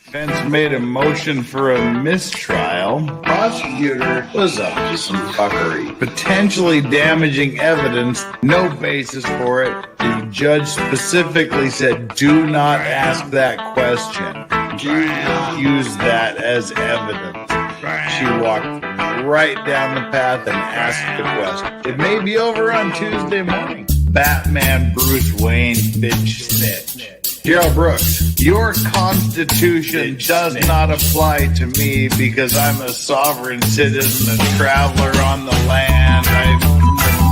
Defense made a motion for a mistrial. Prosecutor was up to some fuckery. Potentially damaging evidence, no basis for it. The judge specifically said, do not ask that question. Do not use that as evidence. She walked right down the path and asked the question. It may be over on Tuesday morning. Batman Bruce Wayne, bitch snitch. Gerald Brooks, your constitution does not apply to me because I'm a sovereign citizen, a traveler on the land, I'm the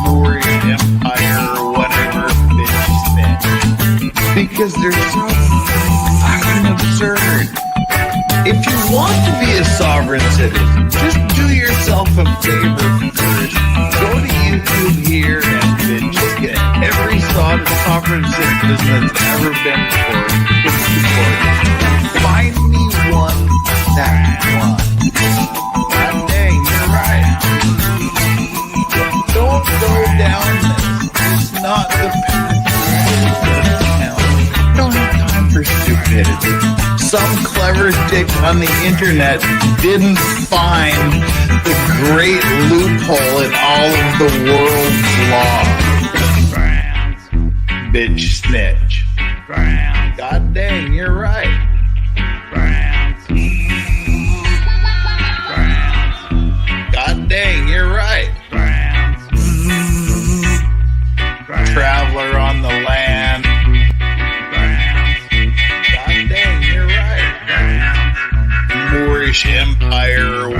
Moorish Empire or whatever, bitch snitch. Because they're so fucking absurd. If you want to be a sovereign citizen, just do yourself a favor first. Go to YouTube here and just get every sovereign citizen that's ever been before. Find me one that won. God dang, you're right. Don't go down this. It's not the path. Don't have time for stupidity. Some clever dick on the internet didn't find the great loophole in all of the world's law. Bitch snitch. God dang, you're right. God dang, you're right. Traveler on the land. God dang, you're right. Moorish Empire.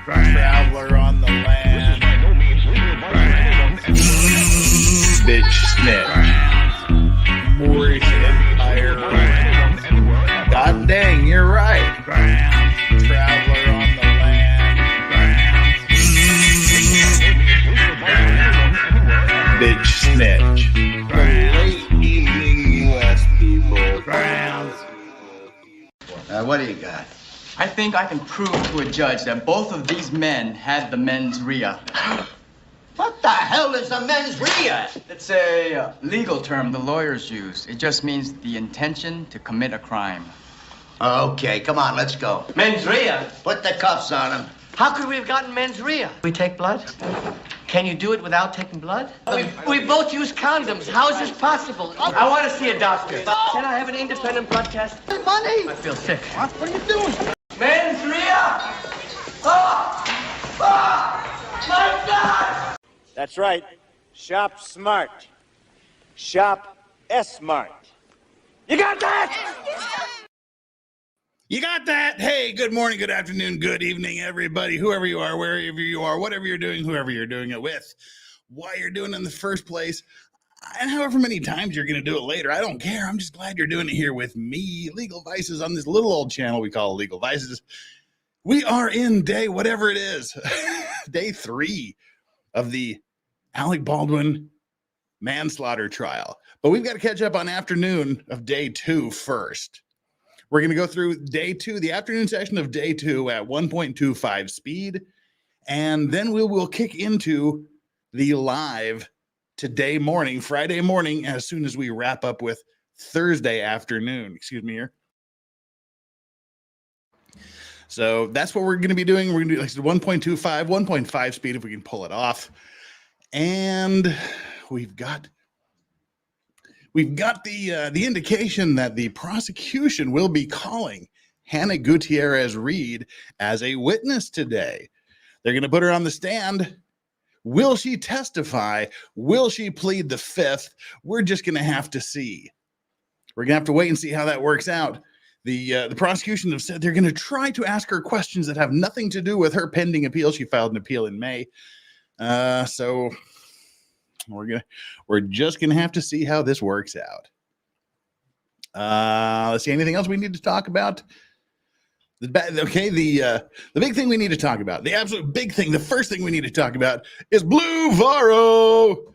Traveler on the land. Bitch snitch. Moorish Empire. God dang, you're right. Traveler on the land. Bitch snitch. The late evening U.S. people. What do you got? I think I can prove to a judge that both of these men had the mens rea. What the hell is a mens rea? It's a legal term the lawyers use. It just means the intention to commit a crime. Okay, come on, let's go. Mens rea? Put the cuffs on him. How could we have gotten mens rea? We take blood? Can you do it without taking blood? We both use condoms. How is this possible? I want to see a doctor. Can I have an independent blood test? Money! I feel sick. What are you doing? Mens rea! Oh! Oh! My God! That's right. Shop smart. Shop S-Mart. You got that? You got that? Hey, good morning, good afternoon, good evening, everybody, whoever you are, wherever you are, whatever you're doing, whoever you're doing it with, why you're doing it in the first place, and however many times you're going to do it later. I don't care. I'm just glad you're doing it here with me, Legal Vices, on this little old channel we call Legal Vices. We are in day, whatever it is, day 3 of the Alec Baldwin manslaughter trial. But we've got to catch up on afternoon of day 2 first. We're going to go through day 2, the afternoon session of day 2 at 1.25 speed. And then we will kick into the live today morning, Friday morning, as soon as we wrap up with Thursday afternoon. Excuse me here. So that's what we're going to be doing. We're going to do like 1.25, 1.5 speed if we can pull it off. And we've got the indication that the prosecution will be calling Hannah Gutierrez Reed as a witness today. They're going to put her on the stand. Will she testify? Will she plead the fifth? We're just going to have to see. We're going to have to wait and see how that works out. The prosecution have said they're going to try to ask her questions that have nothing to do with her pending appeal. She filed an appeal in May. So we're just gonna have to see how this works out. Let's see, anything else we need to talk about? The big thing we need to talk about, the absolute big thing, the first thing we need to talk about is Blue Varro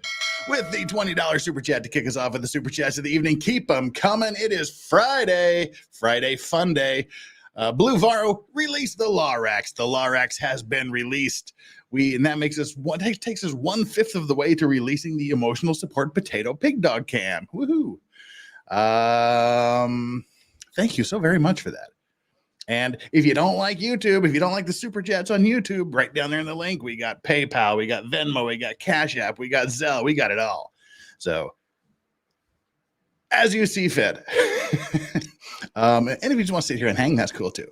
with the $20 super chat to kick us off with the super chats of the evening. Keep them coming. It is Friday fun day. Blue Varro released the Lorax. The Lorax has been released. And that makes us takes us 1/5 of the way to releasing the emotional support potato pig dog cam. Woohoo! Thank you so very much for that. And if you don't like YouTube, if you don't like the super chats on YouTube, right down there in the link, we got PayPal, we got Venmo, we got Cash App, we got Zelle, we got it all. So as you see fit. And if you just want to sit here and hang, that's cool too.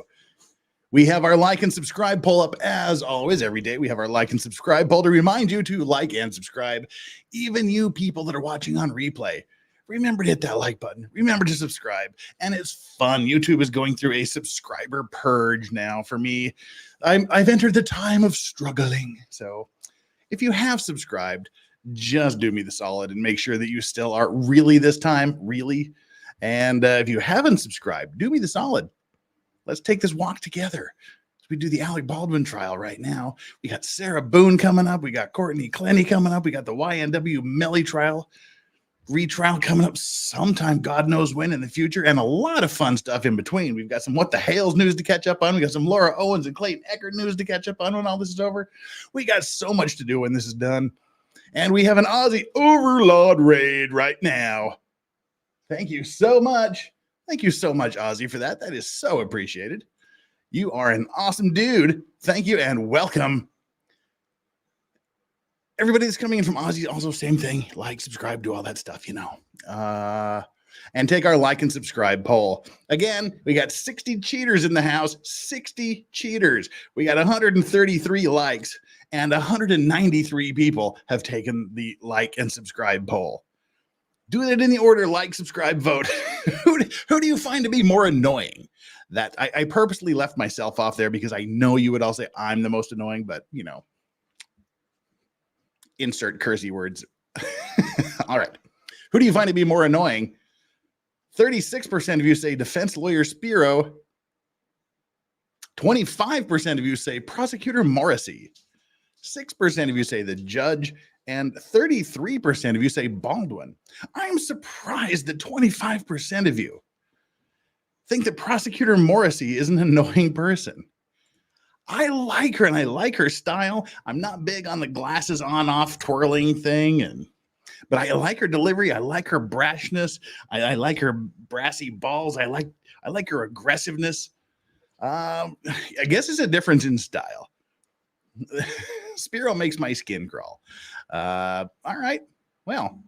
We have our like and subscribe poll up as always every day. We have our like and subscribe poll to remind you to like and subscribe. Even you people that are watching on replay, remember to hit that like button. Remember to subscribe. And it's fun. YouTube is going through a subscriber purge now for me. I've entered the time of struggling. So if you have subscribed, just do me the solid and make sure that you still are really this time, really. And if you haven't subscribed, do me the solid. Let's take this walk together. We do the Alec Baldwin trial right now. We got Sarah Boone coming up. We got Courtney Clenny coming up. We got the YNW Melly trial, retrial coming up sometime, God knows when in the future, and a lot of fun stuff in between. We've got some What the Hales news to catch up on. We got some Laura Owens and Clayton Eckert news to catch up on when all this is over. We got so much to do when this is done. And we have an Aussie Overlord raid right now. Thank you so much. Thank you so much, Ozzy, for that. That is so appreciated. You are an awesome dude. Thank you and welcome. Everybody that's coming in from Ozzy, also same thing. Like, subscribe, do all that stuff, you know. And take our like and subscribe poll. Again, we got 60 cheaters in the house. 60 cheaters. We got 133 likes and 193 people have taken the like and subscribe poll. Do it in the order: like, subscribe, vote. Who do you find to be more annoying? That I purposely left myself off there because I know you would all say I'm the most annoying, but you know, insert cursey words. All right. Who do you find to be more annoying? 36% of you say defense lawyer Spiro. 25% of you say prosecutor Morrissey. 6% of you say the judge. And 33% of you say Baldwin. I'm surprised that 25% of you think that Prosecutor Morrissey is an annoying person. I like her and I like her style. I'm not big on the glasses on off twirling thing, but I like her delivery. I like her brashness. I like her brassy balls. I like her aggressiveness. I guess it's a difference in style. Spiro makes my skin crawl. All right. Well,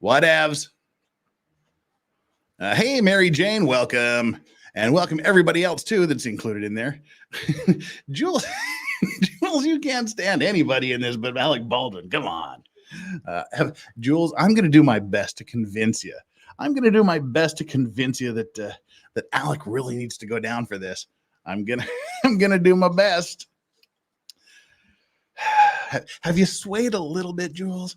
whatevs. Hey, Mary Jane, welcome. And welcome everybody else, too, that's included in there. Jules, you can't stand anybody in this but Alec Baldwin. Come on. Jules, I'm going to do my best to convince you. I'm going to do my best to convince you that Alec really needs to go down for this. I'm going to do my best. Have you swayed a little bit, Jules?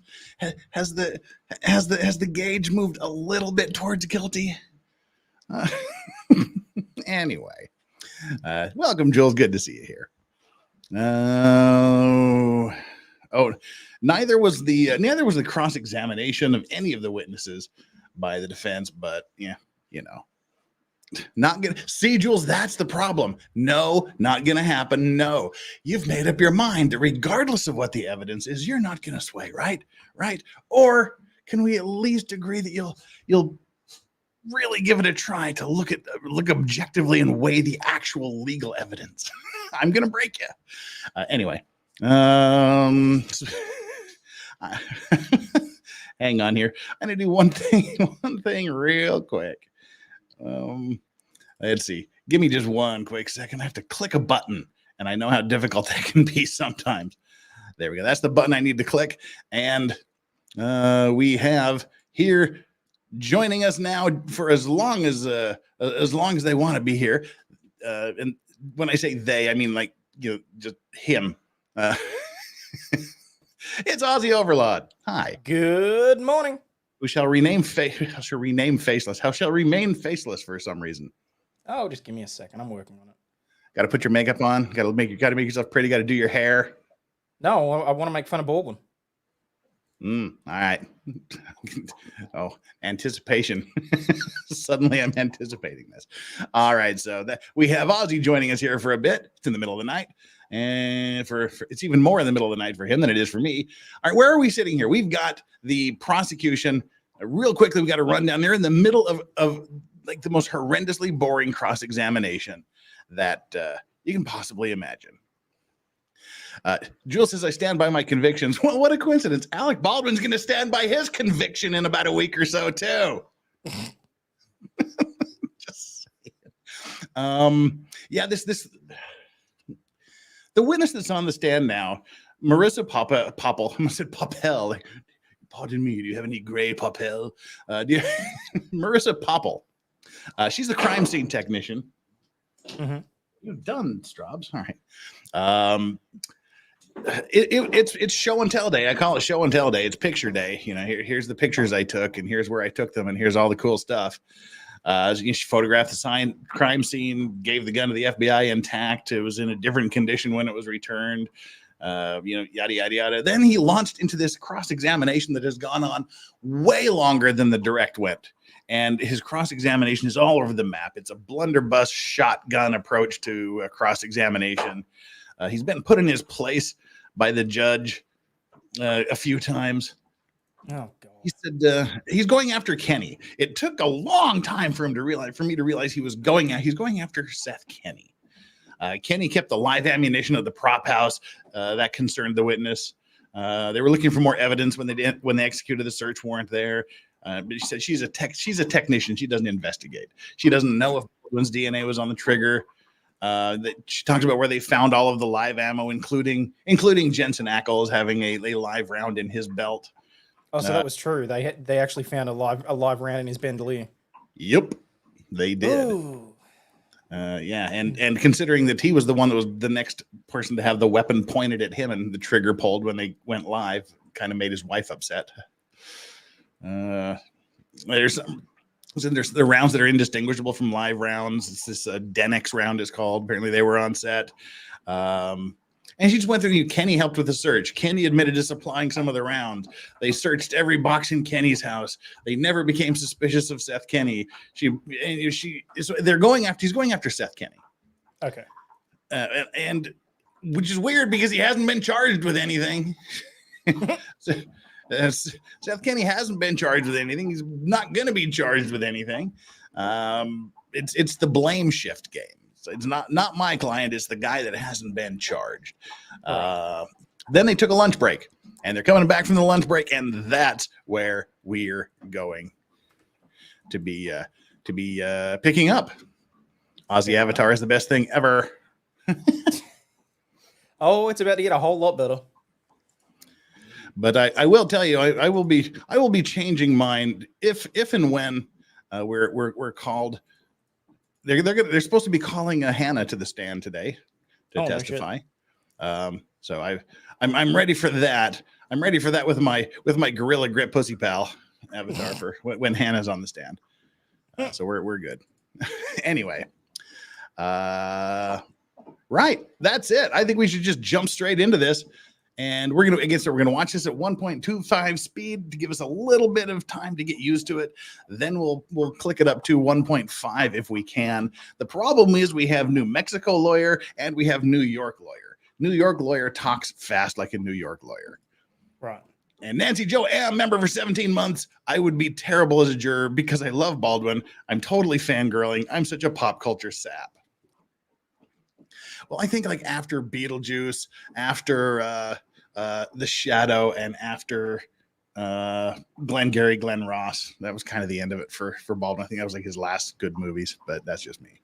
Has the gauge moved a little bit towards guilty? Anyway, welcome, Jules. Good to see you here. Neither was the cross-examination of any of the witnesses by the defense, but yeah, you know. Not gonna see, Jules, that's the problem. No, not gonna happen. No, you've made up your mind that regardless of what the evidence is, you're not gonna sway, right? Or can we at least agree that you'll really give it a try to look objectively and weigh the actual legal evidence? I'm gonna break you. Anyway, hang on here. I'm gonna do one thing real quick. Let's see. Give me just one quick second. I have to click a button, and I know how difficult that can be sometimes. There we go. That's the button I need to click. And we have here joining us now for as long as they want to be here. And when I say they, I mean like, you know, just him. It's Aussie Overlord. Hi. Good morning. Who shall remain faceless? How shall remain faceless for some reason? Oh, just give me a second. I'm working on it. Got to put your makeup on. Got to make yourself pretty. Got to do your hair. No, I want to make fun of Baldwin. All right. Oh, anticipation. Suddenly I'm anticipating this. All right. So we have Ozzy joining us here for a bit. It's in the middle of the night. And for it's even more in the middle of the night for him than it is for me. All right. Where are we sitting here? We've got the prosecution Real quickly, we got to run down there in the middle of like the most horrendously boring cross-examination that you can possibly imagine. Jules says, I stand by my convictions. Well, what a coincidence. Alec Baldwin's going to stand by his conviction in about a week or so, too. Just saying. Yeah, the witness that's on the stand now, Marissa Poppel. I said Poppel. Pardon me, do you have any gray Poppel? Marissa Poppel. She's the crime scene technician. Mm-hmm. You've done Straubs. All right. It's show and tell day. I call it show and tell day. It's picture day. You know, here's the pictures I took, and here's where I took them, and here's all the cool stuff. She photographed the crime scene, gave the gun to the FBI intact. It was in a different condition when it was returned. Yada, yada, yada. Then he launched into this cross-examination that has gone on way longer than the direct went. And his cross-examination is all over the map. It's a blunderbuss shotgun approach to cross-examination. He's been put in his place by the judge a few times. Oh, God. He said he's going after Kenny. It took a long time for me to realize he's going after Seth Kenny. Kenny kept the live ammunition of the prop house that concerned the witness. They were looking for more evidence when they executed the search warrant there. But she said she's a technician. She doesn't investigate. She doesn't know if Baldwin's DNA was on the trigger. She talks about where they found all of the live ammo, including Jensen Ackles having a live round in his belt. Oh, so that was true. They actually found a live round in his bandolier. Yep, they did. Ooh. Yeah, and considering that he was the one that was the next person to have the weapon pointed at him and the trigger pulled when they went live, kind of made his wife upset. There's the rounds that are indistinguishable from live rounds. It's this Denix round is called. Apparently they were on set. And she just went through. Kenny helped with the search. Kenny admitted to supplying some of the rounds. They searched every box in Kenny's house. They never became suspicious of Seth Kenny. He's going after Seth Kenny. Okay. And which is weird because he hasn't been charged with anything. Seth Kenny hasn't been charged with anything. He's not going to be charged with anything. It's the blame shift game. So it's not my client. It's the guy that hasn't been charged. Then they took a lunch break, and they're coming back from the lunch break, and that's where we're going to be picking up. Aussie Avatar is the best thing ever. Oh, it's about to get a whole lot better. But I will tell you, I will be changing mine if and when we're called. They're supposed to be calling Hannah to the stand today to testify. So I'm ready for that. I'm ready for that with my Gorilla Grip Pussy Pal avatar for when Hannah's on the stand. So we're good. Anyway, right. That's it. I think we should just jump straight into this. And we're gonna watch this at 1.25 speed to give us a little bit of time to get used to it. Then we'll click it up to 1.5 if we can. The problem is we have New Mexico lawyer and we have New York lawyer. New York lawyer talks fast like a New York lawyer. Right. And Nancy Jo Am, member for 17 months. I would be terrible as a juror because I love Baldwin. I'm totally fangirling. I'm such a pop culture sap. Well, I think like after Beetlejuice, after The Shadow, and after Glengarry Glen Ross, that was kind of the end of it for Baldwin. I think that was like his last good movies, but that's just me.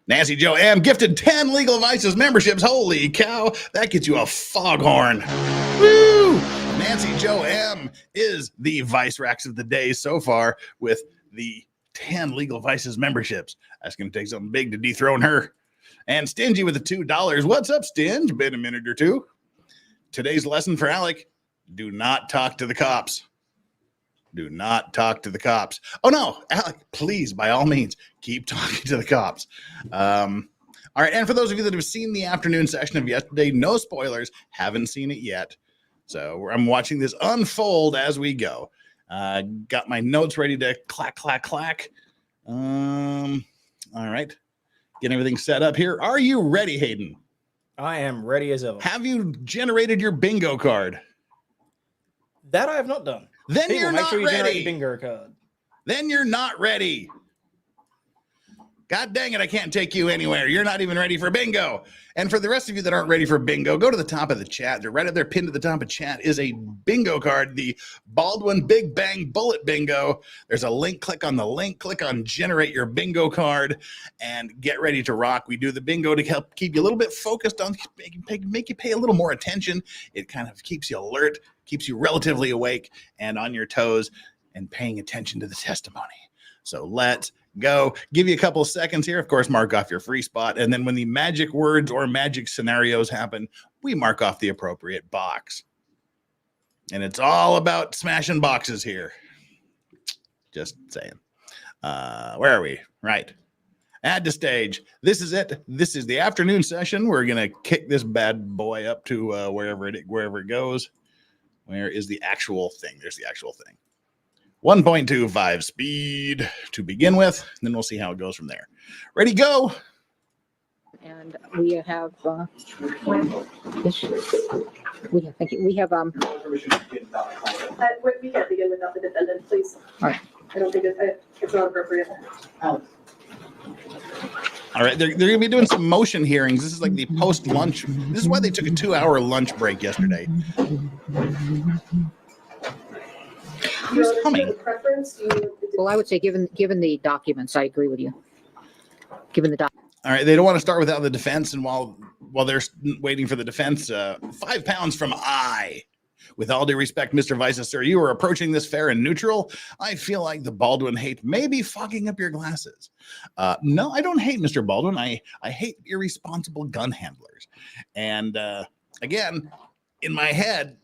Nancy Jo Am gifted 10 Legal Vices memberships. Holy cow, that gets you a foghorn. Woo! Nancy Jo Am is the Vice Racks of the day so far with the 10 Legal Vices memberships. That's going to take something big to dethrone her. And Stingy with the $2. What's up, Stinge? Been a minute or two. Today's lesson for Alec: do not talk to the cops. Do not talk to the cops. Oh, no, Alec, please, by all means, keep talking to the cops. All right, and for those of you that have seen the afternoon session of yesterday, no spoilers, haven't seen it yet. So I'm watching this unfold as we go. Got my notes ready to clack, clack, clack. All right. Get everything set up here. Are you ready, Hayden? I am ready as ever. Have you generated your bingo card? That I have not done. then People, you're make not sure you generate ready. your bingo card. Then you're not ready. God dang it, I can't take you anywhere. You're not even ready for bingo. And for the rest of you that aren't ready for bingo, go to the top of the chat. Right up there, pinned to the top of chat is a bingo card, the Baldwin Big Bang Bullet Bingo. There's a link. Click on the link. Click on Generate Your Bingo Card and get ready to rock. We do the bingo to help keep you a little bit focused on, make you pay a little more attention. It kind of keeps you alert, keeps you relatively awake and on your toes and paying attention to the testimony. So let's go. Give you a couple of seconds here. Of course, mark off your free spot. And then when the magic words or magic scenarios happen, we mark off the appropriate box. And it's all about smashing boxes here. Just saying. Where are we? Right. Add to stage. This is it. This is the afternoon session. We're going to kick this bad boy up to wherever it goes. Where is the actual thing? There's the actual thing. 1.25 speed to begin with, and then we'll see how it goes from there. Ready, go. And we have thank you. We have we can't begin without the defendant, please. All right. I don't think it's not appropriate. All right, they're going to be doing some motion hearings. This is like the post-lunch. This is why they took a 2-hour lunch break yesterday. Who's humming? Well, I would say, given the documents, I agree with you. Given the documents. All right, they don't want to start without the defense, and while they're waiting for the defense, 5 pounds from I. With all due respect, Mr. Vices, sir, you are approaching this fair and neutral. I feel like the Baldwin hate may be fogging up your glasses. No, I don't hate Mr. Baldwin. I hate irresponsible gun handlers. And again, in my head,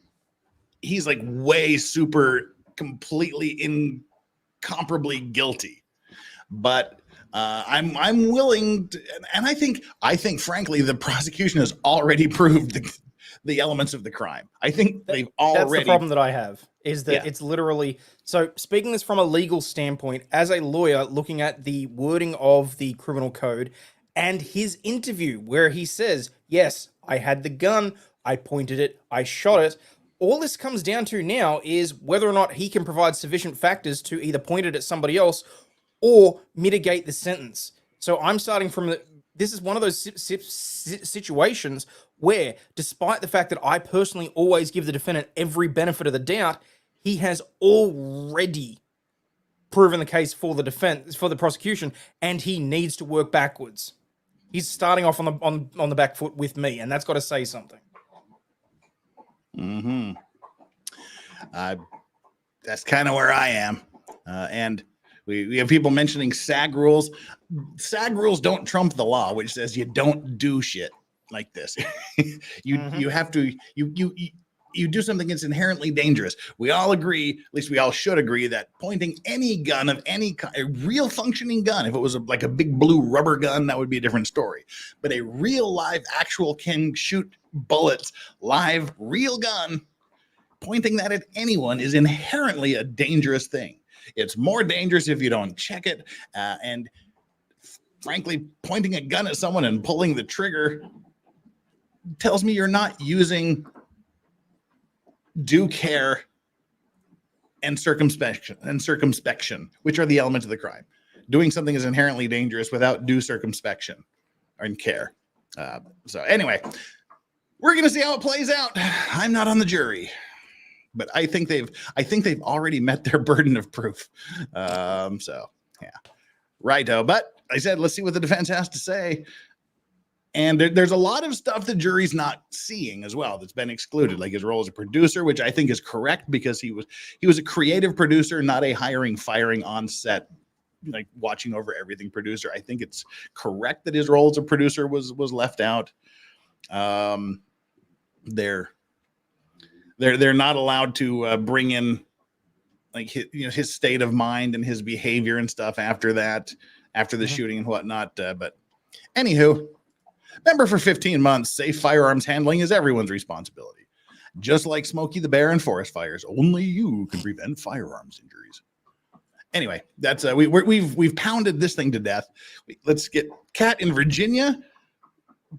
he's like way super completely incomparably guilty. But I'm willing to, and I think frankly the prosecution has already proved the elements of the crime. I think they've already. That's the problem that I have, is that it's literally, so speaking this from a legal standpoint, as a lawyer looking at the wording of the criminal code and his interview where he says, yes, I had the gun, I pointed it, I shot it. All this comes down to now is whether or not he can provide sufficient factors to either point it at somebody else or mitigate the sentence. So I'm starting from this is one of those situations where, despite the fact that I personally always give the defendant every benefit of the doubt, he has already proven the case for the defense, for the prosecution, and he needs to work backwards. He's starting off on the back foot with me, and that's got to say something. Mm-hmm. That's kind of where I am, and we have people mentioning SAG rules. SAG rules don't trump the law, which says you don't do shit like this. You have to you do something that's inherently dangerous. We all agree, at least we all should agree, that pointing any gun of any kind, a real functioning gun, if it was like a big blue rubber gun, that would be a different story. But a real live, actual can shoot bullets, live, real gun, pointing that at anyone is inherently a dangerous thing. It's more dangerous if you don't check it. And frankly, pointing a gun at someone and pulling the trigger tells me you're not using due care and circumspection, which are the elements of the crime. Doing something is inherently dangerous without due circumspection and care. So anyway, we're going to see how it plays out. I'm not on the jury, but I think they've already met their burden of proof. So yeah, righto. But I said, let's see what the defense has to say. And there's a lot of stuff the jury's not seeing as well that's been excluded, like his role as a producer, which I think is correct because he was a creative producer, not a hiring, firing on set, like watching over everything producer. I think it's correct that his role as a producer was left out. They're not allowed to bring in like his state of mind and his behavior and stuff after the shooting and whatnot. But anywho. Remember, for 15 months, safe firearms handling is everyone's responsibility. Just like Smokey the Bear and forest fires, only you can prevent firearms injuries. Anyway, that's we've pounded this thing to death. Let's get Cat in Virginia,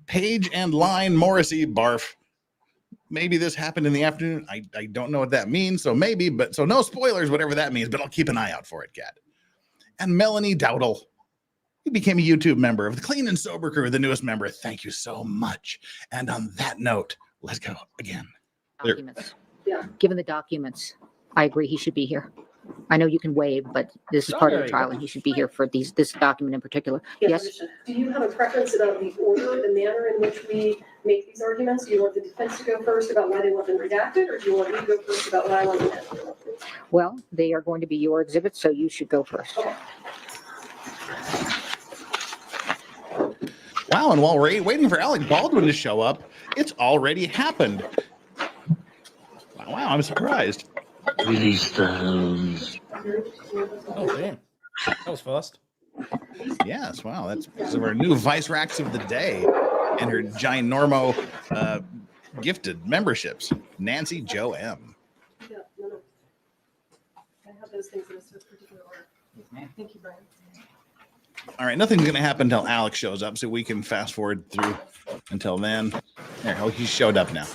Page and Line Morrissey, barf. maybe this happened in the afternoon. I don't know what that means. So maybe, but so no spoilers, whatever that means, but I'll keep an eye out for it, Kat. And Melanie Dowdle, you became a YouTube member of the Clean and Sober Crew, the newest member. Thank you so much. And on that note, let's go again. Documents. Yeah. Given the documents, I agree he should be here. I know you can waive, but this is part of the trial and he should be here for this document in particular. Yes? Do you have a preference about the order, the manner in which we make these arguments? Do you want the defense to go first about why they want them redacted, or do you want me to go first about why I want them redacted? Well, they are going to be your exhibits, so you should go first. Okay. Wow, and while we're waiting for Alec Baldwin to show up, it's already happened. Wow, I'm surprised. Release the hose. Oh, damn. That was fast. Yes, wow, that's because of our new Vice Racks of the Day and her ginormo gifted memberships. Nancy Joe M. Yeah, no. I have those things in a particular order. Thank you, Brian. All right, nothing's going to happen until Alex shows up, so we can fast forward through until then. There, oh, he showed up now.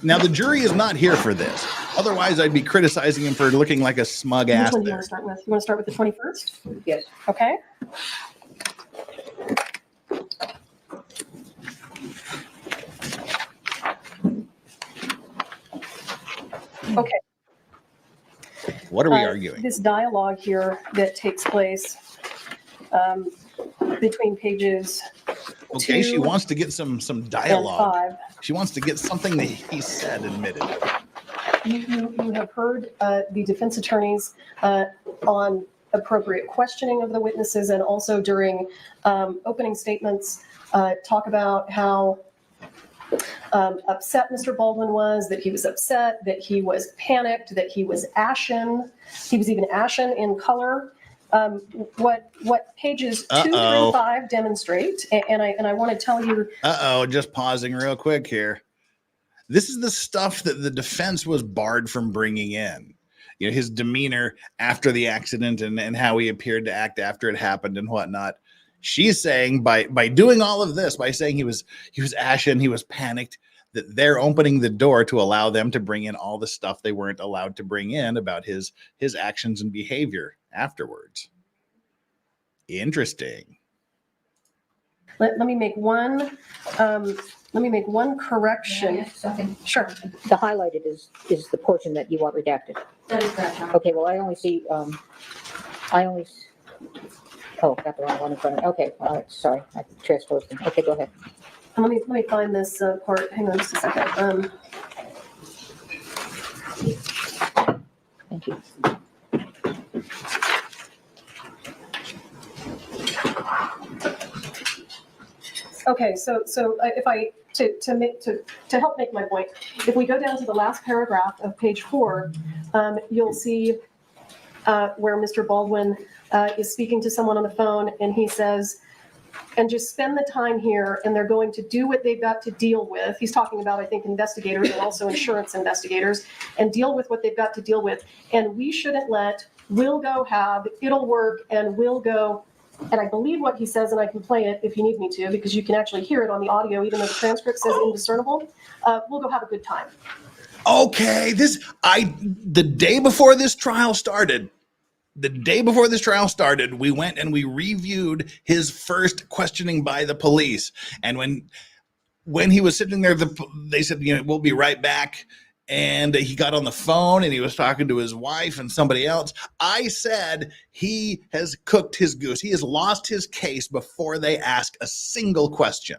Now, the jury is not here for this. Otherwise, I'd be criticizing him for looking like a smug Which ass one do you there. want to start with? You want to start with the 21st? Yes. Okay. Okay. What are we arguing? This dialogue here that takes place between pages Okay, she 2 wants to get some and dialogue. 5. She wants to get something that he said admitted. You have heard the defense attorneys on appropriate questioning of the witnesses, and also during opening statements talk about how upset Mr. Baldwin was, that he was upset, that he was panicked, that he was ashen. He was even ashen in color. What pages 2 through 5 demonstrate, and I want to tell you. Just pausing real quick here. This is the stuff that the defense was barred from bringing in. You know, his demeanor after the accident and how he appeared to act after it happened and whatnot. She's saying by doing all of this, by saying he was ashen, he was panicked, that they're opening the door to allow them to bring in all the stuff they weren't allowed to bring in about his actions and behavior afterwards. Interesting. Let me make one correction. Sure. The highlighted is the portion that you want redacted. That is correct. Okay, well, I only see, oh, got the wrong one in front of me. Okay, all right, sorry, I transposed them. Okay, go ahead. Let me find this part. Hang on just a second. Thank you. Okay, so if I to help make my point, if we go down to the last paragraph of page 4, you'll see where Mr. Baldwin is speaking to someone on the phone, and he says, and just spend the time here, and they're going to do what they've got to deal with. He's talking about, I think, investigators and also insurance investigators, and deal with what they've got to deal with. And we shouldn't let, will go have, it'll work, and will go. And I believe what he says, and I can play it if you need me to, because you can actually hear it on the audio, even though the transcript says indiscernible. We'll go have a good time. Okay, the day before this trial started, we went and we reviewed his first questioning by the police. And when he was sitting there, they said, we'll be right back. And he got on the phone and he was talking to his wife and somebody else. I said he has cooked his goose. He has lost his case before they ask a single question.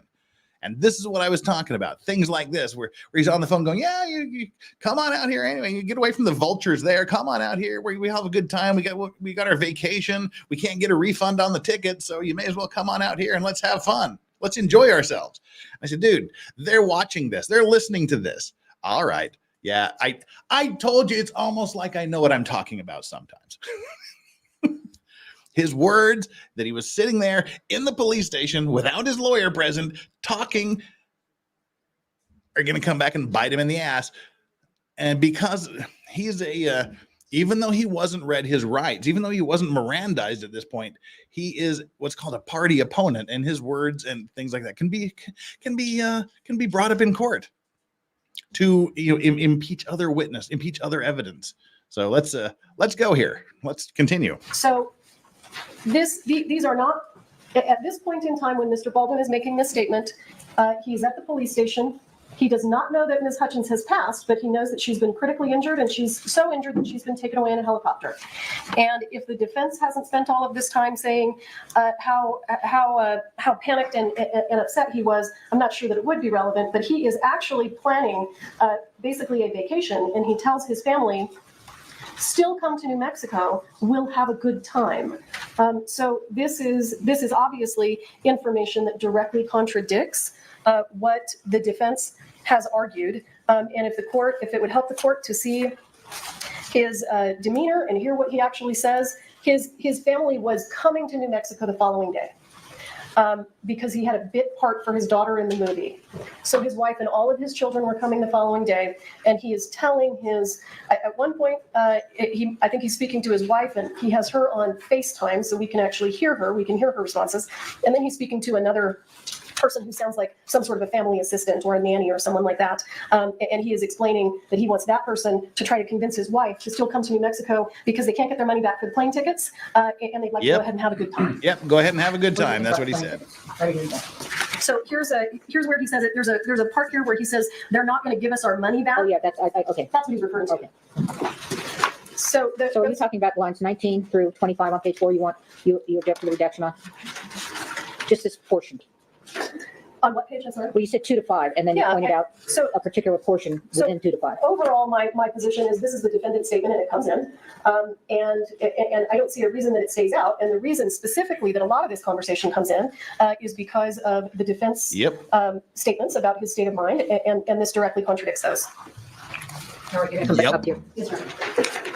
And this is what I was talking about. Things like this, where he's on the phone going, yeah, you come on out here anyway. You get away from the vultures there. Come on out here where we have a good time. We got our vacation. We can't get a refund on the ticket. So you may as well come on out here and let's have fun. Let's enjoy ourselves. I said, dude, they're watching this. They're listening to this. All right. Yeah, I told you, it's almost like I know what I'm talking about sometimes. His words that he was sitting there in the police station without his lawyer present talking are going to come back and bite him in the ass. And because he's a Even though he wasn't read his rights, even though he wasn't Mirandized at this point, he is what's called a party opponent, and his words and things like that can be brought up in court to impeach other witness, impeach other evidence. So let's go here. Let's continue. So these are not, at this point in time when Mr. Baldwin is making this statement, he's at the police station. He does not know that Ms. Hutchins has passed, but he knows that she's been critically injured, and she's so injured that she's been taken away in a helicopter. And if the defense hasn't spent all of this time saying how panicked and upset he was, I'm not sure that it would be relevant, but he is actually planning basically a vacation, and he tells his family, still come to New Mexico, we'll have a good time. So this is obviously information that directly contradicts what the defense has argued. And if it would help the court to see his demeanor and hear what he actually says, his family was coming to New Mexico the following day. Because he had a bit part for his daughter in the movie. So his wife and all of his children were coming the following day, and he is telling at one point, I think he's speaking to his wife, and he has her on FaceTime so we can actually hear her, we can hear her responses, and then he's speaking to another person who sounds like some sort of a family assistant or a nanny or someone like that. And he is explaining that he wants that person to try to convince his wife to still come to New Mexico because they can't get their money back for the plane tickets, and they'd like to go ahead and have a good time. Yep, go ahead and have a good time. That's what he said. So here's where he says it. There's a part here where he says they're not going to give us our money back. Oh yeah, that's okay. That's what he's referring to. Okay. So are you talking about lines 19 through 25 on page 4? You object to the redaction on just this portion? On what page? I'm sorry. Well, you said 2 to 5, and then you pointed out a particular portion within 2 to 5. Overall, my position is this is the defendant's statement, and it comes in, and I don't see a reason that it stays out. And the reason specifically that a lot of this conversation comes in is because of the defense statements about his state of mind, and this directly contradicts those.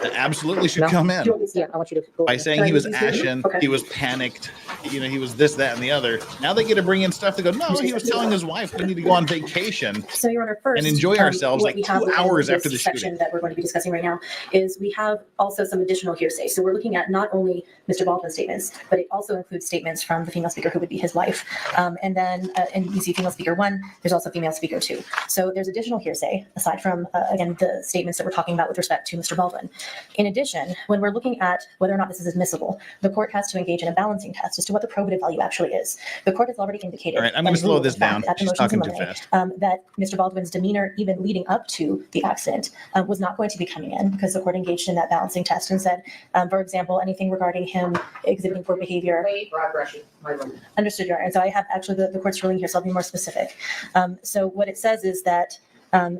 That absolutely should come in. Yeah, I want you to go by saying he was ashen, he was panicked, he was this, that, and the other. Now they get to bring in stuff to go, no, he was telling his wife we need to go on vacation so, Your Honor, first, and enjoy ourselves like 2 hours after the section shooting. that we're going to be discussing right now is we have also some additional hearsay. So we're looking at not only Mr. Baldwin's statements, but it also includes statements from the female speaker who would be his wife. And then, and you see female speaker 1, there's also female speaker 2. So there's additional hearsay aside from, again, the statements that we're talking about with respect to Mr. Baldwin. In addition, when we're looking at whether or not this is admissible, the court has to engage in a balancing test as to what the probative value actually is. The court has already indicated. All right, I'm going to slow this down. She's talking too fast. That Mr. Baldwin's demeanor, even leading up to the accident, was not going to be coming in because the court engaged in that balancing test and said, for example, anything regarding him exhibiting poor behavior. Understood, Your Honor. And so I have actually the court's ruling here, so I'll be more specific. So what it says is that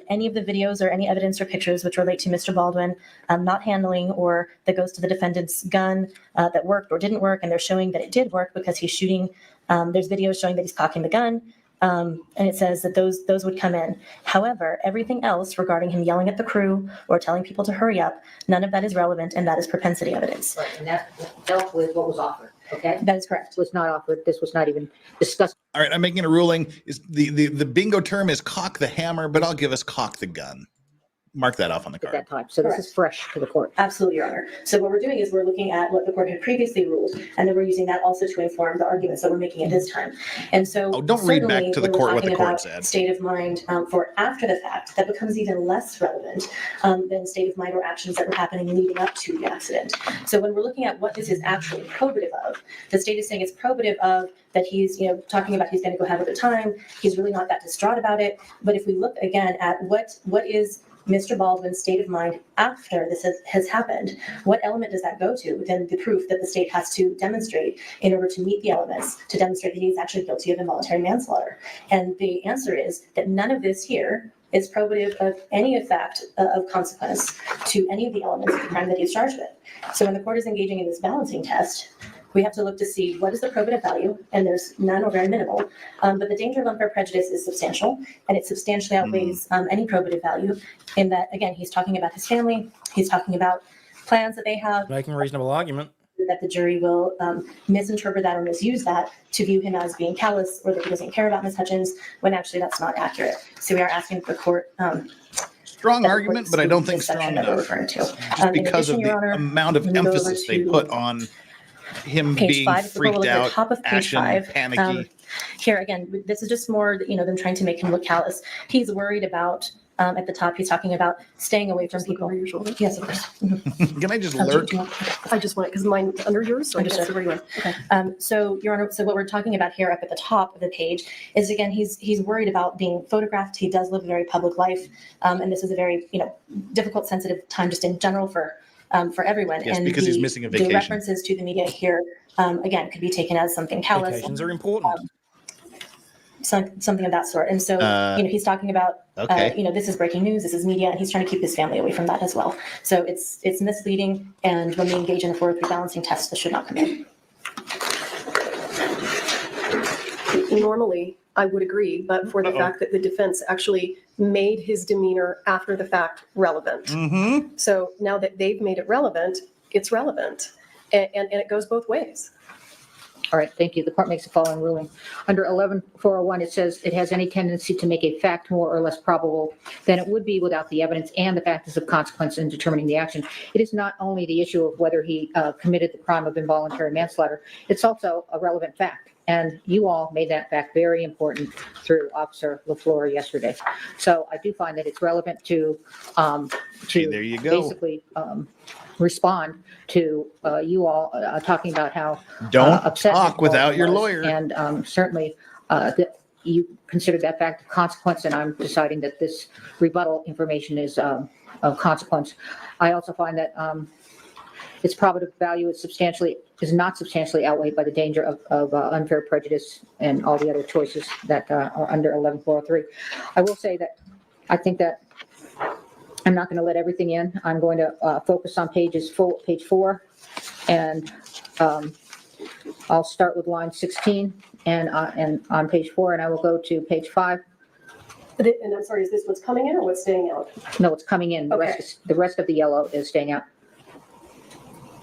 any of the videos or any evidence or pictures which relate to Mr. Baldwin not handling or that goes to the defendant's gun that worked or didn't work, and they're showing that it did work because he's shooting. There's videos showing that he's cocking the gun, and it says that those would come in. However, everything else regarding him yelling at the crew or telling people to hurry up, none of that is relevant, and that is propensity evidence. Right, and that dealt with what was offered. Okay, that is correct. It was not offered. This was not even discussed. All right, I'm making a ruling. Is the bingo term is cock the hammer, but I'll give us cock the gun. Mark that off on the card. At that time. So this is fresh to the court. Absolutely, Your Honor. So what we're doing is we're looking at what the court had previously ruled, and then we're using that also to inform the arguments that we're making at this time. And so don't read back to the court what the court said. State of mind for after the fact, that becomes even less relevant than state of mind or actions that were happening leading up to the accident. So when we're looking at what this is actually probative of, the state is saying it's probative of that he's, talking about he's going to go have a good time. He's really not that distraught about it. But if we look again at what is Mr. Baldwin's state of mind after this has happened, what element does that go to within the proof that the state has to demonstrate in order to meet the elements to demonstrate that he's actually guilty of involuntary manslaughter? And the answer is that none of this here is probative of any effect of consequence to any of the elements of the crime that he's charged with. So when the court is engaging in this balancing test, we have to look to see what is the probative value, and there's none or very minimal. But the danger of unfair prejudice is substantial, and it substantially outweighs any probative value in that, again, he's talking about his family, he's talking about plans that they have. Making a reasonable argument. That the jury will misinterpret that or misuse that to view him as being callous or that he doesn't care about Ms. Hutchins, when actually that's not accurate. So we are asking the court Strong that argument, reports but I to don't think this section strong that we're enough. referring to. Just In because addition, of Your the Honor, amount of when we go over emphasis they to put on him page being 5, if we freaked look at the out, top of page ashen, 5, panicky. here again, this is just more, them trying to make him look callous. He's worried about, at the top, he's talking about staying away from people. Over your shoulder. Yes, of course. Can I just Oh, lurk? do you want- I just want it because mine's under yours, so I can't see where you went. Okay. So, Your Honor, so what we're talking about here up at the top of the page is, again, he's worried about being photographed. He does live a very public life, and this is a very, difficult, sensitive time just in general for everyone. Yes, and because he's missing a vacation. The references to the media here, again, could be taken as something callous. Vacations are important. Something of that sort. And so, he's talking about, this is breaking news, this is media, and he's trying to keep his family away from that as well. So it's misleading, and when we engage in a 403 balancing test, this should not come in. Normally, I would agree, but for the fact that the defense actually made his demeanor after the fact relevant. Mm-hmm. So now that they've made it relevant, it's relevant. And it goes both ways. All right, thank you. The court makes the following ruling. Under 11401, it says it has any tendency to make a fact more or less probable than it would be without the evidence and the factors of consequence in determining the action. It is not only the issue of whether he committed the crime of involuntary manslaughter, it's also a relevant fact. And you all made that fact very important through Officer LaFleur yesterday. So I do find that it's relevant to There you go. basically respond to you all talking about how Don't upset talk without your was, lawyer. and certainly that you consider that fact of consequence, and I'm deciding that this rebuttal information is of consequence. I also find that its probative value is not substantially outweighed by the danger of unfair prejudice and all the other choices that are under 11403. I will say that I think that I'm not going to let everything in. I'm going to focus on page 4, and I'll start with line 16 and on page 4, and I will go to page 5. And I'm sorry, is this what's coming in or what's staying out? No, it's coming in. The rest of the yellow is staying out.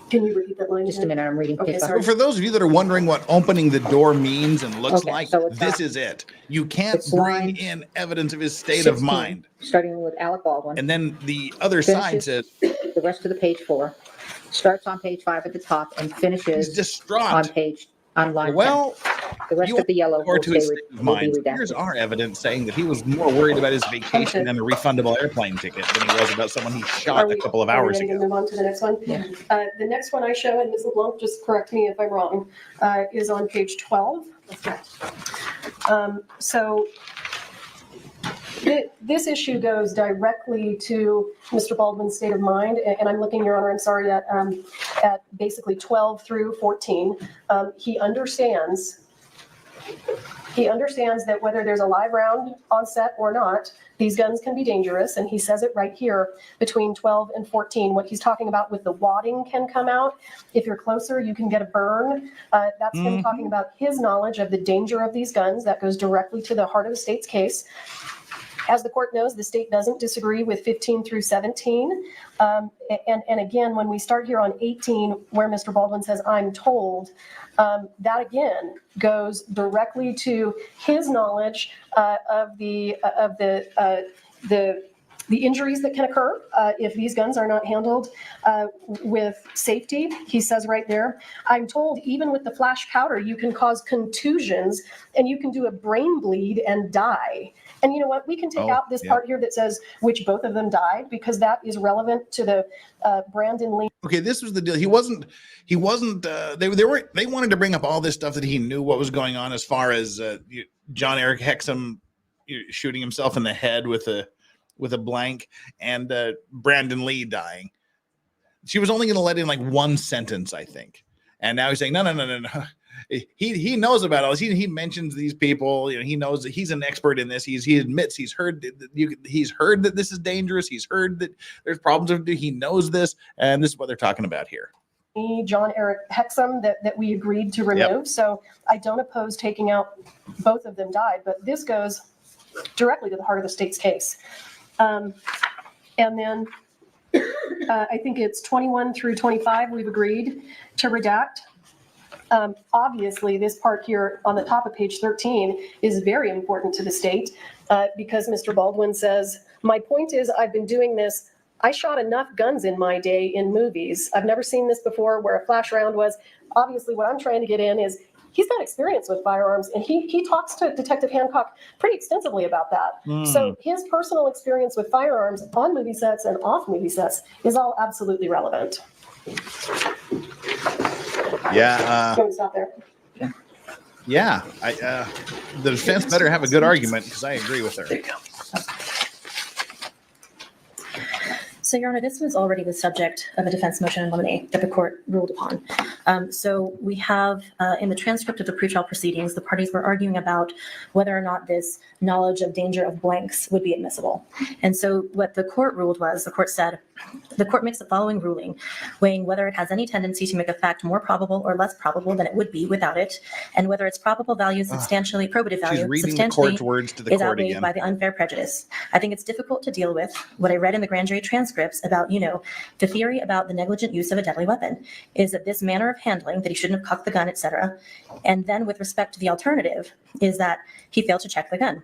Can you repeat that line? Just a minute, I'm reading Okay, page 5. sorry. For those of you that are wondering what opening the door means and looks Okay, like, so it's, this is it. You can't it's bring line in evidence of his state of 16, mind. starting with Alec Baldwin. And then the other side Finishes says the rest of the page 4, starts on page 5 at the top and he's finishes distraught. on line 10. Well, The rest you of the yellow or will to his stay state of will be mind. Here's redacted. our evidence saying that he was more worried about his vacation than a refundable airplane ticket than he was about someone he shot a couple of hours Are we ready to ago. move on to the next one? Yeah. The next one I show, and Ms. LeBlanc, just correct me if I'm wrong, is on page 12. So this issue goes directly to Mr. Baldwin's state of mind, and I'm looking, Your Honor, I'm sorry, at basically 12 through 14. He understands that whether there's a live round on set or not, these guns can be dangerous, and he says it right here between 12 and 14. What he's talking about with the wadding can come out. If you're closer, you can get a burn. That's him talking about his knowledge of the danger of these guns. That goes directly to the heart of the state's case. As the court knows, the state doesn't disagree with 15 through 17. And again, when we start here on 18, where Mr. Baldwin says, I'm told, that again goes directly to his knowledge of the injuries that can occur if these guns are not handled with safety. He says right there, I'm told even with the flash powder, you can cause contusions and you can do a brain bleed and die. And you know what? We can take out this part here that says which both of them died, because that is relevant to the Brandon Lee. Okay, this was the deal. They wanted to bring up all this stuff that he knew what was going on as far as John Eric Hexum shooting himself in the head with a blank and Brandon Lee dying. She was only going to let in like one sentence, I think. And now he's saying, no. He knows about all this. He mentions these people. He knows that he's an expert in this. He admits he's heard that this is dangerous. He's heard that there's problems with it. He knows this, and this is what they're talking about here. John Eric Hexum that we agreed to remove. Yep. So I don't oppose taking out both of them died, but this goes directly to the heart of the state's case. And then I think it's 21 through 25 we've agreed to redact. Obviously, this part here on the top of page 13 is very important to the state because Mr. Baldwin says, my point is I've been doing this. I shot enough guns in my day in movies. I've never seen this before where a flash round was. Obviously, what I'm trying to get in is he's got experience with firearms, and he talks to Detective Hancock pretty extensively about that. So his personal experience with firearms on movie sets and off movie sets is all absolutely relevant. Yeah. Can we stop there? Yeah. The defense better have a good argument because I agree with her. So, Your Honor, this was already the subject of a defense motion in limine that the court ruled upon. So we have in the transcript of the pretrial proceedings, the parties were arguing about whether or not this knowledge of danger of blanks would be admissible. And so what the court ruled was, the court said, the court makes the following ruling, weighing whether it has any tendency to make a fact more probable or less probable than it would be without it, and whether its probable value substantially, probative value substantially is outweighed by the unfair prejudice. I think it's difficult to deal with what I read in the grand jury transcripts about, the theory about the negligent use of a deadly weapon is that this manner of handling, that he shouldn't have cocked the gun, etc. And then with respect to the alternative is that he failed to check the gun.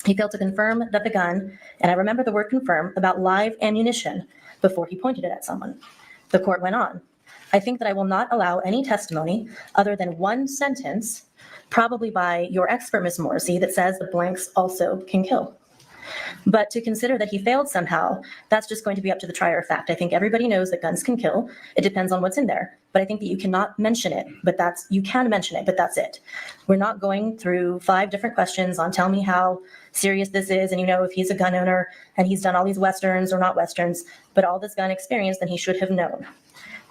He failed to confirm that the gun, and I remember the word confirm, about live ammunition before he pointed it at someone. The court went on. I think that I will not allow any testimony other than one sentence, probably by your expert, Ms. Morrissey, that says the blanks also can kill. But to consider that he failed somehow, that's just going to be up to the trier of fact. I think everybody knows that guns can kill. It depends on what's in there. But I think that you cannot mention it, you can mention it, but that's it. We're not going through 5 different questions on tell me how serious this is, and if he's a gun owner and he's done all these Westerns or not Westerns, but all this gun experience, then he should have known.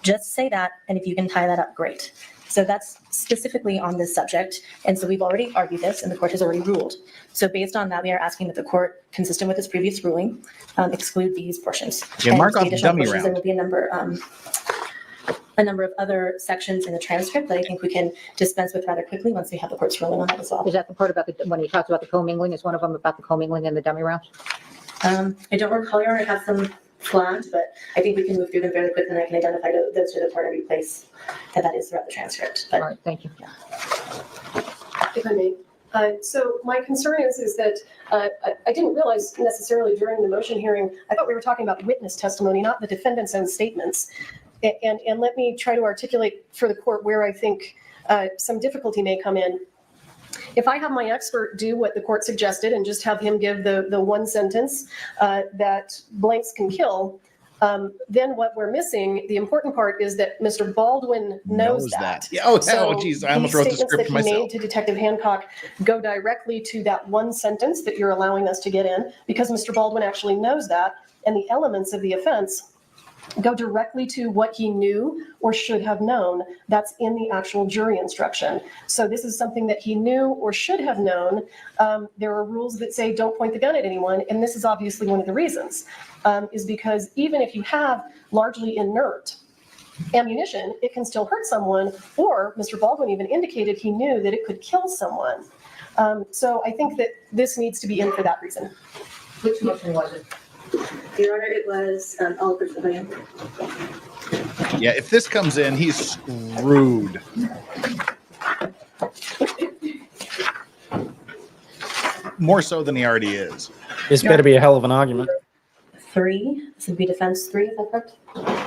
Just say that, and if you can tie that up, great. So that's specifically on this subject. And so we've already argued this, and the court has already ruled. So based on that, we are asking that the court, consistent with its previous ruling, exclude these portions. Yeah, mark off the dummy round. There will be a number of other sections in the transcript that I think we can dispense with rather quickly once we have the court's ruling on that as well. Is that the part about when he talks about the commingling? Is one of them about the commingling and the dummy rounds? I don't recall, Your Honor, I have some flagged, but I think we can move through them fairly quickly, and I can identify those to the part every place that is throughout the transcript. But, all right, thank you. Yeah. If I may. So my concern is that I didn't realize necessarily during the motion hearing, I thought we were talking about witness testimony, not the defendant's own statements. And let me try to articulate for the court where I think some difficulty may come in. If I have my expert do what the court suggested and just have him give the one sentence that blanks can kill, then what we're missing, the important part is that Mr. Baldwin knows that. Yeah. Oh, geez, I almost wrote the script that he myself. made to Detective Hancock go directly to that one sentence that you're allowing us to get in, because Mr. Baldwin actually knows that, and the elements of the offense go directly to what he knew or should have known. That's in the actual jury instruction. So this is something that he knew or should have known. There are rules that say don't point the gun at anyone, and this is obviously one of the reasons, is because even if you have largely inert ammunition, it can still hurt someone, or Mr. Baldwin even indicated he knew that it could kill someone. So I think that this needs to be in for that reason. Which motion was it? Your Honor, it was Alec. Yeah, if this comes in, he's screwed. More so than he already is. This better be a hell of an argument. 3. This would be defense 3, is that correct?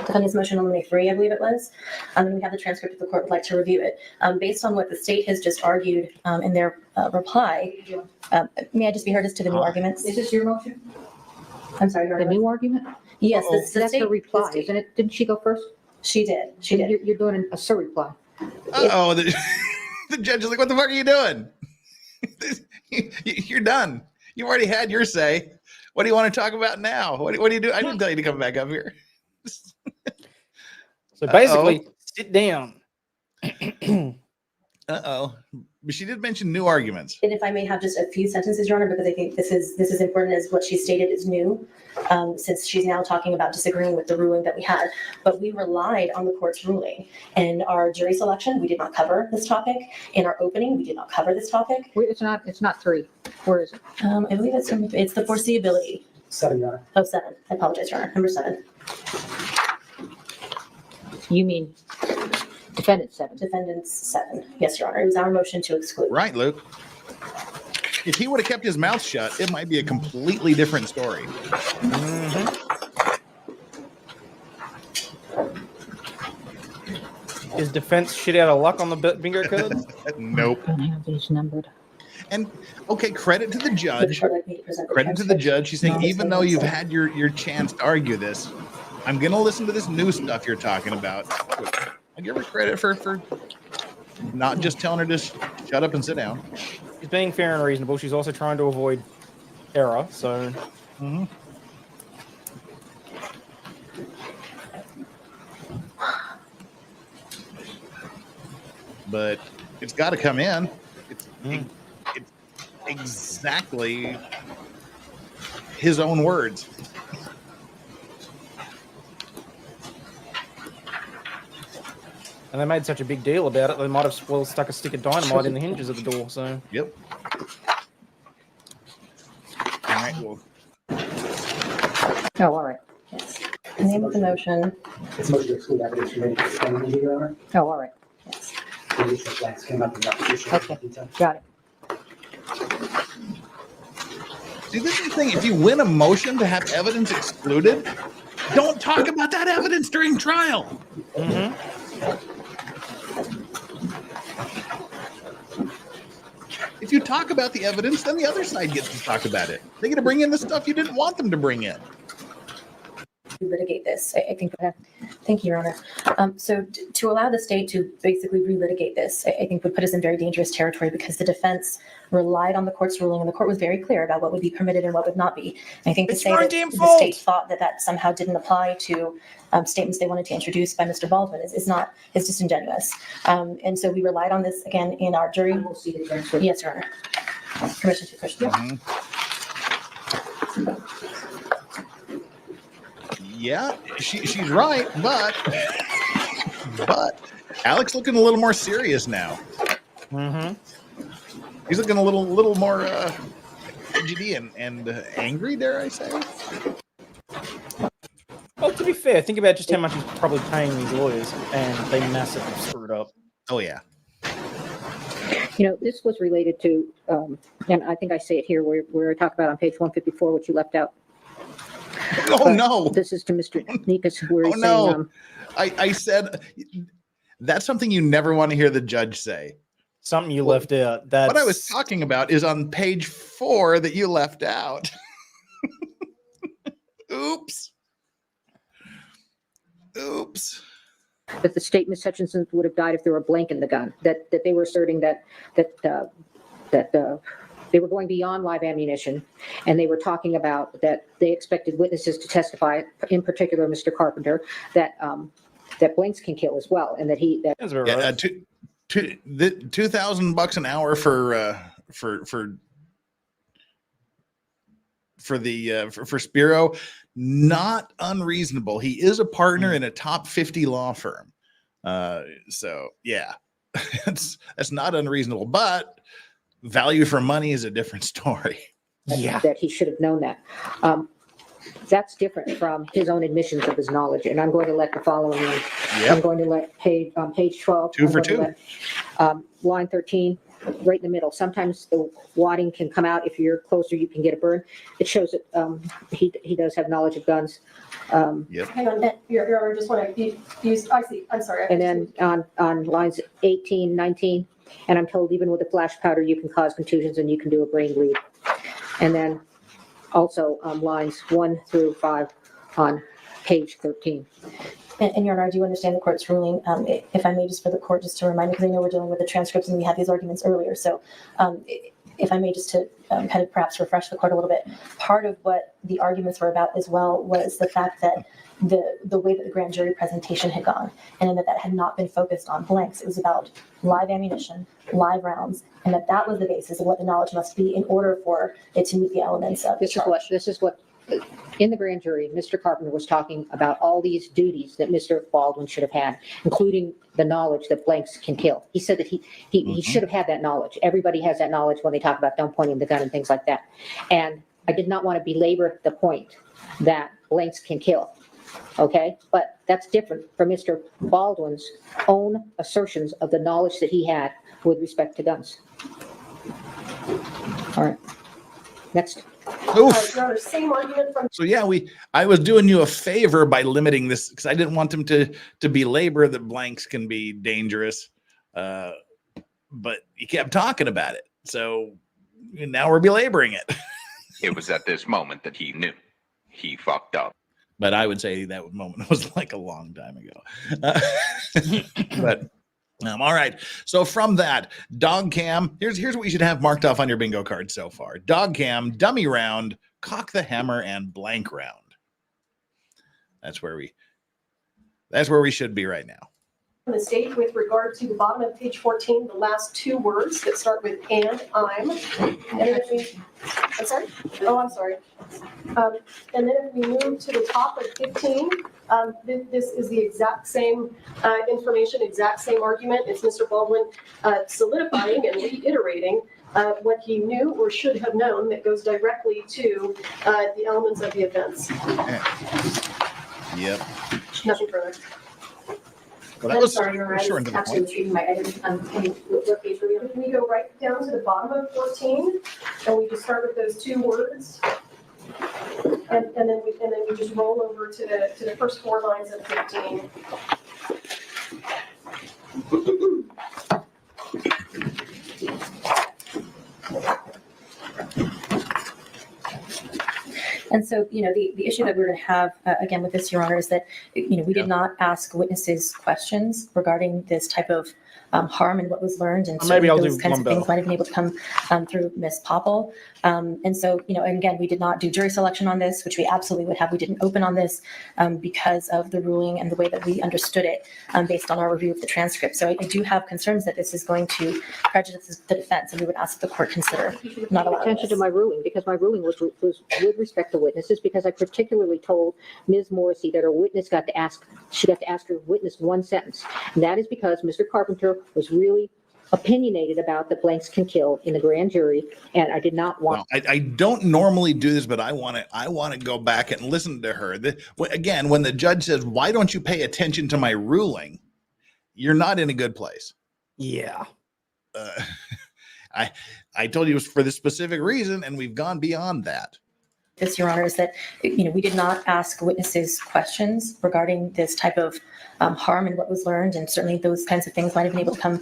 Defendant's motion only 3, I believe it was. And we have the transcript if the court would like to review it. Based on what the state has just argued in their reply, may I just be heard as to the new arguments? Is this your motion? I'm sorry, Your The Honor. new argument? Yes, That's a reply, isn't it? Didn't she go first? She did. She did. You're doing a surreply. Oh, the judge is like, what the fuck are you doing? You're done. You've already had your say. What do you want to talk about now? What do you do? I didn't tell you to come back up here. So basically, sit down. But she did mention new arguments. And if I may have just a few sentences, Your Honor, because I think this is important, as what she stated is new, since she's now talking about disagreeing with the ruling that we had. But we relied on the court's ruling. In our jury selection, we did not cover this topic. In our opening, we did not cover this topic. It's not 3. Where is it? I believe it's the foreseeability. 7, Your Honor. Oh, 7. I apologize, Your Honor. Number 7. You mean Defendant 7. Defendants 7. Yes, Your Honor. It was our motion to exclude. Right, Luke. If he would have kept his mouth shut, it might be a completely different story. Is defense shit out of luck on the bingo card? Nope. I have these numbered. And okay, credit to the judge. Credit to the judge. She's saying, even though you've had your chance to argue this, I'm going to listen to this new stuff you're talking about. I give her credit for not just telling her to shut up and sit down. She's being fair and reasonable. She's also trying to avoid error. So, but it's got to come in. It's exactly his own words. and they made such a big deal about it, they might have stuck a stick of dynamite in the hinges of the door. So, yep. All right. Well. Oh, all right. Yes. The name of the motion. It's motion to exclude evidence related to felony, Your Honor. Oh, all right. Yes. The additional facts came up in the opposition. Okay. Got it. See, this is the thing. If you win a motion to have evidence excluded, don't talk about that evidence during trial. If you talk about the evidence, then the other side gets to talk about it. They get to bring in the stuff you didn't want them to bring in. Relitigate this. I think. Thank you, Your Honor. So to allow the state to basically relitigate this, I think would put us in very dangerous territory because the defense relied on the court's ruling, and the court was very clear about what would be permitted and what would not be. And I think to say that the state thought that somehow didn't apply to statements they wanted to introduce by Mr. Baldwin is disingenuous. And so we relied on this again in our jury. We'll see the transcript. Yes, Your Honor. Permission to push. Yeah, she's right, but Alec's looking a little more serious now. He's looking a little more fidgety and angry, dare I say? well, to be fair, think about just how much he's probably paying these lawyers, and they massively screwed up. Oh yeah. You know, this was related to, and I think I say it here where I talk about on page 154, which you left out. Oh, no. This is to Mr. Nikas, where he's no. saying... I said, that's something you never want to hear the judge say. Something you left out. That's... What I was talking about is on page 4 that you left out. Oops. That the state, Ms. Hutchinson, would have died if there were a blank in the gun. That they were asserting that they were going beyond live ammunition, and they were talking about that they expected witnesses to testify, in particular Mr. Carpenter, that blanks can kill as well, and that That's right. $2,000 an hour for Spiro, not unreasonable. He is a partner in a top 50 law firm, so yeah, that's not unreasonable, but value for money is a different story. That he should have known that. That's different from his own admissions of his knowledge. And I'm going to let the following one. Yep. I'm going to let page 12. 2 for 2. Line 13, right in the middle. Sometimes the wadding can come out. If you're closer, you can get a burn. It shows that he does have knowledge of guns. Yep. Hang on, Your Honor, just want to use, I see, I'm sorry. And then on lines 18, 19, and I'm told even with a flash powder, you can cause contusions and you can do a brain bleed. And then also lines 1 through 5 on page 13. And Your Honor, I do understand the court's ruling. If I may, just for the court, just to remind me, because I know we're dealing with the transcripts and we had these arguments earlier. So if I may, just to kind of perhaps refresh the court a little bit, part of what the arguments were about as well was the fact that the way that the grand jury presentation had gone, and that had not been focused on blanks. It was about live ammunition, live rounds, and that was the basis of what the knowledge must be in order for it to meet the elements of the charge. This is what in the grand jury, Mr. Carpenter was talking about all these duties that Mr. Baldwin should have had, including the knowledge that blanks can kill. He said that he should have had that knowledge. Everybody has that knowledge when they talk about don't pointing the gun and things like that. And I did not want to belabor the point that blanks can kill. Okay, but that's different from Mr. Baldwin's own assertions of the knowledge that he had with respect to guns. All right, next. Oof. Your Honor, same argument from. So yeah, I was doing you a favor by limiting this because I didn't want them to belabor that blanks can be dangerous, but you kept talking about it, so now we're belaboring it. It was at this moment that he knew he fucked up. But I would say that moment was like a long time ago. But all right. So from that, dog cam, here's what you should have marked off on your bingo card so far. Dog cam, dummy round, cock the hammer, and blank round. That's where we should be right now. The state with regard to the bottom of page 14, the last two words that start with and I'm. And then I'm sorry? Oh, I'm sorry. And then if we move to the top of 15, this is the exact same information, exact same argument. It's Mr. Baldwin solidifying and reiterating what he knew or should have known that goes directly to the elements of the offense. Yep. Nothing further. Well, that was short to the point. We go right down to the bottom of 14, and we just start with those two words, and then we just roll over to the first four lines of 15. And so, the issue that we're going to have, again, with this, Your Honor, is that, we did not ask witnesses questions regarding this type of harm and what was learned. And maybe I'll those do kinds one of things better. might have been able to come through Ms. Poppel. And so, and again, we did not do jury selection on this, which we absolutely would have. We didn't open on this because of the ruling and the way that we understood it based on our review of the transcript. So I do have concerns that this is going to prejudice the defense, and we would ask that the court consider not allowing Attention to this. my ruling, because my ruling was with respect to witnesses, because I particularly told Ms. Morrissey that she got to ask her witness one sentence. And that is because Mr. Carpenter was really opinionated about that blanks can kill in the grand jury, and I did not want. Well, I don't normally do this, but I want to go back and listen to her. Again, when the judge says, "Why don't you pay attention to my ruling?" You're not in a good place. Yeah. I told you it was for this specific reason, and we've gone beyond that. This, Your Honor, is that, we did not ask witnesses questions regarding this type of harm and what was learned, and certainly those kinds of things might have been able to come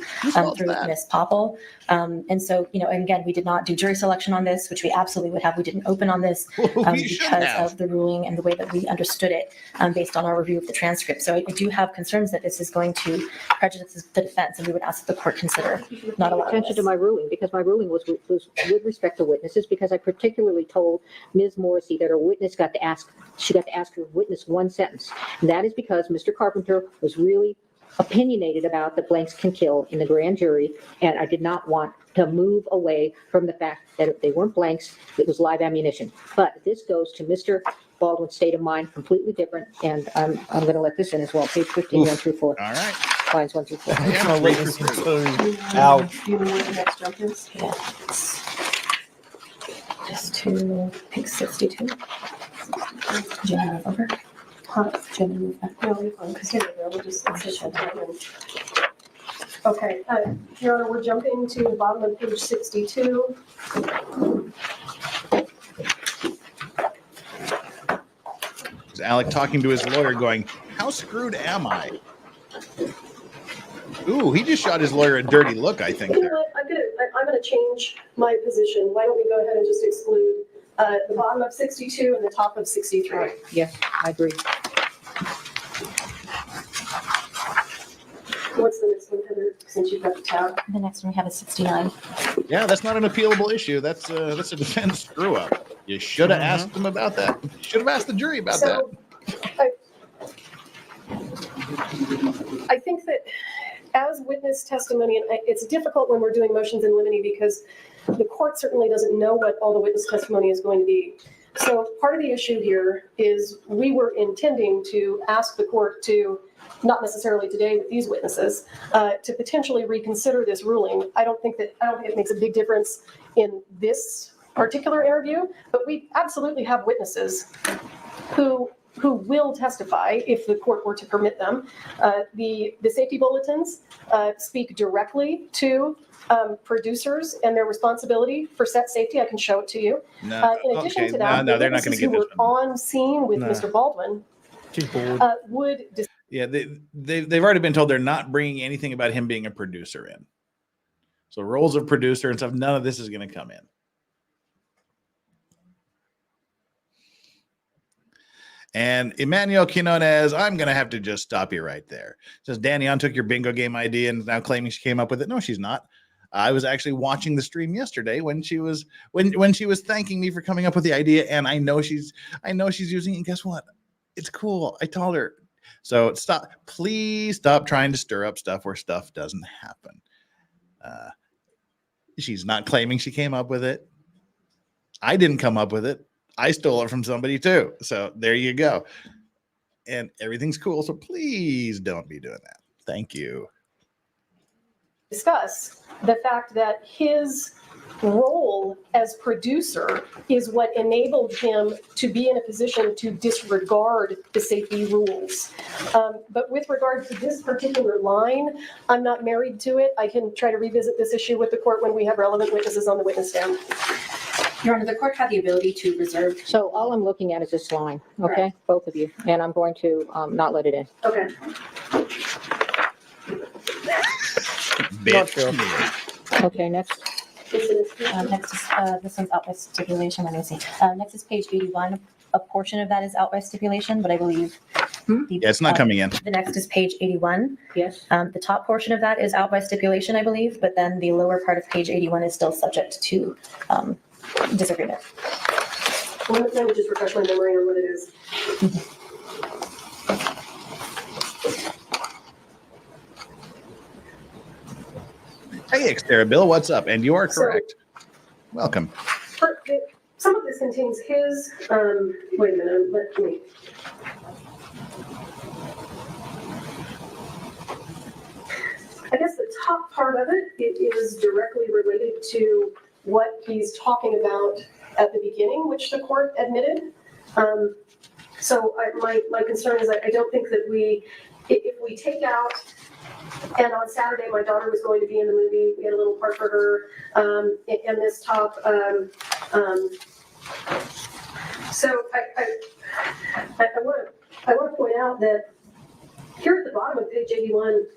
through Ms. Poppel. And so, again, we did not do jury selection on this, which we absolutely would have. We didn't open on this because of the ruling and the way that we understood it based on our review of the transcript. So I do have concerns that this is going to prejudice the defense, and we would ask that the court consider not allowing attention this. to my ruling, because my ruling was with respect to witnesses, because I particularly told Ms. Morrissey that she got to ask her witness one sentence. And that is because Mr. Carpenter was really opinionated about that blanks can kill in the grand jury, and I did not want to move away from the fact that if they weren't blanks, it was live ammunition. But this goes to Mr. Baldwin's state of mind, completely different, and I'm going to let this in as well. Page 15, 1 through 4. All right. Lines 1 through 4. I'm gonna let this in too. Ouch. Do you know where the next jump is? Yeah. Just to pick 62. January over. January over. No, you're fine, because we'll just insist time. Okay, Your Honor, we're jumping to the bottom of page 62. Is Alec talking to his lawyer going, "How screwed am I?" Ooh, he just shot his lawyer a dirty look, I think. You know what, I'm gonna change my position. Why don't we go ahead and just exclude the bottom of 62 and the top of 63? Yes, I agree. What's the next one, Heather, since you've got the tab? The next one we have is 69. Yeah, that's not an appealable issue. That's a defense screw up. You should have asked them about that. You should have asked the jury about that. I think that as witness testimony, and it's difficult when we're doing motions in limine because the court certainly doesn't know what all the witness testimony is going to be. So part of the issue here is we were intending to ask the court to, not necessarily today with these witnesses, to potentially reconsider this ruling. I don't think it makes a big difference in this particular interview, but we absolutely have witnesses who who will testify if the court were to permit them. The safety bulletins speak directly to producers and their responsibility for set safety. I can show it to you. No, In addition okay, to that, no, the they're not going witnesses to who get were this one. on scene with No. Mr. Baldwin would. Yeah, they've already been told they're not bringing anything about him being a producer in. So roles of producer and stuff, none of this is going to come in. And Emmanuel Quinones, I'm going to have to just stop you right there. Says Danielle took your bingo game idea and is now claiming she came up with it. No, she's not. I was actually watching the stream yesterday when she was when she was thanking me for coming up with the idea, and I know she's using it. And guess what? It's cool. I told her. So please stop trying to stir up stuff where stuff doesn't happen. She's not claiming she came up with it. I didn't come up with it. I stole it from somebody too. So there you go. And everything's cool. So please don't be doing that. Thank you. Discuss the fact that his role as producer is what enabled him to be in a position to disregard the safety rules. But with regard to this particular line, I'm not married to it. I can try to revisit this issue with the court when we have relevant witnesses on the witness stand. Your Honor, the court had the ability to reserve. So all I'm looking at is this line, okay? Correct. Both of you, and I'm going to not let it in. Okay. Okay, next. Next is, this one's out by stipulation. Let me see. Next is page 81. A portion of that is out by stipulation, but I believe. Yeah, it's not coming in. The next is page 81. Yes. The top portion of that is out by stipulation, I believe, but then the lower part of page 81 is still subject to disagreement. Let me just refresh my memory on what it is. Hey, Xterra Bill, what's up? And you are correct. Welcome. Some of this contains his, wait a minute, let me. I guess the top part of it is directly related to what he's talking about at the beginning, which the court admitted. So my concern is I don't think that if we take out, and on Saturday my daughter was going to be in the movie, we had a little part for her, in this top, so I want to point out that here at the bottom of page 81,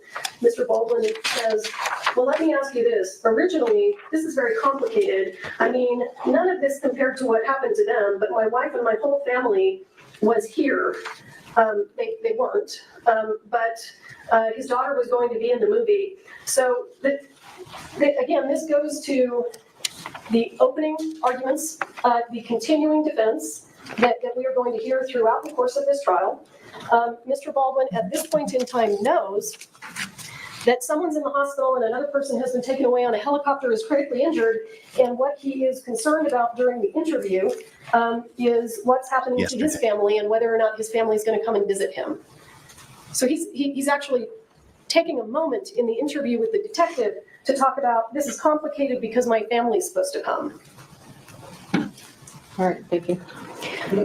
Mr. Baldwin says, well, let me ask you this. Originally, this is very complicated. I mean, none of this compared to what happened to them, but my wife and my whole family was here. They weren't, but his daughter was going to be in the movie. So again, this goes to the opening arguments, the continuing defense that we are going to hear throughout the course of this trial. Mr. Baldwin, at this point in time, knows that someone's in the hospital and another person has been taken away on a helicopter, is critically injured, and what he is concerned about during the interview is what's happening to his family and whether or not his family is going to come and visit him. So he's actually taking a moment in the interview with the detective to talk about, this is complicated because my family's supposed to come. All right, thank you.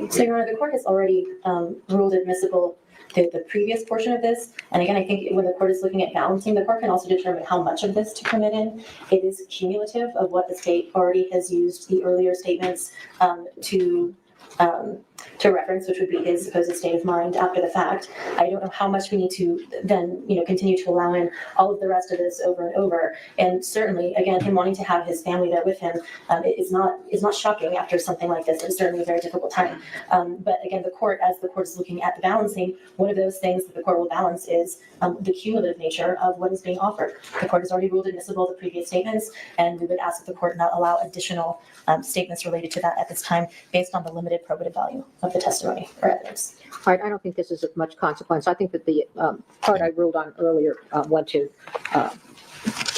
So, Your Honor, the court has already ruled admissible the previous portion of this. And again, I think when the court is looking at balancing, the court can also determine how much of this to permit in. It is cumulative of what the state already has used the earlier statements to reference, which would be his supposed state of mind after the fact. I don't know how much we need to then, continue to allow in all of the rest of this over and over. And certainly, again, him wanting to have his family there with him is not shocking after something like this. It's certainly a very difficult time. But again, as the court is looking at the balancing, one of those things that the court will balance is the cumulative nature of what is being offered. The court has already ruled admissible the previous statements, and we would ask that the court not allow additional statements related to that at this time based on the limited probative value of the testimony or evidence. All right, I don't think this is of much consequence. I think that the part I ruled on earlier went to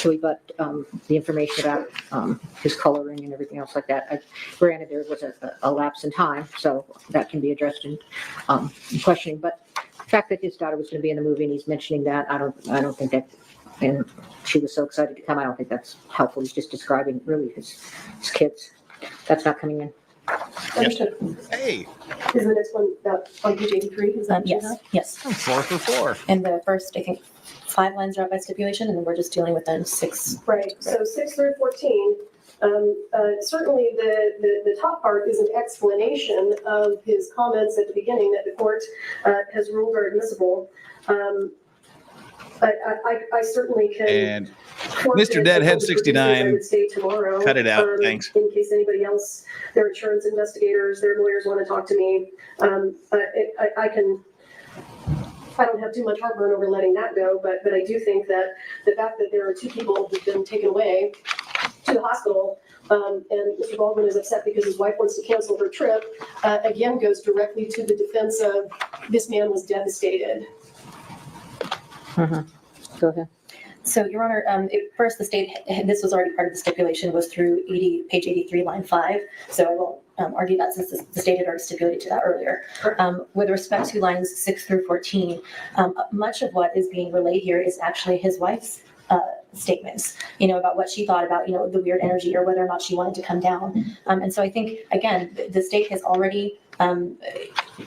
rebut the information about his coloring and everything else like that. Granted, there was a lapse in time, so that can be addressed in questioning. But the fact that his daughter was going to be in the movie and he's mentioning that, I don't think that, and she was so excited to come, I don't think that's helpful. He's just describing really his kids. That's not coming in. Understood. Hey. Is the next one on page 83? Is that what you have? Yes. I'm 4 for 4. And the first, I think, 5 lines are out by stipulation, and then we're just dealing with then 6. Right. So 6 through 14. Certainly the top part is an explanation of his comments at the beginning that the court has ruled are admissible. I certainly can. And Mr. Deadhead 69, tomorrow, cut it out. Thanks. In case anybody else, their insurance investigators, their lawyers want to talk to me. I don't have too much heartburn over letting that go, but I do think that the fact that there are 2 people who've been taken away to the hospital, and Mr. Baldwin is upset because his wife wants to cancel her trip, again goes directly to the defense of this man was devastated. Go ahead. So, Your Honor, first, the state, this was already part of the stipulation, was through page 83, line 5. So I won't argue that since the state had already stipulated to that earlier. With respect to lines 6 through 14, much of what is being relayed here is actually his wife's statements, about what she thought about, the weird energy or whether or not she wanted to come down. And so I think, again, the state has already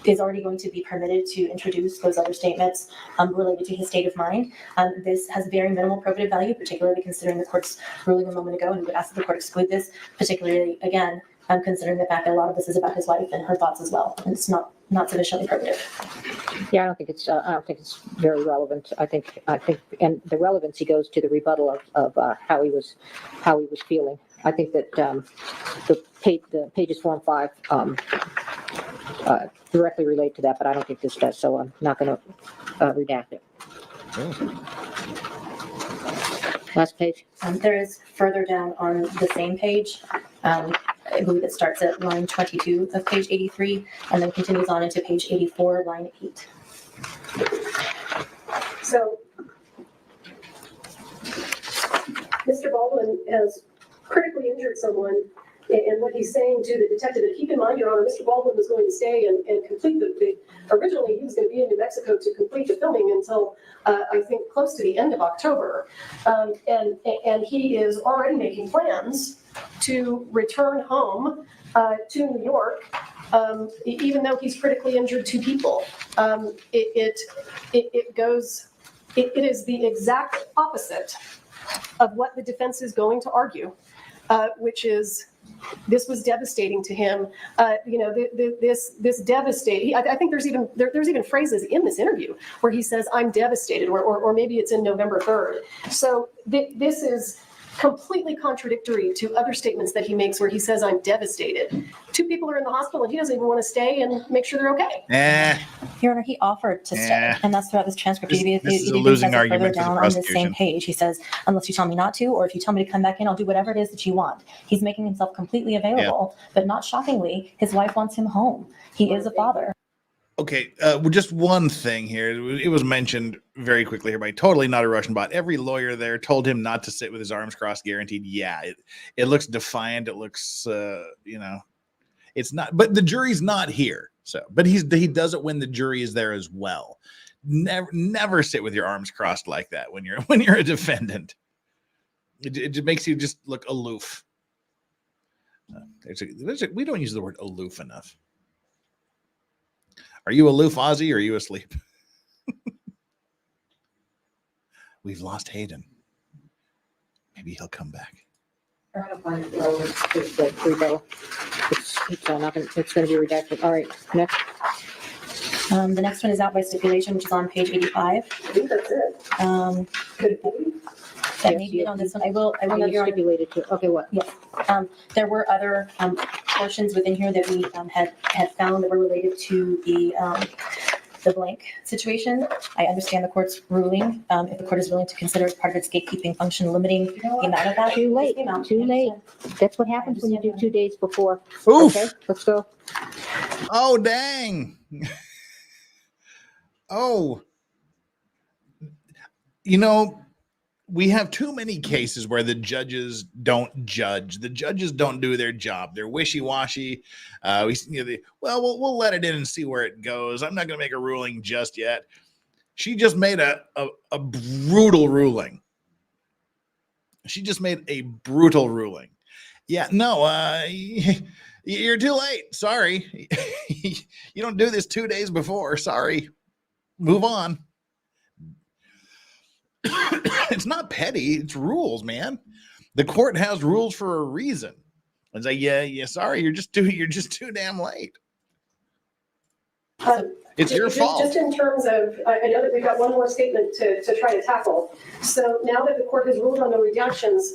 is already going to be permitted to introduce those other statements related to his state of mind. This has very minimal probative value, particularly considering the court's ruling a moment ago, and we would ask that the court exclude this, particularly, again, considering the fact that a lot of this is about his wife and her thoughts as well, and it's not sufficiently probative. Yeah, I don't think it's very relevant. I think, and the relevancy goes to the rebuttal of how he was feeling. I think that the pages 4 and 5 directly relate to that, but I don't think this does, so I'm not going to redact it. Last page. There is further down on the same page. I believe it starts at line 22 of page 83 and then continues on into page 84, line 8. So, Mr. Baldwin has critically injured someone, and what he's saying to the detective, and keep in mind, Your Honor, Mr. Baldwin was going to stay and complete originally he was going to be in New Mexico to complete the filming until I think close to the end of October, and he is already making plans to return home to New York, even though he's critically injured 2 people. It is the exact opposite of what the defense is going to argue, which is this was devastating to him. This devastating. I think there's even phrases in this interview where he says, "I'm devastated," or maybe it's in November 3rd. So this is completely contradictory to other statements that he makes where he says, "I'm devastated." 2 people are in the hospital and he doesn't even want to stay and make sure they're okay. Your Honor, he offered to stay, and that's throughout this transcript. This is a losing argument for the on the prosecution. same page, he says, "Unless you tell me not to, or if you tell me to come back in, I'll do whatever it is that you want." He's making himself completely available, but not shockingly, his wife wants him home. He is a father. Okay, just one thing here. It was mentioned very quickly here by totally not a Russian bot. Every lawyer there told him not to sit with his arms crossed, guaranteed. Yeah, it looks defiant. It looks, it's not. But the jury's not here. So, but he does it when the jury is there as well. Never sit with your arms crossed like that when you're a defendant. It just makes you just look aloof. We don't use the word aloof enough. Are you aloof, Ozzy, or are you asleep? We've lost Hayden. Maybe he'll come back. It's going to be redacted. All right, next. The next one is out by stipulation, which is on page 85. I think that's it. That may be on this one. I will note your stipulated to. Okay, what? Yes. There were other portions within here that we had found that were related to the blank situation. I understand the court's ruling. If the court is willing to consider as part of its gatekeeping function, limiting the amount of that. Too late. That's what happens when you do 2 days before. Oof. Okay, let's go. Oh, dang. Oh. We have too many cases where the judges don't judge. The judges don't do their job. They're wishy-washy. We'll let it in and see where it goes. I'm not going to make a ruling just yet. She just made a brutal ruling. Yeah, no, You're too late. Sorry. You don't do this 2 days before. Sorry. Move on. It's not petty. It's rules, man. The court has rules for a reason. And say, yeah, sorry, you're just too damn late. It's your fault. Just in terms of, I know that we've got one more statement to try to tackle. So now that the court has ruled on the redactions,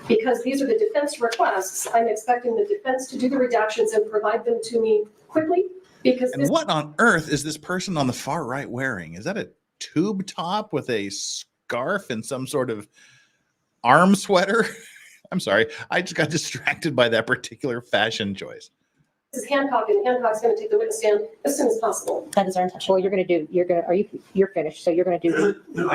because these are the defense requests, I'm expecting the defense to do the redactions and provide them to me quickly. Because and what on earth is this person on the far right wearing? Is that a tube top with a scarf and some sort of arm sweater? I'm sorry. I just got distracted by that particular fashion choice. This is Hancock, and Hancock's going to take the witness stand as soon as possible. That is our intention. Well, you're finished, so you're going to do. No,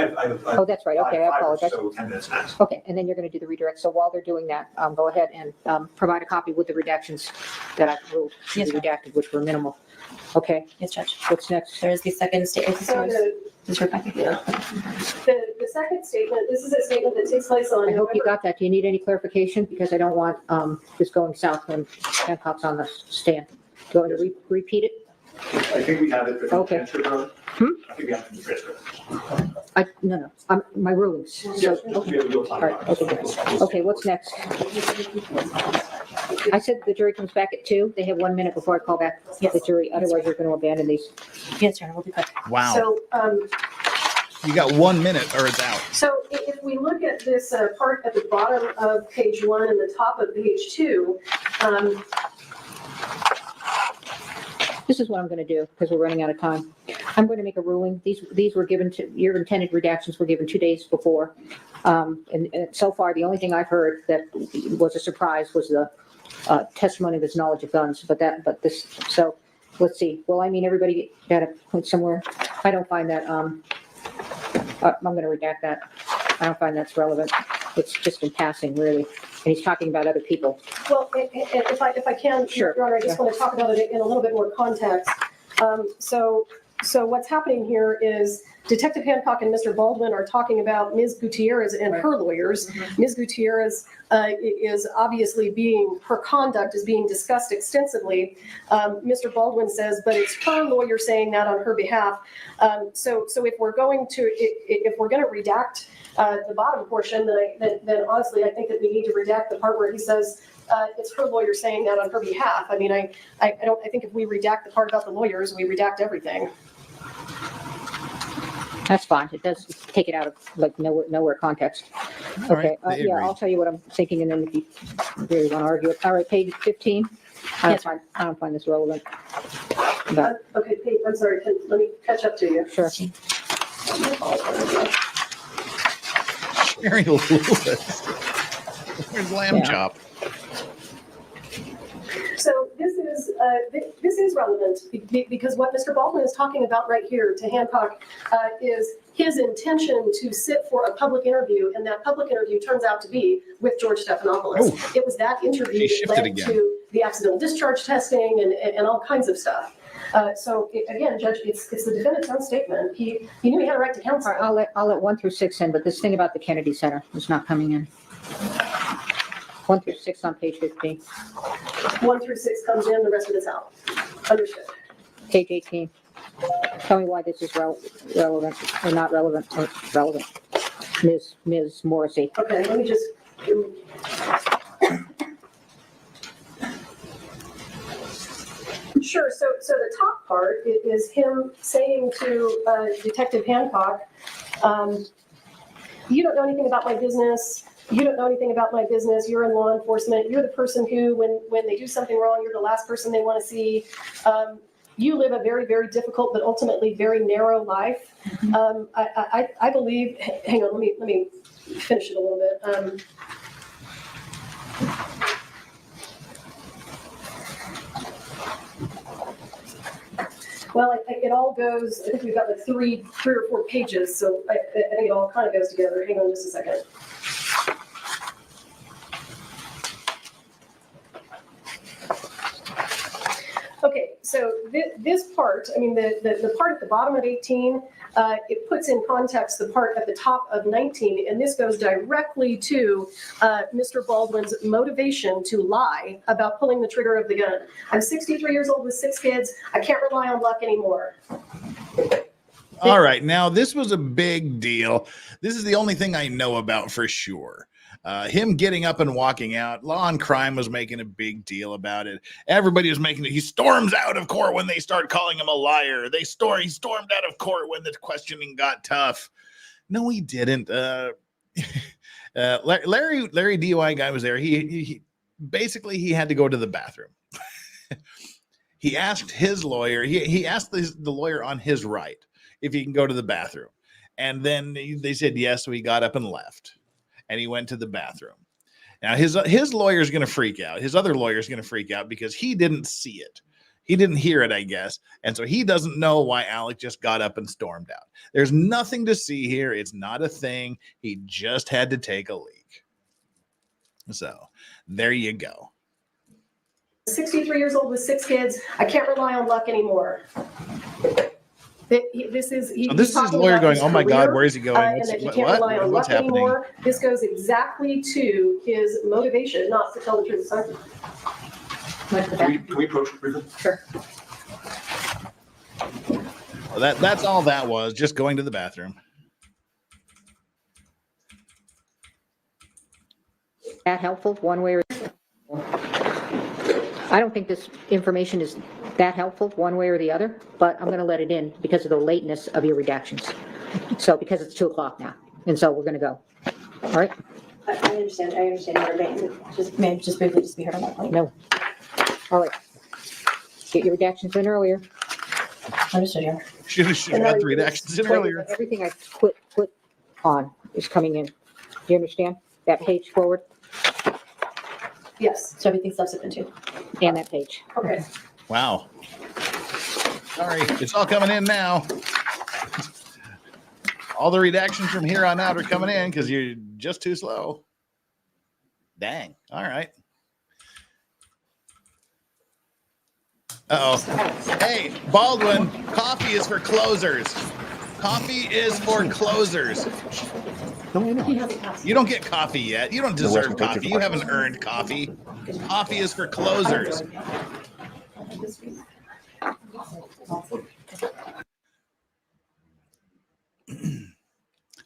Oh, that's right. Okay, I apologize. So 10 minutes max. Okay, and then you're going to do the redirect. So while they're doing that, go ahead and provide a copy with the redactions that I've ruled to be redacted, which were minimal. Okay. Yes, Judge. What's next? There is the second statement. So The second statement, this is a statement that takes place on. I hope you got that. Do you need any clarification? Because I don't want this going south when Hancock's on the stand. Do you want me to repeat it? I think we have it. Okay. I think we have it in the transcript. No. My rulings. Yes, So, we have a real time. all right, okay, what's next? I said the jury comes back at 2. They have 1 minute before I call back the jury. Otherwise, you're going to abandon these. Yes, Your Honor, we'll be quick. Wow. So, you got 1 minute or it's out. So if we look at this part at the bottom of page 1 and the top of page 2, This is what I'm going to do because we're running out of time. I'm going to make a ruling. These were given to, your intended redactions were given 2 days before. And so far, the only thing I've heard that was a surprise was the testimony of his knowledge of guns. So let's see. Well, I mean, everybody got to point somewhere. I don't find that, I'm going to redact that. I don't find that's relevant. It's just in passing, really. And he's talking about other people. well, if I can, Sure. Your Honor, I just want to talk about it in a little bit more context. So what's happening here is Detective Hancock and Mr. Baldwin are talking about Ms. Gutierrez and her lawyers. Ms. Gutierrez is obviously her conduct is being discussed extensively. Mr. Baldwin says, but it's her lawyer saying that on her behalf. So if we're going to redact the bottom portion, then honestly, I think that we need to redact the part where he says it's her lawyer saying that on her behalf. I mean, I think if we redact the part about the lawyers, we redact everything. That's fine. It does take it out of like nowhere context. All Okay. right, Yeah, I'll tell you what I'm thinking, and then if you really want to argue it. All right, page 15. I don't find this relevant. But Okay, Pete, I'm sorry. Let me catch up to you. sure. Sherry Lewis. Where's Lamb Chop? So this is relevant because what Mr. Baldwin is talking about right here to Hancock is his intention to sit for a public interview, and that public interview turns out to be with George Stephanopoulos. Oh. It was that interview that led to the accidental discharge testing and all kinds of stuff. So again, Judge, it's the defendant's own statement. He knew he had a right to counsel. All right, I'll let 1 through 6 in, but this thing about the Kennedy Center is not coming in. 1 through 6 on page 15. 1 through 6 comes in, the rest of it's out. Understood. Page 18. Tell me why this is relevant or not relevant or relevant. Ms. Morrissey. Okay, let me just. Sure. So the top part is him saying to Detective Hancock, "You don't know anything about my business. You don't know anything about my business. You're in law enforcement. You're the person who, when they do something wrong, you're the last person they want to see. You live a very, very difficult but ultimately very narrow life." I believe. Hang on. Let me finish it a little bit. Well, it all goes, I think we've got like three or four pages, so I think it all kind of goes together. Hang on just a second. Okay, so this part, I mean, the part at the bottom of 18, it puts in context the part at the top of 19, and this goes directly to Mr. Baldwin's motivation to lie about pulling the trigger of the gun. I'm 63 years old with 6 kids. I can't rely on luck anymore. All right. Now, this was a big deal. This is the only thing I know about for sure. Him getting up and walking out. Law and Crime was making a big deal about it. Everybody was making it. He storms out of court when they start calling him a liar. He stormed out of court when the questioning got tough. No, he didn't. Larry DUI guy was there. He basically he had to go to the bathroom. He asked his lawyer. He asked the lawyer on his right if he can go to the bathroom, and then they said yes. So he got up and left. And he went to the bathroom. Now, his lawyer is going to freak out. His other lawyer is going to freak out because he didn't see it. He didn't hear it, I guess. And so he doesn't know why Alec just got up and stormed out. There's nothing to see here. It's not a thing. He just had to take a leak. So there you go. 63 years old with 6 kids. I can't rely on luck anymore. This is his lawyer going, oh my God, where is he going? What's happening? Anymore. This goes exactly to his motivation not to tell the truth. Sorry. Can we approach briefly? Sure. Well, that's all that was, just going to the bathroom. That helpful one way or I don't think this information is that helpful one way or the other, but I'm going to let it in because of the lateness of your redactions. So because it's 2 o'clock now, and so we're going to go. All right. I understand your may I just briefly be heard on that point? No. All right. Get your redactions in earlier. Understood, yeah. Should have got the redactions in earlier. Everything I put on is coming in. Do you understand? That page forward. Yes. So everything's subsequent to. And that page. Okay. Wow. Sorry, it's all coming in now. All the redactions from here on out are coming in because you're just too slow. Dang. All right. Uh-oh. Hey, Baldwin, coffee is for closers. Coffee is for closers. You don't get coffee yet. You don't deserve coffee. You haven't earned coffee. Coffee is for closers.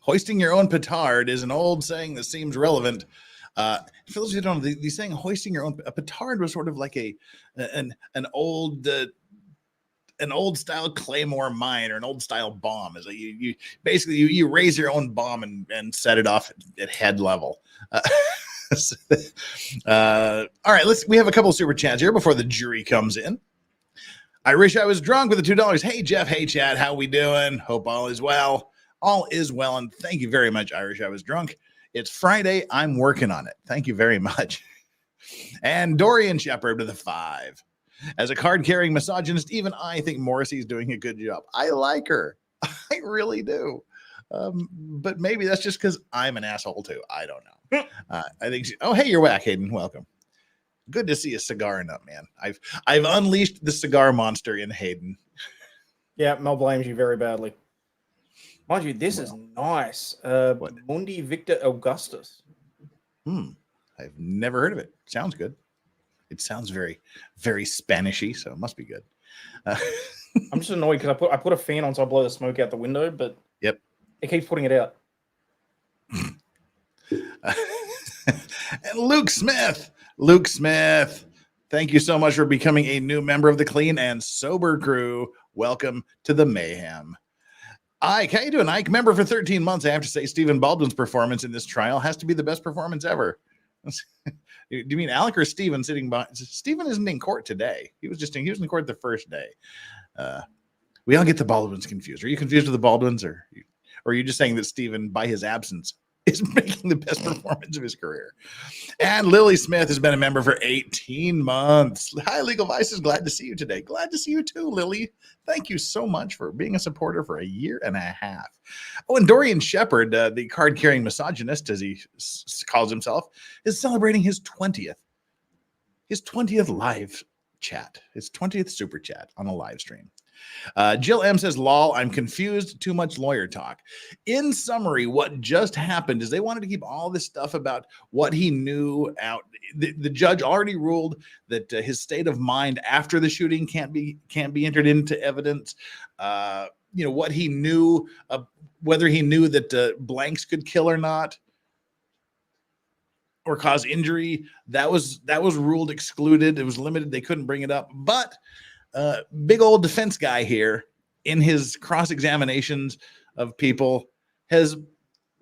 Hoisting your own petard is an old saying that seems relevant. For those who don't know, the saying "hoisting your own" a petard was sort of like an old style claymore mine or an old style bomb. Is you basically you raise your own bomb and set it off at head level. All right, we have a couple of super chats here before the jury comes in. I wish I was drunk with the $2. Hey Jeff, hey Chad, how we doing? Hope all is well. All is well, and thank you very much, Irish. I was drunk. It's Friday. I'm working on it. Thank you very much. And Dorian Shepard with a 5. As a card-carrying misogynist, even I think Morrissey's doing a good job. I like her. I really do. But maybe that's just because I'm an asshole too. I don't know. I think. Oh, hey, you're whack, Hayden. Welcome. Good to see a cigar nut, man. I've unleashed the cigar monster in Hayden. Yeah, Mel blames you very badly. Mind you, this is nice. Mundi Victor Augustus. I've never heard of it. Sounds good. It sounds very, very Spanishy, so it must be good. I'm just annoyed because I put a fan on so I blow the smoke out the window, but yep, it keeps putting it out. And Luke Smith, thank you so much for becoming a new member of the Clean and Sober crew. Welcome to the mayhem. Ike, how you doing, Ike? Member for 13 months. I have to say, Stephen Baldwin's performance in this trial has to be the best performance ever. Do you mean Alec or Stephen sitting by? Stephen isn't in court today. He was in court the first day. We all get the Baldwins confused. Are you confused with the Baldwins, or are you just saying that Stephen, by his absence, is making the best performance of his career? And Lily Smith has been a member for 18 months. Hi, Legal Vices. Glad to see you today. Glad to see you too, Lily. Thank you so much for being a supporter for a year and a half. Oh, and Dorian Shepard, the card-carrying misogynist, as he calls himself, is celebrating his 20th live chat. His 20th super chat on a live stream. Jill M says, lol, I'm confused. Too much lawyer talk. In summary, what just happened is they wanted to keep all this stuff about what he knew out. The judge already ruled that his state of mind after the shooting can't be entered into evidence. What he knew, whether he knew that blanks could kill or not, or cause injury, that was ruled excluded. It was limited. They couldn't bring it up. But big old defense guy here in his cross-examinations of people has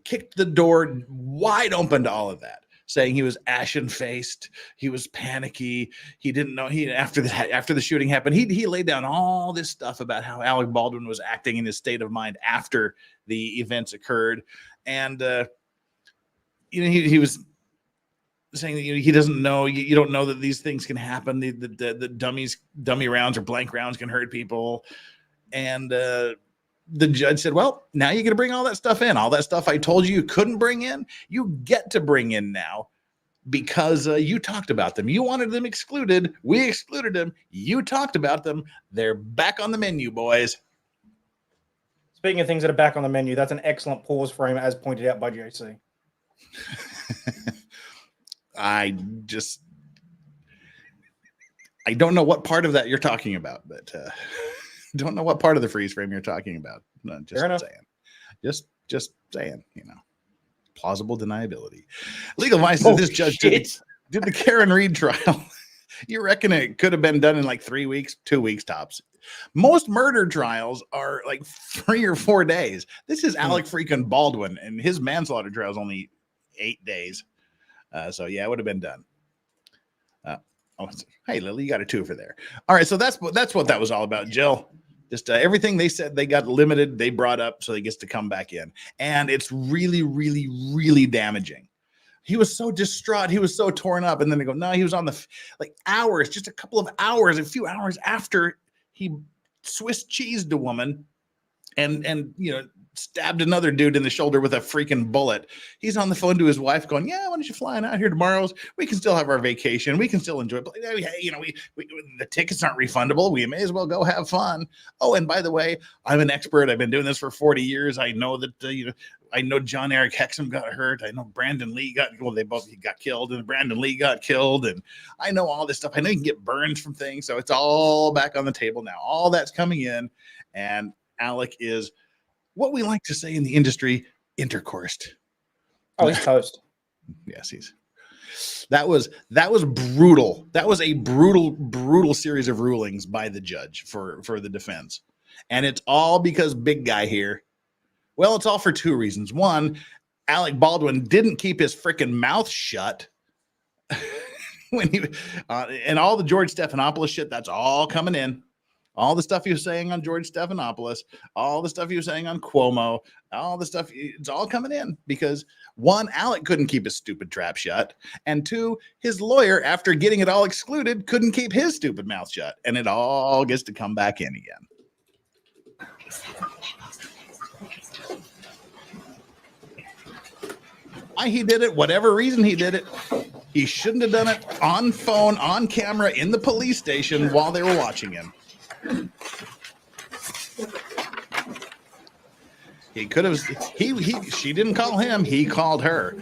kicked the door wide open to all of that, saying he was ashen-faced, he was panicky, he didn't know after the shooting happened. He laid down all this stuff about how Alec Baldwin was acting in his state of mind after the events occurred, and he was saying that he doesn't know. You don't know that these things can happen. The dummy rounds or blank rounds can hurt people, and the judge said, "Well, now you're going to bring all that stuff in. All that stuff I told you couldn't bring in, you get to bring in now because you talked about them. You wanted them excluded. We excluded them. You talked about them. They're back on the menu, boys." Speaking of things that are back on the menu, that's an excellent pause frame, as pointed out by JC. I don't know what part of that you're talking about, but don't know what part of the freeze frame you're talking about. No, just saying. Just saying, plausible deniability. Legal vices. This judge did the Karen Reed trial. You reckon it could have been done in like 3 weeks, 2 weeks tops? Most murder trials are like 3 or 4 days. This is Alec freaking Baldwin, and his manslaughter trial is only 8 days. So yeah, it would have been done. Hey Lily, you got a 2 for there. All right, so that's what that was all about, Jill. Just everything they said they got limited, they brought up, so he gets to come back in, and it's really, really, really damaging. He was so distraught, he was so torn up, and then they go, no, he was on the hours, just a couple of hours, a few hours after he Swiss cheesed a woman, and stabbed another dude in the shoulder with a freaking bullet. He's on the phone to his wife going, yeah, why don't you fly out here tomorrow? We can still have our vacation. We can still enjoy it. The tickets aren't refundable. We may as well go have fun. Oh, and by the way, I'm an expert. I've been doing this for 40 years. I know that, I know John Eric Hexum got hurt. I know Brandon Lee they both got killed, and Brandon Lee got killed. And I know all this stuff. I know you can get burned from things. So it's all back on the table now. All that's coming in. And Alec is what we like to say in the industry, intercoursed. Oh, he's toast. Yes, that was brutal. That was a brutal series of rulings by the judge for the defense. And it's all because big guy here. Well, it's all for 2 reasons. One, Alec Baldwin didn't keep his freaking mouth shut when he and all the George Stephanopoulos shit, that's all coming in. All the stuff he was saying on George Stephanopoulos, all the stuff he was saying on Cuomo, all the stuff, it's all coming in because 1, Alec couldn't keep his stupid trap shut. And 2, his lawyer, after getting it all excluded, couldn't keep his stupid mouth shut. And it all gets to come back in again. Why he did it, whatever reason he did it, he shouldn't have done it on phone, on camera, in the police station while they were watching him. He could have. She didn't call him. He called her.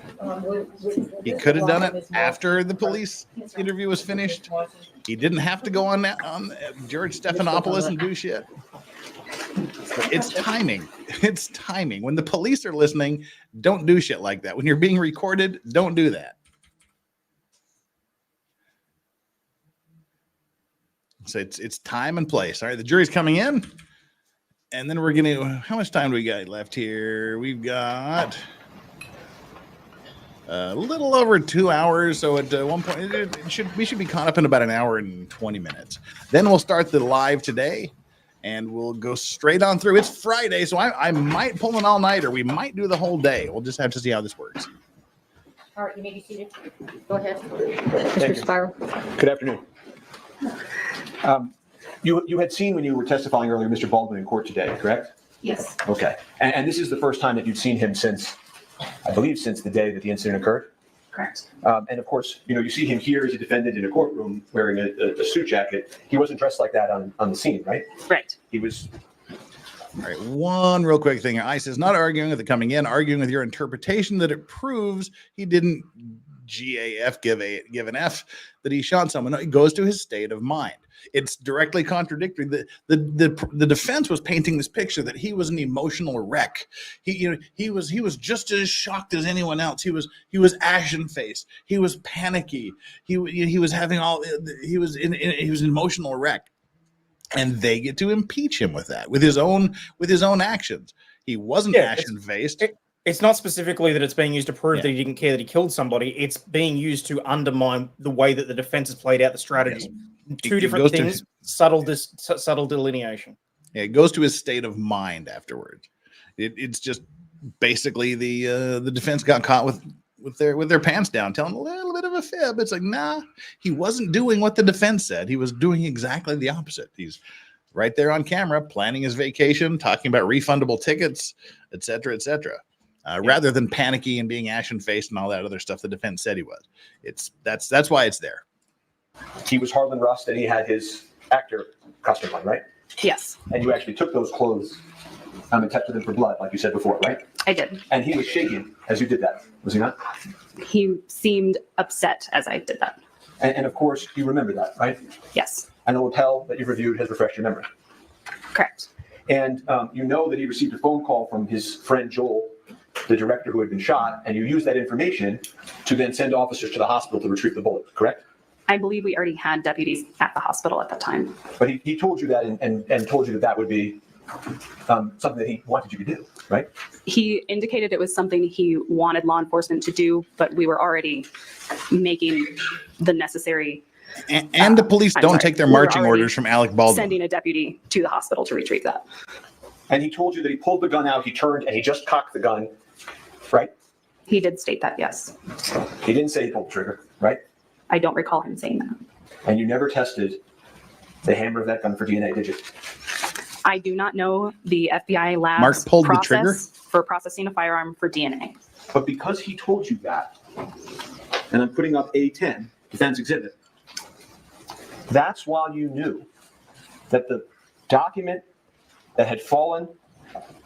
He could have done it after the police interview was finished. He didn't have to go on George Stephanopoulos and do shit. But it's timing. It's timing. When the police are listening, don't do shit like that. When you're being recorded, don't do that. So it's time and place. All right, the jury's coming in, and then we're gonna. How much time do we got left here? We've got a little over 2 hours. So at one point, we should be caught up in about an hour and 20 minutes. Then we'll start the live today, and we'll go straight on through. It's Friday, so I might pull an all-nighter. We might do the whole day. We'll just have to see how this works. All right, you may be seated. Go ahead, Mr. Spiro. Good afternoon. You had seen when you were testifying earlier Mr. Baldwin in court today, correct? Yes. Okay. And this is the first time that you've seen him since, I believe, since the day that the incident occurred? Correct. And of course, you see him here as a defendant in a courtroom wearing a suit jacket. He wasn't dressed like that on the scene, right? Right. He was. All right, one real quick thing. ICE is not arguing with it coming in, arguing with your interpretation that it proves he didn't GAF give an F that he shot someone. No, it goes to his state of mind. It's directly contradictory. The defense was painting this picture that he was an emotional wreck. He was just as shocked as anyone else. He was ashen faced. He was panicky. He was having he was an emotional wreck. And they get to impeach him with that, with his own actions. He wasn't ashen faced. It's not specifically that it's being used to prove that he didn't care that he killed somebody. It's being used to undermine the way that the defense has played out the strategy. Yes. Two different things, subtle delineation. Yeah, it goes to his state of mind afterwards. It's just basically the defense got caught with their pants down, telling a little bit of a fib. It's like, nah, he wasn't doing what the defense said. He was doing exactly the opposite. He's right there on camera, planning his vacation, talking about refundable tickets, et cetera, rather than panicky and being ashen-faced and all that other stuff the defense said he was. That's why it's there. He was Harlan Rust, and he had his actor costume on, right? Yes. And you actually took those clothes and tested them for blood, like you said before, right? I did. And he was shaking as you did that, was he not? He seemed upset as I did that. And of course, you remember that, right? Yes. And the lapel that you've reviewed has refreshed your memory. Correct. And you know that he received a phone call from his friend Joel, the director who had been shot, and you used that information to then send officers to the hospital to retrieve the bullet, correct? I believe we already had deputies at the hospital at that time. But he told you that and told you that would be something that he wanted you to do, right? He indicated it was something he wanted law enforcement to do, but we were already making the necessary. And the police don't take their marching orders from Alec Baldwin. Sending a deputy to the hospital to retrieve that. And he told you that he pulled the gun out, he turned, and he just cocked the gun, right? He did state that, yes. He didn't say he pulled the trigger, right? I don't recall him saying that. And you never tested the hammer of that gun for DNA, did you? I do not know the FBI lab's Mark pulled the process trigger? for processing a firearm for DNA. But because he told you that, and I'm putting up A10, defense exhibit, that's why you knew that the document that had fallen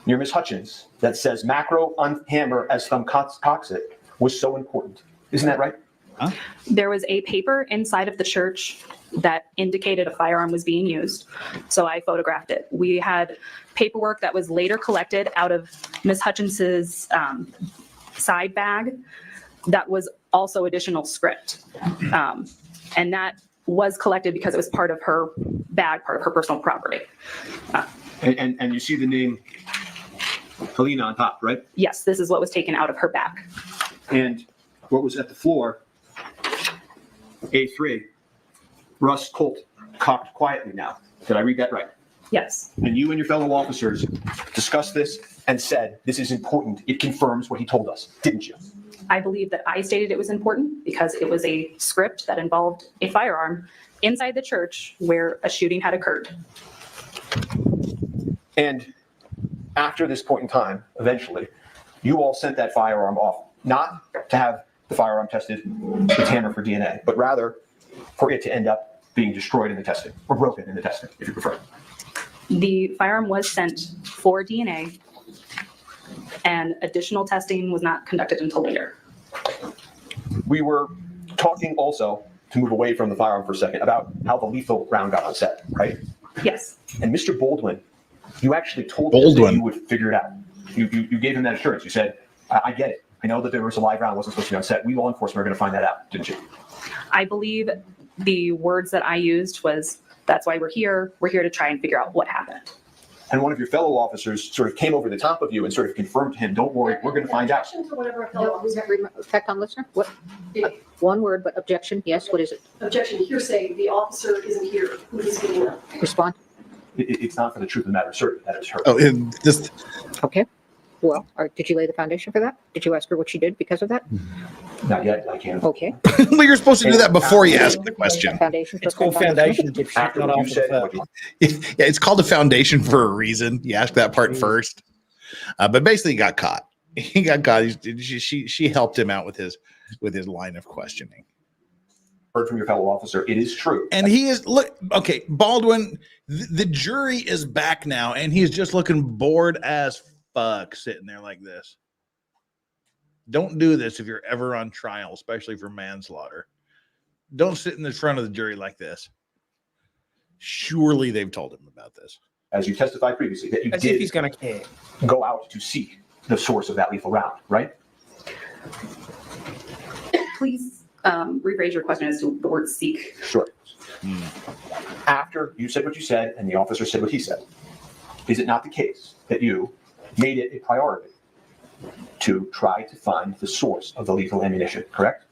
near Ms. Hutchins that says macro on hammer as thumb cocks it was so important. Isn't that right? Huh? There was a paper inside of the church that indicated a firearm was being used, so I photographed it. We had paperwork that was later collected out of Ms. Hutchins's side bag that was also additional script, and that was collected because it was part of her bag, part of her personal property. And you see the name Halyna on top, right? Yes, this is what was taken out of her bag. And what was at the floor, A3, Russ Colt cocked quietly now. Did I read that right? Yes. And you and your fellow officers discussed this and said, this is important. It confirms what he told us, didn't you? I believe that I stated it was important because it was a script that involved a firearm inside the church where a shooting had occurred. And after this point in time, eventually, you all sent that firearm off, not to have the firearm tested with hammer for DNA, but rather for it to end up being destroyed in the testing, or broken in the testing, if you prefer. The firearm was sent for DNA, and additional testing was not conducted until later. We were talking also, to move away from the firearm for a second, about how the lethal round got on set, right? Yes. And Mr. Baldwin, you actually told him that you would figure it out. You gave him that assurance. You said, I get it. I know that there was a live round, wasn't supposed to be on set. We law enforcement are going to find that out, didn't you? I believe the words that I used was, that's why we're here. We're here to try and figure out what happened. And one of your fellow officers sort of came over the top of you and sort of confirmed to him, don't worry, we're going to find out. Effect on listener? What? One word, but objection. Yes, what is it? Objection, hearsay. The officer isn't here. Who is speaking up? Respond. It's not for the truth of the matter asserted. That is her. Oh, just okay. Well, did you lay the foundation for that? Did you ask her what she did because of that? Not yet. I can't. Okay. well, you're supposed to do that before you ask the question. Foundation. It's called foundation. After what you said, Yeah, it's called a foundation for a reason. You ask that part first. But basically, he got caught. He got caught. She helped him out with his with his line of questioning. Heard from your fellow officer, it is true. And he is, look, okay, Baldwin, the jury is back now, and he's just looking bored as fuck sitting there like this. Don't do this if you're ever on trial, especially for manslaughter. Don't sit in the front of the jury like this. Surely they've told him about this. As you testified previously, that you As did if he's going to care. go out to seek the source of that lethal round, right? Please rephrase your question as to the word seek. Sure. After you said what you said and the officer said what he said, is it not the case that you made it a priority to try to find the source of the lethal ammunition, correct?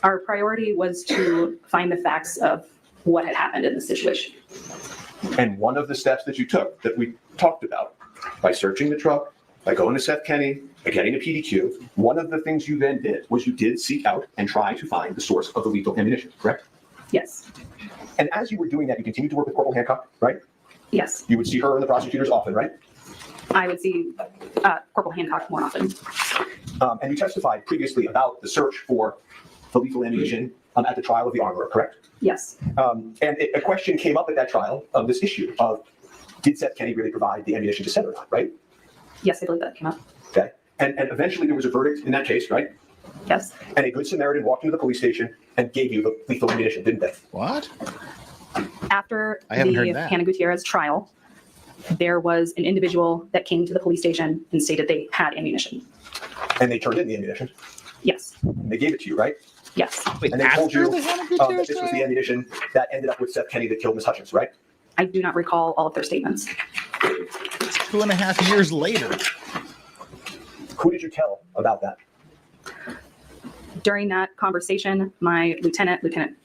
Our priority was to find the facts of what had happened in this situation. And one of the steps that you took that we talked about, by searching the truck, by going to Seth Kenny, by getting a PDQ, one of the things you then did was you did seek out and try to find the source of the lethal ammunition, correct? Yes. And as you were doing that, you continued to work with Corporal Hancock, right? Yes. You would see her and the prosecutors often, right? I would see Corporal Hancock more often. And you testified previously about the search for the lethal ammunition at the trial of the armorer, correct? Yes. And a question came up at that trial of this issue of, did Seth Kenny really provide the ammunition to Seth or not, right? Yes, I believe that came up. Okay. And eventually there was a verdict in that case, right? Yes. And a good Samaritan walked into the police station and gave you the lethal ammunition, didn't they? What? After I haven't the heard that. Hannah Gutierrez trial, there was an individual that came to the police station and stated they had ammunition. And they turned in the ammunition. Yes. And they gave it to you, right? Yes. Wait, And they told after you the Hannah that Gutierrez this was trial? the ammunition that ended up with Seth Kenny that killed Miss Hutchins, right? I do not recall all of their statements. It's 2.5 years later. Who did you tell about that? During that conversation, my Lieutenant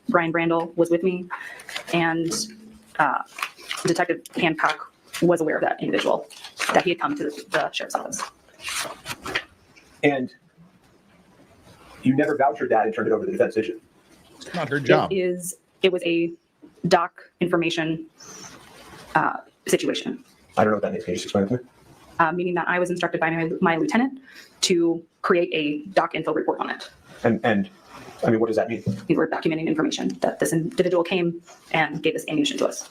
Brian Brandel, was with me, and Detective Hancock was aware of that individual, that he had come to the sheriff's office. And you never vouchered that and turned it over to the defense, did you? It's not her job. It was a doc information situation. I don't know what that means. Can you just explain it to me? Meaning that I was instructed by my lieutenant to create a doc info report on it. And I mean, what does that mean? We were documenting information that this individual came and gave this ammunition to us.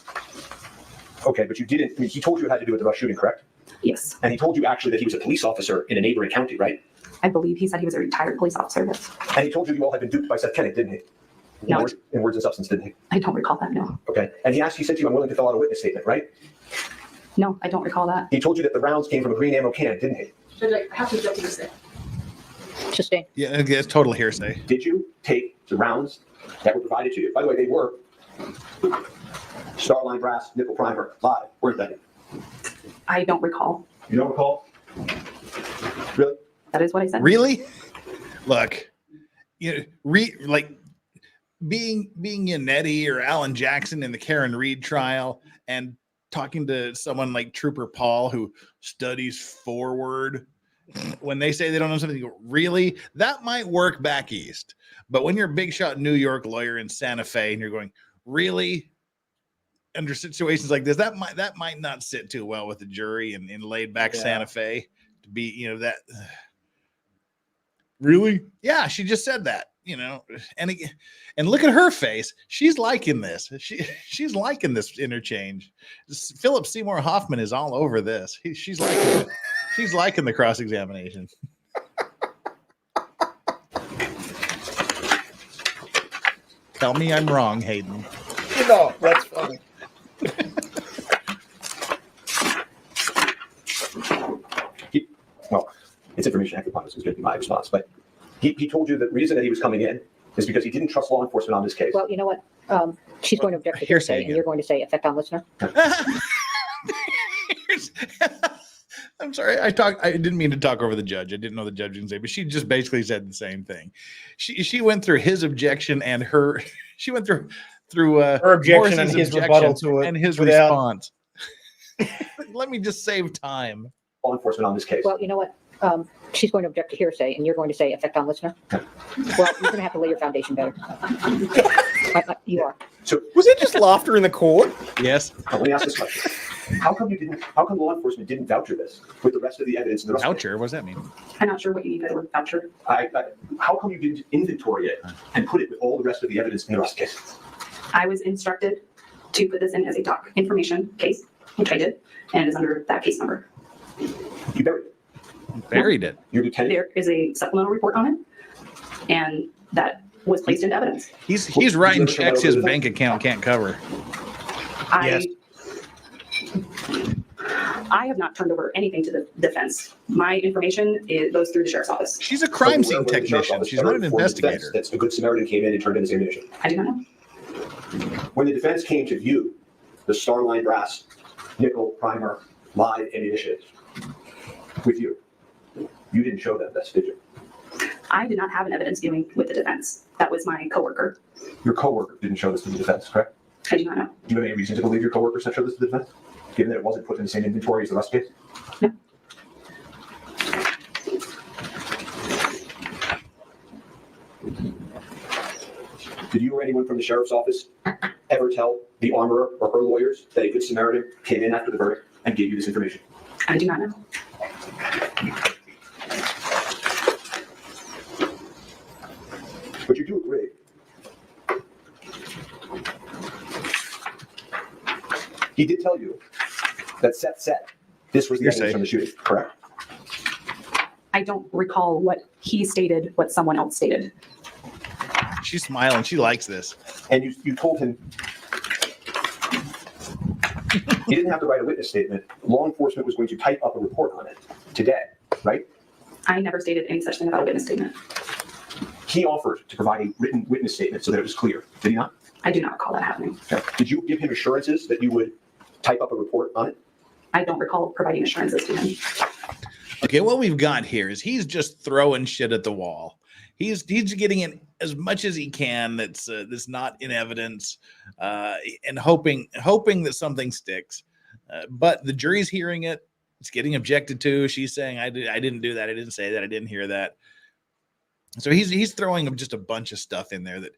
Okay, but you didn't, I mean, he told you it had to do with the rush shooting, correct? Yes. And he told you actually that he was a police officer in a neighboring county, right? I believe he said he was a retired police officer, yes. And he told you all had been duped by Seth Kenny, didn't he? No. In words and substance, didn't he? I don't recall that, no. Okay. And he said to you, I'm willing to fill out a witness statement, right? No, I don't recall that. He told you that the rounds came from a green ammo can, didn't he? Judge, I have to object to this thing. Sustain. Yeah, it's total hearsay. Did you take the rounds that were provided to you? By the way, they were Starline brass, nickel primer, live, weren't they? I don't recall. You don't recall? Really? That is what I said. Really? Look, you know, like being Yannetti or Alan Jackson in the Karen Reed trial and talking to someone like Trooper Paul who studies forward, when they say they don't know something, you go, really? That might work back east. But when you're a big shot New York lawyer in Santa Fe and you're going, really? Under situations like this, that might not sit too well with the jury in laid back Santa Fe to be, you know, that really? Yeah, she just said that, you know, and look at her face. She's liking this. She's liking this interchange. Philip Seymour Hoffman is all over this. She's liking it. She's liking the cross-examination. Tell me I'm wrong, Hayden. No, that's funny. Well, it's information acted upon. This is going to be my response. But he told you the reason that he was coming in is because he didn't trust law enforcement on this case. Well, you know what? She's going to object to hearsay, and you're going to say effect on listener. I'm sorry. I didn't mean to talk over the judge. I didn't know the judge didn't say, but she just basically said the same thing. She went through his objection and she went through her objection and his rebuttal to it and his response. Let me just save time. Law enforcement on this case. Well, you know what? She's going to object to hearsay, and you're going to say effect on listener. Well, you're going to have to lay your foundation better. You are. So was it just laughter in the court? Yes. Let me ask this question. How come law enforcement didn't voucher this with the rest of the evidence in the rest Voucher? What does that mean? I'm not sure what you mean by the word voucher. How come you didn't inventory it and put it with all the rest of the evidence in the rest case? I was instructed to put this in as a doc information case, which I did, and it is under that case number. You buried it. Buried it. Your lieutenant. There is a supplemental report on it, and that was placed into evidence. He's writing checks his bank account can't cover. I have not turned over anything to the defense. My information goes through the sheriff's office. She's a crime scene technician. She's not an investigator. That's a good Samaritan came in and turned in his ammunition. I do not know. When the defense came to view the Starline brass nickel primer live ammunition with you, you didn't show them this, did you? I did not have an evidence viewing with the defense. That was my coworker. Your coworker didn't show this to the defense, correct? I do not know. Do you have any reason to believe your coworker sent show this to the defense, given that it wasn't put in the same inventory as the rest case? No. Did you or anyone from the sheriff's office ever tell the armorer or her lawyers that a good Samaritan came in after the verdict and gave you this information? I do not know. But you do agree. He did tell you that Seth said this was the evidence from the shooting, correct? I don't recall what he stated, what someone else stated. She's smiling. She likes this. And you told him he didn't have to write a witness statement. Law enforcement was going to type up a report on it today, right? I never stated any such thing about a witness statement. He offered to provide a written witness statement so that it was clear. Did he not? I do not recall that happening. Okay. Did you give him assurances that you would type up a report on it? I don't recall providing assurances to him. Okay, what we've got here is he's just throwing shit at the wall. He's getting in as much as he can that's not in evidence, and hoping that something sticks. But the jury's hearing it. It's getting objected to. She's saying, I didn't do that. I didn't say that. I didn't hear that. So he's throwing just a bunch of stuff in there that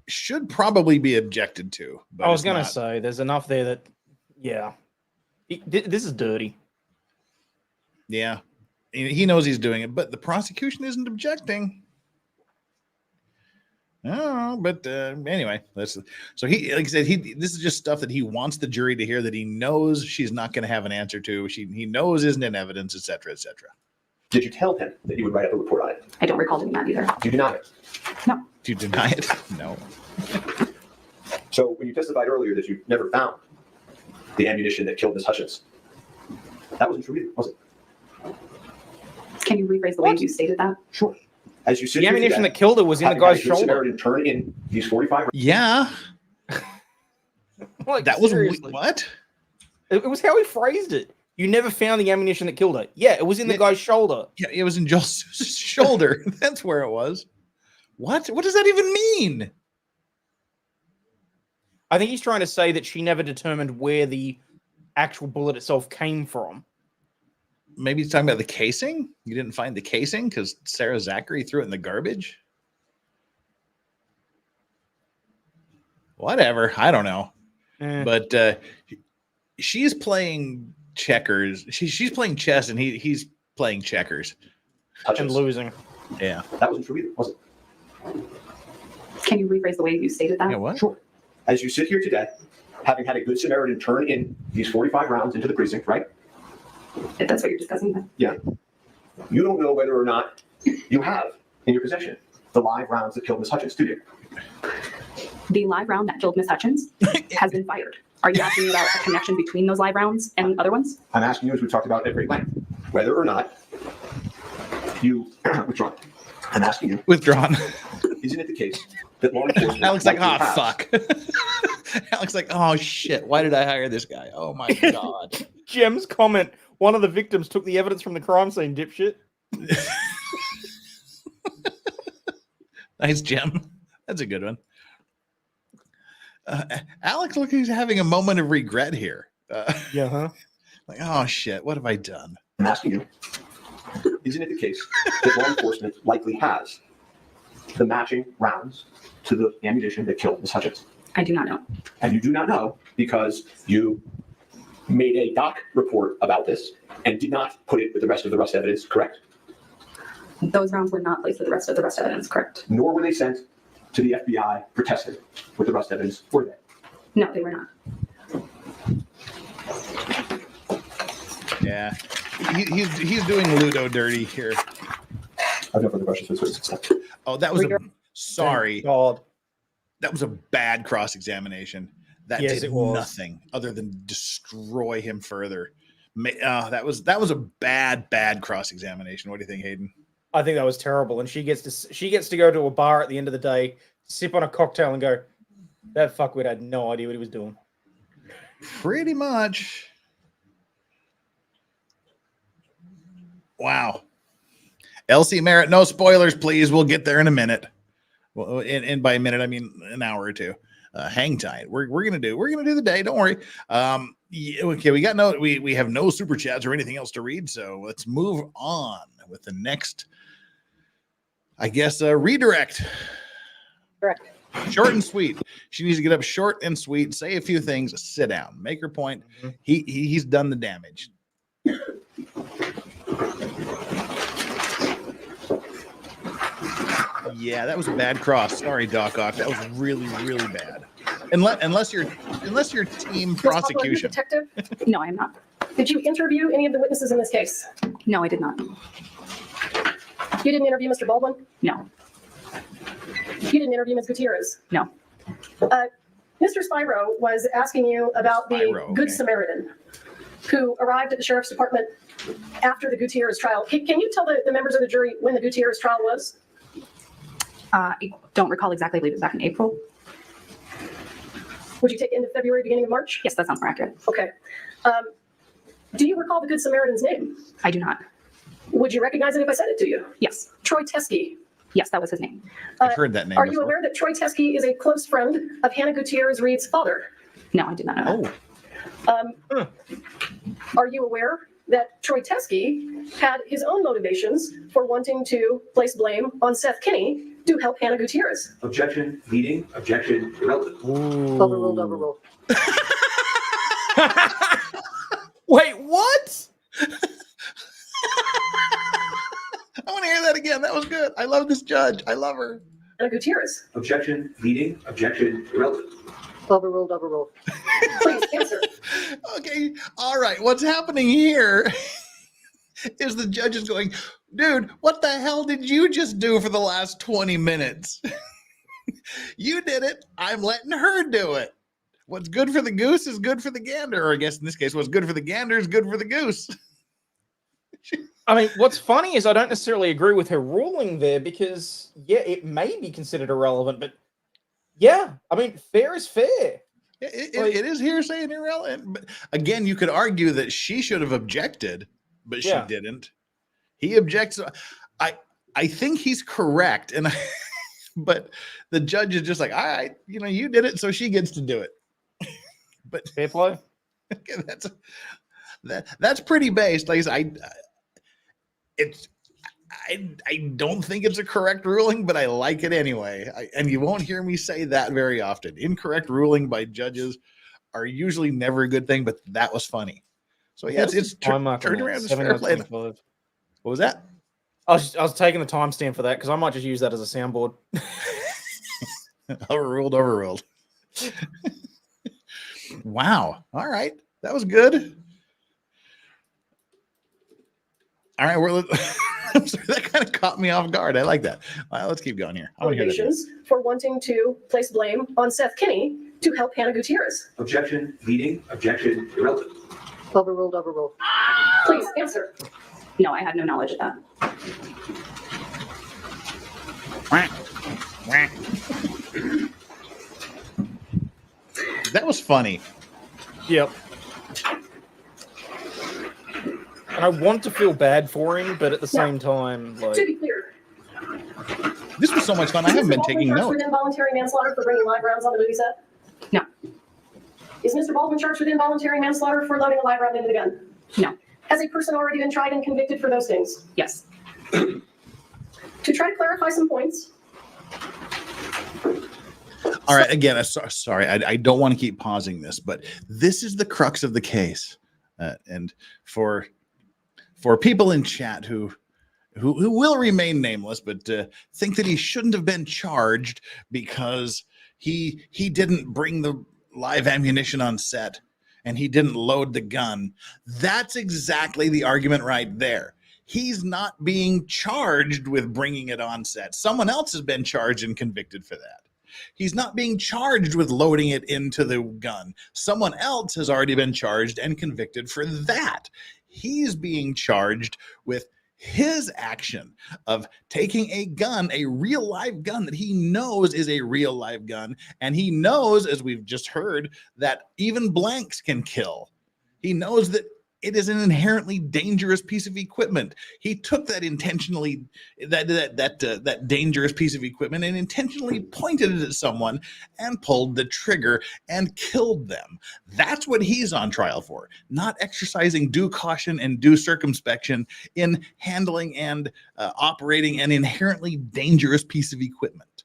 should probably be objected to. But I was going to say, there's enough there that, yeah, this is dirty. Yeah, he knows he's doing it, but the prosecution isn't objecting. Oh, but anyway, so he, like I said, this is just stuff that he wants the jury to hear that he knows she's not going to have an answer to. He knows isn't in evidence, et cetera, et cetera. Did you tell him that you would write up a report on it? I don't recall doing that either. Do you deny it? No. Do you deny it? No. So when you testified earlier that you never found the ammunition that killed Miss Hutchins, that wasn't true either, was it? Can you rephrase the way you stated that? Sure. As you sit The ammunition that killed her was in the guy's shoulder. Samaritan turn in these 45. Yeah. Like, that was seriously. what? It was how he phrased it. You never found the ammunition that killed her. Yeah, it was in the guy's shoulder. Yeah, it was in Joel's shoulder. That's where it was. What? What does that even mean? I think he's trying to say that she never determined where the actual bullet itself came from. Maybe he's talking about the casing. You didn't find the casing because Sarah Zachary threw it in the garbage. Whatever. I don't know. But she's playing checkers. She's playing chess and he's playing checkers. And losing. Yeah. That wasn't true either, was it? Can you rephrase the way you stated that? Yeah, what? Sure. As you sit here today, having had a good Samaritan turn in these 45 rounds into the precinct, right? If that's what you're discussing then. Yeah. You don't know whether or not you have in your possession the live rounds that killed Miss Hutchins, do you? The live round that killed Miss Hutchins has been fired. Are you asking about a connection between those live rounds and other ones? I'm asking you, as we talked about at great length, whether or not you withdrawn. I'm asking you. Withdrawn. Isn't it the case that law enforcement... Alex like, fuck. Alex like, oh, shit. Why did I hire this guy? Oh, my God. Jem's comment, one of the victims took the evidence from the crime scene, dipshit. Nice, Jem. That's a good one. Alex looks like he's having a moment of regret here. Like, oh, shit. What have I done? I'm asking you. Isn't it the case that law enforcement likely has the matching rounds to the ammunition that killed Miss Hutchins? I do not know. And you do not know because you made a doc report about this and did not put it with the rest of the Rust evidence, correct? Those rounds were not placed with the rest of the Rust evidence, correct? Nor were they sent to the FBI for testing with the Rust evidence, were they? No, they were not. Yeah. He's doing Ludo dirty here. I've no further questions for this witness. Oh, that was sorry. God. That was a bad cross-examination. That Yes, did it was. nothing other than destroy him further. That was a bad cross-examination. What do you think, Hayden? I think that was terrible. And she gets to go to a bar at the end of the day, sip on a cocktail, and go, "That fuckwit had no idea what he was doing." Pretty much. Wow. Elsie Merritt, no spoilers, please. We'll get there in a minute. Well, and by a minute, I mean an hour or two. Hang tight. We're gonna do the day. Don't worry. Yeah, okay, we have no super chats or anything else to read, so let's move on with the next. I guess redirect. Correct. Short and sweet. She needs to get up short and sweet, say a few things, sit down, make her point. He's done the damage. Yeah, that was a bad cross. Sorry, Doc Ock. That was really, really bad. Unless you're team prosecution. Detective? No, I am not. Did you interview any of the witnesses in this case? No, I did not. You didn't interview Mr. Baldwin? No. You didn't interview Ms. Gutierrez? No. Mr. Spyro was asking you about the Good Samaritan who arrived at the Sheriff's Department after the Gutierrez trial. Can you tell the members of the jury when the Gutierrez trial was? I don't recall exactly. I believe it was back in April. Would you take end of February, beginning of March? Yes, that sounds more accurate. Okay. Do you recall the Good Samaritan's name? I do not. Would you recognize it if I said it to you? Yes. Troy Teskey. Yes, that was his name. I've heard that name Are before. you aware that Troy Teskey is a close friend of Hannah Gutierrez Reed's father? No, I did not know that. Are you aware that Troy Teskey had his own motivations for wanting to place blame on Seth Kinney to help Hannah Gutierrez? Objection, leading, objection, irrelevant. Overruled. Wait, what? I want to hear that again. That was good. I love this judge. I love her. Hannah Gutierrez. Objection, leading, objection, irrelevant. Overruled. Please answer. Okay. All right. What's happening here is the judge is going, dude, what the hell did you just do for the last 20 minutes? You did it. I'm letting her do it. What's good for the goose is good for the gander. Or I guess in this case, what's good for the gander is good for the goose. I mean, what's funny is I don't necessarily agree with her ruling there because, yeah, it may be considered irrelevant, but yeah, I mean, fair is fair. It is hearsay and irrelevant. But again, you could argue that she should have objected, but she didn't. He objects. I think he's correct, but the judge is just like, all right, you did it, so she gets to do it. But fair play. Okay, that's pretty based. Like I don't think it's a correct ruling, but I like it anyway. And you won't hear me say that very often. Incorrect ruling by judges are usually never a good thing, but that was funny. So yeah, it's turned around as fair play. What was that? I was taking the timestamp for that because I might just use that as a soundboard. Overruled. Wow. All right. That was good. All right. I'm sorry, that kind of caught me off guard. I like that. All right, let's keep going here. Motivations for wanting to place blame on Seth Kinney to help Hannah Gutierrez. Objection, leading, objection, irrelevant. Overruled. Please answer. No, I had no knowledge of that. That was funny. Yep. And I want to feel bad for him, but at the same time, like... To be clear, this was so much fun. I haven't been taking notes. With involuntary manslaughter for bringing live rounds on the movie set? No. Is Mr. Baldwin charged with involuntary manslaughter for loading a live round into the gun? No. Has a person already been tried and convicted for those things? Yes. To try to clarify some points. All right. Again, sorry. I don't want to keep pausing this, but this is the crux of the case. And for people in chat who will remain nameless, but think that he shouldn't have been charged because he didn't bring the live ammunition on set and he didn't load the gun. That's exactly the argument right there. He's not being charged with bringing it on set. Someone else has been charged and convicted for that. He's not being charged with loading it into the gun. Someone else has already been charged and convicted for that. He's being charged with his action of taking a gun, a real live gun that he knows is a real live gun. And he knows, as we've just heard, that even blanks can kill. He knows that it is an inherently dangerous piece of equipment. He took that intentionally, that dangerous piece of equipment and intentionally pointed it at someone and pulled the trigger and killed them. That's what he's on trial for, not exercising due caution and due circumspection in handling and operating an inherently dangerous piece of equipment.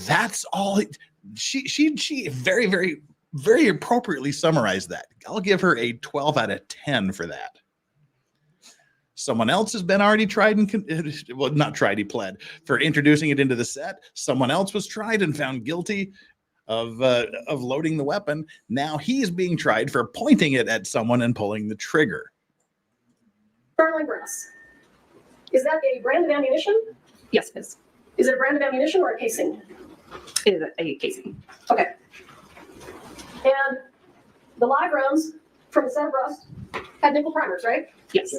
That's all. She very, very, very appropriately summarized that. I'll give her a 12 out of 10 for that. Someone else has been already tried and well, not tried, he pled for introducing it into the set. Someone else was tried and found guilty of loading the weapon. Now he's being tried for pointing it at someone and pulling the trigger. Starline brass. Is that a brand of ammunition? Yes, it is. Is it a brand of ammunition or a casing? It is a casing. Okay. And the live rounds from the set of rust had nickel primers, right? Yes.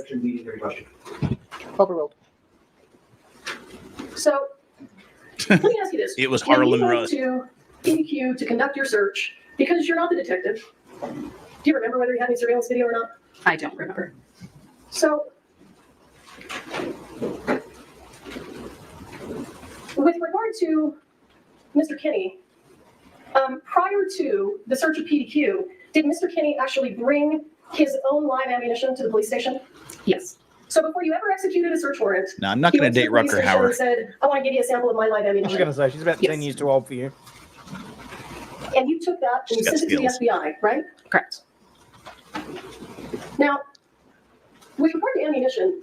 Overruled. So let me ask you this. It was When Harlan you went Rust. to PDQ to conduct your search, because you're not the detective, do you remember whether you had any surveillance video or not? I don't remember. So with regard to Mr. Kinney, prior to the search of PDQ, did Mr. Kinney actually bring his own live ammunition to the police station? Yes. So before you ever executed a search warrant, No, I'm not going to date Rutger Hauer. and said, I want to give you a sample of my live I was ammunition. going to say, she's about 10 years too old for you. And you took that and you She's sent got it to the FBI, right? Correct. Now, with regard to ammunition,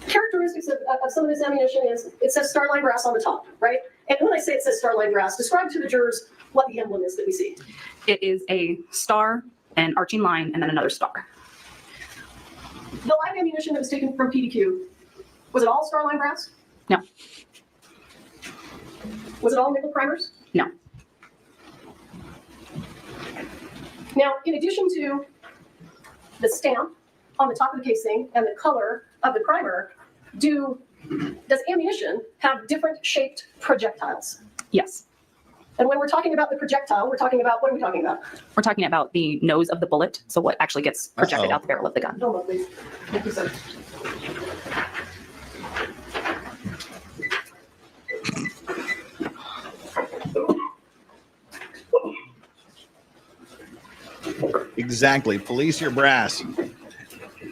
characteristics of some of this ammunition is it says Starline brass on the top, right? And when I say it says Starline brass, describe to the jurors what the emblem is that we see. It is a star, an arching line, and then another star. The live ammunition that was taken from PDQ, was it all Starline brass? No. Was it all nickel primers? No. Now, in addition to the stamp on the top of the casing and the color of the primer, does ammunition have different shaped projectiles? Yes. And when we're talking about the projectile, we're talking about, what are we talking about? We're talking about the nose of the bullet, so what actually gets projected out the barrel of the gun. Hold on, please. Thank you, sir. Exactly. Police your brass.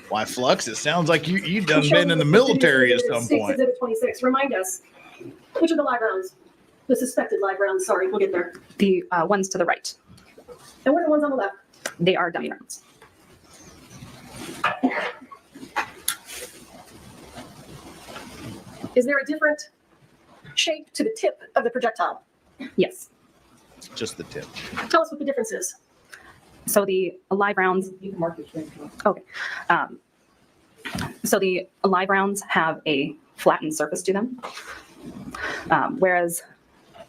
Why, Flux? It sounds like you done been in the military at some point. Exhibit 26. Remind us, which are the live rounds? The suspected live rounds. Sorry, we'll get there. The ones to the right. And what are the ones on the left? They are dummy rounds. Is there a different shape to the tip of the projectile? Yes. Just the tip. Tell us what the difference is. So the live rounds. You can mark your screen. Okay. So the live rounds have a flattened surface to them, whereas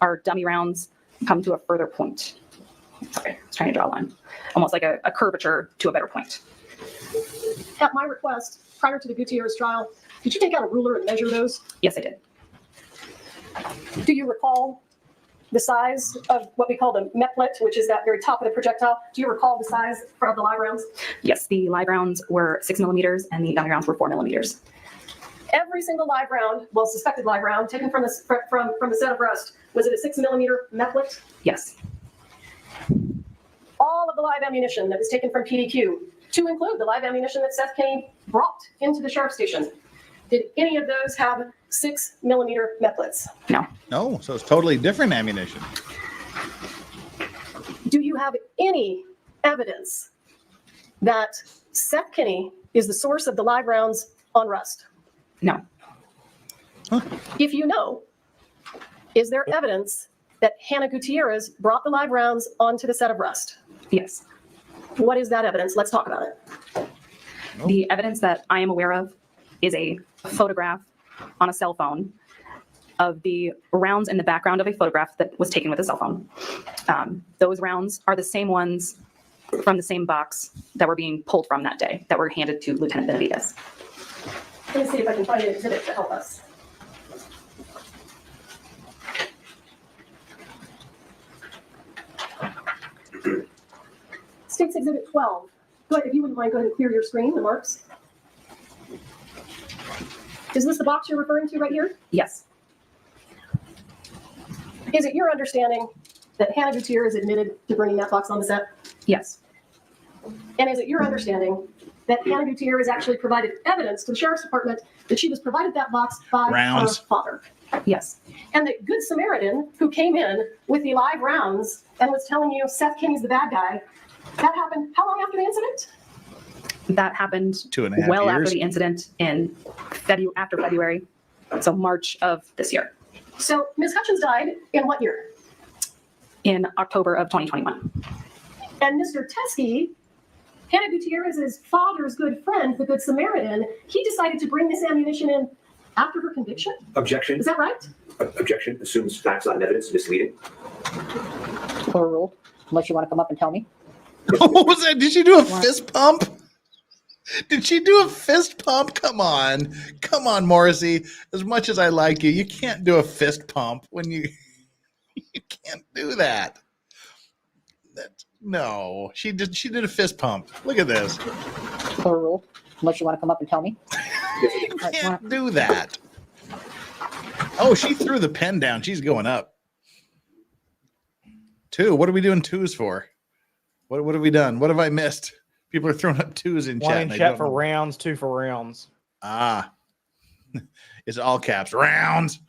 our dummy rounds come to a further point. Sorry, I was trying to draw a line. Almost like a curvature to a better point. At my request, prior to the Gutierrez trial, did you take out a ruler and measure those? Yes, I did. Do you recall the size of what we call the meplet, which is that very top of the projectile? Do you recall the size of the live rounds? Yes, the live rounds were 6 millimeters and the dummy rounds were 4 millimeters. Every single live round, well, suspected live round, taken from the set of rust, was it a 6 millimeter meplet? Yes. All of the live ammunition that was taken from PDQ, to include the live ammunition that Seth Kinney brought into the sheriff's station, did any of those have 6 millimeter meplets? No. No, so it's totally different ammunition. Do you have any evidence that Seth Kinney is the source of the live rounds on Rust? No. If you know, is there evidence that Hannah Gutierrez brought the live rounds onto the set of Rust? Yes. What is that evidence? Let's talk about it. The evidence that I am aware of is a photograph on a cell phone of the rounds in the background of a photograph that was taken with a cell phone. Those rounds are the same ones from the same box that were being pulled from that day that were handed to Lieutenant Benavides. Let me see if I can find an exhibit to help us. State's Exhibit 12. Go ahead, if you wouldn't mind, go ahead and clear your screen, the marks. Is this the box you're referring to right here? Yes. Is it your understanding that Hannah Gutierrez admitted to bringing that box on the set? Yes. And is it your understanding that Hannah Gutierrez actually provided evidence to the Sheriff's Department that she was provided that box by her father? Yes. And the Good Samaritan who came in with the live rounds and was telling you Seth Kinney's the bad guy, that happened how long after the incident? That happened 2.5 well years. after the incident in after February, so March of this year. So Ms. Hutchins died in what year? In October of 2021. And Mr. Teskey, Hannah Gutierrez's father's good friend, the Good Samaritan, he decided to bring this ammunition in after her conviction? Objection. Is that right? Objection. Assumes facts, not evidence, misleading. Overruled, unless you want to come up and tell me. What was that? Did she do a fist pump? Did she do a fist pump? Come on, Morrissey. As much as I like you, you can't do a fist pump when you can't do that. No, she did a fist pump. Look at this. Overruled, unless you want to come up and tell me. You can't do that. Oh, she threw the pen down. She's going up. 2. What are we doing 2s for? What have we done? What have I missed? People are throwing up 2s in chat. 1 in chat for rounds, 2 for rounds. Ah, it's all caps. Rounds.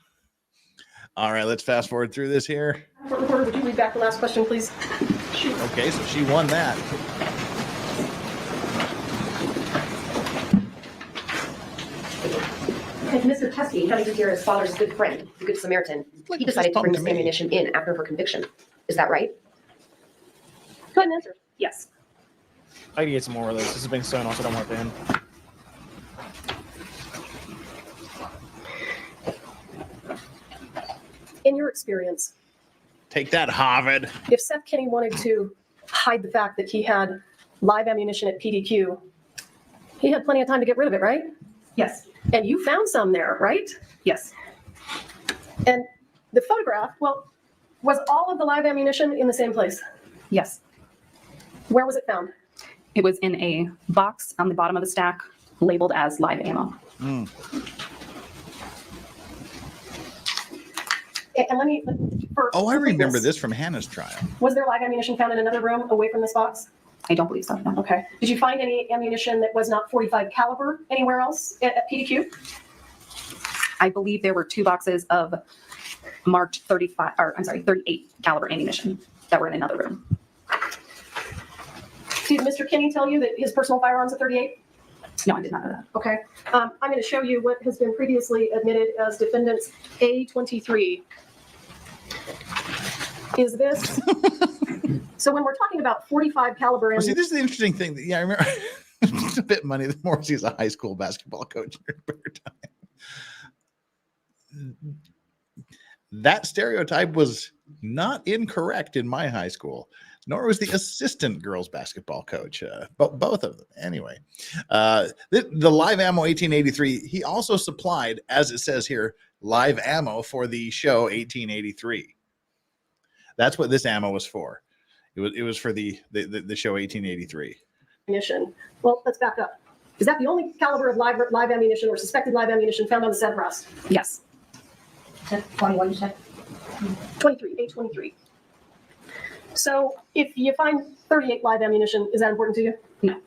All right, let's fast forward through this here. Reporter, would you read back the last question, please? Okay, so she won that. And Mr. Teskey, Hannah Gutierrez's father's good friend, the Good Samaritan, he decided to bring this ammunition in after her conviction. Is that right? Go ahead and answer. Yes. I can get some more of this. This has been sewn off, so I don't want it to end. In your experience, Take that, Harvard. if Seth Kinney wanted to hide the fact that he had live ammunition at PDQ, he had plenty of time to get rid of it, right? Yes. And you found some there, right? Yes. And the photograph, well, was all of the live ammunition in the same place? Yes. Where was it found? It was in a box on the bottom of the stack labeled as live ammo. And let me, Oh, I remember this from Hannah's trial. was there live ammunition found in another room away from this box? I don't believe so. No. Okay. Did you find any ammunition that was not .45 caliber anywhere else at PDQ? I believe there were 2 boxes of marked 38 caliber ammunition that were in another room. Did Mr. Kinney tell you that his personal firearm's a .38? No, I did not know that. Okay. I'm going to show you what has been previously admitted as defendant's A23. Is this? So when we're talking about .45 caliber Well, see, ammunition. this is the interesting thing. Yeah, I remember. It's a bit money. The Morrissey's a high school basketball coach. That stereotype was not incorrect in my high school, nor was the assistant girls basketball coach. But both of them, anyway. The live ammo 1883. He also supplied, as it says here, live ammo for the show 1883. That's what this ammo was for. It was for the show 1883. Ammunition. Well, let's back up. Is that the only caliber of live ammunition or suspected live ammunition found on the set of Rust? Yes. 21, you said? 23, A23. So if you find 38 live ammunition, is that important to you? No.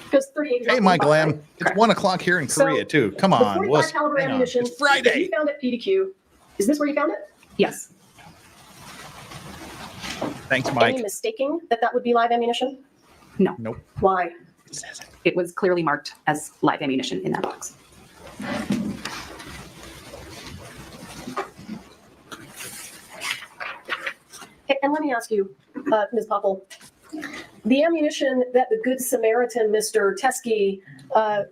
Because 38 is Hey, not Michael 45, M. It's 1 o'clock here in So, Korea too. Come The on, 45 caliber hang on. ammunition It's that Friday. you found at PDQ, is this where you found it? Yes. Thanks, Any Mike. mistaking that would be live ammunition? No. Nope. Why? It was clearly marked as live ammunition in that box. And let me ask you, Ms. Poppel, the ammunition that the Good Samaritan, Mr. Teskey,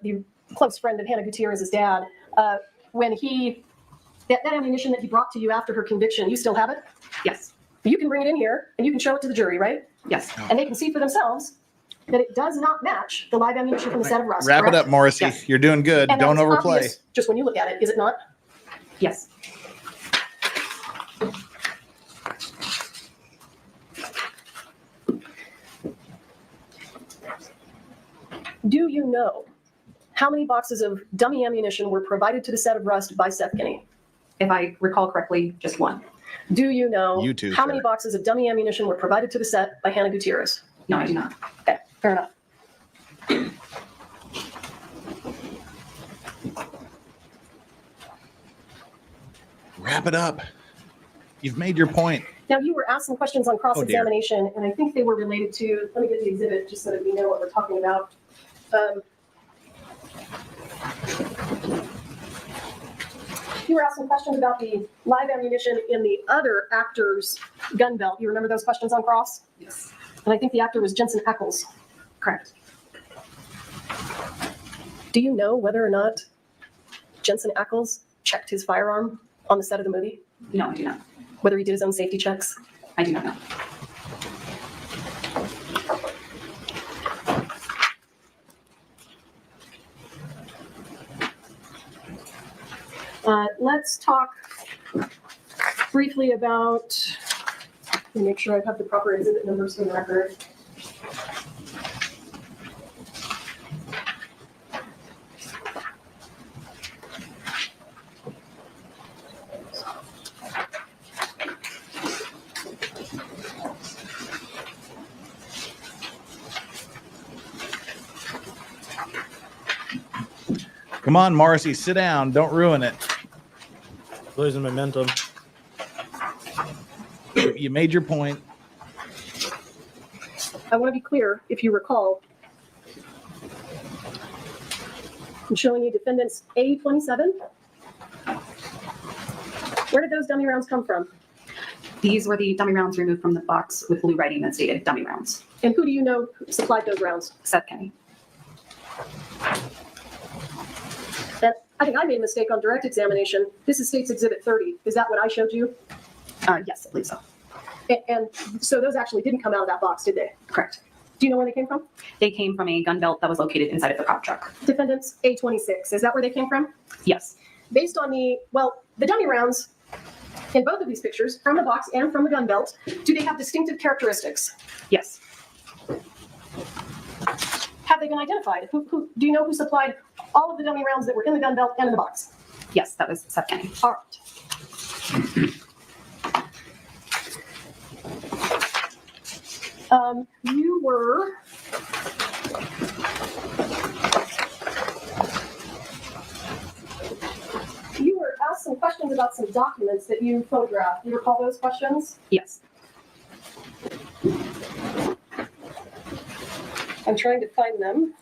the close friend of Hannah Gutierrez's dad, when that ammunition that he brought to you after her conviction, you still have it? Yes. You can bring it in here and you can show it to the jury, right? Yes. And they can see for themselves that it does not match the live ammunition from the set of Rust. Wrap it correct? up, Morrissey. Yes. You're doing good. And Don't that's overplay. obvious just when you look at it, is it not? Yes. Do you know how many boxes of dummy ammunition were provided to the set of Rust by Seth Kinney? If I recall correctly, just one. Do you know You too, how sir. many boxes of dummy ammunition were provided to the set by Hannah Gutierrez? No, I do not. Okay, fair enough. Wrap it up. You've made your point. Now, you were asked some questions on cross-examination, and I think they were related to, let me get the exhibit just so that we know what we're talking about. You were asked some questions about the live ammunition in the other actor's gun belt. You remember those questions on cross? Yes. And I think the actor was Jensen Ackles. Correct. Do you know whether or not Jensen Ackles checked his firearm on the set of the movie? No, I do not. Whether he did his own safety checks? I do not know. Let's talk briefly about, let me make sure I have the proper exhibit numbers for the record. Come on, Morrissey, sit down. Don't ruin it. Losing momentum. You made your point. I want to be clear, if you recall, I'm showing you defendants A27. Where did those dummy rounds come from? These were the dummy rounds removed from the box with blue writing that stated dummy rounds. And who do you know supplied those rounds? Seth Kinney. And I think I made a mistake on direct examination. This is State's Exhibit 30. Is that what I showed you? Yes, I believe so. And so those actually didn't come out of that box, did they? Correct. Do you know where they came from? They came from a gun belt that was located inside of the cop truck. Defendants A26. Is that where they came from? Yes. Based on the dummy rounds in both of these pictures, from the box and from the gun belt, do they have distinctive characteristics? Yes. Have they been identified? Who do you know who supplied all of the dummy rounds that were in the gun belt and in the box? Yes, that was Seth Kinney. All right. You were asked some questions about some documents that you photographed. Do you recall those questions? Yes. I'm trying to find them.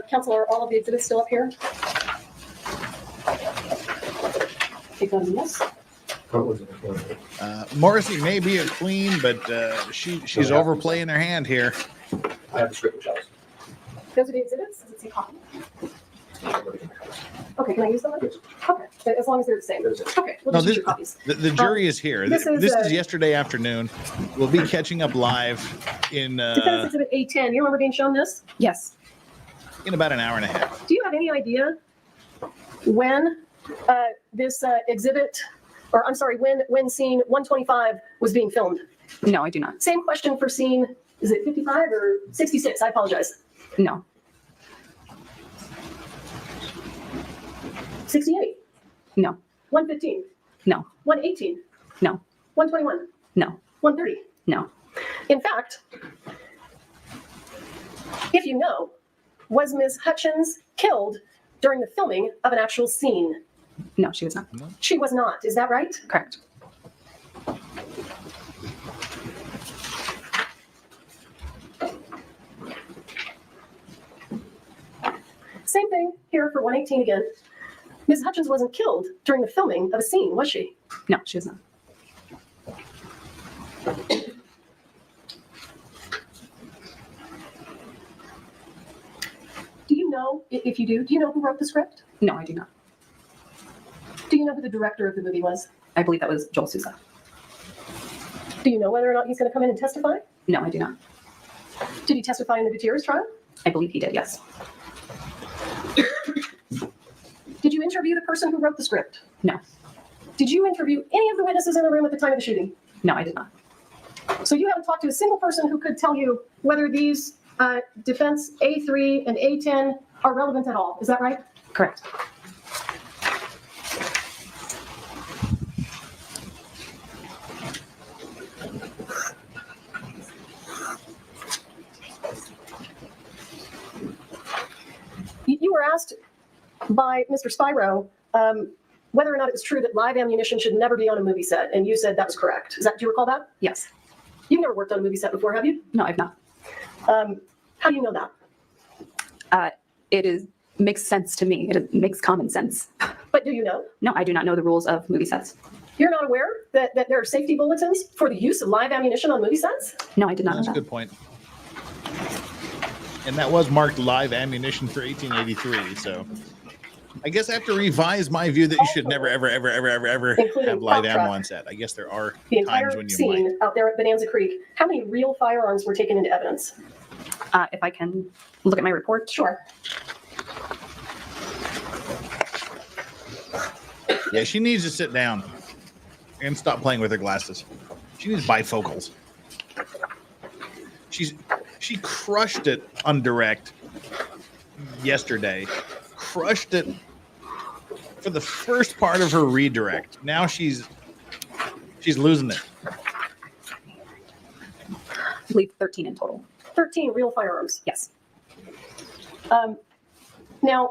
Counsel, are all of the exhibits still up here? Take on this. Morrissey may be a queen, but she's overplaying her hand here. I have the script, Charles. Those are the exhibits? Does it say copy? Okay, can I use them? Okay, as long as they're the same. Okay, we'll just use your copies. The jury is here. this This is, is yesterday afternoon. We'll be catching up live in Defendant's Exhibit A10. You remember being shown this? Yes. in about an hour and a half. Do you have any idea when this exhibit, or I'm sorry, when scene 125 was being filmed? No, I do not. Same question for scene, is it 55 or 66? I apologize. No. 68? No. 115? No. 118? No. 121? No. 130? No. In fact, if you know, was Ms. Hutchins killed during the filming of an actual scene? No, she was not. No. She was not. Is that right? Correct. saying here for 118 again, Ms. Hutchins wasn't killed during the filming of a scene, was she? No, she was not. Do you know, if you do you know who wrote the script? No, I do not. Do you know who the director of the movie was? I believe that was Joel Sousa. Do you know whether or not he's going to come in and testify? No, I do not. Did he testify in the Gutierrez trial? I believe he did, yes. Did you interview the person who wrote the script? No. Did you interview any of the witnesses in the room at the time of the shooting? No, I did not. So you haven't talked to a single person who could tell you whether these defense A3 and A10 are relevant at all. Is that right? Correct. You were asked by Mr. Spyro whether or not it was true that live ammunition should never be on a movie set, and you said that was correct. Do you recall that? Yes. You've never worked on a movie set before, have you? No, I've not. How do you know that? Makes sense to me. It makes common sense. But do you know? No, I do not know the rules of movie sets. You're not aware that there are safety bulletins for the use of live ammunition on movie sets? No, I did not know That's a that. good point. And that was marked live ammunition for 1883. So I guess I have to revise my view that you should never, ever, ever, ever, ever, ever have live ammo on set. I guess there are The times entire when you scene might. out there at Bonanza Creek, how many real firearms were taken into evidence? If I can look at my report. Sure. Yeah, she needs to sit down and stop playing with her glasses. She needs bifocals. She crushed it on direct yesterday. Crushed it for the first part of her redirect. Now she's losing it. I believe 13 in total. 13 real firearms. Yes. Now,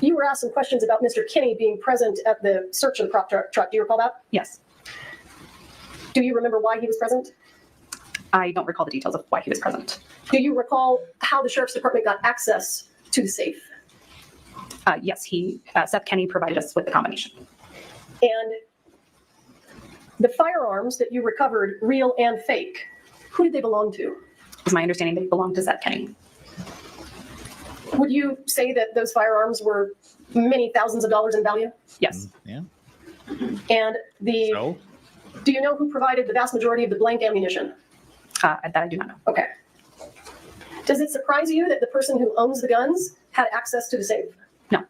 you were asked some questions about Mr. Kinney being present at the search of the prop truck. Do you recall that? Yes. Do you remember why he was present? I don't recall the details of why he was present. Do you recall how the sheriff's department got access to the safe? Yes, Seth Kenny provided us with the combination. And the firearms that you recovered, real and fake, who did they belong to? It's my understanding they belonged to Seth Kenny. Would you say that those firearms were many thousands of dollars in value? Yes. Yeah. And So? do you know who provided the vast majority of the blank ammunition? That I do not know. Okay. Does it surprise you that the person who owns the guns had access to the safe? No.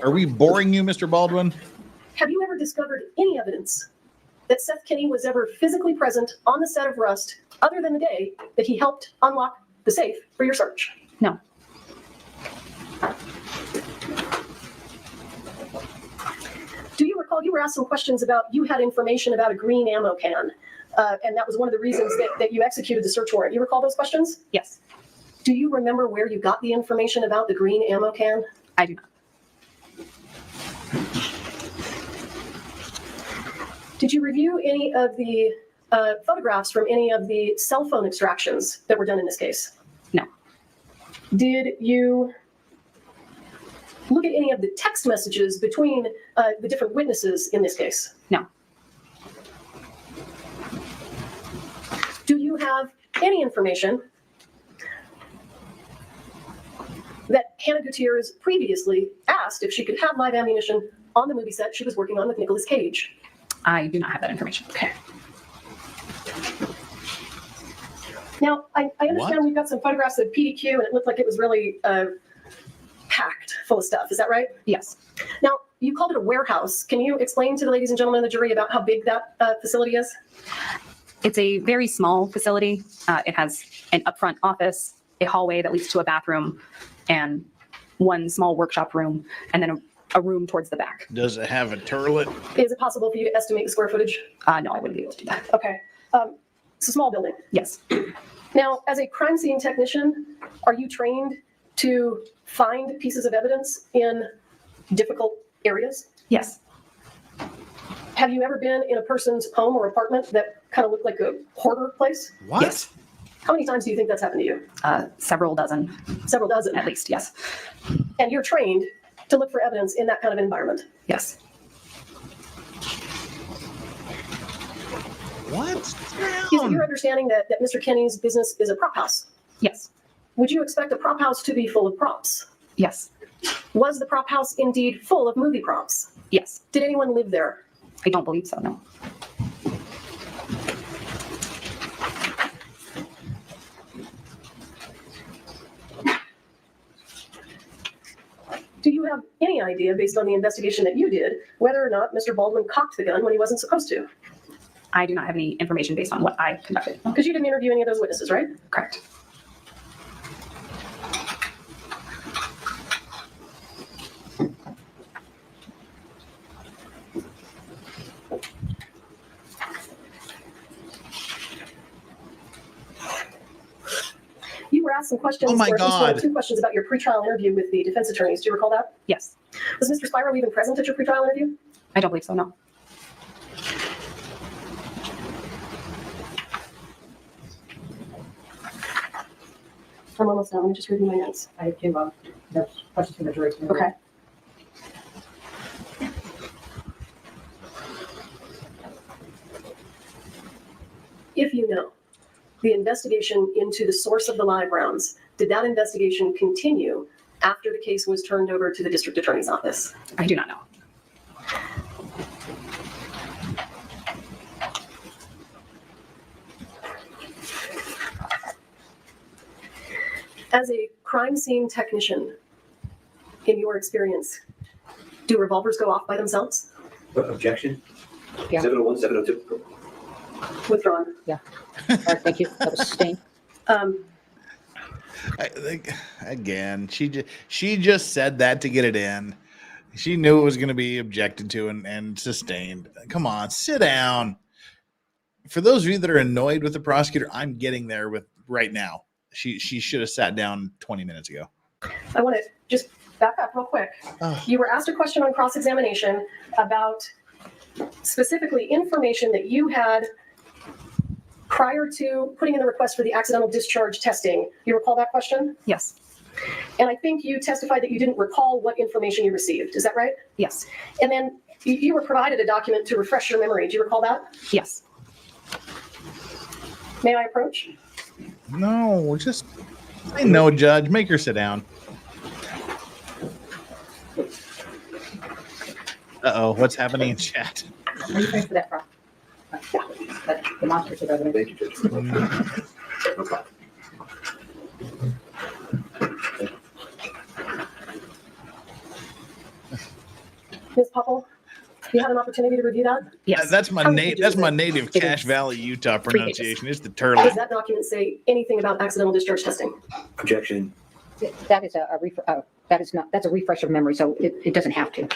Are we boring you, Mr. Baldwin? Have you ever discovered any evidence that Seth Kenny was ever physically present on the set of Rust other than the day that he helped unlock the safe for your search? No. Do you recall you were asked some questions about you had information about a green ammo can, and that was one of the reasons that you executed the search warrant. You recall those questions? Yes. Do you remember where you got the information about the green ammo can? I do not. Did you review any of the photographs from any of the cell phone extractions that were done in this case? No. Did you look at any of the text messages between the different witnesses in this case? No. Do you have any information that Hannah Gutierrez previously asked if she could have live ammunition on the movie set she was working on with Nicolas Cage? I do not have that information. Okay. Now, I understand we've got some photographs of PDQ, and it looked like it was really packed full of stuff. Is that right? Yes. Now, you called it a warehouse. Can you explain to the ladies and gentlemen of the jury about how big that facility is? It's a very small facility. It has an upfront office, a hallway that leads to a bathroom, and one small workshop room, and then a room towards the back. Does it have a toilet? Is it possible for you to estimate the square footage? No, I wouldn't be able to do that. Okay. It's a small building. Yes. Now, as a crime scene technician, are you trained to find pieces of evidence in difficult areas? Yes. Have you ever been in a person's home or apartment that kind of looked like a hoarder place? What? Yes. How many times do you think that's happened to you? Several dozen. Several dozen? At least, yes. And you're trained to look for evidence in that kind of environment? Yes. What? Is it your understanding that Mr. Kenny's business is a prop house? Yes. Would you expect a prop house to be full of props? Yes. Was the prop house indeed full of movie props? Yes. Did anyone live there? I don't believe so, no. Do you have any idea, based on the investigation that you did, whether or not Mr. Baldwin cocked the gun when he wasn't supposed to? I do not have any information based on what I conducted. Because you didn't interview any of those witnesses, right? Correct. You were asked some questions, Oh my or at least one God. or two questions about your pretrial interview with the defense attorneys. Do you recall that? Yes. Was Mr. Spiro even present at your pretrial interview? I don't believe so, no. I'm almost done. Let me just review my notes. I have two that's questions from the jury. Okay. If you know the investigation into the source of the live rounds, did that investigation continue after the case was turned over to the district attorney's office? I do not know. As a crime scene technician, in your experience, do revolvers go off by themselves? Objection? Yeah. 701, 702. Withdrawn. Yeah. All right, thank you. That was sustained. Again, she just said that to get it in. She knew it was going to be objected to and sustained. Come on, sit down. For those of you that are annoyed with the prosecutor, I'm getting there with right now. She should have sat down 20 minutes ago. I want to just back up real quick. You were asked a question on cross-examination about specifically information that you had prior to putting in the request for the accidental discharge testing. You recall that question? Yes. And I think you testified that you didn't recall what information you received. Is that right? Yes. And then you were provided a document to refresh your memory. Do you recall that? Yes. May I approach? No, just say no, Judge. Make her sit down. Uh-oh, what's happening in chat? Are you paying for that prop? That demonstrative evidence. Thank you, Judge. Ms. Poppel, you had an opportunity to review that? Yes. That's my How did you do with it? native Cache Valley, Utah pages. pronunciation. It's the turtle. Does that document say anything about accidental discharge testing? Objection. That is that's a refresh of memory, so it doesn't have to.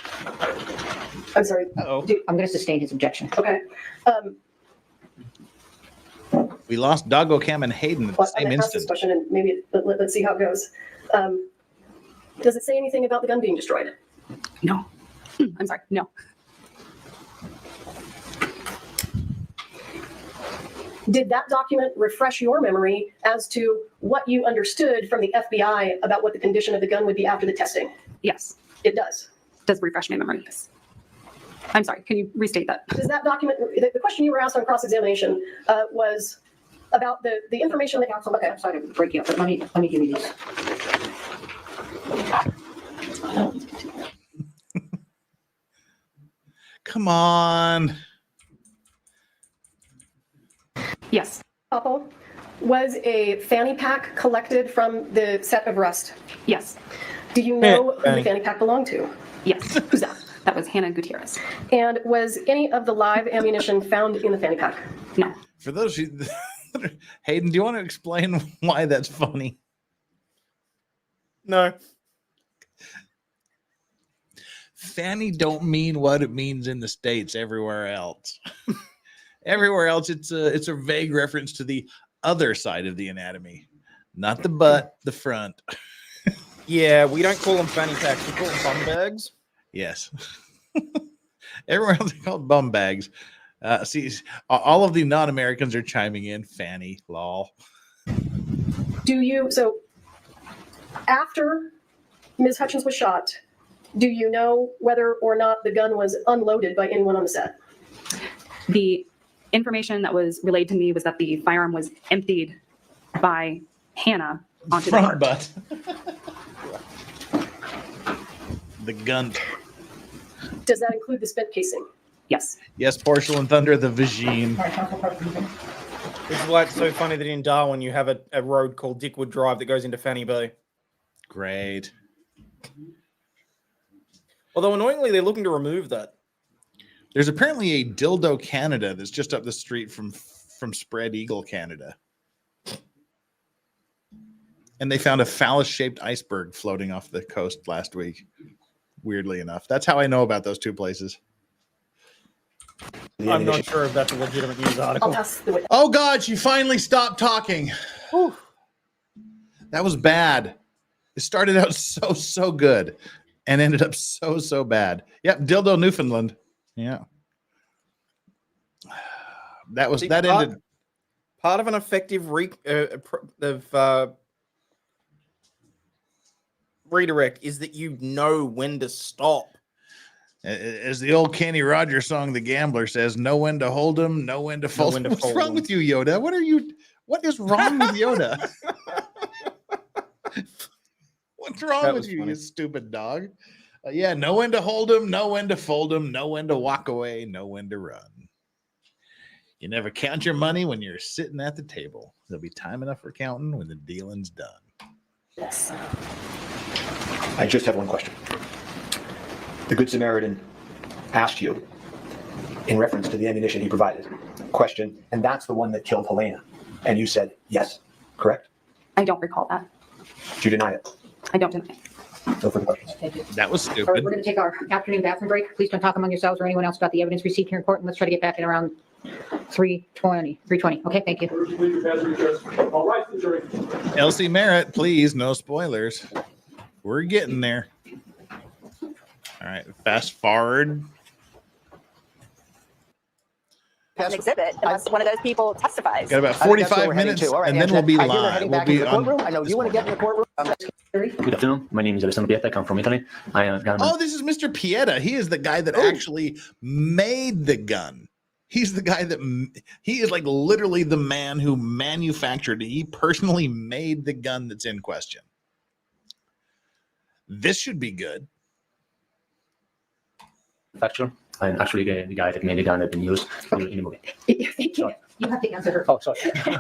I'm sorry. Uh-oh. I'm going to sustain his objection. Okay. We lost Doggo Cam and Hayden at the Well, same I'm going to ask this instant. question and maybe let's see how it goes. Does it say anything about the gun being destroyed? No. I'm sorry, no. Did that document refresh your memory as to what you understood from the FBI about what the condition of the gun would be after the testing? Yes. It does. Does refresh my memory. Yes. I'm sorry, can you restate that? Does that document, the question you were asked on cross-examination was about the information that counsel. Okay, I'm sorry to break you up, but let me give you these. Come on. Yes. Poppel, was a fanny pack collected from the set of Rust? Yes. Do you know who the fanny pack belonged to? Yes. Who's that? That was Hannah Gutierrez. And was any of the live ammunition found in the fanny pack? No. For those of you, Hayden, do you want to explain why that's funny? No. Fanny don't mean what it means in the States everywhere else. Everywhere else, it's a vague reference to the other side of the anatomy, not the butt, the front. Yeah, we don't call them fanny packs. We call them bum bags. Yes. Everywhere else they're called bum bags. See, all of the non-Americans are chiming in. Fanny, lol. So after Ms. Hutchins was shot, do you know whether or not the gun was unloaded by anyone on the set? The information that was relayed to me was that the firearm was emptied by Hannah onto the Front cart. butt. The gun. Does that include the spent casing? Yes. Yes, porcelain thunder, the vagine. This is why it's so funny that in Darwin you have a road called Dickwood Drive that goes into Fanny Bay. Great. Although annoyingly, they're looking to remove that. There's apparently a Dildo Canada that's just up the street from Spread Eagle, Canada. And they found a phallus-shaped iceberg floating off the coast last week. Weirdly enough. That's how I know about those two places. I'm not sure if that's a legitimate news article. Oh, God, she finally stopped talking. Whew. That was bad. It started out so good and ended up so bad. Yep, Dildo Newfoundland. Yeah. That ended. Part of an effective redirect is that you know when to stop. As the old Kenny Rogers song, The Gambler, says, know when to hold him, know when to fold him. What's wrong with you, Yoda? What is wrong with Yoda? What's wrong with you, you stupid dog? Yeah, know when to hold him, know when to fold him, know when to walk away, know when to run. You never count your money when you're sitting at the table. There'll be time enough for counting when the dealing's done. Yes. I just have one question. The Good Samaritan asked you, in reference to the ammunition he provided, question, and that's the one that killed Halyna. And you said yes, correct? I don't recall that. Do you deny it? I don't deny it. No further questions. Thank you. That was stupid. All right, we're going to take our afternoon bathroom break. Please don't talk among yourselves or anyone else about the evidence received here in court. And let's try to get back in around 3:20. Okay, thank you. Elsie Merritt, please, no spoilers. We're getting there. All right, fast forward. An exhibit unless one of those people testifies. Got about 45 minutes, and then we'll be live. We'll be on. I know you want to get in the courtroom. Good afternoon. My name is Alessandro Pieta. I come from Italy. Oh, this is Mr. Pieta. He is the guy that actually made the gun. He's the guy that he is like literally the man who manufactured it. He personally made the gun that's in question. This should be good. Manufacturer. I'm actually the guy that made the gun that's been used in the movie. Thank you. You have to answer her. Oh, sorry.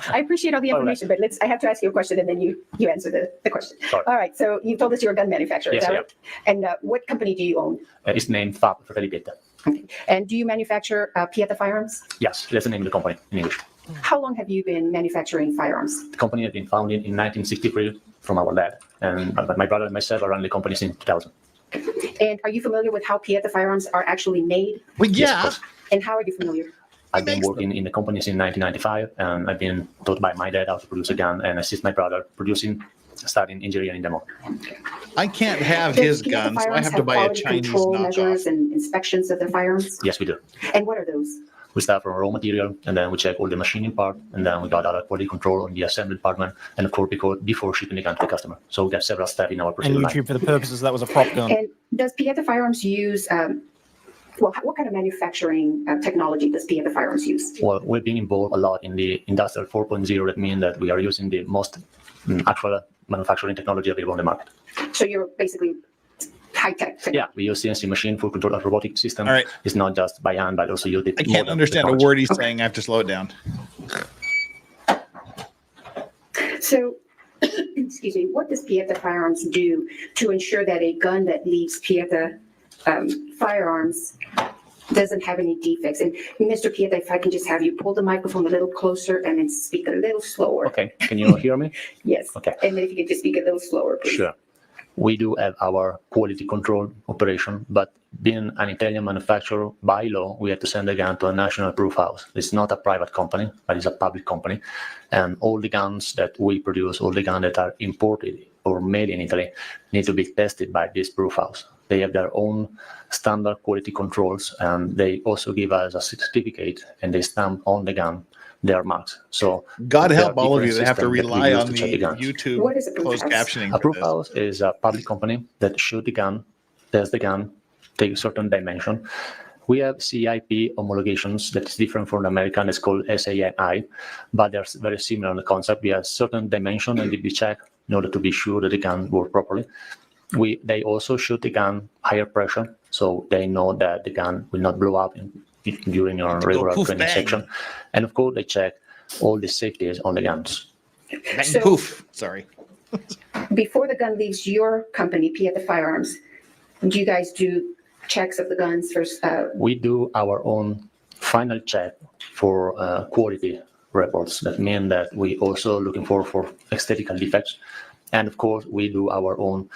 I appreciate all the information, but I have to ask you a question and then you answer the question. Sorry. All right. So you told us you're a gun manufacturer. Yes, is that I right? And what company do you own? It's named Fab Fratelli Pieta. Okay. And do you manufacture Pieta firearms? Yes, that's the name of the company in English. How long have you been manufacturing firearms? The company has been founded in 1963 from our dad, and my brother and myself are running the company since 2000. And are you familiar with how Pieta firearms are actually made? Well, yeah. Yes, and how are you familiar? I've been working in the company since 1995, and I've been taught by my dad how to produce a gun and assist my brother producing, starting engineering demo. I can't have Does his Pieta gun, so I firearms have to buy a quality Chinese control knockoff. measures and inspections of their firearms? Yes, we do. And what are those? We start from raw material, and then we check all the machining part, and then we got our quality control on the assembly department, and of course, before shipping the gun to the customer. So we got several steps in our And procedure line. YouTube, for the purposes, that was a prop gun. And does Pieta Firearms use, what kind of manufacturing technology does Pieta Firearms use? Well, we've been involved a lot in the Industrial 4.0. That means that we are using the most actual manufacturing technology available on the market. So you're basically high-tech. Yeah, we use CNC machine for control of robotic system. All right. It's not just by hand, but also use the I can't understand a word he's saying. I have to slow it down. So, excuse me, what does Pieta Firearms do to ensure that a gun that leaves Pieta Firearms doesn't have any defects? And Mr. Pieta, if I can just have you pull the microphone a little closer and then speak a little slower. Okay, can you hear me? Yes. Okay. And then if you could just speak a little slower, please. Sure. We do have our quality control operation, but being an Italian manufacturer, by law, we have to send the gun to a national proof house. It's not a private company, but it's a public company. And all the guns that we produce, all the guns that are imported or made in Italy, need to be tested by this proof house. They have their own standard quality controls, and they also give us a certificate, and they stamp on the gun their marks. So God there help are all of different you that have to systems that we rely use on to check the guns. YouTube What is a proof closed house? captioning A for proof this. house is a public company that shoot the gun, test the gun, take a certain dimension. We have CIP homologations that is different from the American. It's called SAI, but they're very similar in the concept. We have certain dimension and we check in order to be sure that the gun works properly. They also shoot the gun higher pressure, so they know that the gun will not blow up during your regular poof, training bang. section. And of course, they check all the safeties on the guns. Bang, So- poof. Sorry. Before the gun leaves your company, Pieta Firearms, do you guys do checks of the guns first? We do our own final check for quality reports. That means that we also looking for aesthetical defects. And of course, we do our own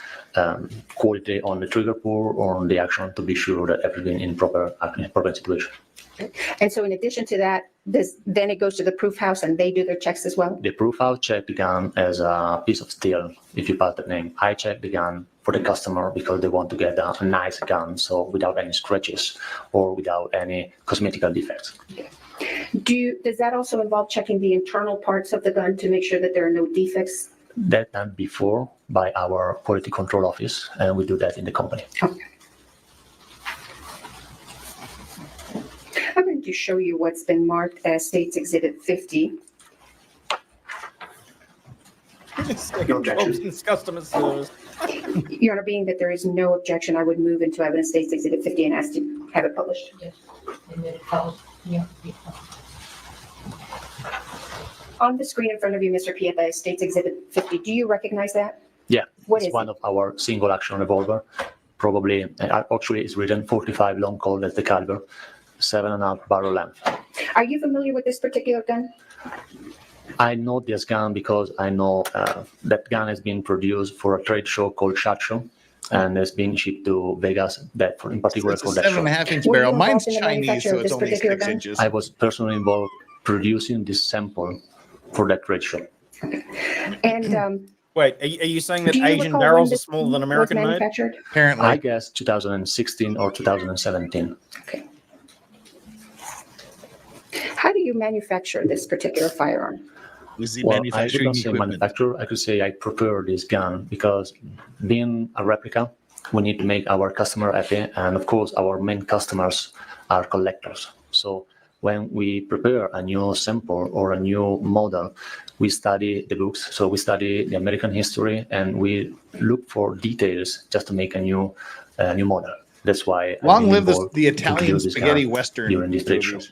quality on the trigger pull or on the action to be sure that everything in proper situation. And so in addition to that, then it goes to the proof house and they do their checks as well? The proof house check the gun as a piece of steel, if you pass the name. I check the gun for the customer because they want to get a nice gun, so without any scratches or without any cosmetic defects. Does that also involve checking the internal parts of the gun to make sure that there are no defects? That done before by our quality control office, and we do that in the company. Okay. I'm going to show you what's been marked as States Exhibit 50. Customer service. Your Honor, being that there is no objection, I would move into evidence States Exhibit 50 and ask to have it published. On the screen in front of you, Mr. Pieta, is States Exhibit 50. Do you recognize that? Yeah, What it's is one it? of our single action revolver. Probably, actually, it's written 45 long call. That's the caliber, 7.5 barrel length. Are you familiar with this particular gun? I know this gun because I know that gun has been produced for a trade show called SHOT Show, and it's been shipped to Vegas. That in particular It's a for that show. 7.5 inch Were you barrel. Mine's involved in the Chinese, manufacture so of it's this only particular 6 gun? inches. I was personally involved producing this sample for that trade show. And Wait, are you saying that do you Asian recall barrels when are this smaller than was American made? manufactured? Apparently. I guess 2016 or 2017. Okay. How do you manufacture this particular firearm? Was the Well, I would manufacturing not say equipment? manufacturer. I could say I prepare this gun because being a replica, we need to make our customer happy. And of course, our main customers are collectors. So when we prepare a new sample or a new model, we study the books. So we study the American history and we look for details just to make a new model. That's why Long I've been live involved the to Italian produce this spaghetti gun western during this trade show. movies.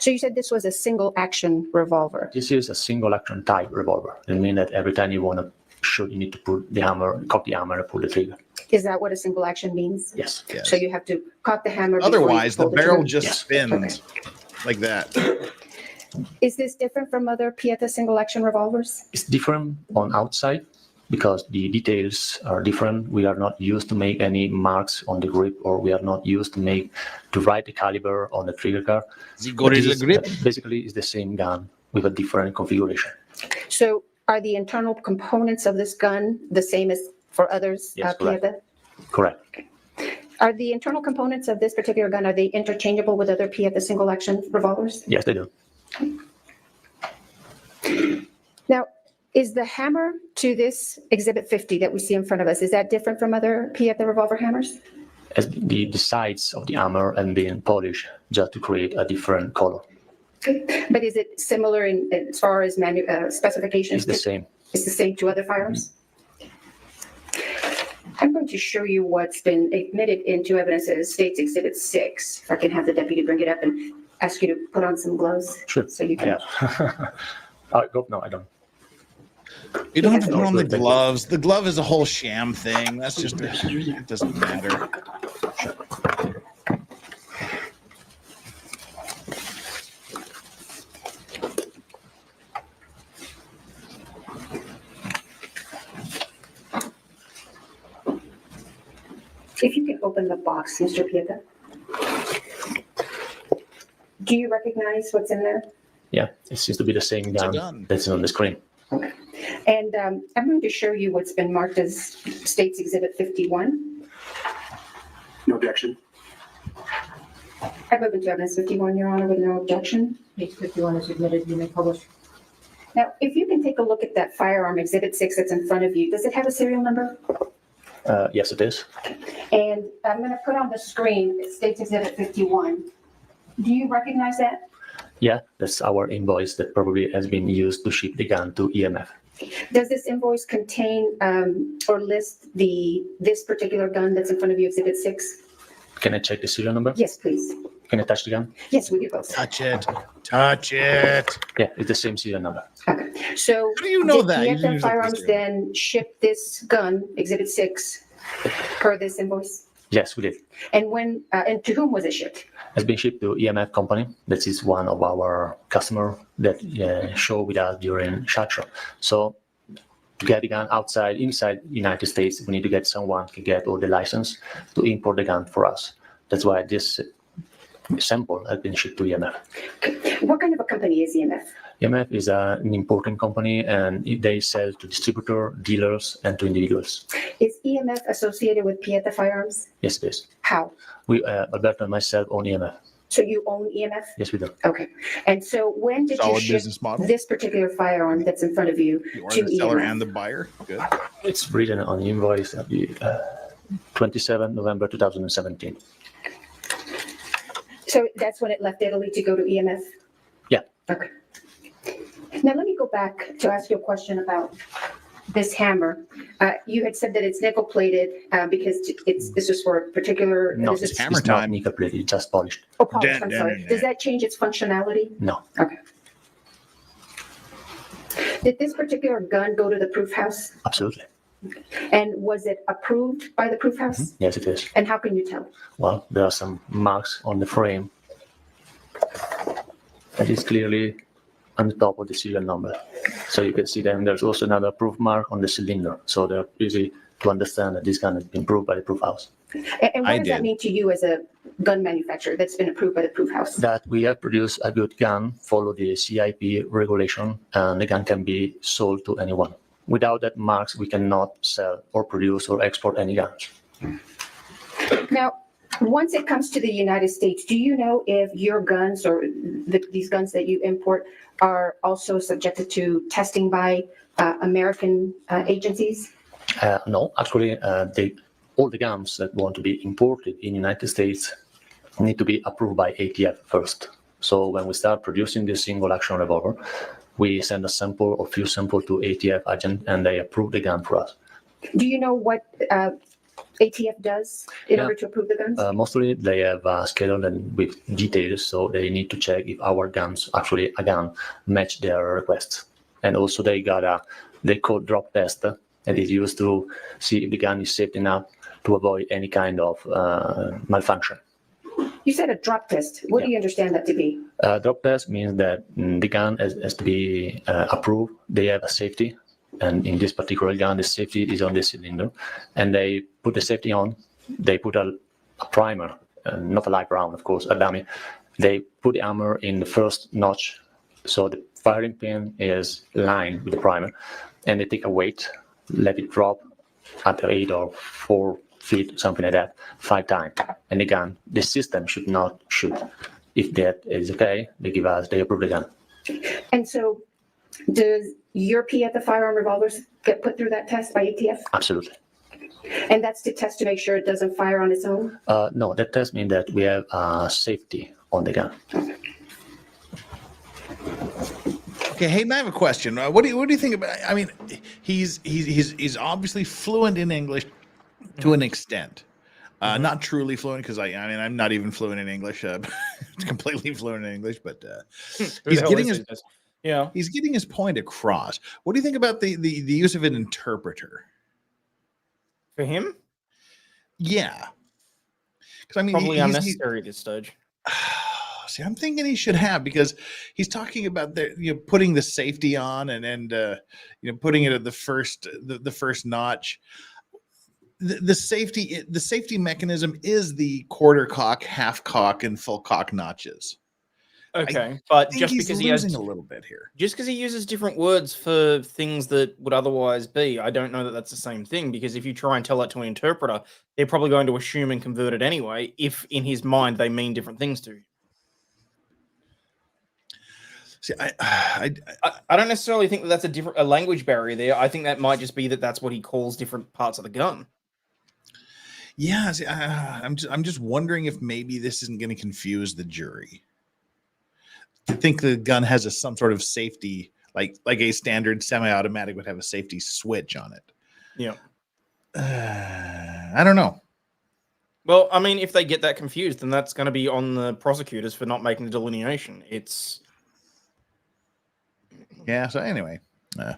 So you said this was a single action revolver. This is a single action type revolver. It means that every time you want to shoot, you need to put the hammer, cock the hammer, and pull the trigger. Is that what a single action means? Yes. Yes. So you have to cock the hammer. before you Otherwise, the pull barrel trigger? just Yes. spins like that. Is this different from other Pieta single action revolvers? It's different on outside because the details are different. We are not used to make any marks on the grip, or we are not used to write the caliber on the trigger guard. The gorilla grip. Basically, it's the same gun with a different configuration. So are the internal components of this gun the same as for others, Yes, correct. Pieta? Correct. Are the internal components of this particular gun, are they interchangeable with other Pieta single action revolvers? Yes, they do. Now, is the hammer to this Exhibit 50 that we see in front of us, is that different from other Pieta revolver hammers? As the sides of the hammer and being polished just to create a different color. Okay. But is it similar as far as specifications? It's the same. It's the same to other firearms? I'm going to show you what's been admitted into evidence as States Exhibit 6. If I can have the deputy bring it up and ask you to put on some gloves. Sure. So you can. Yeah. No, I don't. You don't have to put on the gloves. The glove is a whole sham thing. That's just, it doesn't matter. If you can open the box, Mr. Pieta. Do you recognize what's in there? Yeah, it seems to be the same gun that's on the screen. Okay. And I'm going to show you what's been marked as States Exhibit 51. Objection. I move into evidence 51, Your Honor, with no objection. Page 51 is admitted. You may publish. Now, if you can take a look at that firearm, Exhibit 6 that's in front of you, does it have a serial number? Yes, it is. And I'm going to put on the screen, it states Exhibit 51. Do you recognize that? Yeah, that's our invoice that probably has been used to ship the gun to EMF. Does this invoice contain or list this particular gun that's in front of you, Exhibit 6? Can I check the serial number? Yes, please. Can I touch the gun? Yes, we do both. Touch it. Touch it. Yeah, it's the same serial number. Okay. So How do you know did that? You PFF use the Firearms serial then ship this gun, Exhibit 6, per this invoice? Yes, we did. And when and to whom was it shipped? Has been shipped to EMF company. That is one of our customer that show with us during SHOT Show. So to get the gun inside United States, we need to get someone to get all the license to import the gun for us. That's why this sample has been shipped to EMF. What kind of a company is EMF? EMF is an importing company, and they sell to distributor, dealers, and to individuals. Is EMF associated with PFF Firearms? Yes, it is. How? We, Alberto and myself, own EMF. So you own EMF? Yes, we do. Okay. And so when did Solid you ship business model. this particular firearm that's in front of you You are to the seller EMF? and the buyer. Good. It's written on the invoice of the 27 November 2017. So that's when it left Italy to go to EMF? Yeah. Okay. Now let me go back to ask you a question about this hammer. You had said that it's nickel plated because this is for a particular. No, this is, it's not nickel plated, it's just polished. oh, polished, I'm sorry. Does that change its functionality? No. Okay. Did this particular gun go to the proof house? Absolutely. And was it approved by the proof house? Yes, it is. And how can you tell? Well, there are some marks on the frame that is clearly on the top of the serial number. So you can see them. There's also another proof mark on the cylinder. So they're easy to understand that this gun has been approved by the proof house. And what does that mean to you as a gun manufacturer that's been approved by the proof house? That we have produced a good gun, follow the CIP regulation, and the gun can be sold to anyone. Without that marks, we cannot sell or produce or export any guns. Now, once it comes to the United States, do you know if your guns or these guns that you import are also subjected to testing by American agencies? No, actually, all the guns that want to be imported in the United States need to be approved by ATF first. So when we start producing this single action revolver, we send a sample or few samples to ATF agent, and they approve the gun for us. Do you know what ATF does in order to approve the guns? Mostly they have a schedule and with details, so they need to check if our guns, actually a gun, match their requests. And also they call drop test, and is used to see if the gun is safe enough to avoid any kind of malfunction. You said a drop test. What do you understand that to be? Drop test means that the gun has to be approved. They have a safety, and in this particular gun, the safety is on the cylinder, and they put the safety on. They put a primer, not a light round, of course, a dummy. They put the hammer in the first notch, so the firing pin is lined with the primer, and they take a weight, let it drop at 8 or 4 feet, something like that, 5 times. And the gun, the system should not shoot. If that is okay, they approve the gun. And so does your PFF firearm revolvers get put through that test by ATF? Absolutely. And that's to test to make sure it doesn't fire on its own? No, that test means that we have safety on the gun. Okay, Hayden, I have a question. What do you think about? I mean, he's obviously fluent in English to an extent. Not truly fluent, because I mean I'm not even fluent in English. Completely fluent in English, but he's getting his point across. What do you think about the use of an interpreter for him? Yeah, because I mean probably unnecessary at this stage. See, I'm thinking he should have, because he's talking about putting the safety on and putting it at the first notch. The safety mechanism is the quarter cock, half cock, and full cock notches. Okay, but think just he's because he has losing a little bit here. just because he uses different words for things that would otherwise be, I don't know that that's the same thing. Because if you try and tell that to an interpreter, they're probably going to assume and convert it anyway. If in his mind they mean different things to you. See, I don't necessarily think that that's a language barrier there. I think that might just be that that's what he calls different parts of the gun. Yeah, see, I'm just wondering if maybe this isn't going to confuse the jury. To think the gun has some sort of safety, like a standard semi-automatic would have a safety switch on it. Yeah. I don't know. Well, I mean, if they get that confused, then that's going to be on the prosecutors for not making the delineation. Yeah. So anyway, I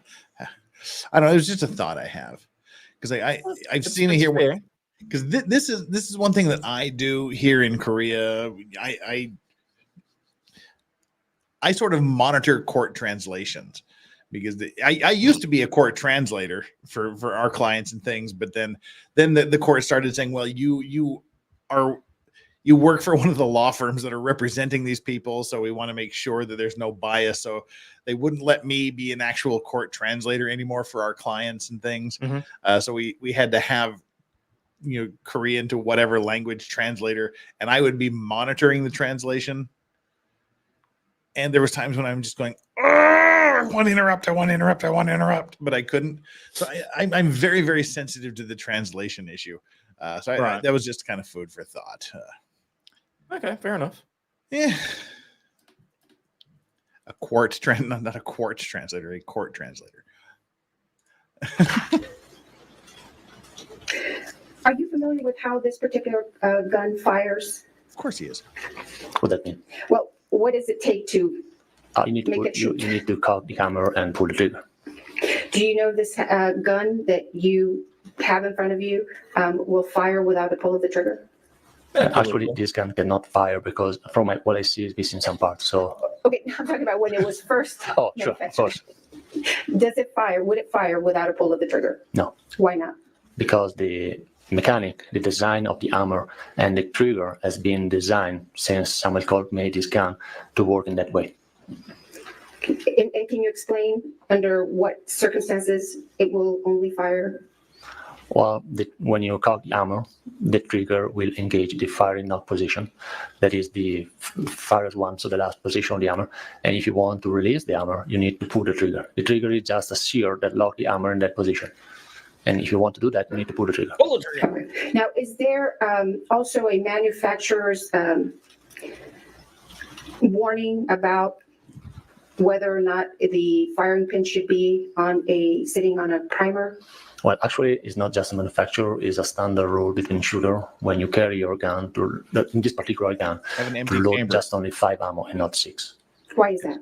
don't know. It was just a thought I have because I've seen it here. Because this is one thing that I do here in Korea. I sort of monitor court translations because I used to be a court translator for our clients and things, but then the court started saying, well, you work for one of the law firms that are representing these people, so we want to make sure that there's no bias. So they wouldn't let me be an actual court translator anymore for our clients and things. Mm-hmm. So we had to have Korean to whatever language translator, and I would be monitoring the translation. And there was times when I'm just going, I want to interrupt, but I couldn't. So I'm very, very sensitive to the translation issue. That was just kind of food for thought. Okay, fair enough. Yeah. Not a quartz translator, a court translator. Are you familiar with how this particular gun fires? Of course he is. What does that mean? Well, what does it take to you need make it shoot? You need to cock the hammer and pull the trigger. Do you know this gun that you have in front of you will fire without a pull of the trigger? Actually, this gun cannot fire because from what I see, it's missing some parts. So. Okay, I'm talking about when it was first. Oh, sure, of course. Does it fire? Would it fire without a pull of the trigger? No. Why not? Because the mechanic, the design of the hammer and the trigger has been designed since Samuel Colt made his gun to work in that way. And can you explain under what circumstances it will only fire? Well, when you cock the hammer, the trigger will engage the firing knock position. That is the farthest one, so the last position of the hammer. And if you want to release the hammer, you need to pull the trigger. The trigger is just a sear that locks the hammer in that position. And if you want to do that, you need to pull the trigger. Now, is there also a manufacturer's warning about whether or not the firing pin should be sitting on a primer? Well, actually, it's not just a manufacturer. It's a standard rule between shooter when you carry your gun, in this particular gun, to load just only 5 ammo and not 6. Why is that?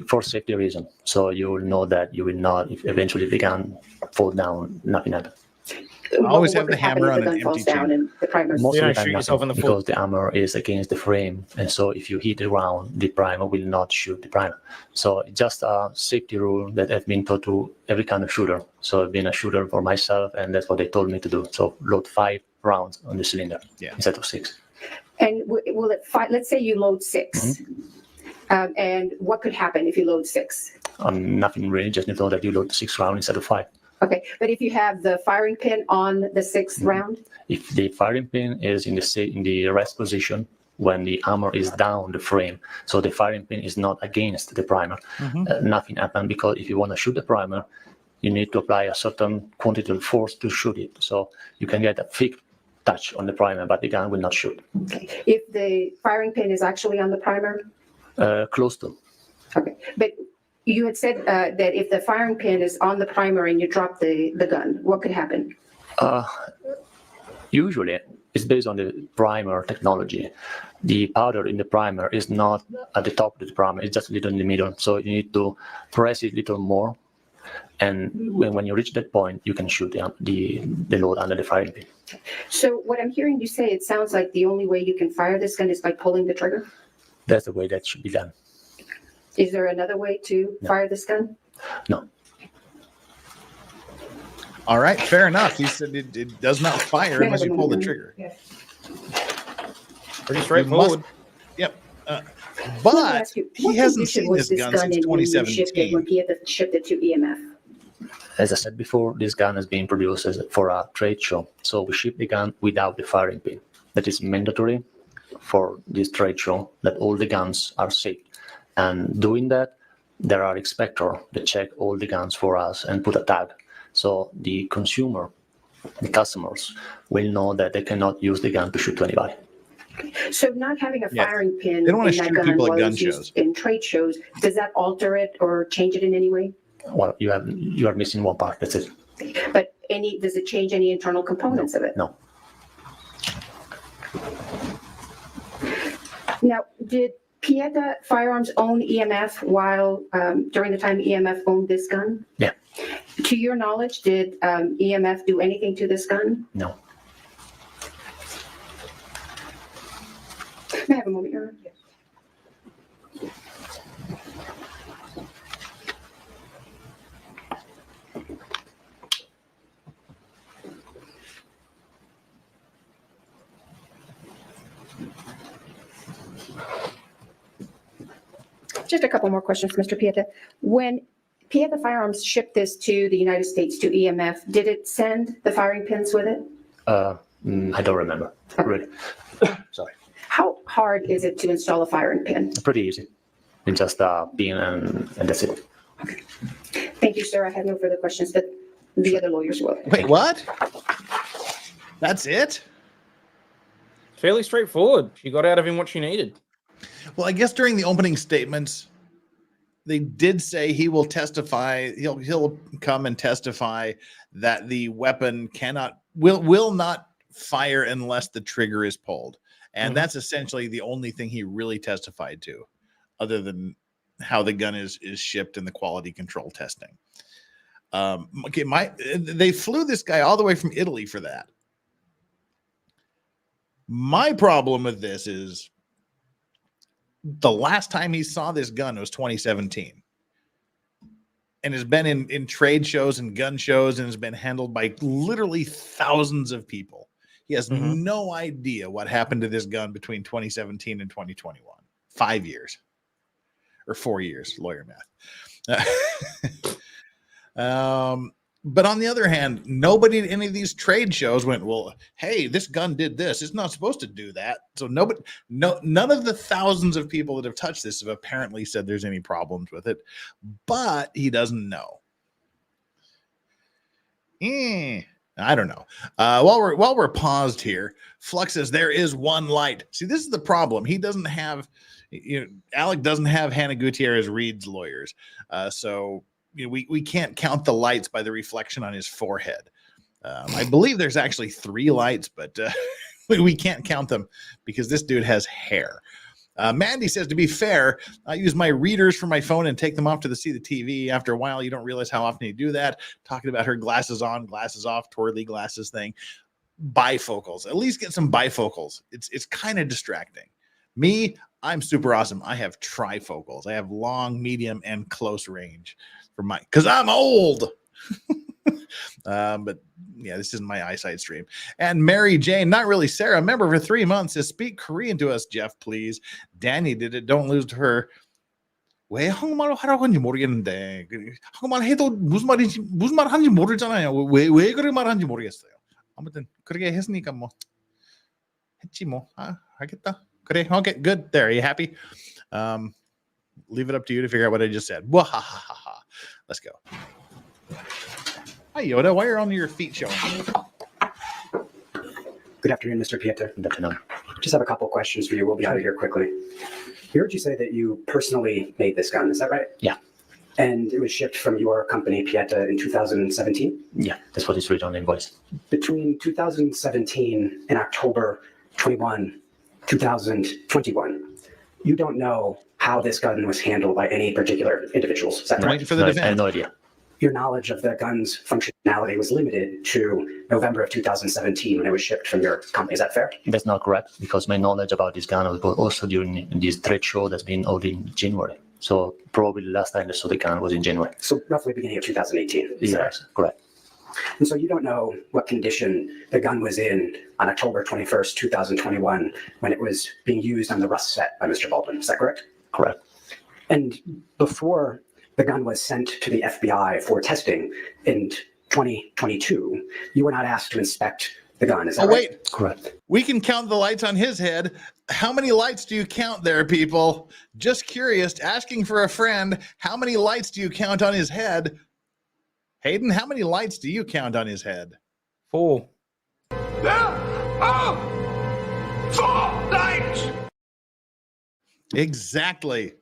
For safety reason. So you will know that you will not, if eventually the gun fall down, nothing happens. Always have the hammer on an empty chamber. Most of the time, nothing, because the hammer is against the frame, and so if you hit the round, the primer will not shoot the primer. So it's just a safety rule that has been taught to every kind of shooter. So I've been a shooter for myself, and that's what they told me to do. So load 5 rounds on the cylinder instead of 6. And will it fire? Let's say you load 6. And what could happen if you load 6? Nothing really. Just need to know that you load 6 rounds instead of 5. Okay, but if you have the firing pin on the 6th round? If the firing pin is in the rest position when the hammer is down the frame, so the firing pin is not against the primer, nothing happens, because if you want to shoot the primer, you need to apply a certain quantity of force to shoot it. So you can get a thick touch on the primer, but the gun will not shoot. Okay. If the firing pin is actually on the primer? Close to. Okay, but you had said that if the firing pin is on the primer and you drop the gun, what could happen? Usually, it's based on the primer technology. The powder in the primer is not at the top of the primer, it's just a little in the middle. So you need to press it a little more. And when you reach that point, you can shoot the load under the firing pin. So what I'm hearing you say, it sounds like the only way you can fire this gun is by pulling the trigger? That's the way that should be done. Is there another way to fire this gun? No. All right, fair enough. He said it does not fire unless you pull the trigger. Pretty straightforward. But he hasn't condition seen was this gun since in when you shipped it, 2017. when Pieta shipped it to EMF? As I said before, this gun is being produced for a trade show. So we ship the gun without the firing pin. That is mandatory for this trade show, that all the guns are safe. And doing that, there are inspectors that check all the guns for us and put a tag. So the consumer, the customers, will know that they cannot use the gun to shoot to anybody. So not having a firing pin They don't want in to that shoot gun people at while gun it's used shows. in trade shows, does that alter it or change it in any way? Well, you are missing one part. That's it. But does it change any internal components of it? No. Now, did Pieta Firearms own EMF while during the time EMF owned this gun? Yeah. To your knowledge, did EMF do anything to this gun? No. May I have a moment, Your Honor? Just a couple more questions, Mr. Pieta. When Pieta Firearms shipped this to the United States, to EMF, did it send the firing pins with it? I don't remember. Really. Sorry. How hard is it to install a firing pin? Pretty easy. It's just a pin and that's it. Thank you, sir. I have no further questions, but the other lawyers will. Wait, what? That's it? Fairly straightforward. She got out of him what she needed. Well, I guess during the opening statements, they did say he will testify. He'll come and testify that the weapon will not fire unless the trigger is pulled, and that's essentially the only thing he really testified to, other than how the gun is shipped and the quality control testing. They flew this guy all the way from Italy for that. My problem with this is the last time he saw this gun was 2017 and has been in trade shows and gun shows and has been handled by literally thousands of people. He has no idea what happened to this gun between 2017 and 2021. 5 years or 4 years, lawyer math. But on the other hand, nobody at any of these trade shows went, well, hey, this gun did this. It's not supposed to do that. So none of the thousands of people that have touched this have apparently said there's any problems with it, but he doesn't know. I don't know. While we're paused here, Flux says there is one light. See, this is the problem. He doesn't have, Alec doesn't have Hannah Gutierrez Reed's lawyers. So we can't count the lights by the reflection on his forehead. I believe there's actually 3 lights, but we can't count them because this dude has hair. Mandy says, to be fair, I use my readers for my phone and take them off to see the TV. After a while, you don't realize how often you do that. Talking about her glasses on, glasses off, twirly glasses thing. Bifocals. At least get some bifocals. It's kind of distracting. Me, I'm super awesome. I have trifocals. I have long, medium, and close range for because I'm old. But yeah, this isn't my eyesight stream. And Mary Jane, not really Sarah, member for 3 months, says, speak Korean to us, Jeff, please. Danny did it. Don't lose to her. 왜 한국말로 하라고 하는지 모르겠는데 한국말 해도 무슨 말 하는지 모르잖아요. 왜 그렇게 말하는지 모르겠어요. 아무튼 그렇게 했으니까 뭐 했지 뭐. 알겠다. 그래. Okay, good. There. Are you happy? Leave it up to you to figure out what I just said. Wahahaha. Let's go. Hi, Yoda. Why are you on your feet showing? Good afternoon, Mr. Pieta. Good afternoon. Just have a couple questions for you. We'll be out of here quickly. We heard you say that you personally made this gun. Is that right? Yeah. And it was shipped from your company, Pieta, in 2017? Yeah, that's what is written on the invoice. Between 2017 and October 21, 2021, you don't know how this gun was handled by any particular individuals. Is that correct? I have no idea. Your knowledge of the gun's functionality was limited to November of 2017 when it was shipped from your company. Is that fair? That's not correct, because my knowledge about this gun was also during this trade show that's been held in January. So probably the last time I saw the gun was in January. So roughly beginning of 2018. Yes, correct. And so you don't know what condition the gun was in on October 21st, 2021, when it was being used on the rust set by Mr. Baldwin. Is that correct? Correct. And before the gun was sent to the FBI for testing in 2022, you were not asked to inspect the gun. Is that right? Wait. Correct. We can count the lights on his head. How many lights do you count there, people? Just curious, asking for a friend, how many lights do you count on his head? Hayden, how many lights do you count on his head? 4. Oh! 4 lights! Exactly.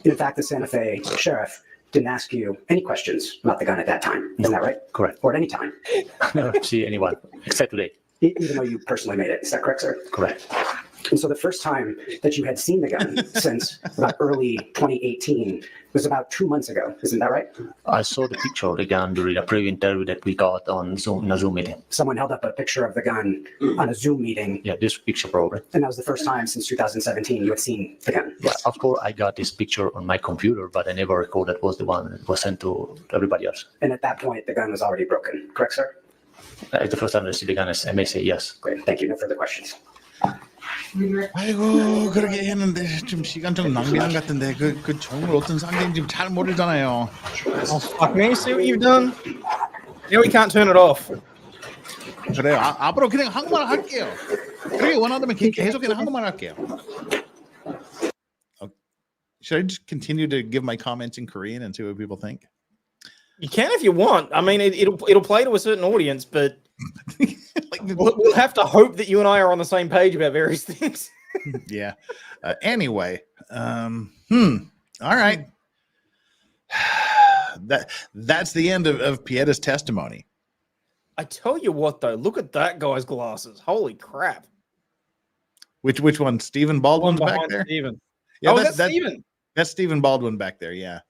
In fact, the Santa Fe sheriff didn't ask you any questions about the gun at that time. Isn't that right? Correct. Or at any time? I never see anyone except today. Even though you personally made it. Is that correct, sir? Correct. And so the first time that you had seen the gun since about early 2018 was about 2 months ago. Isn't that right? I saw the picture of the gun during a preview interview that we got on Zoom, in a Zoom meeting. Someone held up a picture of the gun on a Zoom meeting. Yeah, this picture probably. And that was the first time since 2017 you had seen the gun. Yeah, of course, I got this picture on my computer, but I never recalled that was the one that was sent to everybody else. And at that point, the gun was already broken. Correct, sir? It's the first time I see the gun, I may say yes. Great. Thank you. No further questions. 아이고 그러게 했는데 좀 시간 좀 낭비한 것 같은데 그 종을 어떤 상태인지 지금 잘 모르잖아요. Oh fuck me! See what you've done? Yeah, we can't turn it off. 그래요. 앞으로 그냥 한국말 할게요. 그렇게 원한다면 계속 그냥 한국말 할게요. Should I just continue to give my comments in Korean and see what people think? You can if you want. I mean, it'll play to a certain audience, but we'll have to hope that you and I are on the same page about various things. Yeah. Anyway, all right. That's the end of Pieda's testimony. I tell you what, though, look at that guy's glasses. Holy crap! Which one? Stephen Baldwin's back there. Stephen. Yeah, that's Stephen. That's Stephen Baldwin back there. Yeah.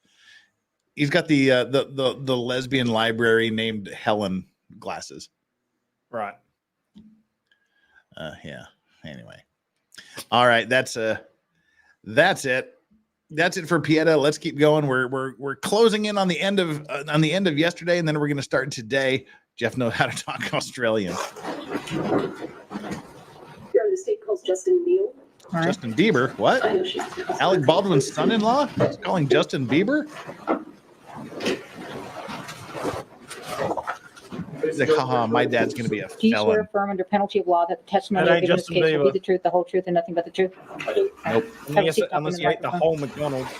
He's got the lesbian library named Helen glasses. Right. Yeah. Anyway. All right. That's it. That's it for Pieta. Let's keep going. We're closing in on the end of yesterday, and then we're going to start today. Jeff knows how to talk Australian. Here the state calls Justin Neal. Right. Justin Bieber. What? Alec Baldwin's son-in-law? He's calling Justin Bieber? He's like, haha, my dad's going to be a felon. Do you swear affirm under penalty of law that the testimony given in this case will be the truth, the whole truth, and nothing but the truth? I do. Nope. Unless you ate the whole McDonald's.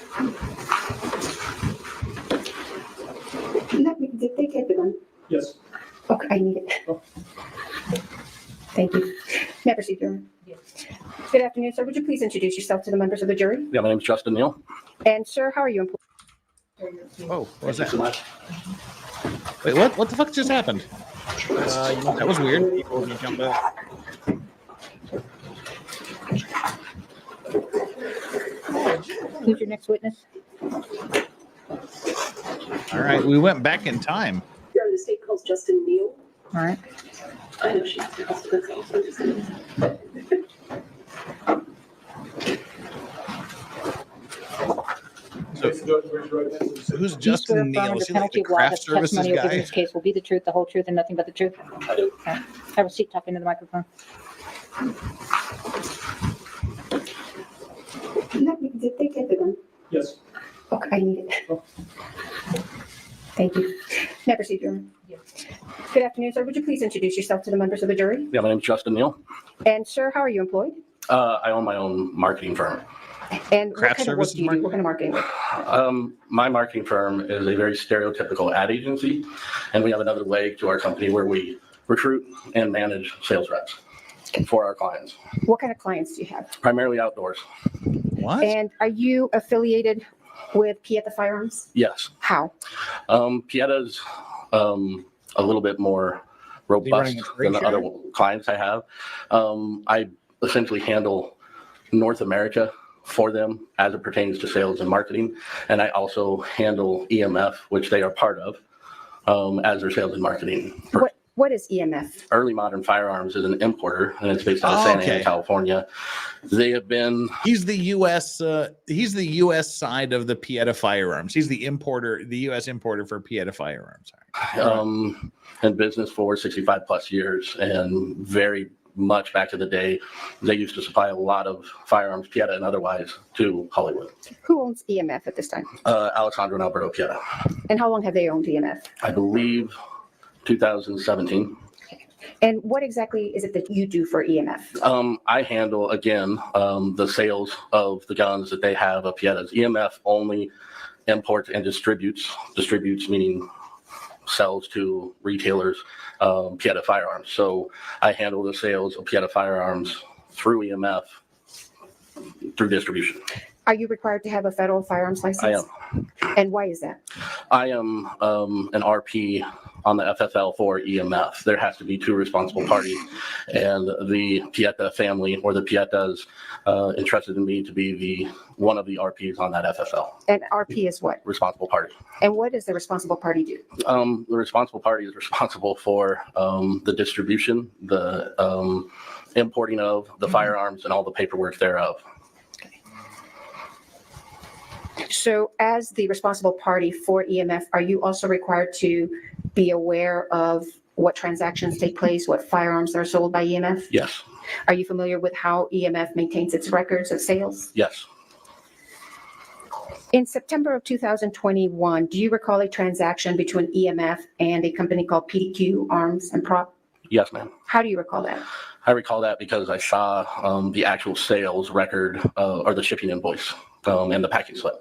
Did they get the gun? Yes. Okay, I need it. Thank you. May I proceed, Your Honor? Good afternoon, sir. Would you please introduce yourself to the members of the jury? Yeah, my name is Justin Neal. And sir, how are you employed? Oh, what was that? Wait, what? What the fuck just happened? That was weird. Who's your next witness? All right, we went back in time. Here the state calls Justin Neal. All right. I know she's supposed to call, so I'm just gonna... So who's Justin Neal? Is he like the craft services testimony given in guy? this case will be the truth, the whole truth, and nothing but the truth? I do. Okay. Have a seat, talk into the microphone. Did they get the gun? Yes. Okay, I need it. Thank you. May I proceed, Your Honor? Good afternoon, sir. Would you please introduce yourself to the members of the jury? Yeah, my name is Justin Neal. And sir, how are you employed? I own my own marketing firm. And what kind of work do you do? What kind of marketing work? My marketing firm is a very stereotypical ad agency, and we have another leg to our company where we recruit and manage sales reps for our clients. What kind of clients do you have? Primarily outdoors. What? And are you affiliated with Pieta Firearms? Yes. How? Pieta's a little bit more robust than the other clients I have. I essentially handle North America for them as it pertains to sales and marketing. And I also handle EMF, which they are part of, as their sales and marketing. What is EMF? Early Modern Firearms is an importer, and it's based out of Santa Ana, California. They have been. He's the U.S. He's the U.S. side of the Pieta firearms. He's the importer, the U.S. importer for Pieta firearms. In business for 65 plus years, and very much back in the day, they used to supply a lot of firearms, Pieta and otherwise, to Hollywood. Who owns EMF at this time? Alexandro and Alberto Pieta. And how long have they owned EMF? I believe 2017. And what exactly is it that you do for EMF? I handle, again, the sales of the guns that they have of Pietas. EMF only imports and distributes meaning sells to retailers, Pieta firearms. So I handle the sales of Pieta firearms through EMF, through distribution. Are you required to have a federal firearms license? I am. And why is that? I am an RP on the FFL for EMF. There has to be two responsible parties, and the Pieta family or the Pietas entrusted in me to be one of the RPs on that FFL. And RP is what? Responsible party. And what does the responsible party do? The responsible party is responsible for the distribution, the importing of the firearms, and all the paperwork thereof. So as the responsible party for EMF, are you also required to be aware of what transactions take place, what firearms are sold by EMF? Yes. Are you familiar with how EMF maintains its records of sales? Yes. In September of 2021, do you recall a transaction between EMF and a company called PDQ Arms and Prop? Yes, ma'am. How do you recall that? I recall that because I saw the actual sales record or the shipping invoice and the packing slip.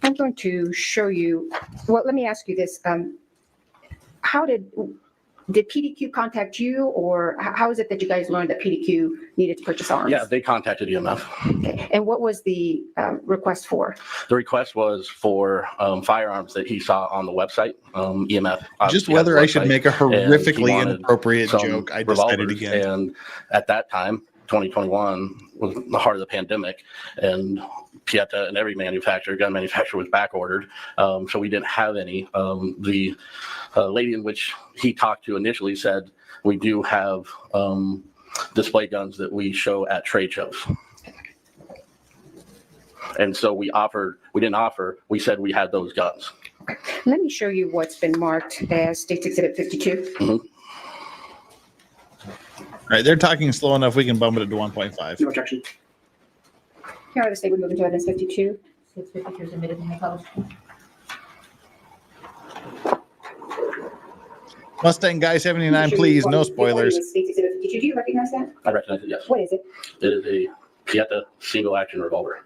I'm going to show you, well, let me ask you this. How did PDQ contact you, or how is it that you guys learned that PDQ needed to purchase arms? Yeah, they contacted EMF. Okay. And what was the request for? The request was for firearms that he saw on the website, EMF. Just whether I should make a horrifically inappropriate joke, I decided again. And at that time, 2021 was the heart of the pandemic, and Pieta and every gun manufacturer was back ordered. So we didn't have any. The lady in which he talked to initially said, we do have display guns that we show at trade shows. And so we said we had those guns. Let me show you what's been marked as State's Exhibit 52. Mm-hmm. All right, they're talking slow enough. We can bump it to 1.5. No objection. Here are the state would move into evidence 52. State's 52 is admitted in the college. Mustang Guy 79, please. No spoilers. State's Exhibit 52. Do you recognize that? I recognize it, yes. What is it? It is a Pieta single action revolver.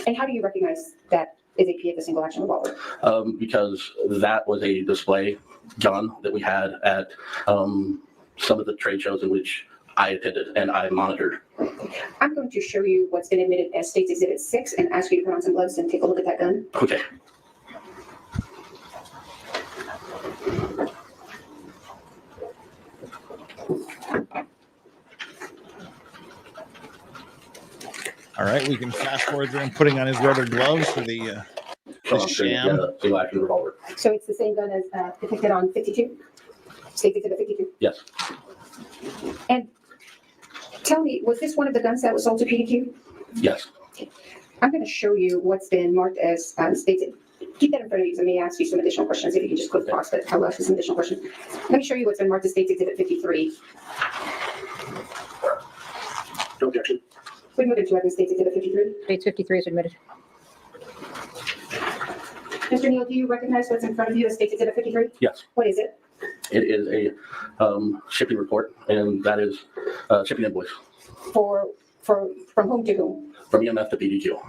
And how do you recognize that is a Pieta single action revolver? Because that was a display gun that we had at some of the trade shows in which I attended and I monitored. I'm going to show you what's been admitted as State's Exhibit 6 and ask you to put on some gloves and take a look at that gun. Okay. All right, we can fast forward through him putting on his rubber gloves for the sham. So it's the same gun as depicted on 52? State's Exhibit 52? Yes. And tell me, was this one of the guns that was sold to PDQ? Yes. I'm going to show you what's been marked as stated. Keep that in front of you. So let me ask you some additional questions. If you can just click pause, but I'll ask you some additional questions. Let me show you what's been marked as State's Exhibit 53. No objection. We move into State's Exhibit 53. State's 53 is admitted. Mr. Neal, do you recognize what's in front of you as State's Exhibit 53? Yes. What is it? It is a shipping report, and that is shipping invoice. From whom to whom? From EMF to PDQ.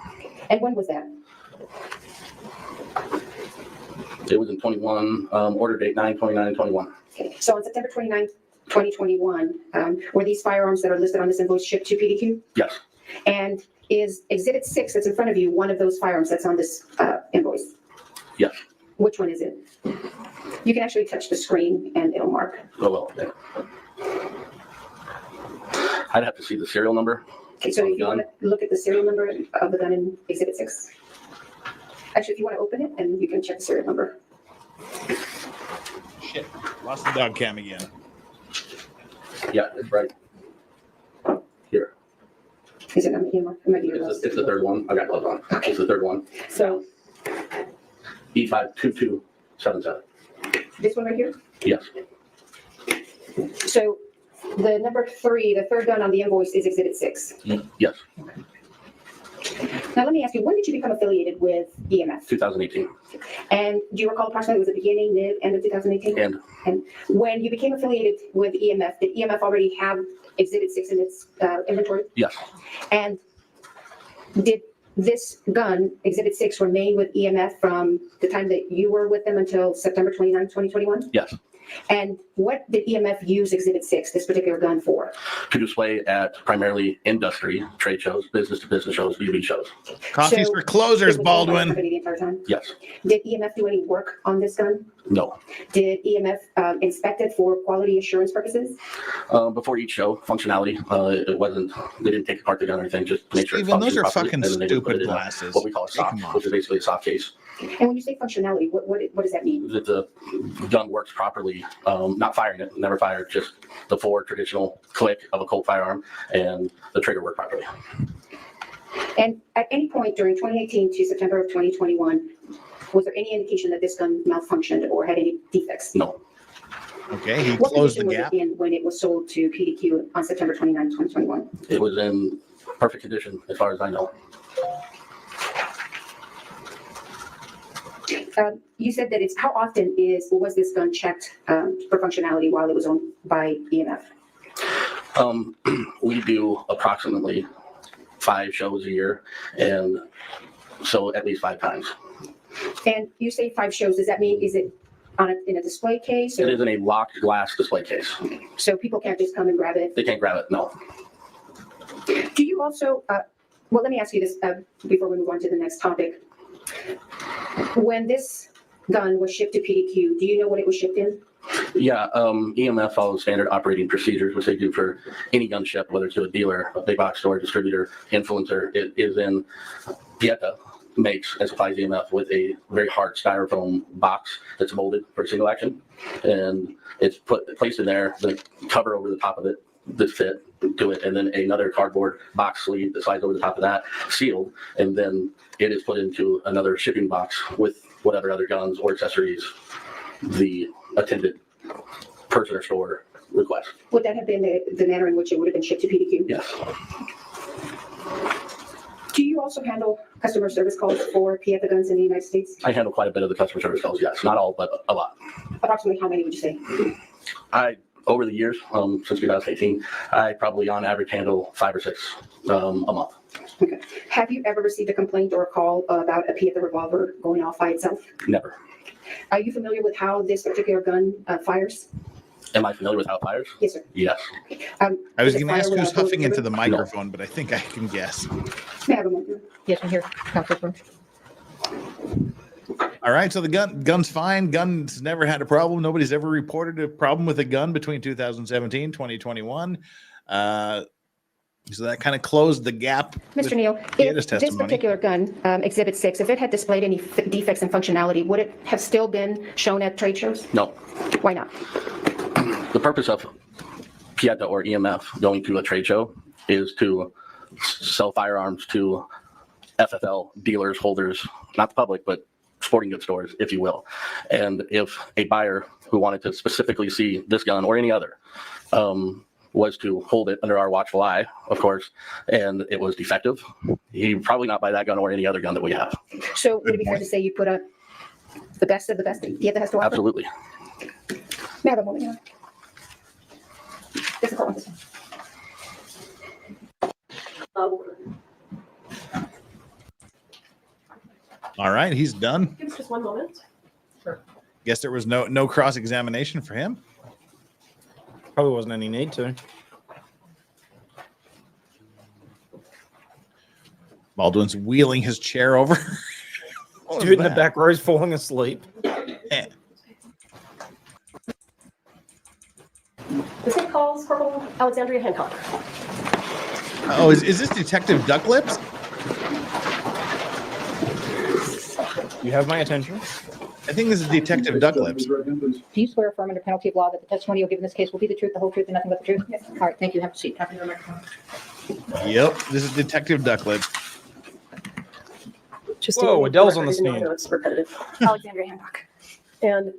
And when was that? It was in 21, order date 9/29/21. Okay. So on September 29, 2021, were these firearms that are listed on this invoice shipped to PDQ? Yes. And is Exhibit 6 that's in front of you one of those firearms that's on this invoice? Yes. Which one is it? You can actually touch the screen and it'll mark. Oh, well, okay. I'd have to see the serial number. Okay, so if you want to look at the serial number of the gun in Exhibit 6. Actually, if you want to open it, and you can check the serial number. Shit, lost the dog cam again. Yeah, it's right here. Is it on the camera? It might be your It's the third one. I got gloves on. It's the third one. So E52277. this one right here? Yes. So the number 3, the third gun on the invoice is Exhibit 6. Yes. Now let me ask you, when did you become affiliated with EMF? 2018. And do you recall approximately, was it beginning, mid, end of 2018? End. And when you became affiliated with EMF, did EMF already have Exhibit 6 in its inventory? Yes. And did this gun, Exhibit 6, remain with EMF from the time that you were with them until September 29, 2021? Yes. And what did EMF use Exhibit 6, this particular gun, for? To display at primarily industry trade shows, business-to-business shows, beauty shows. Coffee's for closers, Baldwin. The entire time? Yes. Did EMF do any work on this gun? No. Did EMF inspect it for quality assurance purposes? Before each show, functionality, it wasn't, they didn't take apart the gun or anything, just to make sure Even it those are functioned fucking properly, and then they would put stupid it in glasses. what we call a Take 'em sock, off. which is basically a sock case. And when you say functionality, what does that mean? That the gun works properly, not firing it, never fired, just the 4 traditional click of a Colt firearm, and the trigger work properly. And at any point during 2018 to September of 2021, was there any indication that this gun malfunctioned or had any defects? No. Okay, he What closed the condition was gap. it in when it was sold to PDQ on September 29, 2021? It was in perfect condition, as far as I know. You said that how often was this gun checked for functionality while it was owned by EMF? We do approximately 5 shows a year, and so at least 5 times. And you say 5 shows, does that mean, is it in a display case? It is in a locked glass display case. So people can't just come and grab it? They can't grab it, no. Do you also, well, let me ask you this before we move on to the next topic. When this gun was shipped to PDQ, do you know what it was shipped in? Yeah, EMF follows standard operating procedures, which they do for any gun ship, whether it's to a dealer, a big box store, distributor, influencer. It is in Pieta makes and supplies EMF with a very hard styrofoam box that's molded for single action, and it's placed in there, the cover over the top of it that fit to it, and then another cardboard box sleeve that slides over the top of that, sealed, and then it is put into another shipping box with whatever other guns or accessories the attended person or store request. Would that have been the manner in which it would have been shipped to PDQ? Yes. Do you also handle customer service calls for Pieta guns in the United States? I handle quite a bit of the customer service calls, yes. Not all, but a lot. Approximately how many would you say? Over the years, since 2018, I probably on average handle 5 or 6 a month. Okay. Have you ever received a complaint or a call about a Pieta revolver going off by itself? Never. Are you familiar with how this particular gun fires? Am I familiar with how it fires? Yes, sir. Yes. I was going to ask who's huffing into the microphone, but I think I can guess. May I have a moment? Yes, I'm here. Counselor. All right, so the gun's fine. Gun's never had a problem. Nobody's ever reported a problem with a gun between 2017, 2021. So that kind of closed the gap. Mr. Neal, if this particular gun, Exhibit 6, if it had displayed any defects in functionality, would it have still been shown at trade shows? No. Why not? The purpose of Pieta or EMF going to a trade show is to sell firearms to FFL dealers, holders, not the public, but sporting goods stores, if you will. And if a buyer who wanted to specifically see this gun or any other was to hold it under our watchful eye, of course, and it was defective, he would probably not buy that gun or any other gun that we have. So would it be fair to say you put up the best of the best that Pieta has to offer? Absolutely. May I have a moment here? Just a call. All right, he's done. Give us just one moment. Guess there was no cross-examination for him. Probably wasn't any need to. Baldwin's wheeling his chair over. Dude in the back row is falling asleep. The state calls Corporal Alexandria Hancock. Oh, is this Detective Duck Lips? You have my attention. I think this is Detective Ducklips. Do you swear affirm under penalty of law that the testimony you'll give in this case will be the truth, the whole truth, and nothing but the truth? Yes. All right, thank you. Have a seat. Have a microphone. Yep, this is Detective Ducklips. Whoa, Adele's on the stand. It's repetitive. Alexandria Hancock. And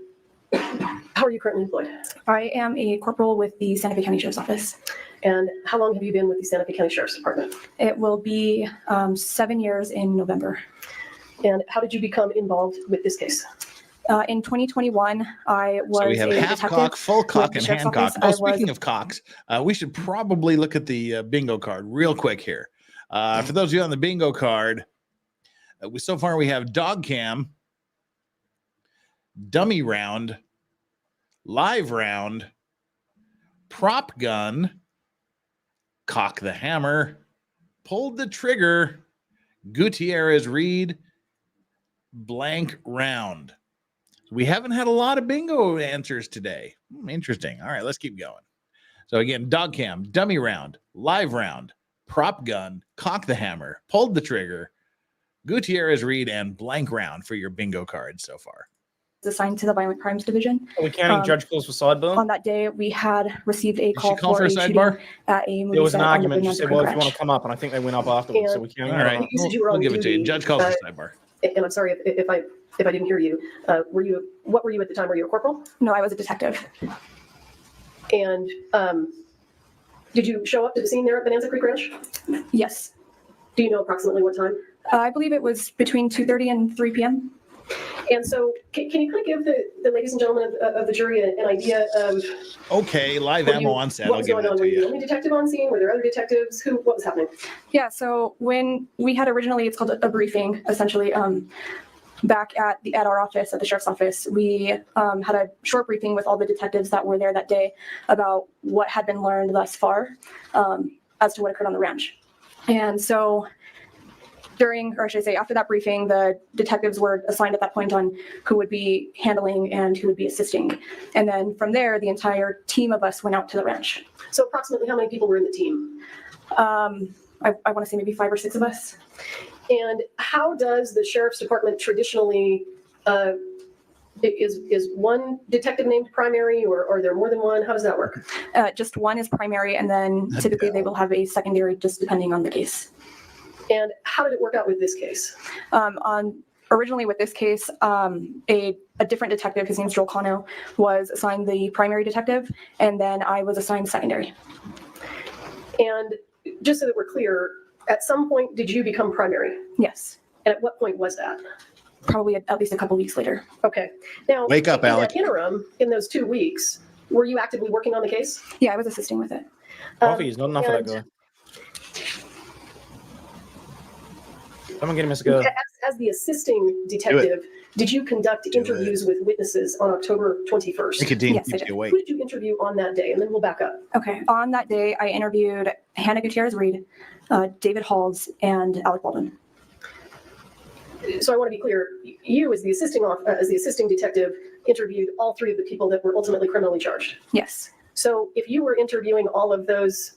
how are you currently employed? I am a corporal with the Santa Fe County Sheriff's Office. And how long have you been with the Santa Fe County Sheriff's Department? It will be 7 years in November. And how did you become involved with this case? In 2021, I was So we have a half detective cock, full cock, with the and Sheriff's Hancock. Office. Oh, I was- speaking of cocks, we should probably look at the bingo card real quick here. For those of you on the bingo card, so far we have dog cam, dummy round, live round, prop gun, cock the hammer, pulled the trigger, Gutierrez Reed, blank round. We haven't had a lot of bingo answers today. Interesting. All right, let's keep going. So again, dog cam, dummy round, live round, prop gun, cock the hammer, pulled the trigger, Gutierrez Reed, and blank round for your bingo cards so far. Assigned to the Violent Crimes Division. Are we counting judge calls for sidebar? On that day, we had received a Did she call, call for a shooting sidebar? at a movie There was set an on the argument. She Bonanza said, well, if you Creek want Ranch. to come up, and I think they went up afterwards. So we And counting All right, you said you were we'll on give it to you. duty, Judge calls for sidebar. And I'm sorry if I didn't hear you. What were you at the time? Were you a corporal? No, I was a detective. And did you show up to the scene there at Bonanza Creek Ranch? Yes. Do you know approximately what time? I believe it was between 2:30 and 3 p.m. And so can you kind of give the ladies and gentlemen of the jury an idea of Okay, live were ammo you- on set. what I'll was give going that on? to Were you the you. only detective on scene? Were there other detectives? What was happening? Yeah, so when we had originally, it's called a briefing, essentially, back at our office, at the sheriff's office, we had a short briefing with all the detectives that were there that day about what had been learned thus far as to what occurred on the ranch. And so during, or I should say after that briefing, the detectives were assigned at that point on who would be handling and who would be assisting. And then from there, the entire team of us went out to the ranch. So approximately how many people were in the team? I want to say maybe 5 or 6 of us. And how does the sheriff's department traditionally, is one detective named primary, or are there more than one? How does that work? Just one is primary, and then typically they will have a secondary just depending on the case. And how did it work out with this case? Originally with this case, a different detective, his name's Joel Cano, was assigned the primary detective, and then I was assigned secondary. And just so that we're clear, at some point, did you become primary? Yes. And at what point was that? Probably at least a couple weeks later. Okay. Now, Wake up, in Alec. that interim, in those 2 weeks, were you actively working on the case? Yeah, I was assisting with it. Coffee is not enough for that guy. Someone get him a go. As the assisting detective, did you conduct interviews with witnesses on October 21st? Nicotine Yes, I keeps did. you awake. Who did you interview on that day? And then we'll back up. Okay. On that day, I interviewed Hannah Gutierrez Reed, David Halls, and Alec Baldwin. So I want to be clear, you as the assisting detective interviewed all 3 of the people that were ultimately criminally charged. Yes. So if you were interviewing all of those,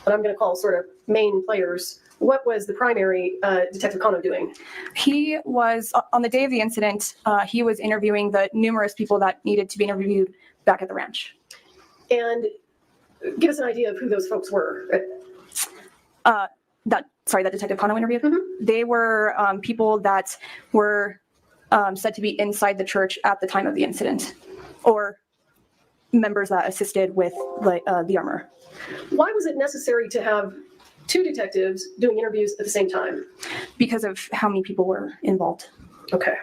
what I'm going to call sort of main players, what was the primary Detective Cano doing? He was, on the day of the incident, he was interviewing the numerous people that needed to be interviewed back at the ranch. And give us an idea of who those folks were. That Detective Cano interviewed? They were people that were said to be inside the church at the time of the incident, or members that assisted with the armor. Why was it necessary to have 2 detectives doing interviews at the same time? Because of how many people were involved. Okay.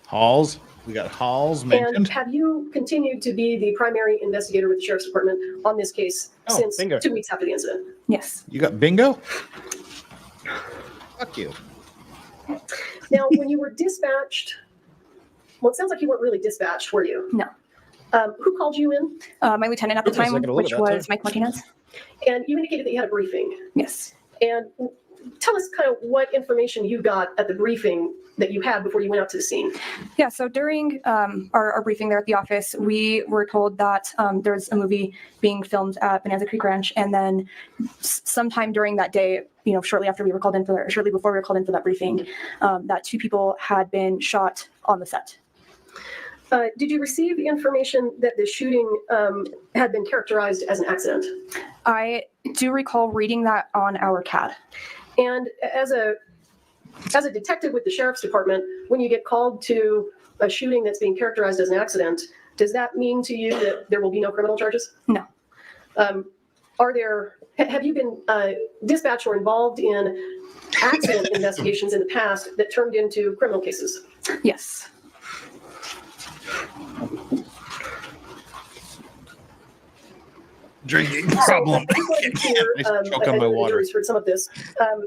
Halls. We got Halls mentioned. And have you continued to be the primary investigator with the Sheriff's Department on this case since bingo. 2 weeks after the incident? Yes. You got bingo? Fuck you. Now, when you were dispatched, well, it sounds like you weren't really dispatched, were you? No. Who called you in? My lieutenant at the time, which was Mike Martinez. And you indicated that you had a briefing. Yes. And tell us kind of what information you got at the briefing that you had before you went out to the scene. Yeah, so during our briefing there at the office, we were told that there's a movie being filmed at Bonanza Creek Ranch, and then sometime during that day, shortly before we were called in for that briefing, that 2 people had been shot on the set. Did you receive the information that the shooting had been characterized as an accident? I do recall reading that on our CAD. And as a detective with the sheriff's department, when you get called to a shooting that's being characterized as an accident, does that mean to you that there will be no criminal charges? No. Have you been dispatched or involved in accident investigations in the past that turned into criminal cases? Yes. Drinking problem. I choke on my know the water. jury's heard some of this.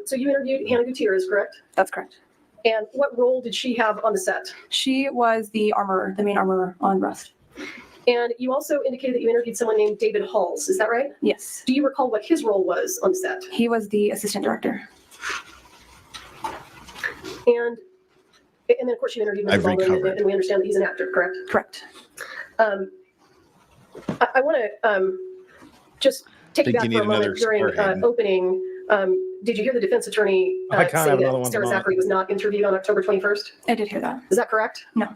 So you interviewed Hannah Gutierrez, correct? That's correct. And what role did she have on the set? She was the armorer, the main armorer on Rust. And you also indicated that you interviewed someone named David Halls, is that right? Yes. Do you recall what his role was on the set? He was the assistant director. And then, of course, you interviewed Mr. Baldwin, and we understand that he's an actor, correct? Correct. I want to just take you back for a moment during opening. Did you hear the defense attorney say that Sarah Zachary was not interviewed on October 21st? I did hear that. Is that correct? No.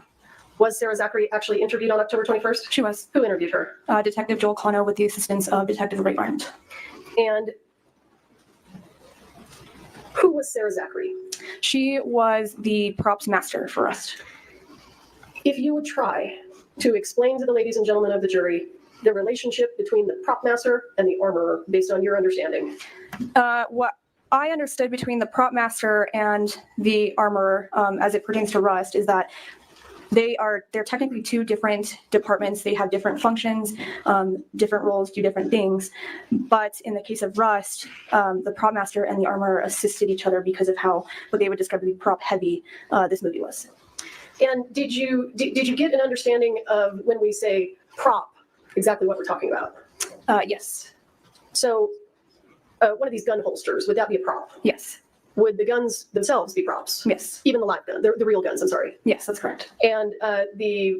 Was Sarah Zachary actually interviewed on October 21st? She was. Who interviewed her? Detective Joel Cano with the assistance of Detective Ray Barnes. And who was Sarah Zachary? She was the props master for Rust. If you would try to explain to the ladies and gentlemen of the jury the relationship between the prop master and the armorer based on your understanding. What I understood between the prop master and the armorer as it pertains to Rust is that they're technically two different departments. They have different functions, different roles, do different things. But in the case of Rust, the prop master and the armorer assisted each other because of what they would describe to be prop heavy this movie was. And did you get an understanding of when we say prop, exactly what we're talking about? Yes. So one of these gun holsters, would that be a prop? Yes. Would the guns themselves be props? Yes. Even the live gun, the real guns, I'm sorry. Yes, that's correct. And the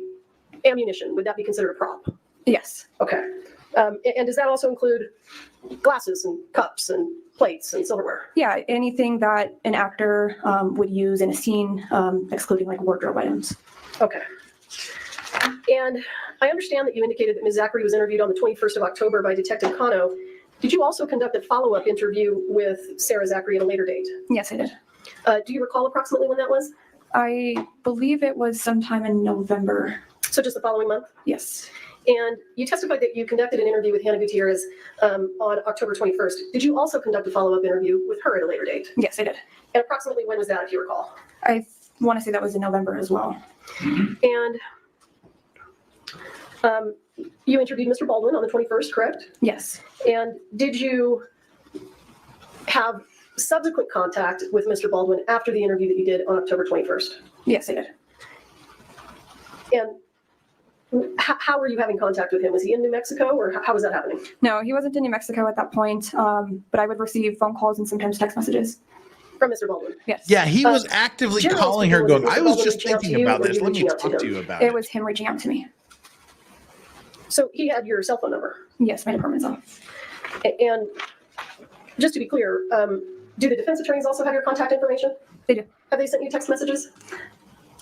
ammunition, would that be considered a prop? Yes. Okay. And does that also include glasses and cups and plates and silverware? Yeah, anything that an actor would use in a scene, excluding like wardrobe items. Okay. And I understand that you indicated that Ms. Zachary was interviewed on the 21st of October by Detective Cano. Did you also conduct a follow-up interview with Sarah Zachary at a later date? Yes, I did. Do you recall approximately when that was? I believe it was sometime in November. So just the following month? Yes. And you testified that you conducted an interview with Hannah Gutierrez on October 21st. Did you also conduct a follow-up interview with her at a later date? Yes, I did. And approximately when was that, if you recall? I want to say that was in November as well. And you interviewed Mr. Baldwin on the 21st, correct? Yes. And did you have subsequent contact with Mr. Baldwin after the interview that you did on October 21st? Yes, I did. And how were you having contact with him? Was he in New Mexico, or how was that happening? No, he wasn't in New Mexico at that point, but I would receive phone calls and sometimes text messages. From Mr. Baldwin? Yes. Yeah, he was actively calling her going, I was just thinking about this. Let me talk to you about it. It was him reaching out to me. So he had your cell phone number? Yes, my department's on. And just to be clear, do the defense attorneys also have your contact information? They do. Have they sent you text messages?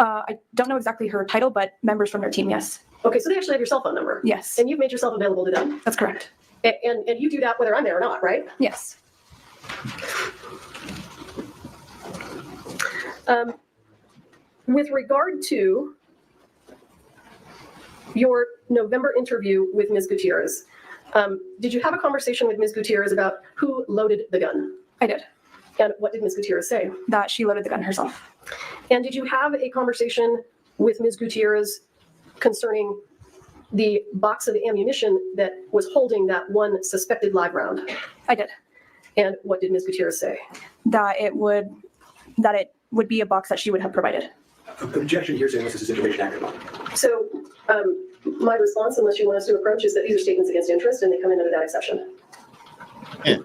I don't know exactly her title, but members from their team, yes. Okay, so they actually have your cell phone number? Yes. And you've made yourself available to them? That's correct. And you do that whether I'm there or not, right? Yes. With regard to your November interview with Ms. Gutierrez, did you have a conversation with Ms. Gutierrez about who loaded the gun? I did. And what did Ms. Gutierrez say? That she loaded the gun herself. And did you have a conversation with Ms. Gutierrez concerning the box of ammunition that was holding that one suspected live round? I did. And what did Ms. Gutierrez say? That it would be a box that she would have provided. Objection here saying this is information acted upon. So my response, unless you want us to approach, is that these are statements against interest and they come in under that exception. Yeah.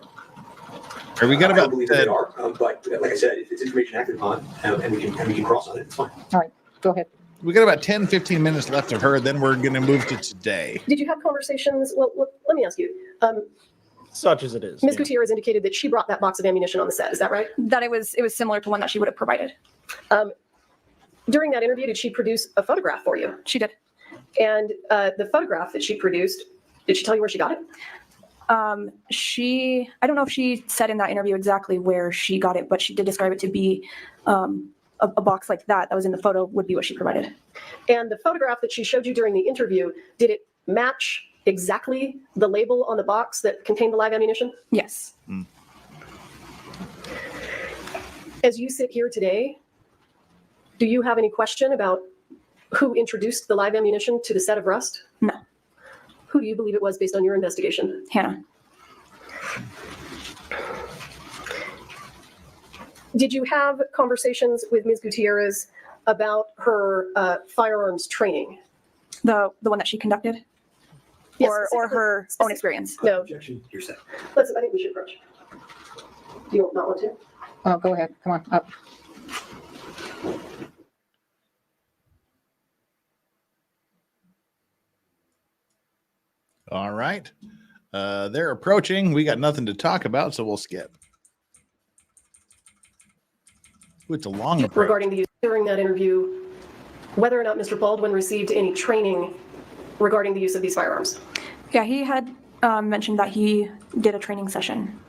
Are we got I about believe that they are, but like I said, if it's information acted upon and we can cross on it, it's fine. All right, go ahead. We got about 10, 15 minutes left of her. Then we're going to move to today. Did you have conversations? Well, let me ask you. Such as it is. Ms. Gutierrez indicated that she brought that box of ammunition on the set. Is that right? That it was similar to one that she would have provided. During that interview, did she produce a photograph for you? She did. And the photograph that she produced, did she tell you where she got it? I don't know if she said in that interview exactly where she got it, but she did describe it to be a box like that was in the photo would be what she provided. And the photograph that she showed you during the interview, did it match exactly the label on the box that contained the live ammunition? Yes. As you sit here today, do you have any question about who introduced the live ammunition to the set of Rust? No. Who do you believe it was based on your investigation? Hannah. Did you have conversations with Ms. Gutierrez about her firearms training? The one that she conducted? Yes, or her own experience? No. Objection, you're set. Listen, I think we should approach. Do you not want to? Oh, go ahead. Come on, up. All right. They're approaching. We got nothing to talk about, so we'll skip. It's a long approach. Regarding the use during that interview, whether or not Mr. Baldwin received any training regarding the use of these firearms. Yeah, he had mentioned that he did a training session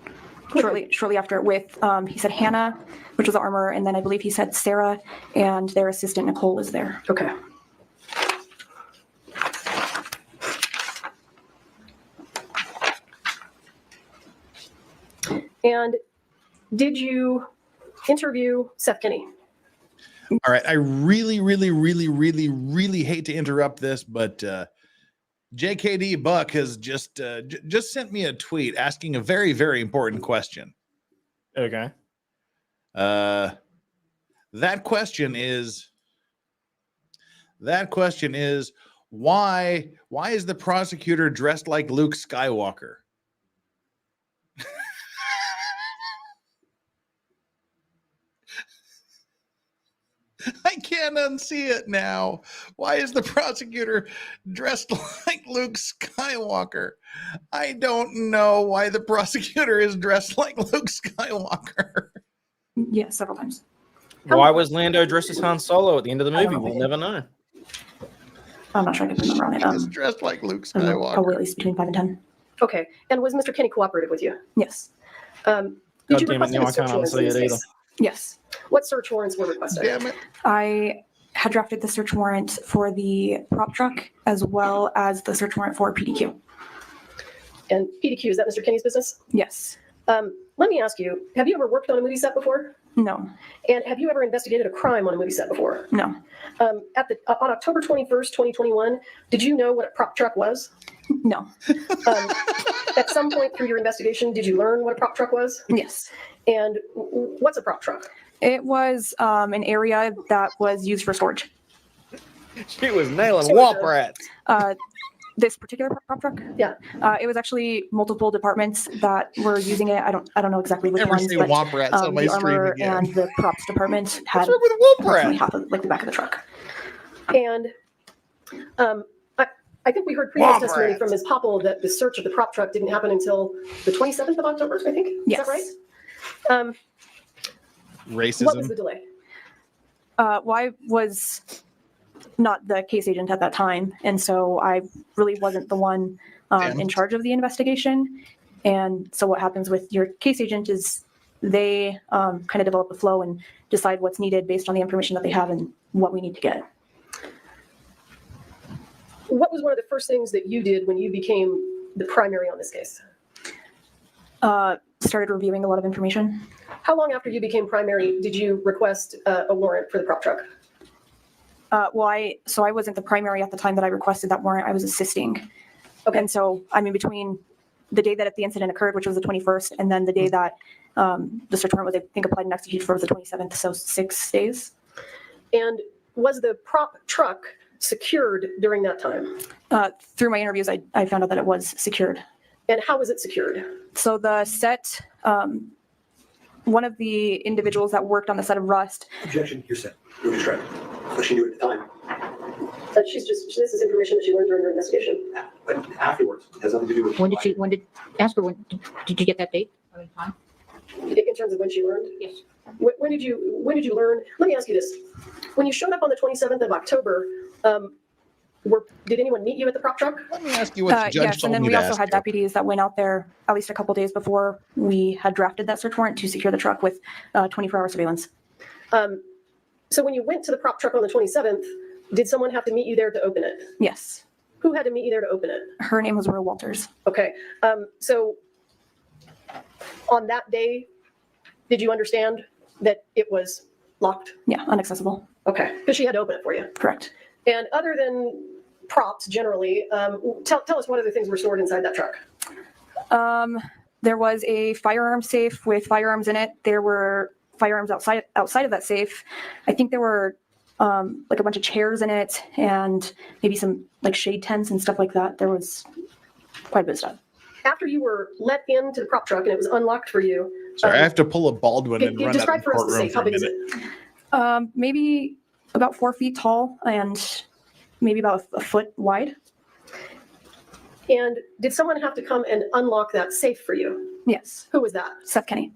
shortly after with, he said Hannah, which was the armorer, and then I believe he said Sarah and their assistant Nicole was there. Okay. And did you interview Seth Kinney? All right. I really hate to interrupt this, but JKD Buck has just sent me a tweet asking a very, very important question. Okay. That question is why is the prosecutor dressed like Luke Skywalker? I can't unsee it now. Why is the prosecutor dressed like Luke Skywalker? I don't know why the prosecutor is dressed like Luke Skywalker. Yeah, several times. Why was Lando dressed as Han Solo at the end of the movie? We'll never know. I'm not sure I can remember on it. He's dressed like Luke I don't know, Skywalker. probably at least between 5 and 10. Okay. And was Mr. Kinney cooperative with you? Yes. Did you request any search warrants in this case? Yes. What search warrants were requested? Damn it. I had drafted the search warrant for the prop truck as well as the search warrant for PDQ. And PDQ, is that Mr. Kinney's business? Yes. Let me ask you, have you ever worked on a movie set before? No. And have you ever investigated a crime on a movie set before? No. On October 21st, 2021, did you know what a prop truck was? No. At some point through your investigation, did you learn what a prop truck was? Yes. And what's a prop truck? It was an area that was used for storage. She was nailing womp rats. This particular prop truck? Yeah. It was actually multiple departments that were using it. I don't know exactly which Never ones, seen but womp rats on my the stream armor again. and the props department had What's wrong with womp approximately rat? half of like the back of the truck. And I think we heard previous testimony from Ms. Poppel that the search of the prop truck didn't happen until the 27th of October, I think. Yes. Is that right? Racism. What was the delay? Well, I was not the case agent at that time, and so I really wasn't the one in charge of the investigation. And so what happens with your case agent is they kind of develop a flow and decide what's needed based on the information that they have and what we need to get. What was one of the first things that you did when you became the primary on this case? Started reviewing a lot of information. How long after you became primary did you request a warrant for the prop truck? Well, I wasn't the primary at the time that I requested that warrant. I was assisting. Okay. And so, I mean, between the day that the incident occurred, which was the 21st, and then the day that the search warrant was, I think, applied and executed for the 27th, so 6 days. And was the prop truck secured during that time? Through my interviews, I found out that it was secured. And how was it secured? So the set, one of the individuals that worked on the set of Rust. Objection, you're set. You're distracted. But she knew it at the time. This is information that she learned during her investigation. But afterwards, it has nothing to do with. When did you get that date? In terms of when she learned? Yes. When did you learn? Let me ask you this. When you showed up on the 27th of October, did anyone meet you at the prop truck? Let me ask you what the judge Yes, told and then me we to also ask had you. deputies that went out there at least a couple days before we had drafted that search warrant to secure the truck with 24-hour surveillance. So when you went to the prop truck on the 27th, did someone have to meet you there to open it? Yes. Who had to meet you there to open it? Her name was Roy Walters. Okay. So on that day, did you understand that it was locked? Yeah, inaccessible. Okay, because she had to open it for you. Correct. And other than props, generally, tell us what other things were stored inside that truck. There was a firearm safe with firearms in it. There were firearms outside of that safe. I think there were like a bunch of chairs in it and maybe some like shade tents and stuff like that. There was quite a bit of stuff. After you were let into the prop truck and it was unlocked for you. Sorry, I have to pull a Baldwin and run out of describe the for us the courtroom safe. for How a big is minute. it? Maybe about 4 feet tall and maybe about a foot wide. And did someone have to come and unlock that safe for you? Yes. Who was that? Seth Kenny.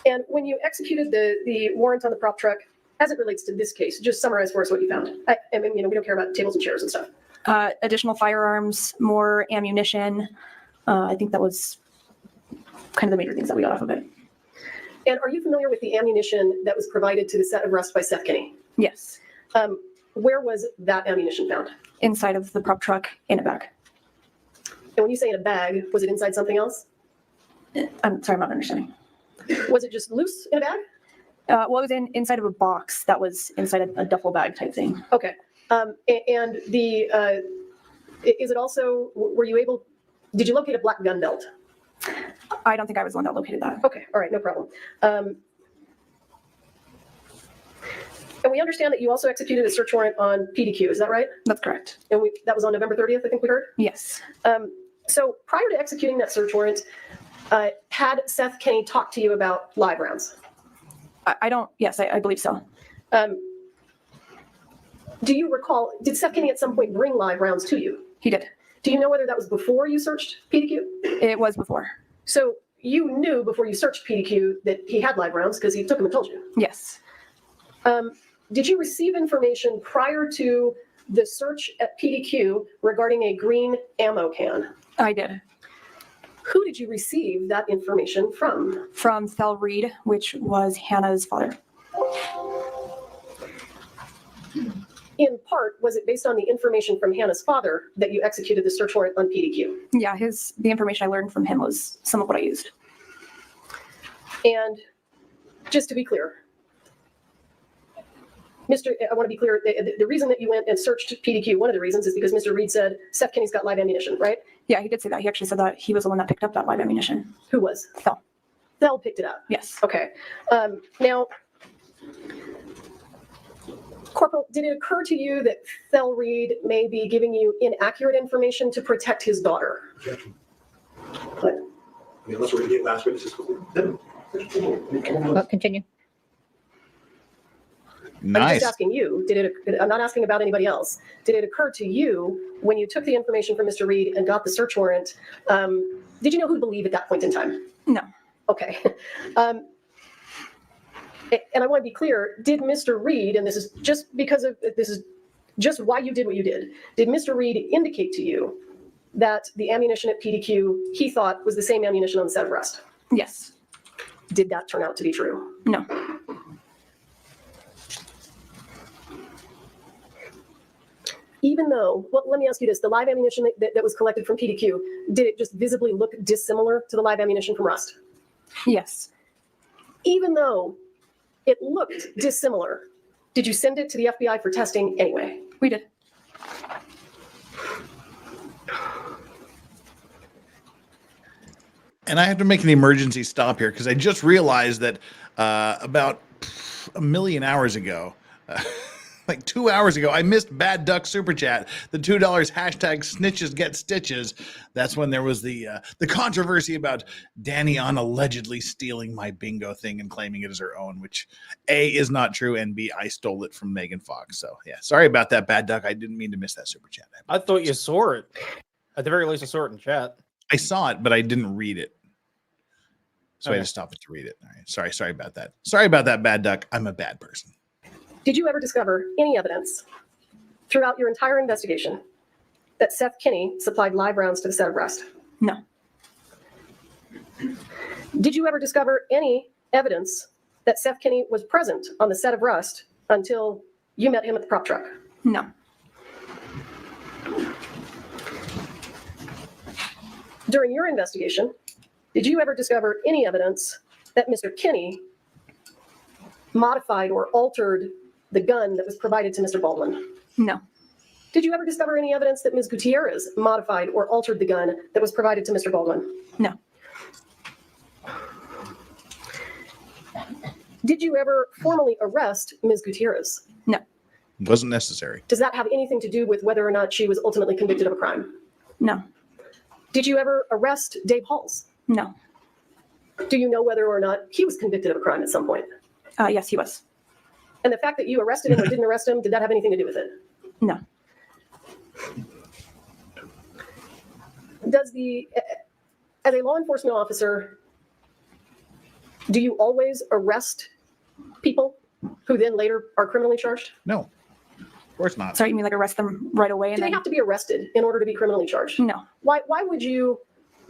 And when you executed the warrant on the prop truck, as it relates to this case, just summarize for us what you found. I mean, we don't care about tables and chairs and stuff. Additional firearms, more ammunition. I think that was kind of the major things that we got off of it. And are you familiar with the ammunition that was provided to the set of arrest by Seth Kenny? Yes. Where was that ammunition found? Inside of the prop truck in a bag. And when you say in a bag, was it inside something else? I'm sorry, I'm not understanding. Was it just loose in a bag? Well, it was inside of a box that was inside a duffel bag type thing. Okay. And the, is it also, were you able, did you locate a black gun belt? I don't think I was the one that located that. Okay, all right, no problem. And we understand that you also executed a search warrant on PDQ, is that right? That's correct. And that was on November 30th, I think we heard? Yes. So prior to executing that search warrant, had Seth Kenny talked to you about live rounds? I don't, yes, I believe so. Do you recall, did Seth Kenny at some point bring live rounds to you? He did. Do you know whether that was before you searched PDQ? It was before. So you knew before you searched PDQ that he had live rounds because he took them and told you? Yes. Did you receive information prior to the search at PDQ regarding a green ammo can? I did. Who did you receive that information from? From Thel Reed, which was Hannah's father. In part, was it based on the information from Hannah's father that you executed the search warrant on PDQ? Yeah, the information I learned from him was some of what I used. And just to be clear, I want to be clear, the reason that you went and searched PDQ, one of the reasons is because Mr. Reed said Seth Kenny's got live ammunition, right? Yeah, he did say that. He actually said that he was the one that picked up that live ammunition. Who was? Thel. Thel picked it up? Yes. Okay. Now, Corporal, did it occur to you that Thel Reed may be giving you inaccurate information to protect his daughter? What? Unless we're going to get last witnesses. Continue. I'm Nice. just asking you, I'm not asking about anybody else. Did it occur to you when you took the information from Mr. Reed and got the search warrant, did you know who to believe at that point in time? No. Okay. And I want to be clear, did Mr. Reed, and this is just why you did what you did Mr. Reed indicate to you that the ammunition at PDQ he thought was the same ammunition on the set of arrest? Yes. Did that turn out to be true? No. Even though, well, let me ask you this, the live ammunition that was collected from PDQ, did it just visibly look dissimilar to the live ammunition from Rust? Yes. Even though it looked dissimilar, did you send it to the FBI for testing anyway? We did. And I have to make an emergency stop here because I just realized that about a million hours ago, like 2 hours ago, I missed Bad Duck Super Chat, the $2 hashtag snitches get stitches. That's when there was the controversy about Danny on allegedly stealing my bingo thing and claiming it as her own, which A, is not true, and B, I stole it from Megan Fox. So yeah, sorry about that, Bad Duck. I didn't mean to miss that Super Chat. I thought you saw it. At the very least, I saw it in chat. I saw it, but I didn't read it. So I had to stop it to read it. All right. Sorry about that. Sorry about that, bad duck. I'm a bad person. Did you ever discover any evidence throughout your entire investigation that Seth Kinney supplied live rounds to the set of Rust? No. Did you ever discover any evidence that Seth Kinney was present on the set of Rust until you met him at the prop truck? No. During your investigation, did you ever discover any evidence that Mr. Kinney modified or altered the gun that was provided to Mr. Baldwin? No. Did you ever discover any evidence that Ms. Gutierrez modified or altered the gun that was provided to Mr. Baldwin? No. Did you ever formally arrest Ms. Gutierrez? No. Wasn't necessary. Does that have anything to do with whether or not she was ultimately convicted of a crime? No. Did you ever arrest Dave Halls? No. Do you know whether or not he was convicted of a crime at some point? Yes, he was. And the fact that you arrested him or didn't arrest him, did that have anything to do with it? No. As a law enforcement officer, do you always arrest people who then later are criminally charged? No, of course not. Sorry, you mean like arrest them right away? Do they have to be arrested in order to be criminally charged? No. Why would you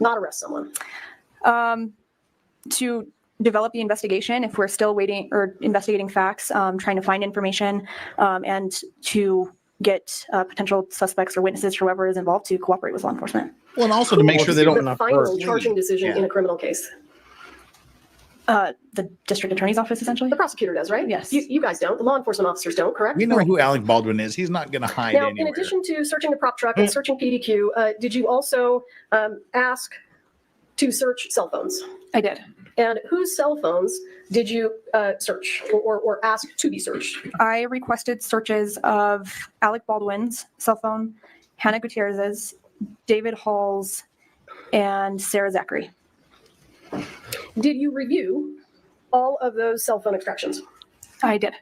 not arrest someone? To develop the investigation, if we're still waiting or investigating facts, trying to find information, and to get potential suspects or witnesses, whoever is involved, to cooperate with law enforcement. Well, and also to make sure they don't. The final charging decision in a criminal case. The district attorney's office, essentially. The prosecutor does, right? Yes. You guys don't. The law enforcement officers don't, correct? We know who Alec Baldwin is. He's not going to hide Now, anywhere. in addition to searching the prop truck and searching PDQ, did you also ask to search cell phones? I did. And whose cell phones did you search or ask to be searched? I requested searches of Alec Baldwin's cell phone, Hannah Gutierrez's, David Hall's, and Sarah Zachary. Did you review all of those cell phone extractions? I did.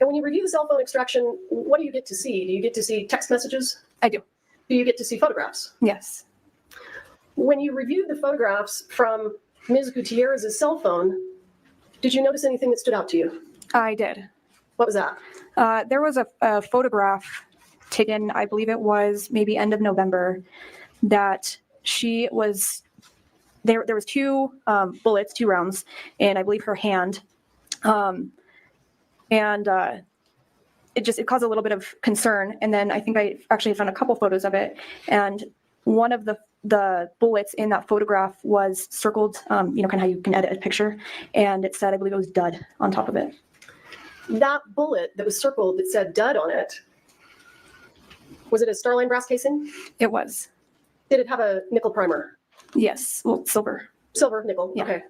And when you review the cell phone extraction, what do you get to see? Do you get to see text messages? I do. Do you get to see photographs? Yes. When you reviewed the photographs from Ms. Gutierrez's cell phone, did you notice anything that stood out to you? I did. What was that? There was a photograph taken, I believe it was maybe end of November, that she was, there was two bullets, 2 rounds, in I believe her hand. It caused a little bit of concern. And then I think I actually found a couple photos of it. And one of the bullets in that photograph was circled, kind of how you can edit a picture. And it said, I believe it was dud on top of it. That bullet that was circled that said dud on it, was it a Starline brass casing? It was. Did it have a nickel primer? Yes, well, silver. Silver, nickel, Yeah. okay.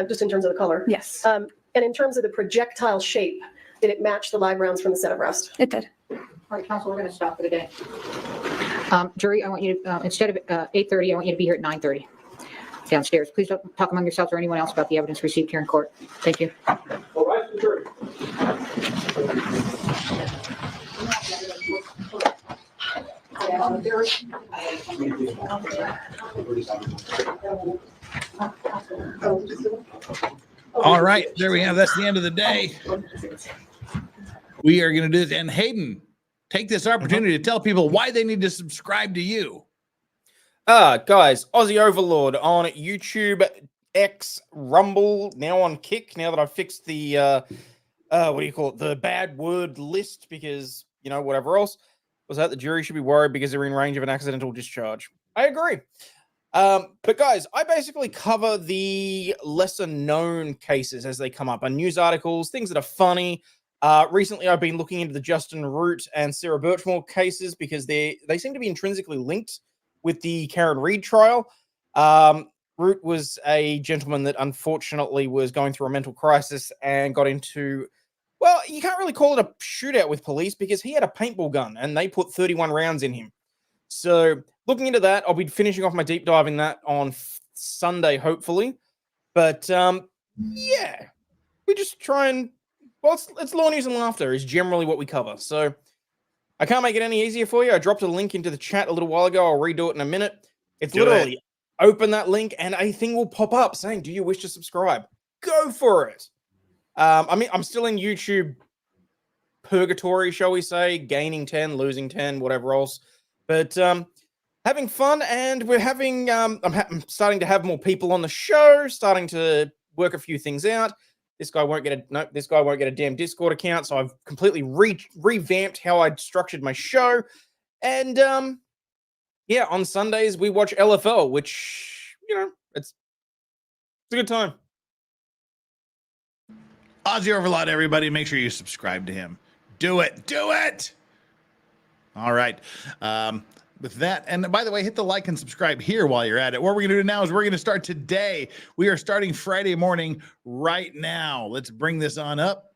Just in terms of the color? Yes. And in terms of the projectile shape, did it match the live rounds from the set of Rust? It did. All right, counsel, we're going to stop for the day. Jury, I want you to, instead of 8:30, I want you to be here at 9:30 downstairs. Please don't talk among yourselves or anyone else about the evidence received here in court. Thank you. All right, the jury. All right, there we have. That's the end of the day. We are going to do this. And Hayden, take this opportunity to tell people why they need to subscribe to you. Guys, Aussie Overlord on YouTube, X, Rumble, now on Kick. Now that I've fixed the the bad word list, because whatever else was that, the jury should be worried because they're in range of an accidental discharge. I agree. But guys, I basically cover the lesser known cases as they come up, on news articles, things that are funny. Recently, I've been looking into the Justin Root and Sarah Birchmore cases because they seem to be intrinsically linked with the Karen Reed trial. Root was a gentleman that unfortunately was going through a mental crisis and got into, well, you can't really call it a shootout with police because he had a paintball gun and they put 31 rounds in him. So looking into that, I'll be finishing off my deep dive in that on Sunday, hopefully. But yeah, we just try and, well, it's law news and laughter is generally what we cover. So I can't make it any easier for you. I dropped a link into the chat a little while ago. I'll redo it in a minute. It's literally open that link and a thing will pop up saying, do you wish to subscribe? Go for it. I mean, I'm still in YouTube purgatory, shall we say, gaining 10, losing 10, whatever else. But having fun, and we're having, I'm starting to have more people on the show, starting to work a few things out. This guy won't get a damn Discord account, so I've completely revamped how I structured my show. And yeah, on Sundays we watch LFL, which, you know, it's a good time. Aussie Overlord, everybody, make sure you subscribe to him. Do it. Do it. All right. With that, and by the way, hit the like and subscribe here while you're at it. What we're going to do now is we're going to start today. We are starting Friday morning right now. Let's bring this on up.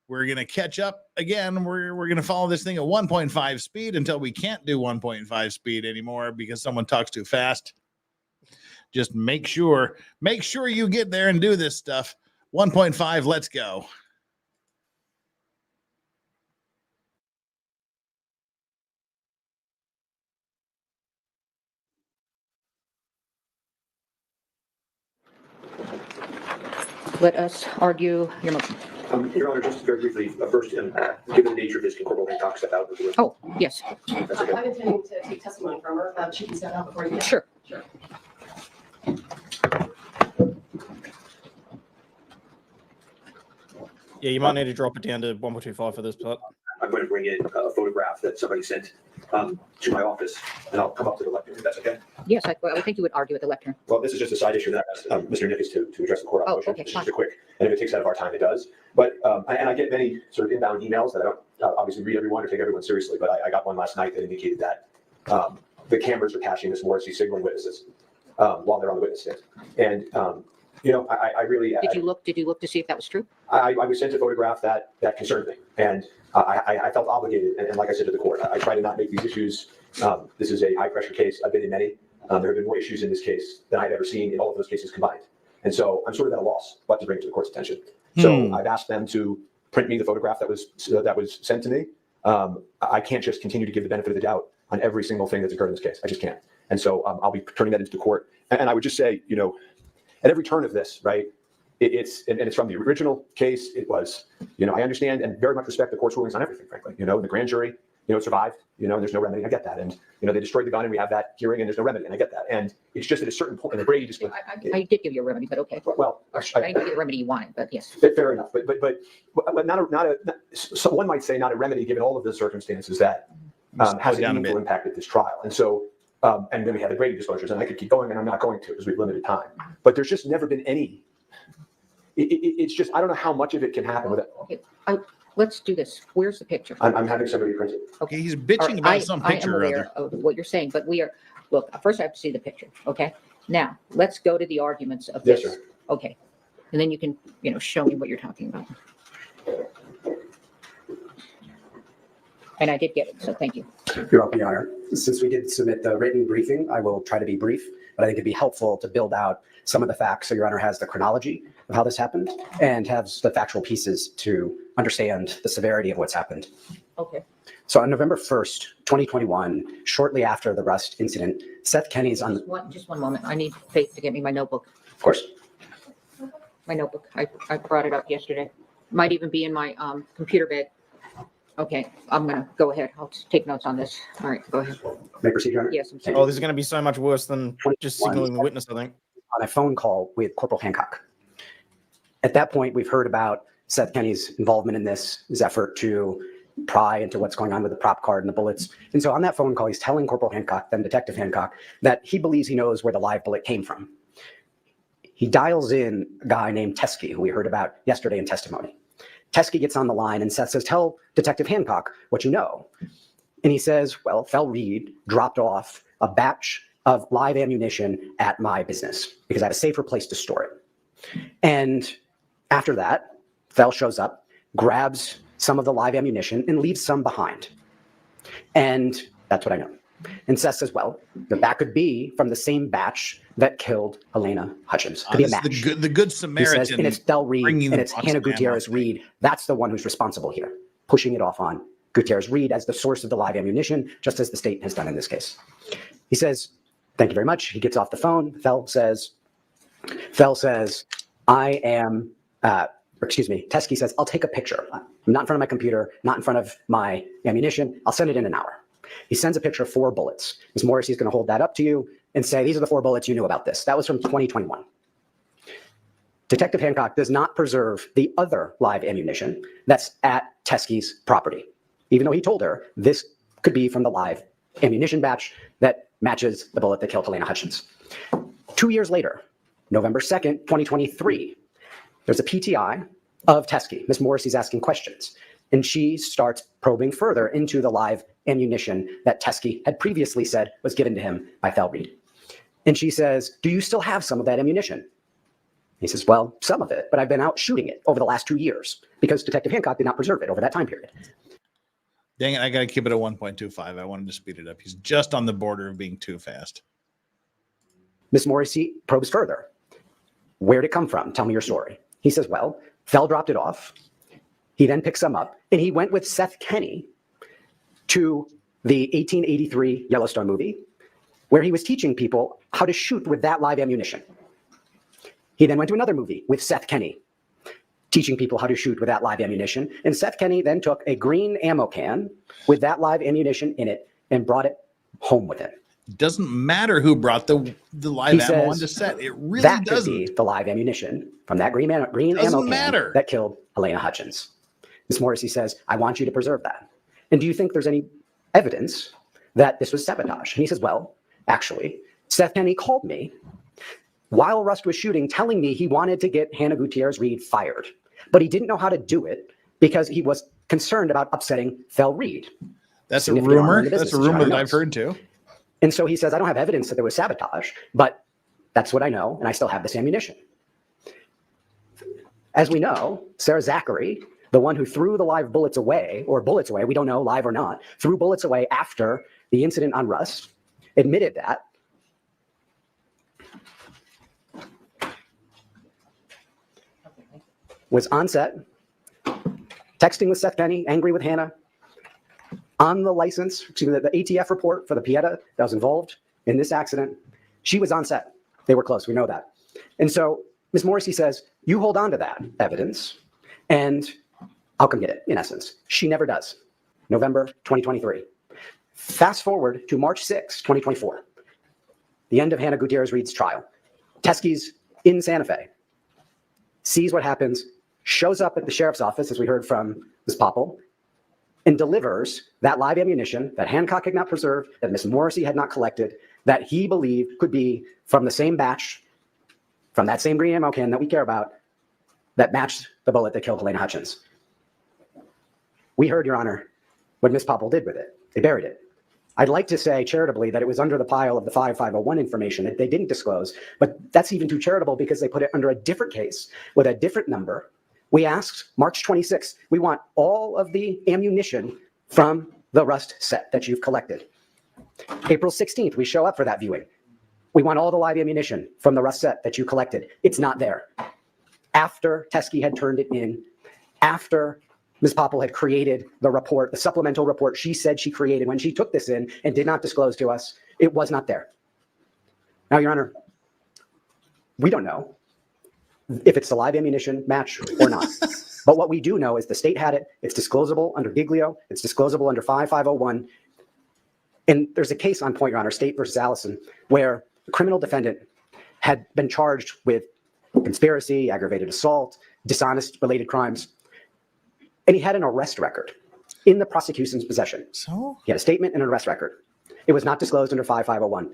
We're going to catch up again. We're going to follow this thing at 1.5 speed until we can't do 1.5 speed anymore because someone talks too fast. Just make sure you get there and do this stuff. 1.5, let's go. Let us argue your motion. Your Honor, just very briefly, first, given the nature of this, can Corporal Hancock step out of the room? Oh, yes. That's okay. I'm intending to take testimony from her. She can step out before you. Sure. Sure. Yeah, you might need to drop it down to 1.25 for this part. I'm going to bring in a photograph that somebody sent to my office, and I'll come up to the lectern, if that's okay. Yes, I would think you would argue at the lectern. Well, this is just a side issue that I asked Mr. Nickes to address the court on. Oh, okay, It's fine. just a quick, and if it takes out of our time, it does. But, and I get many sort of inbound emails that I don't obviously read everyone or take everyone seriously, but I got one last night that indicated that the cameras are catching Ms. Morrissey signaling witnesses while they're on the witness stand. And, you know, I really... Did you look to see if that was true? I was sent a photograph that concerned me, and I felt obligated. And like I said to the court, I try to not make these issues. This is a high-pressure case. I've been in many. There have been more issues in this case than I've ever seen in all of those cases combined. And so I'm sort of at a loss what to bring to the court's attention. So I've asked them to print me the photograph that was sent to me. I can't just continue to give the benefit of the doubt on every single thing that's occurred in this case. I just can't. And so I'll be turning that into the court. And I would just say, you know, at every turn of this, right, it's from the original case. It was, you know, I understand and very much respect the court's rulings on everything, frankly. You know, the grand jury, you know, it survived, you know, and there's no remedy. I get that. And, you know, they destroyed the gun and we have that hearing and there's no remedy. And I get that. And it's just at a certain point, and the Brady just... I did give you a remedy, but okay. Well, I didn't give you the remedy you wanted, but yes. Fair enough. But so one might say not a remedy given all of the circumstances that has a meaningful impact at this trial. And so, and then we have the Brady disclosures, and I could keep going, and I'm not going to because we've limited time. But there's just never been any. It's just, I don't know how much of it can happen with it. Okay, let's do this. Where's the picture? I'm having somebody print it. Okay, he's bitching about some picture or I am aware of what you're saying, but we are, look, first I have to see the picture, okay? Now, let's go to the arguments of this. Yes, sir. Okay, and then you can, you know, show me what you're talking about. And I did get it, so thank you. You're welcome, Your Honor. Since we did submit the written briefing, I will try to be brief, but I think it'd be helpful to build out some of the facts so Your Honor has the chronology of how this happened and has the factual pieces to understand the severity of what's happened. Okay. So on November 1st, 2021, shortly after the Rust incident, Seth Kenny's on... Just one moment. I need Faith to get me my notebook. Of course. My notebook. I brought it up yesterday. Might even be in my computer bed. Okay, I'm gonna go ahead. I'll take notes on this. All right, go ahead. May I proceed, Your Honor? Yes, I'm sorry. Oh, this is going to be so much worse than just signaling the witness, I think. On a phone call with Corporal Hancock. At that point, we've heard about Seth Kenny's involvement in this, his effort to pry into what's going on with the prop card and the bullets. And so on that phone call, he's telling Corporal Hancock, then Detective Hancock, that he believes he knows where the live bullet came from. He dials in a guy named Teskey, who we heard about yesterday in testimony. Teskey gets on the line and Seth says, tell Detective Hancock what you know. And he says, well, Fel Reed dropped off a batch of live ammunition at my business because I have a safer place to store it. And after that, Fel shows up, grabs some of the live ammunition and leaves some behind. And that's what I know. And Seth says, well, that could be from the same batch that killed Halyna Hutchins. Could be a match. The good Samaritan. He says, and it's Del Reed and it's Hannah Gutierrez Reed. That's the one who's responsible here, pushing it off on Gutierrez Reed as the source of the live ammunition, just as the state has done in this case. He says, Thank you very much. He gets off the phone. Fell says, I am, Teskey says, I'll take a picture. I'm not in front of my computer, not in front of my ammunition. I'll send it in an hour. He sends a picture of 4 bullets. Ms. Morrissey's going to hold that up to you and say, these are the 4 bullets you knew about this. That was from 2021. Detective Hancock does not preserve the other live ammunition that's at Teskey's property, even though he told her this could be from the live ammunition batch that matches the bullet that killed Halyna Hutchins. 2 years later, November 2nd, 2023, there's a PTI of Teskey. Ms. Morrissey's asking questions, and she starts probing further into the live ammunition that Teskey had previously said was given to him by Fel Reed. And she says, do you still have some of that ammunition? He says, well, some of it, but I've been out shooting it over the last 2 years because Detective Hancock did not preserve it over that time period. Dang it, I got to keep it at 1.25. I wanted to speed it up. He's just on the border of being too fast. Ms. Morrissey probes further. Where'd it come from? Tell me your story. He says, well, Fel dropped it off. He then picks them up, and he went with Seth Kenney to the 1883 Yellowstone movie, where he was teaching people how to shoot with that live ammunition. He then went to another movie with Seth Kenney, teaching people how to shoot with that live ammunition. And Seth Kenney then took a green ammo can with that live ammunition in it and brought it home with him. It doesn't matter who brought the live ammo onto set. It really that doesn't. Could be the live ammunition from that green ammo can that killed Halyna Hutchins. Ms. Morrissey says, I want you to preserve that. And do you think there's any evidence that this was sabotage? And he says, well, actually, Seth Kenney called me while Rust was shooting, telling me he wanted to get Hannah Gutierrez-Reed fired, but he didn't know how to do it because he was concerned about upsetting Fel Reed. That's a rumor. That's a rumor that I've heard too. And so he says, I don't have evidence that there was sabotage, but that's what I know, and I still have this ammunition. As we know, Sarah Zachary, the one who threw the live bullets away, we don't know, live or not, threw bullets away after the incident on Rust, admitted that. Was on set, texting with Seth Kenney, angry with Hannah, on the the ATF report for the Pieta that was involved in this accident. She was on set. They were close, we know that. And so Ms. Morrissey says, you hold on to that evidence and I'll come get it, in essence. She never does. November 2023. Fast forward to March 6, 2024, the end of Hannah Gutierrez-Reed's trial. Teskey's in Santa Fe, sees what happens, shows up at the sheriff's office, as we heard from Ms. Poppel, and delivers that live ammunition that Hancock had not preserved, that Ms. Morrissey had not collected, that he believed could be from the same batch, from that same green ammo can that we care about, that matched the bullet that killed Halyna Hutchins. We heard, Your Honor, what Ms. Poppel did with it. They buried it. I'd like to say charitably that it was under the pile of the 5501 information that they didn't disclose, but that's even too charitable because they put it under a different case with a different number. We asked March 26th, we want all of the ammunition from the Rust set that you've collected. April 16th, we show up for that viewing. We want all the live ammunition from the Rust set that you collected. It's not there. After Teskey had turned it in, after Ms. Poppel had created the report, the supplemental report she said she created when she took this in and did not disclose to us, it was not there. Now, Your Honor, we don't know if it's the live ammunition match or not. But what we do know is the state had it. It's disclosable under Giglio. It's disclosable under 5501. And there's a case on point, Your Honor, State versus Allison, where the criminal defendant had been charged with conspiracy, aggravated assault, dishonest related crimes. And he had an arrest record in the prosecution's possession. So? He had a statement and an arrest record. It was not disclosed under 5501.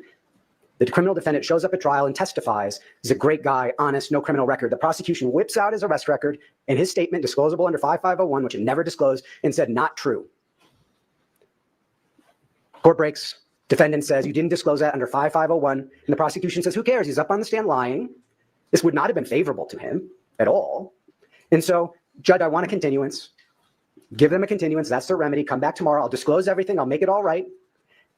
The criminal defendant shows up at trial and testifies. He's a great guy, honest, no criminal record. The prosecution whips out his arrest record and his statement, disclosable under 5501, which it never disclosed, and said not true. Court breaks. Defendant says, you didn't disclose that under 5501. And the prosecution says, who cares? He's up on the stand lying. This would not have been favorable to him at all. And so, Judge, I want a continuance. Give them a continuance. That's their remedy. Come back tomorrow. I'll disclose everything. I'll make it all right.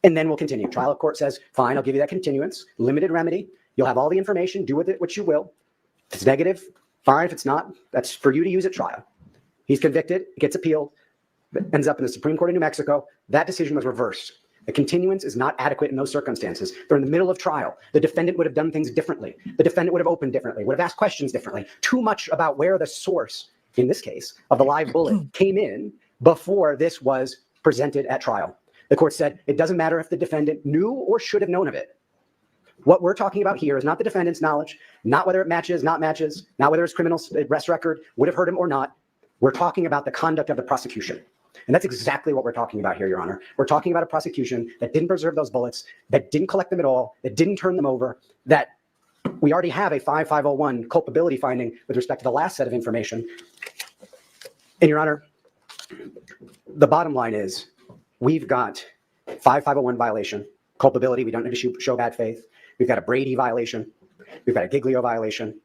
And then we'll continue. Trial court says, fine, I'll give you that continuance. Limited remedy. You'll have all the information. Do with it what you will. If it's negative, fine. If it's not, that's for you to use at trial. He's convicted, gets appealed, ends up in the Supreme Court of New Mexico. That decision was reversed A continuance is not adequate in those circumstances. They're in the middle of trial. The defendant would have done things differently. The defendant would have opened differently, would have asked questions differently. Too much about where the source, in this case, of the live bullet came in before this was presented at trial. The court said it doesn't matter if the defendant knew or should have known of it. What we're talking about here is not the defendant's knowledge, not whether it matches, not whether his criminal arrest record would have hurt him or not. We're talking about the conduct of the prosecution. And that's exactly what we're talking about here, Your Honor. We're talking about a prosecution that didn't preserve those bullets, that didn't collect them at all, that didn't turn them over, that we already have a 5501 culpability finding with respect to the last set of information. And Your Honor, the bottom line is we've got 5501 violation, culpability, we don't need to show bad faith. We've got a Brady violation. We've got a Giglio violation.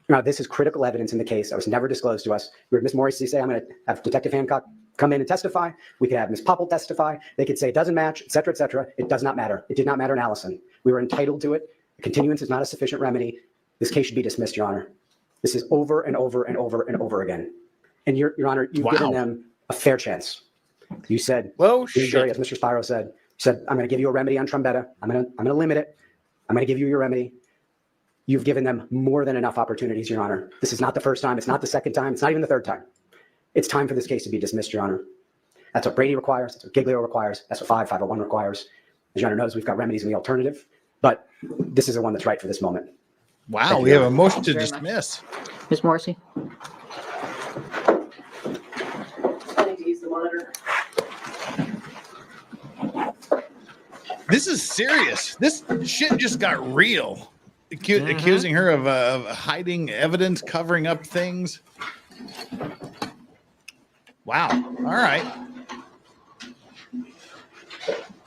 Now, this is critical evidence in the case that was never disclosed to us. We heard Ms. Morrissey say, I'm going to have Detective Hancock come in and testify. We could have Ms. Poppel testify. They could say it doesn't match, et cetera, et cetera. It does not matter. It did not matter in Allison. We were entitled to it. A continuance is not a sufficient remedy. This case should be dismissed, Your Honor. This is over and over and over and over again. And Your Honor, you've given them a fair chance. You said, jury, as Mr. Spiro said, I'm going to give you a remedy on Trumbetta. I'm going to limit it. I'm going to give you your remedy. You've given them more than enough opportunities, Your Honor. This is not the first time. It's not the second time. It's not even the third time. It's time for this case to be dismissed, Your Honor. That's what Brady requires. That's what Giglio requires. That's what 5501 requires. As Your Honor knows, we've got remedies in the alternative, but this is the one that's right for this moment. Wow, we have a motion to dismiss. Ms. Morrissey? I need to use the monitor. This is serious. This shit just got real. Accusing her of hiding evidence, covering up things. Wow. All right.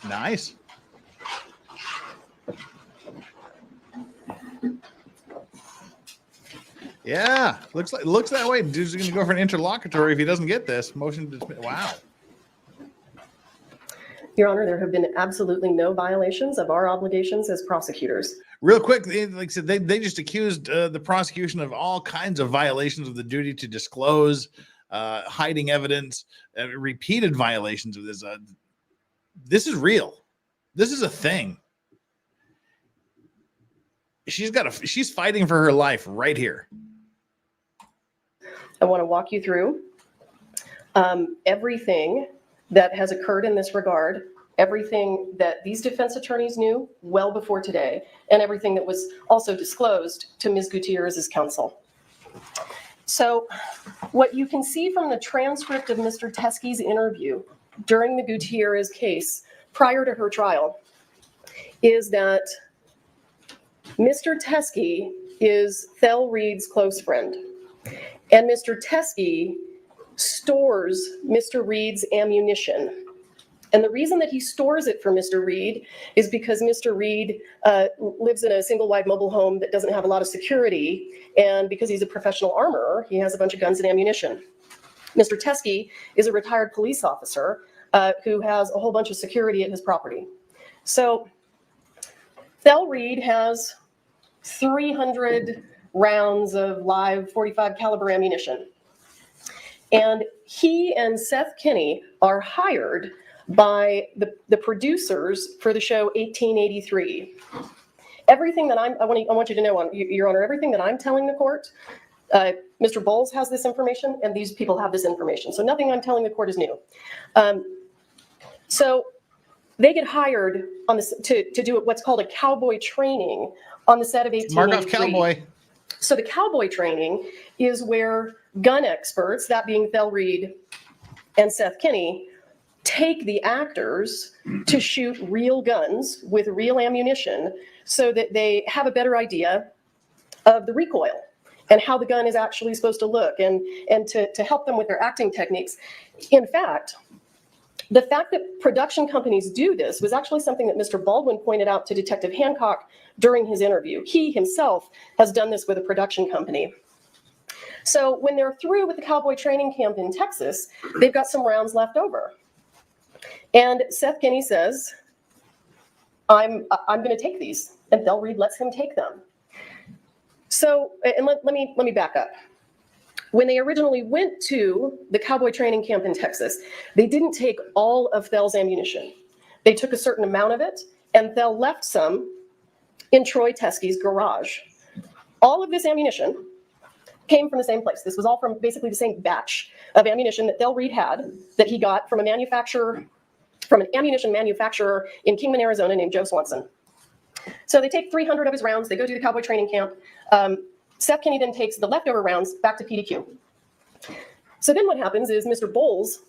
Nice. Yeah, looks that way. Dude's going to go for an interlocutory if he doesn't get this motion to dismiss. Wow. Your Honor, there have been absolutely no violations of our obligations as prosecutors. Real quick, like I said, they just accused the prosecution of all kinds of violations of the duty to disclose, hiding evidence, repeated violations of this. This is real. This is a thing. She's fighting for her life right here. I want to walk you through everything that has occurred in this regard, everything that these defense attorneys knew well before today, and everything that was also disclosed to Ms. Gutierrez's counsel. So what you can see from the transcript of Mr. Teskey's interview during the Gutierrez case prior to her trial is that Mr. Teskey is Thel Reed's close friend, and Mr. Teskey stores Mr. Reed's ammunition. And the reason that he stores it for Mr. Reed is because Mr. Reed lives in a single-wide mobile home that doesn't have a lot of security, and because he's a professional armorer, he has a bunch of guns and ammunition. Mr. Teskey is a retired police officer who has a whole bunch of security at his property. So Thel Reed has 300 rounds of live .45 caliber ammunition. And he and Seth Kinney are hired by the producers for the show 1883. Everything that I want you to know, Your Honor, everything that I'm telling the court, Mr. Bowles has this information, and these people have this information. So nothing I'm telling the court is new. So they get hired on this to do what's called a cowboy training on the set of 1883. Mark off cowboy. So the cowboy training is where gun experts, that being Thel Reed and Seth Kinney, take the actors to shoot real guns with real ammunition so that they have a better idea of the recoil and how the gun is actually supposed to look, and to help them with their acting techniques. In fact, the fact that production companies do this was actually something that Mr. Baldwin pointed out to Detective Hancock during his interview. He himself has done this with a production company. So when they're through with the cowboy training camp in Texas, they've got some rounds left over. And Seth Kinney says, I'm going to take these. And Thel Reed lets him take them. So, and let me back up. When they originally went to the cowboy training camp in Texas, they didn't take all of Thel's ammunition. They took a certain amount of it, and they'll left some in Troy Teskey's garage. All of this ammunition came from the same place. This was all from basically the same batch of ammunition that Thel Reed had that he got from a manufacturer, from an ammunition manufacturer in Kingman, Arizona named Joe Swanson. So they take 300 of his rounds, they go to the cowboy training camp. Seth Kinney then takes the leftover rounds back to PDQ. So then what happens is Mr. Bowles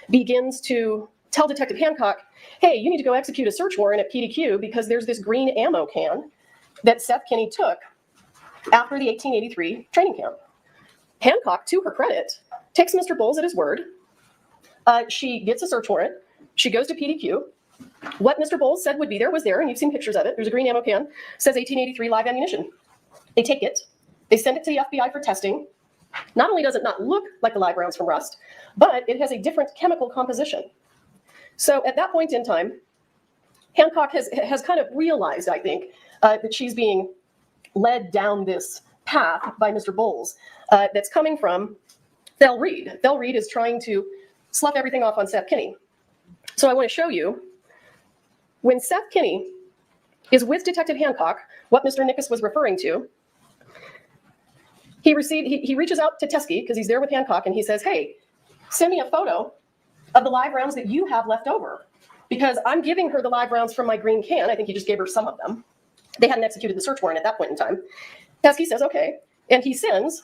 begins to tell Detective Hancock, hey, you need to go execute a search warrant at PDQ because there's this green ammo can that Seth Kinney took after the 1883 training camp. Hancock, to her credit, takes Mr. Bowles at his word. She gets a search warrant. She goes to PDQ. What Mr. Bowles said would be there was there, and you've seen pictures of it. There's a green ammo can, says 1883 live ammunition. They take it. They send it to the FBI for testing. Not only does it not look like the live rounds from Rust, but it has a different chemical composition. So at that point in time, Hancock has kind of realized, I think, that she's being led down this path by Mr. Bowles that's coming from Thel Reed. Thel Reed is trying to slough everything off on Seth Kinney. So I want to show you, when Seth Kinney is with Detective Hancock, what Mr. Nickus was referring to, he reaches out to Teskey, because he's there with Hancock, and he says, hey, send me a photo of the live rounds that you have left over, because I'm giving her the live rounds from my green can. I think he just gave her some of them. They hadn't executed the search warrant at that point in time. Teskey says, okay. And he sends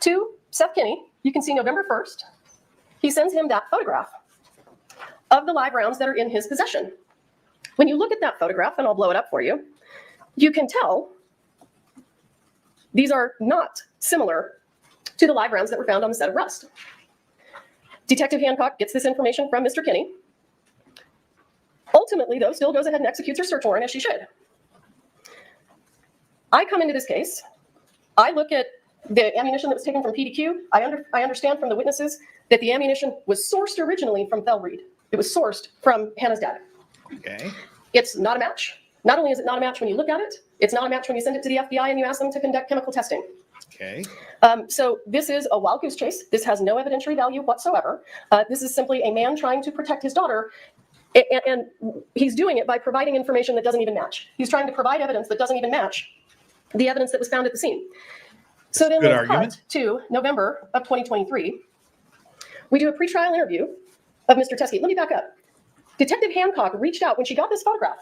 to Seth Kinney, you can see November 1st, he sends him that photograph of the live rounds that are in his possession. When you look at that photograph, and I'll blow it up for you, you can tell these are not similar to the live rounds that were found on the set of Rust. Detective Hancock gets this information from Mr. Kinney. Ultimately, though, still goes ahead and executes her search warrant as she should. I come into this case. I look at the ammunition that was taken from PDQ. I understand from the witnesses that the ammunition was sourced originally from Thel Reed. It was sourced from Hannah's dad. Okay. It's not a match. Not only is it not a match when you look at it, it's not a match when you send it to the FBI and you ask them to conduct chemical testing. Okay. So this is a wild goose chase. This has no evidentiary value whatsoever. This is simply a man trying to protect his daughter, and he's doing it by providing information that doesn't even match. He's trying to provide evidence that doesn't even match the evidence that was found at the scene. So then we cut to November of 2023. We do a pretrial interview of Mr. Teskey. Let me back up. Detective Hancock reached out when she got this photograph.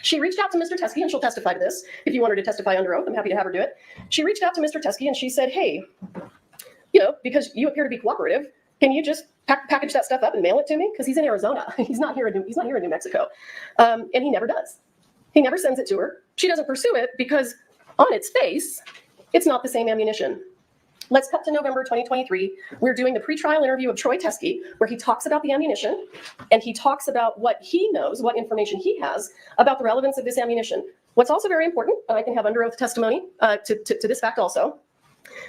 She reached out to Mr. Teskey, and she'll testify to this. If you want her to testify under oath, I'm happy to have her do it. She reached out to Mr. Teskey and she said, hey, because you appear to be cooperative, can you just package that stuff up and mail it to me? Because he's in Arizona. He's not here in New Mexico. And he never does. He never sends it to her. She doesn't pursue it because on its face, it's not the same ammunition. Let's cut to November 2023. We're doing the pretrial interview of Troy Teskey, where he talks about the ammunition, and he talks about what he knows, what information he has about the relevance of this ammunition. What's also very important, and I can have under oath testimony to this fact also,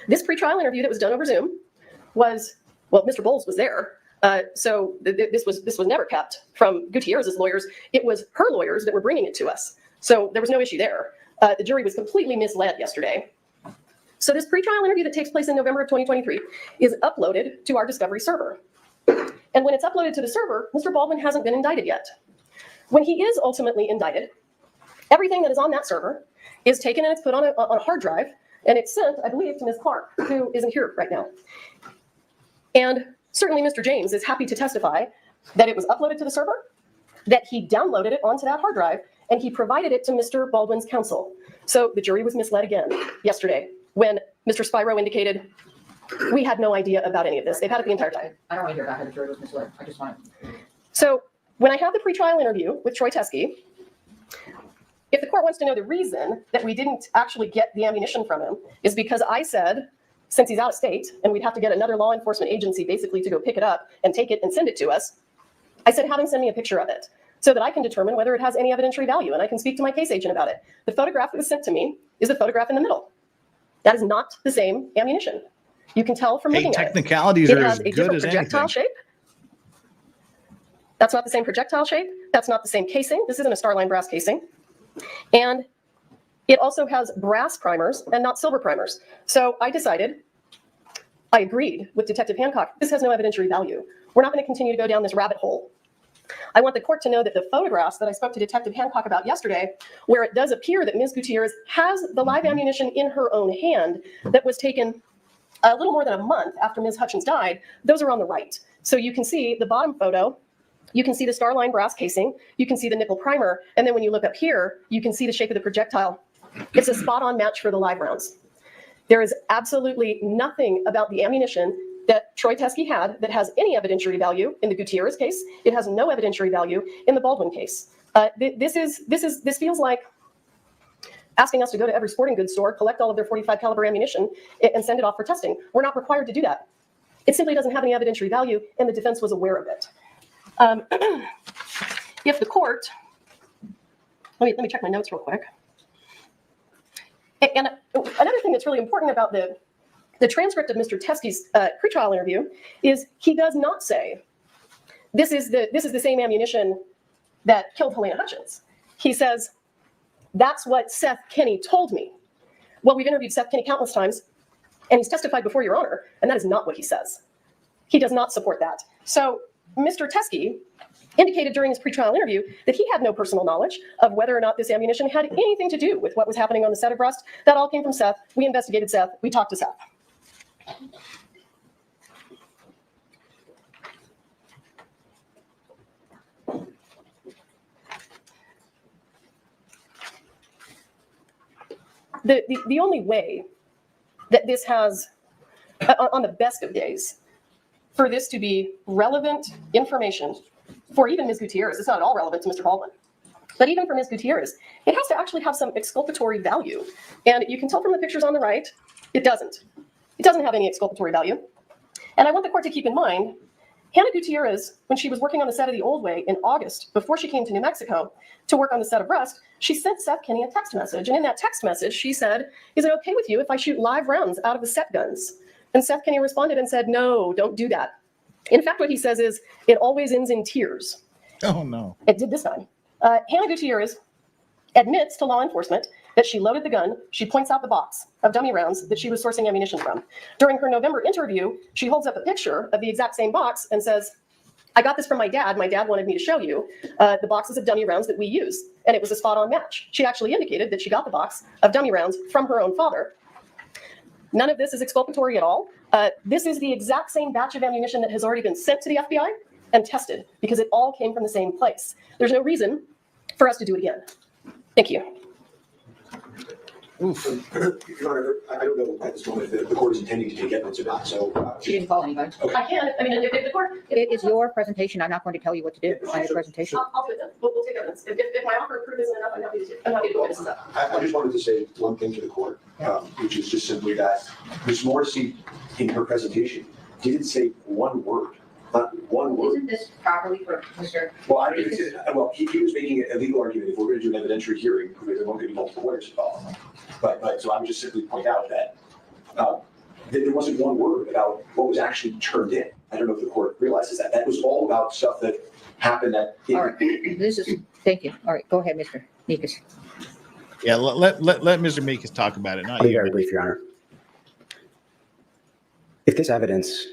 this pretrial interview that was done over Zoom was, well, Mr. Bowles was there. So this was never kept from Gutierrez's lawyers. It was her lawyers that were bringing it to us. So there was no issue there. The jury was completely misled yesterday. So this pretrial interview that takes place in November of 2023 is uploaded to our discovery server. And when it's uploaded to the server, Mr. Baldwin hasn't been indicted yet. When he is ultimately indicted, everything that is on that server is taken and it's put on a hard drive, and it's sent, I believe, to Ms. Clark, who isn't here right now. And certainly Mr. James is happy to testify that it was uploaded to the server, that he downloaded it onto that hard drive, and he provided it to Mr. Baldwin's counsel. So the jury was misled again yesterday when Mr. Spiro indicated, we had no idea about any of this. They've had it the entire time. I don't want to hear about how the jury was misled. I just want to. So when I have the pretrial interview with Troy Teskey, if the court wants to know the reason that we didn't actually get the ammunition from him is because I said, since he's out of state and we'd have to get another law enforcement agency basically to go pick it up and take it and send it to us, I said, have him send me a picture of it so that I can determine whether it has any evidentiary value and I can speak to my case agent about it. The photograph that was sent to me is the photograph in the middle. That is not the same ammunition. You can tell from looking at it. Technicalities are as good as projectile shape. That's not the same projectile shape. That's not the same casing. This isn't a Starline brass casing. And it also has brass primers and not silver primers. So I agreed with Detective Hancock, this has no evidentiary value. We're not going to continue to go down this rabbit hole I want the court to know that the photographs that I spoke to Detective Hancock about yesterday, where it does appear that Ms. Gutierrez has the live ammunition in her own hand that was taken a little more than a month after Ms. Hutchins died, those are on the right. So you can see the bottom photo, you can see the Starline brass casing, you can see the nickel primer, and then when you look up here, you can see the shape of the projectile. It's a spot-on match for the live rounds. There is absolutely nothing about the ammunition that Troy Teskey had that has any evidentiary value in the Gutierrez case. It has no evidentiary value in the Baldwin case. This feels like asking us to go to every sporting goods store, collect all of their .45 caliber ammunition, and send it off for testing. We're not required to do that. It simply doesn't have any evidentiary value, and the defense was aware of it. If the court, let me check my notes real quick. And another thing that's really important about the transcript of Mr. Teskey's pretrial interview is he does not say, this is the same ammunition that killed Halyna Hutchins. He says, that's what Seth Kenney told me. Well, we've interviewed Seth Kenney countless times, and he's testified before Your Honor, and that is not what he says. He does not support that. So Mr. Teskey indicated during his pretrial interview that he had no personal knowledge of whether or not this ammunition had anything to do with what was happening on the set of Rust. That all came from Seth. We investigated Seth. We talked to Seth. The only way that this has, on the best of days, for this to be relevant information for even Ms. Gutierrez, it's not at all relevant to Mr. Baldwin, but even for Ms. Gutierrez, it has to actually have some exculpatory value. And you can tell from the pictures on the right, it doesn't. It doesn't have any exculpatory value. And I want the court to keep in mind, Hannah Gutierrez, when she was working on the set of The Old Way in August, before she came to New Mexico to work on the set of Rust, she sent Seth Kenney a text message. And in that text message, she said, is it okay with you if I shoot live rounds out of the set guns? And Seth Kenney responded and said, no, don't do that. In fact, what he says is, it always ends in tears. Oh, no. It did this time. Hannah Gutierrez admits to law enforcement that she loaded the gun. She points out the box of dummy rounds that she was sourcing ammunition from. During her November interview, she holds up a picture of the exact same box and says, I got this from my dad. My dad wanted me to show you the boxes of dummy rounds that we use. And it was a spot-on match. She actually indicated that she got the box of dummy rounds from her own father. None of this is exculpatory at all. This is the exact same batch of ammunition that has already been sent to the FBI and tested because it all came from the same place. There's no reason for us to do it again. Thank you. Your Honor, I don't know at this moment if the court is intending to take evidence or not, so. She didn't call anybody. Okay. I can. I mean, if the court. It is your presentation. I'm not going to tell you what to do on your presentation. I'll do it then. We'll take evidence. If my offer of proof isn't enough, I'm happy to go witnesses up. I just wanted to say one thing to the court, which is just simply that Ms. Morrissey, in her presentation, didn't say one word. Not one word. Isn't this properly for Mr. Well, he was making a legal argument. If we're going to do an evidentiary hearing, there won't be multiple lawyers involved. But so I would just simply point out that there wasn't one word about what was actually turned in. I don't know if the court realizes that. That was all about stuff that happened that. All right. Thank you. All right. Go ahead, Mr. Meekus. Yeah, let Mr. Meekus talk about it. Not I'll be you. very brief, Your Honor. If this evidence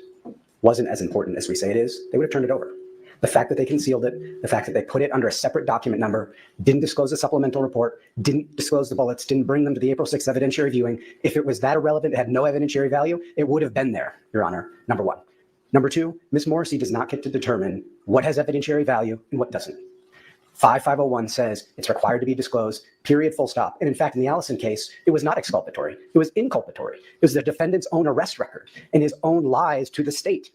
wasn't as important as we say it is, they would have turned it over. The fact that they concealed it, the fact that they put it under a separate document number, didn't disclose the supplemental report, didn't disclose the bullets, didn't bring them to the April 6th evidentiary viewing. If it was that irrelevant, it had no evidentiary value, it would have been there, Your Honor, number one. Number two, Ms. Morrissey does not get to determine what has evidentiary value and what doesn't. 5501 says it's required to be disclosed, period, full stop. And in fact, in the Allison case, it was not exculpatory. It was inculpatory. It was the defendant's own arrest record and his own lies to the state.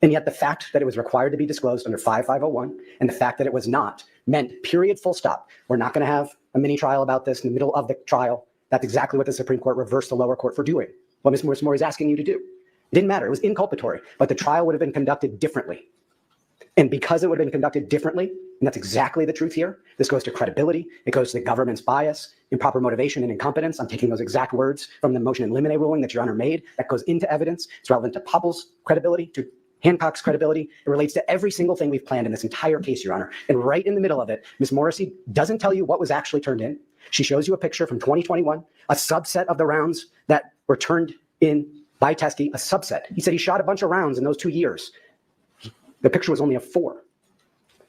And yet the fact that it was required to be disclosed under 5501 and the fact that it was not meant, period, full stop. We're not going to have a mini trial about this in the middle of the trial. That's exactly what the Supreme Court reversed the lower court for doing. What Ms. Morrissey is asking you to do. It didn't matter. It was inculpatory, but the trial would have been conducted differently. And because it would have been conducted differently, and that's exactly the truth here, this goes to credibility, it goes to the government's bias, improper motivation, and incompetence. I'm taking those exact words from the motion in limine ruling that Your Honor made. That goes into evidence. It's relevant to Poppel's credibility, to Hancock's credibility. It relates to every single thing we've planned in this entire case, Your Honor. And right in the middle of it, Ms. Morrissey doesn't tell you what was actually turned in. She shows you a picture from 2021, a subset of the rounds that were turned in by Teskey, a subset. He said he shot a bunch of rounds in those 2 years. The picture was only of 4.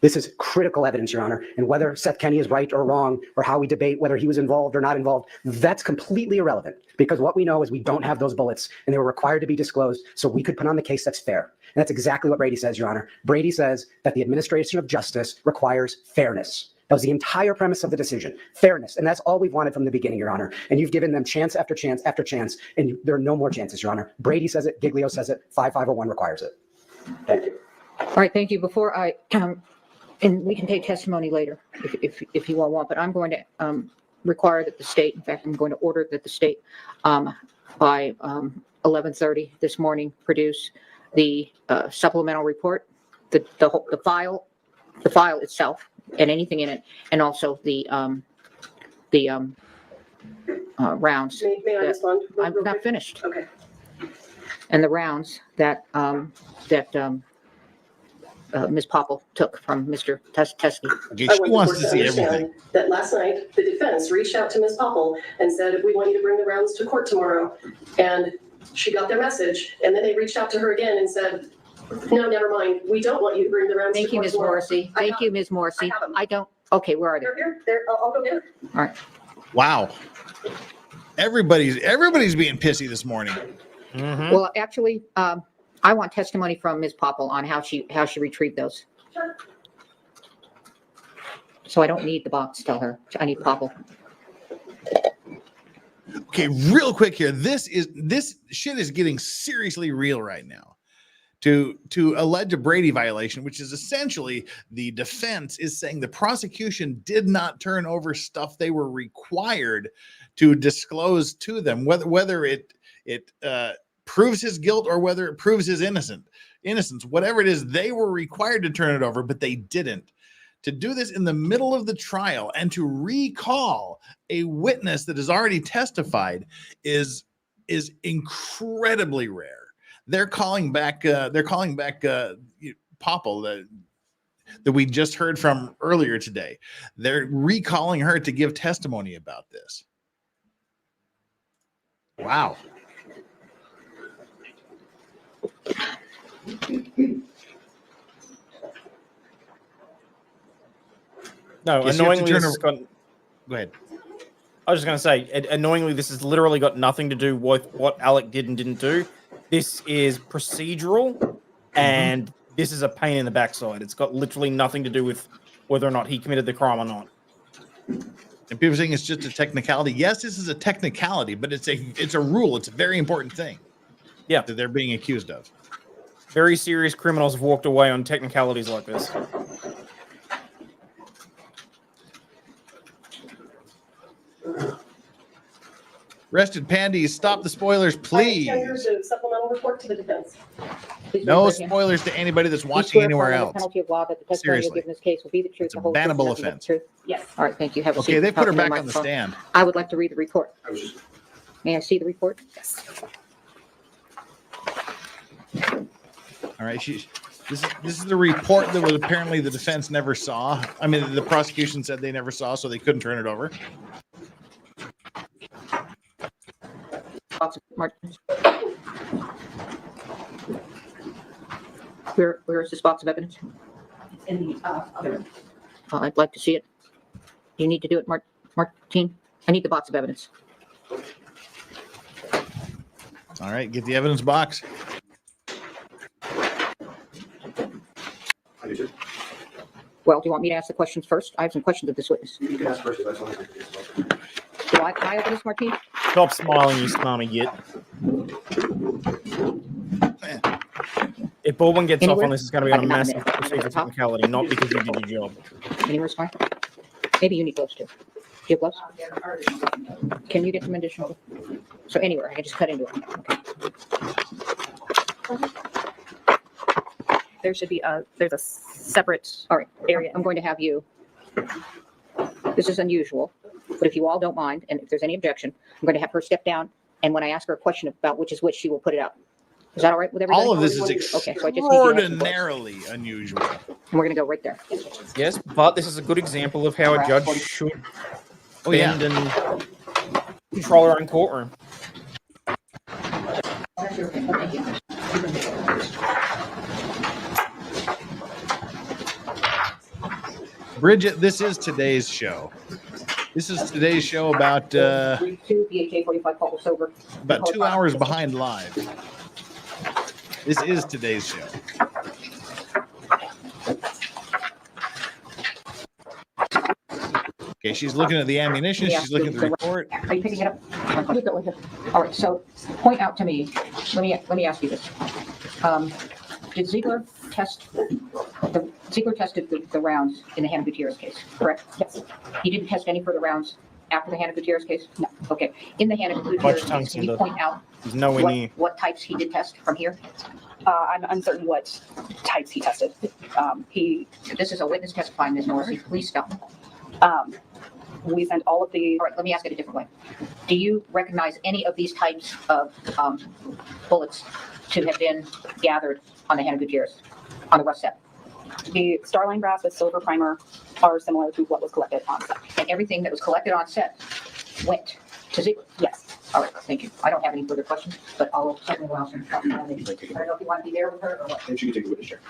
This is critical evidence, Your Honor. And whether Seth Kenney is right or wrong, or how we debate whether he was involved or not involved, that's completely irrelevant. Because what we know is we don't have those bullets, and they were required to be disclosed so we could put on the case that's fair. And that's exactly what Brady says, Your Honor. Brady says that the administration of justice requires fairness. That was the entire premise of the decision, fairness. And that's all we've wanted from the beginning, Your Honor. And you've given them chance after chance after chance, and there are no more chances, Your Honor. Brady says it, Giglio says it, 5501 requires it. Thank you. All right, thank you. Before I, and we can take testimony later if you all want, but I'm going to require that the state, in fact, I'm going to order that the state by 11:30 this morning produce the supplemental report, the file itself, and anything in it, and also the rounds. May I respond? I'm not finished. Okay. And the rounds that Ms. Poppel took from Mr. Teskey. Okay, she wants to see everything. That last night, the defense reached out to Ms. Poppel and said, we want you to bring the rounds to court tomorrow. And she got their message. And then they reached out to her again and said, no, never mind. We don't want you to bring the rounds to court tomorrow. Morrissey. Thank you, Ms. Morrissey. I don't. Okay, where are they? They're here. I'll go get them. All right. Wow. Everybody's being pissy this morning. Mm-hmm. Well, actually, I want testimony from Ms. Poppel on how she retrieved those. Sure. So I don't need the box. Tell her I need Poppel. Okay, real quick here. This shit is getting seriously real right now. To allege a Brady violation, which is essentially the defense is saying the prosecution did not turn over stuff they were required to disclose to them, whether it proves his guilt or whether it proves his innocence, whatever it is, they were required to turn it over, but they didn't. To do this in the middle of the trial and to recall a witness that has already testified is incredibly rare. They're calling back Poppel that we just heard from earlier today. They're recalling her to give testimony about this. Wow. No, Yes, annoyingly, go ahead. I was just going to say, annoyingly, this has literally got nothing to do with what Alec did and didn't do. This is procedural, and this is a pain in the backside. It's got literally nothing to do with whether or not he committed the crime or not. And people are saying it's just a technicality. Yes, this is a technicality, but it's a rule. It's a very important thing. Yeah, that they're being accused of. Very serious criminals have walked away on technicalities like this. Rested Pandies, stop the spoilers, please. I tendered the supplemental report to the defense. No spoilers to anybody that's watching anywhere else. Penalty of law that the testimony you'll give in this case will be the truth, It's a the whole truth, and bannable nothing but the offense. truth. Yes. All right, thank you. Have a seat. Okay, they put her Talk to back the on the microphone. stand. I would like to read the report. May I see the report? Yes. All right, this is the report that was apparently the defense never saw. I mean, the prosecution said they never saw, so they couldn't turn it over. Where is this box of evidence? In the other. I'd like to see it. You need to do it, Martine. I need the box of evidence. All right, get the evidence box. Well, do you want me to ask the questions first? I have some questions of this witness. You can ask first if that's one. Can I open this, Martine? Stop smiling, you smarmy git. If Baldwin gets off on this, it's going to be on a massive procedural technicality, not because you did your job. Anywhere's fine. Maybe you need gloves too. Do you have gloves? Can you get some additional? So anywhere, I can just cut into it. Okay. There should be there's a separate area. I'm going to have you. This is unusual, but if you all don't mind, and if there's any objection, I'm going to have her step down, and when I ask her a question about which is which, she will put it out. Is that all right with everybody? All of this is extraordinarily unusual. And we're going to go right there. Yes, but this is a good example of how a judge should bend and control her own courtroom. Bridget, this is today's show. This is today's show about 45 Paul sober. about 2 hours behind live. This is today's show. Okay, she's looking at the ammunition. Yeah, She's looking at the report. Are you picking it up? All right, so point out to me, let me ask you this. Did Ziegler tested the rounds in the Hannah Gutierrez case, correct? Yes. He didn't test any further rounds after the Hannah Gutierrez case? No. Okay. In the Hannah Gutierrez case, can you point out what types he did test from here? I'm uncertain what types he tested. This is a witness testifying, Ms. Morrissey. Please stop. We sent all of the... All right, let me ask it a different way. Do you recognize any of these types of bullets to have been gathered on the Hannah Gutierrez, on the rust set? The Starline brass with silver primer are similar to what was collected on set. And everything that was collected on set went to Ziegler? Yes. All right, thank you. I don't have any further questions, but I'll certainly allow some. I don't know if you want to be there with her or what. And she can take the witness chair.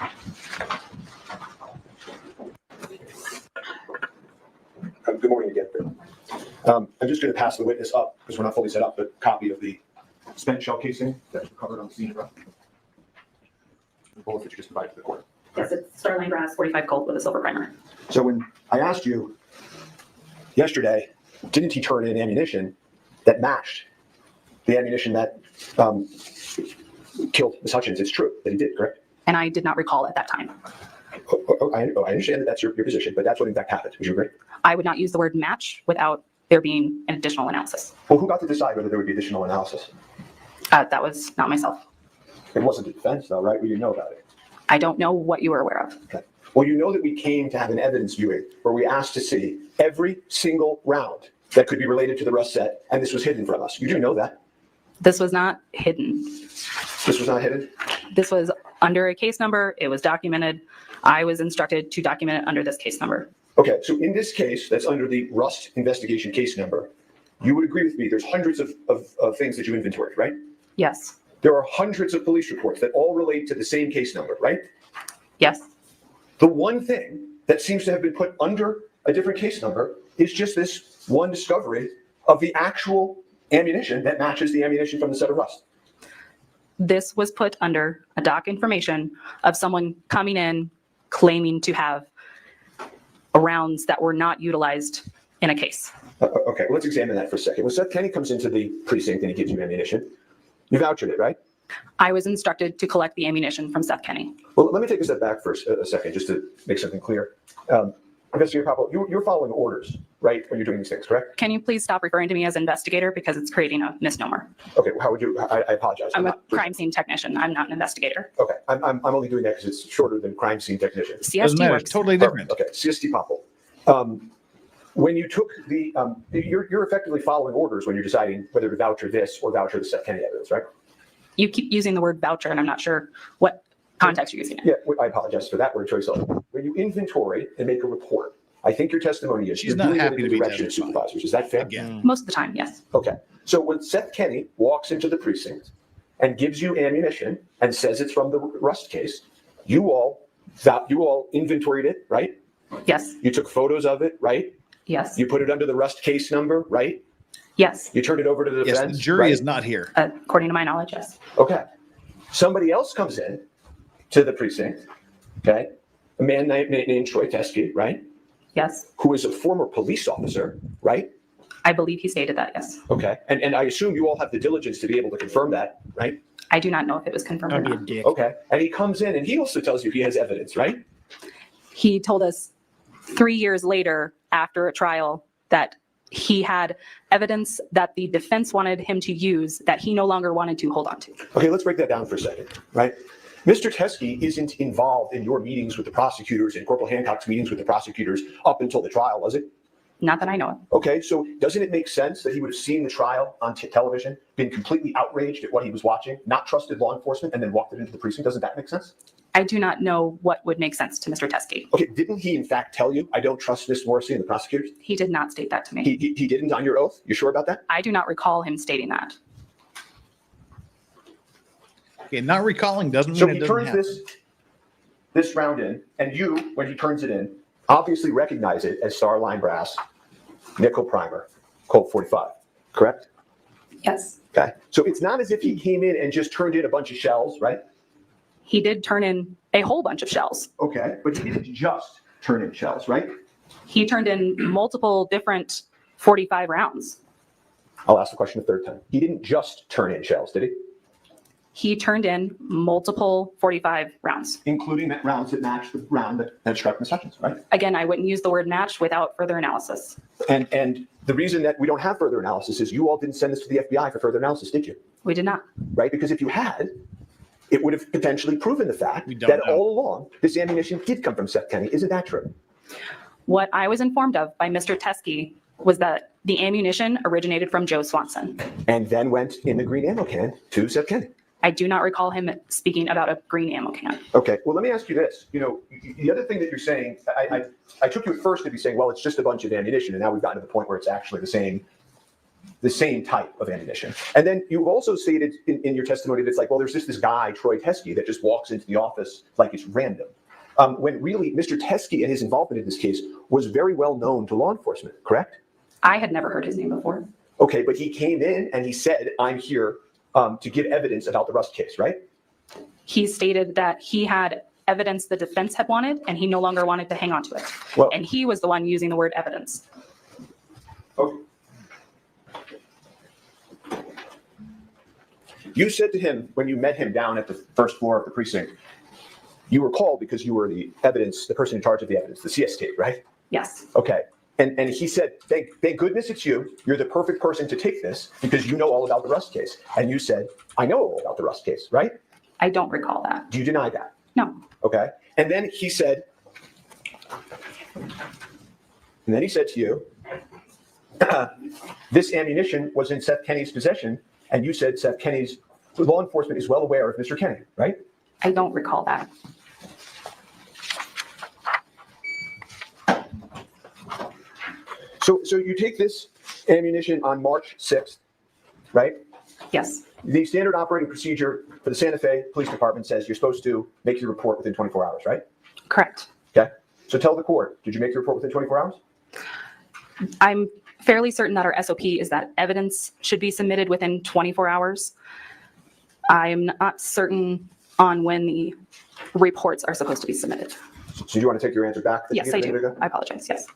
Good morning again. I'm just going to pass the witness up because we're not fully set up, but copy of the spent shell casing that was recovered on the scene. The bullets that you just provided to the court. Yes, it's Starline brass 45 Colt with a silver primer. So when I asked you yesterday, didn't he turn in ammunition that matched the ammunition that killed Ms. Hutchins? It's true that he did, correct? And I did not recall at that time. I understand that that's your position, but that's what in fact happened. Would you agree? I would not use the word match without there being an additional analysis. Well, who got to decide whether there would be additional analysis? That was not myself. It wasn't the defense, though, right? We didn't know about it. I don't know what you were aware of. Okay. Well, you know that we came to have an evidence viewing where we asked to see every single round that could be related to the rust set, and this was hidden from us. You do know that. This was not hidden. This was not hidden? This was under a case number. It was documented. I was instructed to document it under this case number. Okay, so in this case, that's under the rust investigation case number, you would agree with me, there's hundreds of things that you inventoried, right? Yes. There are hundreds of police reports that all relate to the same case number, right? Yes. The one thing that seems to have been put under a different case number is just this one discovery of the actual ammunition that matches the ammunition from the set of rust. This was put under a doc information of someone coming in claiming to have rounds that were not utilized in a case. Okay, let's examine that for a second. When Seth Kenny comes into the precinct and he gives you ammunition, you vouchered it, right? I was instructed to collect the ammunition from Seth Kenny. Well, let me take a step back for a second, just to make something clear. Investigator Poppel, you're following orders, right, when you're doing these things, correct? Can you please stop referring to me as investigator because it's creating a misnomer? Okay, how would you, I apologize. I'm a crime scene technician. I'm not an investigator. Okay, I'm only doing that because it's shorter than crime scene technician. CST works. Totally different. Okay, CST Poppel. When you took the, you're effectively following orders when you're deciding whether to voucher this or voucher the Seth Kenny evidence, right? You keep using the word voucher, and I'm not sure what context you're using it. Yeah, I apologize for that word choice. When you inventory and make a report, I think your testimony is she's not happy to be direction of supervisors. Is that fair? Again. Most of the time, yes. Okay. So when Seth Kenny walks into the precinct and gives you ammunition and says it's from the Rust case, you all inventoried it, right? Yes. You took photos of it, right? Yes. You put it under the Rust case number, right? Yes. You turned it over to the defense. Yes, the jury is not here. According to my knowledge, yes. Okay. Somebody else comes in to the precinct, okay? A man named Troy Teskey, right? Yes. Who is a former police officer, right? I believe he stated that, yes. Okay. And I assume you all have the diligence to be able to confirm that, right? I do not know if it was confirmed or not. Okay. And he comes in and he also tells you he has evidence, right? He told us 3 years later after a trial that he had evidence that the defense wanted him to use that he no longer wanted to hold on to. Okay, let's break that down for a second, right? Mr. Teskey isn't involved in your meetings with the prosecutors and Corporal Hancock's meetings with the prosecutors up until the trial, was it? Not that I know of. Okay, so doesn't it make sense that he would have seen the trial on television, been completely outraged at what he was watching, not trusted law enforcement, and then walked it into the precinct? Doesn't that make sense? I do not know what would make sense to Mr. Teskey. Okay, didn't he in fact tell you, I don't trust Ms. Morrissey and the prosecutors? He did not state that to me. He didn't on your oath? You sure about that? I do not recall him stating that. Okay, not recalling doesn't mean So it he doesn't turns happen. this round in, and you, when he turns it in, obviously recognize it as star line brass, nickel primer, Colt 45, correct? Yes. Okay. So it's not as if he came in and just turned in a bunch of shells, right? He did turn in a whole bunch of shells. Okay, but he didn't just turn in shells, right? He turned in multiple different 45 rounds. I'll ask the question a third time. He didn't just turn in shells, did he? He turned in multiple 45 rounds. Including rounds that matched the round that struck Ms. Hutchins, right? Again, I wouldn't use the word match without further analysis. And the reason that we don't have further analysis is you all didn't send this to the FBI for further analysis, did you? We did not. Right? Because if you had, it would have potentially proven the fact that all along this ammunition did come from Seth Kenney. Isn't that true? What I was informed of by Mr. Teskey was that the ammunition originated from Joe Swanson. And then went in the green ammo can to Seth Kenney. I do not recall him speaking about a green ammo can. Okay, well, let me ask you this. You know, the other thing that you're saying, I took you at first to be saying, well, it's just a bunch of ammunition, and now we've gotten to the point where it's actually the same type of ammunition. And then you also stated in your testimony that it's like, well, there's just this guy, Troy Teskey, that just walks into the office like it's random. When really Mr. Teskey and his involvement in this case was very well known to law enforcement, correct? I had never heard his name before. Okay, but he came in and he said, I'm here to give evidence about the Rust case, right? He stated that he had evidence the defense had wanted, and he no longer wanted to hang on to it. Well, and he was the one using the word evidence. Okay. You said to him when you met him down at the first floor of the precinct, you were called because you were the evidence, the person in charge of the evidence, the CS tape, right? Yes. Okay. And he said, thank goodness it's you. You're the perfect person to take this because you know all about the Rust case. And you said, I know all about the Rust case, right? I don't recall that. Do you deny that? No. Okay. And then he said to you, this ammunition was in Seth Kenney's possession. And you said Seth Kenney's law enforcement is well aware of Mr. Kenney, right? I don't recall that. So you take this ammunition on March 6th, right? Yes. The standard operating procedure for the Santa Fe Police Department says you're supposed to make your report within 24 hours, right? Correct. Okay. So tell the court, did you make your report within 24 hours? I'm fairly certain that our SOP is that evidence should be submitted within 24 hours. I'm not certain on when the reports are supposed to be submitted. So do you want to take your answer back? Yes, I do. I apologize. Yes.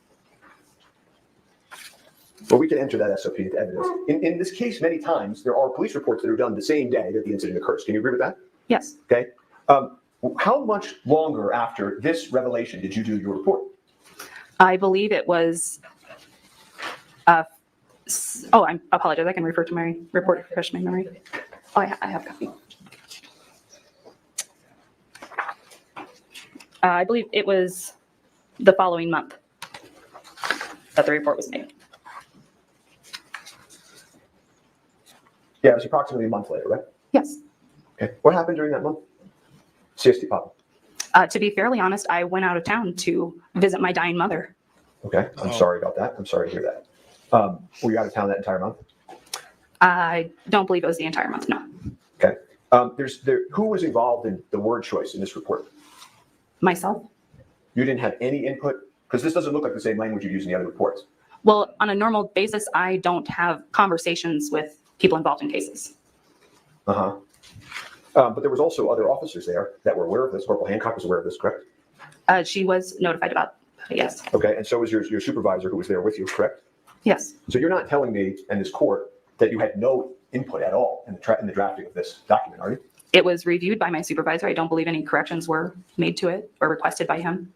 Well, we can enter that SOP into evidence. In this case, many times, there are police reports that are done the same day that the incident occurs. Can you agree with that? Yes. Okay. How much longer after this revelation did you do your report? I believe it was, I apologize. I can refer to my report to refresh my memory. Oh, I have a copy. I believe it was the following month that the report was made. Yeah, it was approximately a month later, right? Yes. Okay. What happened during that month? CST pop. To be fairly honest, I went out of town to visit my dying mother. Okay. I'm sorry about that. I'm sorry to hear that. Were you out of town that entire month? I don't believe it was the entire month, no. Okay. Who was involved in the word choice in this report? Myself. You didn't have any input? Because this doesn't look like the same language you use in the other reports. Well, on a normal basis, I don't have conversations with people involved in cases. Uh-huh. But there was also other officers there that were aware of this. Corporal Hancock was aware of this, correct? She was notified about it, yes. Okay, and so was your supervisor who was there with you, correct? Yes. So you're not telling me and this court that you had no input at all in the drafting of this document, are you? It was reviewed by my supervisor. I don't believe any corrections were made to it or requested by him.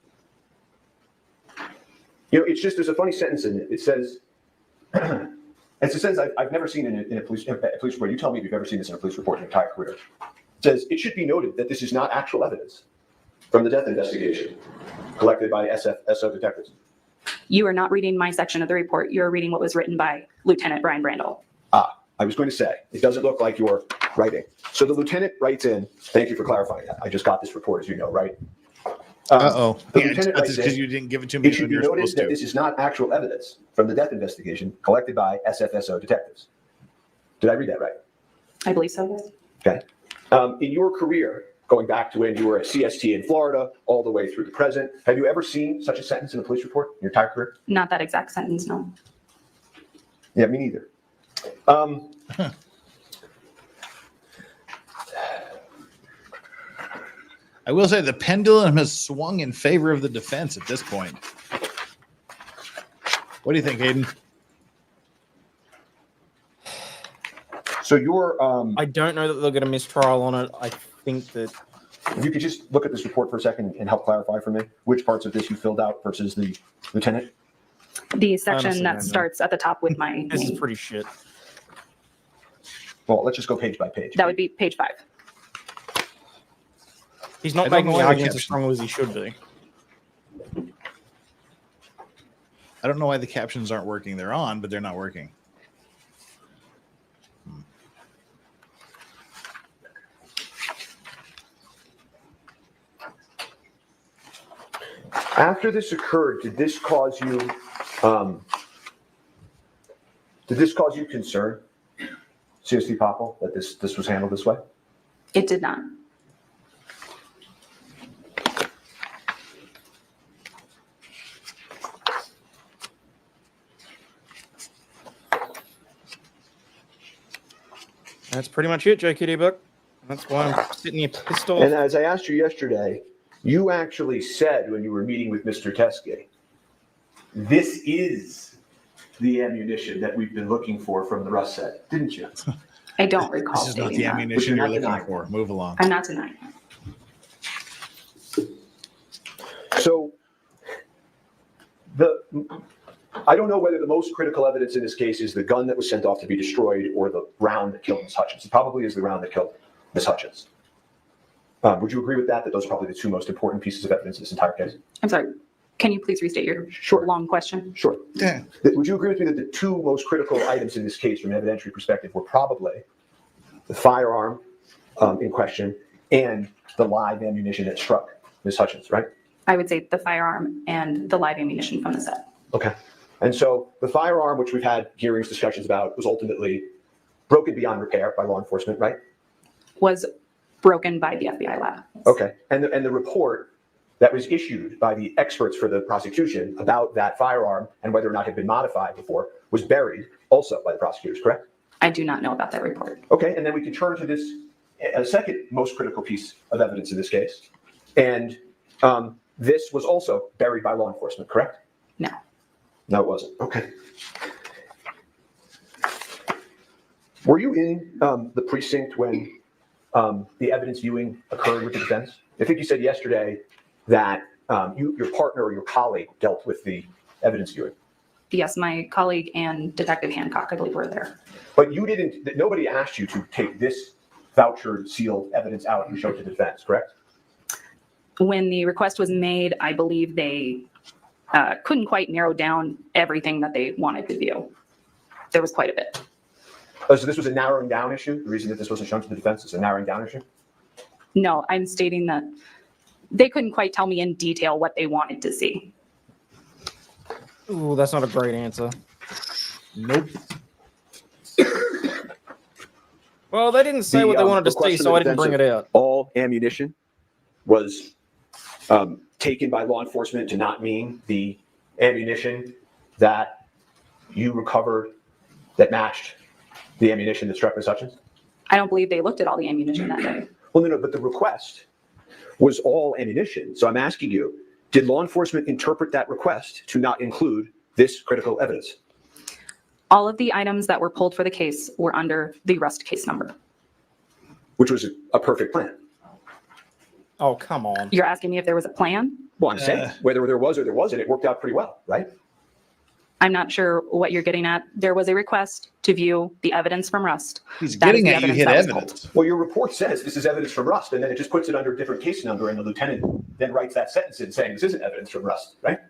You know, it's just, there's a funny sentence in it. It says, it's a sentence I've never seen in a police report. You tell me if you've ever seen this in a police report in your entire career. It says, it should be noted that this is not actual evidence from the death investigation collected by SO detectives. You are not reading my section of the report. You're reading what was written by Lieutenant Brian Brandel. I was going to say, it doesn't look like you're writing. So the lieutenant writes in, thank you for clarifying that. I just got this report, as you know, right? The lieutenant writes that's because in, you didn't give it to me. it should when be you're noted supposed that to. this is not actual evidence from the death investigation collected by SFSO detectives. Did I read that right? I believe so, yes. Okay. In your career, going back to when you were a CST in Florida, all the way through the present. Have you ever seen such a sentence in a police report in your entire career? Not that exact sentence, no. Yeah, me neither. I will say the pendulum has swung in favor of the defense at this point. What do you think, Hayden? So you're... I don't know that they'll get a mistrial on it. I think that... If you could just look at this report for a second and help clarify for me which parts of this you filled out versus the lieutenant. The section Honestly, that starts at the top with my This name. is pretty shit. Well, let's just go page by page. That would be page 5. He's not I don't making know the why they arguments as kept- strong as he should be. I don't know why the captions aren't working. They're on, but they're not working. After this occurred, did this cause you concern, CST Poppel, that this was handled this way? It did not. That's pretty much it, JKD Book. That's why I'm sitting here pissed off. And as I asked you yesterday, you actually said when you were meeting with Mr. Teske, this is the ammunition that we've been looking for from the Rust set, didn't you? I don't recall. This is not stating the that. ammunition But you're you're not looking for. Move along. I'm not denying. So I don't know whether the most critical evidence in this case is the gun that was sent off to be destroyed or the round that killed Ms. Hutchins. It probably is the round that killed Ms. Hutchins. Would you agree with that those are probably the two most important pieces of evidence in this entire case? I'm sorry. Can you please restate your long question? Sure. Yeah. Would you agree with me that the two most critical items in this case from an evidentiary perspective were probably the firearm in question and the live ammunition that struck Ms. Hutchins, right? I would say the firearm and the live ammunition from the set. Okay. And so the firearm, which we've had hearings, discussions about, was ultimately broken beyond repair by law enforcement, right? Was broken by the FBI lab. Okay. And the report that was issued by the experts for the prosecution about that firearm and whether or not it had been modified before was buried also by the prosecutors, correct? I do not know about that report. Okay. And then we can turn to this second most critical piece of evidence in this case. And this was also buried by law enforcement, correct? No. No, it wasn't. Okay. Were you in the precinct when the evidence viewing occurred with the defense? I think you said yesterday that your partner or your colleague dealt with the evidence viewing. Yes, my colleague and Detective Hancock, I believe, were there. But you didn't, nobody asked you to take this voucher sealed evidence out and show it to the defense, correct? When the request was made, I believe they couldn't quite narrow down everything that they wanted to view. There was quite a bit. Oh, so this was a narrowing down issue? The reason that this wasn't shown to the defense is a narrowing down issue? No, I'm stating that they couldn't quite tell me in detail what they wanted to see. Ooh, that's not a great answer. Nope. Well, they didn't say what they wanted to see, so I didn't bring it out. All ammunition was taken by law enforcement to not mean the ammunition that you recovered that matched the ammunition that struck Ms. Hutchins? I don't believe they looked at all the ammunition that day. Well, no, but the request was all ammunition. So I'm asking you, did law enforcement interpret that request to not include this critical evidence? All of the items that were pulled for the case were under the Rust case number. Which was a perfect plan. Oh, come on. You're asking me if there was a plan? Well, I'm saying whether there was or there wasn't, it worked out pretty well, right? I'm not sure what you're getting at. There was a request to view the evidence from Rust. He's That is getting the at you hit that was evidence. pulled. Well, your report says this is evidence from Rust, and then it just puts it under a different case number, and the lieutenant then writes that sentence in saying this isn't evidence from Rust, right?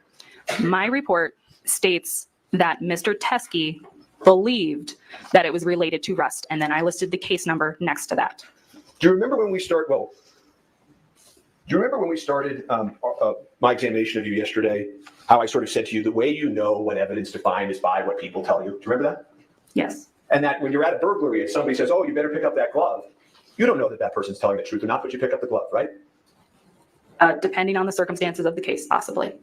My report states that Mr. Teske believed that it was related to Rust, and then I listed the case number next to that. Do you remember when we started my examination of you yesterday, how I sort of said to you, the way you know what evidence to find is by what people tell you? Do you remember that? Yes. And that when you're at a burglary and somebody says, oh, you better pick up that glove, You don't know that that person's telling the truth or not, but you pick up the glove, right? Depending on the circumstances of the case, possibly.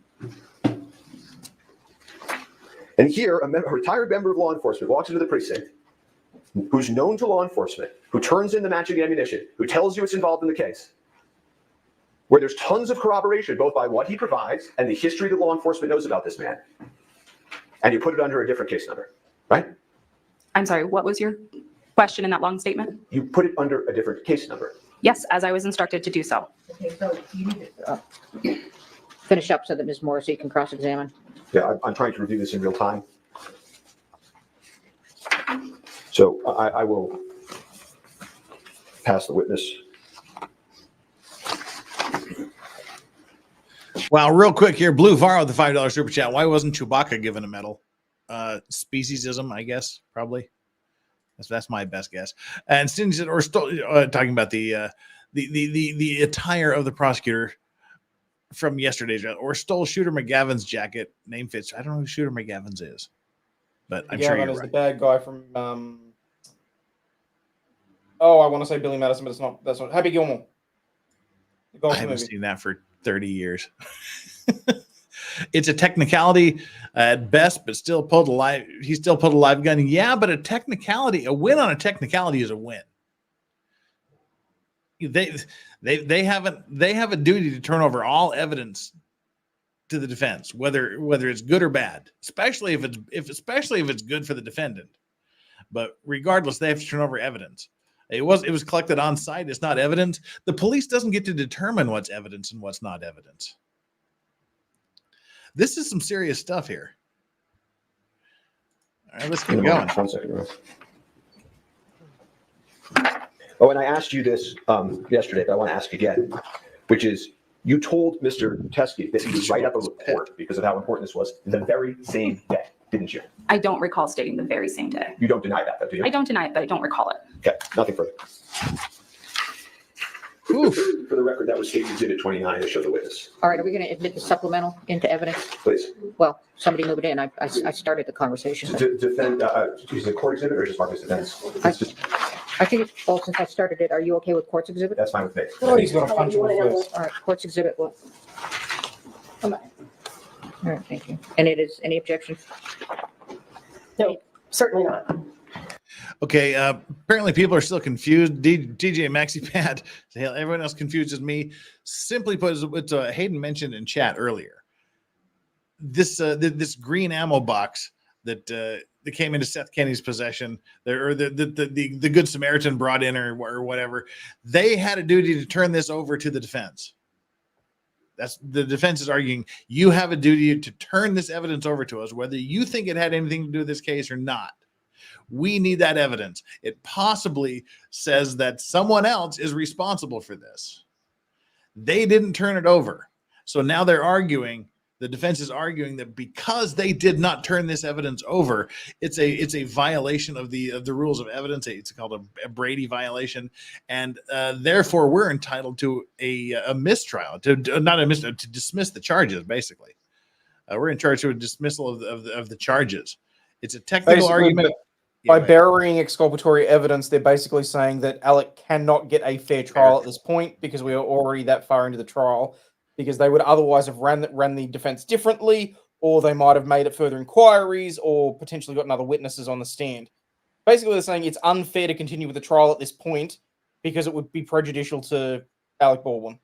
And here, a retired member of law enforcement walks into the precinct, who's known to law enforcement, who turns in the matching ammunition, who tells you it's involved in the case, where there's tons of corroboration, both by what he provides and the history that law enforcement knows about this man. And you put it under a different case number, right? I'm sorry, what was your question in that long statement? You put it under a different case number. Yes, as I was instructed to do so. Okay, so you need to finish up so that Ms. Morrissey can cross-examine. Yeah, I'm trying to review this in real time. So I will pass the witness. Wow, real quick here, Blue Varro with the $5 super chat. Why wasn't Chewbacca given a medal? Speciesism, I guess, probably. That's my best guess. And since or still talking about the attire of the prosecutor from yesterday's, or stole Shooter McGavin's jacket. Name fits. I don't know who Shooter McGavin's is, but I'm sure you're is right. the bad guy from. I want to say Billy Madison, but it's not. That's not Happy Gilmore. I haven't seen that for 30 years. It's a technicality at best, but still pulled a live. He still pulled a live gun. Yeah, but a win on a technicality is a win. They have a duty to turn over all evidence to the defense, whether it's good or bad, especially if it's good for the defendant. But regardless, they have to turn over evidence. It was collected on site. It's not evidence. The police doesn't get to determine what's evidence and what's not evidence. This is some serious stuff here. All right, let's keep going. 1 second. Oh, and I asked you this yesterday, but I want to ask again, which is, you told Mr. Teskey that he would write up a report because of how important this was the very same day, didn't you? I don't recall stating the very same day. You don't deny that, do you? I don't deny it, but I don't recall it. Okay, nothing further. Oof. For the record, that was State Exhibit 29 to show the witness. All right, are we going to admit the supplemental into evidence? Please. Well, somebody moved it in. I started the conversation. Defend, is it court exhibit or just Marcus defense? I think, since I started it, are you okay with court's exhibit? That's fine with me. Oh, he's going to punch him in the face. All right, court's exhibit. Well, come on. All right, thank you. And it is, any objection? No, certainly not. Okay, apparently people are still confused. DJ MaxiPad, everyone else confuses me. Simply put, it's Hayden mentioned in chat earlier. This green ammo box that came into Seth Kenny's possession, or the Good Samaritan brought in, or whatever. They had a duty to turn this over to the defense. That's the defense is arguing. You have a duty to turn this evidence over to us, whether you think it had anything to do with this case or not. We need that evidence. It possibly says that someone else is responsible for this. They didn't turn it over. So now they're arguing, the defense is arguing that because they did not turn this evidence over, it's a violation of the rules of evidence. It's called a Brady violation. And therefore we're entitled to a mistrial, to dismiss the charges, basically. We're in charge of a dismissal of the charges. It's a technical argument. By burying exculpatory evidence, they're basically saying that Alec cannot get a fair trial at this point because we are already that far into the trial, because they would otherwise have ran the defense differently, or they might have made it further inquiries, or potentially gotten other witnesses on the stand. Basically, they're saying it's unfair to continue with the trial at this point because it would be prejudicial to Alec Baldwin.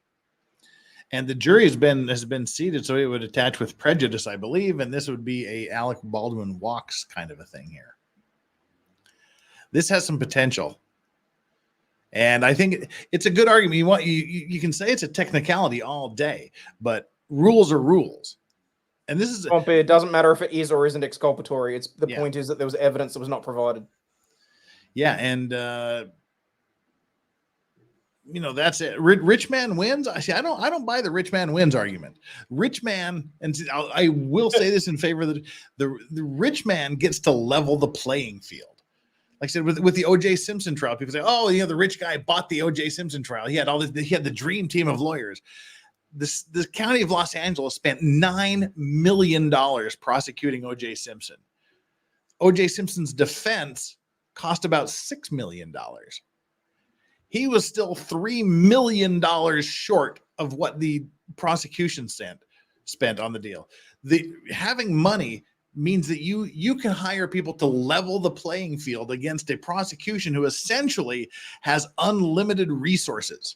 And the jury has been seated, so it would attach with prejudice, I believe, and this would be a Alec Baldwin walks kind of a thing here. This has some potential, and I think it's a good argument. You can say it's a technicality all day, but rules are rules. And this is it doesn't matter if it is or isn't exculpatory. It's the point is that there was evidence that was not provided. Yeah, and that's it. Rich man wins. I don't buy the rich man wins argument. Rich man, and I will say this in favor of the rich man gets to level the playing field. Like I said, with the O.J. Simpson trial, people say, "Oh, the rich guy bought the O.J. Simpson trial. He had all this. He had the dream team of lawyers." The county of Los Angeles spent $9 million prosecuting O.J. Simpson. O.J. Simpson's defense cost about $6 million. he was still $3 million short of what the prosecution spent on the deal. Having money means that you can hire people to level the playing field against a prosecution who essentially has unlimited resources.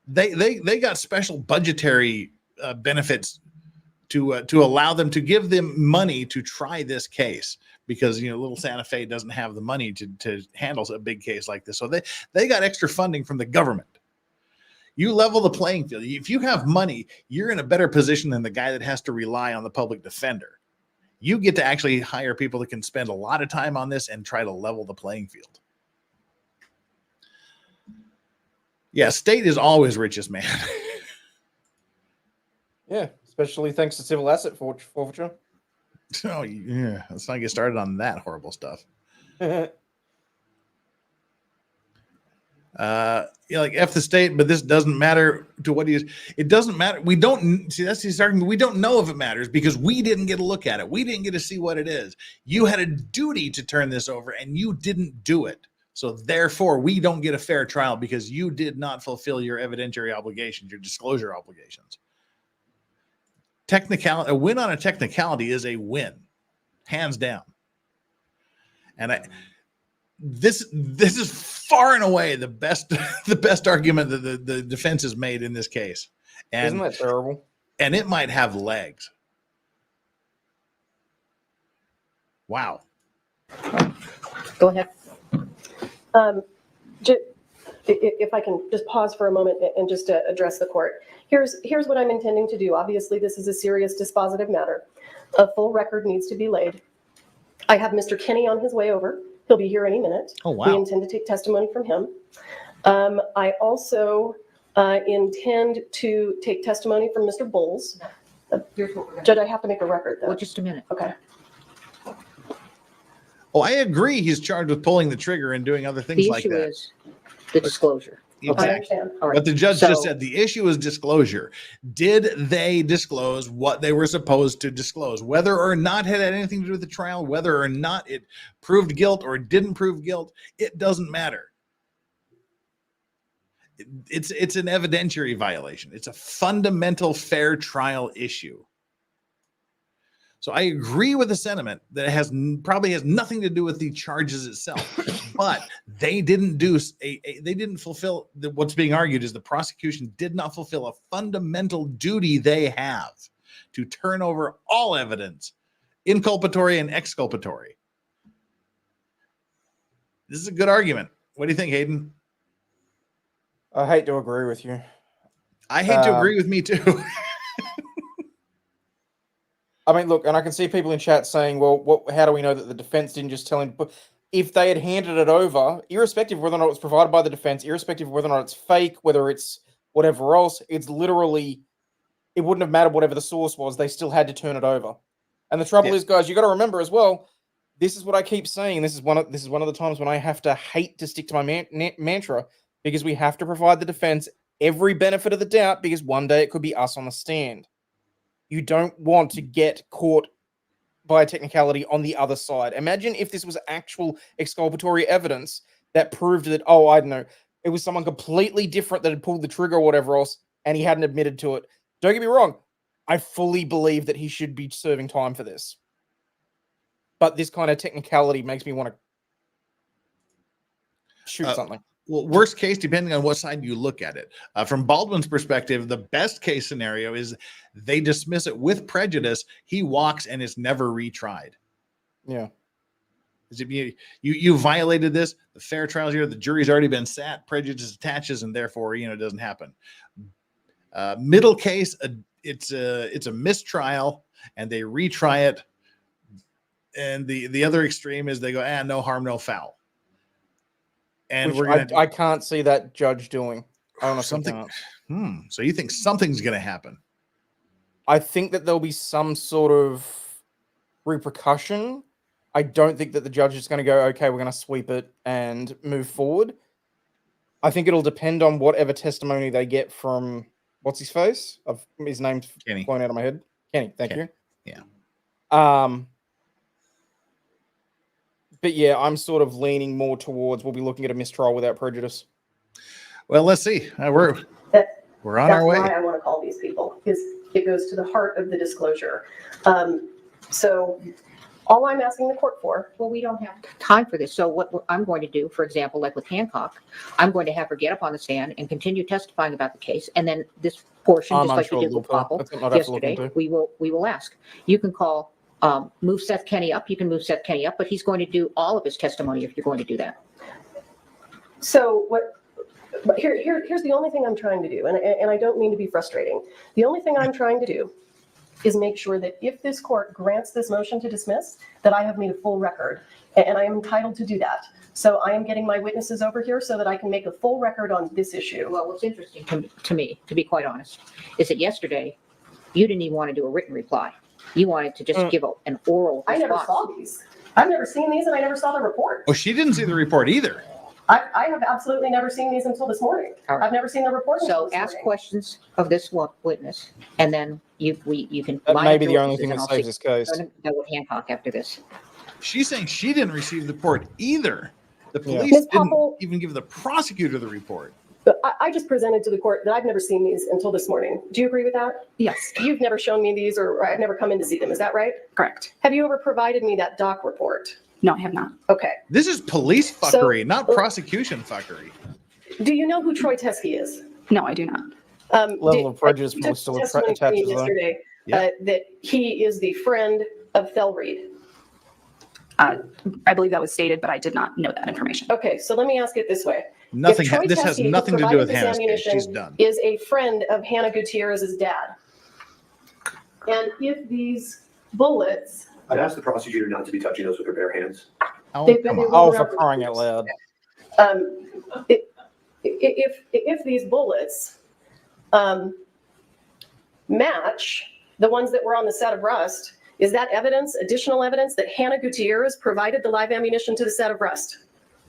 They got special budgetary benefits to allow them to give them money to try this case, because little Santa Fe doesn't have the money to handle a big case like this. So they got extra funding from the government. You level the playing field. If you have money, you're in a better position than the guy that has to rely on the public defender. You get to actually hire people that can spend a lot of time on this and try to level the playing field. Yeah, state is always richest man. Yeah, especially thanks to civil asset forfeiture. Oh, yeah. Let's not get started on that horrible stuff. Like F the state, but this doesn't matter to what he is. It doesn't matter. We don't see, that's his argument. We don't know if it matters because we didn't get a look at it. We didn't get to see what it is. You had a duty to turn this over and you didn't do it. So therefore we don't get a fair trial because you did not fulfill your evidentiary obligations, your disclosure obligations. A win on a technicality is a win, hands down. And this is far and away the best argument that the defense has made in this case. And isn't that terrible? And it might have legs. Wow. Go ahead. If I can just pause for a moment and just address the court. Here's what I'm intending to do. Obviously, this is a serious dispositive matter. A full record needs to be laid. I have Mr. Kinney on his way over. He'll be here any minute. Oh, wow. We intend to take testimony from him. I also intend to take testimony from Mr. Bowles. Judge, I have to make a record, though. Well, just a minute. Okay. Oh, I agree. He's charged with pulling the trigger and doing other things like that. The issue is the disclosure. Exactly. All right. But the judge just said the issue is disclosure. Did they disclose what they were supposed to disclose? Whether or not it had anything to do with the trial, whether or not it proved guilt or didn't prove guilt, it doesn't matter. It's an evidentiary violation. It's a fundamental fair trial issue. So I agree with the sentiment that it probably has nothing to do with the charges itself, but they didn't fulfill what's being argued is the prosecution did not fulfill a fundamental duty they have to turn over all evidence, inculpatory and exculpatory. This is a good argument. What do you think, Hayden? I hate to agree with you. I hate to agree with me too. I mean, look, and I can see people in chat saying, well, how do we know that the defense didn't just tell him? But if they had handed it over, irrespective of whether or not it was provided by the defense, irrespective of whether or not it's fake, whether it's whatever else, it's literally, it wouldn't have mattered whatever the source was. They still had to turn it over. And the trouble is, guys, you got to remember as well, this is what I keep saying. This is one of the times when I have to hate to stick to my mantra, because we have to provide the defense every benefit of the doubt, because one day it could be us on the stand. You don't want to get caught by a technicality on the other side. Imagine if this was actual exculpatory evidence that proved that, oh, I don't know, it was someone completely different that had pulled the trigger or whatever else, and he hadn't admitted to it. Don't get me wrong. I fully believe that he should be serving time for this. But this kind of technicality makes me want to shoot something. Well, worst case, depending on what side you look at it. From Baldwin's perspective, the best case scenario is they dismiss it with prejudice. He walks and it's never retried. Yeah. You violated this. The fair trial's here. The jury's already been sat. Prejudice attaches, and therefore, it doesn't happen. Middle case, it's a mistrial, and they retry it. And the other extreme is they go, no harm, no foul. And I can't see that judge doing. I don't know something. So you think something's going to happen? I think that there'll be some sort of repercussion. I don't think that the judge is going to go, okay, we're going to sweep it and move forward. I think it'll depend on whatever testimony they get from what's his face. His name's Kenny. Flown out of my head. Kenny, thank you. Yeah. But yeah, I'm sort of leaning more towards we'll be looking at a mistrial without prejudice. Well, let's see. We're on our way. That's why I want to call these people, is it goes to the heart of the disclosure. So all I'm asking the court for. Well, we don't have time for this. So what I'm going to do, for example, like with Hancock, I'm going to have her get up on the stand and continue testifying about the case. And then this portion, just like we did with Poppel yesterday, we will ask. You can call, move Seth Kenny up. You can move Seth Kenny up, but he's going to do all of his testimony if you're going to do that. So here's the only thing I'm trying to do, and I don't mean to be frustrating. The only thing I'm trying to do is make sure that if this court grants this motion to dismiss, that I have made a full record, and I am entitled to do that. So I am getting my witnesses over here so that I can make a full record on this issue. Well, what's interesting to me, to be quite honest, is that yesterday you didn't even want to do a written reply. You wanted to just give an oral response. I never saw these. I've never seen these, and I never saw the report. Oh, she didn't see the report either. I have absolutely never seen these until this morning. Right. I've never seen the report. So ask questions of this witness, and then you can. That may be the only thing that saves this case. I'm going to go with Hancock after this. She's saying she didn't receive the report either. The police didn't even give the prosecutor the report. I just presented to the court that I've never seen these until this morning. Do you agree with that? Yes. You've never shown me these, or I've never come in to see them. Is that right? Correct. Have you ever provided me that doc report? No, I have not. Okay. This is police fuckery, not prosecution fuckery. Do you know who Troy Teskey is? No, I do not. Level of prejudice was still attached to yesterday that he is the friend of Thelreed. I believe that was stated, but I did not know that information. Okay, so let me ask it this way. Nothing. This has nothing to do with Hannah's case. She's done. Is a friend of Hannah Gutierrez's dad. And if these bullets... I'd ask the prosecutor not to be touching those with her bare hands. For crying out loud. If these bullets match the ones that were on the set of Rust, is that evidence, additional evidence, that Hannah Gutierrez provided the live ammunition to the set of Rust?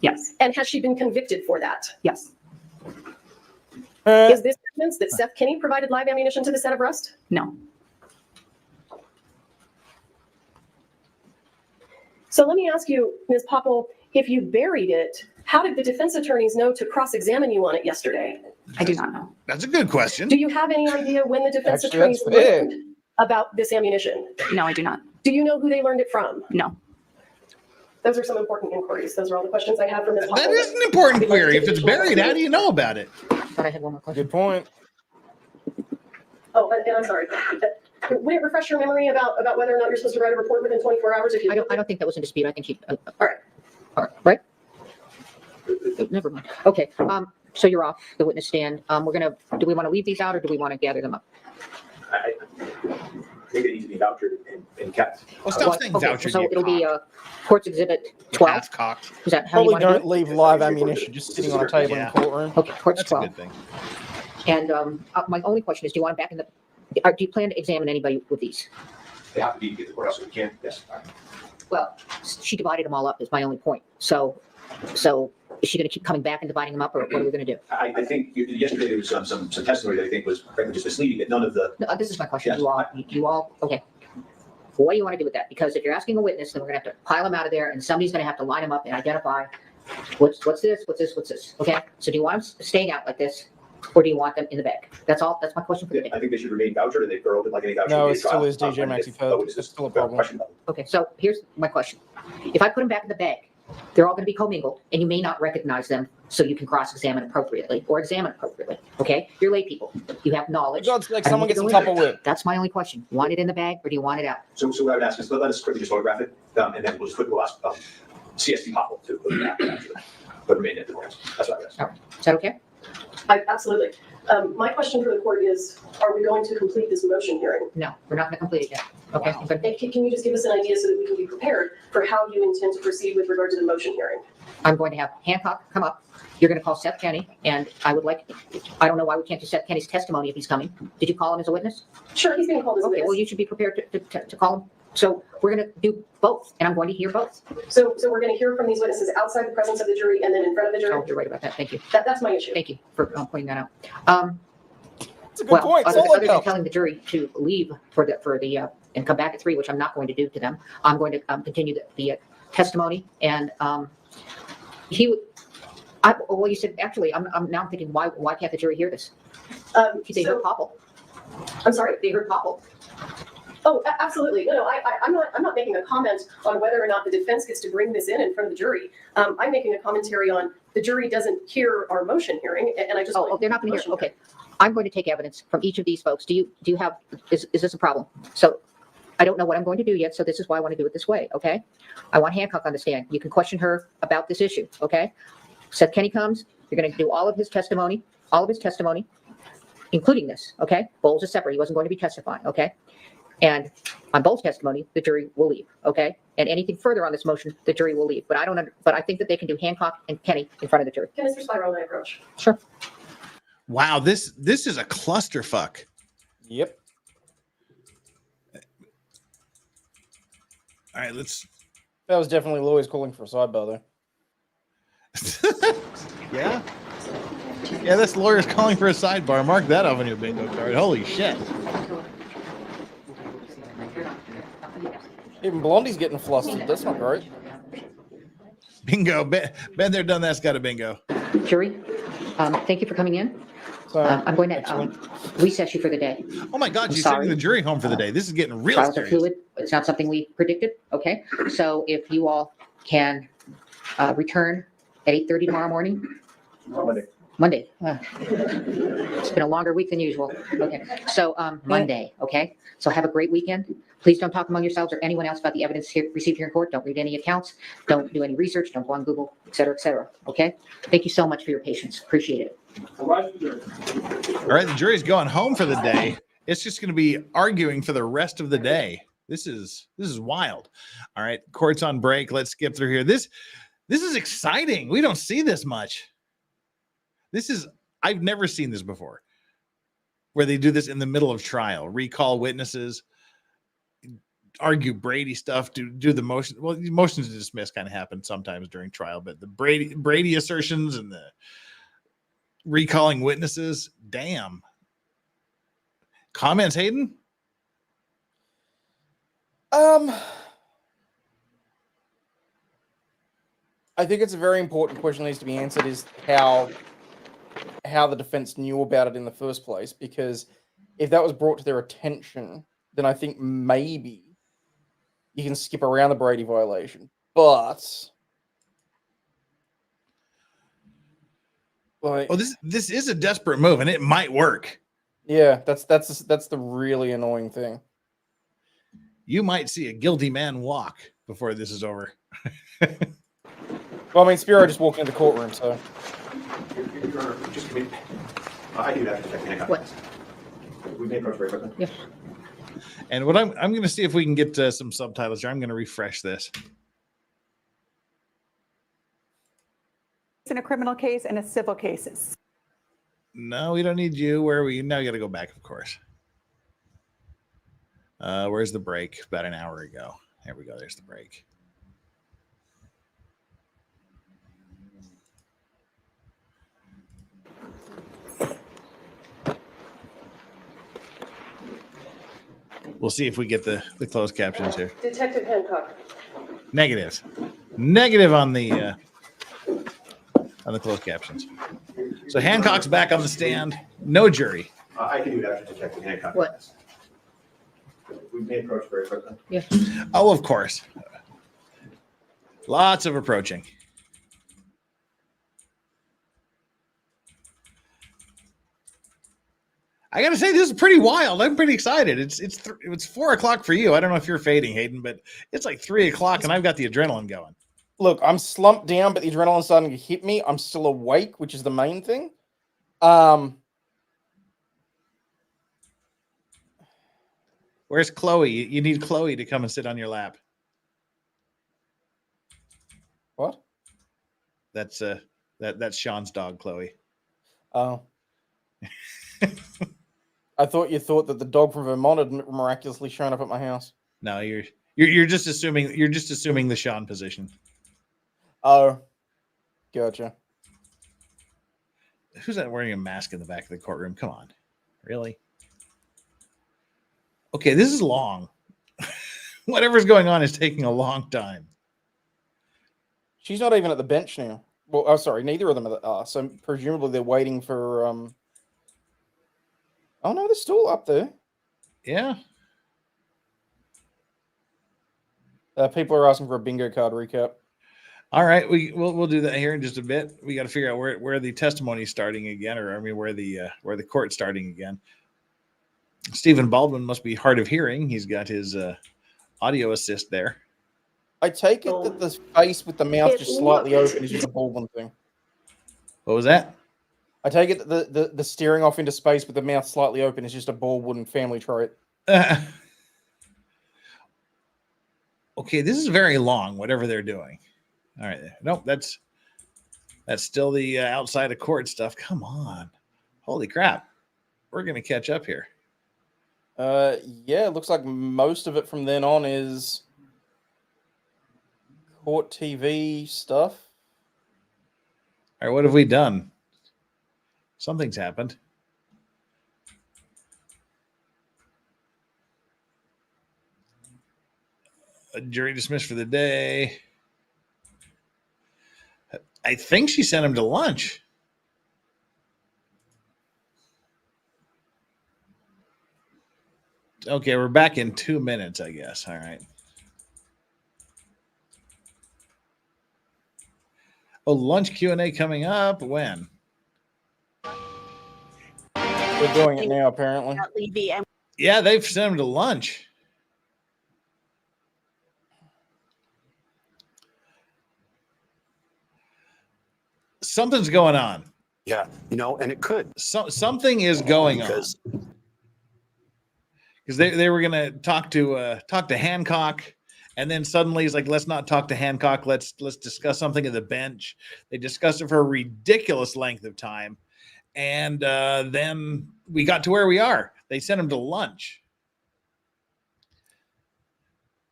Yes. And has she been convicted for that? Yes. Is this evidence that Seth Kinney provided live ammunition to the set of Rust? No. So let me ask you, Ms. Poppel, if you buried it, how did the defense attorneys know to cross-examine you on it yesterday? I do not know. That's a good question. Do you have any idea when the defense attorneys learned about this ammunition? No, I do not. Do you know who they learned it from? No. Those are some important inquiries. Those are all the questions I have for Ms. Poppel. That is an important query. If it's buried, how do you know about it? But I had one more question. Good point. Oh, and I'm sorry. Would it refresh your memory about whether or not you're supposed to write a report within 24 hours? If you I don't think that was in dispute. I think she. All right. Right. Never mind. Okay. So you're off the witness stand. We're gonna. Do we want to leave these out, or do we want to gather them up? I think they need to be vouchered and kept. Well, stop saying vouchered. So it'll be Court's Exhibit 12. Half-cocked. Is that how you Probably want to don't leave live ammunition just sitting on a table in the courtroom. Okay, Court's That's a 12. good thing. And my only question is, do you want them back in the? Do you plan to examine anybody with these? They have to be to get the courthouse, so we can't. Yes. Well, she divided them all up. Is my only point. So is she going to keep coming back and dividing them up, or what are we going to do? I think yesterday there was some testimony that I think was frankly just misleading. That none of the. No, this is my question. Yes. You all. Okay. What do you want to do with that? Because if you're asking a witness, then we're going to have to pile them out of there, and somebody's going to have to line them up and identify what's this. Okay. So do you want them staying out like this? Or do you want them in the bag? That's all. That's my question for the day. I think they should remain vouchered, and they're open like any voucher. No, it still is DJ Maxi Pub. It's still a problem. Okay, so here's my question. If I put them back in the bag, they're all going to be commingled, and you may not recognize them, so you can cross-examine appropriately or examine appropriately. Okay, you're lay people. You have knowledge. God's sake, someone gets some Tupperware. That's my only question. Want it in the bag, or do you want it out? So what I would ask is let us quickly just photograph it, and then we'll ask CST Poppel to put it back after that, but remain at the courthouse. That's what I would ask. All right. Is that okay? Absolutely. My question for the court is, are we going to complete this motion hearing? No, we're not going to complete it yet. Okay. Wow. And can you just give us an idea so that we can be prepared for how you intend to proceed with regard to the motion hearing? I'm going to have Hancock come up. You're going to call Seth Kenny, and I don't know why we can't do Seth Kenny's testimony if he's coming. Did you call him as a witness? Sure, he's being called as a witness. Okay, well, you should be prepared to call him. So we're going to do both, and I'm going to hear both. So we're going to hear from these witnesses outside the presence of the jury and then in front of the jury? Oh, you're right about that. Thank you. That's my issue. Thank you for pointing that out. That's a good point. Other than telling the jury to leave for the and come back at 3, which I'm not going to do to them, I'm going to continue the testimony. And Well, you said, actually, I'm thinking, why can't the jury hear this? They heard poppel. I'm sorry? They heard poppel. Oh, absolutely. No, I'm not making a comment on whether or not the defense gets to bring this in front of the jury. I'm making a commentary on the jury doesn't hear our motion hearing, and I just. Oh, they're not going to hear. Okay, I'm going to take evidence from each of these folks. Do you have? Is this a problem? So, I don't know what I'm going to do yet. So this is why I want to do it this way. Okay, I want Hancock on the stand. You can question her about this issue. Okay, Seth Kenny comes. You're going to do all of his testimony, including this. Okay, Bowles is separate. He wasn't going to be testifying. Okay. And on Bowles' testimony, the jury will leave, okay? And anything further on this motion, the jury will leave. But I think that they can do Hancock and Kenny in front of the jury. Can Mr. Spyro and I approach? Sure. Wow, this is a clusterfuck. Yep. All right, let's. That was definitely lawyers calling for a sidebar there. Yeah. Yeah, that's lawyers calling for a sidebar. Mark that off on your bingo card. Holy shit. Even Blondie's getting flustered. That's not great. Bingo. Been there, done that's got a bingo. Jury, thank you for coming in. I'm going to recess you for the day. Oh my God, you're sending the jury home for the day. This is getting real Trials serious. are fluid. It's not something we predicted, okay? So if you all can return at 8:30 tomorrow morning. Monday. It's been a longer week than usual. Okay. So Monday, okay? So have a great weekend. Please don't talk among yourselves or anyone else about the evidence received here in court. Don't read any accounts. Don't do any research. Don't go on Google, et cetera, okay? Thank you so much for your patience. Appreciate it. All right, the jury's going home for the day. It's just going to be arguing for the rest of the day. This is wild. All right, court's on break. Let's skip through here. This is exciting. We don't see this much. I've never seen this before, where they do this in the middle of trial, recall witnesses, argue Brady stuff, do the motion. Well, the motions to dismiss kind of happen sometimes during trial, but the Brady assertions and the recalling witnesses, damn. Comments, Hayden? I think it's a very important question that needs to be answered is how the defense knew about it in the first place, because if that was brought to their attention, then I think maybe you can skip around the Brady violation. But like, oh, this is a desperate move, and it might work. Yeah, that's the really annoying thing. You might see a guilty man walk before this is over. Well, I mean, Spiro just walked into the courtroom, so. I can do that. What? We may approach very quickly. Yeah. And what I'm going to see if we can get some subtitles here. I'm going to refresh this. In a criminal case and a civil cases. No, we don't need you. Where are we? Now you got to go back, of course. Where's the break? About an hour ago. There we go. There's the break. We'll see if we get the closed captions here. Detective Hancock. Negative on the closed captions. So Hancock's back on the stand. No jury. I can do that after Detective Hancock. What? We may approach very quickly. Yeah. Oh, of course. Lots of approaching. I gotta say, this is pretty wild. I'm pretty excited. It's 4 o'clock for you. I don't know if you're fading, Hayden, but it's like 3 o'clock, and I've got the adrenaline going. Look, I'm slumped down, but the adrenaline's starting to hit me. I'm still awake, which is the main thing. Where's Chloe? You need Chloe to come and sit on your lap. What? That's Sean's dog, Chloe. Oh. I thought you thought that the dog from Vermont had miraculously shown up at my house. No, you're just assuming the Sean position. Oh, gotcha. Who's that wearing a mask in the back of the courtroom? Come on, really? Okay, this is long. Whatever's going on is taking a long time. She's not even at the bench now. Well, oh, sorry, neither of them are. So presumably they're waiting for. Oh no, they're still up there. Yeah. People are asking for a bingo card recap. All right, we'll do that here in just a bit. We got to figure out where the testimony's starting again, or I mean where the court's starting again. Stephen Baldwin must be hard of hearing. He's got his audio assist there. I take it that the face with the mouth just slightly open is just a Baldwin thing. What was that? I take it that the staring off into space with the mouth slightly open is just a Baldwin family trait. Okay, this is very long, whatever they're doing. All right. Nope, that's still the outside of court stuff. Come on. Holy crap. We're going to catch up here. Yeah, it looks like most of it from then on is court TV stuff. All right, what have we done? Something's happened. A jury dismissed for the day. I think she sent him to lunch. Okay, we're back in 2 minutes, I guess. All right. Oh, lunch Q&A coming up. When? We're doing it now, apparently. Yeah, they've sent him to lunch. Something's going on. Yeah, and it could. Something is going on. Because they were going to talk to Hancock, and then suddenly he's like, let's not talk to Hancock. Let's discuss something at the bench. They discussed it for a ridiculous length of time. And then we got to where we are. They sent him to lunch.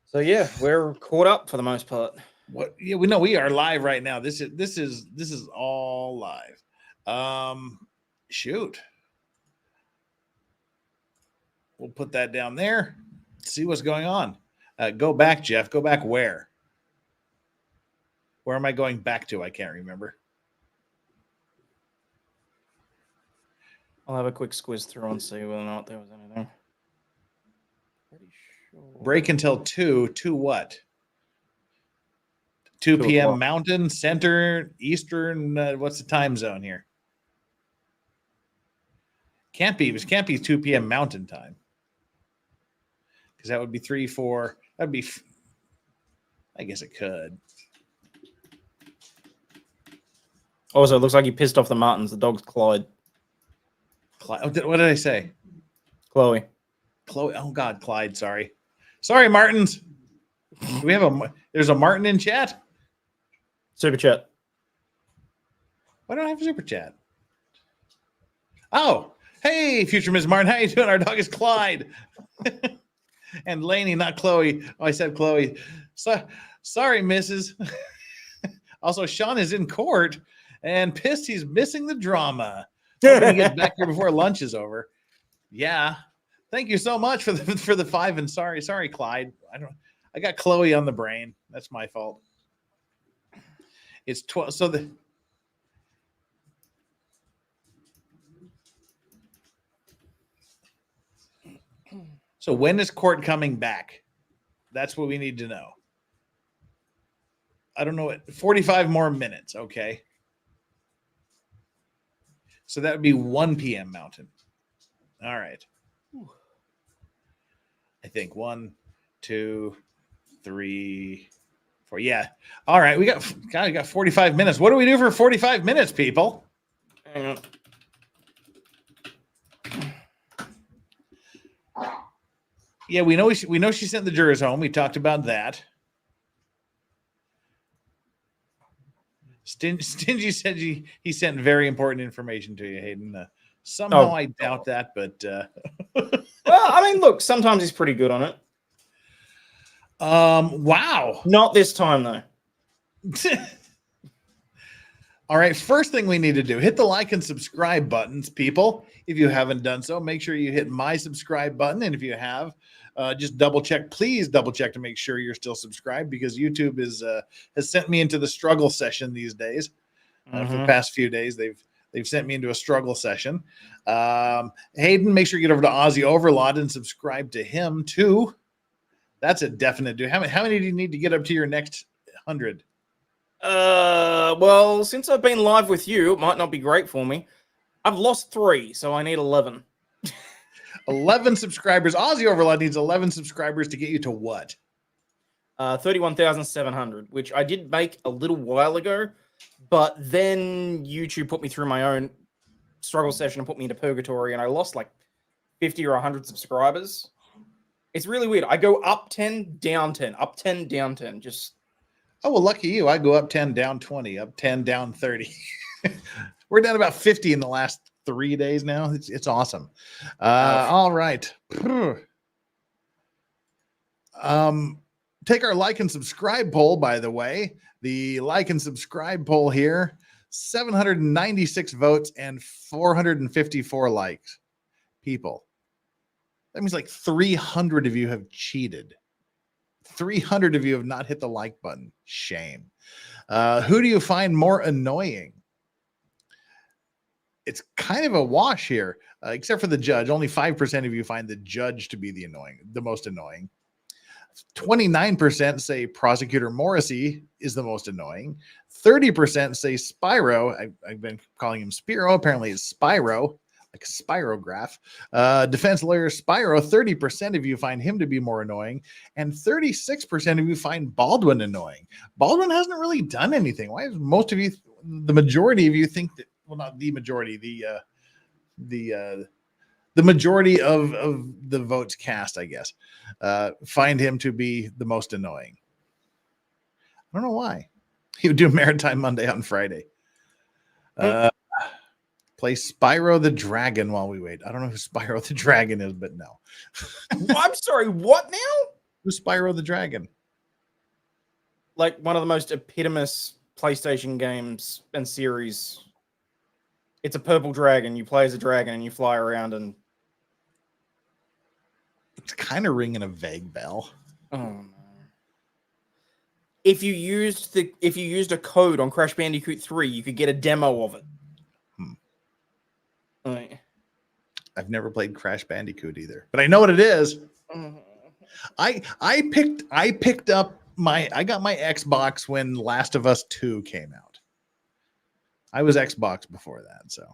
So yeah, we're caught up for the most part. What? Yeah, we know we are live right now. This is all live. Shoot. We'll put that down there. See what's going on. Go back, Jeff. Go back where? Where am I going back to? I can't remember. I'll have a quick squiz through and see whether or not there was anything. Pretty sure. Break until 2. 2 what? 2 p.m. o'clock. Mountain, Center, Eastern. What's the time zone here? Can't be 2 p.m. Mountain time. Because that would be 3, 4. That'd be. I guess it could. Also, it looks like he pissed off the Martins. The dog's Clyde. What did I say? Chloe. Oh God, Clyde. Sorry, Martins. Do we have there's a Martin in chat. Super chat. Why don't I have a super chat? Oh, hey, future Ms. Martin, how you doing? Our dog is Clyde. And Lainey, not Chloe. Oh, I said Chloe. Sorry, Mrs. Also, Sean is in court and pissed he's missing the drama. Hoping to get back here before lunch is over. Yeah. Thank you so much for the 5 and sorry, Clyde. I got Chloe on the brain. That's my fault. It's 12. So when is court coming back? That's what we need to know. I don't know. 45 more minutes. Okay. So that would be 1 p.m. Mountain. All right. I think 1, 2, 3, 4. Yeah. All right. We got 45 minutes. What do we do for 45 minutes, people? Hang on. Yeah, we know she sent the jurors home. We talked about that. Stingy said he sent very important information to you, Hayden. Somehow I doubt that, but well, I mean, look, sometimes he's pretty good on it. Wow. Not this time though. All right, first thing we need to do, hit the like and subscribe buttons, people. If you haven't done so, make sure you hit my subscribe button. And if you have, just please double check to make sure you're still subscribed, because YouTube has sent me into the struggle session these days. For the past few days. They've sent me into a struggle session. Hayden, make sure you get over to Aussie Overlord and subscribe to him too. That's a definite do. How many do you need to get up to your next 100? Well, since I've been live with you, it might not be great for me. I've lost 3, so I need 11. 11 subscribers. Aussie Overlord needs 11 subscribers to get you to what? 31,700, which I did make a little while ago, but then YouTube put me through my own struggle session and put me into purgatory, and I lost like 50 or 100 subscribers. It's really weird. I go up 10, down 10, up 10, down 10. Just oh well, lucky you. I go up 10, down 20, up 10, down 30. We're down about 50 in the last 3 days now. It's awesome. All right. Take our like and subscribe poll, by the way. The like and subscribe poll here, 796 votes and 454 likes. People. That means like 300 of you have cheated. 300 of you have not hit the like button. Shame. Who do you find more annoying? It's kind of a wash here, except for the judge. Only 5% of you find the judge to be the most annoying. 29% say Prosecutor Morrissey is the most annoying. 30% say Spyro. I've been calling him Spiro. Apparently it's Spyro, like a spirograph. Defense lawyer Spyro, 30% of you find him to be more annoying. And 36% of you find Baldwin annoying. Baldwin hasn't really done anything. Why is most of you, the majority of you think that, well, not the majority, the majority of the votes cast, I guess, find him to be the most annoying. I don't know why. He would do Maritime Monday on Friday. Play Spyro the Dragon while we wait. I don't know who Spyro the Dragon is, but no. I'm sorry, what now? Who's Spyro the Dragon? Like one of the most eponymous PlayStation games and series. It's a purple dragon. You play as a dragon and you fly around and it's kind of ringing a vague bell. Oh no. If you used a code on Crash Bandicoot 3, you could get a demo of it. I've never played Crash Bandicoot either, but I know what it is. I got my Xbox when Last of Us 2 came out. I was Xbox before that, so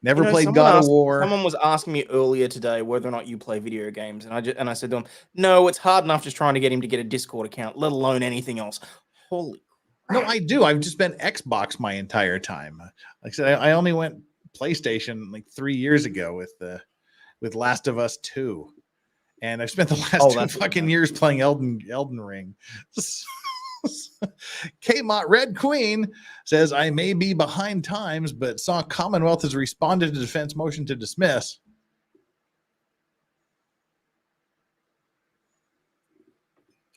never played God of War. Someone was asking me earlier today whether or not you play video games, and I said to him, no, it's hard enough just trying to get him to get a Discord account, let alone anything else. Holy crap. No, I do. I've just been Xbox my entire time. Like I said, I only went PlayStation like 3 years ago with Last of Us 2, and I've spent the last 2 fucking years playing Elden Ring. K-Mott Red Queen says, I may be behind times, but saw Commonwealth has responded to defense motion to dismiss.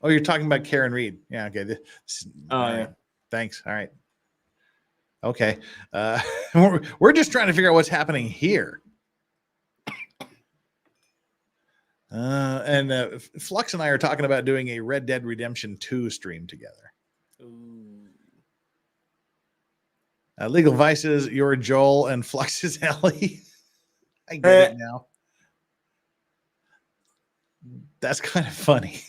Oh, you're talking about Karen Reed. Yeah, okay. Yeah. Thanks. All right. Okay. We're just trying to figure out what's happening here. And Flux and I are talking about doing a Red Dead Redemption 2 stream together. Legal Vices, you're Joel, and Flux is Ellie. I get it now. That's kind of funny.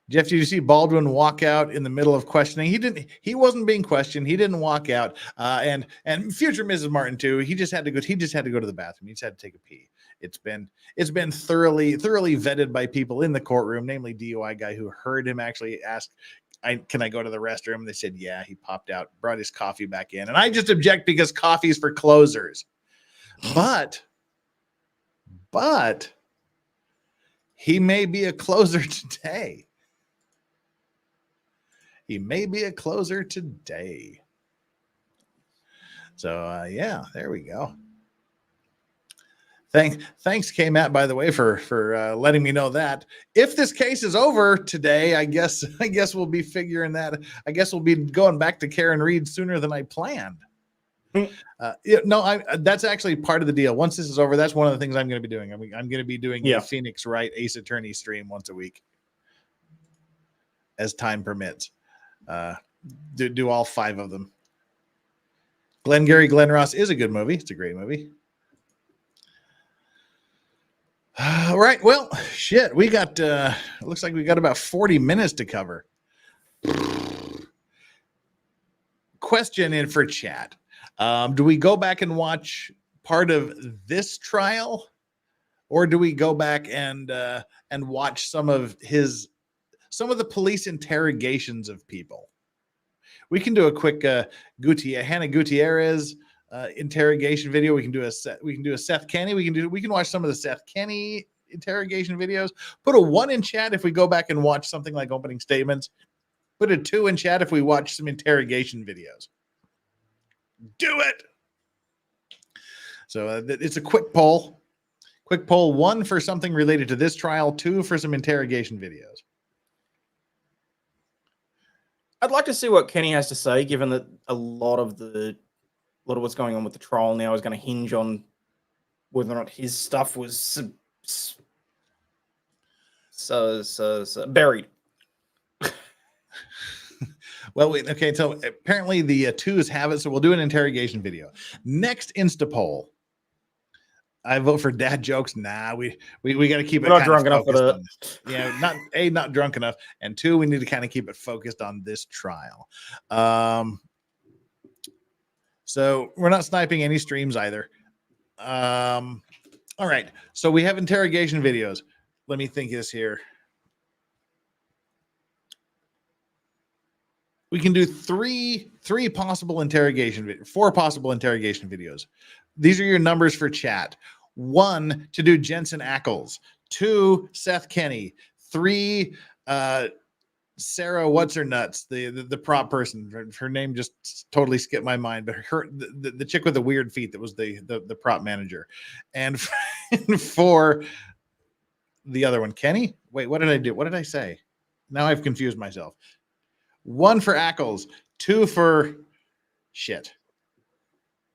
Jeff, did you see Baldwin walk out in the middle of questioning? He wasn't being questioned. He didn't walk out. And future Mrs. Martin too. He just had to go to the bathroom. He just had to take a pee. It's been thoroughly vetted by people in the courtroom, namely DUI guy who heard him actually ask, can I go to the restroom? And they said, yeah. He popped out, brought his coffee back in. And I just object because coffee is for closers. But he may be a closer today. He may be a closer today. So, yeah, there we go. Thanks, K-Matt, by the way, for letting me know that. If this case is over today, I guess we'll be figuring that. I guess we'll be going back to Karen Reed sooner than I planned. That's actually part of the deal. Once this is over, that's one of the things I'm going to be doing. I'm going to be doing a Phoenix Wright Ace Attorney stream once a week. as time permits. Do all 5 of them. Glengarry Glen Ross is a good movie. It's a great movie. All right. Well, shit. We got, looks like we got about 40 minutes to cover. Question in for chat. Do we go back and watch part of this trial, or do we go back and watch some of the police interrogations of people? We can do a quick Hannah Gutierrez interrogation video. We can do a Seth Kenny. We can watch some of the Seth Kenny interrogation videos. Put a 1 in chat if we go back and watch something like opening statements. Put a 2 in chat if we watch some interrogation videos. Do it. So it's a quick poll. Quick poll: 1 for something related to this trial, 2 for some interrogation videos. I'd like to see what Kenny has to say, given that a lot of what's going on with the trial now is going to hinge on whether or not his stuff was buried. Well, okay. So apparently the 2s have it. So we'll do an interrogation video. Next Insta poll. I vote for dad jokes. Nah, we got to keep it. We're not drunk enough for that. Yeah, not drunk enough, and 2, we need to kind of keep it focused on this trial. So we're not sniping any streams either. All right. So we have interrogation videos. Let me think this here. We can do 4 possible interrogation videos. These are your numbers for chat. 1 to do Jensen Ackles, 2 Seth Kenny, 3 Sarah what's her nuts, the prop person. Her name just totally skipped my mind, but the chick with the weird feet that was the prop manager, and 4 the other one, Kenny. Wait, what did I do? What did I say? Now I've confused myself. 1 for Ackles, 2 for shit.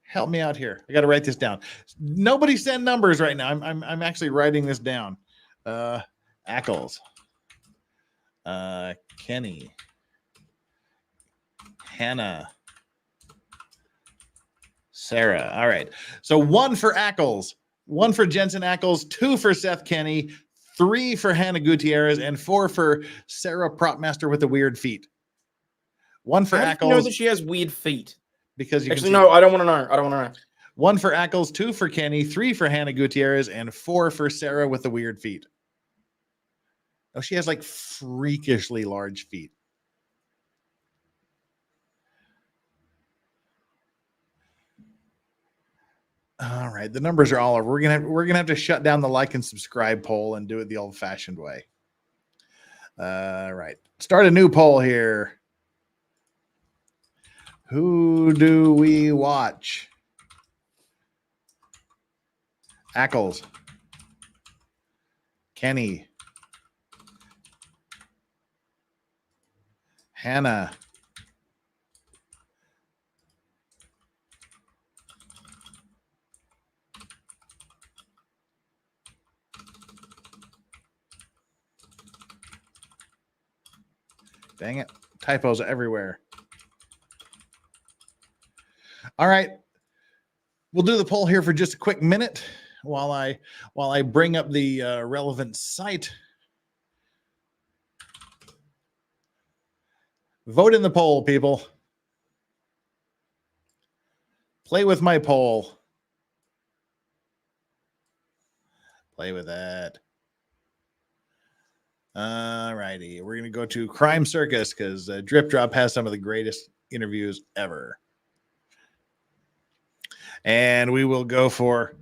Help me out here. I got to write this down. Nobody send numbers right now. I'm actually writing this down. Ackles, Kenny, Hannah, Sarah. All right. So 1 for Ackles, 1 for Jensen Ackles, 2 for Seth Kenny, 3 for Hannah Gutierrez, and 4 for Sarah Propmaster with the weird feet. 1 for Ackles. You know that she has weird feet. Because you actually, no, I don't want to know. I don't want to know. 1 for Ackles, 2 for Kenny, 3 for Hannah Gutierrez, and 4 for Sarah with the weird feet. Oh, she has like freakishly large feet. All right, the numbers are all over. We're gonna have to shut down the like and subscribe poll and do it the old-fashioned way. All right, start a new poll here. Who do we watch? Ackles, Kenny, Hannah, dang it, typos everywhere. All right, we'll do the poll here for just a quick minute while I bring up the relevant site. Vote in the poll, people. Play with my poll. Play with that. All righty. We're going to go to Crime Circus because Drip Drop has some of the greatest interviews ever. And we will go for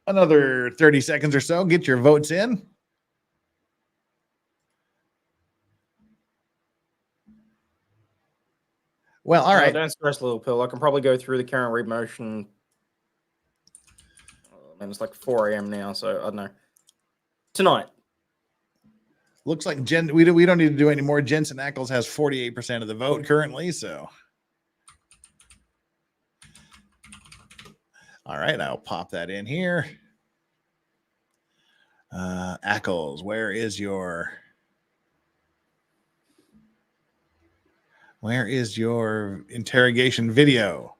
another 30 seconds or so. Get your votes in. Well, all right. Don't stress, little pill. I can probably go through the current read motion. And it's like 4 a.m. now, so I don't know. Tonight. Looks like we don't need to do any more. Jensen Ackles has 48% of the vote currently, so. All right, I'll pop that in here. Ackles, where is your Where is your interrogation video?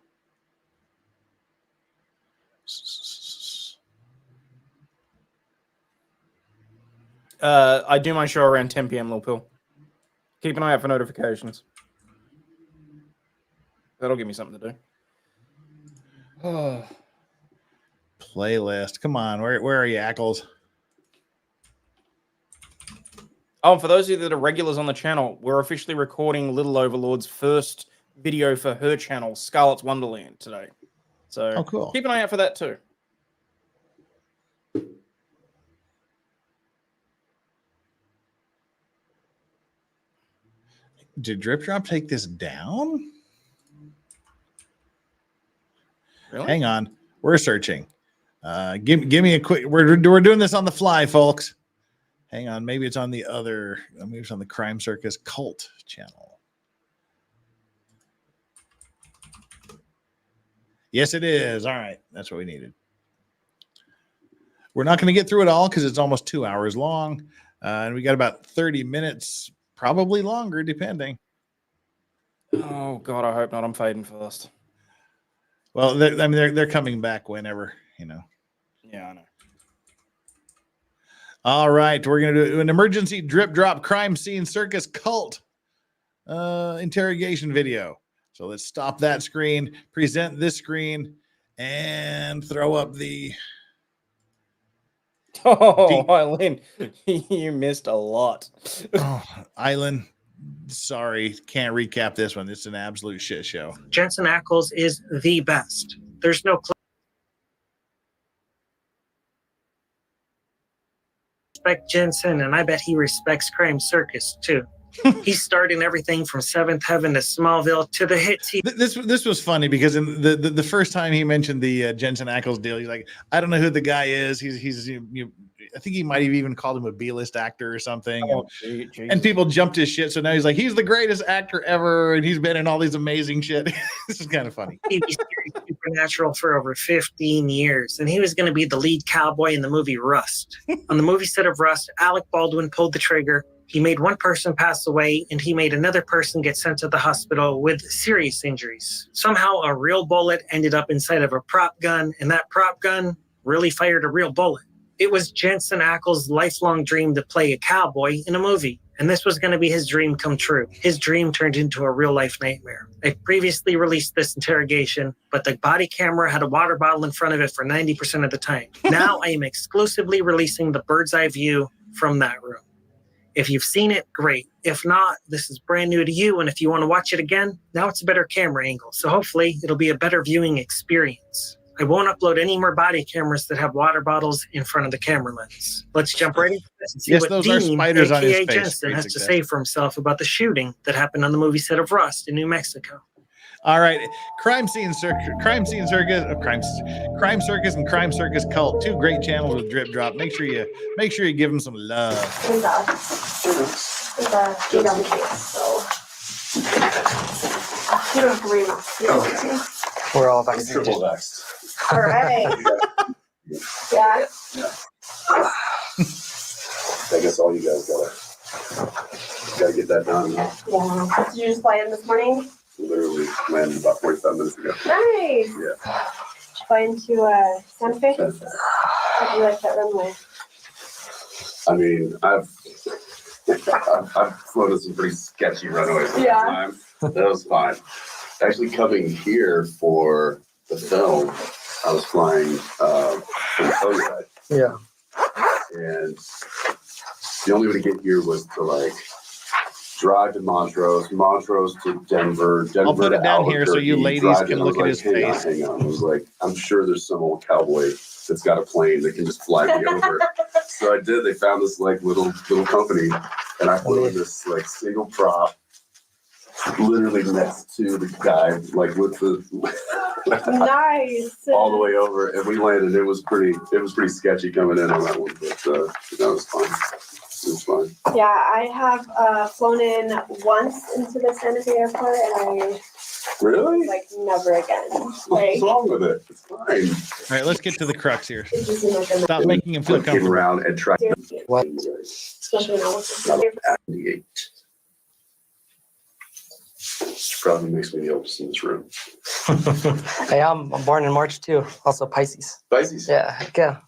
I do my show around 10 p.m. Lil Pill. Keep an eye out for notifications. That'll give me something to do. Oh. Playlist. Come on. Where are you, Ackles? Oh, and for those of you that are regulars on the channel, we're officially recording Little Overlord's first video for her channel, Scarlet's Wonderland, today. So cool. Keep an eye out for that too. Did Drip Drop take this down? Really? Hang on. We're searching. Give me a quick. We're doing this on the fly, folks. Hang on. Maybe it's on the other. Maybe it's on the Crime Circus Cult channel. Yes, it is. All right. That's what we needed. We're not going to get through it all because it's almost 2 hours long. And we got about 30 minutes, probably longer, depending. Oh, God, I hope not. I'm fading fast. Well, they're coming back whenever, you know. Yeah, I know. All right. We're going to do an emergency drip drop crime scene circus cult interrogation video. So let's stop that screen, present this screen, and throw up the... Oh, Eileen, you missed a lot. Oh, Eileen, sorry, can't recap this one. It's an absolute shit show. Jensen Ackles is the best. There's no respect Jensen, and I bet he respects Crime Circus too. He's starting everything from Seventh Heaven to Smallville to the hits. This was funny because in the first time he mentioned the Jensen Ackles deal, he's like, I don't know who the guy is. He's I think he might have even called him a B-list actor or something. Oh, and people jumped his shit. So now he's like, he's the greatest actor ever, and he's been in all these amazing shit. This is kind of funny. TV series Supernatural for over 15 years, and he was going to be the lead cowboy in the movie Rust. On the movie set of Rust, Alec Baldwin pulled the trigger. He made one person pass away, and he made another person get sent to the hospital with serious injuries. Somehow, a real bullet ended up inside of a prop gun, and that prop gun really fired a real bullet. It was Jensen Ackles' lifelong dream to play a cowboy in a movie, and this was going to be his dream come true. His dream turned into a real-life nightmare. I previously released this interrogation, but the body camera had a water bottle in front of it for 90% of the time. Now I am exclusively releasing the bird's eye view from that room. If you've seen it, great. If not, this is brand new to you, and if you want to watch it again, now it's a better camera angle, so hopefully it'll be a better viewing experience. I won't upload any more body cameras that have water bottles in front of the camera lens. Let's jump right into this and see Yes, what those Dean, are spiders on his aka face. Jensen, Great has to success. say for himself about the shooting that happened on the movie set of Rust in New Mexico. All right, Crime Circus, and Crime Circus Cult, two great channels with Drip Drop. Make sure you give them some love. You don't have to worry about it. We're all vaccinated. Triple vaxxed. All right. Yeah. I guess all you guys gotta get that done. Huh? Yeah. Did you just fly in this morning? Literally landed about 45 minutes ago. Nice. Yeah. Did you fly into Santa Fe? How do you like that runway? I mean, I've floated some pretty sketchy runways at Yeah. the time. That was fine. Actually, coming here for the film, I was flying from Telluride. Yeah. And the only way to get here was to like drive to Montrose to Denver, I'll put to it down here so you Albuquerque, ladies drive can in. I look was at his like, face. Hang on. I was like, I'm sure there's some old cowboy that's got a plane that can just fly me over. So I did. They found this like little company, and I flew in this like single prop, literally next to the guy, like with the Nice. all the way over, and we landed. It was pretty sketchy coming in on that one, but that was fun. It was fun. Yeah, I have flown in once into the Santa Fe airport, and I Really? like never again. What's Like, wrong with it? It's fine. All right, let's get to the crux here. it just seemed like a Stop making him feel Came comfortable. around and tried to What? Especially now with the Which probably makes me the oldest in this room. Hey, I'm born in March too. Also Pisces. Pisces? Yeah, heck yeah.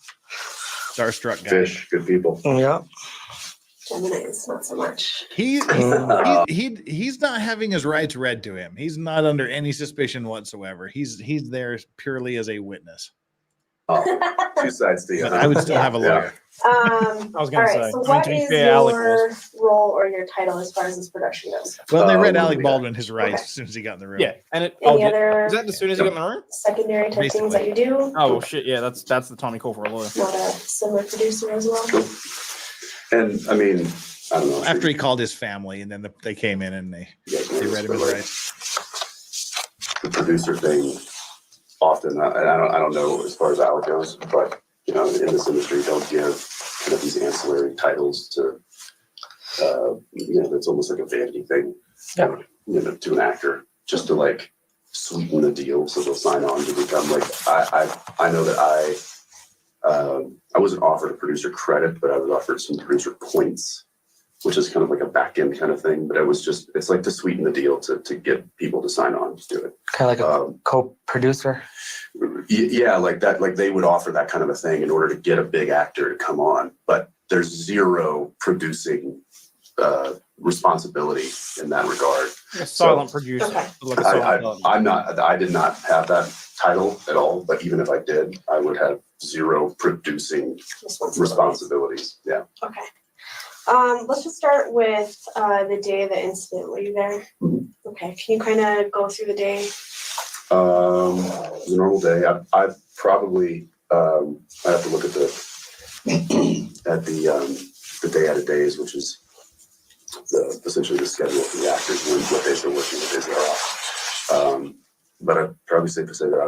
Starstruck guy. Fish, good people. Yeah. Gemini's not so much. He's not having his rights read to him. He's not under any suspicion whatsoever. He's there purely as a witness. Oh, two sides to you. But I would still have a lawyer. I was gonna say. So I mean, what to be is fair, Alec your role or your title as far as this production goes? Well, they read Alec Baldwin his rights as soon as he got in the room. Yeah, and Any other is that as soon as he got in the room? secondary type things that you do? Oh well, shit, yeah, that's the time you call for a lawyer. Not a similar producer as well? And I mean, I don't know. After he called his family, and then they came in and they read him his rights. The producer thing, often, and I don't know as far as Alec goes, but in this industry, don't give kind of these ancillary titles to, it's almost like a vanity thing, to an actor, just to like sweeten the deal so they'll sign on to become like, I know that I wasn't offered a producer credit, but I was offered some producer points, which is kind of like a back end kind of thing. But it's like to sweeten the deal to get people to sign on to do it. Kind of like a co-producer. Yeah, like that. Like they would offer that kind of a thing in order to get a big actor to come on, but there's zero producing responsibility in that regard. A silent producer. Okay. Like a silent I did not have that title at all, but even if I did, I would have zero producing responsibilities. Yeah. Okay. Let's just start with the day of the incident. Were you there? Mm-hmm. Okay. Can you kind of go through the day? It was a normal day. I probably I have to look at the day out of days, which is essentially the schedule for the actors, what days they're working, what days they're off. But I'd probably safe to say that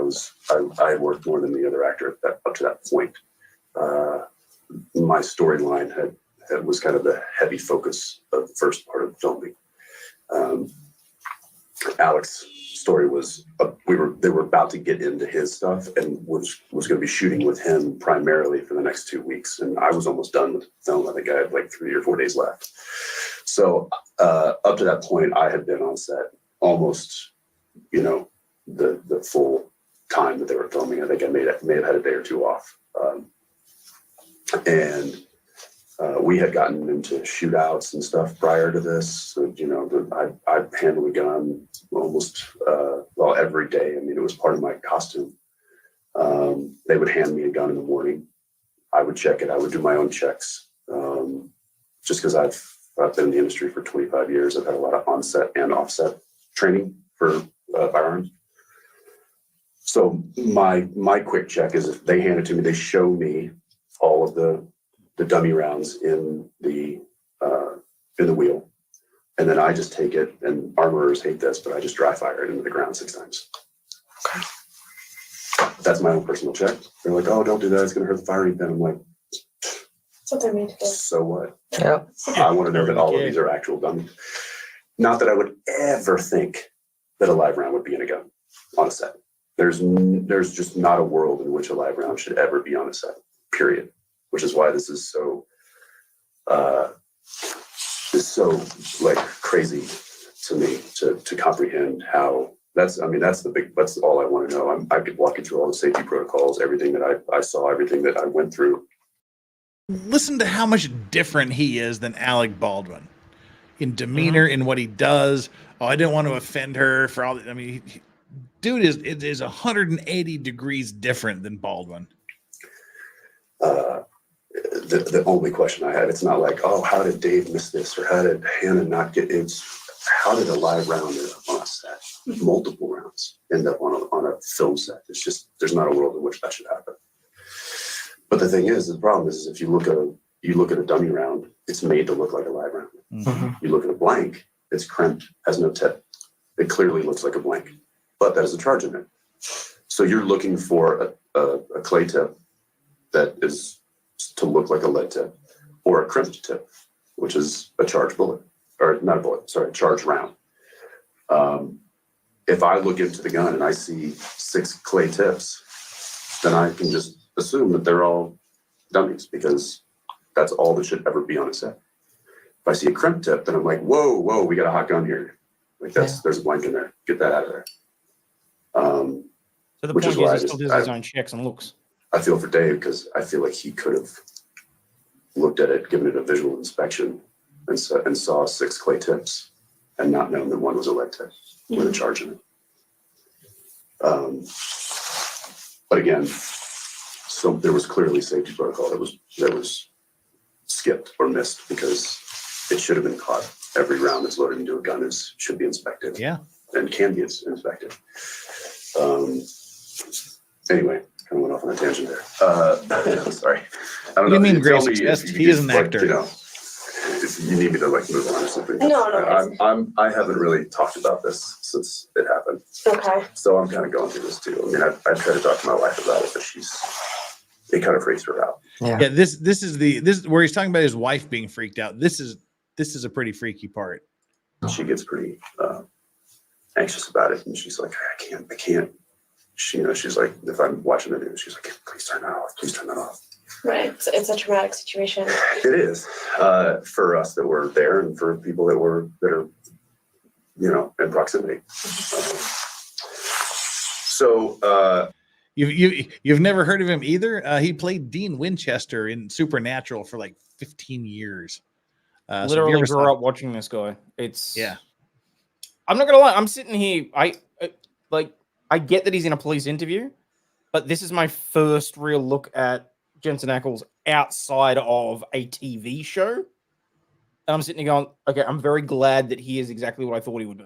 I worked more than the other actor up to that point. My storyline was kind of the heavy focus of the first part of the filming. Alec's story was they were about to get into his stuff and was going to be shooting with him primarily for the next 2 weeks, and I was almost done with the film. I think I had like 3 or 4 days left. So up to that point, I had been on set almost, the full time that they were filming. I think I may have had a day or two off, and we had gotten into shootouts and stuff prior to this. So, I'd handle a gun almost, every day. I mean, it was part of my costume. They would hand me a gun in the morning. I would check it. I would do my own checks. Just because I've been in the industry for 25 years. I've had a lot of onset and offset training for firearms. So my quick check is if they hand it to me, they show me all of the dummy rounds in the wheel, and then I just take it. And armorers hate this, but I just dry fire it into the ground 6 times. Okay. That's my own personal check. They're like, "Oh, don't do that. It's going to hurt the firing pin." I'm like, That's what they're made to do. "So what? Yeah. I want to know that all of these are actual dummies." Not that I would ever think that a live round would be in a gun on a set. There's just not a world in which a live round should ever be on a set. Period. Which is why this is so like crazy to me to comprehend how that's all I want to know. I could walk you through all the safety protocols, everything that I saw, everything that I went through. Listen to how much different he is than Alec Baldwin in demeanor, in what he does. Oh, I didn't want to offend her for all. I mean, dude is 180 degrees different than Baldwin. The only question I had, it's not like, oh, how did Dave miss this, or how did Hannah not get? It's how did a live round end up on a set, multiple rounds end up on a film set? It's just there's not a world in which that should happen. But the thing is, the problem is if you look at a dummy round, it's made to look like a live round. Mm-hmm. You look at a blank, it's crimped, has no tip. It clearly looks like a blank, but that is a charge in it. So you're looking for a clay tip that is to look like a lead tip, or a crimped tip, which is a charged bullet, or not a bullet, sorry, a charged round. If I look into the gun and I see 6 clay tips, then I can just assume that they're all dummies, because that's all that should ever be on a set. If I see a crimp tip, then I'm like, whoa, we got a hot gun here. Like there's a blank in there. Get that out of there. So the Which point is why is he still does his own checks and looks. I feel for Dave because I feel like he could have looked at it, given it a visual inspection, and saw 6 clay tips, and not known that one was a lead tip with a charge in it. But again, so there was clearly safety protocol that was skipped or missed because it should have been caught. Every round that's loaded into a gun should be inspected. Yeah. And can be inspected. Anyway, kind of went off on a tangent there. Sorry. I don't know. You mean Tell Grace me Exist? if you He could, is an actor. You know, if you need me to like move on or something. No. I haven't really talked about this since it happened. Okay. So I'm kind of going through this too. I mean, I've tried to talk to my wife about it, but it kind of freaks her out. Yeah. This is where he's talking about his wife being freaked out. This is a pretty freaky part. She gets pretty anxious about it, and she's like, I can't. She's like, if I'm watching the news, she's like, please turn that off. Please turn that off. Right. It's a traumatic situation. It is for us that were there, and for people that are in proximity. So you've never heard of him either. He played Dean Winchester in Supernatural for like 15 years. Literally grew up watching this guy. I'm not gonna lie. I'm sitting here. I get that he's in a police interview, but this is my first real look at Jensen Ackles outside of a TV show. And I'm sitting here going, okay, I'm very glad that he is exactly what I thought he would be.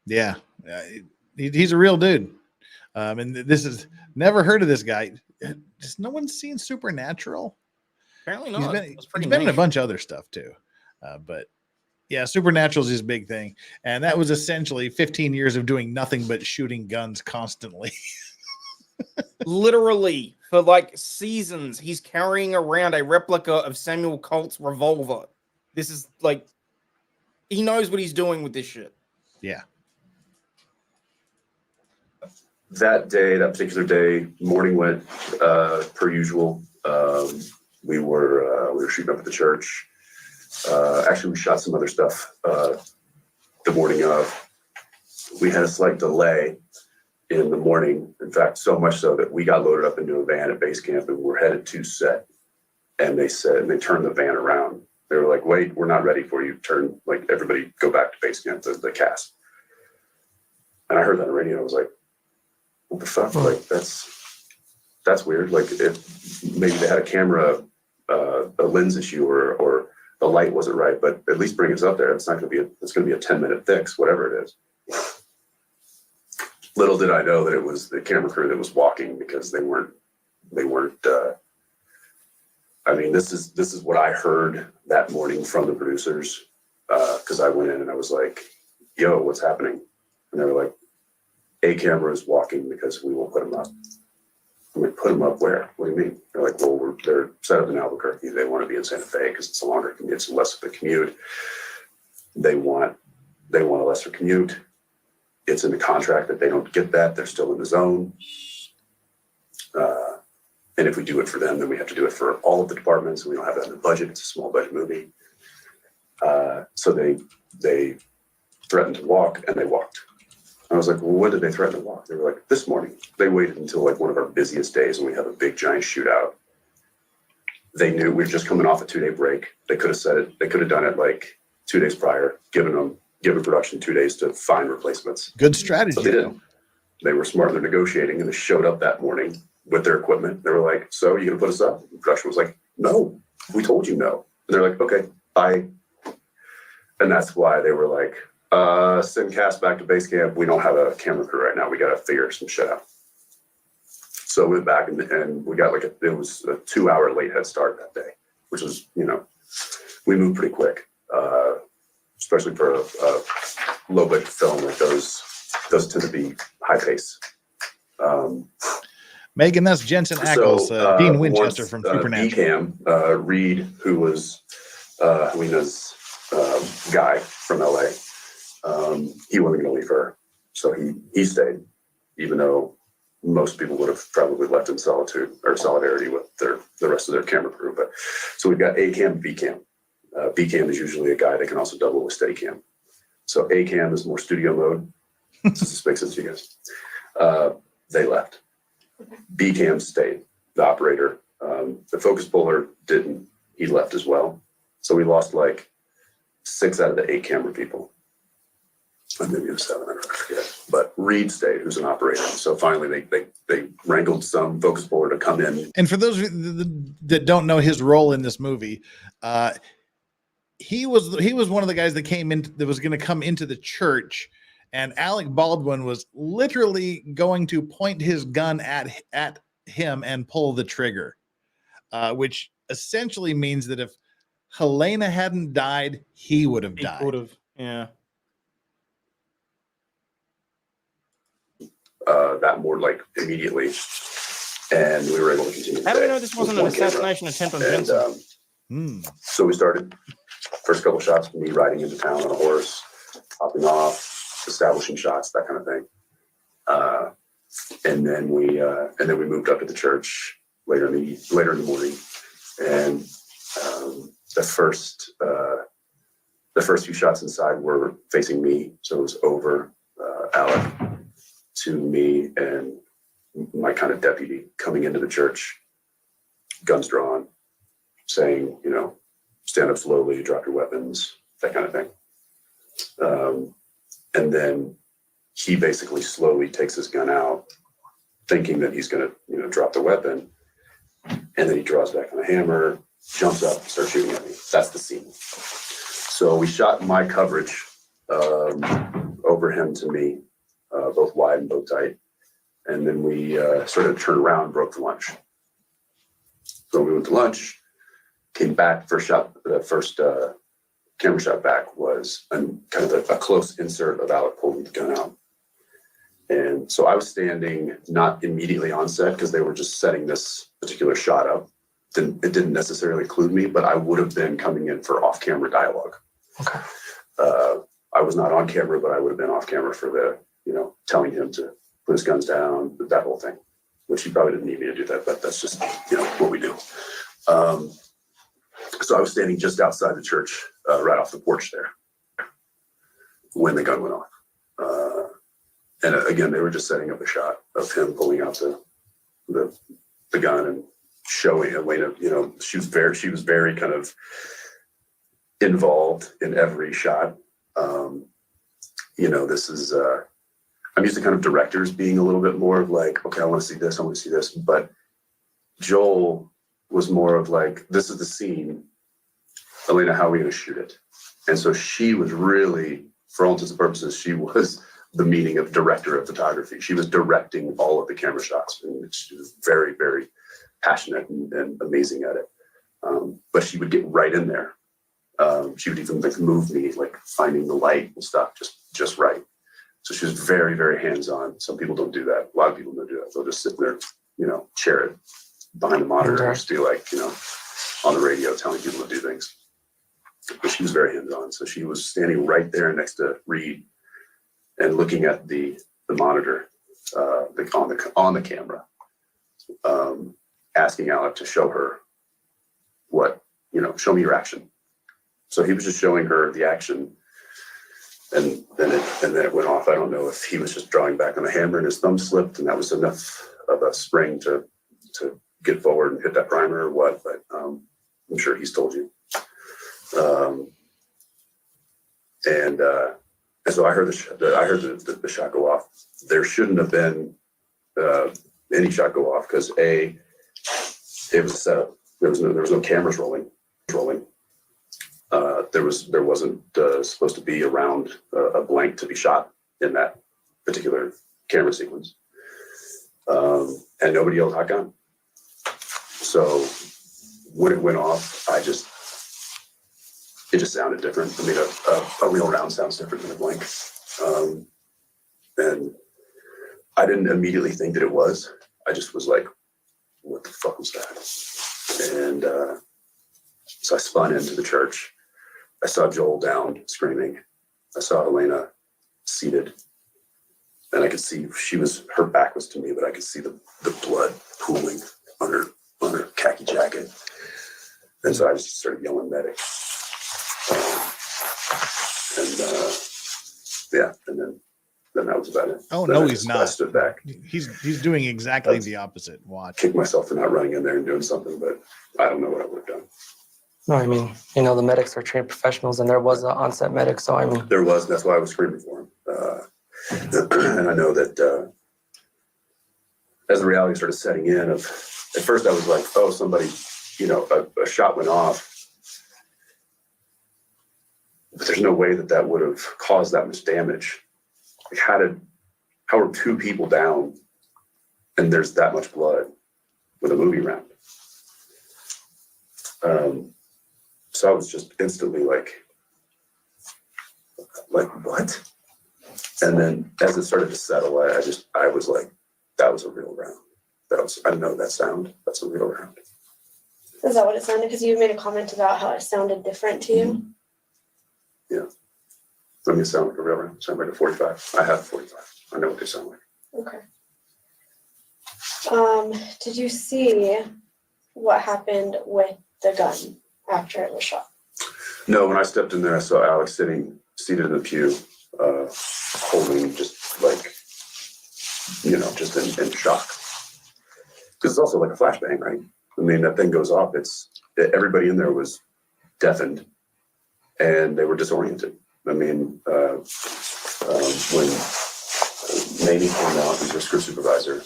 Yeah, he's a real dude. And this is never heard of this guy. Just no one's seen Supernatural. Apparently not. He's been in a bunch of other stuff too, but. Yeah, Supernatural is his big thing. And that was essentially 15 years of doing nothing but shooting guns constantly. Literally, for like seasons, he's carrying around a replica of Samuel Colt's revolver. This is like, he knows what he's doing with this shit. Yeah. That particular day, morning went per usual. We were shooting up at the church. Actually, we shot some other stuff the morning of. We had a slight delay in the morning. In fact, so much so that we got loaded up into a van at base camp and we're headed to set. And they turned the van around. They were like, wait, we're not ready for you. Turn, like, everybody go back to base camp, the cast. And I heard that on the radio. I was like, what the fuck? Like, that's weird. Like, maybe they had a camera, a lens issue or the light wasn't right, but at least bring us up there. It's not going to be it's going to be a 10-minute fix, whatever it is. Little did I know that it was the camera crew that was walking because they weren't. I mean, this is what I heard that morning from the producers because I went in and I was like, "Yo, what's happening?" And they were like, "A camera is walking because we will put them up." I'm like, put them up where? What do you mean? They're like, well, they're set up in Albuquerque. They want to be in Santa Fe because it's a longer commute. It's less of a commute. They want a lesser commute. It's in the contract that they don't get that. They're still in the zone. And if we do it for them, then we have to do it for all of the departments. We don't have that in the budget. It's a small budget movie. So they threatened to walk, and they walked. I was like, well, when did they threaten to walk? They were like, this morning. They waited until like one of our busiest days when we have a big giant shootout. They knew we were just coming off a 2-day break. They could have said it. They could have done it like 2 days prior, given production 2 days to find replacements. Good strategy. But they didn't. They were smart. They're negotiating, and they showed up that morning with their equipment. They were like, so you gonna put us up? And production was like, no, we told you no. And they're like, okay, bye. And that's why they were like, send cast back to base camp. We don't have a camera crew right now. We got to figure some shit out. So we went back and we got it was a 2-hour late head start that day, which was, we moved pretty quick, especially for a low budget film like those tend to be high pace. Megan, that's Jensen Ackles, Dean Winchester from Supernatural. BCAM, Reed, who was Halyna's guy from LA. He wasn't going to leave her, so he stayed, even though most people would have probably left in solitude or solidarity with the rest of their camera crew. But so we've got A cam, B cam. B cam is usually a guy that can also double with steady cam. So A-cam is more studio mode. This makes sense to you guys. They left. B-cam stayed, the operator. The focus puller didn't. He left as well. So we lost like 6 out of the 8 camera people. Or maybe it was 7, I forget. But Reed stayed, who's an operator. So finally they wrangled some focus puller to come in. And for those that don't know his role in this movie, he was one of the guys that came in that was going to come into the church, and Alec Baldwin was literally going to point his gun at him and pull the trigger, which essentially means that if Halyna hadn't died, he would have died. Would have, yeah. That more like immediately, and we were able to continue. How do we know this wasn't an assassination attempt on Jensen? So we started first couple shots of me riding into town on a horse, hopping off, establishing shots, that kind of thing. And then we moved up to the church later in the morning, and the first few shots inside were facing me, so it was over Alec to me and my kind of deputy coming into the church, guns drawn, saying, you know, stand up slowly, drop your weapons, that kind of thing. And then he basically slowly takes his gun out, thinking that he's going to, you know, drop the weapon. And then he draws back on the hammer, jumps up, starts shooting at me. That's the scene. So we shot my coverage over him to me, both wide and both tight. And then we sort of turned around, broke for lunch. So we went to lunch, came back, the first camera shot back was kind of a close insert of Alec pulling the gun out. And so I was standing not immediately on set because they were just setting this particular shot up. It didn't necessarily include me, but I would have been coming in for off-camera dialogue. Okay. I was not on camera, but I would have been off camera for the, you know, telling him to put his guns down, that whole thing, which he probably didn't need me to do that, but that's just, you know, what we do. So I was standing just outside the church, right off the porch there, when the gun went off. And again, they were just setting up a shot of him pulling out the gun and showing Halyna, you know, she was very kind of involved in every shot. You know, this is, I'm used to kind of directors being a little bit more of like, okay, I want to see this, I want to see this. But Joel was more of like, this is the scene. Halyna, how are we going to shoot it? And so she was really, for all intents and purposes, she was the meaning of director of photography. She was directing all of the camera shots, and she was very, very passionate and amazing at it. But she would get right in there. She would even like move me, like finding the light and stuff just right. So she was very, very hands-on. Some people don't do that. A lot of people don't do that. They'll just sit there, you know, chair it behind the monitor and just be like, you know, on the radio telling people to do things. But she was very hands-on. So she was standing right there next to Reed and looking at the monitor on the camera, asking Alec to show her what, you know, show me your action. So he was just showing her the action, and then it went off. I don't know if he was just drawing back on the hammer and his thumb slipped, and that was enough of a spring to get forward and hit that primer or what. But I'm sure he's told you. And so I heard the shot go off. There shouldn't have been any shot go off because it was a setup. There was no cameras rolling. There wasn't supposed to be around a blank to be shot in that particular camera sequence, and nobody yelled hot gun. So when it went off, it just sounded different. I mean, a real round sounds different than a blank, and I didn't immediately think that it was. I just was like, "What the fuck was that?" And so I spun into the church. I saw Joel down screaming. I saw Halyna seated, and I could see her back was to me, but I could see the blood pooling on her khaki jacket. And so I just started yelling medic. yeah, and then that was about it. Oh, then no, I he's just- not. I stood back. He's doing exactly the opposite. Watch. Kicked myself for not running in there and doing something, but I don't know what I would have done. No, I mean, the medics are trained professionals, and there was an on-set medic, so I mean. There was, that's why I was screaming for him. And I know that as the reality started setting in at first I was like, oh, somebody, a shot went off. But there's no way that would have caused that much damage. Like how are two people down and there's that much blood with a movie round? So I was just instantly like what? And then as it started to settle, I was like, that was a real round. I know that sound. That's a real round. Is that what it sounded? Because you made a comment about how it sounded different to you. Yeah. I mean, it sounded like a real round. It sounded like a 45. I have a 45. I know what they sound like. Okay. Did you see what happened with the gun after it was shot? No, when I stepped in there, I saw Alec seated in the pew, holding just like, just in shock. Because it's also like a flashbang, right? I mean, that thing goes off. Everybody in there was deafened and they were disoriented. I mean, when Mamie came out, who's our script supervisor,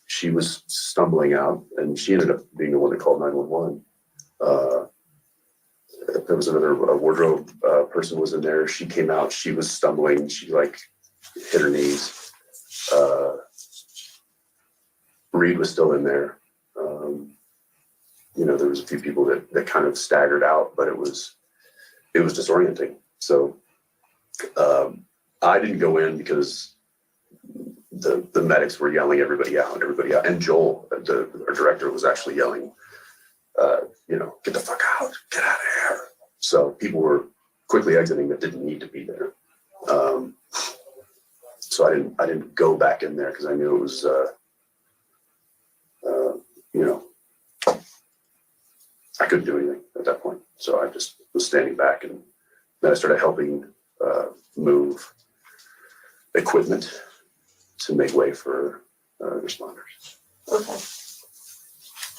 she was stumbling out and she ended up being the one that called 911. There was another wardrobe person was in there. She came out, she was stumbling. She hit her knees. Reed was still in there. There was a few people that kind of staggered out, but it was disorienting. So I didn't go in because the medics were yelling everybody out, and Joel, our director, was actually yelling, get the fuck out, get out of here. So people were quickly exiting that didn't need to be there. So I didn't go back in there because I knew it was, I couldn't do anything at that point. So I just was standing back, and then I started helping move equipment to make way for responders. Okay.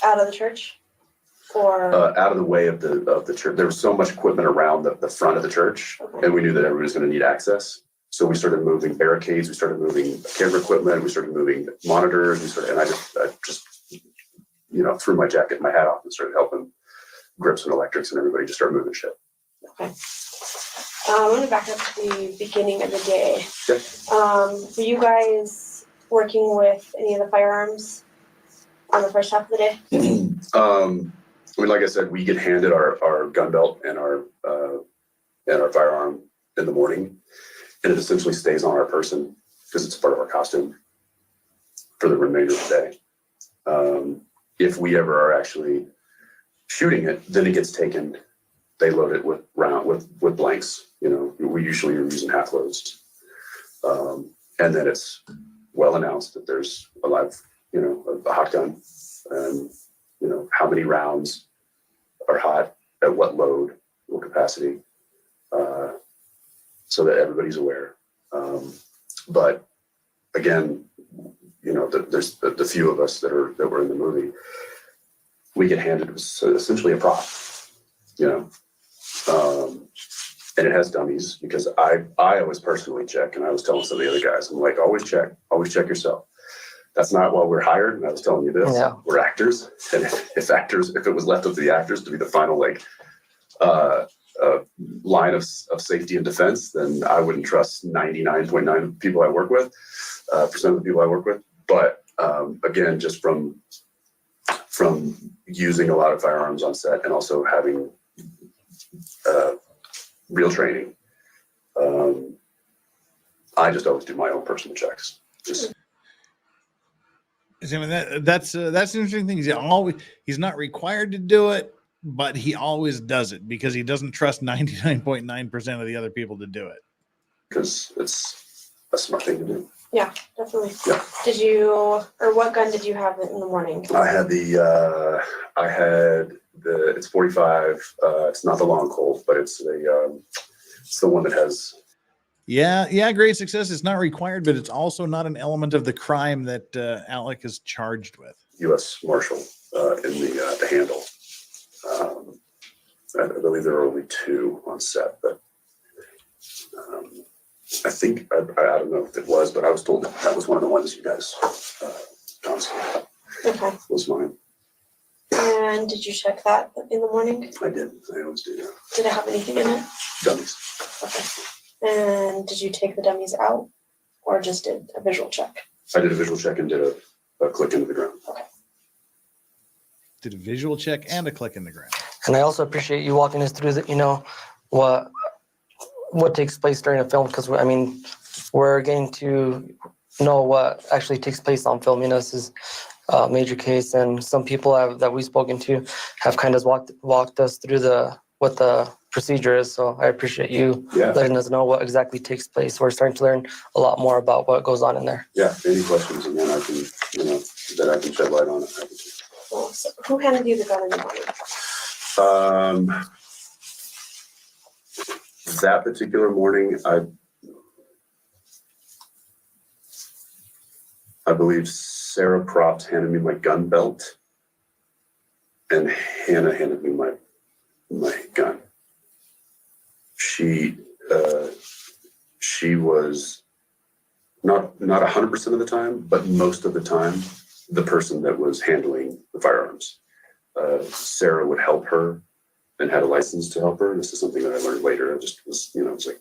Out of the church? Or out of the way of the church. There was so much equipment around the front of the church, and we knew that everybody was going to need access. So we started moving barricades, we started moving camera equipment, we started moving monitors, and I just threw my jacket, my hat off, and started helping grips and electrics, and everybody just started moving shit. Okay. I'm going to back up to the beginning of the day. Were you guys working with any of the firearms on the first half of the day? Like I said, we get handed our gun belt and our firearm in the morning, and it essentially stays on our person because it's part of our costume for the remainder of the day. If we ever are actually shooting it, then it gets taken. They load it with blanks. We usually are using half loads, and then it's well announced that there's a live, a hot gun, and how many rounds are hot at what load, what capacity, so that everybody's aware. But again, there's the few of us that were in the movie. We get handed essentially a prop, and it has dummies because I always personally check, and I was telling some of the other guys, I'm like, always check yourself. That's not why we're hired, and I was telling you this. Yeah. We're actors, and if it was left up to the actors to be the final line of safety and defense, then I wouldn't trust 99.9% people I work with, percent of the people I work with. But again, just from using a lot of firearms on set and also having real training, I just always do my own personal checks. I mean, that's an interesting thing. He's not required to do it, but he always does it because he doesn't trust 99.9% of the other people to do it. Because it's a smart thing to do. Yeah, definitely. Yeah. What gun did you have in the morning? I had it's 45. It's not the long Colt, but it's the one that has Yeah, great success is not required, but it's also not an element of the crime that Alec is charged with. U.S. Marshal in the handle. I believe there were only 2 on set, but I think, I don't know if it was, but I was told that was one of the ones you guys constantly was mine. And did you check that in the morning? I did. I always do that. Did it have anything in it? Dummies. Okay. And did you take the dummies out or just did a visual check? I did a visual check and did a click into the ground. Okay. Did a visual check and a click in the ground. And I also appreciate you walking us through what takes place during a film, because I mean, we're getting to know what actually takes place on film. This is a major case, and some people that we've spoken to have kind of walked us through what the procedure is. So I appreciate you letting us know what exactly takes place. We're starting to learn a lot more about what goes on in there. Yeah, any questions, and then I can, that I can shed light on it. Cool. So who handed you the gun in the morning? That particular morning, I believe Sarah Propt handed me my gun belt, and Hannah handed me my gun. She was not 100% of the time, but most of the time, the person that was handling the firearms. Sarah would help her and had a license to help her. This is something that I learned later. I just was, it's like,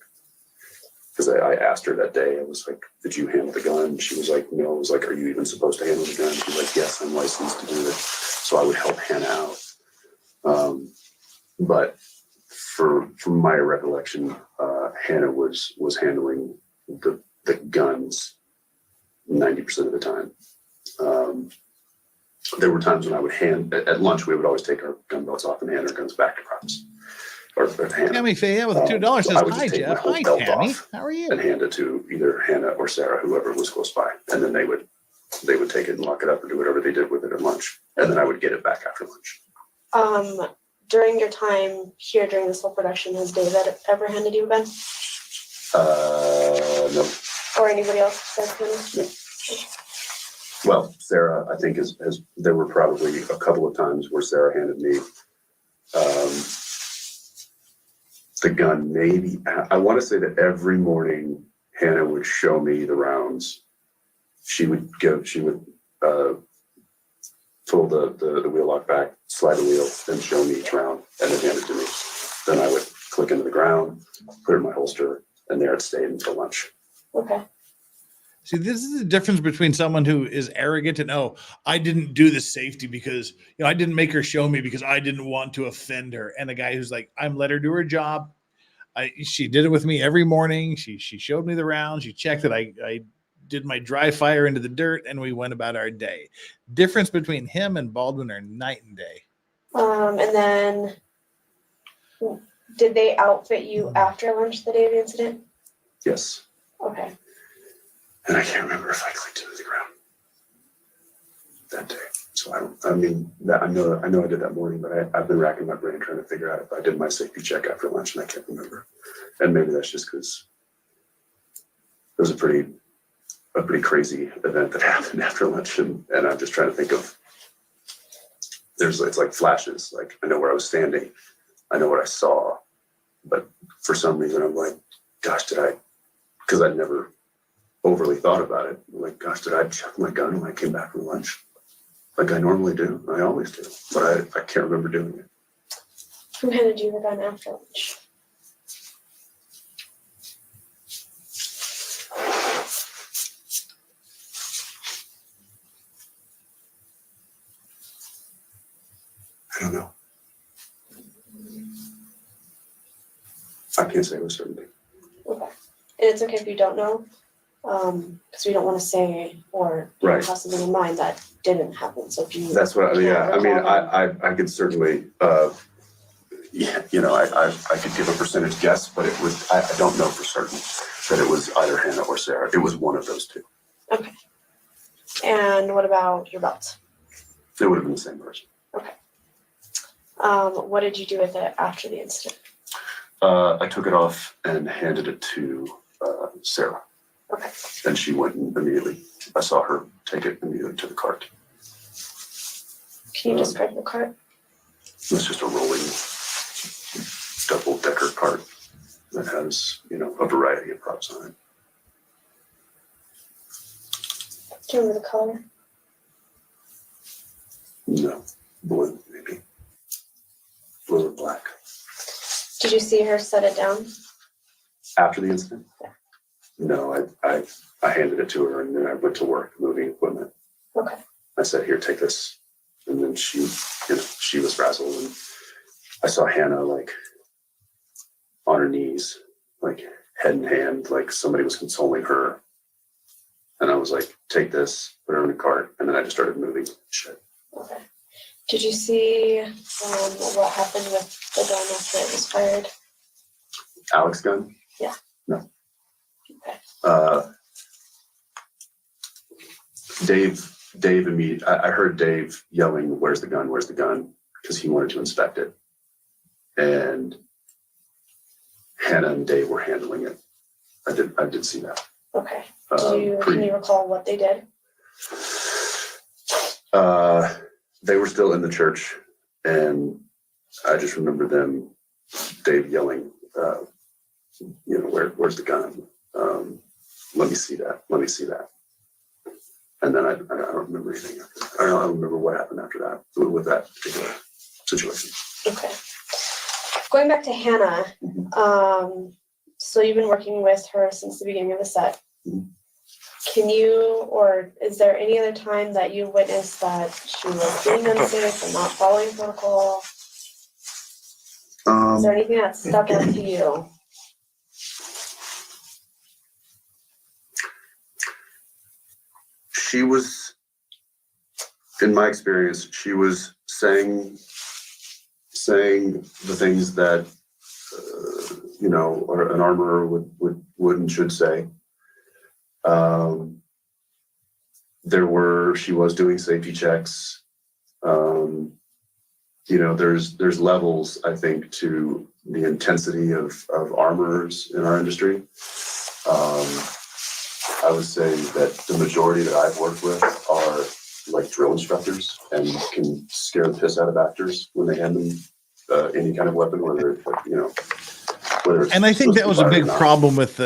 because I asked her that day, I was like, did you handle the gun? She was like, no. I was like, are you even supposed to handle the gun? She was like, yes, I'm licensed to do it. So I would help Hannah out. But from my recollection, Hannah was handling the guns 90% of the time. There were times when I would at lunch, we would always take our gun belts off and hand our guns back to Props. Or to Hannah. Tammy Faye with $2 says, hi, Jeff. Hi, Tammy. How are you? And hand it to either Hannah or Sarah, whoever was close by. And then they would take it and lock it up or do whatever they did with it at lunch. And then I would get it back after lunch. During your time here during this whole production, has David ever handed you a gun? No. Or anybody else besides him? No. Well, Sarah, I think there were probably a couple of times where Sarah handed me the gun. Maybe I want to say that every morning Hannah would show me the rounds. She would pull the wheel lock back, slide the wheel, then show me each round, and then hand it to me. Then I would click into the ground, put it in my holster, and there it stayed until lunch. Okay. See, this is the difference between someone who is arrogant and, I didn't do the safety because, I didn't make her show me because I didn't want to offend her. And a guy who's like, I'm let her do her job. She did it with me every morning. She showed me the rounds. She checked that I did my dry fire into the dirt, and we went about our day. Difference between him and Baldwin are night and day. And then did they outfit you after lunch the day of the incident? Yes. Okay. And I can't remember if I clicked into the ground that day. So I know I did that morning, but I've been racking my brain trying to figure out if I did my safety check after lunch, and I can't remember. And maybe that's just because it was a pretty crazy event that happened after lunch, and I'm just trying to think of. It's like flashes. Like I know where I was standing, I know what I saw, but for some reason I'm like, gosh, because I'd never overly thought about it. I'm like, gosh, did I check my gun when I came back from lunch? Like I normally do. I always do. But I can't remember doing it. Who handed you the gun after lunch? I don't know. I can't say with certainty. Okay. And it's okay if you don't know, because we don't want to say or have something in mind that didn't happen. So if you that's what I could certainly I could give a percentage guess, but it was I don't know for certain that it was either Hannah or Sarah. It was one of those two. Okay. And what about your belt? It would have been the same person. Okay. What did you do with it after the incident? I took it off and handed it to Sarah. Okay. And she went and immediately, I saw her take it immediately to the cart. Can you describe the cart? It's just a rolling double-decker cart that has, a variety of props on it. Do you remember the color? No, blue, maybe. Blue or black. Did you see her set it down? After the incident? No, I handed it to her and then I went to work moving equipment. Okay. I said, here, take this. And then she was frazzled and I saw Hannah like on her knees, like head in hand, like somebody was consoling her. And I was like, take this, put her in the cart. And then I just started moving shit. Okay. Did you see what happened with the gun after it was fired? Alec's gun? Yeah. No. Okay. Dave immediately, I heard Dave yelling, where's the gun? Where's the gun? Because he wanted to inspect it. And Hannah and Dave were handling it. I did see that. Okay. Can you recall what they did? They were still in the church, and I just remember Dave yelling, where's the gun? Let me see that. Let me see that. And then I don't remember anything after that. I don't remember what happened after that with that particular situation. Okay. Going back to Hannah, so you've been working with her since the beginning of the set. Can you, or is there any other time that you witnessed that she was being unsafe and not following protocol? Is there anything that stuck out to you? She was, in my experience, she was saying the things that or an armorer would and should say. She was doing safety checks. There's levels, I think, to the intensity of armorers in our industry. I would say that the majority that I've worked with are like drill instructors and can scare the piss out of actors when they hand them any kind of weapon, whether it's and I think that was a big or not. problem with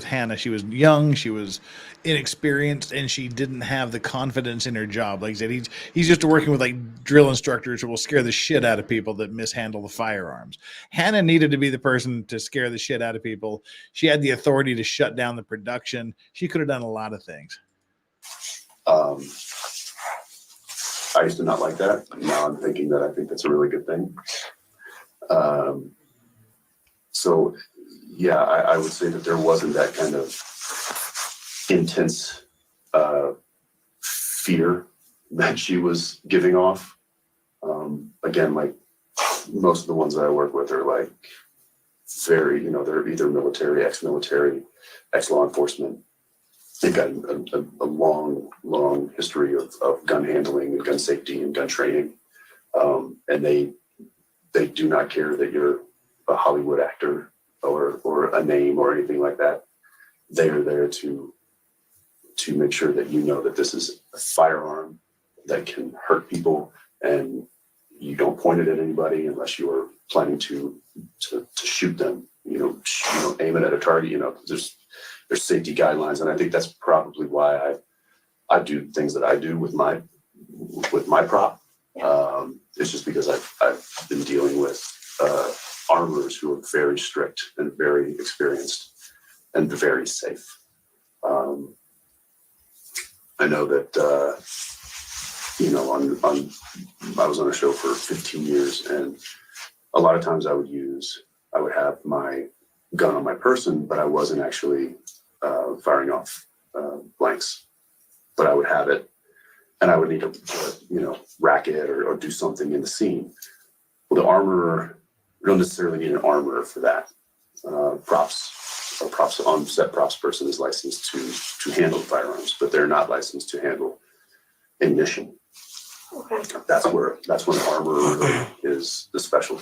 Hannah. She was young, she was inexperienced, and she didn't have the confidence in her job. Like I said, he's just working with like drill instructors who will scare the shit out of people that mishandle the firearms. Hannah needed to be the person to scare the shit out of people. She had the authority to shut down the production. She could have done a lot of things. I used to not like that. Now I'm thinking that I think that's a really good thing. So, yeah, I would say that there wasn't that kind of intense fear that she was giving off. Again, like most of the ones that I work with are like very, they're either military, ex-military, ex-law enforcement. They've got a long history of gun handling and gun safety and gun training. And they do not care that you're a Hollywood actor or a name or anything like that. They are there to make sure that you know that this is a firearm that can hurt people, and you don't point it at anybody unless you are planning to shoot them. Aim it at a target. There's safety guidelines, and I think that's probably why I do things that I do with my prop. It's just because I've been dealing with armorers who are very strict and very experienced and very safe. I know that I was on a show for 15 years, and a lot of times I would have my gun on my person, but I wasn't actually firing off blanks, but I would have it, and I would need to rack it or do something in the scene. Well, the armorer, you don't necessarily need an armorer for that. Props on-set props person is licensed to handle firearms, but they're not licensed to handle ammunition. Okay. That's when armorer is the special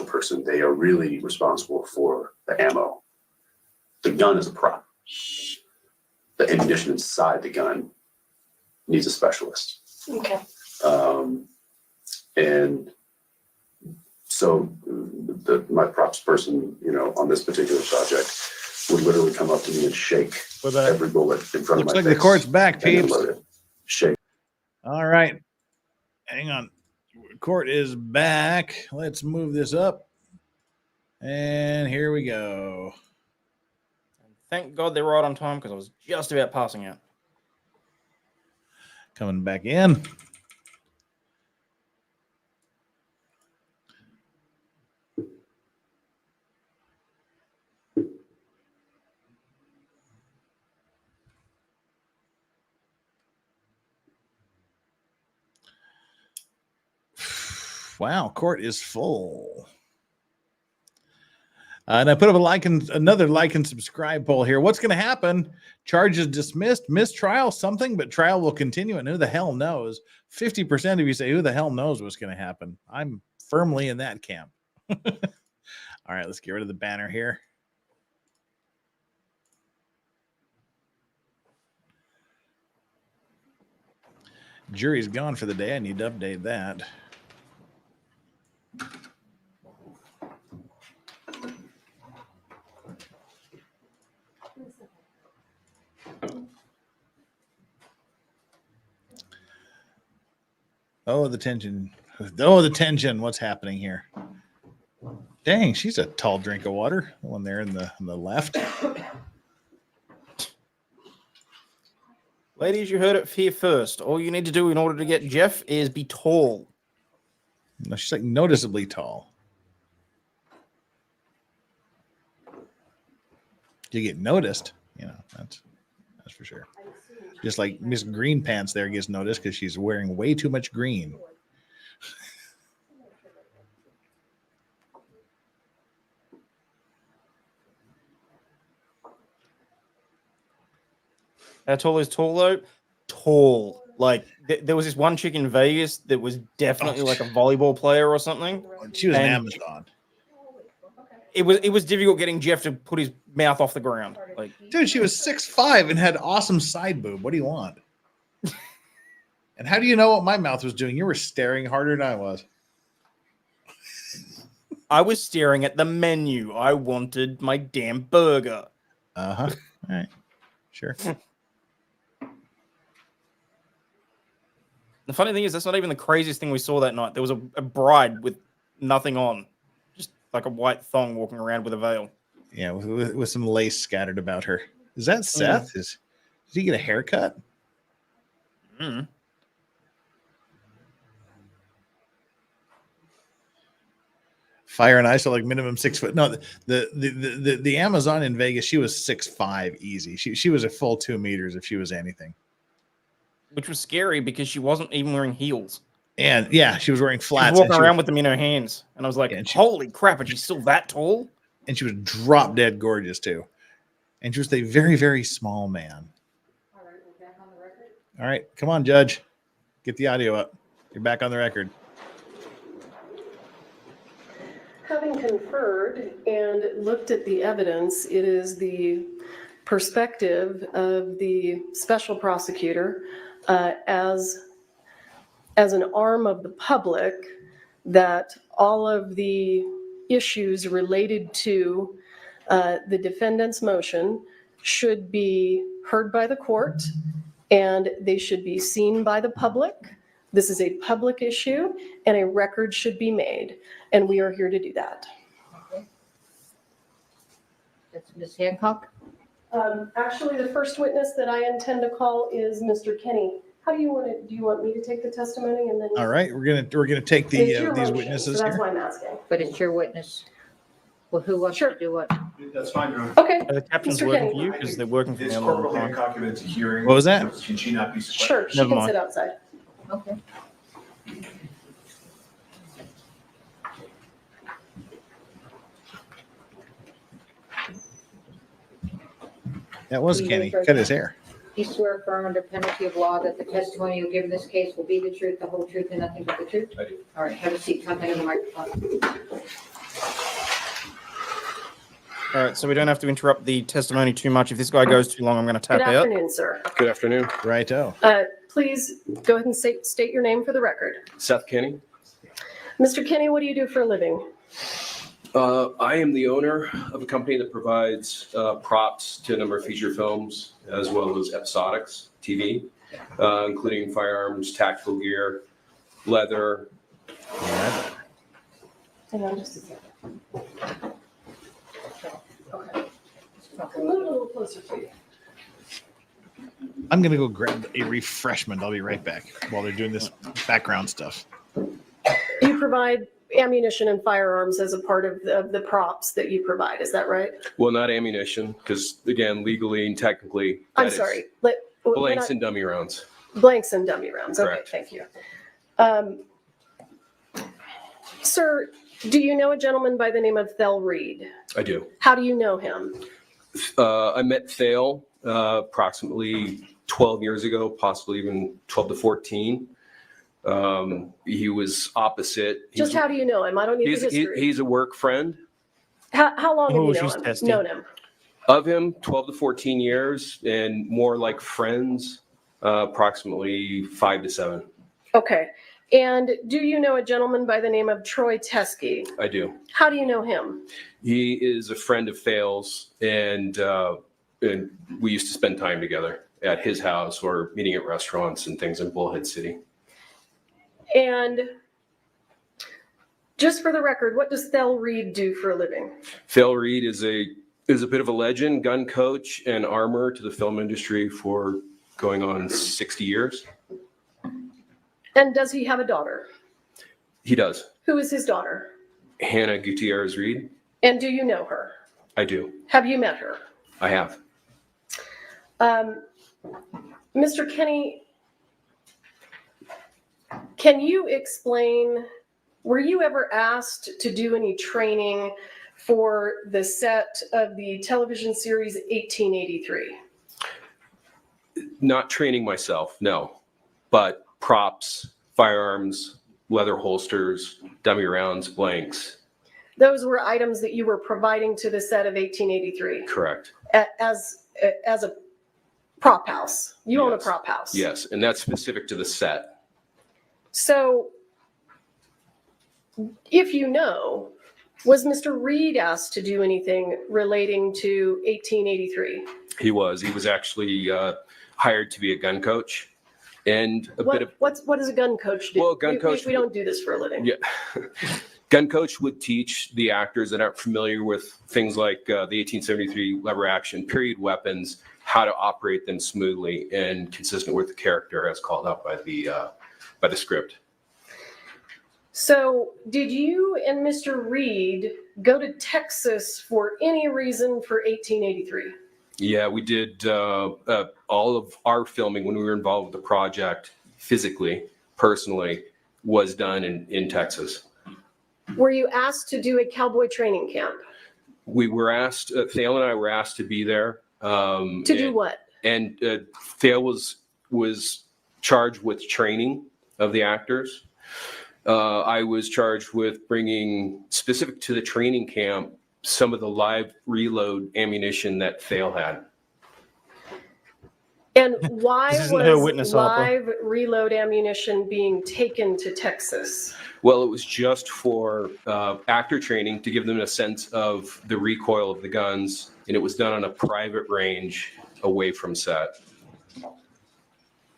person. They are really responsible for the ammo. The gun is a prop. The ammunition inside the gun needs a specialist. Okay. And so my props person, on this particular project would literally come up to me and shake every bullet in front of my face. Looks like the court's back, peeps. Shake. All right. Hang on. Court is back. Let's move this up. And here we go. Thank God they're right on time because I was just about passing out. Coming back in. Wow, court is full. And I put up another like and subscribe poll here. What's going to happen? Charges dismissed, mistrial, something, but trial will continue. And who the hell knows? 50% of you say, who the hell knows what's going to happen? I'm firmly in that camp. All right, let's get rid of the banner here. Jury's gone for the day. I need to update that. Oh, the tension. Oh, the tension. What's happening here? Dang, she's a tall drink of water. The one there in the left. Ladies, you heard it here first. All you need to do in order to get Jeff is be tall. No, she's like noticeably tall. You get noticed, that's for sure. Just like Miss Green Pants there gets noticed because she's wearing way too much green. How tall is tall though? Tall. Like there was this one chick in Vegas that was definitely like a volleyball player or something. She was an Amazon. It was difficult getting Jeff to put his mouth off the ground. Like, dude, she was 6'5" and had awesome side boob. What do you want? And how do you know what my mouth was doing? You were staring harder than I was. I was staring at the menu. I wanted my damn burger. Uh-huh. All right. Sure. The funny thing is, that's not even the craziest thing we saw that night. There was a bride with nothing on. Just like a white thong walking around with a veil. Yeah, with some lace scattered about her. Is that Seth? Did he get a haircut? Mm. Fire and Ice are like minimum 6 foot. No, the Amazon in Vegas, she was 6'5" easy. She was a full 2 meters if she was anything. Which was scary because she wasn't even wearing heels. And yeah, she was wearing flats. She was walking around with them in her hands. And I was like, holy crap, is she still that tall? And she was drop dead gorgeous too. And she was a very, very small man. All right, we're back on the record. All right, come on, Judge. Get the audio up. You're back on the record. Having conferred and looked at the evidence, it is the perspective of the special prosecutor as an arm of the public that all of the issues related to the defendant's motion should be heard by the court and they should be seen by the public. This is a public issue and a record should be made, and we are here to do that. Okay. That's Ms. Hancock. Actually, the first witness that I intend to call is Mr. Kenny. How do you want it? Do you want me to take the testimony and then? All right, we're gonna take these witnesses so that's here. why I'm asking. But it's your witness. Well, who wants to do what? That's fine, Your Honor. Okay. Are the captains Mr. working Kenny. for you? Because they're working for me. Is on the Corporal time. Hancock in a hearing? What was that? Can she not be Sure, she Never can mind. sit outside. Okay. That was Kenny. Cut his hair. Do you swear affirm under penalty of law that the testimony you give in this case will be the truth, the whole truth, and nothing but the truth? I do. All right, have a seat. Something in the microphone. All right, so we don't have to interrupt the testimony too much. If this guy goes too long, I'm going to tap Good out. afternoon, sir. Good afternoon. Righto. Please go ahead and state your name for the record. Seth Kenny. Mr. Kenny, what do you do for a living? I am the owner of a company that provides props to a number of feature films as well as episodics, TV, including firearms, tactical gear, leather. Hang on just a second. Okay. Move a little closer to you. I'm going to go grab a refreshment. I'll be right back while they're doing this background stuff. You provide ammunition and firearms as a part of the props that you provide. Is that right? Well, not ammunition, because again, legally and technically, I'm sorry. blanks and dummy rounds. Blanks and dummy rounds. Correct. Okay, thank you. Sir, do you know a gentleman by the name of Thel Reed? I do. How do you know him? I met Thale approximately 12 years ago, possibly even 12 to 14. He was opposite. Just how do you know him? I don't need the history. He's a work friend. How long have you known him? Of him, 12 to 14 years, and more like friends, approximately 5 to 7. Okay. And do you know a gentleman by the name of Troy Teskey? I do. How do you know him? He is a friend of Thale's, and we used to spend time together at his house or meeting at restaurants and things in Bullhead City. And just for the record, what does Thel Reed do for a living? Thale Reed is a bit of a legend, gun coach and armor to the film industry for going on 60 years. And does he have a daughter? He does. Who is his daughter? Hannah Gutierrez Reed. And do you know her? I do. Have you met her? I have. Mr. Kenny, can you explain, were you ever asked to do any training for the set of the television series 1883? Not training myself, no. But props, firearms, leather holsters, dummy rounds, blanks. Those were items that you were providing to the set of 1883? Correct. As a prop house. You own a prop house. Yes, and that's specific to the set. So, if you know, was Mr. Reed asked to do anything relating to 1883? He was actually hired to be a gun coach. And what does a gun coach do? Well, gun coach. We don't do this for a living. Yeah. Gun coach would teach the actors that aren't familiar with things like the 1873 lever action period weapons, how to operate them smoothly and consistent with the character as called out by the script. So did you and Mr. Reed go to Texas for any reason for 1883? Yeah, we did all of our filming when we were involved with the project physically, personally, was done in Texas. Were you asked to do a cowboy training camp? We were asked, Thale and I were asked to be there. To do what? And Thale was charged with training of the actors. I was charged with bringing, specific to the training camp, some of the live reload ammunition that Thale had. And why was live opera. reload ammunition being taken to Texas? Well, it was just for actor training to give them a sense of the recoil of the guns, and it was done on a private range away from set.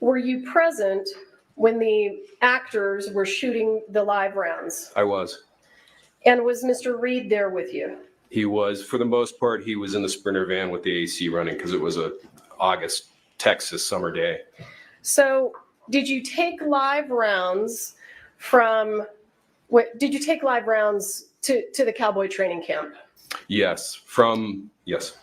Were you present when the actors were shooting the live rounds? I was. And was Mr. Reed there with you? He was, for the most part, he was in the Sprinter van with the AC running because it was a August Texas summer day. So did you take live rounds did you take live rounds to the cowboy training camp? Yes, yes.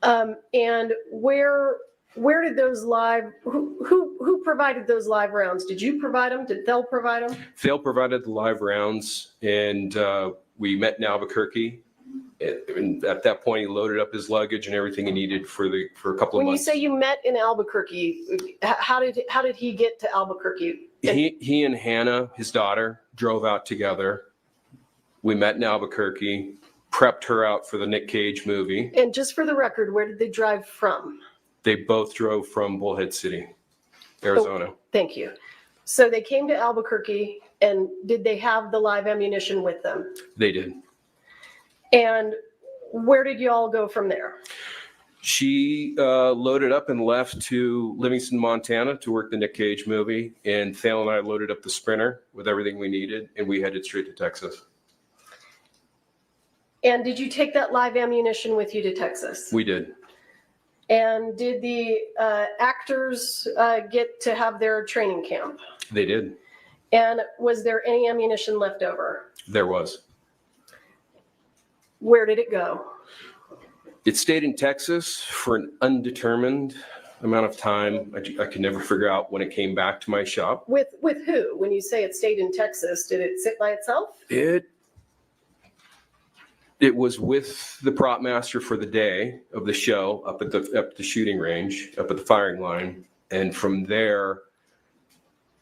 And where did those who provided those live rounds? Did you provide them? Did Thel provide them? Thale provided the live rounds, and we met in Albuquerque. And at that point, he loaded up his luggage and everything he needed for a couple of months. When you say you met in Albuquerque, how did he get to Albuquerque? He and Hannah, his daughter, drove out together. We met in Albuquerque. prepped her out for the Nick Cage movie. And just for the record, where did they drive from? They both drove from Bullhead City, Arizona. Oh, thank you. So they came to Albuquerque, and did they have the live ammunition with them? They did. And where did you all go from there? She loaded up and left to Livingston, Montana to work the Nick Cage movie. And Thale and I loaded up the Sprinter with everything we needed, and we headed straight to Texas. And did you take that live ammunition with you to Texas? We did. And did the actors get to have their training camp? They did. And was there any ammunition left over? There was. Where did it go? It stayed in Texas for an undetermined amount of time. I could never figure out when it came back to my shop. With who? When you say it stayed in Texas, did it sit by itself? It was with the prop master for the day of the show up at the shooting range, up at the firing line. And from there,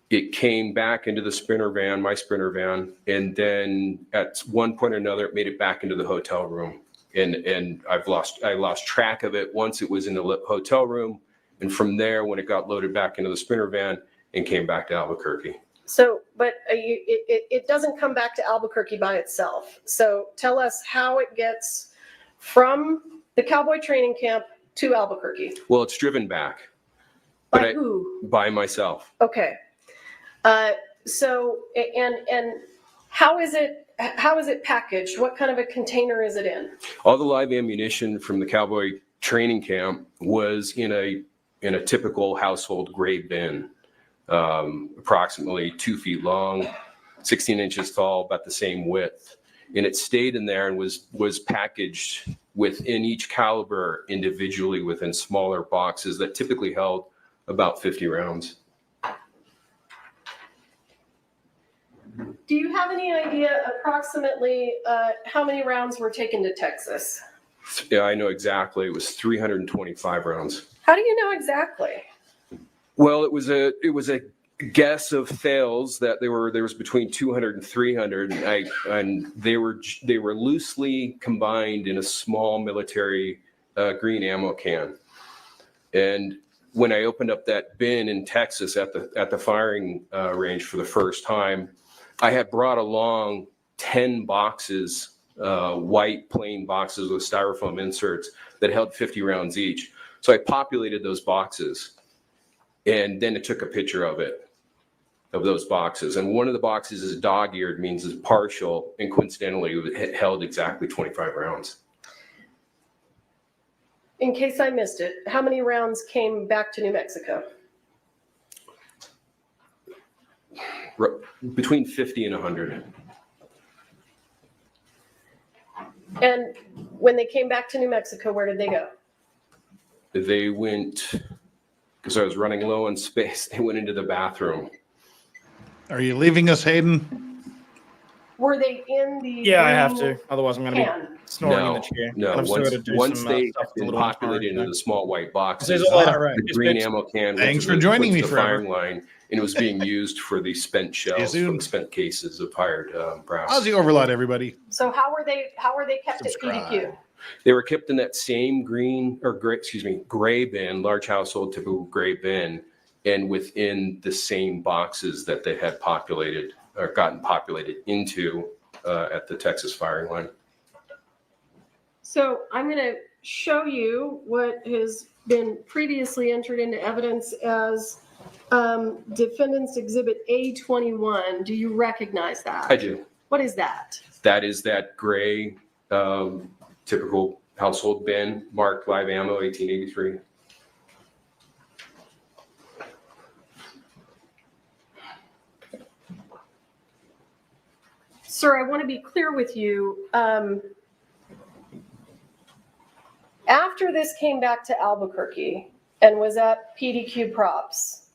it came back into the Sprinter van, my Sprinter van. And then at one point or another, it made it back into the hotel room. And I lost track of it once it was in the hotel room. And from there, when it got loaded back into the Sprinter van and came back to Albuquerque. So, but it doesn't come back to Albuquerque by itself. So tell us how it gets from the cowboy training camp to Albuquerque. Well, it's driven back. By who? By myself. Okay. So, and how is it packaged? What kind of a container is it in? All the live ammunition from the cowboy training camp was in a typical household gray bin, approximately 2 feet long, 16 inches tall, about the same width. And it stayed in there and was packaged within each caliber individually within smaller boxes that typically held about 50 rounds. Do you have any idea approximately how many rounds were taken to Texas? Yeah, I know exactly. It was 325 rounds. How do you know exactly? Well, it was a guess of Thales that there was between 200 and 300, and they were loosely combined in a small military green ammo can. And when I opened up that bin in Texas at the firing range for the first time, I had brought along 10 boxes, white plain boxes with styrofoam inserts that held 50 rounds each. So I populated those boxes, and then it took a picture of those boxes. And one of the boxes is dog-eared, means it's partial, and coincidentally, it held exactly 25 rounds. In case I missed it, how many rounds came back to New Mexico? Between 50 and 100. And when they came back to New Mexico, where did they go? They went, because I was running low on space, they went into the bathroom. Are you leaving us, Hayden? Were they in the Yeah, I have to. Otherwise, I'm going to can? be snoring in the chair. No, And I've still got to do once some, they stuff been with the populated into the small white boxes, It's all right. the It's green fixed. ammo can Thanks went for joining went me, to the Trevor. firing line, and it was being used for the spent shells, for the spent cases of fired brass. Aussie Overload, everybody. So how were they kept Subscribe. at PDQ? They were kept in that same gray bin, large household typical gray bin, and within the same boxes that they had populated or gotten populated into at the Texas firing line. So I'm going to show you what has been previously entered into evidence as Defendant's Exhibit A21. Do you recognize that? I do. What is that? That is that gray typical household bin marked live ammo 1883. Sir, I want to be clear with you. After this came back to Albuquerque and was at PDQ Props,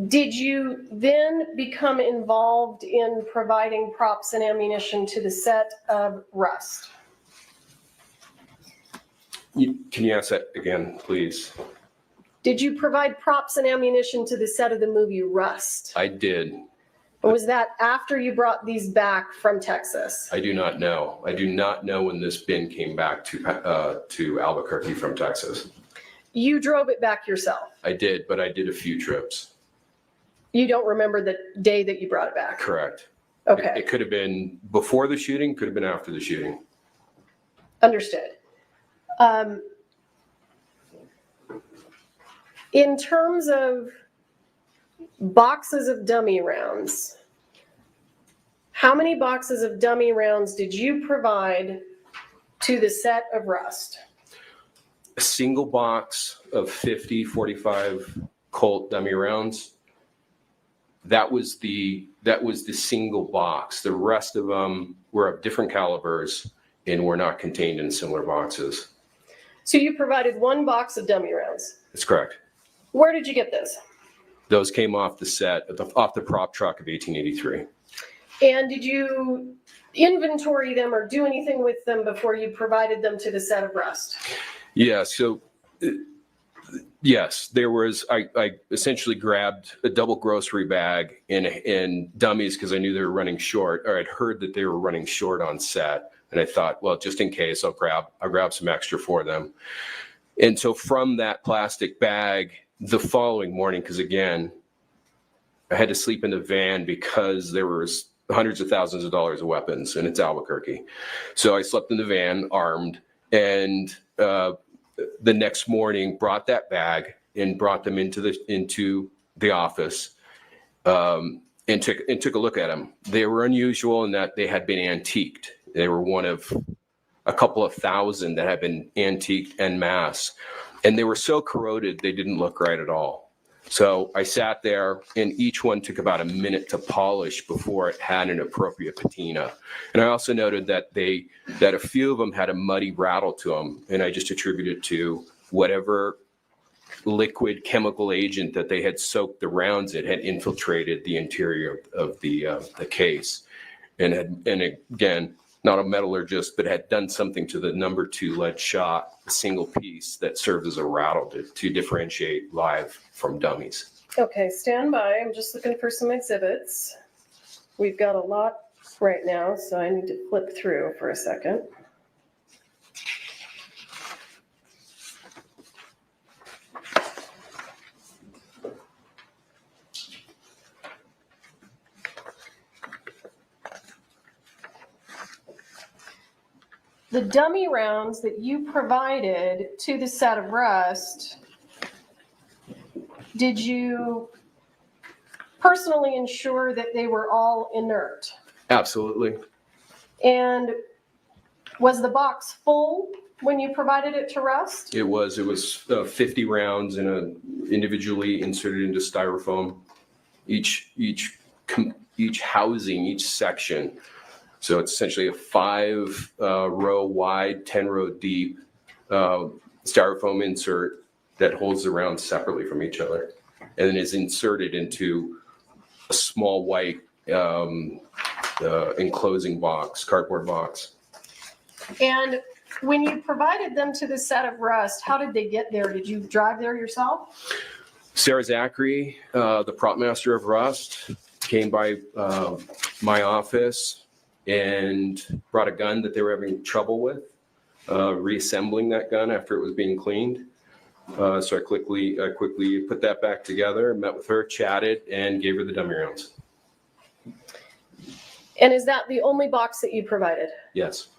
did you then become involved in providing props and ammunition to the set of Rust? Can you ask that again, please? Did you provide props and ammunition to the set of the movie Rust? I did. Or was that after you brought these back from Texas? I do not know. I do not know when this bin came back to Albuquerque from Texas. You drove it back yourself? I did, but I did a few trips. You don't remember the day that you brought it back? Correct. Okay. It could have been before the shooting, could have been after the shooting. Understood. In terms of boxes of dummy rounds, how many boxes of dummy rounds did you provide to the set of Rust? A single box of 50 45 Colt dummy rounds. That was the single box. The rest of them were of different calibers and were not contained in similar boxes. So you provided one box of dummy rounds. That's correct. Where did you get this? Those came off the set, off the prop truck of 1883. And did you inventory them or do anything with them before you provided them to the set of Rust? Yeah, so yes, there was, I essentially grabbed a double grocery bag and dummies because I knew they were running short, or I'd heard that they were running short on set. And I thought, well, just in case, I'll grab some extra for them. And so from that plastic bag, the following morning, because again, I had to sleep in the van because there was hundreds of thousands of dollars of weapons and it's Albuquerque. So I slept in the van armed, and the next morning brought that bag and brought them into the office and took a look at them. They were unusual in that they had been antiqued. They were one of a couple of thousand that had been antiqued en masse. And they were so corroded, they didn't look right at all. So I sat there, and each one took about a minute to polish before it had an appropriate patina. And I also noted that a few of them had a muddy rattle to them, and I just attributed it to whatever liquid chemical agent that they had soaked the rounds in had infiltrated the interior of the case, and again, not a metallurgist, but had done something to the number 2 lead shot, a single piece that served as a rattle to differentiate live from dummies. Okay, stand by. I'm just looking for some exhibits. We've got a lot right now, so I need to flip through for a second. The dummy rounds that you provided to the set of Rust, did you personally ensure that they were all inert? Absolutely. And was the box full when you provided it to Rust? It was 50 rounds individually inserted into styrofoam, each housing, each section. So it's essentially a 5 row wide, 10 row deep styrofoam insert that holds the rounds separately from each other, and then is inserted into a small white enclosing box, cardboard box. And when you provided them to the set of Rust, how did they get there? Did you drive there yourself? Sarah Zachary, the prop master of Rust, came by my office and brought a gun that they were having trouble with, reassembling that gun after it was being cleaned. So I quickly put that back together, met with her, chatted, and gave her the dummy rounds. And is that the only box that you provided? Yes.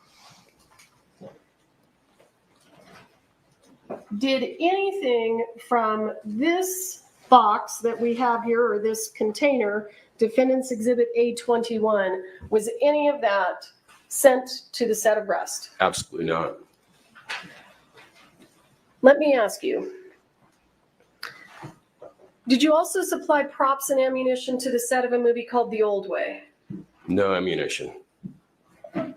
Did anything from this box that we have here, or this container, Defendant's Exhibit A21, was any of that sent to the set of Rust? Absolutely not. Let me ask you, did you also supply props and ammunition to the set of a movie called The Old Way? No ammunition.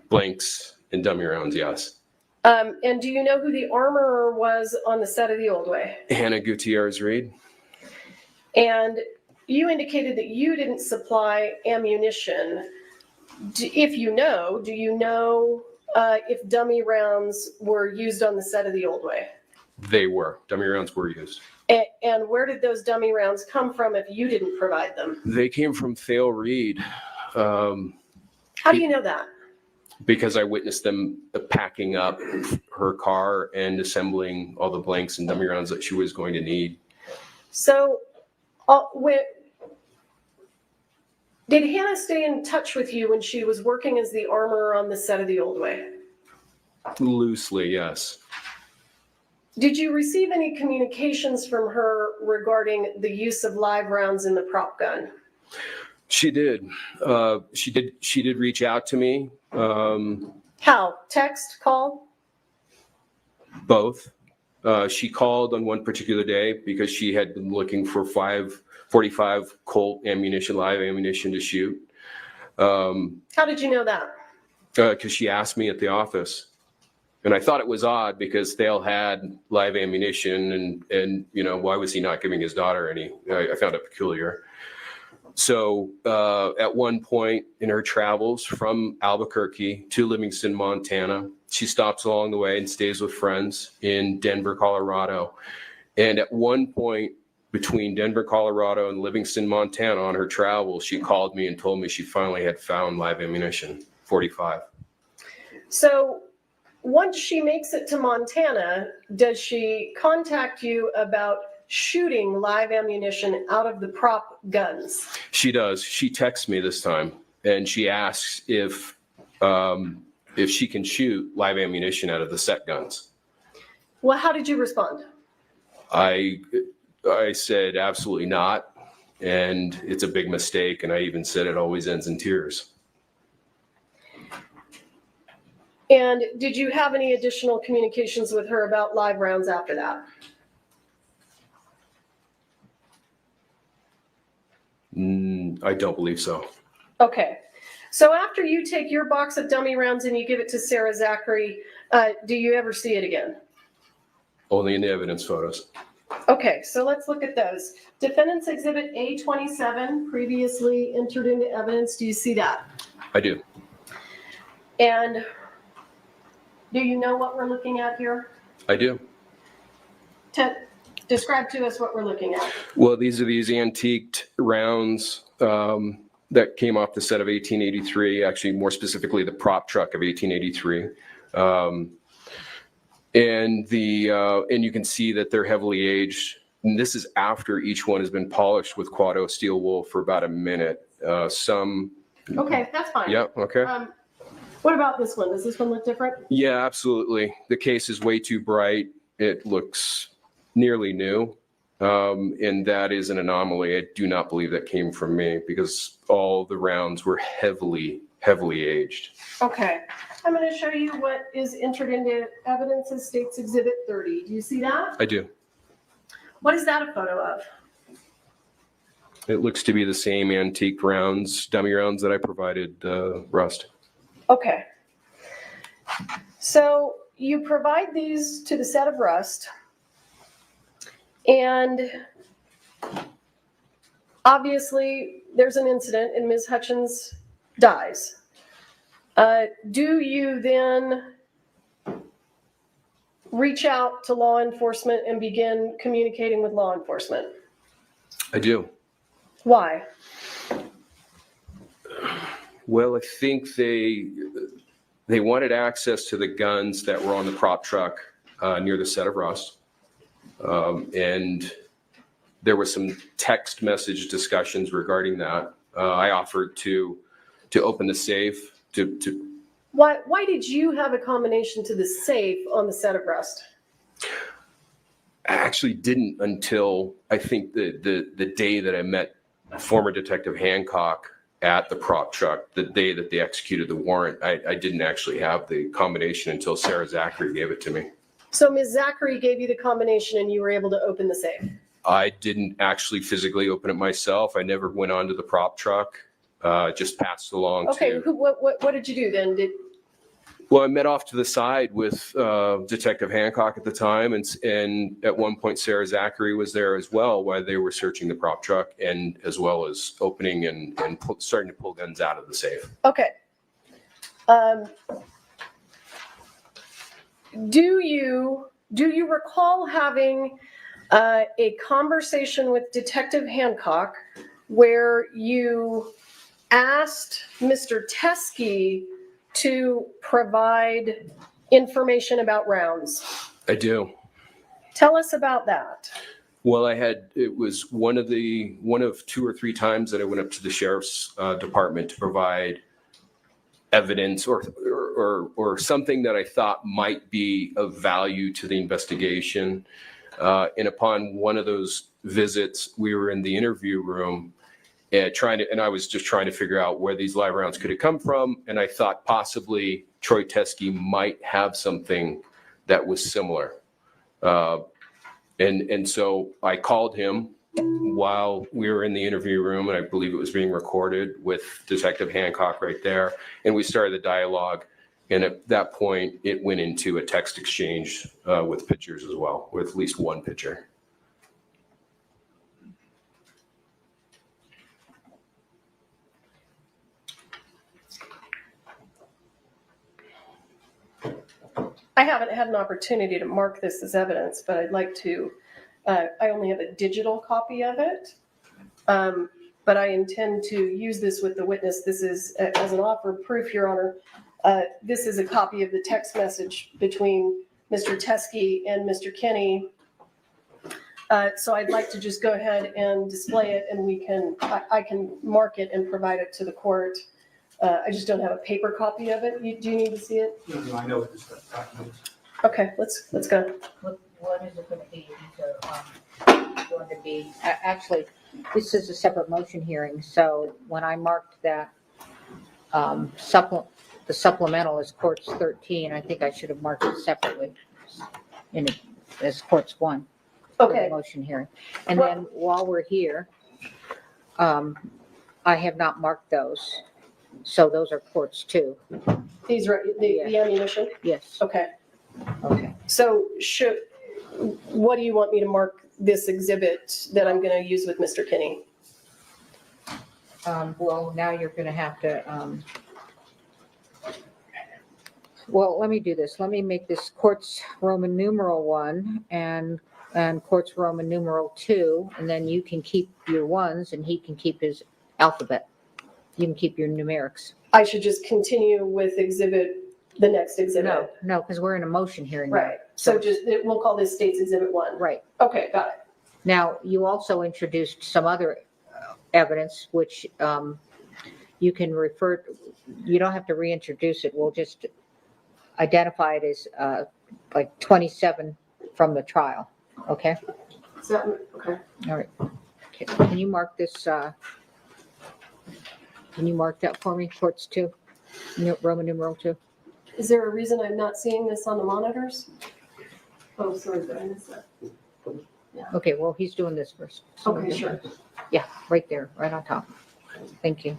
Blanks and dummy rounds, yes. And do you know who the armorer was on the set of The Old Way? Hannah Gutierrez Reed. And you indicated that you didn't supply ammunition. Do you know if dummy rounds were used on the set of The Old Way? They were. Dummy rounds were used. And where did those dummy rounds come from if you didn't provide them? They came from Thale Reed. How do you know that? Because I witnessed them packing up her car and assembling all the blanks and dummy rounds that she was going to need. So, did Hannah stay in touch with you when she was working as the armorer on the set of The Old Way? Loosely, yes. Did you receive any communications from her regarding the use of live rounds in the prop gun? She did. She did reach out to me. How? Text? Call? Both. She called on one particular day because she had been looking for 45 Colt ammunition, live ammunition to shoot. How did you know that? Because she asked me at the office. And I thought it was odd because Thale had live ammunition and why was he not giving his daughter any? I found it peculiar. So at one point in her travels from Albuquerque to Livingston, Montana, she stops along the way and stays with friends in Denver, Colorado. And at one point between Denver, Colorado and Livingston, Montana on her travels, she called me and told me she finally had found live ammunition, 45. So once she makes it to Montana, does she contact you about shooting live ammunition out of the prop guns? She does. She texts me this time and she asks if she can shoot live ammunition out of the set guns. Well, how did you respond? I said absolutely not, and it's a big mistake, and I even said it always ends in tears. And did you have any additional communications with her about live rounds after that? I don't believe so. Okay. So after you take your box of dummy rounds and you give it to Sarah Zachary, do you ever see it again? Only in the evidence photos. Okay, so let's look at those. Defendant's Exhibit A27, previously entered into evidence. Do you see that? I do. And do you know what we're looking at here? I do. Describe to us what we're looking at. Well, these are these antiqued rounds that came off the set of 1883, actually more specifically the prop truck of 1883. And you can see that they're heavily aged. And this is after each one has been polished with Quado steel wool for about a minute. Okay, that's fine. Yeah, okay. What about this one? Does this one look different? Yeah, absolutely. The case is way too bright. It looks nearly new. And that is an anomaly. I do not believe that came from me because all the rounds were heavily aged. Okay. I'm going to show you what is entered into evidence as State's Exhibit 30. Do you see that? I do. What is that a photo of? It looks to be the same antique rounds, dummy rounds that I provided Rust. Okay. So you provide these to the set of Rust, and obviously there's an incident and Ms. Hutchins dies. Do you then reach out to law enforcement and begin communicating with law enforcement? I do. Why? Well, I think they wanted access to the guns that were on the prop truck near the set of Rust. And there was some text message discussions regarding that. I offered to open the safe Why did you have a combination to the safe on the set of Rust? I actually didn't until I think the day that I met former Detective Hancock at the prop truck, the day that they executed the warrant. I didn't actually have the combination until Sarah Zachary gave it to me. So Ms. Zachary gave you the combination and you were able to open the safe? I didn't actually physically open it myself. I never went onto the prop truck. Just passed along. Okay, what did you do then? Well, I met off to the side with Detective Hancock at the time, and at one point Sarah Zachary was there as well while they were searching the prop truck, and as well as opening and starting to pull guns out of the safe. Okay. Do you recall having a conversation with Detective Hancock where you asked Mr. Teskey to provide information about rounds. I do. Tell us about that. Well, it was one of 2 or 3 times that I went up to the sheriff's department to provide evidence or something that I thought might be of value to the investigation. And upon one of those visits, we were in the interview room and I was just trying to figure out where these live rounds could have come from. And I thought possibly Troy Teskey might have something that was similar. And so I called him while we were in the interview room, and I believe it was being recorded with Detective Hancock right there. And we started the dialogue. And at that point, it went into a text exchange with pictures as well, with at least one picture. I haven't had an opportunity to mark this as evidence, but I'd like to. I only have a digital copy of it, but I intend to use this with the witness. This is as an offer of proof, Your Honor. This is a copy of the text message between Mr. Teskey and Mr. Kinney. So I'd like to just go ahead and display it, and I can mark it and provide it to the court. I just don't have a paper copy of it. Do you need to see it? No, I know what this document is. Okay, let's go. What is it going to be? Going to be actually, this is a separate motion hearing. So when I marked that the supplemental as courts 13, I think I should have marked it separately as courts 1. Okay. Motion hearing, and then while we're here, I have not marked those. So those are courts 2. These are the ammunition? Yes. Okay. Okay. So what do you want me to mark this exhibit that I'm going to use with Mr. Kinney? Well, now you're going to have to, well, let me do this. Let me make this courts Roman numeral 1 and courts Roman numeral 2, and then you can keep your 1s and he can keep his alphabet. You can keep your numerics. I should just continue with the next exhibit? No, because we're in a motion hearing. Right. So we'll call this State's Exhibit 1. Right. Okay, got it. Now, you also introduced some other evidence, which you can refer, you don't have to reintroduce it. We'll just identify it as like 27 from the trial. Okay? Okay. All right. Okay. Can you mark this? Can you mark that for me? Courts 2, Roman numeral 2. Is there a reason I'm not seeing this on the monitors? Oh, sorry, did I miss that? Yeah. Okay, well, he's doing this first. So Okay, sure. Yeah, right there, right on top. Thank you.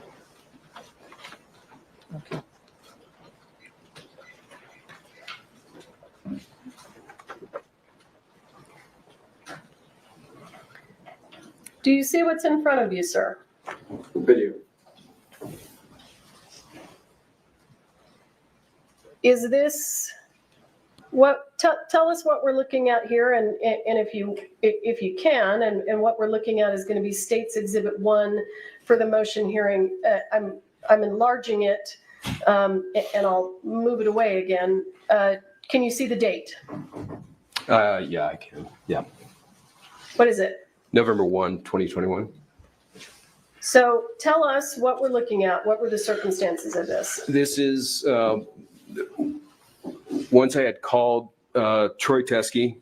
Okay. Do you see what's in front of you, sir? Video. Is this tell us what we're looking at here, and if you can, and what we're looking at is going to be State's Exhibit 1 for the motion hearing. I'm enlarging it, and I'll move it away again. Can you see the date? Yeah, I can. Yeah. What is it? November 1, 2021. So tell us what we're looking at. What were the circumstances of this? This is once I had called Troy Teskey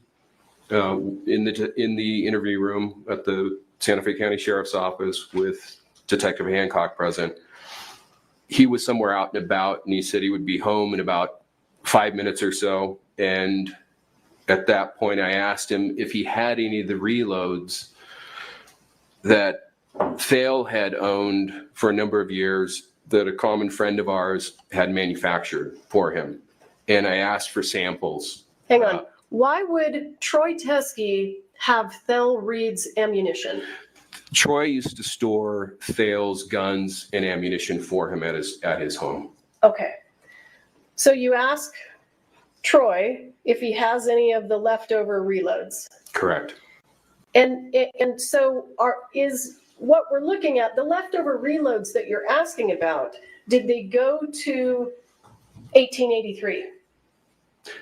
in the interview room at the Santa Fe County Sheriff's Office with Detective Hancock present. He was somewhere out and about, and he said he would be home in about 5 minutes or so. And at that point, I asked him if he had any of the reloads that Thale had owned for a number of years that a common friend of ours had manufactured for him. And I asked for samples. Hang on. Why would Troy Teskey have Thale Reed's ammunition? Troy used to store Thale's guns and ammunition for him at his home. Okay. So you ask Troy if he has any of the leftover reloads. Correct. And so is what we're looking at, the leftover reloads that you're asking about, did they go to 1883?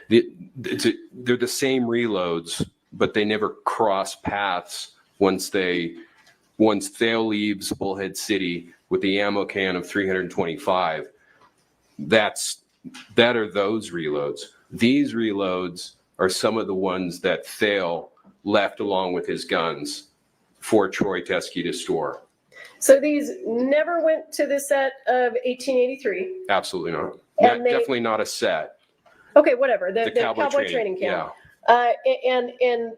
They're the same reloads, but they never cross paths once Thale leaves Bullhead City with the ammo can of 325. That are those reloads. These reloads are some of the ones that Thale left along with his guns for Troy Teskey to store. So these never went to the set of 1883? Absolutely not. And Definitely not a set. Okay, whatever. The cowboy training camp. Yeah. And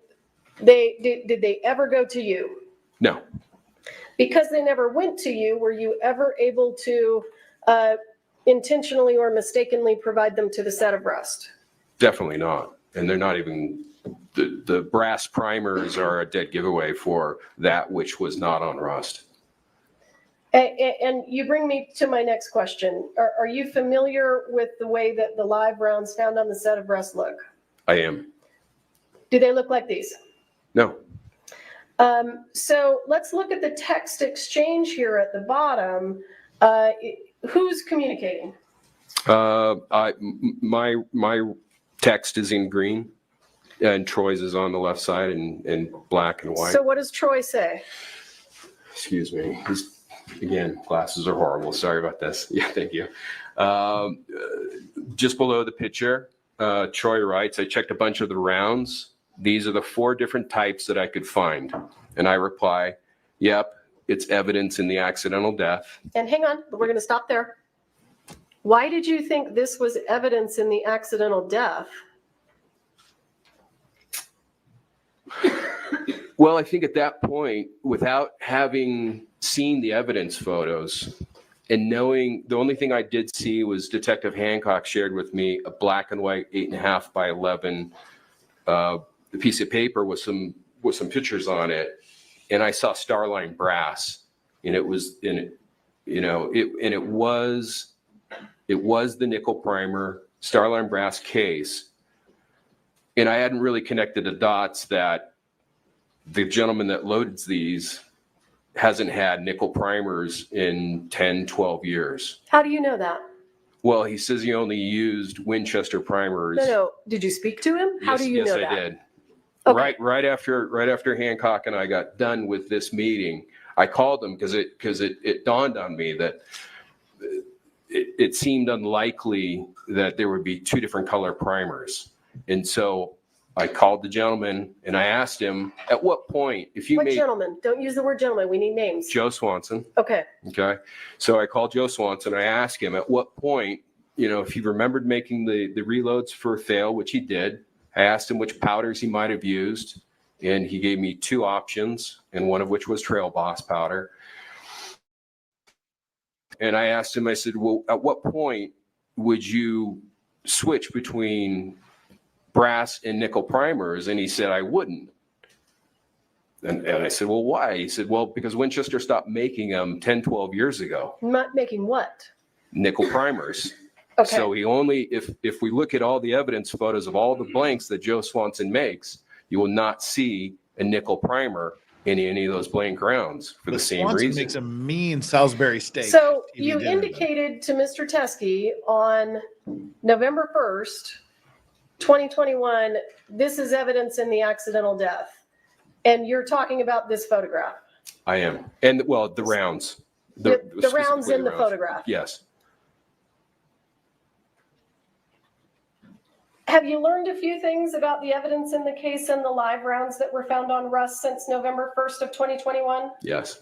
did they ever go to you? No. Because they never went to you, were you ever able to intentionally or mistakenly provide them to the set of Rust? Definitely not. And they're not even, the brass primers are a dead giveaway for that which was not on Rust. And you bring me to my next question. Are you familiar with the way that the live rounds found on the set of Rust look? I am. Do they look like these? No. So let's look at the text exchange here at the bottom. Who's communicating? My text is in green, and Troy's is on the left side in black and white. So what does Troy say? Excuse me. Again, glasses are horrible. Sorry about this. Yeah, thank you. Just below the picture, Troy writes, I checked a bunch of the rounds. These are the 4 different types that I could find. And I reply, yep, it's evidence in the accidental death. And hang on, we're going to stop there. Why did you think this was evidence in the accidental death? Well, I think at that point, without having seen the evidence photos and knowing, the only thing I did see was Detective Hancock shared with me a black and white 8.5 by 11 piece of paper with some pictures on it, and I saw Starline brass, and it was the nickel primer Starline brass case, and I hadn't really connected the dots that the gentleman that loaded these hasn't had nickel primers in 10, 12 years. How do you know that? Well, he says he only used Winchester primers. No. Did you speak to him? How do you know that? Yes, I did. Okay. Right after Hancock and I got done with this meeting, I called him because it dawned on me that it seemed unlikely that there would be 2 different color primers. And so I called the gentleman and I asked him, at what point, What gentleman? Don't use the word gentleman. We need names. Joe Swanson. Okay. Okay. So I called Joe Swanson. I asked him at what point, if he remembered making the reloads for Thale, which he did. I asked him which powders he might have used, and he gave me 2 options, and one of which was Trail Boss powder. And I asked him, I said, well, at what point would you switch between brass and nickel primers? And he said, I wouldn't. And I said, well, why? He said, well, because Winchester stopped making them 10, 12 years ago. Not making what? Nickel primers. Okay. So he only, if we look at all the evidence photos of all the blanks that Joe Swanson makes, you will not see a nickel primer in any of those blank rounds for the same Swanson reason. Makes a mean Salisbury steak. So you indicated to Mr. Teskey on November 1st, 2021, this is evidence in the accidental death. And you're talking about this photograph. I am. And well, the rounds. The rounds in the photograph. Yes. Have you learned a few things about the evidence in the case and the live rounds that were found on Rust since November 1st of 2021? Yes.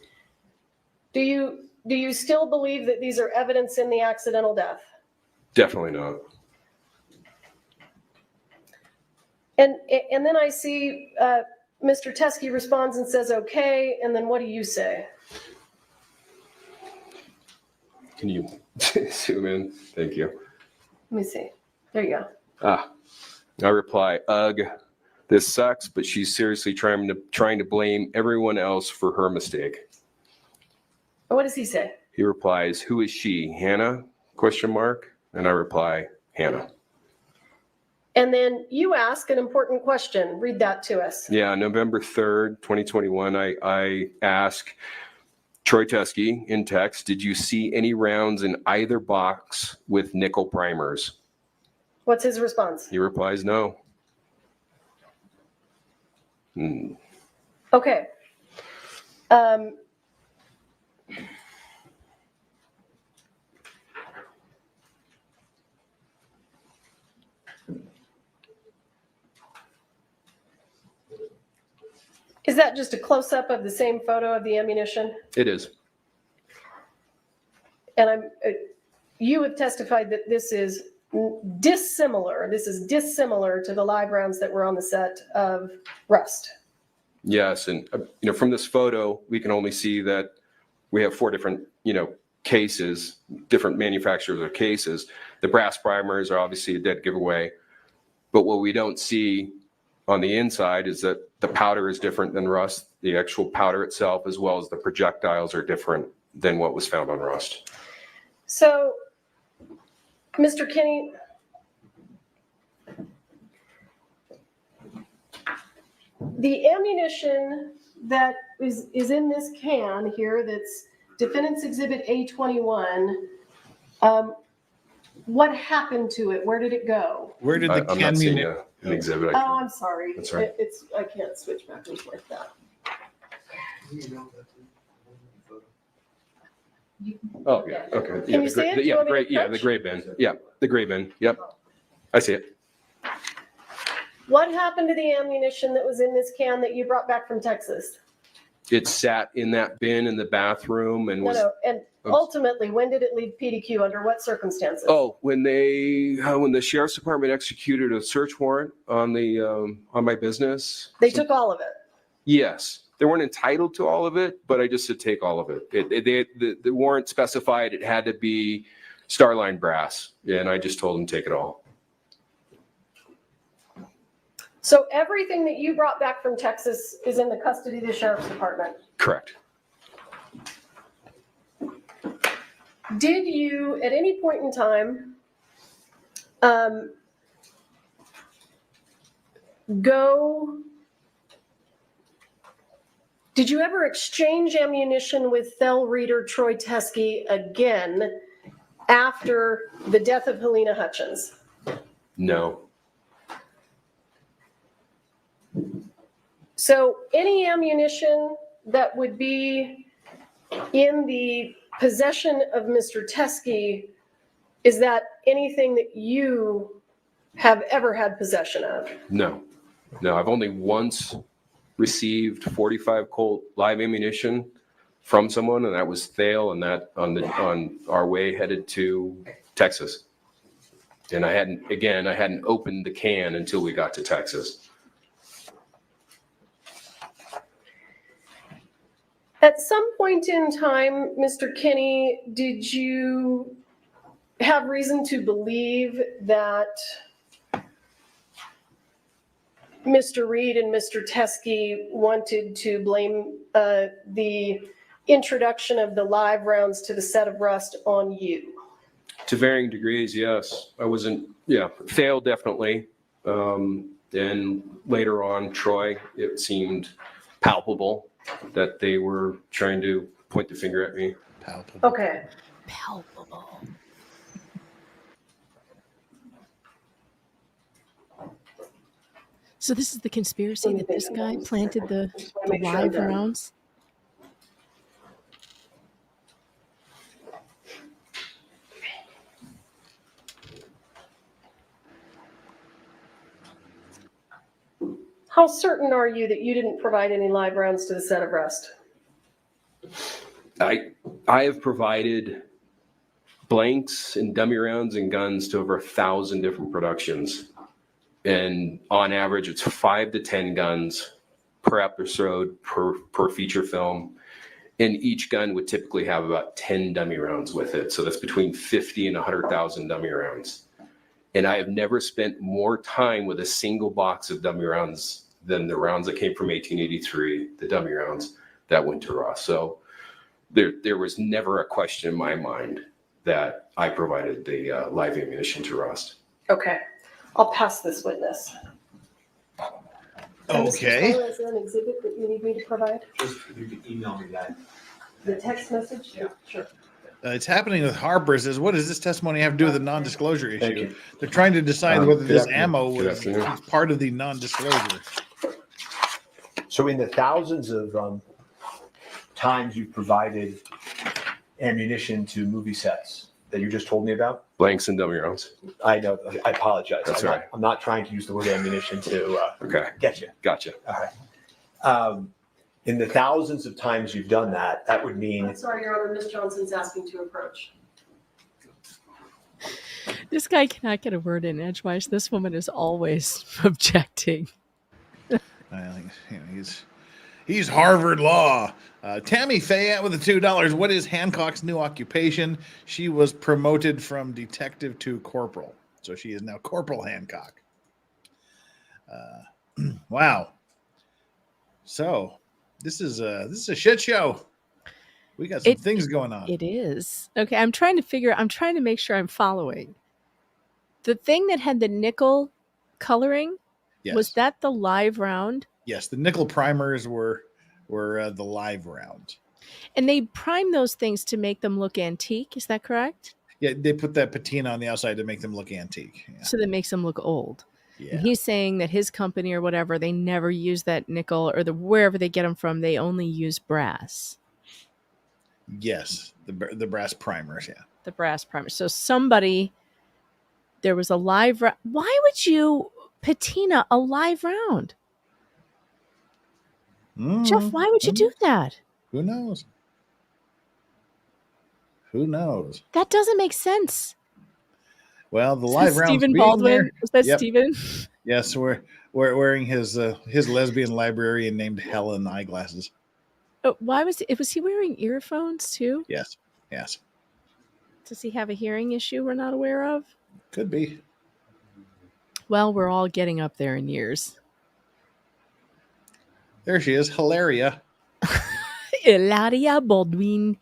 Do you still believe that these are evidence in the accidental death? Definitely not. And then I see Mr. Teskey responds and says, okay, and then what do you say? Can you zoom in? Thank you. Let me see. There you go. I reply, ugh, this sucks, but she's seriously trying to blame everyone else for her mistake. What does he say? He replies, who is she? Hannah? ? And I reply, Hannah. And then you ask an important question. Read that to us. Yeah, November 3rd, 2021, I ask Troy Teskey in text, did you see any rounds in either box with nickel primers? What's his response? He replies, no. Okay. Is that just a close-up of the same photo of the ammunition? It is. And you have testified that this is dissimilar. This is dissimilar to the live rounds that were on the set of Rust. Yes, and from this photo, we can only see that we have 4 different, cases, different manufacturers of cases. The brass primers are obviously a dead giveaway, but what we don't see on the inside is that the powder is different than Rust. The actual powder itself, as well as the projectiles, are different than what was found on Rust. So, Mr. Kinney, the ammunition that is in this can here, that's Defendant's Exhibit A21, what happened to it? Where did it go? Where did the I'm not seeing an exhibit. Oh, I'm sorry. That's right. I can't switch backwards like that. Oh, yeah, okay. Can you see it? Do you want me to The gray bin. Yeah, the gray bin. Yep, I see it. What happened to the ammunition that was in this can that you brought back from Texas? It sat in that bin in the bathroom and was. No, and ultimately, when did it leave PDQ? Under what circumstances? Oh, when the sheriff's department executed a search warrant on on my business. They took all of it. Yes, they weren't entitled to all of it, but I just said take all of it. The warrant specified it had to be Starline brass, and I just told them take it all. So everything that you brought back from Texas is in the custody of the sheriff's department? Correct. Did you, at any point in time, did you ever exchange ammunition with Thel Reader Troy Teskey again after the death of Halyna Hutchins? No. So any ammunition that would be in the possession of Mr. Teskey, is that anything that you have ever had possession of? No, I've only once received 45 Colt live ammunition from someone, and that was Thale, and that on our way headed to Texas. And I hadn't opened the can until we got to Texas. At some point in time, Mr. Kinney, did you have reason to believe that Mr. Reed and Mr. Teskey wanted to blame the introduction of the live rounds to the set of Rust on you? To varying degrees, yes. I wasn't, Thale definitely. And later on, Troy, it seemed palpable that they were trying to point the finger at me. Palpable. Okay. Palpable. So this is the conspiracy that this guy planted the live rounds? How certain are you that you didn't provide any live rounds to the set of Rust? I have provided blanks and dummy rounds and guns to over 1,000 different productions. And on average, it's 5 to 10 guns per episode, per feature film. And each gun would typically have about 10 dummy rounds with it. So that's between 50 and 100,000 dummy rounds. And I have never spent more time with a single box of dummy rounds than the rounds that came from 1883, the dummy rounds that went to Ross. So there was never a question in my mind that I provided the live ammunition to Rust. Okay. I'll pass this witness. And Mr. Okay. Taylor, is there an exhibit that you need me to provide? Just if you could email me that. The text message? Yeah. Sure. It's happening with Harper. Says, what does this testimony have to do with the non-disclosure Thank issue? you. They're trying to decide whether Good this afternoon. ammo Good was afternoon. part of the non-disclosure. So in the thousands of times you've provided ammunition to movie sets that you just told me about, Blanks and dummy rounds. I know. I apologize. That's I'm all not, I'm not trying to use the word ammunition to get you. Gotcha. All right. In the thousands of times you've done that, that would mean. I'm sorry, Your Honor, Ms. Johnson's asking to approach. This guy cannot get a word in edgewise. This woman is always objecting. He's Harvard Law. Tammy Fayette with the $2. What is Hancock's new occupation? She was promoted from detective to corporal. So she is now Corporal Hancock. Wow. So this is a shit show. We got some things going on. It is. Okay, I'm trying to make sure I'm following. The thing that had the nickel coloring, Yes. was that the live round? Yes, the nickel primers were the live round. And they prime those things to make them look antique, is that correct? Yeah, they put that patina on the outside to make them look antique. Yeah. So that makes them look old. Yeah. And he's saying that his company or whatever, they never use that nickel, or wherever they get them from, they only use brass. Yes, the brass primers, yeah. The brass primer. So there was a live round. Why would you patina a live round? Jeff, why would you do that? Who knows? Who knows? That doesn't make sense. Well, the Is live that rounds Stephen being Baldwin? there. Was that Yep. Stephen? Yes, we're wearing his lesbian librarian named Helen eyeglasses. Why was he wearing earphones too? Yes. Does he have a hearing issue we're not aware of? Could be. Well, we're all getting up there in years. There she is, Hilaria. Hilaria Baldwin.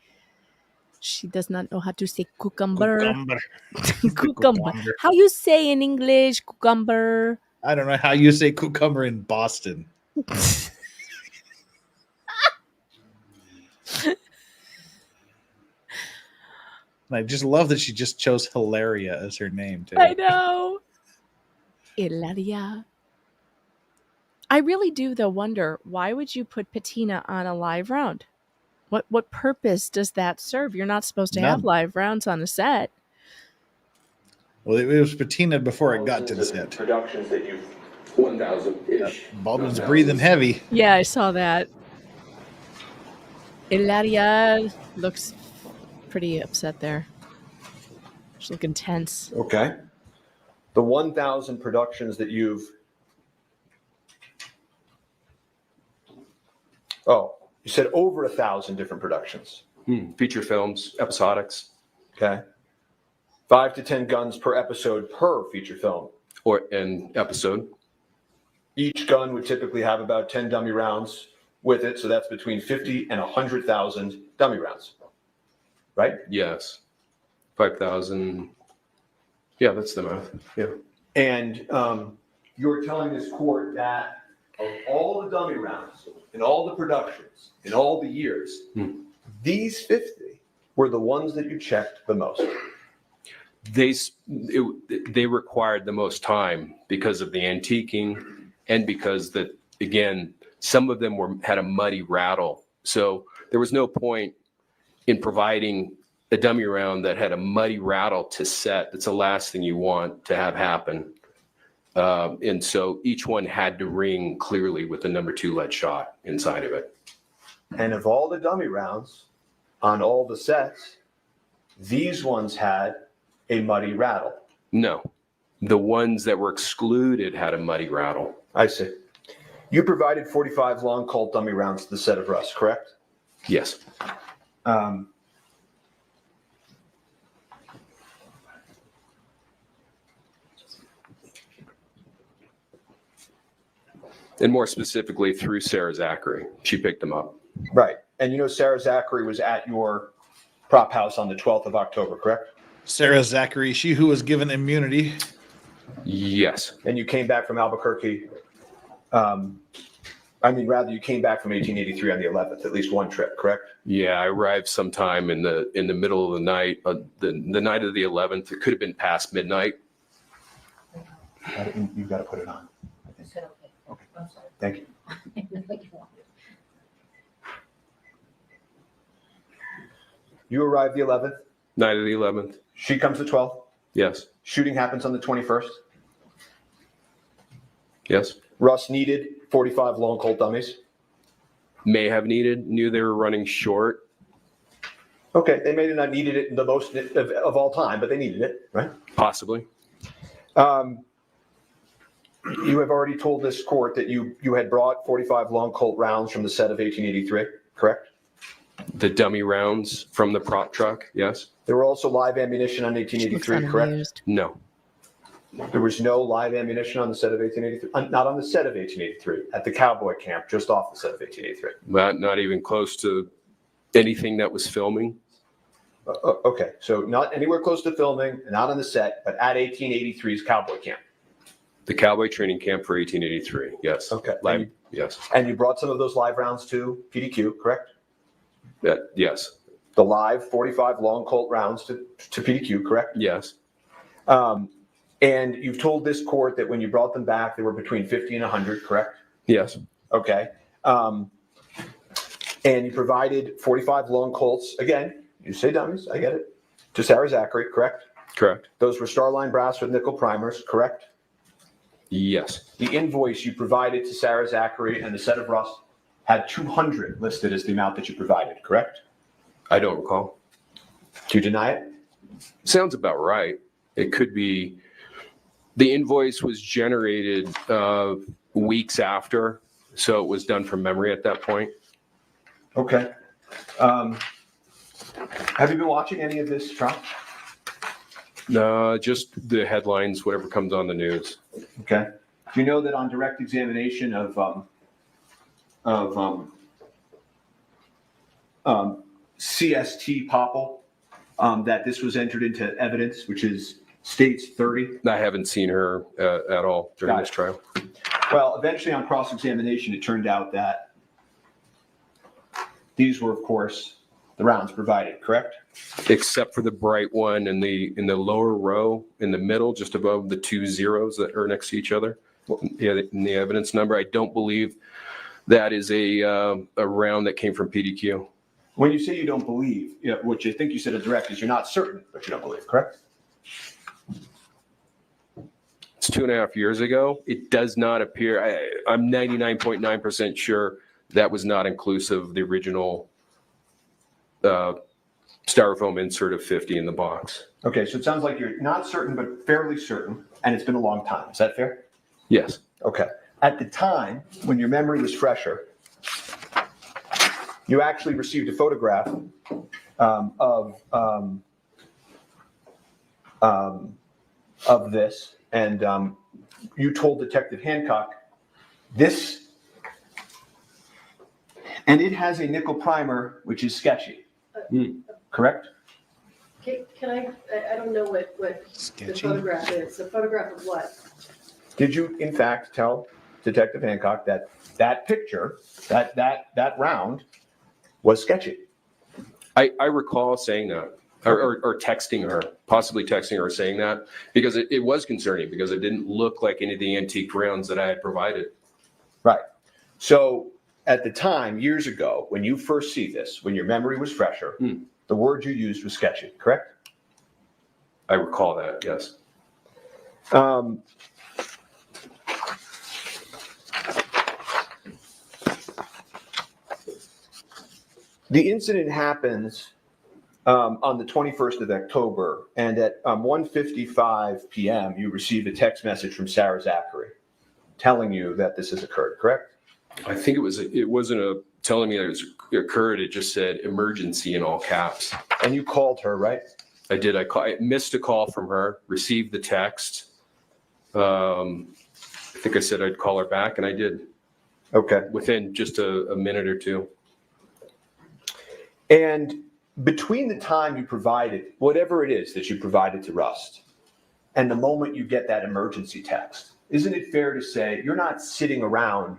She does not know how to say cucumber. Cucumber. How you say in English cucumber? I don't know how you say cucumber in Boston. And I just love that she just chose Hilaria as her name, too. I know. Hilaria. I really do, though, wonder, why would you put patina on a live round? What purpose does that serve? You're not supposed to have None. live rounds on a set. Well, it was patinaed before it got to the set. Productions that you've 1,000-ish. Baldwin's breathing heavy. Yeah, I saw that. Hilaria looks pretty upset there. She's looking tense. Okay. The 1,000 productions that you've. Oh, you said over 1,000 different productions. Feature films, episodics. Okay. 5 to 10 guns per episode per feature film. Or an episode. Each gun would typically have about 10 dummy rounds with it, so that's between 50 and 100,000 dummy rounds. Right? Yes. 5,000. Yeah, that's the math. Yeah. And you're telling this court that of all the dummy rounds, in all the productions, in all the years, these 50 were the ones that you checked the most. They required the most time because of the antiquing and because that, again, some of them had a muddy rattle. So there was no point in providing a dummy round that had a muddy rattle to set. That's the last thing you want to have happen. And so each one had to ring clearly with the number 2 lead shot inside of it. And of all the dummy rounds on all the sets, these ones had a muddy rattle. No, the ones that were excluded had a muddy rattle. I see. You provided 45 long Colt dummy rounds to the set of Russ, correct? Yes. And more specifically through Sarah Zachary. She picked them up. Right. And you know Sarah Zachary was at your prop house on the 12th of October, correct? Sarah Zachary, she who was given immunity. Yes. And you came back from Albuquerque. You came back from 1883 on the 11th, at least one trip, correct? Yeah, I arrived sometime in the middle of the night, the night of the 11th. It could have been past midnight. You've got to put it on. Okay. Thank you. You arrived the 11th. Night of the 11th. She comes the 12th. Yes. Shooting happens on the 21st. Yes. Russ needed 45 long Colt dummies. May have knew they were running short. Okay, they may have not needed it the most of all time, but they needed it, right? Possibly. You have already told this court that you had brought 45 long Colt rounds from the set of 1883, correct? The dummy rounds from the prop truck, yes. There were also live ammunition on 1883, correct? No. There was no live ammunition on the set of 1883, not on the set of 1883, at the cowboy camp, just off the set of 1883. Not even close to anything that was filming. Okay, so not anywhere close to filming, not on the set, but at 1883's cowboy camp. The cowboy training camp for 1883, yes. Okay. Live, yes. And you brought some of those live rounds to PDQ, correct? Yes. The live 45 long Colt rounds to PDQ, correct? Yes. And you've told this court that when you brought them back, they were between 50 and 100, correct? Yes. Okay. And you provided 45 long Colts. Again, you say dummies, I get it. To Sarah Zachary, correct? Correct. Those were Starline brass with nickel primers, correct? Yes. The invoice you provided to Sarah Zachary and the set of rust had 200 listed as the amount that you provided, correct? I don't recall. Do you deny it? Sounds about right. It could be. The invoice was generated weeks after, so it was done from memory at that point. Okay. Have you been watching any of this trial? No, just the headlines, whatever comes on the news. Okay. Do you know that on direct examination of CST poppel, that this was entered into evidence, which is states 30? I haven't seen her at all during this trial. Well, eventually on cross-examination, it turned out that these were, of course, the rounds provided, correct? Except for the bright one in the lower row, in the middle, just above the two zeros that are next to each other. Yeah, in the evidence number, I don't believe that is a round that came from PDQ. When you say you don't believe, which I think you said a direct, is you're not certain, but you don't believe, correct? It's 2.5 years ago. It does not appear. I'm 99.9% sure that was not inclusive of the original styrofoam insert of 50 in the box. Okay, so it sounds like you're not certain, but fairly certain, and it's been a long time. Is that fair? Yes. Okay. At the time, when your memory was fresher, you actually received a photograph of this, and you told Detective Hancock this, and it has a nickel primer, which is sketchy. Correct? Can I don't know what the photograph is. The photograph of what? Did you, in fact, tell Detective Hancock that that picture, that round, was sketchy? I recall saying that, or texting her, possibly texting her saying that, because it was concerning, because it didn't look like any of the antique rounds that I had provided. Right. So at the time, years ago, when you first see this, when your memory was fresher, the word you used was sketchy, correct? I recall that, yes. The incident happens on the 21st of October, and at 1:55 p.m., you receive a text message from Sarah Zachary telling you that this has occurred, correct? I think it wasn't telling me that it occurred. It just said emergency in all caps. And you called her, right? I did. I missed a call from her, received the text. I think I said I'd call her back, and I did. Okay. Within just a minute or two. And between the time you provided, whatever it is that you provided to Rust, and the moment you get that emergency text, isn't it fair to say you're not sitting around,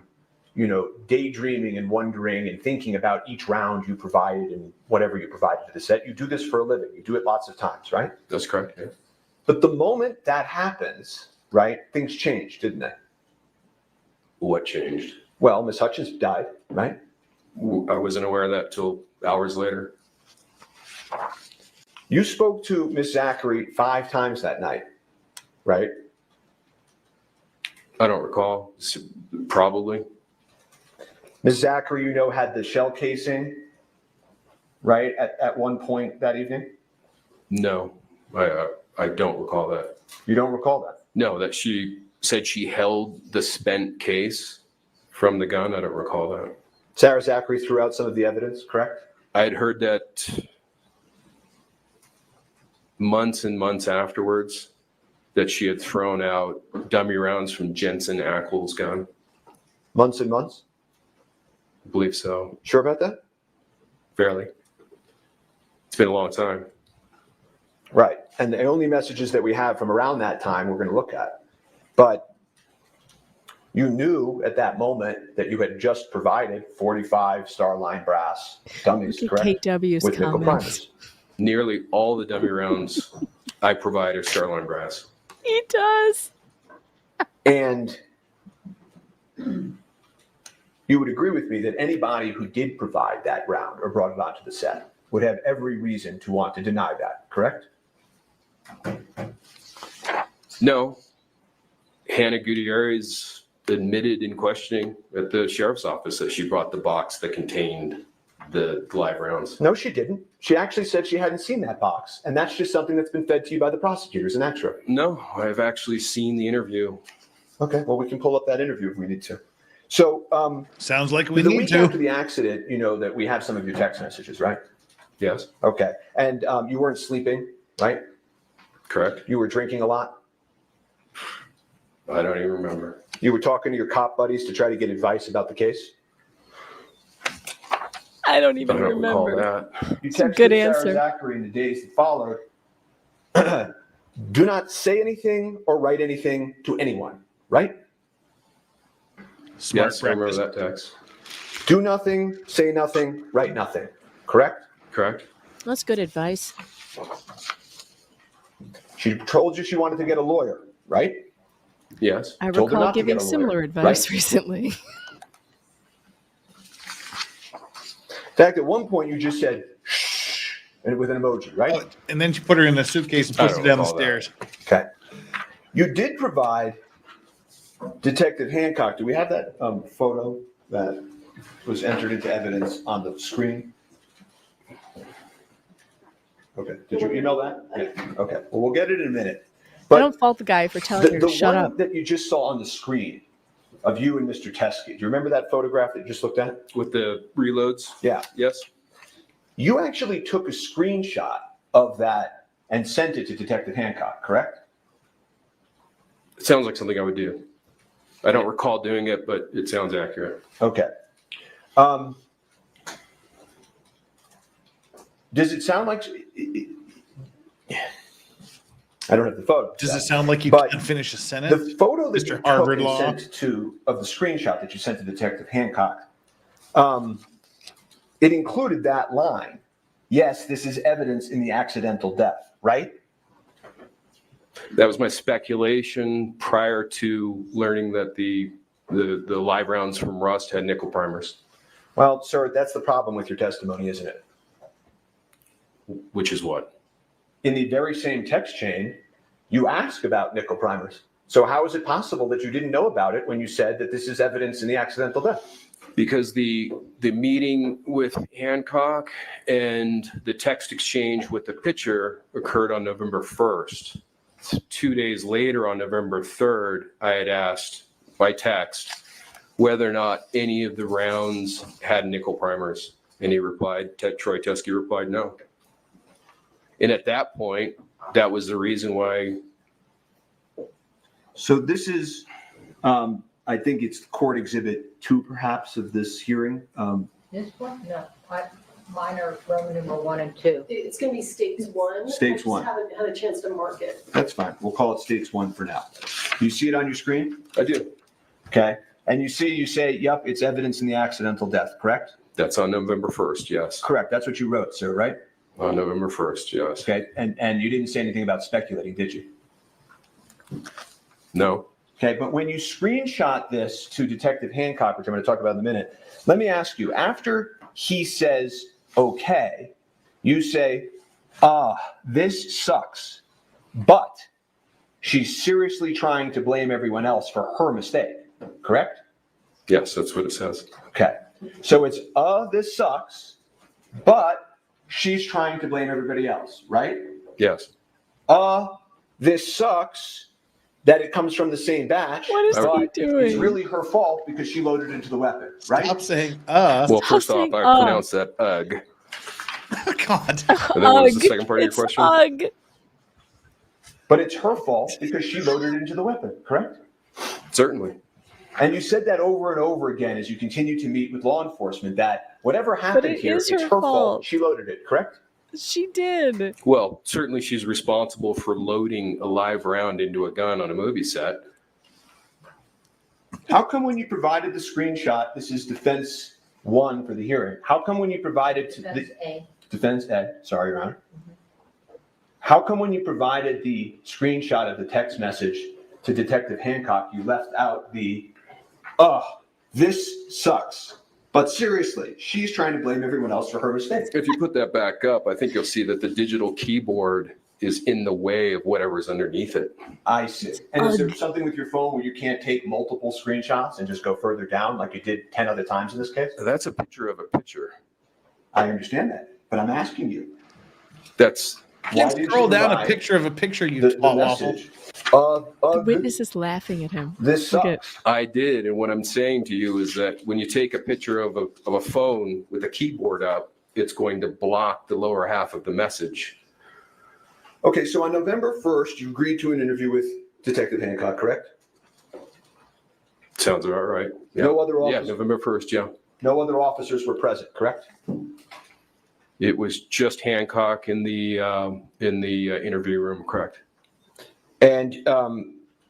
daydreaming and wondering and thinking about each round you provided and whatever you provided to the set? You do this for a living. You do it lots of times, right? That's correct. Yeah. But the moment that happens, right, things change, didn't they? What changed? Well, Miss Hutchins died, right? I wasn't aware of that till hours later. You spoke to Miss Zachary 5 times that night, right? I don't recall. Probably. Miss Zachary, had the shell casing, right, at one point that evening? No, I don't recall that. You don't recall that? No, that she said she held the spent case from the gun. I don't recall that. Sarah Zachary threw out some of the evidence, correct? I had heard that months and months afterwards, that she had thrown out dummy rounds from Jensen Ackles' gun. Months and months? I believe so. Sure about that? Fairly. It's been a long time. Right. And the only messages that we have from around that time we're going to look at. But you knew at that moment that you had just provided 45 Starline brass dummies, Look at correct? KW's With nickel comments. primers. Nearly all the dummy rounds I provide are Starline brass. He does. And you would agree with me that anybody who did provide that round or brought it onto the set would have every reason to want to deny that, correct? No. Hannah Gutierrez admitted in questioning at the sheriff's office that she brought the box that contained the live rounds. No, she didn't. She actually said she hadn't seen that box. And that's just something that's been fed to you by the prosecutors. Isn't that true? No, I've actually seen the interview. Okay, well, we can pull up that interview if we need to. So, sounds like we the need week to. after the accident, that we have some of your text messages, right? Yes. Okay. And you weren't sleeping, right? Correct. You were drinking a lot? I don't even remember. You were talking to your cop buddies to try to get advice about the case? I don't even I don't recall remember. that. You It's a texted good Sarah answer. Zachary in the days that followed. Do not say anything or write anything to anyone, right? Smart Yes, I remember that text. Do nothing, say nothing, write nothing, correct? Correct. That's good advice. She told you she wanted to get a lawyer, right? Yes. I Told her recall not to giving get a lawyer, similar advice right? recently. In fact, at one point you just said, shh, and with an emoji, right? Oh, and then she put her in a suitcase and I pushed don't her down the recall that. stairs. Okay. You did provide Detective Hancock. Do we have that photo that was entered into evidence on the screen? Okay. Did you email that? Yeah. Okay. Well, we'll get it in a minute. I don't fault the guy for telling her to The shut one up. that you just saw on the screen of you and Mr. Teskey, do you remember that photograph that you just looked at? With the reloads? Yeah. Yes. You actually took a screenshot of that and sent it to Detective Hancock, correct? It sounds like something I would do. I don't recall doing it, but it sounds accurate. Okay. Does it sound like... I don't have the photo. Does it sound like you But can't finish a sentence? The photo that Mr. you took Harvard and Law. sent to, of the screenshot that you sent to Detective Hancock, it included that line. Yes, this is evidence in the accidental death, right? That was my speculation prior to learning that the live rounds from Rust had nickel primers. Well, sir, that's the problem with your testimony, isn't it? Which is what? In the very same text chain, you ask about nickel primers. So how is it possible that you didn't know about it when you said that this is evidence in the accidental death? Because the meeting with Hancock and the text exchange with the pitcher occurred on November 1st. 2 days later, on November 3rd, I had asked by text whether or not any of the rounds had nickel primers. And he replied, Troy Teskey replied, no. And at that point, that was the reason why. So this is, I think it's court exhibit 2, perhaps, of this hearing. This one? No. Minor Roman numeral 1 and 2. It's gonna be stakes 1. Stakes I one. just haven't had a chance to mark it. That's fine. We'll call it stakes 1 for now. You see it on your screen? I do. Okay. And you say, yep, it's evidence in the accidental death, correct? That's on November 1st, yes. Correct. That's what you wrote, sir, right? On November 1st, yes. Okay. And you didn't say anything about speculating, did you? No. Okay. But when you screenshot this to Detective Hancock, which I'm going to talk about in a minute, let me ask you, after he says, okay, you say, this sucks, but she's seriously trying to blame everyone else for her mistake, correct? Yes, that's what it says. Okay. So it's, this sucks, but she's trying to blame everybody else, right? Yes. This sucks that it comes from the same batch. What is but he doing? It's really her fault because she loaded into the weapon, right? Stop saying Well, first off, I pronounced that ugh. God. And then what was the second part of your question? Ugh. But it's her fault because she loaded into the weapon, correct? Certainly. And you said that over and over again as you continue to meet with law enforcement that whatever happened it here, is it's her her fault. fault. She loaded it, correct? She did. Well, certainly she's responsible for loading a live round into a gun on a movie set. How come when you provided the screenshot, this is defense 1 for the hearing, how come when you provided to defense A, sorry, Your Honor. How come when you provided the screenshot of the text message to Detective Hancock, you left out the, this sucks. But seriously, she's trying to blame everyone else for her mistake. If you put that back up, I think you'll see that the digital keyboard is in the way of whatever's underneath it. I see. And is there something with your phone where you can't take multiple screenshots and just go further down like you did 10 other times in this case? That's a picture of a picture. I understand that, but I'm asking you. That's You can scroll down a picture of a picture, you twat waffle. The witness is laughing at him. This Look at- sucks. I did, and what I'm saying to you is that when you take a picture of a phone with a keyboard up, it's going to block the lower half of the message. Okay, so on November 1st, you agreed to an interview with Detective Hancock, correct? Sounds about right. Yeah. No other officers. Yeah, November 1st, yeah. No other officers were present, correct? It was just Hancock in the interview room, correct? And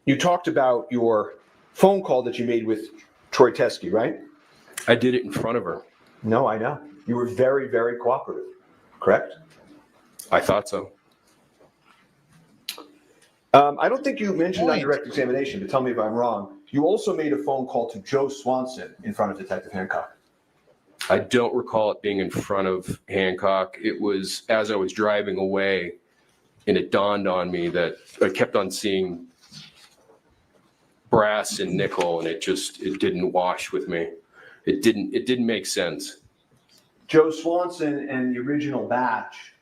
you talked about your phone call that you made with Troy Teskey, right? I did it in front of her. No, I know. You were very, very cooperative, correct? I thought so. I don't think you mentioned on direct examination, but tell me if I'm wrong. You also made a phone call to Joe Swanson in front of Detective Hancock. I don't recall it being in front of Hancock. It was as I was driving away, and it dawned on me that I kept on seeing brass and nickel, and it didn't wash with me. It didn't make sense. Joe Swanson and the original batch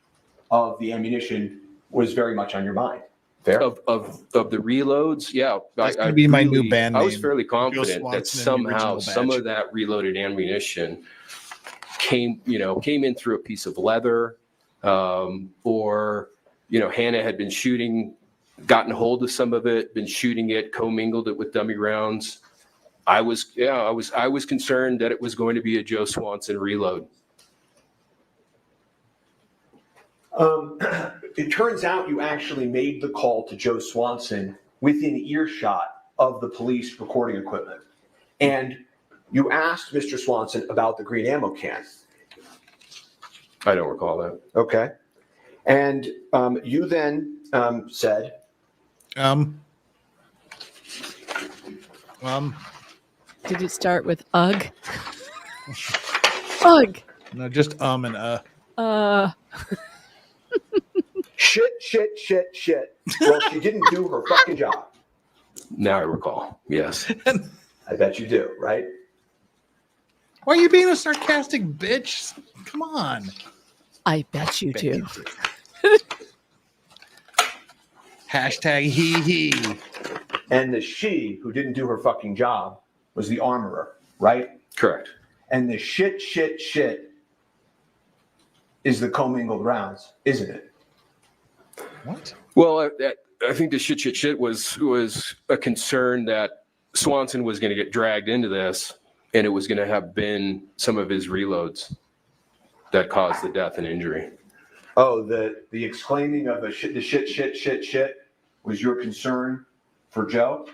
of the ammunition was very much on your mind. Fair? Of the reloads, yeah. That's gonna be my new band I was name, fairly Joe confident that Swanson and the somehow original some batch. of that reloaded ammunition came in through a piece of leather, or Hannah had been gotten hold of some of it, been shooting it, commingled it with dummy rounds. I was concerned that it was going to be a Joe Swanson reload. It turns out you actually made the call to Joe Swanson within earshot of the police recording equipment. And you asked Mr. Swanson about the green ammo can. I don't recall that. Okay. And you then said, Did it start with ugh? Ugh. No, just and shit. Well, she didn't do her fucking job. Now I recall. Yes. I bet you do, right? Why are you being a sarcastic bitch? Come on. I bet you do. Hashtag he. And the she who didn't do her fucking job was the armorer, right? Correct. And the shit is the commingled rounds, isn't it? What? Well, I think the shit was a concern that Swanson was going to get dragged into this, and it was going to have been some of his reloads. that caused the death and injury. Oh, the exclaiming of the shit was your concern for Joe?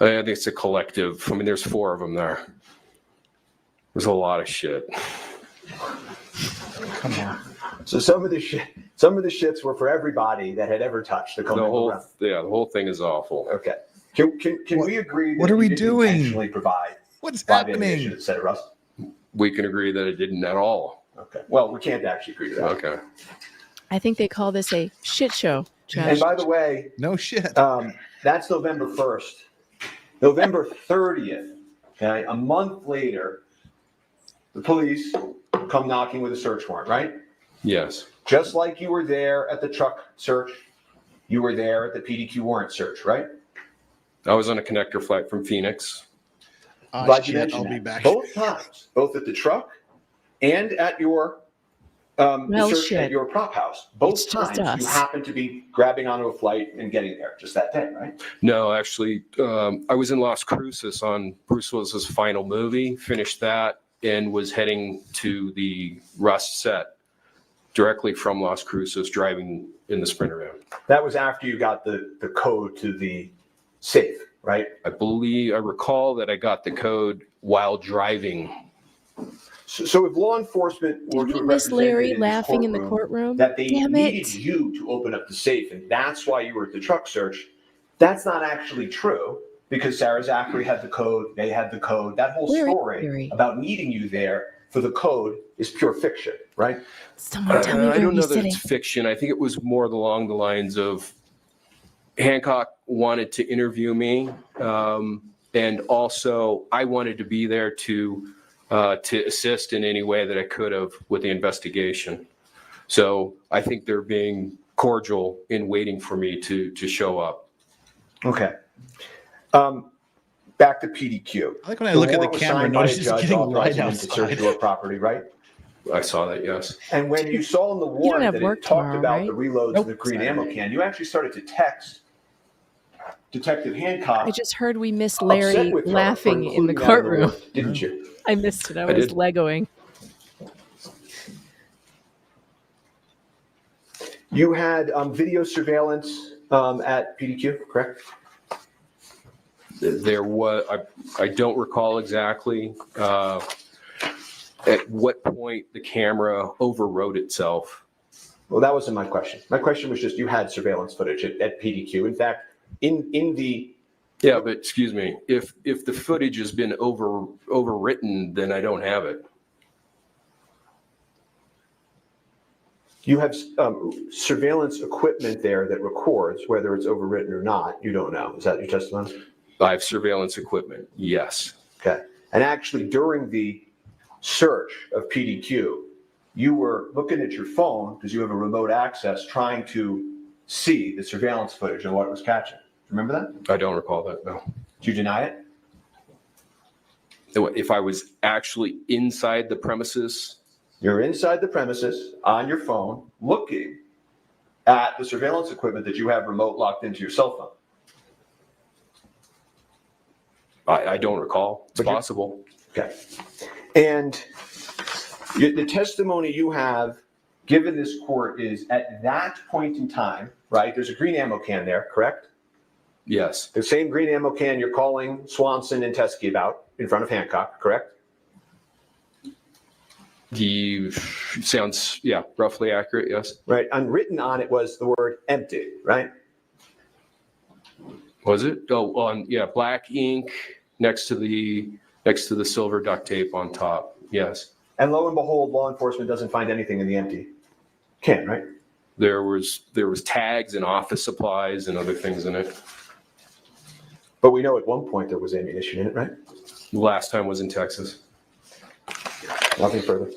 I think it's a collective. I mean, there's 4 of them there. There's a lot of shit. Come on. So some of the shits were for everybody that had ever touched the whole thing is awful. Okay. Can we agree that What are we you didn't doing? intentionally provide What's live happening? ammunition at Center Rust? We can agree that it didn't at all. Okay. Well, we can't actually agree to that. Okay. I think they call this a shit show, Josh. And by the way, no shit. That's November 1st. November 30th, okay, a month later, the police come knocking with a search warrant, right? Yes. Just like you were there at the truck search, you were there at the PDQ warrant search, right? I was on a connector flight from Phoenix. Glad you shit, mentioned I'll be that. back. Both times, both at the truck and at your search at your prop house. Both times you happened to be grabbing onto a flight and getting there just that day, right? No, actually, I was in Las Cruces on Bruce Willis's final movie, finished that, and was heading to the Rust set directly from Las Cruces, driving in the Sprinter van. That was after you got the code to the safe, right? I recall that I got the code while driving. So if law enforcement were Did to we miss Larry represent laughing in the courtroom? that they Damn needed it. you to open up the safe, and that's why you were at the truck search, that's not actually true, because Sarah Zachary had the code, they had the code. That whole story about needing you there for the code is pure fiction, right? Someone tell me I where don't know he's that sitting. it's fiction. I think it was more along the lines of Hancock wanted to interview me, and also I wanted to be there to assist in any way that I could have with the investigation. So I think they're being cordial in waiting for me to show up. Okay. Back to PDQ. I like when I look at the warrant was camera signed and by a notice it's judge getting light authorizing him to search outside. your property, right? I saw that, yes. And when you saw in the don't warrant have that work it talked tomorrow, about right? the reloads and the green ammo can, you actually started to text Detective Hancock. I just heard we missed upset Larry with her for laughing in the including that courtroom. warrant, didn't you? I missed it. I I was did. Legoing. You had video surveillance at PDQ, correct? There was, I don't recall exactly at what point the camera overrode itself. Well, that wasn't my question. My question was just you had surveillance footage at PDQ. In fact, in the Yeah, but excuse me, if the footage has been overwritten, then I don't have it. you have surveillance equipment there that records whether it's overwritten or not. You don't know. Is that your testimony? I have surveillance equipment, yes. Okay. And actually, during the search of PDQ, you were looking at your phone because you have a remote access trying to see the surveillance footage and what it was catching. Remember that? I don't recall that, no. Do you deny it? If I was actually inside the premises? You're inside the premises on your phone looking at the surveillance equipment that you have remote locked into your cell phone. I don't recall. It's possible. Okay. And the testimony you have given this court is at that point in time, right? There's a green ammo can there, correct? Yes. The same green ammo can you're calling Swanson and Teskey about in front of Hancock, correct? Sounds, yeah, roughly accurate, yes. Right. Unwritten on it was the word empty, right? Was it? Oh, on, yeah, black ink next to the silver duct tape on top. Yes. And lo and behold, law enforcement doesn't find anything in the empty can, right? There was tags and office supplies and other things in it. But we know at one point there was ammunition in it, right? The last time was in Texas. Nothing further.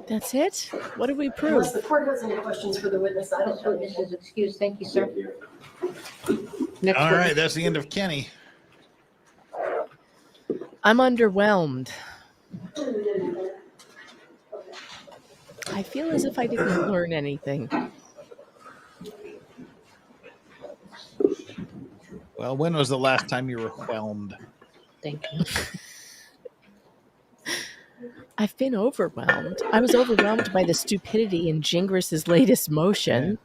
That's it? What did we prove? Unless the court has any questions for the witness, I don't have any. Witness is excused. Thank you, sir. Next All witness. right, that's the end of Kenny. I'm underwhelmed. I feel as if I didn't learn anything. Well, when was the last time you were whelmed? Thank you. I've been overwhelmed. I was overwhelmed by the stupidity in Gingras' latest motion.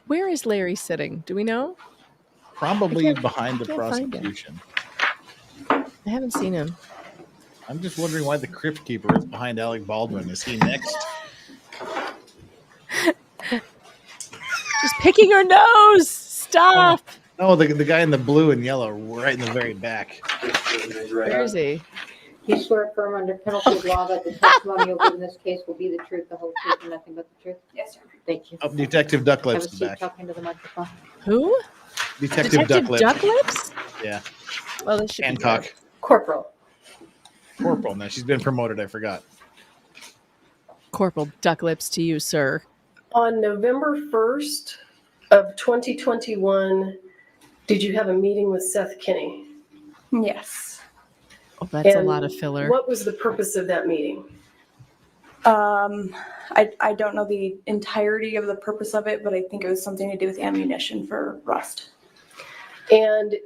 Where is Larry sitting? Do we know? Probably behind the I can't find him. prosecution. I haven't seen him. I'm just wondering why the Crypt Keeper is behind Alec Baldwin. Is he next? Just picking her nose. Stop. Oh, the guy in the blue and yellow, right in the very back. Where is he? You swear affirm under penalty of law that the testimony you'll give in this case will be the truth, the whole truth, and nothing but the truth? Yes, sir. Thank you. Oh, Detective Duck Have a Lips in seat the back. talking to the microphone. Who? Detective Duck Lips. Duck Lips? Yeah. Well, this should Hancock. be Corporal. Corporal. No, she's been promoted. I forgot. Corporal Duck Lips to you, sir. On November 1st of 2021, did you have a meeting with Seth Kinney? Yes. Oh, that's a And lot of filler. What was the purpose of that meeting? I don't know the entirety of the purpose of it, but I think it was something to do with ammunition for Rust. And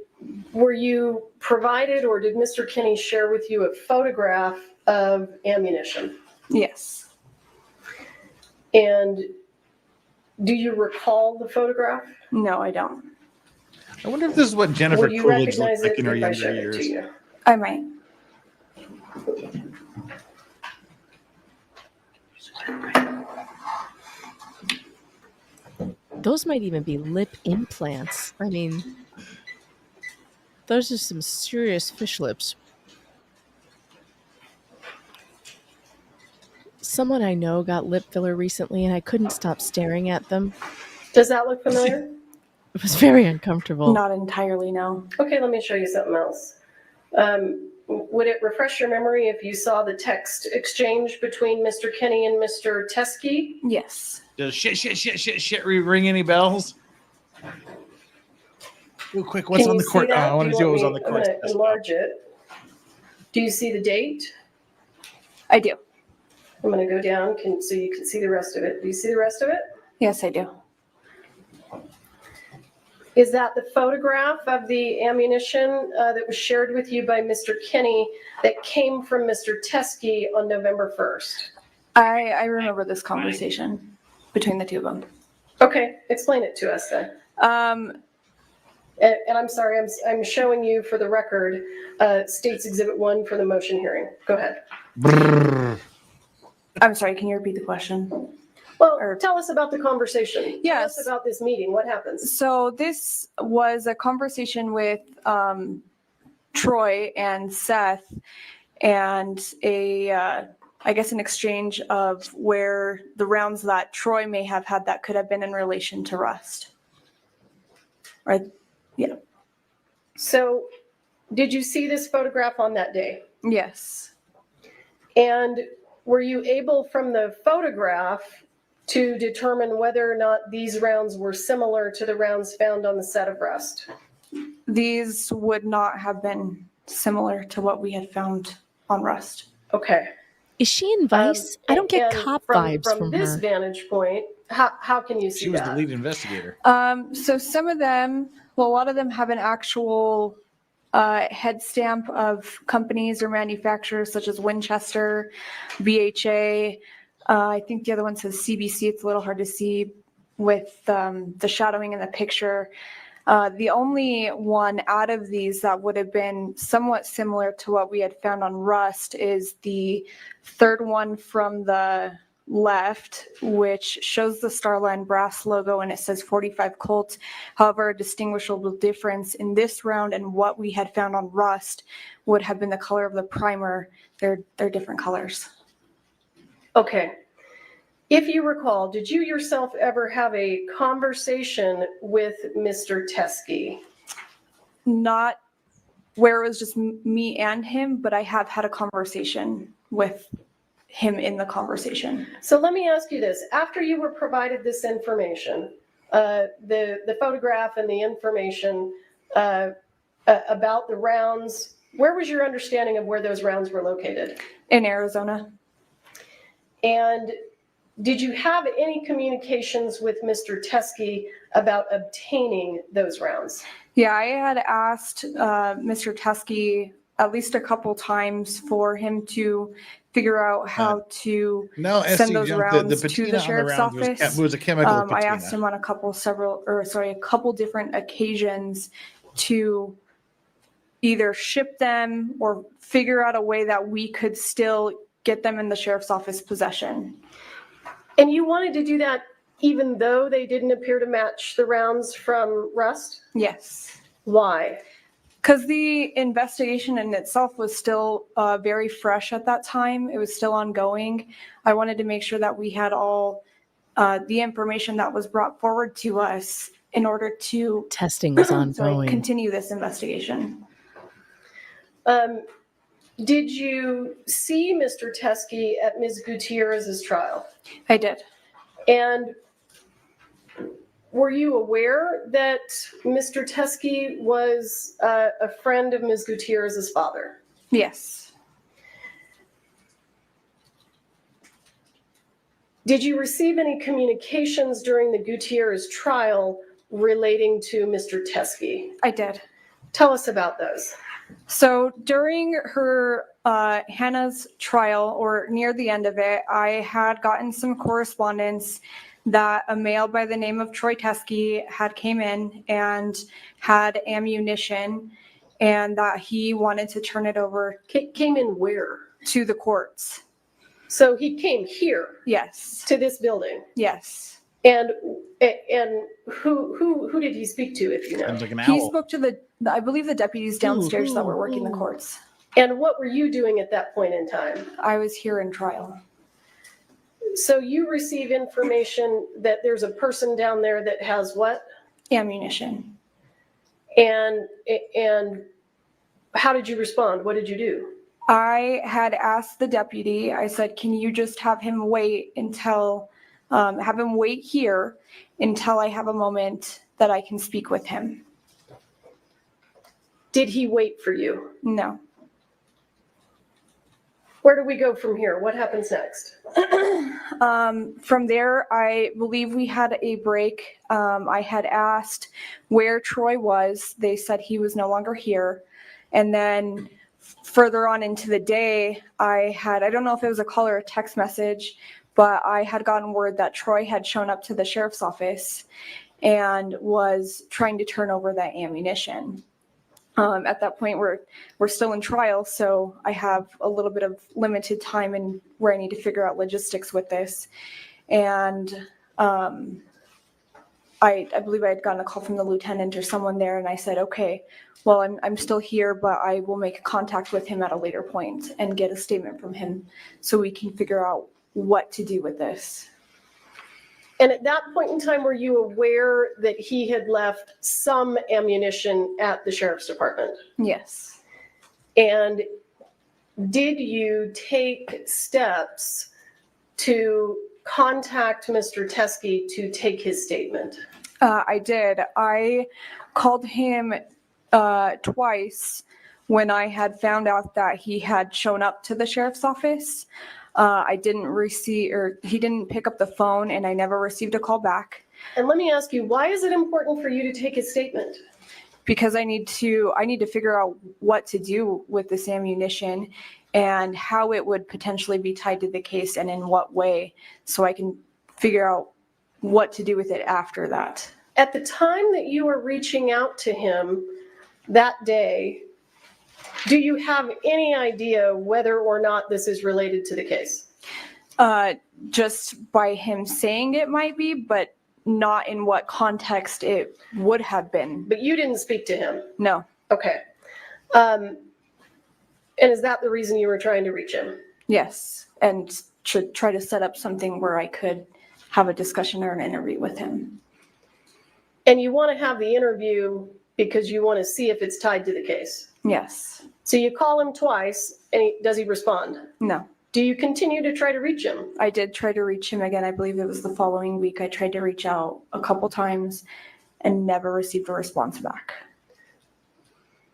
were you provided, or did Mr. Kinney share with you a photograph of ammunition? Yes. And do you recall the photograph? No, I don't. I wonder if this is what Jennifer Would you Coolidge recognize looked like it in her if I younger showed it to years. you? I might. Those might even be lip implants. I mean, those are some serious fish lips. Someone I know got lip filler recently, and I couldn't stop staring at them. Does that look familiar? It was very uncomfortable. Not entirely, no. Okay, let me show you something else. Would it refresh your memory if you saw the text exchange between Mr. Kinney and Mr. Teskey? Yes. Does shit ring any bells? Real quick, what's Can on you the court? see that? I want to Do see you what was on want the me- court. I'm gonna enlarge it. Do you see the date? I do. I'm gonna go down so you can see the rest of it. Do you see the rest of it? Yes, I do. Is that the photograph of the ammunition that was shared with you by Mr. Kinney that came from Mr. Teskey on November 1st? I remember this conversation between the two of them. Okay, explain it to us then. And I'm sorry, I'm showing you for the record, States Exhibit 1 for the motion hearing. Go ahead. I'm sorry, can you repeat the question? Well, tell us about the conversation. Yes. Tell us about this meeting. What happens? So this was a conversation with Troy and Seth, and I guess an exchange of where the rounds that Troy may have had that could have been in relation to Rust. Right? Yeah. So, did you see this photograph on that day? Yes. And were you able from the photograph to determine whether or not these rounds were similar to the rounds found on the set of Rust? These would not have been similar to what we had found on Rust. Okay. Is she in Vice? I don't get And cop vibes from this her. vantage point, how can you see She was that? the lead investigator. So some of them, well, a lot of them have an actual head stamp of companies or manufacturers such as Winchester, VHA. I think the other one says CBC. It's a little hard to see with the shadowing in the picture. The only one out of these that would have been somewhat similar to what we had found on Rust is the third one from the left, which shows the Starline brass logo and it says 45 Colt. However, a distinguishable difference in this round and what we had found on Rust would have been the color of the primer. They're different colors. Okay. If you recall, did you yourself ever have a conversation with Mr. Teskey? Not where it was just me and him, but I have had a conversation with him in the conversation. So let me ask you this. After you were provided this information, the photograph and the information about the rounds, where was your understanding of where those rounds were located? In Arizona. And did you have any communications with Mr. Teskey about obtaining those rounds? Yeah, I had asked Mr. Teskey at least a couple times for him to figure out how to No, SC send those jumped. rounds The to patina the on the sheriff's rounds office. was a chemical I asked patina. him on a couple different occasions to either ship them or figure out a way that we could still get them in the sheriff's office possession. And you wanted to do that even though they didn't appear to match the rounds from Rust? Yes. Why? Because the investigation in itself was still very fresh at that time. It was still ongoing. I wanted to make sure that we had all the information that was brought forward to us in order to testing was ongoing. continue this investigation. Did you see Mr. Teskey at Ms. Gutierrez's trial? I did. And were you aware that Mr. Teskey was a friend of Ms. Gutierrez's father? Yes. Did you receive any communications during the Gutierrez trial relating to Mr. Teskey? I did. Tell us about those. So during her Hannah's trial, or near the end of it, I had gotten some correspondence that a male by the name of Troy Teskey had came in and had ammunition, and that he wanted to turn it over. Came in where? To the courts. So he came here? Yes. To this building? Yes. And who did he speak to, if you know? Sounds like an He owl. spoke to I believe the deputies downstairs that were working the courts. And what were you doing at that point in time? I was here in trial. So you receive information that there's a person down there that has what? Ammunition. And how did you respond? What did you do? I had asked the deputy, I said, can you just have him wait until, have him wait here until I have a moment that I can speak with him? Did he wait for you? No. Where do we go from here? What happens next? From there, I believe we had a break. I had asked where Troy was. They said he was no longer here. And then further on into the day, I don't know if it was a call or a text message, but I had gotten word that Troy had shown up to the sheriff's office and was trying to turn over that ammunition. At that point, we're still in trial, so I have a little bit of limited time and where I need to figure out logistics with this. And I believe I had gotten a call from the lieutenant or someone there, and I said, okay, well, I'm still here, but I will make contact with him at a later point and get a statement from him so we can figure out what to do with this. And at that point in time, were you aware that he had left some ammunition at the sheriff's department? Yes. And did you take steps to contact Mr. Teskey to take his statement? I did. I called him twice when I had found out that he had shown up to the sheriff's office. I didn't receive, or he didn't pick up the phone, and I never received a call back. And let me ask you, why is it important for you to take his statement? Because I need to figure out what to do with this ammunition and how it would potentially be tied to the case and in what way, so I can figure out what to do with it after that. At the time that you were reaching out to him that day, do you have any idea whether or not this is related to the case? Just by him saying it might be, but not in what context it would have been. But you didn't speak to him? No. Okay. And is that the reason you were trying to reach him? Yes, and to try to set up something where I could have a discussion or an interview with him. And you want to have the interview because you want to see if it's tied to the case? Yes. So you call him twice, and does he respond? No. Do you continue to try to reach him? I did try to reach him again. I believe it was the following week. I tried to reach out a couple times and never received a response back.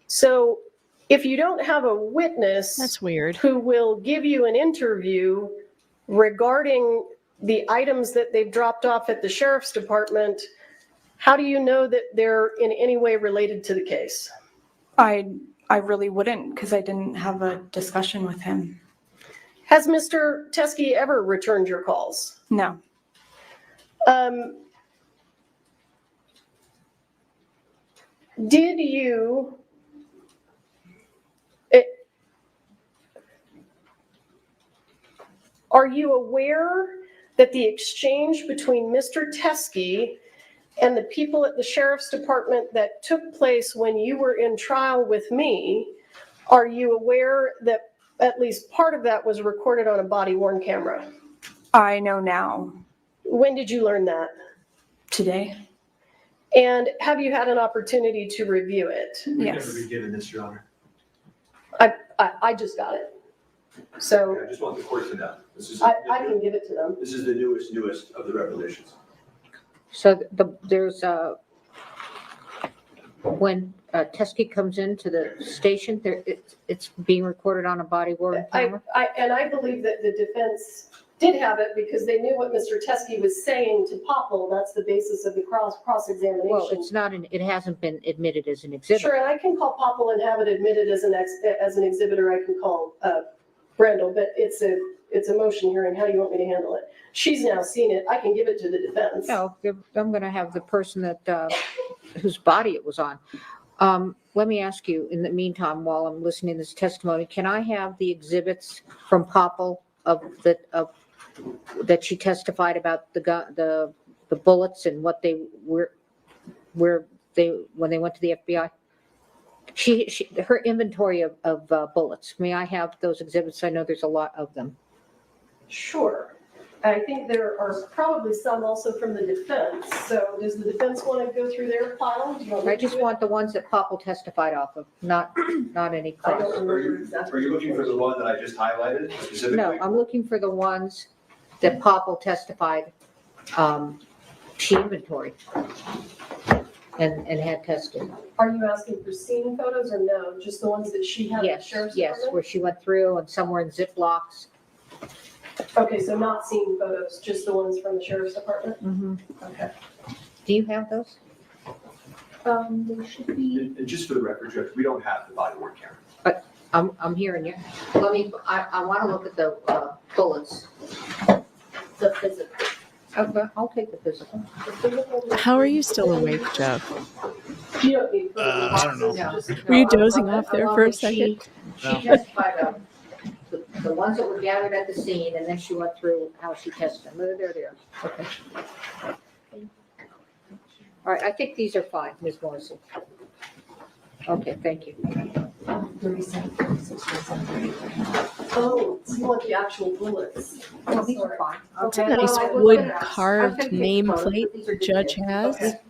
So if you don't have a witness, that's weird, who will give you an interview regarding the items that they've dropped off at the sheriff's department, How do you know that they're in any way related to the case? I really wouldn't, because I didn't have a discussion with him. Has Mr. Teskey ever returned your calls? No. Did you are you aware that the exchange between Mr. Teskey and the people at the sheriff's department that took place when you were in trial with me, are you aware that at least part of that was recorded on a body-worn camera? I know now. When did you learn that? Today. And have you had an opportunity to review it? We've never been given this, Your Honor. I just got it. So I just want the court to know. This is I can give it to them. This is the newest of the revelations. So there's when Teskey comes into the station, it's being recorded on a body-worn camera? I believe that the defense did have it because they knew what Mr. Teskey was saying to Poppel. That's the basis of the cross-examination. Well, it hasn't been admitted as an exhibit. Sure, and I can call Poppel and have it admitted as an exhibitor. I can call Brandel, but it's a motion hearing. How do you want me to handle it? She's now seen it. I can give it to the defense. No, I'm going to have the person that whose body it was on. Let me ask you, in the meantime, while I'm listening to this testimony, can I have the exhibits from Poppel that she testified about the bullets and what they were, when they went to the FBI? Her inventory of bullets. May I have those exhibits? I know there's a lot of them. Sure. I think there are probably some also from the defense. So does the defense want to go through their file? I just want the ones that Poppel testified off of, not any cross. Are you looking for the one that I just highlighted specifically? No, I'm looking for the ones that Poppel testified she inventory and had tested. Are you asking for scene photos or no? Just the ones that she had at the sheriff's department? Where she went through and somewhere in Ziplocs. Okay, so not scene photos, just the ones from the sheriff's department? Mm-hmm. Okay. Do you have those? They should be. And just for the record, Judge, we don't have the body-worn camera. But I'm hearing you. I want to look at the bullets. The physical. Okay, I'll take the physical. How are you still awake, Jeff? You don't need I don't know. Were you dozing off there for a second? She testified the ones that were gathered at the scene, and then she went through how she tested them. There they are. Okay. All right, I think these are fine, Ms. Morrison. Okay, thank you. 37, 36, 37. Oh, so you want the actual bullets? Oh, these are fine. It's a Okay. nice wood carved nameplate the judge has. Okay.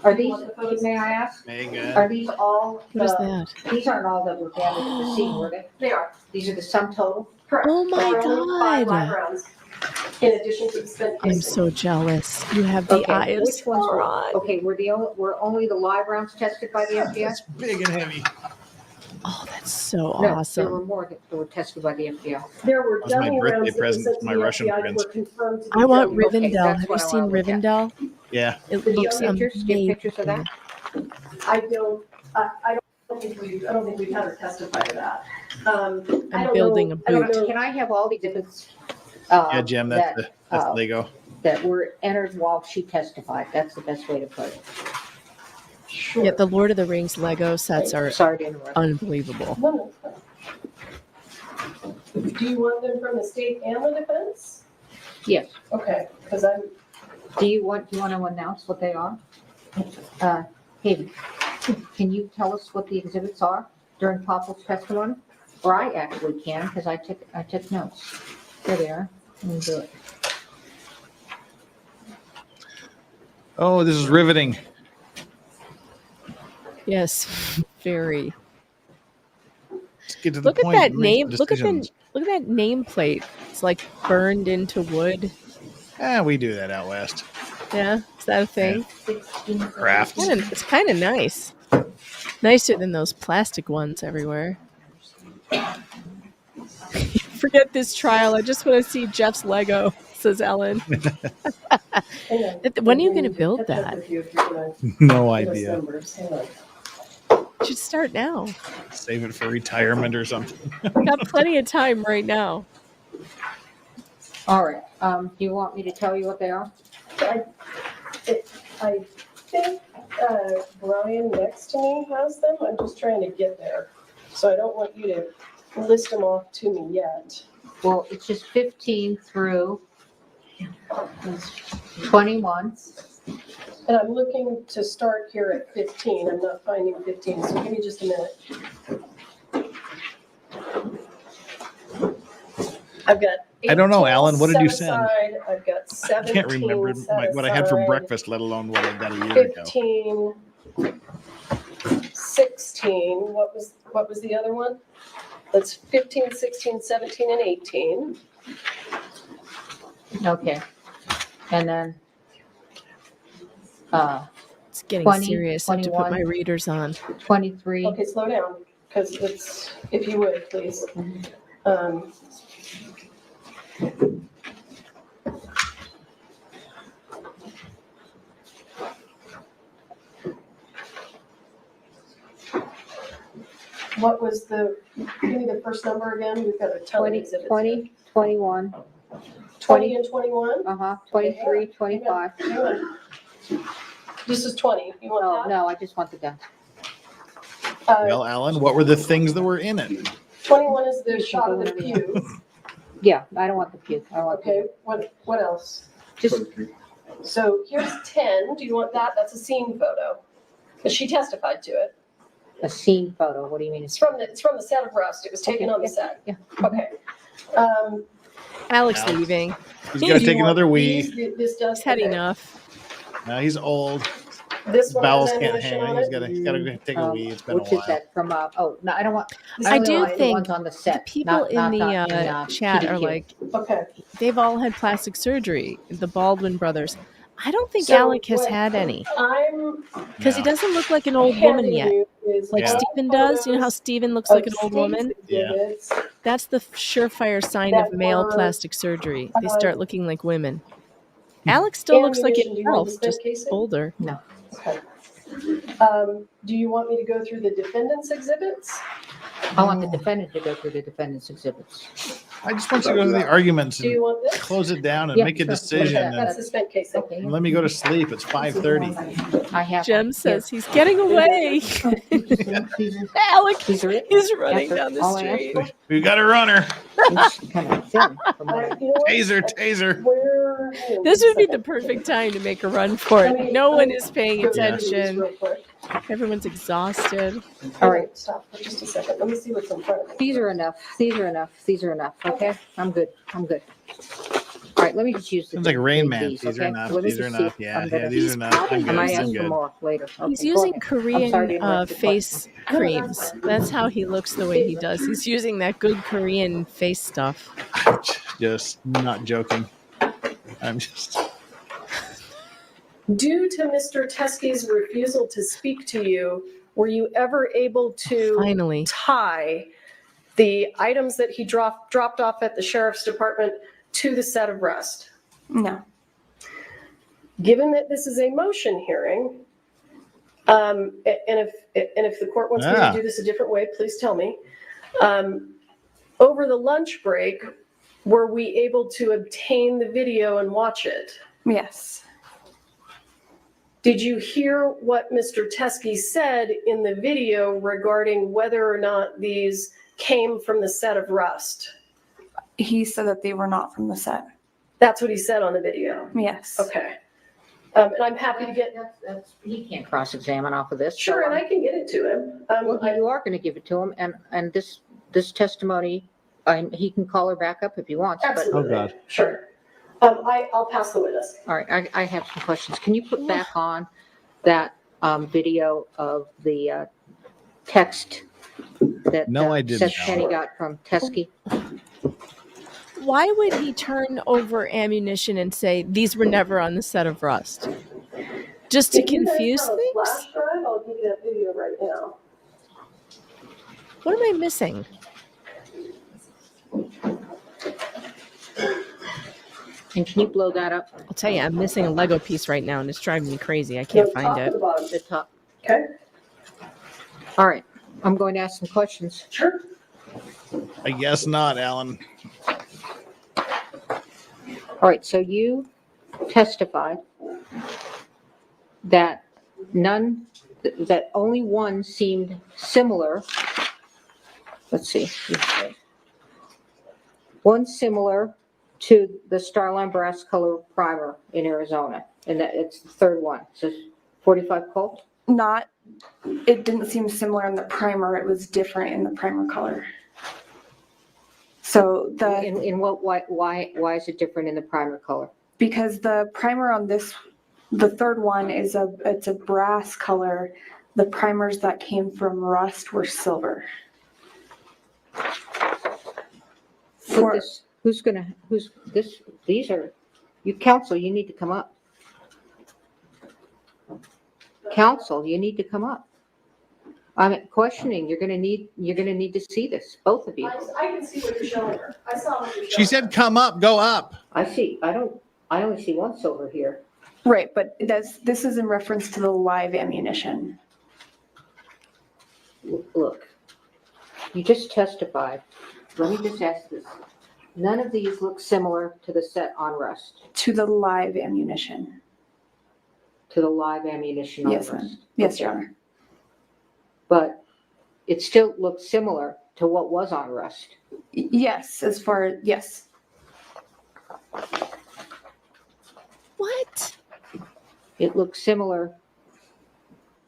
Are these, may I ask? Megan. Are these all? What is that? These aren't all that were gathered at the scene, were they? They are. These are the sum total? Correct. Oh my There are only 5 live God. rounds, in addition to the spent I'm casing. so jealous. You have the Okay, eye of which ones were, Sauron. okay, were only the live rounds tested by the FBI? That's big and heavy. Oh, that's so No, there awesome. were more that were tested by the FBI. There were That was my dummy birthday rounds that were present sent to to my the Russian FBI that friends. were confirmed to be I want dummy. Okay, Rivendell. that's Have you what I seen wanna look at. Rivendell? Yeah. It Do you looks have pictures? Do you have pictures of that? I don't think we've had her testify to that. I I'm don't building know- a I don't boot. know- Can I have all the exhibits? Yeah, Jim, that's that, Lego. that were entered while she testified? That's the best way to put it. Sure. Yeah, the Lord of the Rings Lego sets are Sorry to interrupt. unbelievable. No. Do you want them from the state and the defense? Yes. Okay, because I'm. Do you want to announce what they are? Hayden, can you tell us what the exhibits are during Poppel's testimony? Or I actually can, because I took notes. There they are. Let me do it. Oh, this is riveting. Yes, very. Let's get to the Look at point. that and make name. some Look at decisions. that nameplate. It's like burned into wood. We do that out west. Yeah, is that a thing? Crafts. It's kind of nice. Nicer than those plastic ones everywhere. Forget this trial. I just want to see Jeff's Lego. It's says Ellen. Hang on. When are you going to We build catch up that? with you if you're gonna No give us idea. numbers. Hang on. You should start now. Save it for retirement or something. Got plenty of time right now. All right, do you want me to tell you what they are? I think Brian next to me has them. I'm just trying to get there. So I don't want you to list them off to me yet. Well, it's just 15 through 21. And I'm looking to start here at 15. I'm not finding 15, so give me just a minute. I've got I don't know, 18 Alan. What did you set send? aside. I've got I 17 can't remember set what I had for aside, breakfast, let alone what I got a year ago. 15, 16. What was the other one? That's 15, 16, 17, and 18. Okay. And then It's getting 20, serious. I have to put 21. my readers on. 23. Okay, slow down, because it's, if you would, please. What was give me the first number again? We've got a ton of 20, exhibits. 20, 21. 20 and 21? 23, 25. Hang on. This is 20. You want that? No, I just want the gun. Well, Alan, what were the things that were in it? 21 is the shot of the pew. Yeah, I don't want the pew. I want Okay, what else? just So here's 10. Do you want that? That's a scene photo. But she testified to it. a scene photo. What do you mean? It's from the set of Rust. It was taken on the set. Yeah. Okay. Alex leaving. He's got to take another wee. This does. He's had okay. enough. Now he's old. This one Bowels has can't ammunition hang. on He's it. got to take a wee. It's been a Which is while. that from? Oh no, I don't want. I only do want the think ones on the set. the people in the chat are PDQ. like, Okay. they've all had plastic surgery. The Baldwin brothers. I don't think So Alec has what had any I'm because he doesn't look like an old woman yet. Like Yeah. Stephen does. You know how Stephen looks like an old woman? Yeah. That's the surefire sign of male plastic surgery. They start looking like women. Alex still looks like Ammunition, do you want himself, the just spent casing? older. No. Okay. Do you want me to go through the defendant's exhibits? I want the defendant to go through the defendant's exhibits. I just want you to go to the arguments Do you and want this? close it down and Yeah, make a sure. decision. That's the spent casing. And let me go to sleep. It's 5:30. I have. Jem says he's getting away. Alec, These are it. he's running That's down the all I asked street. We got a runner. It's kind of thin from what I- You know what? Taser. Where? This would be the perfect time to make a run for it. No one is paying Go through these attention. real quick. Everyone's exhausted. All right. Stop for just a second. Let me see what's in front of me. These are enough. These are enough. These are enough. Okay, I'm good. I'm good. All right, let me just use the. Sounds like Rain Man. These, These are okay? enough. Let me These are just see enough. if Yeah, I'm gonna- these are enough. I'm I good. might I'm ask for good. more later. He's Okay, go using ahead. I'm sorry to Korean interrupt your face creams. That's how he looks the way he does. He's using that good Korean face stuff. Just not joking. I'm just. Due to Mr. Teskey's refusal to speak to you, were you ever able to Finally. tie the items that he dropped off at the sheriff's department to the set of Rust? No. Given that this is a motion hearing, and if the court wants me to do this a different way, please tell me. Over the lunch break, were we able to obtain the video and watch it? Yes. Did you hear what Mr. Teskey said in the video regarding whether or not these came from the set of Rust? He said that they were not from the set. That's what he said on the video? Yes. Okay. And I'm happy to get... He can't cross-examine off of this. Sure, and I can get it to him. Well, you are going to give it to him, and this testimony, he can call her back up if he wants. Absolutely. Oh, God. Sure. I'll pass the witness. All right, I have some questions. Can you put back on that video of the text that No, I didn't. Seth Kenny got from Teskey? Why would he turn over Ammunition and say these were never on the set of Rust? Just to If you guys confuse have a things? flash drive, I'll give you that video right now. What am I missing? And can you blow that up? I'll tell you, I'm missing a Lego piece right now, and it's driving me crazy. I can't find it. The top. Okay. All right, I'm going to ask some questions. Sure. I guess not, Alan. All right, so you testified that that only one seemed similar. Let's see. One similar to the Starline Brass Color Primer in Arizona, and that it's the third one. So 45 Colt? It didn't seem similar in the primer. It was different in the primer color. So in what why is it different in the primer color? Because the primer on the third one it's a brass color. The primers that came from Rust were silver. These are, you counsel, you need to come up. Counsel, you need to come up. I'm questioning, you're gonna need to see this, both of you. I can see what you're showing her. I saw what you're showing She said, come up, go up. I only see one silver here. Right, but this is in reference to the live ammunition. Look, you just testified. Let me just ask this. None of these look similar to the set on Rust. To the live ammunition. To the live ammunition on Yes, Rust. ma'am. Yes, Your Honor. But it still looks similar to what was on Rust. Yes, yes. What? It looks similar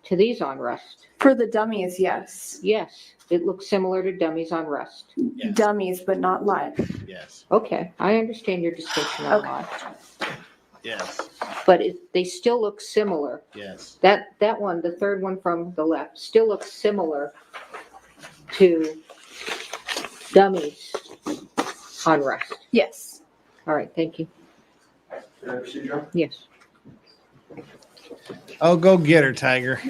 to these on Rust. For the dummies, yes. Yes, it looks similar to dummies on Rust. Yes. Dummies, but not live. Yes. Okay, I understand your distinction on Okay. live. Yes. But they still look similar. Yes. That one, the third one from the left, still looks similar to dummies on Rust. Yes. All right, thank you. Can I proceed, John? Yes. Oh, go get her, Tiger.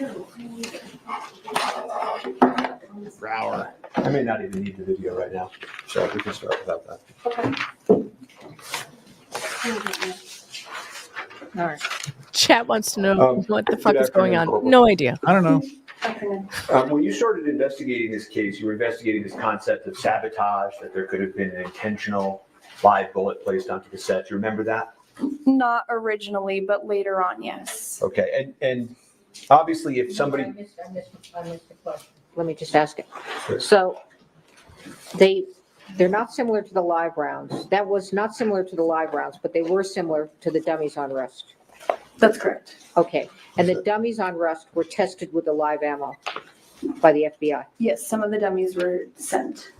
Brower. I may not even need the video right now, so we can start without that. All right. Chat wants to know what the fuck good is going afternoon, on. Corporal. No idea. I don't know. When you started investigating this case, you were investigating this concept of sabotage, that there could have been an intentional live bullet placed onto the set. Do you remember that? Not originally, but later on, yes. Okay, and obviously if somebody, I missed the question. Let me just ask it. So they're not similar to the live rounds. That was not similar to the live rounds, but they were similar to the dummies on Rust. That's correct. Okay, and the dummies on Rust were tested with the live ammo by the FBI. Yes, some of the dummies were sent.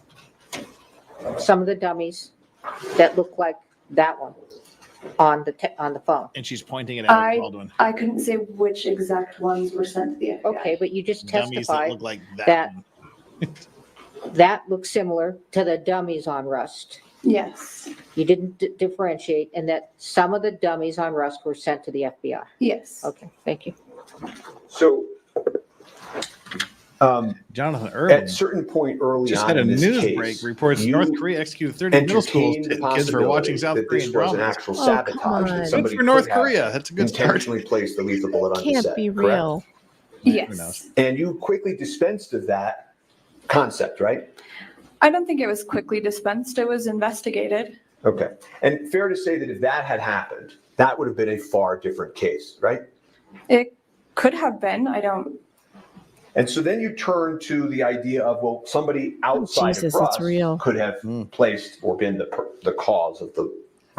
Some of the dummies that look like that one on the phone. And she's pointing at Alec Baldwin. I couldn't say which exact ones were sent to the FBI. Okay, but you just Dummies that testified look like that one. that looks similar to the dummies on Rust. Yes. You didn't differentiate, and that some of the dummies on Rust were sent to the FBI. Yes. Okay, thank you. so Jonathan Irvin at a certain point early just on had a in this news case, break. Reports you North Korea executed 30 middle school entertained the kids for watching possibility South that Korean this was an dramas. actual Oh, sabotage, come that on. somebody Good for North could have Korea. That's a good start. intentionally placed the lethal bullet on the Can't set, be correct? real. Who Yes. knows? And you quickly dispensed of that concept, right? I don't think it was quickly dispensed. It was investigated. Okay. And fair to say that if that had happened, that would have been a far different case, right? It could have been. I don't. And so then you turn to the idea of, well, somebody outside Jesus, of it's Rust real. could have placed or been the cause of the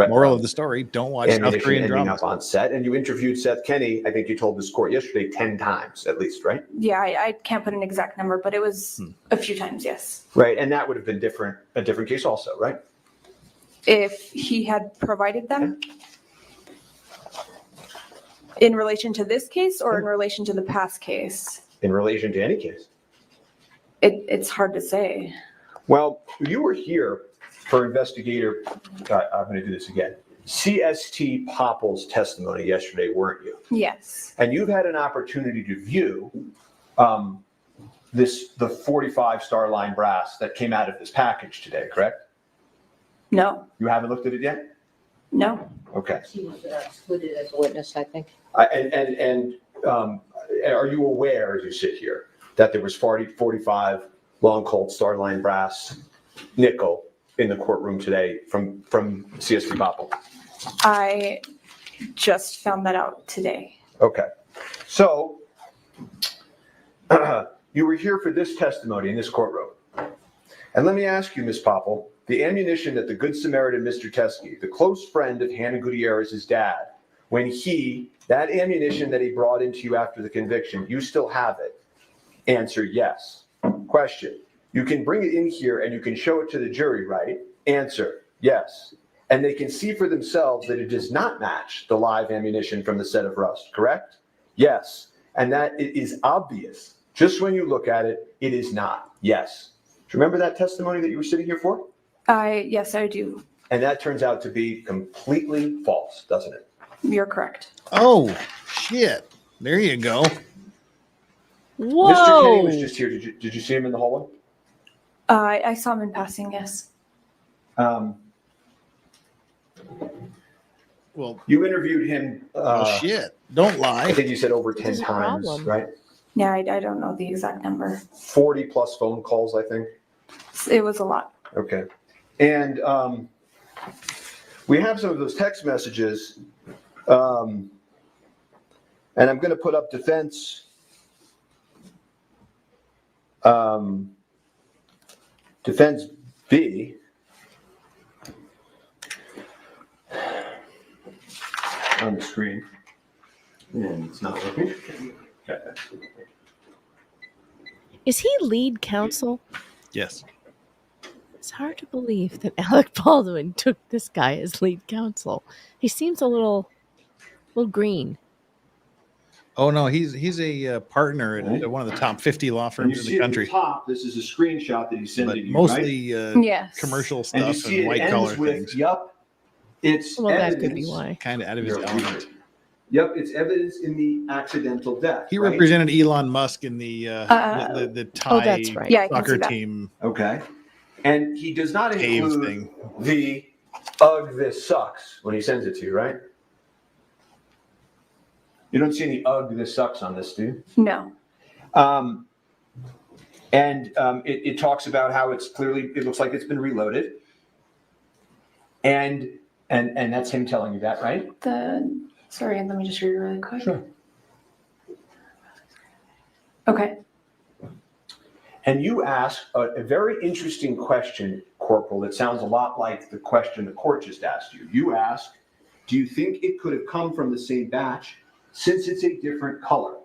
Moral of the story: don't watch South ammunition Korean ending dramas. up on set. And you interviewed Seth Kenny, I think you told this court yesterday, 10 times at least, right? Yeah, I can't put an exact number, but it was a few times, yes. Right. And that would have been a different case also, right? If he had provided them. In relation to this case or in relation to the past case? In relation to any case. It's hard to say. Well, you were here for investigator, I'm going to do this again, CST Poppel's testimony yesterday, weren't you? Yes. And you've had an opportunity to view the 45 Starline brass that came out of this package today, correct? No. You haven't looked at it yet? No. Okay. She was excluded as a witness, I think. Are you aware, as you sit here, that there was 45 long Colt Starline brass nickel in the courtroom today from CS3 poppel? I just found that out today. Okay. So you were here for this testimony in this courtroom. And let me ask you, Ms. Poppel, the ammunition that the Good Samaritan, Mr. Teskey, the close friend of Hannah Gutierrez's dad, when that ammunition that he brought into you after the conviction, you still have it? Answer, yes. Question, you can bring it in here and you can show it to the jury, right? Answer, yes. And they can see for themselves that it does not match the live ammunition from the set of rust, correct? Yes. And that it is obvious. Just when you look at it, it is not. Yes. Do you remember that testimony that you were sitting here for? Yes, I do. And that turns out to be completely false, doesn't it? You're correct. Oh, shit. There you go. Whoa. Mr. Kenny was just here. Did you see him in the hallway? I saw him in passing, yes. Well, you interviewed him. Shit. Don't lie. I think you said over 10 times, right? Yeah, I don't know the exact number. 40 plus phone calls, I think. It was a lot. Okay. And we have some of those text messages. And I'm going to put up defense. Defense B. On the screen. And it's not working. Okay. Is he lead counsel? Yes. It's hard to believe that Alec Baldwin took this guy as lead counsel. He seems a little green. Oh no, he's a partner at one of the top 50 law firms in the country. At the top, this is a screenshot that he sent to you, mostly right? Yes. commercial And you stuff see and white collar with, things. Yup, it's Well, that evidence. could be why. Kind of out of his element. Yep, it's evidence in the accidental death. He right? represented Elon Musk in the Thai that's right. Yeah, I can soccer see that. team. Okay. And he does not Cave include thing. the "ugh, this sucks" when he sends it to you, right? You don't see any "ugh, this sucks" on this, do you? No. It talks about how it looks like it's been reloaded. And that's him telling you that, right? Sorry, let me just read it really quick. Sure. Okay. And you ask a very interesting question, Corporal, that sounds a lot like the question the court just asked you. You ask, do you think it could have come from the same batch since it's a different color,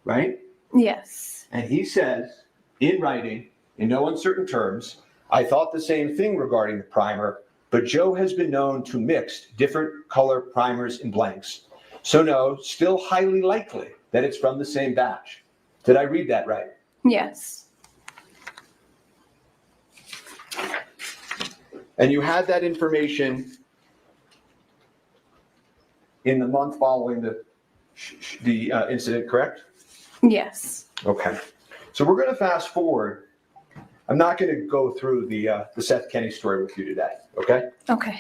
right? Yes. And he says, in writing, in no uncertain terms, I thought the same thing regarding the primer, but Joe has been known to mix different color primers and blanks. So no, still highly likely that it's from the same batch. Did I read that right? Yes. And you had that information in the month following the incident, correct? Yes. Okay. So we're going to fast forward. I'm not going to go through the Seth Kenny story with you today, okay? Okay.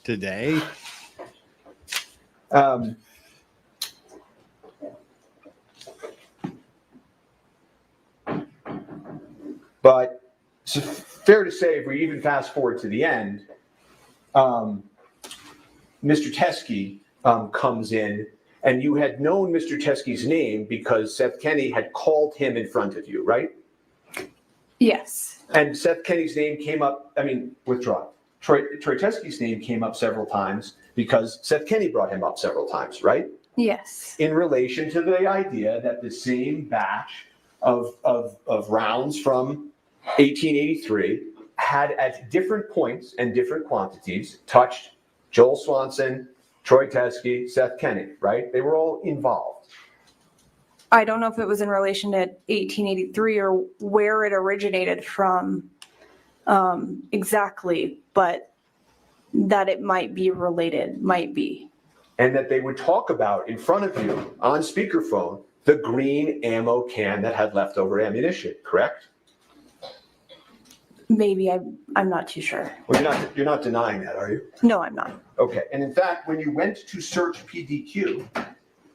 Today? But it's fair to say, if we even fast forward to the end, Mr. Teskey comes in, and you had known Mr. Teskey's name because Seth Kenny had called him in front of you, right? Yes. And Seth Kenny's name came up, withdraw. Troy Teskey's name came up several times because Seth Kenny brought him up several times, right? Yes. In relation to the idea that the same batch of rounds from 1883 had at different points and different quantities touched Joel Swanson, Troy Teskey, Seth Kenny, right? They were all involved. I don't know if it was in relation to 1883 or where it originated from exactly, but that it might be related, might be. And that they would talk about in front of you on speakerphone the green ammo can that had leftover ammunition, correct? Maybe I'm not too sure. Well, you're not denying that, are you? No, I'm not. Okay. And in fact, when you went to search PDQ,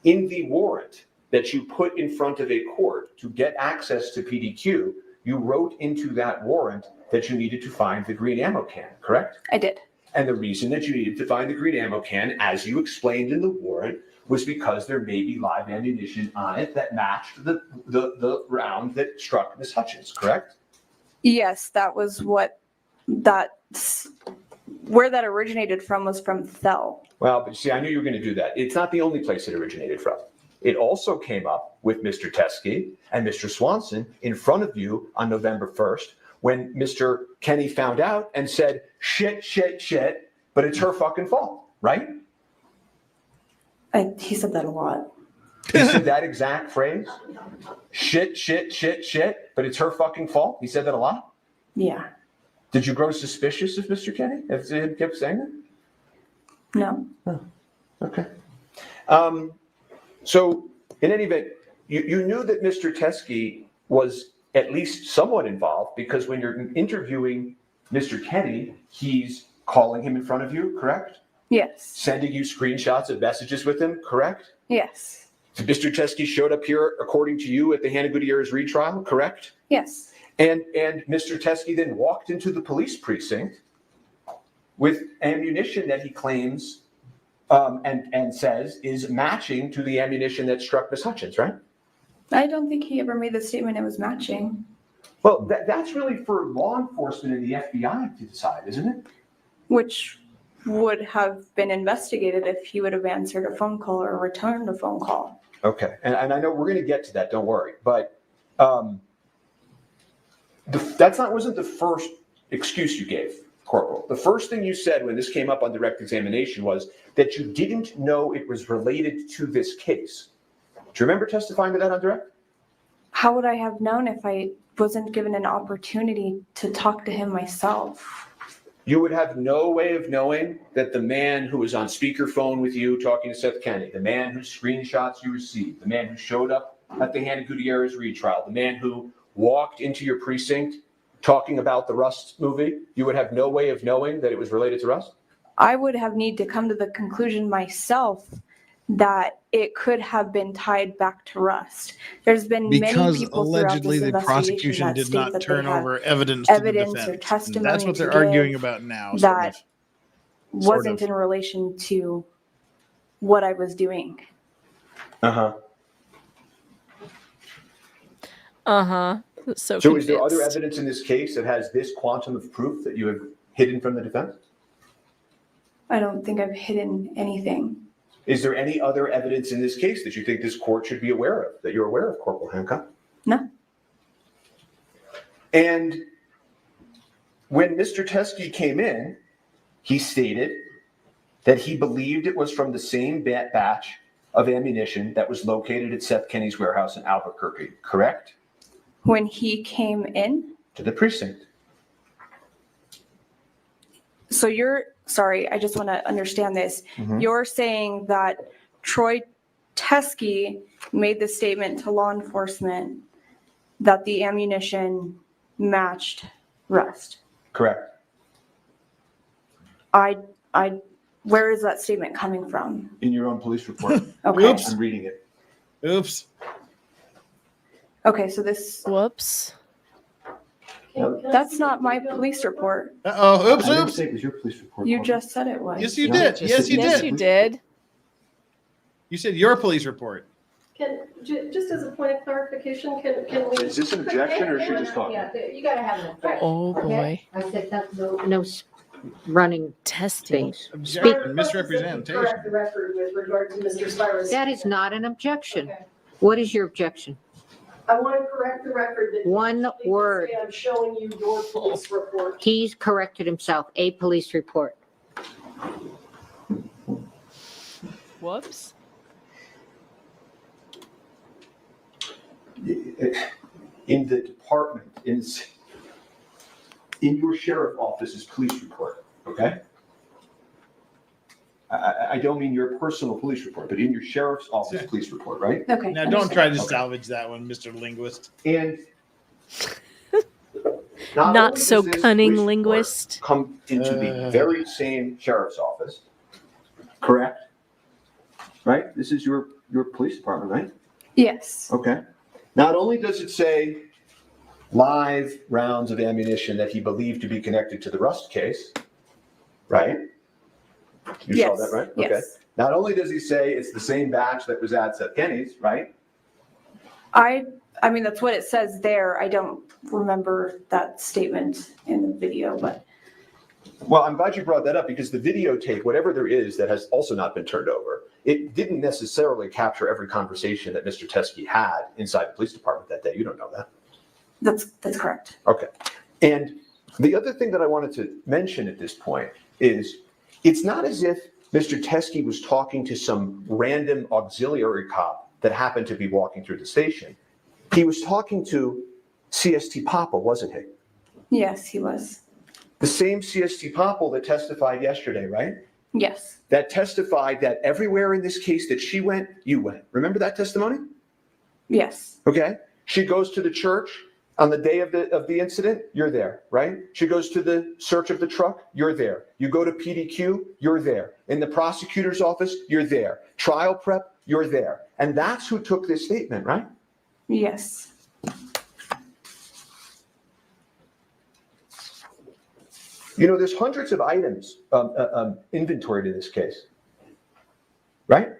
in the warrant that you put in front of a court to get access to PDQ, you wrote into that warrant that you needed to find the green ammo can, correct? I did. And the reason that you needed to find the green ammo can, as you explained in the warrant, was because there may be live ammunition on it that matched the round that struck Ms. Hutchins, correct? Yes, that was where that originated from, was from Zelle. Well, but see, I knew you were going to do that. It's not the only place it originated from. It also came up with Mr. Teskey and Mr. Swanson in front of you on November 1st when Mr. Kenny found out and said, shit, but it's her fucking fault, right? He said that a lot. He said that exact phrase? Shit, but it's her fucking fault? He said that a lot? Yeah. Did you grow suspicious of Mr. Kenny as he kept saying that? No. Oh, okay. So in any event, you knew that Mr. Teskey was at least somewhat involved because when you're interviewing Mr. Kenny, he's calling him in front of you, correct? Yes. Sending you screenshots of messages with him, correct? Yes. So Mr. Teskey showed up here, according to you, at the Halyna Hutchins retrial, correct? Yes. And Mr. Teskey then walked into the police precinct with ammunition that he claims and says is matching to the ammunition that struck Ms. Hutchins, right? I don't think he ever made the statement it was matching. Well, that's really for law enforcement and the FBI to decide, isn't it? Which would have been investigated if he would have answered a phone call or returned a phone call. Okay, and I know we're going to get to that, don't worry. But wasn't the first excuse you gave, Corporal. The first thing you said when this came up on direct examination was that you didn't know it was related to this case. Do you remember testifying to that on direct? How would I have known if I wasn't given an opportunity to talk to him myself? You would have no way of knowing that the man who was on speakerphone with you talking to Seth Kennedy, the man whose screenshots you received, the man who showed up at the Halyna Hutchins retrial, the man who walked into your precinct talking about the Rust movie, you would have no way of knowing that it was related to Rust? I would have need to come to the conclusion myself that it could have been tied back to Rust. There's been many people allegedly throughout the this prosecution investigation that did state not that they turn have over evidence to the or defense. testimony That's what to they're arguing give about now. that wasn't in relation to what I was doing. Uh-huh. Uh-huh. So is there other evidence in this case that has this quantum of proof that you have hidden from the defense? I don't think I've hidden anything. Is there any other evidence in this case that you think this court should be aware of, that you're aware of, Corporal Hancock? No. And when Mr. Teskey came in, he stated that he believed it was from the same batch of ammunition that was located at Seth Kenny's warehouse in Albuquerque, correct? When he came in? To the precinct. So sorry, I just want to understand this. Mm-hmm. You're saying that Troy Teskey made the statement to law enforcement that the ammunition matched Rust. Correct. Where is that statement coming from? In your own police report. Okay. I'm reading it. Oops. Okay, so this. Whoops. That's not my police report. Uh-oh, oops. I didn't say it was your police report. You just said it was. Yes, you did. Yes, you Yes, did. you did. You said your police report. Just as a point of clarification, can we? Is this an objection or is she just talking? Yeah, you gotta have an objection. Oh, boy. Okay? I said that, no running testing. things. Objection, misrepresentation. Correct the record with regard to Mr. Spira's. That is not an objection. Okay. What is your objection? I want to correct the record that. One word. I'm showing you your police report. He's corrected himself, a police report. Whoops. In the department, in your sheriff office's police report, okay? I don't mean your personal police report, but in your sheriff's office police report, right? Okay. Now, don't try to salvage that one, Mr. Linguist. And Not not only so does this cunning police report linguist. come into the very same sheriff's office, correct? Right? This is your police department, right? Yes. Okay. Not only does it say live rounds of ammunition that he believed to be connected to the Rust case, right? You saw that, right? Okay. Yes. Not only does he say it's the same batch that was at Seth Kenny's, right? I mean, that's what it says there. I don't remember that statement in the video, but Well, I'm glad you brought that up because the videotape, whatever there is that has also not been turned over, it didn't necessarily capture every conversation that Mr. Teskey had inside the police department that day. You don't know that. that's correct. Okay. And the other thing that I wanted to mention at this point is it's not as if Mr. Teskey was talking to some random auxiliary cop that happened to be walking through the station. He was talking to CST Poppel, wasn't he? Yes, he was. The same CST Poppel that testified yesterday, right? Yes. That testified that everywhere in this case that she went, you went. Remember that testimony? Yes. Okay. She goes to the church on the day of the incident, you're there, right? She goes to the search of the truck, you're there. You go to PDQ, you're there. In the prosecutor's office, you're there. Trial prep, you're there. And that's who took this statement, right? Yes. You know, there's hundreds of items inventoried in this case, right?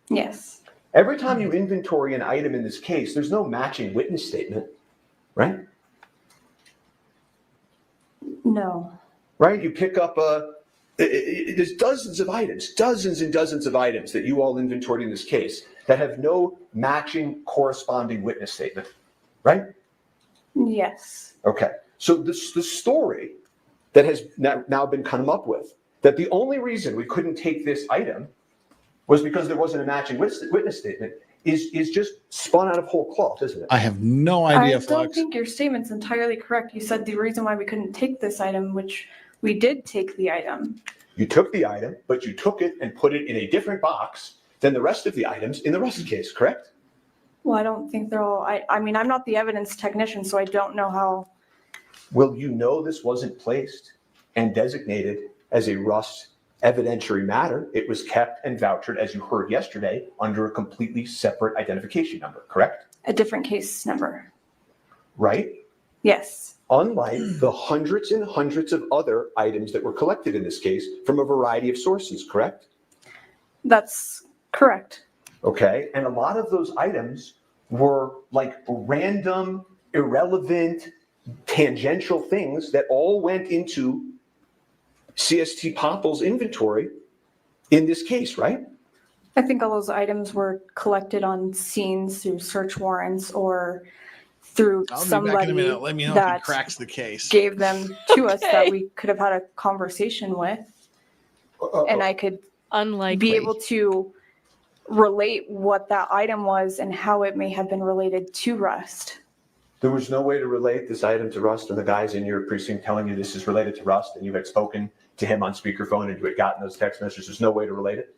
Yes. Every time you inventory an item in this case, there's no matching witness statement, right? No. Right? You pick up there's dozens of items, dozens and dozens of items that you all inventoried in this case that have no matching corresponding witness statement, right? Yes. Okay. So the story that has now been come up with, that the only reason we couldn't take this item was because there wasn't a matching witness statement, is just spun out of whole cloth, isn't it? I have no idea, I Flux. don't think your statement's entirely correct. You said the reason why we couldn't take this item, which we did take the item. You took the item, but you took it and put it in a different box than the rest of the items in the Rust case, correct? Well, I don't think they're all, I mean, I'm not the evidence technician, so I don't know how. Well, you know this wasn't placed and designated as a Rust evidentiary matter. It was kept and vouchered, as you heard yesterday, under a completely separate identification number, correct? A different case number. Right? Yes. Unlike the hundreds and hundreds of other items that were collected in this case from a variety of sources, correct? That's correct. Okay, and a lot of those items were like random, irrelevant, tangential things that all went into CST Poppel's inventory in this case, right? I think all those items were collected on scenes through search warrants or through I'll be back in a somebody minute. Let me know if he that cracks the case. gave them to us that we could have had a conversation with. And I could be able to relate what that item was and how it may have been related to Rust. There was no way to relate this item to Rust, and the guys in your precinct telling you this is related to Rust, and you had spoken to him on speakerphone and you had gotten those text messages. There's no way to relate it?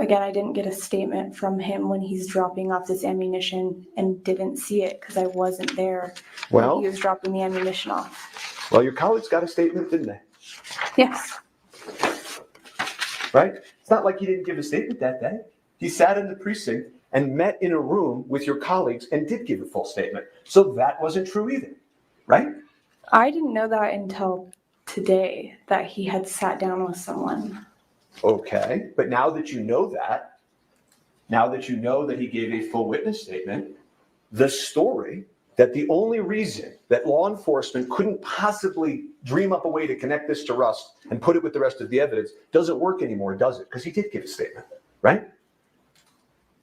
Again, I didn't get a statement from him when he's dropping off this ammunition and didn't see it because I wasn't there Well- when he was dropping the ammunition off. Well, your colleagues got a statement, didn't they? Yes. Right? It's not like he didn't give a statement that day. He sat in the precinct and met in a room with your colleagues and did give a full statement. So that wasn't true either, right? I didn't know that until today, that he had sat down with someone. Okay, but now that you know that, now that you know that he gave a full witness statement, the story that the only reason that law enforcement couldn't possibly dream up a way to connect this to Rust and put it with the rest of the evidence doesn't work anymore, does it? Because he did give a statement, right?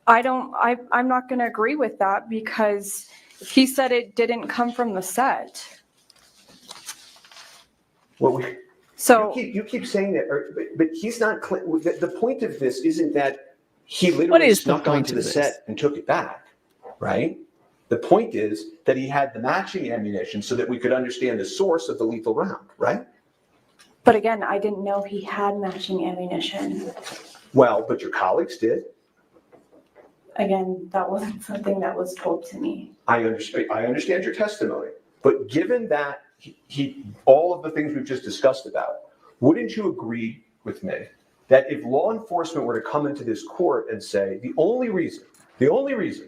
I'm not going to agree with that because he said it didn't come from the set. Well, So you keep saying that, but he's not. The point of this isn't that he What literally is the snuck point onto the of this? set and took it back, right? The point is that he had the matching ammunition so that we could understand the source of the lethal round, right? But again, I didn't know he had matching ammunition. Well, but your colleagues did. Again, that wasn't something that was told to me. I understand your testimony, But given that all of the things we've just discussed about, wouldn't you agree with me that if law enforcement were to come into this court and say, the only reason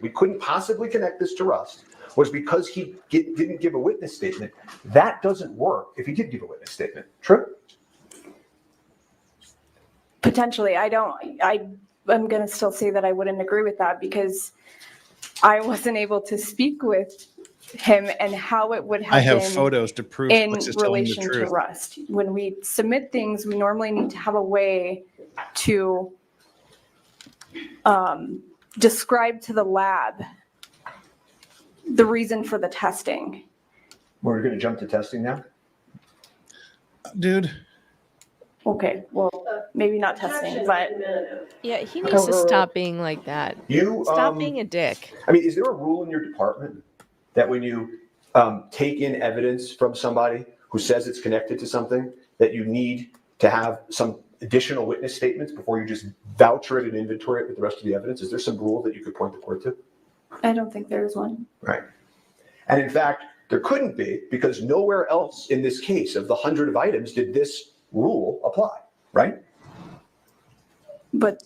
we couldn't possibly connect this to Rust was because he didn't give a witness statement, that doesn't work if he did give a witness statement. True? Potentially. I'm going to still say that I wouldn't agree with that because I wasn't able to speak with him and how it would have I have been photos to prove in Flex is telling the relation to truth. Rust. When we submit things, we normally need to have a way to describe to the lab the reason for the testing. We're going to jump to testing now? Dude. Okay, well, maybe not testing, but Yeah, he needs to stop being like that. Stop being a dick. I mean, is there a rule in your department that when you take in evidence from somebody who says it's connected to something, that you need to have some additional witness statements before you just voucher it and inventory it with the rest of the evidence? Is there some rule that you could point the court to? I don't think there is one. Right. And in fact, there couldn't be, because nowhere else in this case of the 100 of items did this rule apply, right? But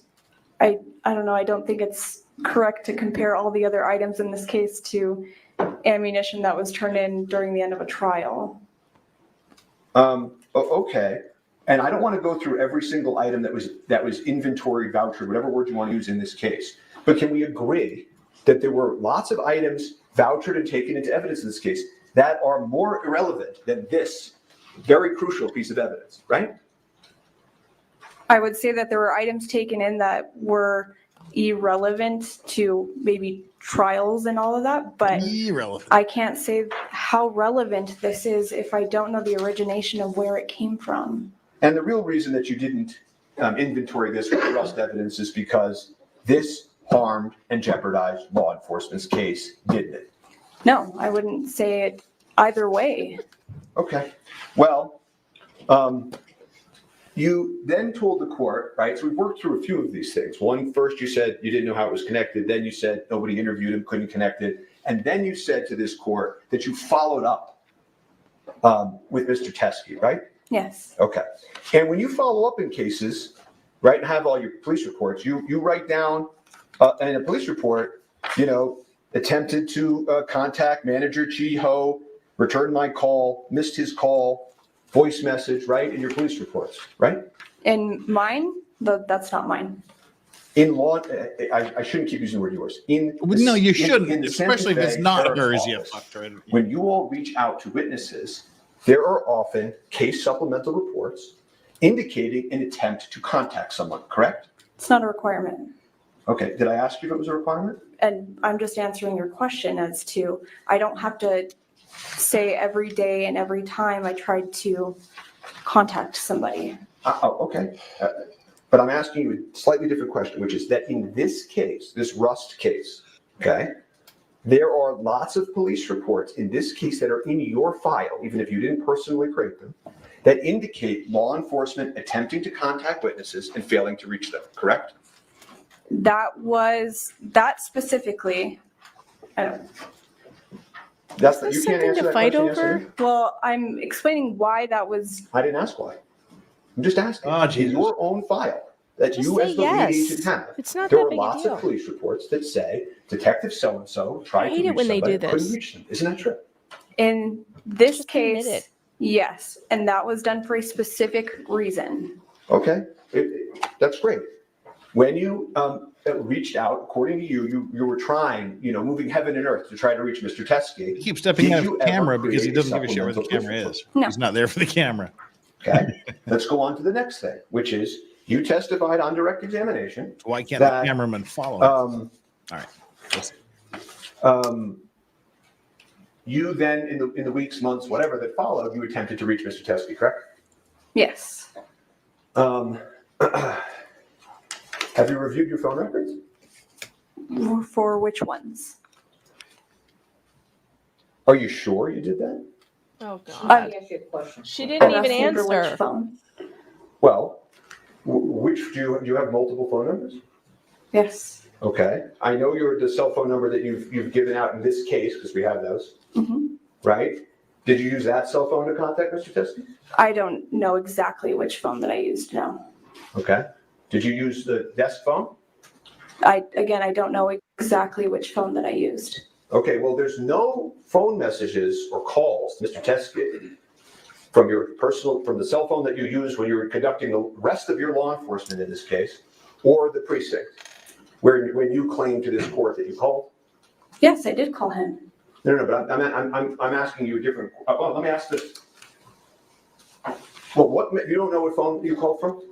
I don't know, I don't think it's correct to compare all the other items in this case to ammunition that was turned in during the end of a trial. Okay. And I don't want to go through every single item that was inventory, voucher, whatever word you want to use in this case. But can we agree that there were lots of items vouchered and taken into evidence in this case that are more irrelevant than this very crucial piece of evidence, right? I would say that there were items taken in that were irrelevant to maybe trials and all of that, but I can't say how relevant this is if I don't know the origination of where it came from. And the real reason that you didn't inventory this with Rust evidence is because this harmed and jeopardized law enforcement's case, didn't it? No, I wouldn't say it either way. Okay. Well, you then told the court, right? So we've worked through a few of these things. One, first you said you didn't know how it was connected. Then you said nobody interviewed him, couldn't connect it. And then you said to this court that you followed up with Mr. Teskey, right? Yes. Okay. And when you follow up in cases, right, and have all your police reports, you write down in a police report, attempted to contact manager Chi Ho, returned my call, missed his call, voice message, right, in your police reports, right? In mine, that's not mine. In law, I shouldn't keep using the word yours. No, you shouldn't, in the especially if Santa it's Fe not Sheriff's hers, you Office, fucker. when you all reach out to witnesses, there are often case supplemental reports indicating an attempt to contact someone, correct? It's not a requirement. Okay, did I ask you if it was a requirement? And I'm just answering your question as to, I don't have to say every day and every time I tried to contact somebody. Okay. But I'm asking you a slightly different question, which is that in this case, this Rust case, okay, there are lots of police reports in this case that are in your file, even if you didn't personally create them, that indicate law enforcement attempting to contact witnesses and failing to reach them, correct? That specifically, I don't know. You can't answer that question, yes or no? Well, I'm explaining why that was. I didn't ask why. I'm just asking. Oh, Jesus. In your own file that Just you say as the yes. lead agent have, It's not there that are big a lots deal. of police reports that say Detective so-and-so tried to hate it reach when they somebody, do couldn't this. reach them. Isn't that true? In this Just admit case, it. yes, and that was done for a specific reason. Okay, that's great. When you reached out, according to you were trying, moving heaven and earth to try to reach Mr. Teskey. He keeps stepping out of the camera because he create a doesn't give a shit where the supplemental camera police is. No. He's not there for the camera. Okay, let's go on to the next thing, which is you testified on direct examination. Why can't that, the cameraman follow him? All right. You then, in the weeks, months, whatever that followed, you attempted to reach Mr. Teskey, correct? Yes. Have you reviewed your phone records? For which ones? Are you sure you did that? Oh, Let me God. ask you a question. She didn't I'm even asking for which answer. phone? Well, do you have multiple phone numbers? Yes. Okay, I know the cell phone number that you've given out in this case, because we have those, Mm-hmm. right? Did you use that cell phone to contact Mr. Teskey? I don't know exactly which phone that I used, no. Okay. Did you use the desk phone? I don't know exactly which phone that I used. Okay, well, there's no phone messages or calls to Mr. Teskey from the cell phone that you used when you were conducting the rest of your law enforcement in this case, or the precinct, when you claimed to this court that you called? Yes, I did call him. No, but I'm asking you a different, well, let me ask this. Well, you don't know what phone you called from?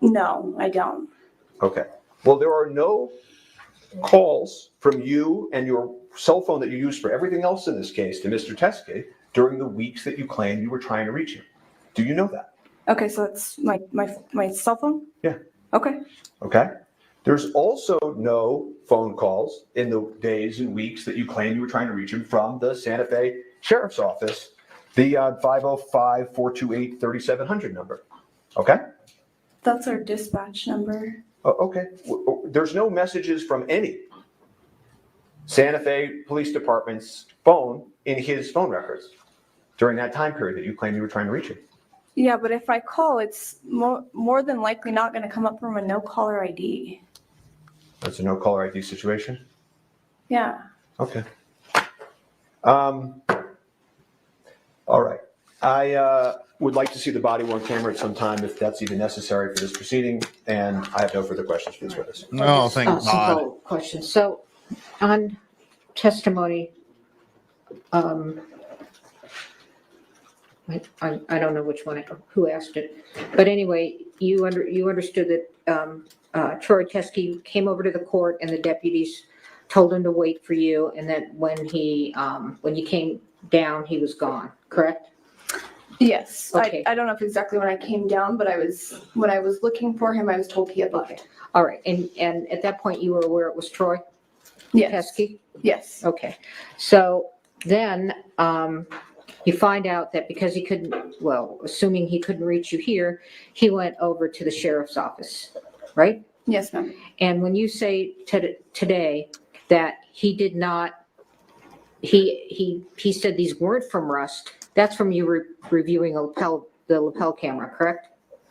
No, I don't. Okay. Well, there are no calls from you and your cell phone that you used for everything else in this case to Mr. Teskey during the weeks that you claimed you were trying to reach him. Do you know that? Okay, so that's my cell phone? Yeah. Okay. Okay. There's also no phone calls in the days and weeks that you claimed you were trying to reach him from the Santa Fe Sheriff's Office, the 505-428-3700 number. Okay? That's our dispatch number. Okay. There's no messages from any Santa Fe Police Department's phone in his phone records during that time period that you claimed you were trying to reach him. Yeah, but if I call, it's more than likely not going to come up from a no caller ID. That's a no caller ID situation? Yeah. Okay. All right. I would like to see the body worn camera at some time if that's even necessary for this proceeding, and I have no further questions for this witness. No, thank God. Simple question. So on testimony, I don't know which one, who asked it, but anyway, you understood that Troy Teskey came over to the court and the deputies told him to wait for you, and that when you came down, he was gone, correct? Yes. Okay. I don't know if exactly when I came down, but when I was looking for him, I was told he had left. All right. And at that point, you were aware it was Troy Teskey? Yes. Okay. So then you find out that because he couldn't, well, assuming he couldn't reach you here, he went over to the sheriff's office, right? Yes, ma'am. And when you say today that he did not, he said these weren't from Rust, that's from you reviewing the lapel camera, correct?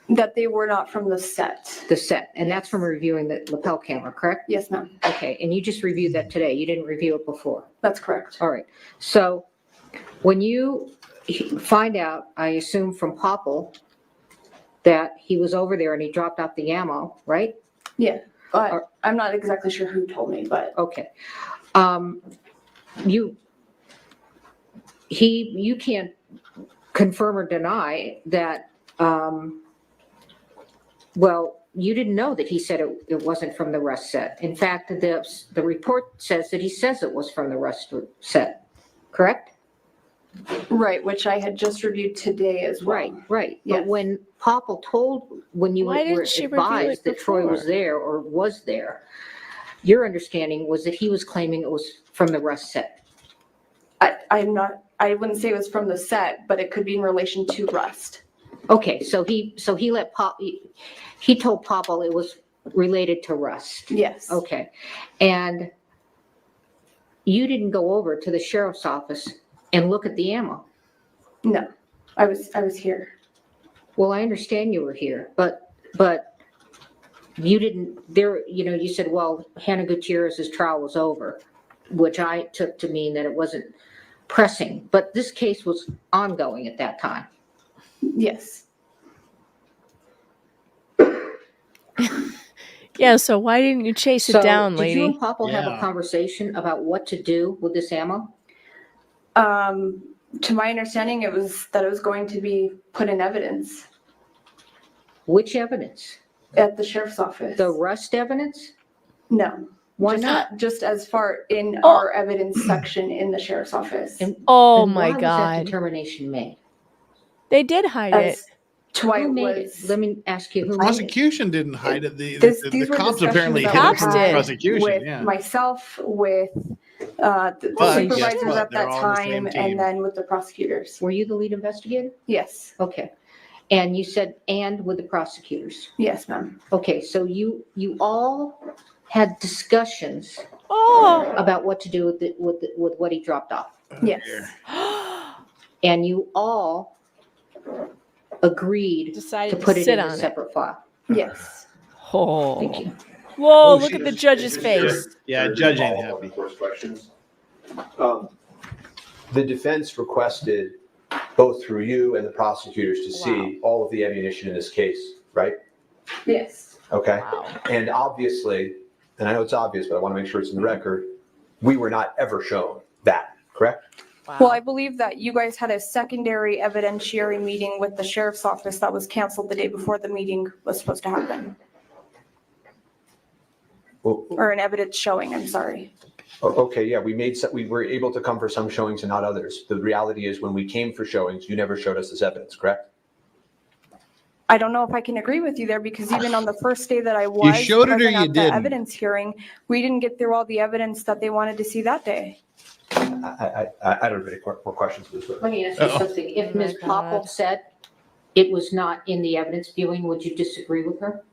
That they were not from the set. The set, and that's from reviewing the lapel camera, correct? Yes, ma'am. Okay, and you just reviewed that today, you didn't review it before? That's correct. All right, so when you find out, I assume from Poppel, that he was over there and he dropped off the ammo, right? Yeah, but I'm not exactly sure who told me, but. Okay. You can't confirm or deny that, well, you didn't know that he said it wasn't from the Rust set. In fact, the report says that he says it was from the Rust set, correct? Right, which I had just reviewed today as well. Right. Yes. But when Poppel when you Why were didn't she review advised it that Troy before? was there or was there, your understanding was that he was claiming it was from the Rust set. I wouldn't say it was from the set, but it could be in relation to Rust. Okay, so he told Poppel it was related to Rust. Yes. Okay, and you didn't go over to the sheriff's office and look at the ammo? No, I was here. Well, I understand you were here, but you didn't, you said, well, Hannah Gutierrez's trial was over, which I took to mean that it wasn't pressing, but this case was ongoing at that time. Yes. Yeah, so why didn't you chase it down, lady? Did you and Poppel have a conversation about what to do with this ammo? To my understanding, it was going to be put in evidence. Which evidence? At the sheriff's office. The Rust evidence? No. Why not? Just as far in our evidence section in the sheriff's office. Oh And my why was that God. determination made? They did hide it. To why Who it made was. it? Let me ask you, who made it? Prosecution didn't hide it. The These were cops discussions apparently that hid we it from the had prosecution. with Yeah. myself, with the But, supervisors guess what? at They're that all on the same time, team. and then with the prosecutors. Were you the lead investigator? Yes. Okay. And you said, and with the prosecutors? Yes, ma'am. Okay, so you all had discussions Oh. about what to do with what he dropped off. Yes. and you all agreed Decided to put to it sit in a on it. separate file. Yes. Oh. Thank you. Whoa, look at the judge's face. Yeah, judge ain't happy. First questions. The defense requested both through you and the prosecutors to see all of the ammunition in this case, right? Yes. Okay. And obviously, and I know it's obvious, but I want to make sure it's in the record, we were not ever shown that, correct? Well, I believe that you guys had a secondary evidentiary meeting with the sheriff's office that was canceled the day before the meeting was supposed to happen. Well, Or an evidence showing, I'm sorry. okay, yeah, we were able to come for some showings and not others. The reality is when we came for showings, you never showed us this evidence, correct? I don't know if I can agree with you there because even on the first day that I was showed it or present you at the didn't? evidence hearing, we didn't get through all the evidence that they wanted to see that day. I don't have any more questions. Let me ask you something. If Ms. Poppel said it was not in the evidence viewing, would you disagree with her?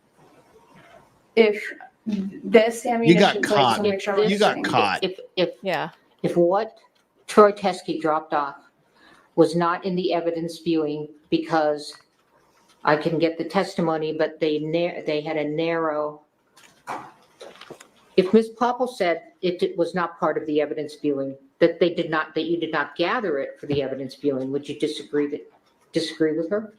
If this ammunition, so I just wanna make sure I'm understanding. If what Troy Teskey dropped off was not in the evidence viewing because I can get the testimony, but they had a narrow. If Ms. Poppel said it was not part of the evidence viewing, that you did not gather it for the evidence viewing, would you disagree with her?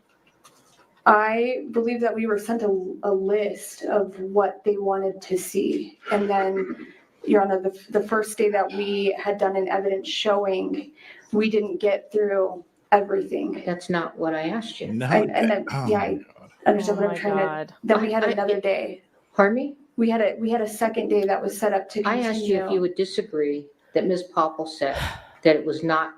I believe that we were sent a list of what they wanted to see. And then, Your Honor, the first day that we had done an evidence showing, we didn't get through everything. That's not what I asked you. And then, I understand what I'm trying to, then we had another day. Pardon me? We had a second day that was set up to continue. I asked you if you would disagree that Ms. Poppel said that it was not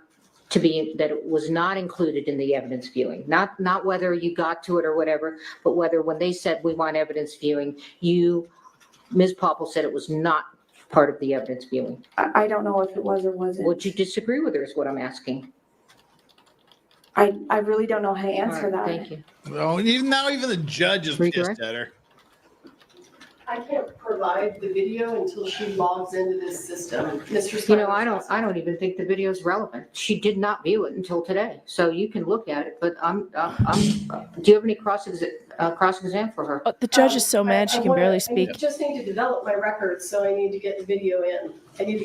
included in the evidence viewing. Not whether you got to it or whatever, but whether when they said we want evidence viewing, Ms. Poppel said it was not part of the evidence viewing. I don't know if it was or wasn't. Would you disagree with her is what I'm asking. I really don't know how to answer that. Thank you. Oh, even the judge is pissed at her. I can't provide the video until she logs into this system. Mr. You know, I don't even think the video is relevant. She did not view it until today, so you can look at it. But do you have any cross-exam for her? Oh, the judge is so mad she can barely speak. I just need to develop my records, so I need to get the video in. You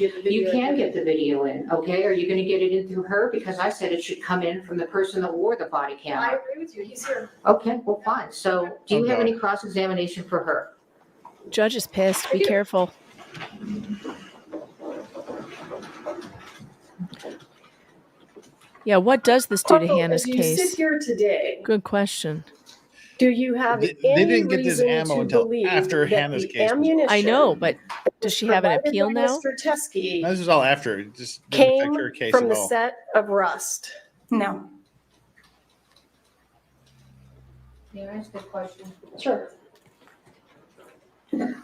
can get the video in, okay? Are you going to get it in through her? Because I said it should come in from the person that wore the body camera. I agree with you. He's here. Okay, well, fine. So do you have any cross-examination for her? Judge is pissed. Be careful. Yeah, what does this do to Hannah's as you case? sit here today, Good question. do you have They any didn't get this reason ammo to until believe after that Hannah's the case was ammunition I know, but does she have an provided appeal by now? Mr. Teskey This is all after. It just didn't affect came her case from at the all. set of Rust? No. May I ask a question? Sure.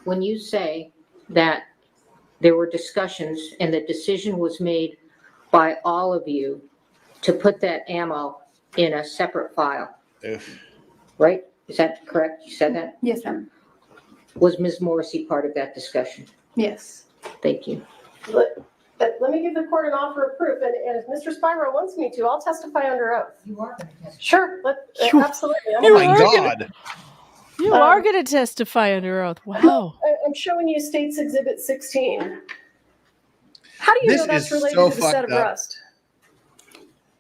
When you say that there were discussions and the decision was made by all of you to put that ammo in a separate file, right? Is that correct? You said that? Yes, ma'am. Was Ms. Morrissey part of that discussion? Yes. Thank you. Let me give the court an offer of proof, and if Mr. Spyro wants me to, I'll testify under oath. You are going to testify. Sure, absolutely. Oh my God. You are going to testify under oath. Wow. I'm showing you State's Exhibit 16. How do you This know that's is related so to the set fucked of up. Rust?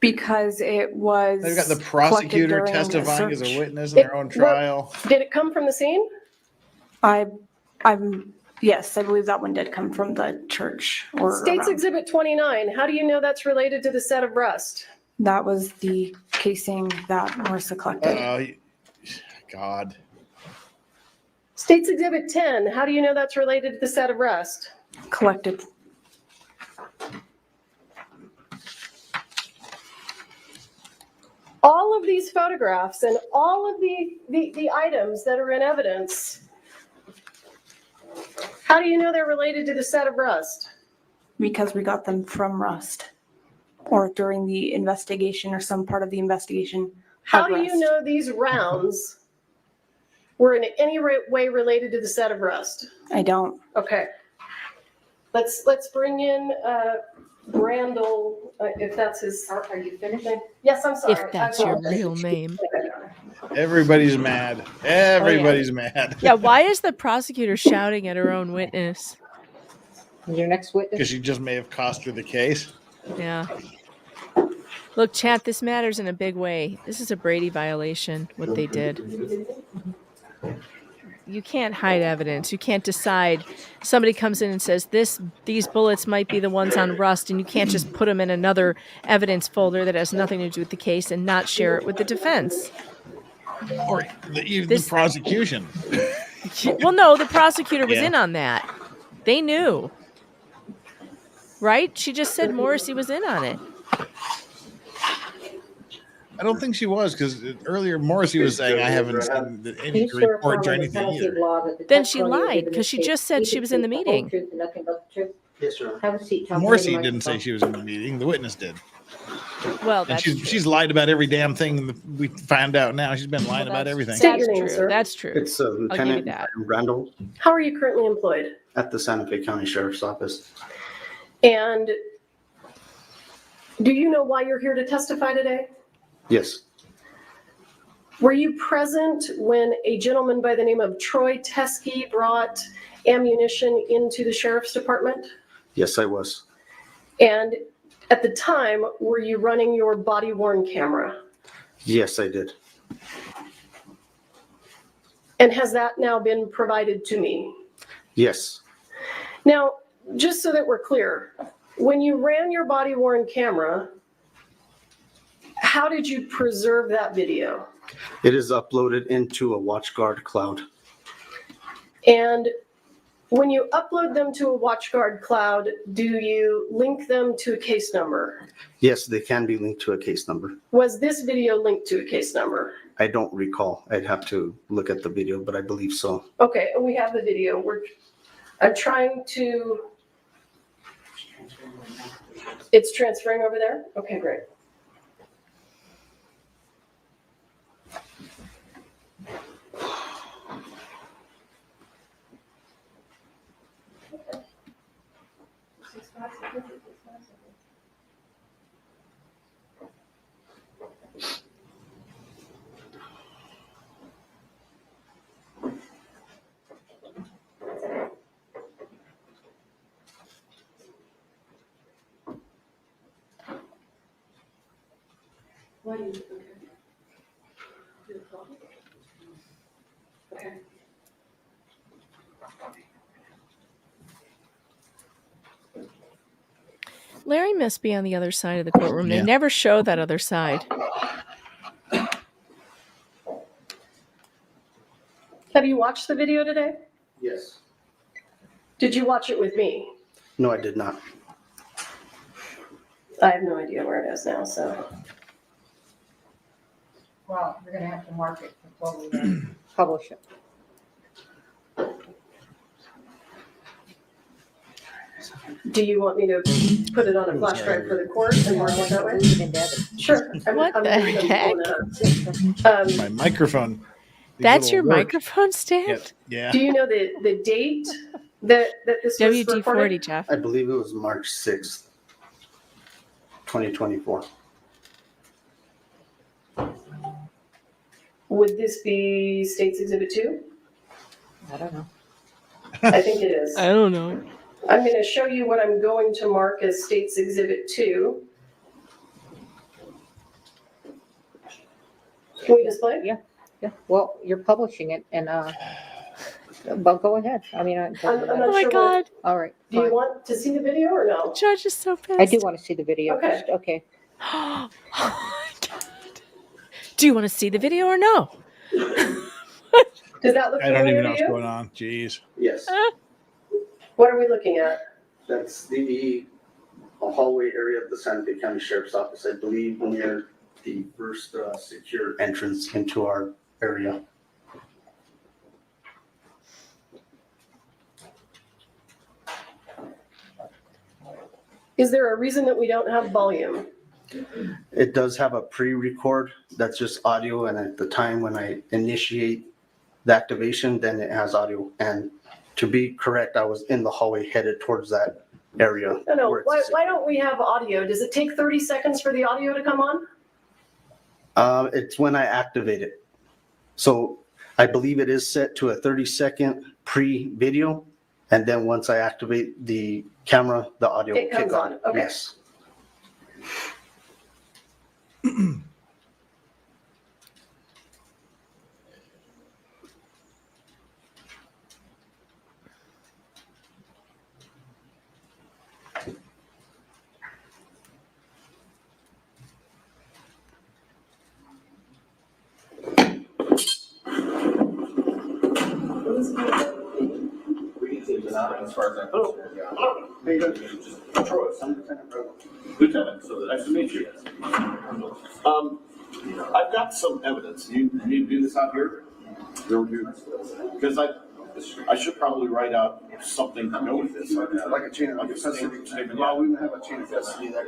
Because it was. They've got the collected prosecutor during the testifying as a search. witness in their own trial. Did it come from the scene? Yes, I believe that one did come from the church. Or State's around. Exhibit 29. How do you know that's related to the set of Rust? That was the casing that Marissa collected. God. State's Exhibit 10. How do you know that's related to the set of Rust? Collected. All of these photographs and all of the items that are in evidence, how do you know they're related to the set of Rust? Because we got them from Rust. Or during the investigation or some part of the investigation. How do you know these rounds were in any way related to the set of Rust? I don't. Okay. Let's bring in Brandel, if that's his. Are you finished? Yes, I'm sorry. If that's your real name. Everybody's mad. Everybody's mad. Yeah, why is the prosecutor shouting at her own witness? Your next witness? Because she just may have cost her the case. Yeah. Look, chat, this matters in a big way. This is a Brady violation, what they did. You can't hide evidence. You can't decide. Somebody comes in and says, these bullets might be the ones on Rust, and you can't just put them in another evidence folder that has nothing to do with the case and not share it with the defense. Or even the prosecution. Well, no, the prosecutor was Yeah. in on that. They knew. Right? She just said Morrissey was in on it. I don't think she was, because earlier Morrissey was saying, I haven't seen any reports or anything either. Then she lied because she just said she was in the meeting. Yes, sir. Have a seat. Tom. Morrissey didn't say she was in the meeting. The witness did. Well, And that's she's lied about every damn thing that we find out now. She's been lying about everything. State your name, sir. That's true. It's Lieutenant Randall How are you currently employed? at the Santa Fe County Sheriff's Office. And do you know why you're here to testify today? Yes, Were you present when a gentleman by the name of Troy Teskey brought ammunition into the sheriff's department? yes, I was. And at the time, were you running your body-worn camera? Yes, I did. And has that now been provided to me? Yes, Now, just so that we're clear, when you ran your body-worn camera, how did you preserve that video? it is uploaded into a WatchGuard cloud. And when you upload them to a WatchGuard cloud, do you link them to a case number? Yes, they can be linked to a case number. Was this video linked to a case number? I don't recall. I'd have to look at the video, but I believe so. Okay, and we have the video. I'm trying to. It's transferring over there? Okay, great. Why do you, okay. Larry must be on the other side of the courtroom. They Yeah. never show that other side. Have you watched the video today? Yes. Did you watch it with me? No, I did not. I have no idea where it is now, so. Well, we're gonna have to mark it before we publish it. Do you want me to put it on a flash drive for the court and mark it that way? Sure. What the heck? My microphone. These That's little your words. microphone stand? Yeah. Do you know the date that this was WD-40, recorded? Jeff. I believe it was March 6th, 2024. Would this be State's Exhibit 2? I don't know. I think it is. I don't know. I'm going to show you what I'm going to mark as State's Exhibit 2. Can we display? Yeah, yeah. Well, you're publishing it and, but go ahead. I mean, I'm Oh not my sure God. all right. Do you fine. want to see the video or no? Judge is so pissed. I do want to see the video. Okay. first. Okay. Oh my God. Do you want to see the video or no? Does that look I don't familiar even know to what's you? going on. Jeez. Yes, What are we looking at? that's the hallway area of the Santa Fe County Sheriff's Office, I believe, near the first secure entrance into our area. Is there a reason that we don't have volume? It does have a pre-record that's just audio, and at the time when I initiate the activation, then it has audio. And to be correct, I was in the hallway headed towards that area. No, where it's why don't we have audio? Does it take 30 seconds for the audio to come on? It's when I activate it. So I believe it is set to a 30-second pre-video, and then once I activate the camera, the audio will It comes kick on. on, okay. Yes. As far as Lieutenant, so nice to meet you. I've got some evidence. You need to do this out here? Because I should probably write out something to go with this. Like a chain of custody statement. Well, we have a chain of custody there.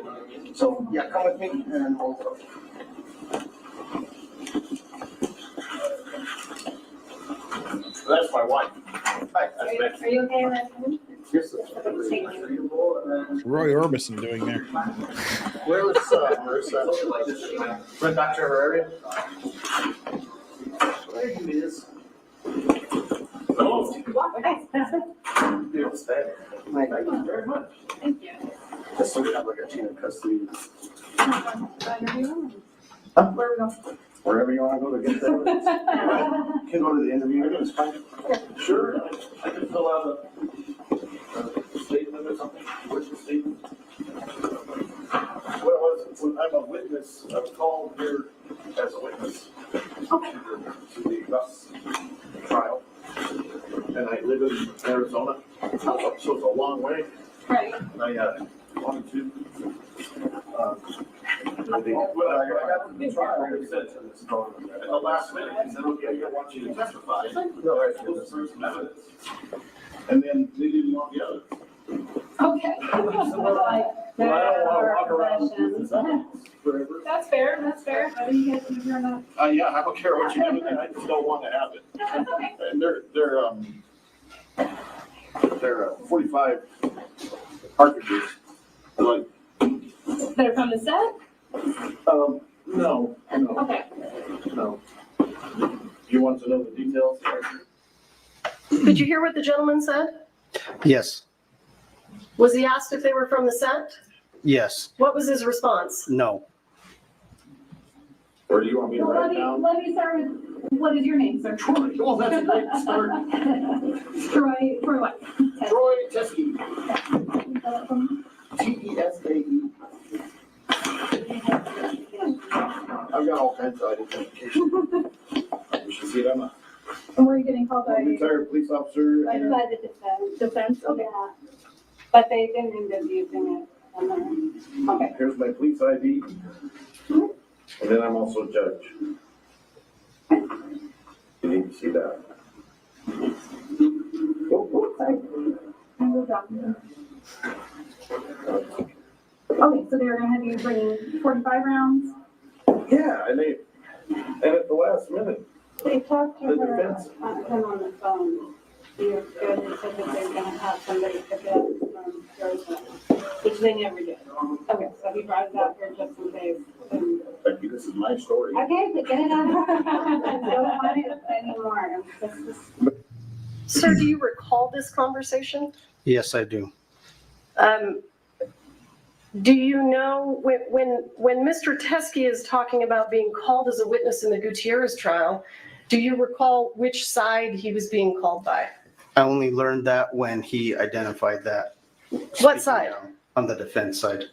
So, yeah, come with me and we'll go. That's my wife. Hi. Are you okay with that? Yes, Roy Orbison doing there? Where was Marissa? Went back to her area? There he is. Oh. Thank you very much. Thank you. Just so we have like a chain of custody. Where we go? Wherever you want to go to get there. Can go to the interview. Sure. I can fill out a statement or something. What's the statement? What it was, when I'm a witness, I'm called here as a witness to the Gus trial. And I live in Arizona, so it's a long way. Right. And I wanted to. At the last minute, he said, okay, I want you to testify. No, I supposed to bring some evidence. And then they didn't want the others. Okay. Well, I don't want to walk around with this evidence forever. That's fair, that's fair. What do you guys think you're not? Yeah, I don't care what you do, I just don't want to have it. That's okay. And they're 45 cartridges. Like, They're from the set? No. Okay. No. You want to know the details? Did you hear what the gentleman said? Yes. Was he asked if they were from the set? Yes. What was his response? No. Or do you want me to Well, write it down? let me start with, what is your name, sir? Troy. Well, that's a great start. Troy what? Troy Teskey. T-E-S-A-E. I've got all kinds of identification. You should see them. And where are you getting called by? Retired police officer. By the defense. Defense, okay. But they've been using it. Okay. Here's my police ID. And then I'm also a judge. You need to see that. Okay, so they're gonna have you bring 45 rounds? Yeah, and at the last minute, They talked to The her, defense. him on the phone. You're good, they said that they're gonna have somebody pick it up from Sarasota, which they never did. Okay, so he brought it up here just in case. thank you, this is my story. Okay, but get it on. I don't want it anymore. Sir, do you recall this conversation? Yes, I do. Do you know when Mr. Teskey is talking about being called as a witness in the Gutierrez trial, do you recall which side he was being called by? I only learned that when he identified that. What side? On the defense side.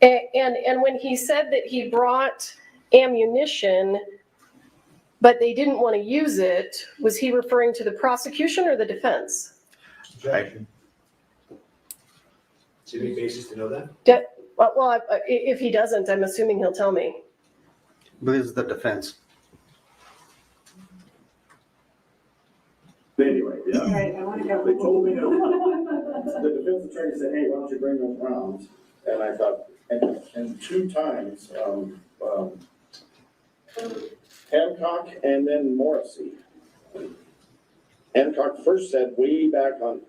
And when he said that he brought ammunition, but they didn't want to use it, was he referring to the prosecution or the defense? Do you have any basis to know that? Well, if he doesn't, I'm assuming he'll tell me. But it's the defense. Anyway, yeah. All right, I wanna go. They told me, the defense attorney said, hey, why don't you bring those rounds? And I thought, and two times, Hancock and then Morrissey. Hancock first said way back on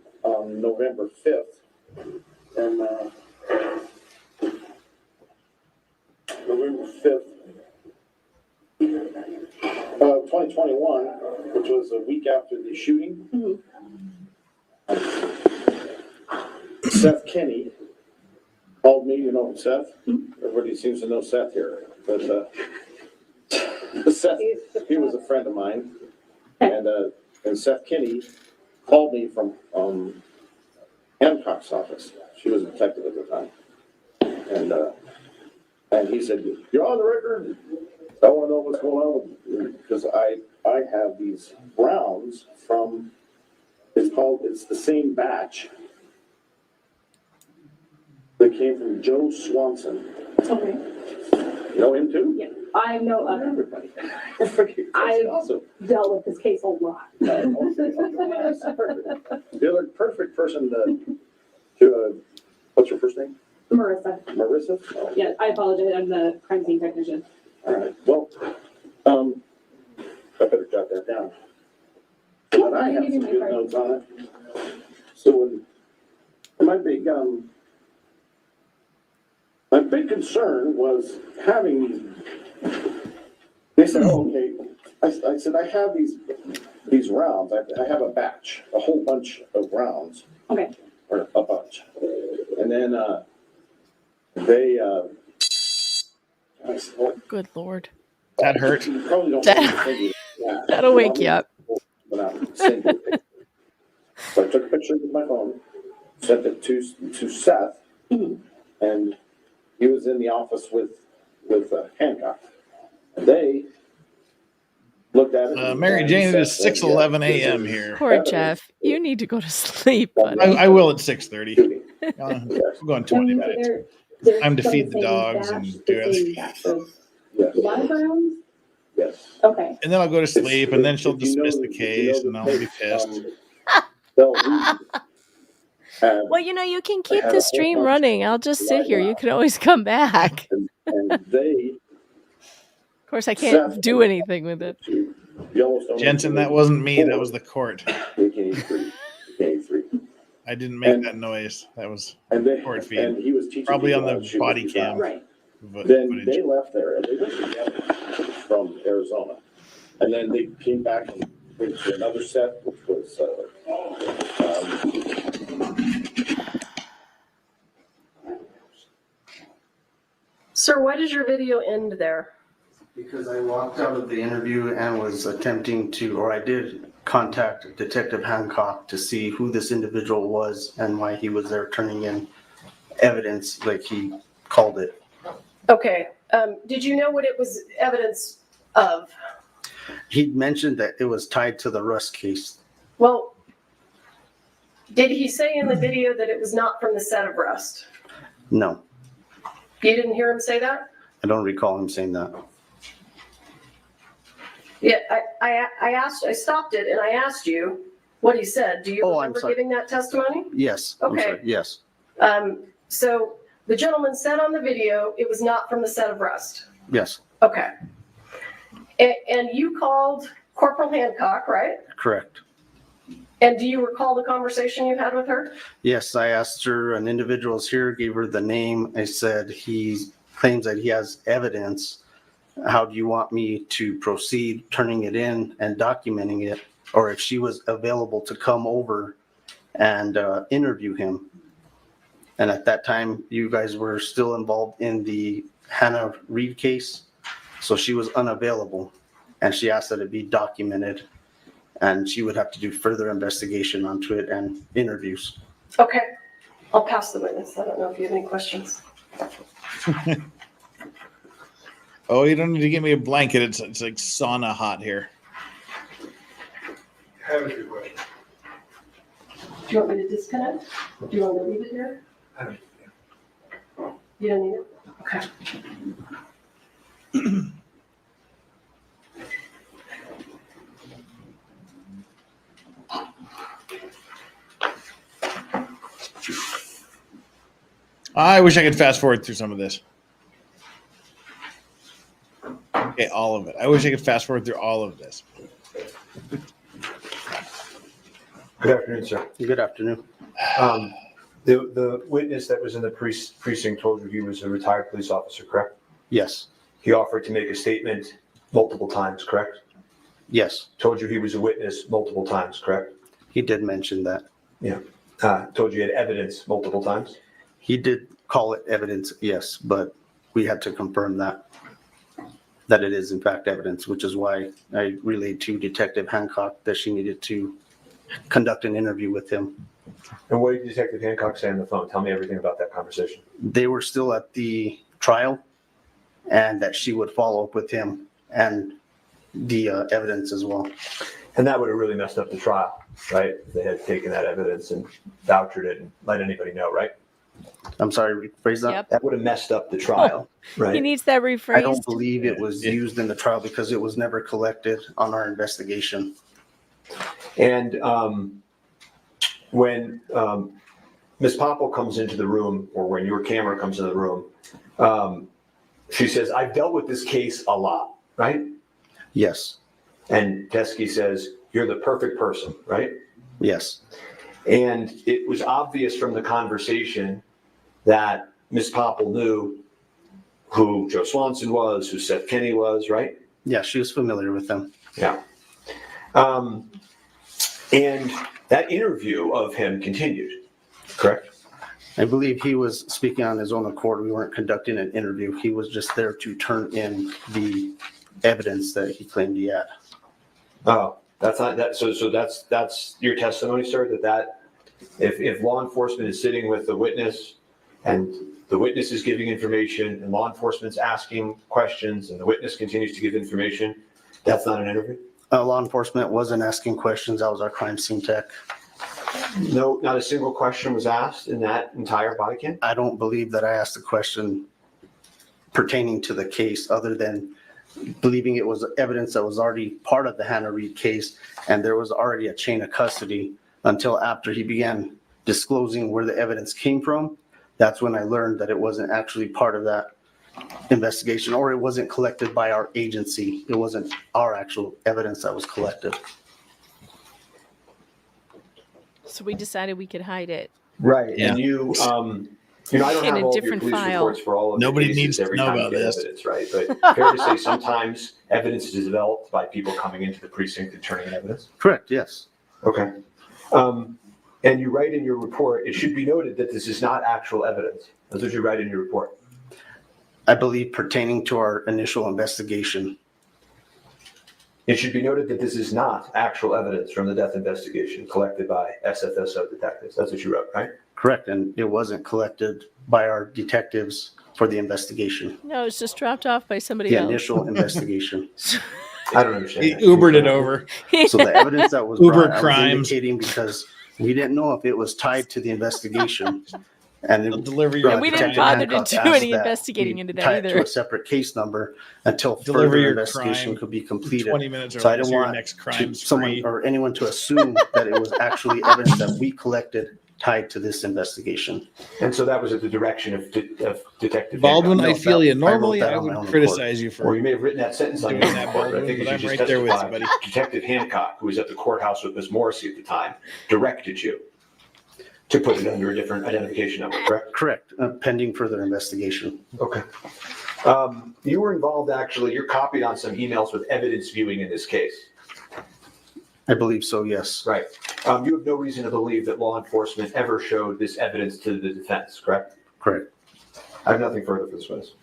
November 5th And November 5th, 2021, which was a week after the shooting. Seth Kenny called me, you know Seth? Everybody seems to know Seth here, but Seth, he was a friend of mine, and Seth Kenny called me from Hancock's office. She was a detective at the time, and he said, "You're on the record. I want to know what's going on with you, because I have these rounds from it's the same batch that came from Joe Swanson." Okay. You know him too? Yeah, I know of him. Everybody. I've Awesome. dealt with this case a lot. The other perfect person to what's your first name? Marissa. Marissa? Oh. Yeah, I apologize. I'm the crime scene technician. All right. Well, I better jot that down. But I have some good notes on it. So my big concern was having these. They said, "Oh, okay." I said, "I have these rounds. I have a batch, a whole bunch of rounds." Okay. Or a bunch. And then they. I said, "Well, Good Lord. That hurt. you probably don't That'll wake you up. So I took a picture with my phone, sent it to Seth, and he was in the office with Hancock. And they looked at it. Mary Jane, it is 6:11 a.m. here. Poor Jeff. You need to go to sleep, buddy. I will at 6:30. We're going 20 minutes. Time to feed the dogs and do everything. Live rounds? Yes. Okay. And then I'll go to sleep, and then she'll dismiss the case, and I'll be pissed. Well, you can keep the stream running. I'll just sit here. You can always come back. And they. Of course, I can't do anything with it. Jensen, that wasn't me. That was the court. I didn't make that noise. That was court feed. And he was teaching probably on people the how to body shoot cam. Right. Then they left there and they went together from Arizona. And then they came back and went to another set, which was Sir, why did your video end there? Because I walked out of the interview and was attempting to, or I did contact Detective Hancock to see who this individual was and why he was there turning in evidence like he called it. Okay. Did you know what it was evidence of? He mentioned that it was tied to the Rust case. Well, did he say in the video that it was not from the set of Rust? No, You didn't hear him say that? I don't recall him saying that. Yeah, I stopped it and I asked you what he said. Do you remember sorry. giving that testimony? Yes. I'm Okay. sorry. Yes. So the gentleman said on the video, it was not from the set of Rust. Yes. Okay. And you called Corporal Hancock, right? Correct. And do you recall the conversation you had with her? Yes, I asked her, an individual's here, gave her the name. I said, he claims that he has evidence. How do you want me to proceed turning it in and documenting it? Or if she was available to come over and interview him. And at that time, you guys were still involved in the Hannah Reed case. So she was unavailable and she asked that it be documented and she would have to do further investigation onto it and interviews. Okay. I'll pass the witness. I don't know if you have any questions. Oh, you don't need to give me a blanket. It's like sauna hot here. Do you want me to disconnect? Do you want me to leave it here? You don't need it? Okay. I wish I could fast forward through some of this. Okay, all of it. I wish I could fast forward through all of this. Good afternoon, sir. Good afternoon. The witness that was in the precinct told you he was a retired police officer, correct? Yes. He offered to make a statement multiple times, correct? Yes. Told you he was a witness multiple times, correct? He did mention that. Yeah. Told you he had evidence multiple times? He did call it evidence, yes, but we had to confirm that it is in fact evidence, which is why I relayed to Detective Hancock that she needed to conduct an interview with him. And what did Detective Hancock say on the phone? Tell me everything about that conversation. They were still at the trial and that she would follow up with him and the evidence as well. And that would have really messed up the trial, right? If they had taken that evidence and vouchered it and let anybody know, right? I'm sorry, rephrase that? Yep. That would have messed up the trial, right? He needs that rephrased. I don't believe it was used in the trial because it was never collected on our investigation. And when Ms. Poppel comes into the room, or when your camera comes in the room, she says, I've dealt with this case a lot, right? Yes. And Teskey says, you're the perfect person, right? Yes. And it was obvious from the conversation that Ms. Poppel knew who Joe Swanson was, who Seth Kenny was, right? Yeah, she was familiar with them. Yeah. And that interview of him continued, correct? I believe he was speaking on his own accord. We weren't conducting an interview. He was just there to turn in the evidence that he claimed he had. Oh, that's not that. So that's your testimony, sir, that if law enforcement is sitting with the witness and the witness is giving information and law enforcement's asking questions and the witness continues to give information, that's not an interview? Law enforcement wasn't asking questions. That was our crime scene tech. No, not a single question was asked in that entire body cam? I don't believe that I asked a question pertaining to the case other than believing it was evidence that was already part of the Hannah Reed case and there was already a chain of custody until after he began disclosing where the evidence came from. That's when I learned that it wasn't actually part of that investigation, or it wasn't collected by our agency. It wasn't our actual evidence that was collected. So we decided we could hide it. Right. Yeah. And you I don't In have a all of your different police file. reports for all of Nobody the cases needs to every know time you about get this. evidence, right? But fair to say sometimes evidence is developed by people coming into the precinct and turning in evidence? Correct, yes. Okay. And you write in your report, it should be noted that this is not actual evidence. That's what you write in your report. I believe pertaining to our initial investigation. It should be noted that this is not actual evidence from the death investigation collected by SFSO detectives. That's what you wrote, right? Correct, and it wasn't collected by our detectives for the investigation. No, it's just dropped off by somebody The else. initial investigation. I don't understand. He Ubered it over. So the evidence that was Uber brought, I was crimes. indicating because we didn't know if it was tied to the investigation. And They'll deliver your And we didn't Detective bother to Hancock do asked any that investigating we into that tie it to either. a separate case number until Deliver further your investigation crime could be completed. 20 minutes So I early, don't so your want next crime's someone free. or anyone to assume that it was actually evidence that we collected tied to this investigation. And so that was at the direction of Detective Baldwin, Hancock. I feel you. Normally, that I on my would own criticize you for Or you may have written that sentence on doing your that, report, but I Baldwin, think you but should I'm just right there with you, testify. buddy. Detective Hancock, who was at the courthouse with Ms. Morrissey at the time, directed you to put it under a different identification number, correct? Correct, pending further investigation. Okay. You were involved, actually, you're copied on some emails with evidence viewing in this case. I believe so, yes. Right. You have no reason to believe that law enforcement ever showed this evidence to the defense, correct? Correct. I have nothing further for this witness.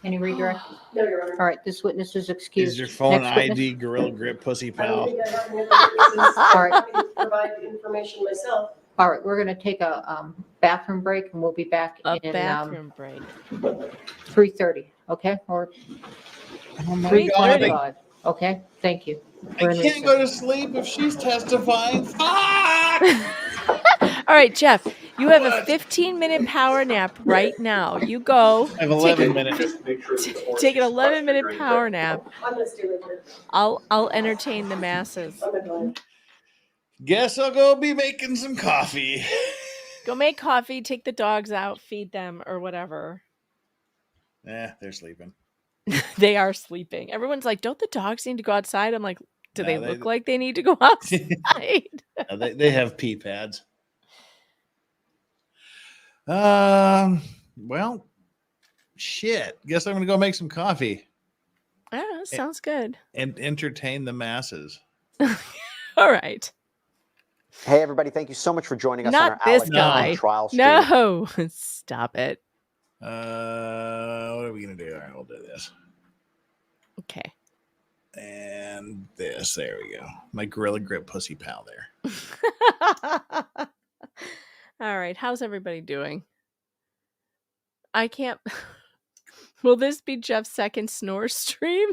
Any redirect? No, Your Honor. All right, this witness is excused. Is your phone Next witness. ID Gorilla Grip Pussy I Pal? don't think I have any other witnesses. All right. I'm happy to provide the information myself. All right, we're going to take a bathroom break and we'll be back A in bathroom break. 3:30, okay? Or Oh my 3:25, okay? Thank you. I can't go to sleep if she's testifying. Fuck! All right, Jeff, you have a 15-minute power nap right now. You go. I have 11 minutes. Take an 11-minute power nap. I'm gonna stay right here. I'll entertain the masses. I'm gonna go. Guess I'll go be making some coffee. Go make coffee, take the dogs out, feed them, or whatever. They're sleeping. They are sleeping. Everyone's like, don't the dogs need to go outside? I'm like, do No, they they- look like they need to go outside? They have pee pads. Well, shit. Guess I'm gonna go make some coffee Yeah, sounds good. and entertain the masses. All right. Hey, everybody. Thank you so much for joining us on Not our this Alec guy. trial stream. No, stop it. What are we gonna do? All right, we'll do this. Okay. And this. There we go. My Gorilla Grip pussy pal there. All right. How's everybody doing? I can't. Will this be Jeff's second snore stream?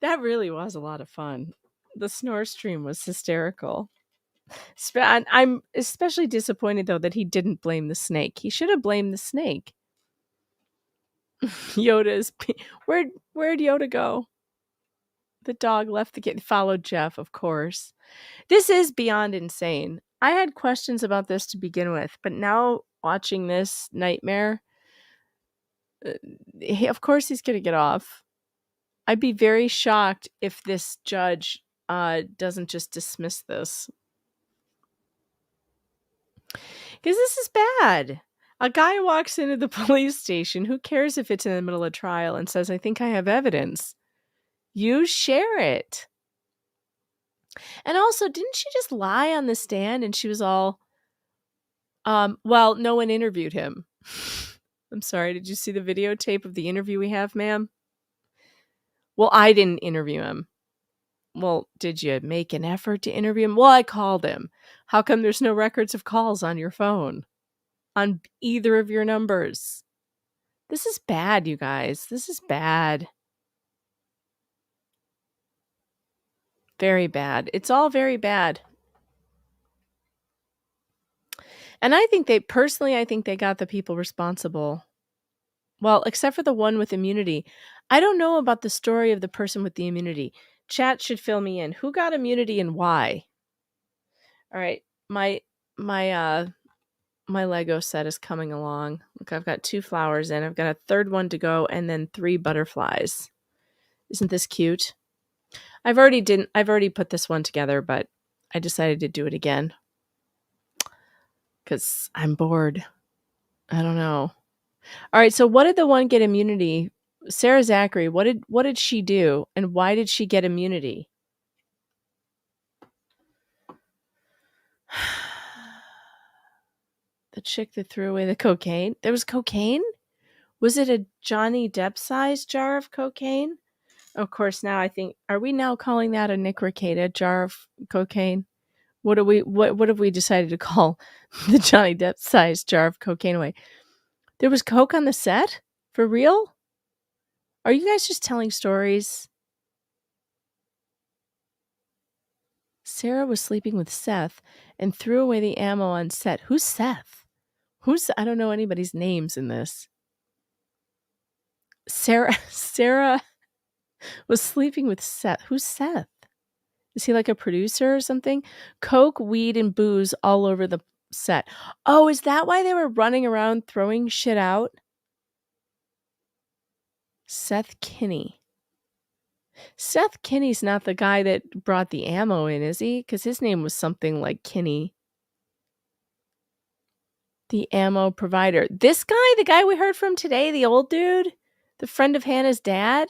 That really was a lot of fun. The snore stream was hysterical. I'm especially disappointed, though, that he didn't blame the snake. He should have blamed the snake. Yoda's. Where'd Yoda go? The dog left the kid. Followed Jeff, of course. This is beyond insane. I had questions about this to begin with, but now watching this nightmare, of course he's going to get off. I'd be very shocked if this judge doesn't just dismiss this. Because this is bad. A guy walks into the police station. Who cares if it's in the middle of trial and says, I think I have evidence. You share it. And also, didn't she just lie on the stand and she was all, well, no one interviewed him. I'm sorry, did you see the videotape of the interview we have, ma'am? Well, I didn't interview him. Well, did you make an effort to interview him? Well, I called him. How come there's no records of calls on your phone? On either of your numbers? This is bad, you guys. This is bad. Very bad. It's all very bad. And I think they got the people responsible. Well, except for the one with immunity. I don't know about the story of the person with the immunity. Chat should fill me in. Who got immunity and why? All right. My Lego set is coming along. Look, I've got 2 flowers in. I've got a third one to go and then 3 butterflies. Isn't this cute? I've already put this one together, but I decided to do it again. Because I'm bored. I don't know. All right, so what did the one get immunity? Sarah Zachary, what did she do, and why did she get immunity? The chick that threw away the cocaine. There was cocaine? Was it a Johnny Depp-sized jar of cocaine? Of course, now I think, are we now calling that a Nick Rekieta jar of cocaine? What have we decided to call the Johnny Depp-sized jar of cocaine away? There was coke on the set? For real? Are you guys just telling stories? Sarah was sleeping with Seth and threw away the ammo on set. Who's Seth? I don't know anybody's names in this. Sarah was sleeping with Seth. Who's Seth? Is he like a producer or something? Coke, weed, and booze all over the set. Oh, is that why they were running around throwing shit out? Seth Kinney. Seth Kinney's not the guy that brought the ammo in, is he? Because his name was something like Kinney. The ammo provider. This guy, the guy we heard from today, the old dude? The friend of Hannah's dad?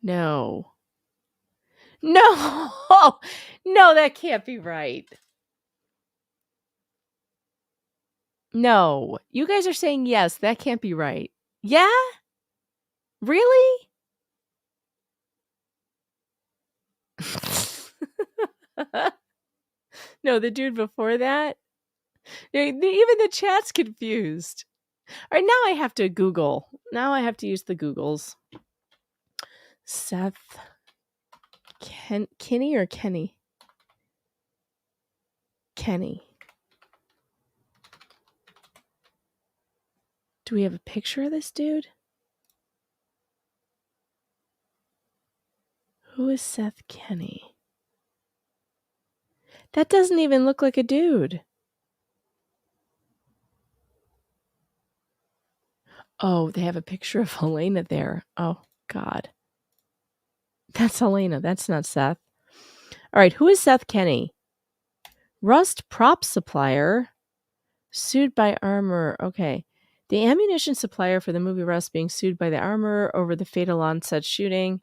No. No! No, that can't be right. No. You guys are saying yes, that can't be right. Yeah? Really? No, the dude before that? Even the chat's confused. All right, now I have to Google. Now I have to use the Googles. Seth Kinney or Kenny? Kenny. Do we have a picture of this dude? Who is Seth Kinney? That doesn't even look like a dude. Oh, they have a picture of Halyna there. Oh, God. That's Halyna. That's not Seth. All right, who is Seth Kinney? Rust prop supplier sued by armorer. Okay. The ammunition supplier for the movie Rust being sued by the armorer over the fatal onset shooting.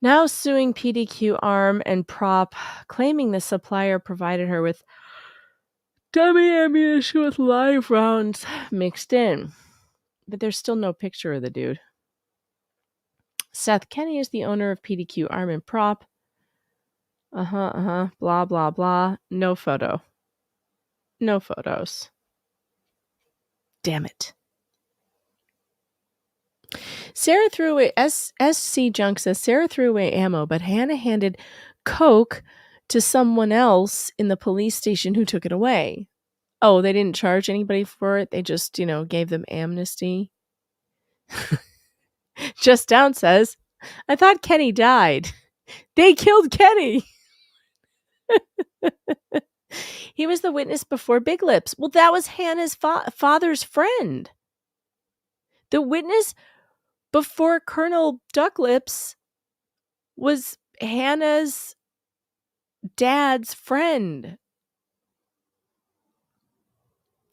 Now suing PDQ arm and prop, claiming the supplier provided her with dummy ammunition with live rounds mixed in. But there's still no picture of the dude. Seth Kenny is the owner of PDQ arm and prop. Blah, blah, blah. No photo. No photos. Damn it. Sarah threw away, SC Junk says, Sarah threw away ammo, but Hannah handed Coke to someone else in the police station who took it away. Oh, they didn't charge anybody for it? They just, gave them amnesty? Just Down says, I thought Kenny died. They killed Kenny. He was the witness before Big Lips. Well, that was Hannah's father's friend. The witness before Colonel Duck Lips was Hannah's dad's friend.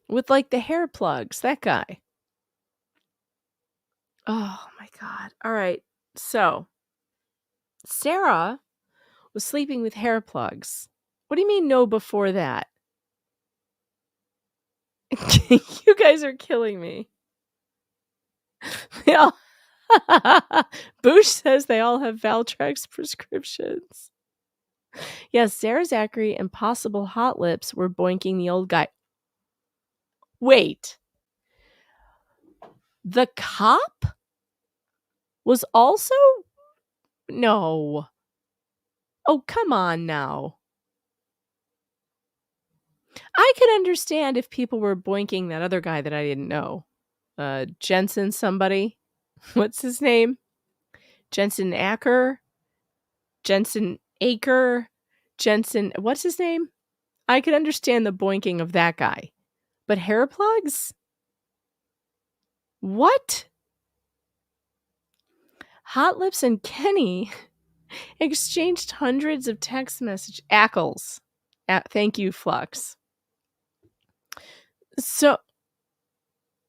With like the hair plugs, that guy. Oh my God. All right. So, Sarah was sleeping with hair plugs. What do you mean no before that? You guys are killing me. They all Boosh says they all have Valtrex prescriptions. Yes, Sarah Zachary and possible Hot Lips were boinking the old guy. Wait. The cop was also? No. Oh, come on now. I could understand if people were boinking that other guy that I didn't know. Jensen somebody. What's his name? Jensen Acker? Jensen Aker? Jensen, what's his name? I could understand the boinking of that guy. But hair plugs? What? Hot Lips and Kenny exchanged hundreds of text messages. Ackles. Thank you, Flux. So,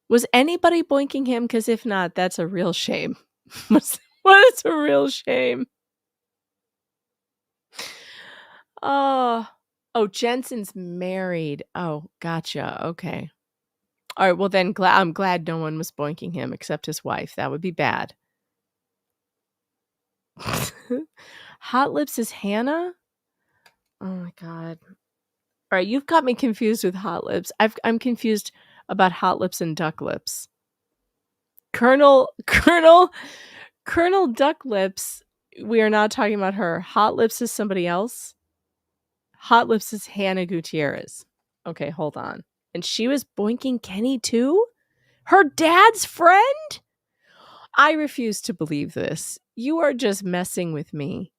was anybody boinking him? Because if not, that's a real shame. What is a real shame? Oh, Jensen's married. Oh, gotcha. Okay. All right. Well, then I'm glad no one was boinking him except his wife. That would be bad. Hot Lips is Hannah? Oh my God. All right. You've got me confused with Hot Lips. I'm confused about Hot Lips and Duck Lips. Colonel Duck Lips. We are not talking about her. Hot Lips is somebody else. Hot Lips is Hannah Gutierrez. Okay, hold on. And she was boinking Kenny too? Her dad's friend? I refuse to believe this. You are just messing with me.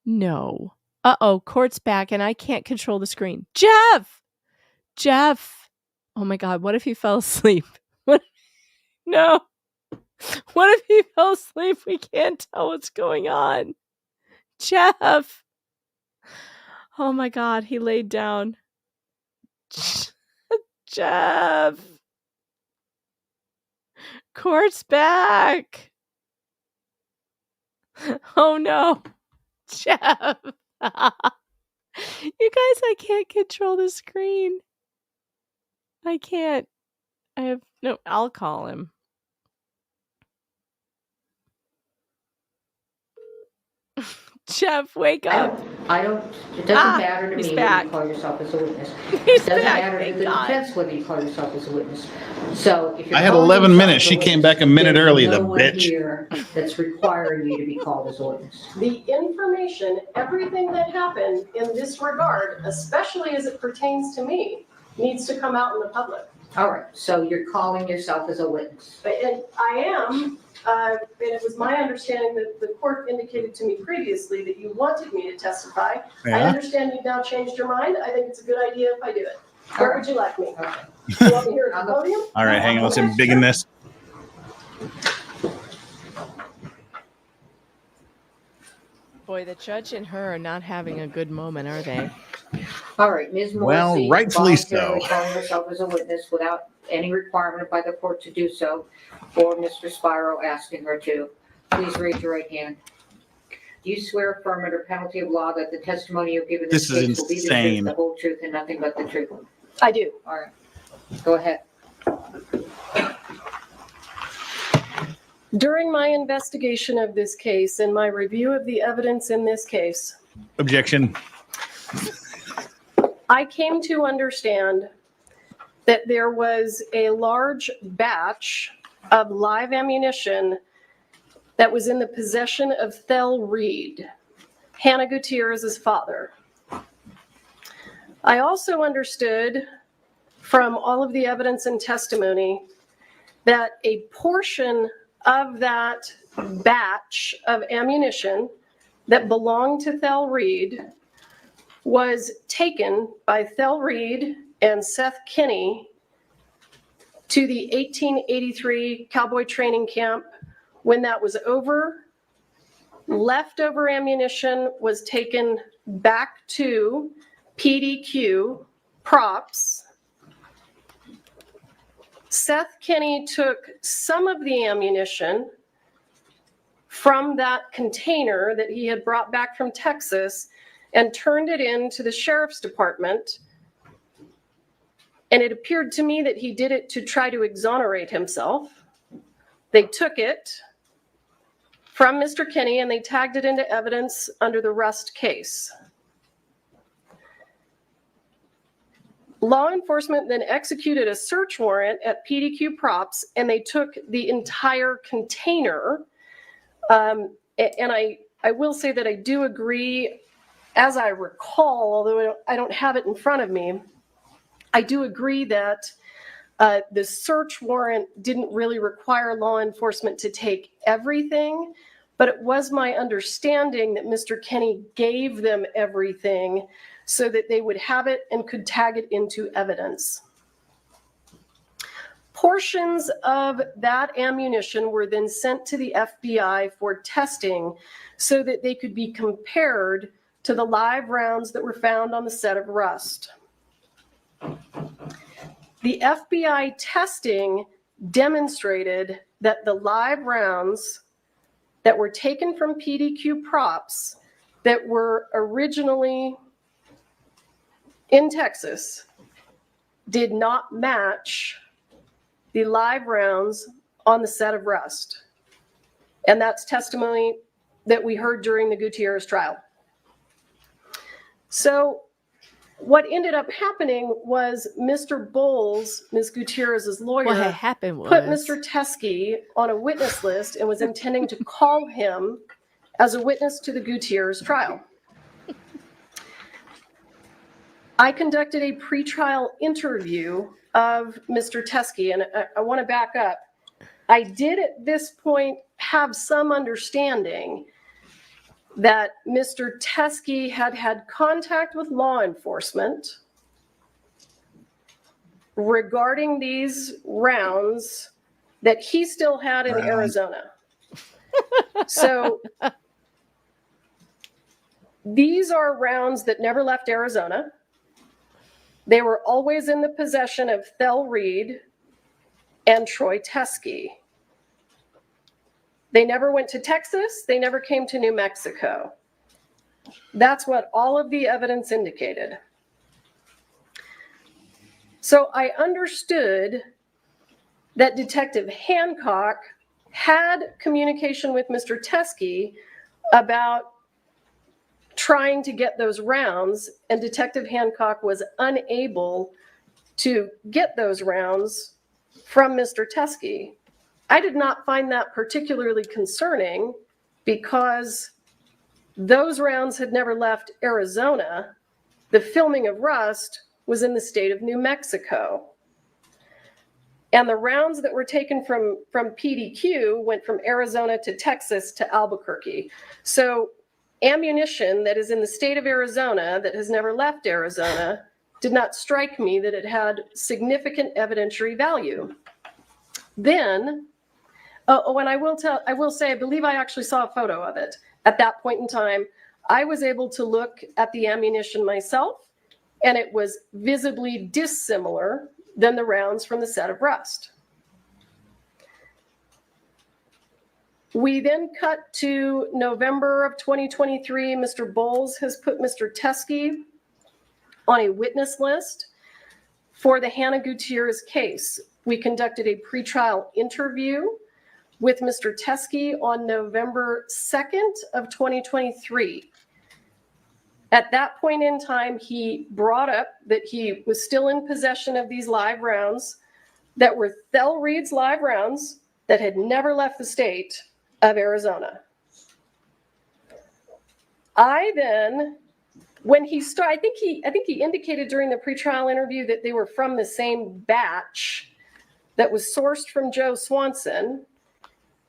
No. Uh-oh, Court's back and I can't control the screen. Jeff! Oh my God, what if he fell asleep? No. What if he fell asleep? We can't tell what's going on. Jeff! Oh my God, he laid down. Jeff! Court's back! Oh no. Jeff! You guys, I can't control the screen. I can't. I'll call him. Jeff, wake up. It doesn't matter to me whether you call yourself as a witness. It doesn't matter to the defense whether you call yourself as a witness. So if you're I had calling 11 yourself minutes. as a She came witness, back a minute there's early, no the one bitch. here that's requiring you to be called as a witness. The information, everything that happened in this regard, especially as it pertains to me, needs to come out in the public. All right, so you're calling yourself as a witness. And I am, and it was my understanding that the court indicated to me previously that you wanted me to testify. I Yeah. understand you've now changed your mind. I think it's a good idea if I do it. Where would you like me? Okay. You want me here at the podium? All right, hang on. Let's embiggen this. Boy, the judge and her are not having a good moment, are they? All right, Ms. Well, Morrissey rightfully voluntarily so. calling herself as a witness without any requirement by the court to do so, or Mr. Spiro asking her to. Please raise your right hand. Do you swear affirm under penalty of law that the testimony you give in this This is case will be the truth, insane. the whole truth, and nothing but the truth? I do. All right, go ahead. During my investigation of this case and my review of the evidence in this case, Objection. I came to understand that there was a large batch of live ammunition that was in the possession of Thel Reed, Hannah Gutierrez's father. I also understood from all of the evidence and testimony that a portion of that batch of ammunition that belonged to Thel Reed was taken by Thel Reed and Seth Kinney to the 1883 cowboy training camp. When that was over, leftover ammunition was taken back to PDQ props. Seth Kinney took some of the ammunition from that container that he had brought back from Texas and turned it into the sheriff's department. And it appeared to me that he did it to try to exonerate himself. They took it from Mr. Kinney and they tagged it into evidence under the Rust case. Law enforcement then executed a search warrant at PDQ props and they took the entire container. And I will say that I do agree, as I recall, although I don't have it in front of me, I do agree that the search warrant didn't really require law enforcement to take everything, but it was my understanding that Mr. Kinney gave them everything so that they would have it and could tag it into evidence. Portions of that ammunition were then sent to the FBI for testing so that they could be compared to the live rounds that were found on the set of Rust. The FBI testing demonstrated that the live rounds that were taken from PDQ props that were originally in Texas did not match the live rounds on the set of Rust. And that's testimony that we heard during the Gutierrez trial. So what ended up happening was Mr. Bowles, Ms. Gutierrez's lawyer, What had happened was put Mr. Teskey on a witness list and was intending to call him as a witness to the Gutierrez trial. I conducted a pretrial interview of Mr. Teskey, and I want to back up. I did at this point have some understanding that Mr. Teskey had had contact with law enforcement regarding these rounds that he still had in Arizona. So these are rounds that never left Arizona. They were always in the possession of Thel Reed and Troy Teskey. They never went to Texas. They never came to New Mexico. That's what all of the evidence indicated. So I understood that Detective Hancock had communication with Mr. Teskey about trying to get those rounds, and Detective Hancock was unable to get those rounds from Mr. Teskey. I did not find that particularly concerning because those rounds had never left Arizona. The filming of Rust was in the state of New Mexico. And the rounds that were taken from PDQ went from Arizona to Texas to Albuquerque. So ammunition that is in the state of Arizona that has never left Arizona did not strike me that it had significant evidentiary value. Then, and I will say, I believe I actually saw a photo of it. at that point in time, I was able to look at the ammunition myself, and it was visibly dissimilar than the rounds from the set of Rust. We then cut to November of 2023. Mr. Bowles has put Mr. Teskey on a witness list for the Hannah Gutierrez case. We conducted a pretrial interview with Mr. Teskey on November 2nd of 2023. At that point in time, he brought up that he was still in possession of these live rounds that were Thel Reed's live rounds that had never left the state of Arizona. I then, when he started, I think he indicated during the pretrial interview that they were from the same batch that was sourced from Joe Swanson.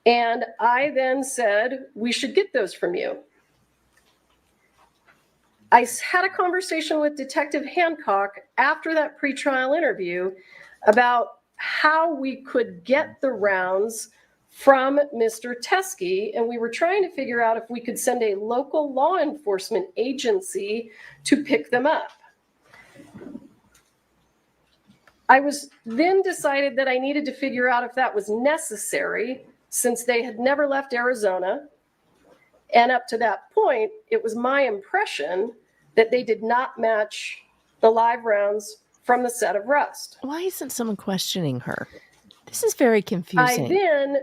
And I then said, we should get those from you. I had a conversation with Detective Hancock after that pretrial interview about how we could get the rounds from Mr. Teskey, and we were trying to figure out if we could send a local law enforcement agency to pick them up. I was then decided that I needed to figure out if that was necessary since they had never left Arizona. And up to that point, it was my impression that they did not match the live rounds from the set of Rust. Why isn't someone questioning her? This is very confusing. I then,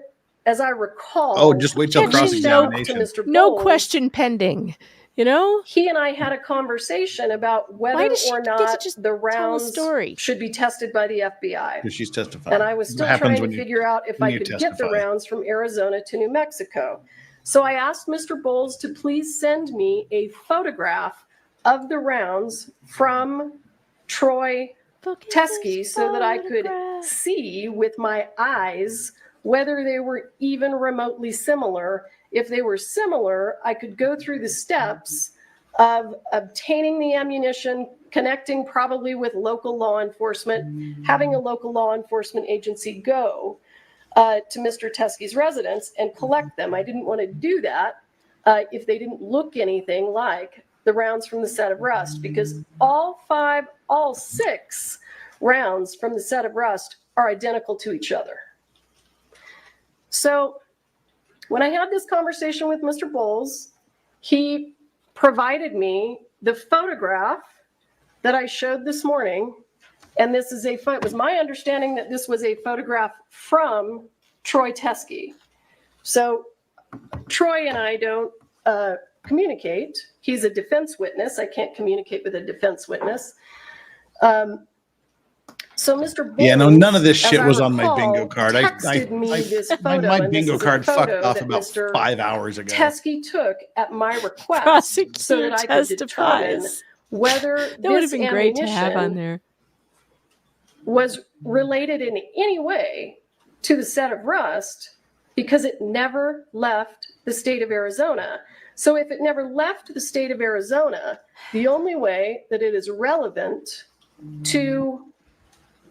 as I recall, Oh, just wait till cross-examination. No question pending. You know, he and I had a conversation about whether or not the rounds should be tested by the FBI. Because she's testifying. And I was still trying to figure out if I could get the rounds from Arizona to New Mexico. So I asked Mr. Bowles to please send me a photograph of the rounds from Troy Teskey so that I could see with my eyes whether they were even remotely similar. If they were similar, I could go through the steps of obtaining the ammunition, connecting probably with local law enforcement, having a local law enforcement agency go to Mr. Teskey's residence and collect them. I didn't want to do that if they didn't look anything like the rounds from the set of Rust, because all 6 rounds from the set of Rust are identical to each other. So when I had this conversation with Mr. Bowles, he provided me the photograph that I showed this morning. And this is it was my understanding that this was a photograph from Troy Teskey. So Troy and I don't communicate. He's a defense witness. I can't communicate with a defense witness. So Mr. Bowles, yeah, no, none of this shit was on my recall, bingo card. My bingo card fucked off about Mr. 5 hours ago. Teskey took at my request so that I could determine whether that would have been great to have on there. Was related in any way to the set of Rust because it never left the state of Arizona. So if it never left the state of Arizona, the only way that it is relevant to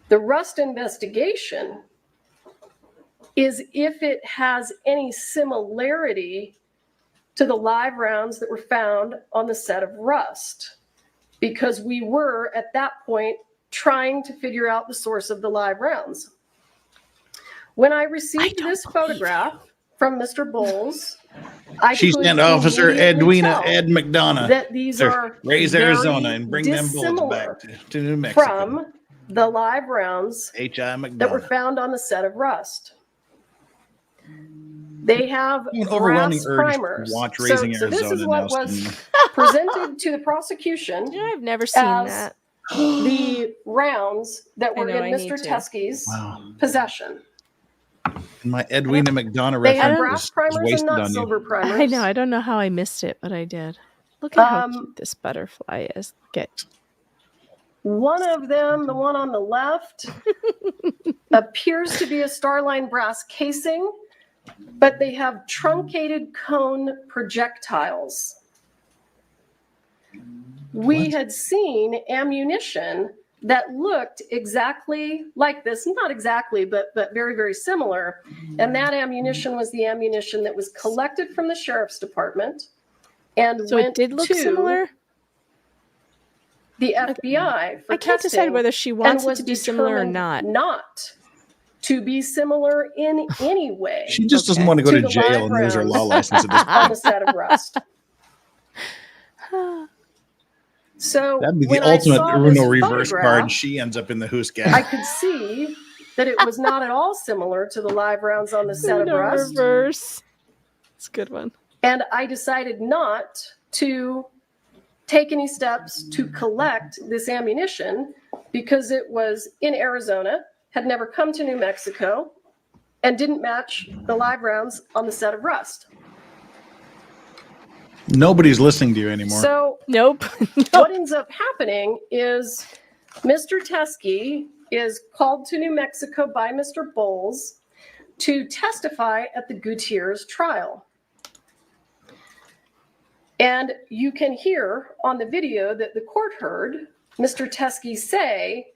the Rust investigation is if it has any similarity to the live rounds that were found on the set of Rust, because we were at that point trying to figure out the source of the live rounds. When I received this photograph from Mr. Bowles, She's and Officer Edwina Ed McDonough. That these are raise Arizona and bring them bullets back to New Mexico. From the live rounds that were found on the set of Rust. They have overwhelming brass urge primers. to watch Raising So this Arizona is what now. was presented to the prosecution. Yeah, I've never seen as that. The rounds that were I in need Mr. to. Teskey's possession. My Edwina McDonough They had reference brass is primers and wasted not on silver you. primers. I know. I don't know how I missed it, but I did. Look at how cute this butterfly is. Look at. One of them, the one on the left, appears to be a Starline brass casing, but they have truncated cone projectiles. We had seen ammunition that looked exactly like this, not exactly, but very, very similar. And that ammunition was the ammunition that was collected from the sheriff's department and So went it did look to similar? the FBI for I can't testing decide whether she and wants it was to be similar or determined not. not to be similar in any way. She just doesn't want to go to the jail live and lose her rounds law license at this on the point. set of Rust. So That'd be the when I ultimate saw Uno this reverse photograph, card. She ends up in the Who's I Gap. could see that it was not at all similar to the live rounds on the set of No Rust. reverse. It's a good one. And I decided not to take any steps to collect this ammunition because it was in Arizona, had never come to New Mexico, and didn't match the live rounds on the set of Rust. Nobody's listening to you anymore. So nope. What ends up happening is Mr. Teskey is called to New Mexico by Mr. Bowles to testify at the Gutierrez trial. And you can hear on the video that the court heard Mr. Teskey say,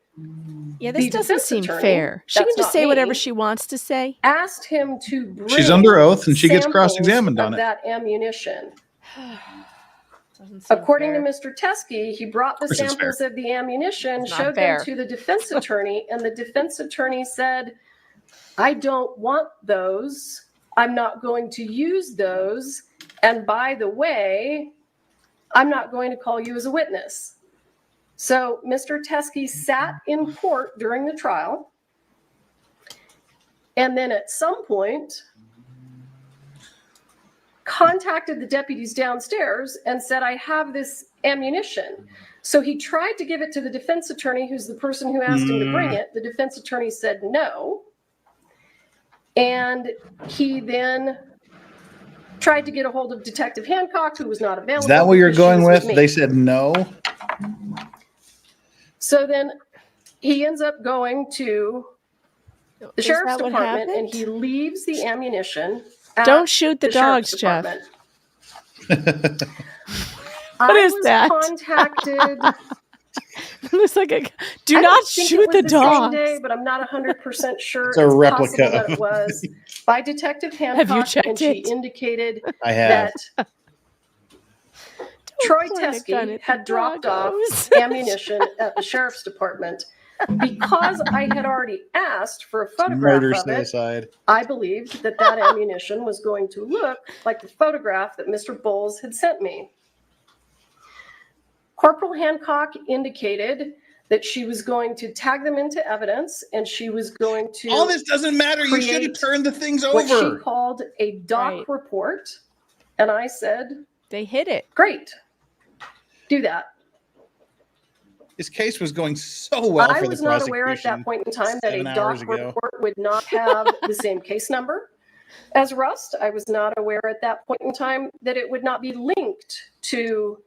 Yeah, this the doesn't defense seem attorney, fair. She can that's just not say me, whatever she wants to say. asked him to bring She's under oath and she gets samples cross-examined on of it. that ammunition. According to Mr. Teskey, he brought the Of course it's samples of the ammunition, It's not showed fair. them to the defense attorney, and the defense attorney said, I don't want those. I'm not going to use those. And by the way, I'm not going to call you as a witness. So Mr. Teskey sat in court during the trial. And then at some point, contacted the deputies downstairs and said, I have this ammunition. So he tried to give it to the defense attorney, who's the person who asked him to bring it. The defense attorney said no. And he then tried to get a hold of Detective Hancock, who was not available. Is that what you're because she going was with? me. They said no. So then he ends up going to the Is sheriff's that what department happened? and he leaves the ammunition at Don't shoot the sheriff's dogs, Jeff. department. What I is was that? contacted. It's like do I not don't think shoot it was the the same dogs. day, but I'm not 100% sure. It's a replica possible that of it was by Detective Hancock. Have you checked and she it? indicated I have. that Troy point a gun Teskey at had the dropped off doggos. ammunition at the sheriff's department. Because I had already asked for a photograph Murder of it, suicide. I believed that that ammunition was going to look like the photograph that Mr. Bowles had sent me. Corporal Hancock indicated that she was going to tag them into evidence and she was going to All this doesn't matter. You should have create turned the things what she over. called a doc report. And I said, they hid it. Great. Do that. His case was going so well I for the was not aware at prosecution that point in time that a 7 hours doc ago. report would not have the same case number as Rust. I was not aware at that point in time that it would not be linked to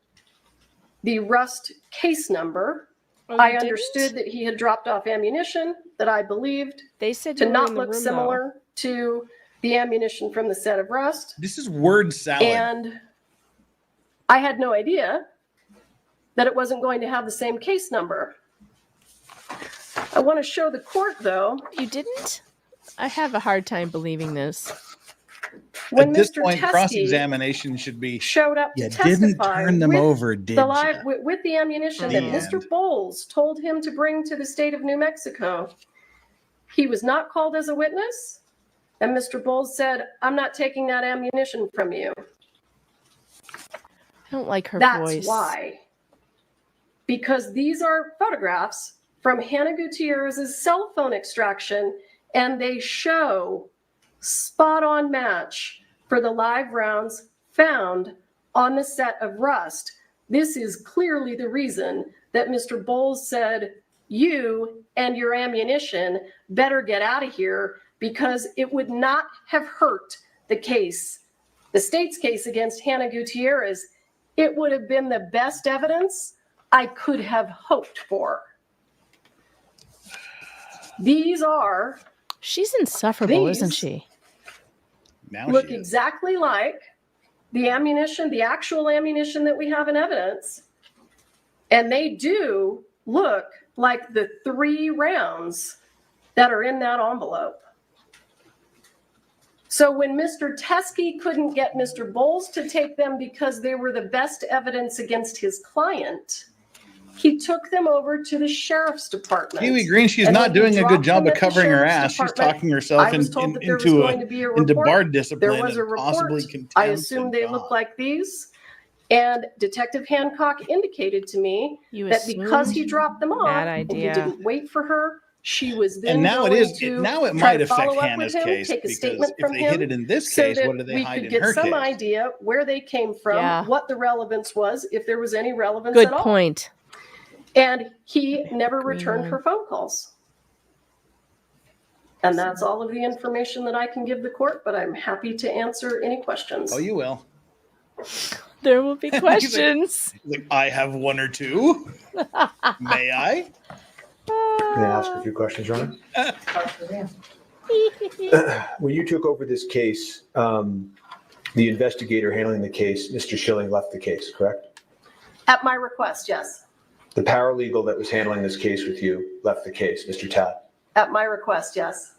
the Rust case number. Oh, I you understood that he had dropped off ammunition that I believed They said to you were not in the look room, similar to the ammunition from the set of Rust. This is word salad. And I had no idea that it wasn't going to have the same case number. I want to show the court, though. You didn't? I have a hard time believing this. When At this Mr. point, Teskey cross-examination should be. showed up to You testify didn't turn them with over, did the you? live with the ammunition that The Mr. Bowles told him to bring to the state of New Mexico. He was not called as a witness, and Mr. Bowles said, "I'm not taking that ammunition from you." I don't like her That's voice. why. Because these are photographs from Hannah Gutierrez's cell phone extraction, and they show spot-on match for the live rounds found on the set of Rust. This is clearly the reason that Mr. Bowles said, you and your ammunition better get out of here, because it would not have hurt the case, the state's case against Hannah Gutierrez. It would have been the best evidence I could have hoped for. These are. She's insufferable, isn't These she? Now look she is. exactly like the ammunition, the actual ammunition that we have in evidence. And they do look like the 3 rounds that are in that envelope. So when Mr. Teskey couldn't get Mr. Bowles to take them because they were the best evidence against his client, he took them over to the sheriff's department. Kiwi Green, she's And not when he doing a good dropped job them of at the covering her sheriff's ass. She's department, talking herself I was told that there was into going to be a into report. bar discipline. There was a and possibly report. contempt. I assumed they looked like these. And Detective Hancock indicated to me You that because he assumed? dropped them off Bad and he idea. didn't wait for her, she was then And now it going is. to Now it try might to affect follow up Hannah's with him, case take a because statement if from they him, hid it in this so case, that what do they we hide could in get her some case? idea where they came from, Yeah. what the relevance was, if there was any relevance Good at all. point. And he never Green returned one. her phone calls. And that's all of the information that I can give the court, but I'm happy to answer any questions. Oh, you will. There will be He's like- questions. He's like, I have 1 or 2. May I? Can I ask a few questions, Ron? When you took over this case, the investigator handling the case, Mr. Schilling, left the case, correct? At my request, yes. The paralegal that was handling this case with you left the case, Mr. Tad. At my request, yes.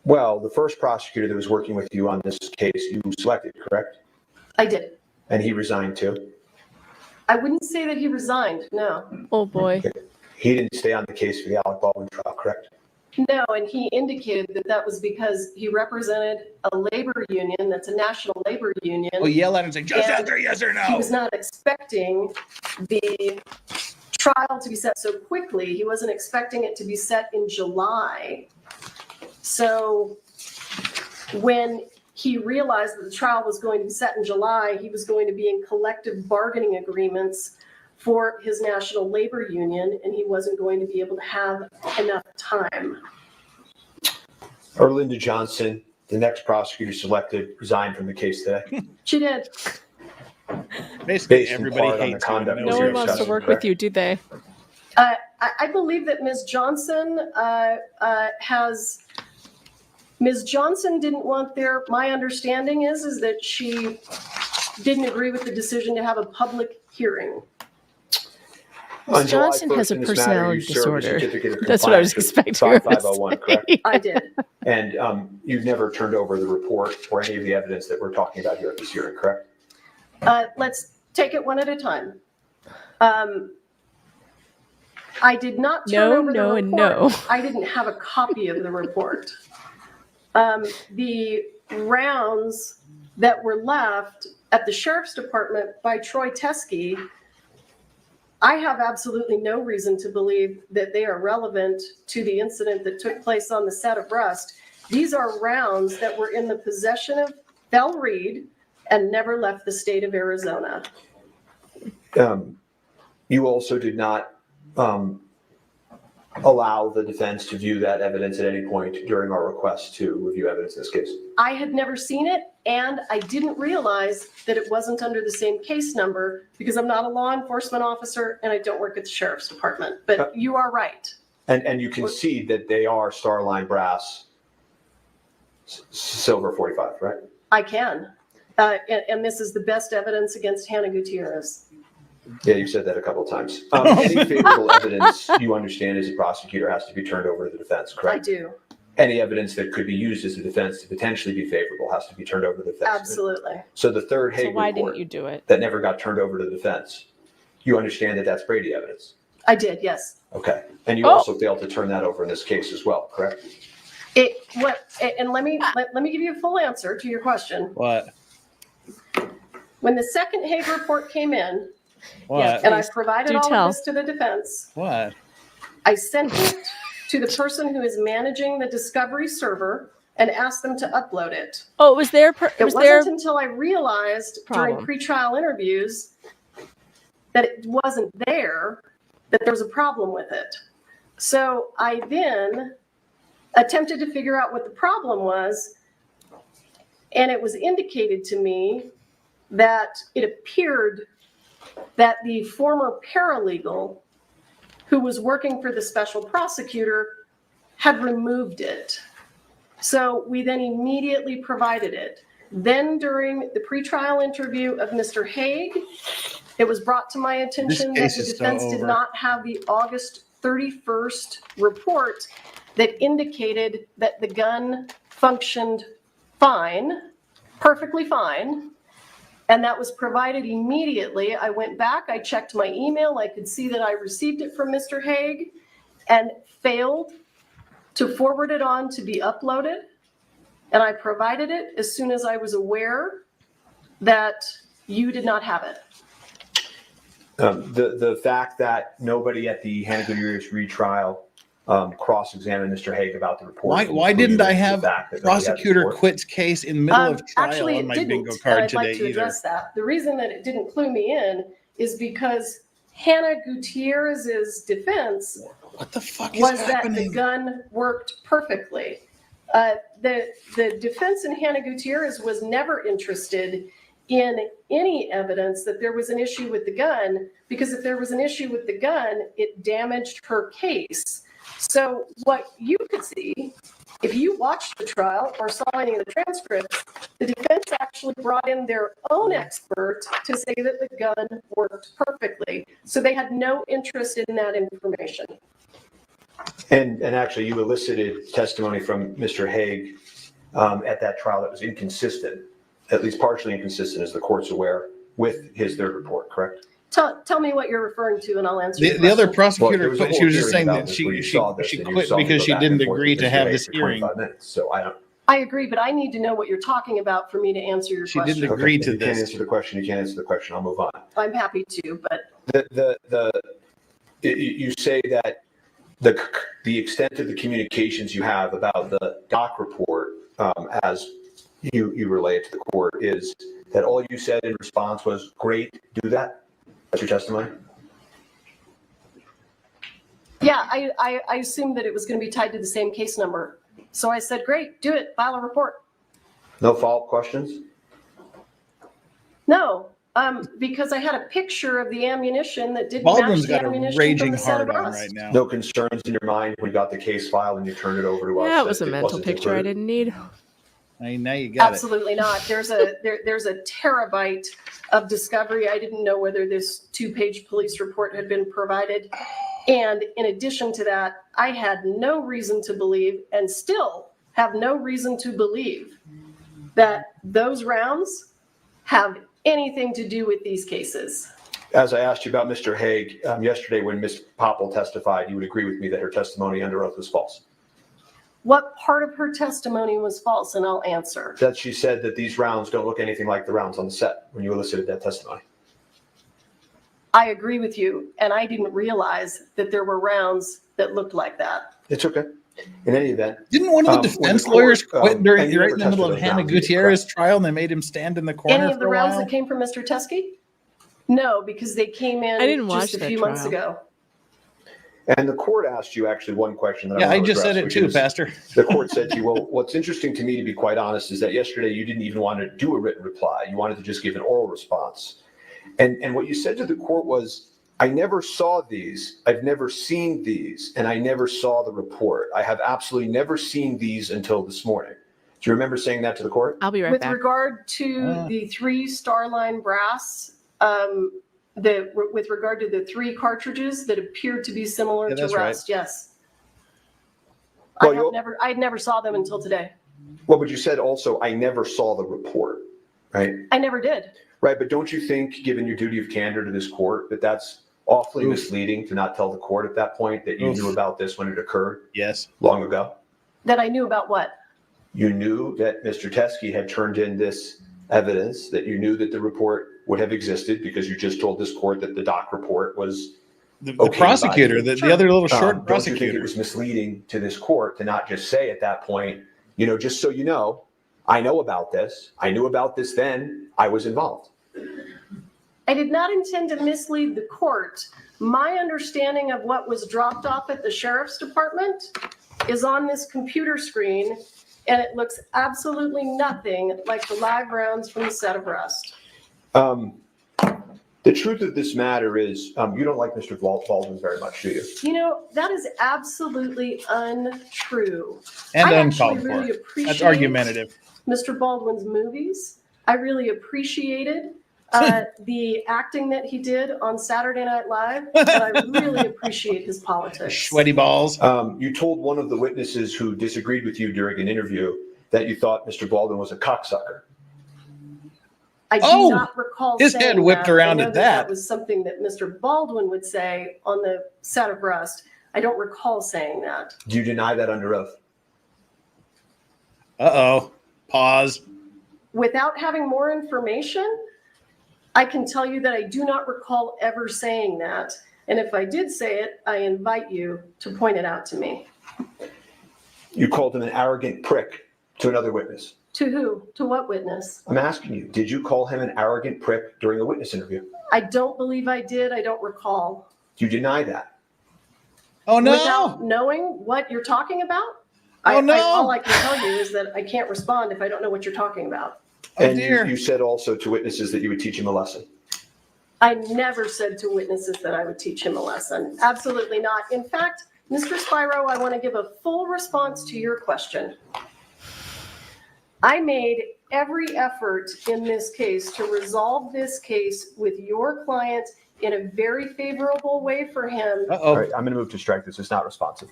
Well, the first prosecutor that was working with you on this case, you selected, correct? I did. And he resigned too? I wouldn't say that he resigned, no. Oh boy. He didn't stay on the case for the Alec Baldwin trial, correct? No, and he indicated that that was because he represented a labor union that's a national labor union. Oh, yell at him and say, just And answer yes or no. He was not expecting the trial to be set so quickly. He wasn't expecting it to be set in July. So when he realized that the trial was going to be set in July, he was going to be in collective bargaining agreements for his national labor union, and he wasn't going to be able to have enough time. Erlinda Johnson, the next prosecutor selected, resigned from the case today. She did. Basically, Based in everybody part on the hates conduct you. No you're one wants to discussing, work correct? with you, do they? I believe that Ms. Johnson Ms. Johnson didn't want their, my understanding is that she didn't agree with the decision to have a public hearing. On Ms. July Johnson has 1st a in this matter, you personality served a disorder. certificate of That's what I was compliance expecting with her to 5501, say. correct? I did. And you've never turned over the report or any of the evidence that we're talking about here at this hearing, correct? Let's take it one at a time. I did not turn over the report. and no. I didn't have a copy of the report. The rounds that were left at the sheriff's department by Troy Teskey, I have absolutely no reason to believe that they are relevant to the incident that took place on the set of Rust. These are rounds that were in the possession of Bell Reed and never left the state of Arizona. You also did not allow the defense to view that evidence at any point during our request to review evidence in this case. I had never seen it, and I didn't realize that it wasn't under the same case number because I'm not a law enforcement officer and I don't work at the sheriff's department. But you are right. And you concede that they are Starline brass silver 45, right? I can. And this is the best evidence against Hannah Gutierrez. Yeah, you've said that a couple of times. Any favorable evidence you understand as a prosecutor has to be turned over to the defense, correct? I do. Any evidence that could be used as a defense to potentially be favorable has to be turned over to the defense. Absolutely. So the third So Hague why report didn't you do it? that never got turned over to the defense, you understand that that's Brady evidence? I did, yes. Okay. And you also failed to turn that over in this case as well, correct? And let me give you a full answer to your question. What? When the second Hague report came in, What? and I provided Do all tell. of this to the defense, What? I sent it to the person who is managing the Discovery server and asked them to upload it. Oh, it was their It wasn't until I realized during problem. pretrial interviews that it wasn't there, that there was a problem with it. So I then attempted to figure out what the problem was, and it was indicated to me that it appeared that the former paralegal who was working for the special prosecutor had removed it. So we then immediately provided it. Then during the pretrial interview of Mr. Hague, It was brought to my attention that case the is so defense did over. not have the August 31st report that indicated that the gun functioned fine, perfectly fine. And that was provided immediately. I went back, I checked my email, I could see that I received it from Mr. Haig and failed to forward it on to be uploaded. And I provided it as soon as I was aware that you did not have it. The fact that nobody at the Hancock retrial cross-examined Mr. Haig about the report. Why didn't I have prosecutor quits case in the middle of trial Actually, on it my didn't, bingo and card I'd like today to either? address that. The reason that it didn't clue me in is because Hannah Gutierrez's defense what the fuck is was happening? that the gun worked perfectly. The defense in Hannah Gutierrez was never interested in any evidence that there was an issue with the gun, because if there was an issue with the gun, it damaged her case. So what you could see, if you watched the trial or saw any of the transcripts, the defense actually brought in their own expert to say that the gun worked perfectly. So they had no interest in that information. And actually, you elicited testimony from Mr. Haig at that trial that was inconsistent, at least partially inconsistent, as the court's aware, with his third report, correct? Tell me what you're referring to and I'll answer your The other question. prosecutor quit. She was just saying that she quit because she didn't agree to have this hearing. So I agree, but I need to know what you're talking about for me to answer your question. She didn't agree to you this. can't answer the question. You can't answer the question. I'll move on. I'm happy to, but You say that the extent of the communications you have about the doc report, as you relay it to the court, is that all you said in response was, "Great, do that." That's your testimony? yeah, I assumed that it was going to be tied to the same case number. So I said, great, do it, file a report. No follow-up questions? No, because I had a picture of the ammunition that didn't Baldwin's match the got a ammunition raging from the set of hard on rust. right now. No concerns in your mind when you got the case file and you turned it over to us? Yeah, it was a that mental wasn't picture I included? didn't need. Now you got Absolutely not. There's a terabyte of discovery. I didn't know whether this 2-page police report had been provided. And in addition to that, I had no reason to believe, and still have no reason to believe, that those rounds have anything to do with these cases. As I asked you about Mr. Haig yesterday when Ms. Poppel testified, you would agree with me that her testimony under oath was false? What part of her testimony was false? And I'll answer. That she said that these rounds don't look anything like the rounds on the set when you elicited that testimony. I agree with you, and I didn't realize that there were rounds that looked like that. It's okay. In any event. Didn't one of the defense lawyers quit right in the middle of Hannah Gutierrez's trial, and they made him stand in the corner Any of the for a rounds while? that came from Mr. Teskey? No, because they came in I didn't watch just a that few months trial. ago. And the court asked you actually one question that Yeah, I I want to just address, said it which too, is, Pastor. The court said to you, well, what's interesting to me, to be quite honest, is that yesterday you didn't even want to do a written reply. You wanted to just give an oral response. And what you said to the court was, I never saw these, I've never seen these, and I never saw the report. I have absolutely never seen these until this morning. Do you remember saying that to the court? I'll be right With back. regard to the 3 Starline brass, with regard to the 3 cartridges that appeared to be similar Yeah, to that's right. rust, yes. Well, I never saw them until today. Well, but you said also, I never saw the report, right? I never did. Right, but don't you think, given your duty of candor to this court, that that's awfully misleading to not tell the court at that point that you knew about this when it occurred? Yes. Long ago? That I knew about what? You knew that Mr. Teskey had turned in this evidence, that you knew that the report would have existed because you just told this court that the doc report was The okayed by prosecutor, you. the other little short Don't you think prosecutor. it was misleading to this court to not just say at that point, you know, just so you know, I know about this. I knew about this then. I was involved. I did not intend to mislead the court. My understanding of what was dropped off at the sheriff's department is on this computer screen, and it looks absolutely nothing like the live rounds from the set of rust. The truth of this matter is, you don't like Mr. Baldwin very much, do you? You know, that is absolutely untrue. And I uncalled actually for. really That's appreciate argumentative. Mr. Baldwin's movies. I really appreciated the acting that he did on Saturday Night Live, and I really appreciate his politics. Sweaty balls. You told one of the witnesses who disagreed with you during an interview that you thought Mr. Baldwin was a cocksucker. I do not recall his saying head whipped that. around I know at that that. was something that Mr. Baldwin would say on the set of Rust. I don't recall saying that. Do you deny that under oath? Uh-oh. Pause. Without having more information, I can tell you that I do not recall ever saying that. And if I did say it, I invite you to point it out to me. You called him an arrogant prick to another witness. To who? To what witness? I'm asking you, did you call him an arrogant prick during a witness interview? I don't believe I did. I don't recall. Do you deny that? Oh, no. Without knowing what you're talking about? Oh, no. All I can tell you is that I can't respond if I don't know what you're talking about. And you said also to witnesses that you would teach him a lesson. I never said to witnesses that I would teach him a lesson. Absolutely not. In fact, Mr. Spiro, I want to give a full response to your question. I made every effort in this case to resolve this case with your client in a very favorable way for him. All right, I'm going to move to strike this. It's not responsive.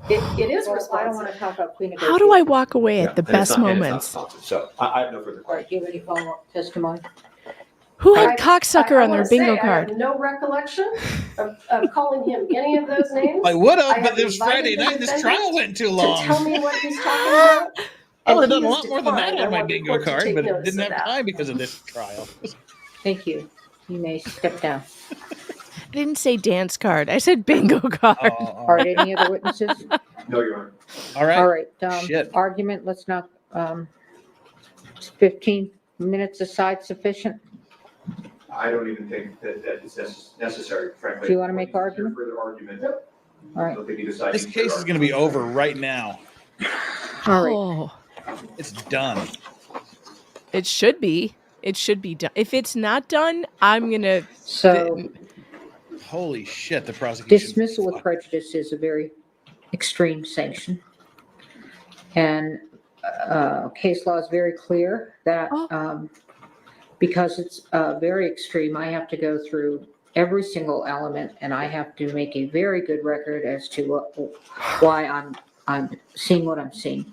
It is Well, responsive. I don't want to talk about plea How do I walk away at the And it's best not- and it's not moments? responsive. So I have no further All right, do you have any follow-up testimony? Who had I cocksucker on their wanna say bingo I card? have no recollection of calling him any of those names. I would have, but have it was invited Friday the night. This defendant trial went too to long. tell me what he's talking about. I would have and done he a has lot more than that declined. I on my want the bingo court to card, take but it notice didn't of have that. time because of this trial. Thank you. You may step down. I didn't say dance card. I said bingo card. All right, any other witnesses? No, Your Honor. All right. All right, Shit. argument, let's not, 15 minutes aside sufficient? I don't even think that is necessary, frankly. Do you want to make argument? Further argument. All right. I don't think he decided. This case is going to be over right now. All right. Oh, It's done. it should be. It should be done. If it's not done, I'm gonna. So Holy shit, the prosecution. dismissal with prejudice is a very extreme sanction. And case law is very clear that because it's very extreme, I have to go through every single element and I have to make a very good record as to why I'm seeing what I'm seeing.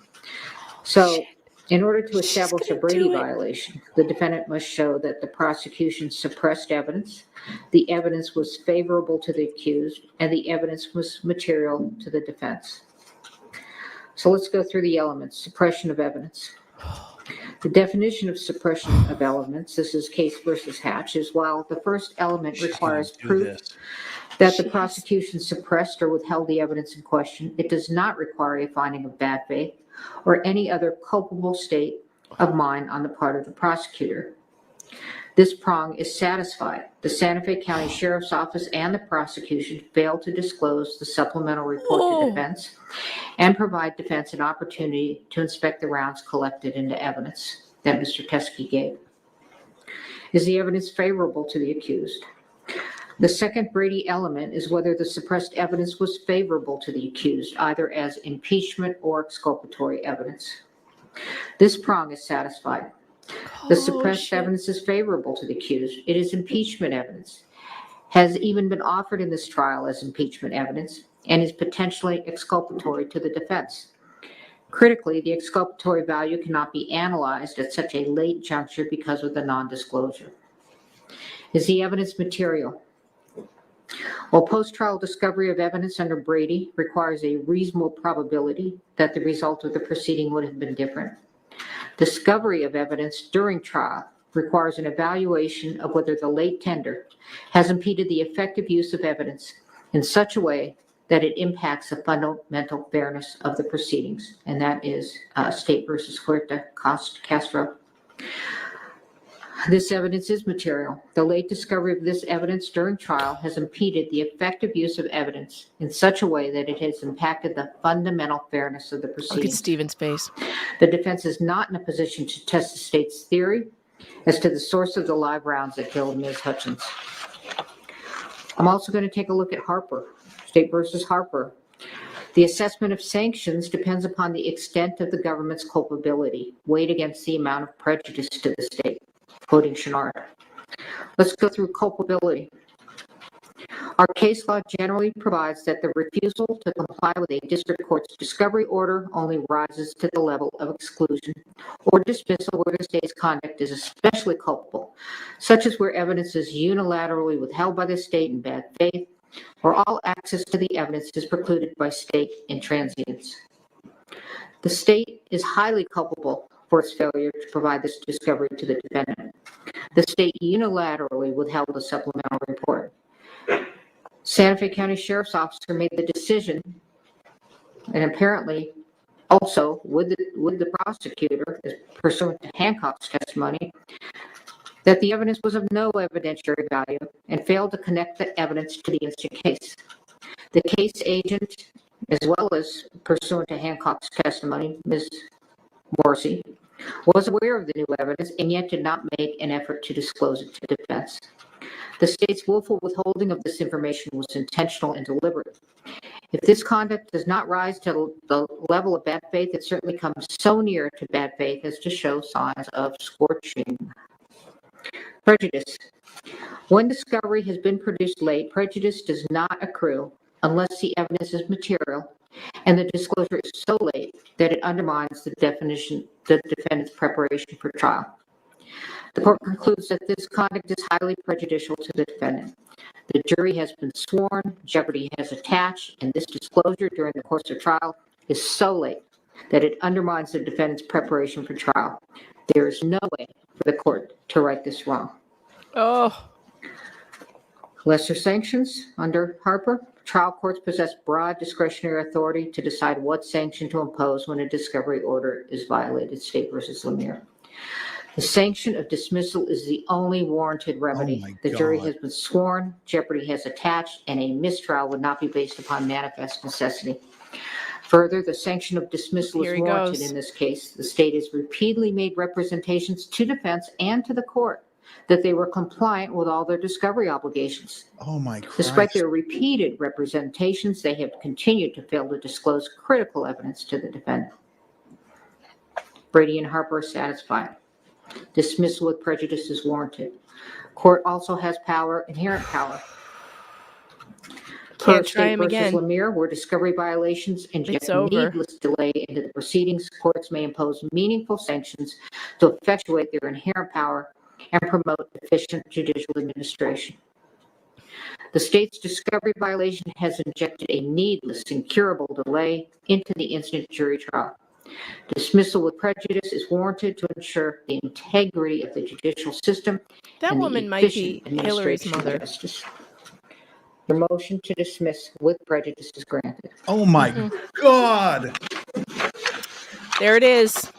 So in order to establish a Brady violation, the defendant must show that the prosecution suppressed evidence, the evidence was favorable to the accused, and the evidence was material to the defense. So let's go through the elements. Suppression of evidence. The definition of suppression of elements, this is Case versus Hatch, is while the first element requires proof that the prosecution suppressed or withheld the evidence in question, it does not require a finding of bad faith or any other culpable state of mind on the part of the prosecutor. This prong is satisfied. The Santa Fe County Sheriff's Office and the prosecution failed to disclose the supplemental report to defense and provide defense an opportunity to inspect the rounds collected into evidence that Mr. Teskey gave. Is the evidence favorable to the accused? The second Brady element is whether the suppressed evidence was favorable to the accused, either as impeachment or exculpatory evidence. This prong is satisfied. The suppressed evidence is favorable to the accused. It is impeachment evidence, has even been offered in this trial as impeachment evidence, and is potentially exculpatory to the defense. Critically, the exculpatory value cannot be analyzed at such a late juncture because of the non-disclosure. Is the evidence material? While post-trial discovery of evidence under Brady requires a reasonable probability that the result of the proceeding would have been different, discovery of evidence during trial requires an evaluation of whether the late tender has impeded the effective use of evidence in such a way that it impacts the fundamental fairness of the proceedings, and that is State versus Huerta Castro. This evidence is material. The late discovery of this evidence during trial has impeded the effective use of evidence in such a way that it has impacted the fundamental fairness of the proceedings. Look at Steven's face. The defense is not in a position to test the state's theory as to the source of the live rounds that killed Ms. Hutchins. I'm also going to take a look at Harper, State versus Harper. The assessment of sanctions depends upon the extent of the government's culpability, weighed against the amount of prejudice to the state. Quoting Chenard. Let's go through culpability. Our case law generally provides that the refusal to comply with a district court's discovery order only rises to the level of exclusion or dismissal where the state's conduct is especially culpable, such as where evidence is unilaterally withheld by the state in bad faith, or all access to the evidence is precluded by state intransigence. The state is highly culpable for its failure to provide this discovery to the defendant. The state unilaterally withheld a supplemental report. Santa Fe County Sheriff's Officer made the decision, and apparently also with the prosecutor, pursuant to Hancock's testimony, that the evidence was of no evidentiary value and failed to connect the evidence to the instant case. The case agent, as well as pursuant to Hancock's testimony, Ms. Morrissey, was aware of the new evidence and yet did not make an effort to disclose it to defense. The state's willful withholding of this information was intentional and deliberate. If this conduct does not rise to the level of bad faith, it certainly comes so near to bad faith as to show signs of scorching. Prejudice. When discovery has been produced late, prejudice does not accrue unless the evidence is material and the disclosure is so late that it undermines the defendant's preparation for trial. The court concludes that this conduct is highly prejudicial to the defendant. The jury has been sworn, jeopardy has attached, and this disclosure during the course of trial is so late that it undermines the defendant's preparation for trial. There is no way for the court to right this wrong. Oh. Lesser sanctions under Harper. Trial courts possess broad discretionary authority to decide what sanction to impose when a discovery order is violated. State versus Lemire. The sanction of dismissal is the only warranted remedy. The jury has been sworn, jeopardy has attached, and a mistrial would not be based upon manifest necessity. Further, the sanction of dismissal is warranted in this case. The state has repeatedly made representations to defense and to the court that they were compliant with all their discovery obligations. Oh my Christ. Despite their repeated representations, they have continued to fail to disclose critical evidence to the defendant. Brady and Harper are satisfied. Dismissal with prejudice is warranted. Court also has power, inherent power. Can't try him again. Lemire, where discovery violations inject needless delay into the proceedings, courts may impose meaningful sanctions to effectuate their inherent power and promote efficient judicial administration. The state's discovery violation has injected a needless, incurable delay into the instant jury trial. Dismissal with prejudice is warranted to ensure the integrity of the judicial system. That woman might be Hillary's mother. The motion to dismiss with prejudice is granted. Oh my God. There it is.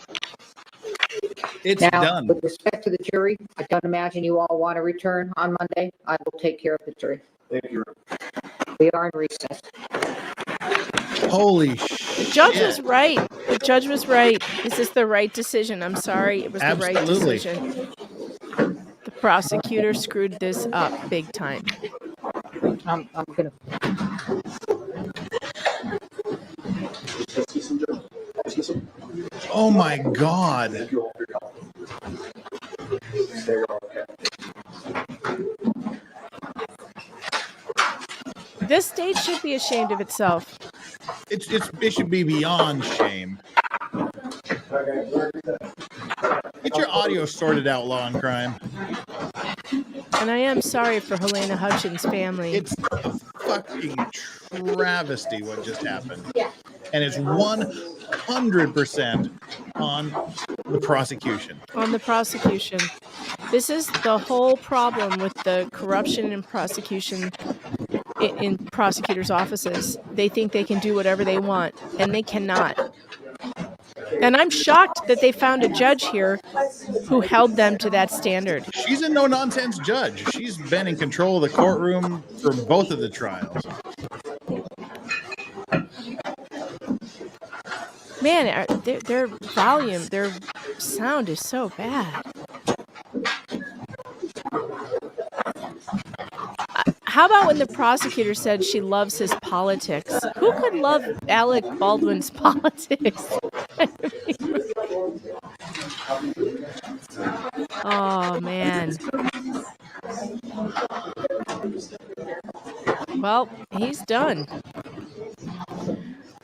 It's now, done. With respect to the jury, I don't imagine you all want to return on Monday. I will take care of the jury. Thank you. We are in recess. Holy shit. The judge was right. The judge was right. Is this the right decision? I'm sorry. It was the right decision. The prosecutor screwed this up big time. I'm going to... Oh my God. This state should be ashamed of itself. It should be beyond shame. Get your audio sorted out, Law and Crime. And I am sorry for Halyna Hutchins' family. It's a fucking travesty what just happened. And it's 100% on the prosecution. On the prosecution. This is the whole problem with the corruption in prosecution, in prosecutors' offices. They think they can do whatever they want, and they cannot. And I'm shocked that they found a judge here who held them to that standard. She's a no-nonsense judge. She's been in control of the courtroom for both of the trials. Man, their volume, their sound is so bad. How about when the prosecutor said she loves his politics? Who could love Alec Baldwin's politics? Oh, man. he's done.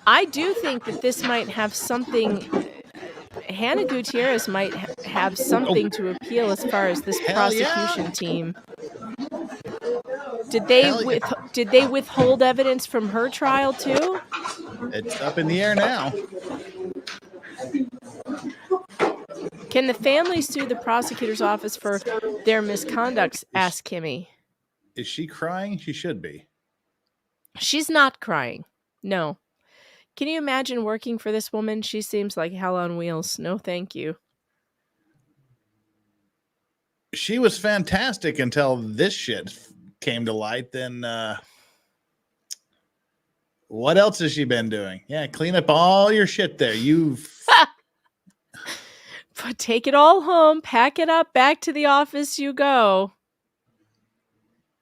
I do think that this might have something. Hannah Gutierrez might have something to appeal as far as this Hell yeah. prosecution team. Did they withhold evidence from her trial too? It's up in the air now. Can the family sue the prosecutor's office for their misconduct? Asked Kimmy. Is she crying? She should be. She's not crying. No. Can you imagine working for this woman? She seems like hell on wheels. No, thank you. She was fantastic until this shit came to light. Then what else has she been doing? Yeah, clean up all your shit there. Take it all home, pack it up, back to the office you go.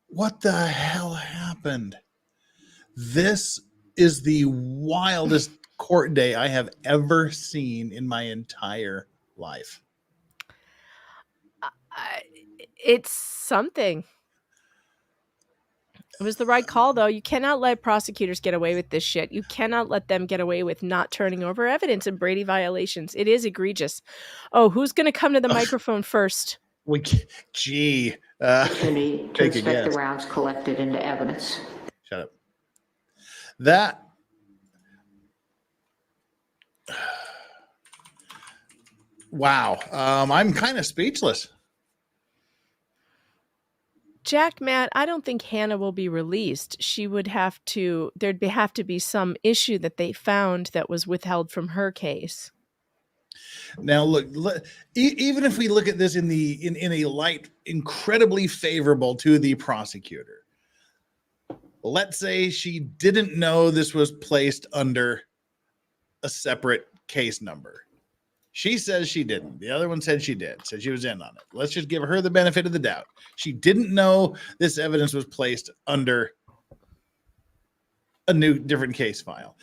What the hell happened? This is the wildest court day I have ever seen in my entire life. It's something. It was the right call, though. You cannot let prosecutors get away with this shit. You cannot let them get away with not turning over evidence and Brady violations. It is egregious. Oh, who's going to come to the microphone first? Gee. Opportunity to inspect the rounds collected into evidence. Shut up. That. Wow. I'm kind of speechless. Jack, Matt, I don't think Hannah will be released. She would have to, there'd have to be some issue that they found that was withheld from her case. Now, look, even if we look at this in a light incredibly favorable to the prosecutor, let's say she didn't know this was placed under a separate case number. She says she didn't. The other one said she did, said she was in on it. Let's just give her the benefit of the doubt. She didn't know this evidence was placed under a different case file.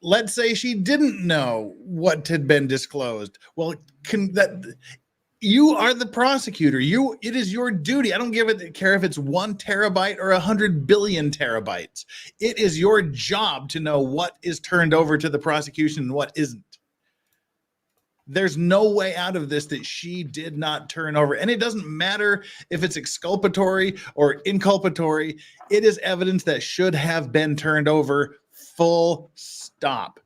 Let's say she didn't know what had been disclosed. Well, you are the prosecutor. It is your duty. I don't care if it's 1 terabyte or 100 billion terabytes. It is your job to know what is turned over to the prosecution and what isn't. There's no way out of this that she did not turn over. And it doesn't matter if it's exculpatory or inculpatory. It is evidence that should have been turned over, full stop.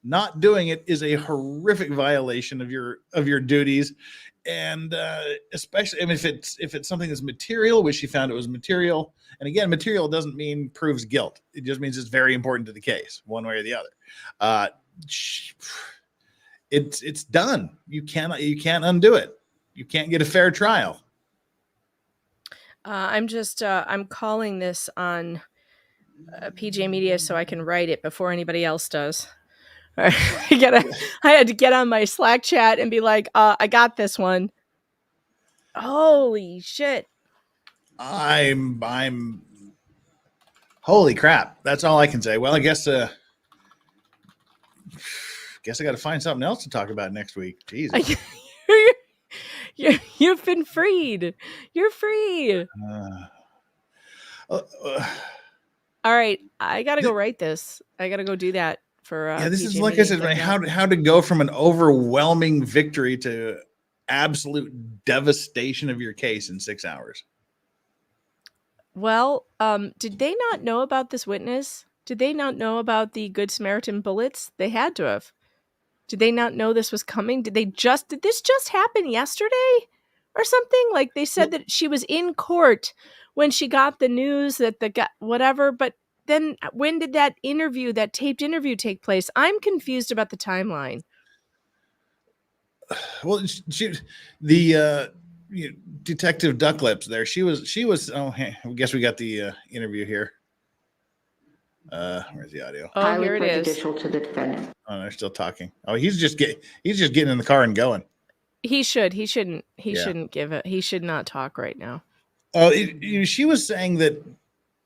Not doing it is a horrific violation of your duties. And especially if it's something that's material, which she found it was material. And again, material doesn't mean proves guilt. It just means it's very important to the case, one way or the other. It's done. You can't undo it. You can't get a fair trial. I'm calling this on PJ Media so I can write it before anybody else does. I had to get on my Slack chat and be like, I got this one. Holy shit. I'm holy crap. That's all I can say. Well, I guess I got to find something else to talk about next week. Jesus. You've been freed. You're free. All right. I got to go write this. I got to go do that for this PJ is, like Media I said, right, how to go from an overwhelming victory to absolute devastation of your case in 6 hours. Well, did they not know about this witness? Did they not know about the Good Samaritan bullets? They had to have. Did they not know this was coming? Did this just happen yesterday or something? Like they said that she was in court when she got the news that whatever, but then when did that taped interview take place? I'm confused about the timeline. Well, Detective Ducklips there. She was. Oh, hey, I guess we got the interview here. Where's the audio? Oh, here it is. Prejudicial to the defendant. Oh, they're still talking. Oh, he's just getting in the car and going. He shouldn't give it. He should not talk right now. Oh, she was saying that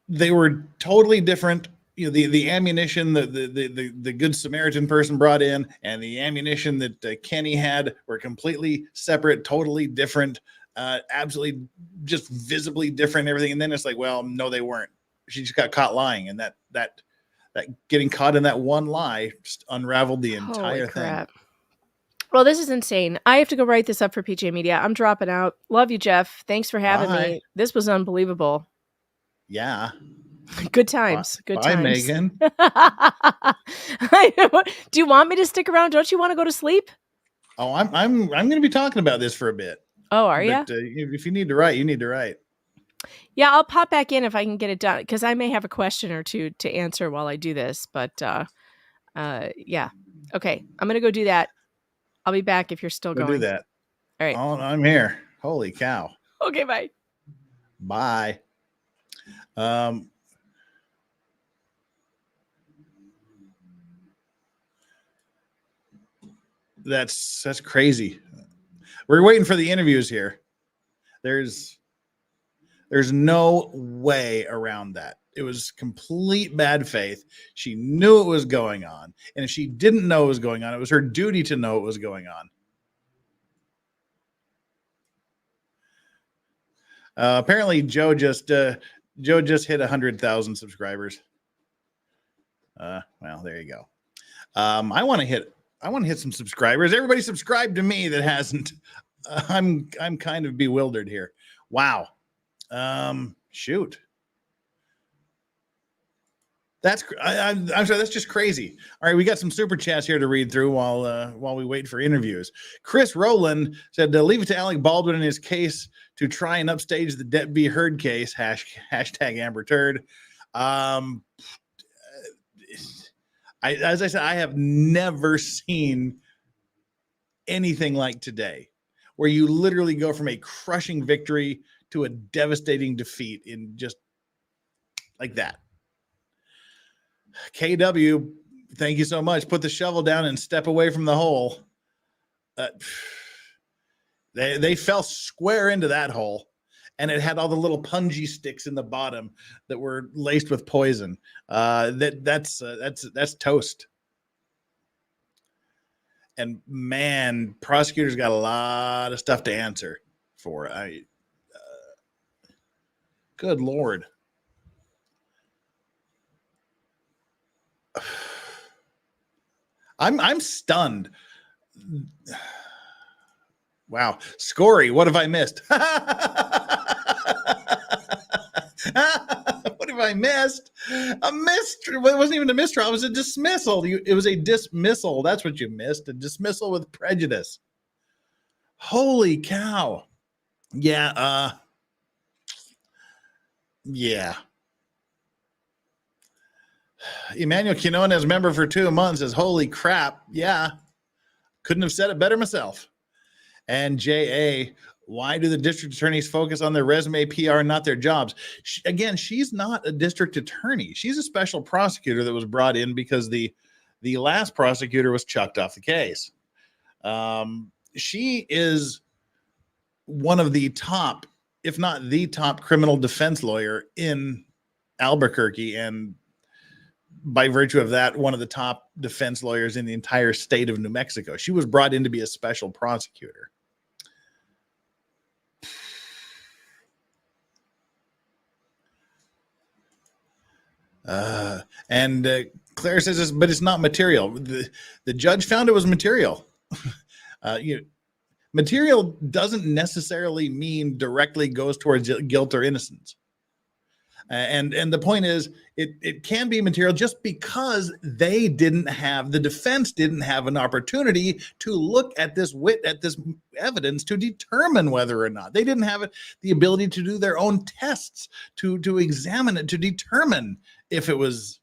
they were totally different. The ammunition the Good Samaritan person brought in and the ammunition that Kenny had were completely separate, totally different, absolutely just visibly different, everything. And then it's like, well, no, they weren't. she just got caught lying, and that getting caught in that one lie just unraveled the entire Holy thing. crap. Well, this is insane. I have to go write this up for PJ Media. I'm dropping out. Love you, Jeff. Thanks for having Bye. me. This was unbelievable. Yeah. Good times. Good Bye, times. Megan. Do you want me to stick around? Don't you want to go to sleep? Oh, I'm going to be talking about this for a bit. Oh, are you? If you need to write, you need to write. Yeah, I'll pop back in if I can get it done, because I may have a question or two to answer while I do this. But yeah. Okay, I'm going to go do that. I'll be back if you're still Go going. do that. All right. Oh, I'm here. Holy cow. Okay, bye. Bye. That's crazy. We're waiting for the interviews here. There's no way around that. It was complete bad faith. She knew it was going on. And if she didn't know it was going on, it was her duty to know it was going on. Apparently Joe just hit 100,000 subscribers. Well, there you go. I want to hit some subscribers. Everybody subscribe to me that hasn't. I'm kind of bewildered here. Wow. Shoot. I'm sorry. That's just crazy. All right, we got some super chats here to read through while we wait for interviews. Chris Rowland said to leave it to Alec Baldwin in his case to try and upstage the Debt Heard case. Hashtag Amber Turd. As I said, I have never seen anything like today, where you literally go from a crushing victory to a devastating defeat in just like that. KW, thank you so much. Put the shovel down and step away from the hole. They fell square into that hole, and it had all the little punji sticks in the bottom that were laced with poison. That's toast. And man, prosecutors got a lot of stuff to answer for. Good Lord. I'm stunned. Wow. Scory, what have I missed? What have I missed? A mistrial. It wasn't even a mistrial. It was a dismissal. It was a dismissal. That's what you missed. A dismissal with prejudice. Holy cow. Yeah. Yeah. Emmanuel Quinones, member for 2 months, says, holy crap. Yeah. Couldn't have said it better myself. And J.A., why do the district attorneys focus on their resume, PR, and not their jobs? Again, she's not a district attorney. She's a special prosecutor that was brought in because the last prosecutor was chucked off the case. She is one of the top, if not the top, criminal defense lawyer in Albuquerque, and by virtue of that, one of the top defense lawyers in the entire state of New Mexico. She was brought in to be a special prosecutor. And Claire says this, but it's not material. The judge found it was material. Material doesn't necessarily mean directly goes towards guilt or innocence. And the point is, it can be material just because the defense didn't have an opportunity to look at this evidence to determine whether or not. They didn't have the ability to do their own tests, to examine it, to determine if it was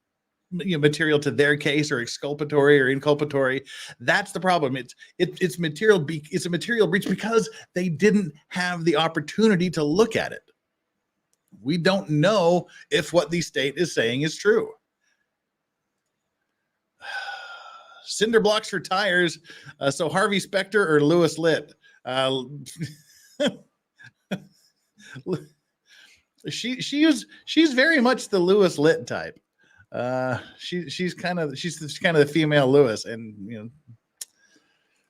material to their case or exculpatory or inculpatory. That's the problem. It's material. It's a material breach because they didn't have the opportunity to look at it. We don't know if what the state is saying is true. Cinder blocks for tires. So Harvey Specter or Lewis Litt? She's very much the Lewis Litt type. She's kind of the female Lewis, and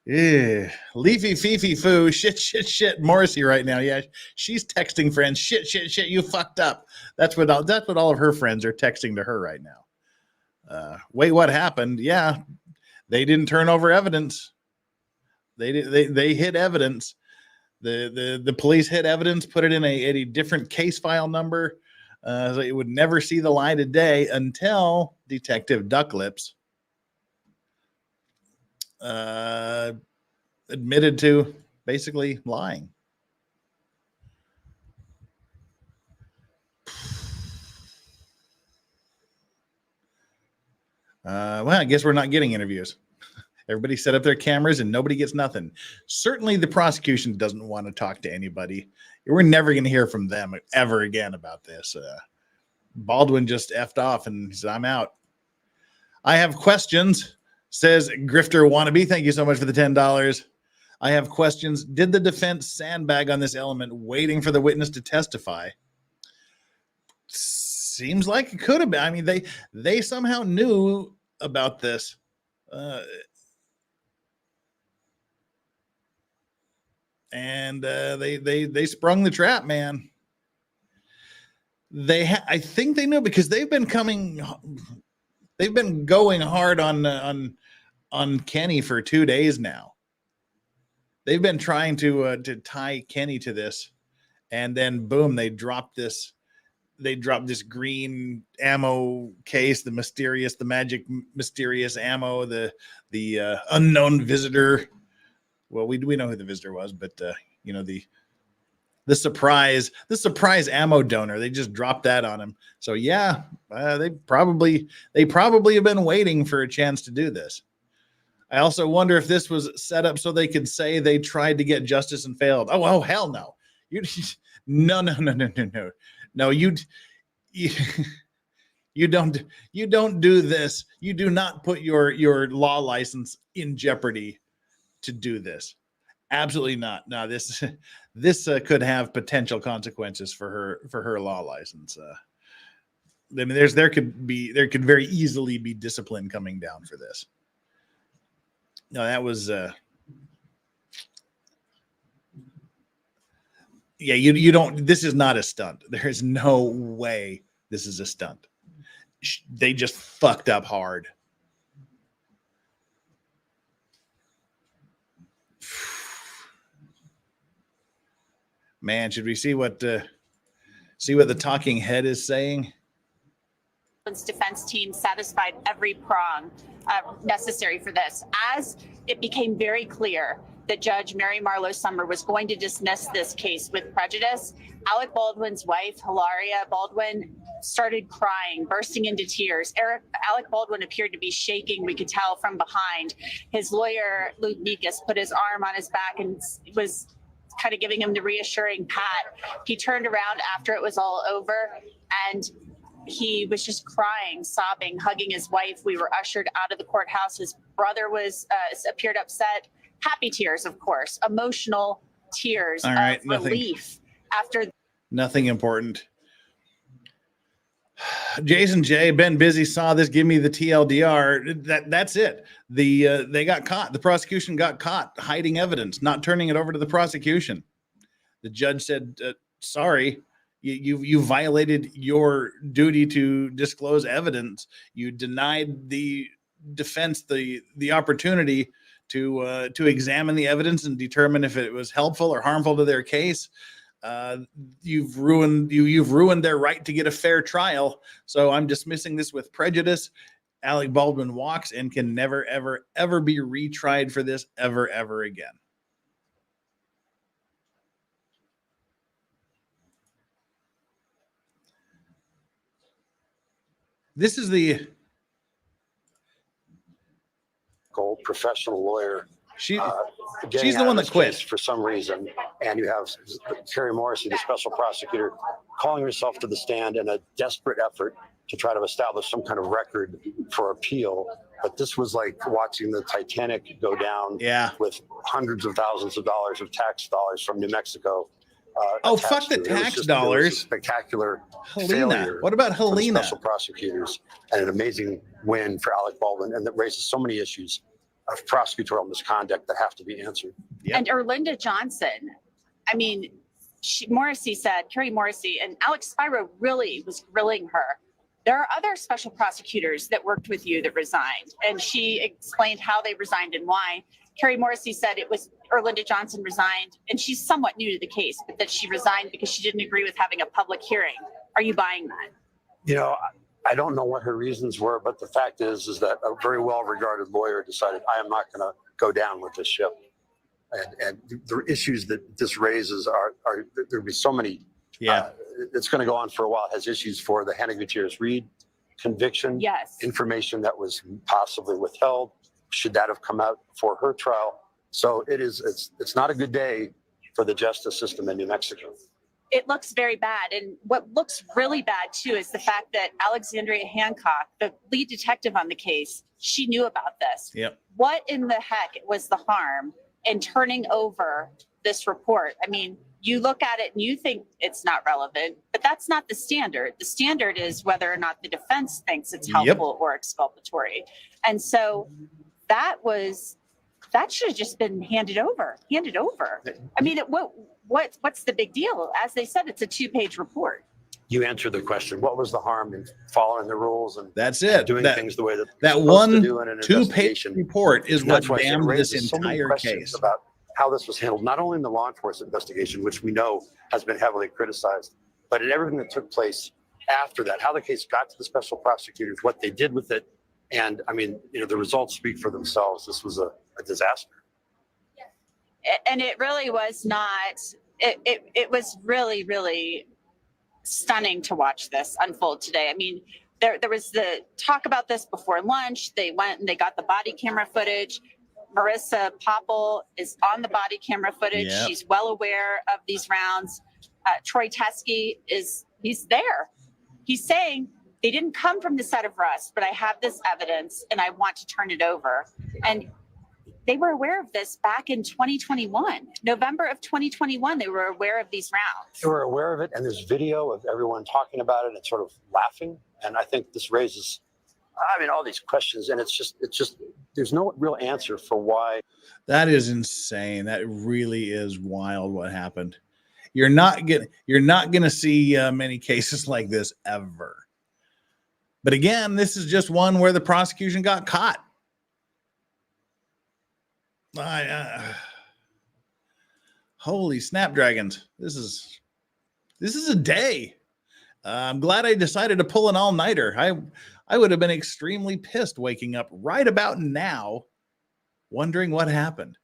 Yeah, leafy fifi foo, shit, Morrissey right now. Yeah, she's texting friends, shit, you fucked up. That's what all of her friends are texting to her right now. Wait, what happened? Yeah, they didn't turn over evidence. They hid evidence. The police hid evidence, put it in a different case file number, so it would never see the light of day until Detective Ducklips admitted to basically lying. Well, I guess we're not getting interviews. Everybody set up their cameras and nobody gets nothing. Certainly the prosecution doesn't want to talk to anybody. We're never going to hear from them ever again about this. Baldwin just effed off and he said, I'm out. I have questions, says Grifter Wannabe. Thank you so much for the $10. I have questions. Did the defense sandbag on this element waiting for the witness to testify? Seems like it could have been. I mean, they somehow knew about this. And they sprung the trap, man. I think they knew because they've been going hard on Kenny for 2 days now. They've been trying to tie Kenny to this, and then boom, they dropped this green ammo case, the magic mysterious ammo, the unknown visitor. Well, we know who the visitor was, but the surprise ammo donor, they just dropped that on him. So yeah, they probably have been waiting for a chance to do this. I also wonder if this was set up so they could say they tried to get justice and failed. Oh hell no. No, you don't do this. You do not put your law license in jeopardy to do this. Absolutely not. No, this could have potential consequences for her law license. I mean, there could very easily be discipline coming down for this. No, that was yeah. You don't. This is not a stunt. There is no way this is a stunt. They just fucked up hard. Man, should we see what the talking head is saying? Defense team satisfied every prong necessary for this. As it became very clear that Judge Mary Marlowe Summer was going to dismiss this case with prejudice, Alec Baldwin's wife, Hilaria Baldwin, started crying, bursting into tears. Alec Baldwin appeared to be shaking, we could tell from behind. His lawyer, Luke Meekus, put his arm on his back and was kind of giving him the reassuring pat. He turned around after it was all over and he was just crying, sobbing, hugging his wife. We were ushered out of the courthouse. His brother appeared upset. Happy tears, of course. Emotional tears of relief after. Nothing important. Jason J. Been busy, saw this. Give me the TLDR. That's it. They got caught. The prosecution got caught hiding evidence, not turning it over to the prosecution. The judge said, sorry. You violated your duty to disclose evidence. You denied the defense the opportunity to examine the evidence and determine if it was helpful or harmful to their case. You've ruined their right to get a fair trial. So I'm dismissing this with prejudice. Alec Baldwin walks and can never, ever, ever be retried for this ever again. This is the professional lawyer. She's the one that quit for some reason, and you have Carrie Morrissey, the special prosecutor, calling herself to the stand in a desperate effort to try to establish some kind of record for appeal. But this was like watching the Titanic go down with hundreds of thousands of dollars of tax dollars from New Mexico. Fuck the tax dollars. Spectacular Halyna. failure. What about Halyna? Special prosecutors, and an amazing win for Alec Baldwin, and that raises so many issues. of prosecutorial misconduct that have to be answered. And Erlinda Johnson, I mean, Morrissey said, Carrie Morrissey and Alex Spiro really was grilling her. There are other special prosecutors that worked with you that resigned, and she explained how they resigned and why. Carrie Morrissey said it was Erlinda Johnson resigned, and she's somewhat new to the case, but that she resigned because she didn't agree with having a public hearing. Are you buying that? You know, I don't know what her reasons were, but the fact is that a very well-regarded lawyer decided, I am not going to go down with this ship. And the issues that this raises are there'll be so many. Yeah. It's going to go on for a while. It has issues for the Hannah Gutierrez Reed conviction. Yes. Information that was possibly withheld. Should that have come out for her trial? So it's not a good day for the justice system in New Mexico. It looks very bad. And what looks really bad too is the fact that Alexandria Hancock, the lead detective on the case, she knew about this. Yep. What in the heck was the harm in turning over this report? I mean, you look at it and you think it's not relevant, but that's not the standard. The standard is whether or not the defense thinks it's helpful or exculpatory. And so that should have just been handed over. I mean, what's the big deal? As they said, it's a 2-page report. You answered the question. What was the harm in following the rules and that's it? And doing things the way that that supposed one to do in an 2-page investigation? report is And what that's why it damned this raises so many entire questions case. about how this was handled, not only in the law enforcement investigation, which we know has been heavily criticized, but in everything that took place after that, how the case got to the special prosecutors, what they did with it. And I mean, the results speak for themselves. This was a disaster. And it really was not, it was really, really stunning to watch this unfold today. I mean, there was the talk about this before lunch. They went and they got the body camera footage. Marissa Poppel is on the body camera footage. Yep. She's well aware of these rounds. Troy Teskey he's there. He's saying they didn't come from the set of Rust, but I have this evidence and I want to turn it over. And they were aware of this back in 2021, November of 2021. They were aware of these rounds. They were aware of it, and there's video of everyone talking about it and sort of laughing. And I think this raises, all these questions, and it's just there's no real answer for why. That is insane. That really is wild what happened. You're not gonna see many cases like this ever. But again, this is just one where the prosecution got caught. Holy snapdragons. This is a day. I'm glad I decided to pull an all-nighter. I would have been extremely pissed waking up right about now wondering what happened.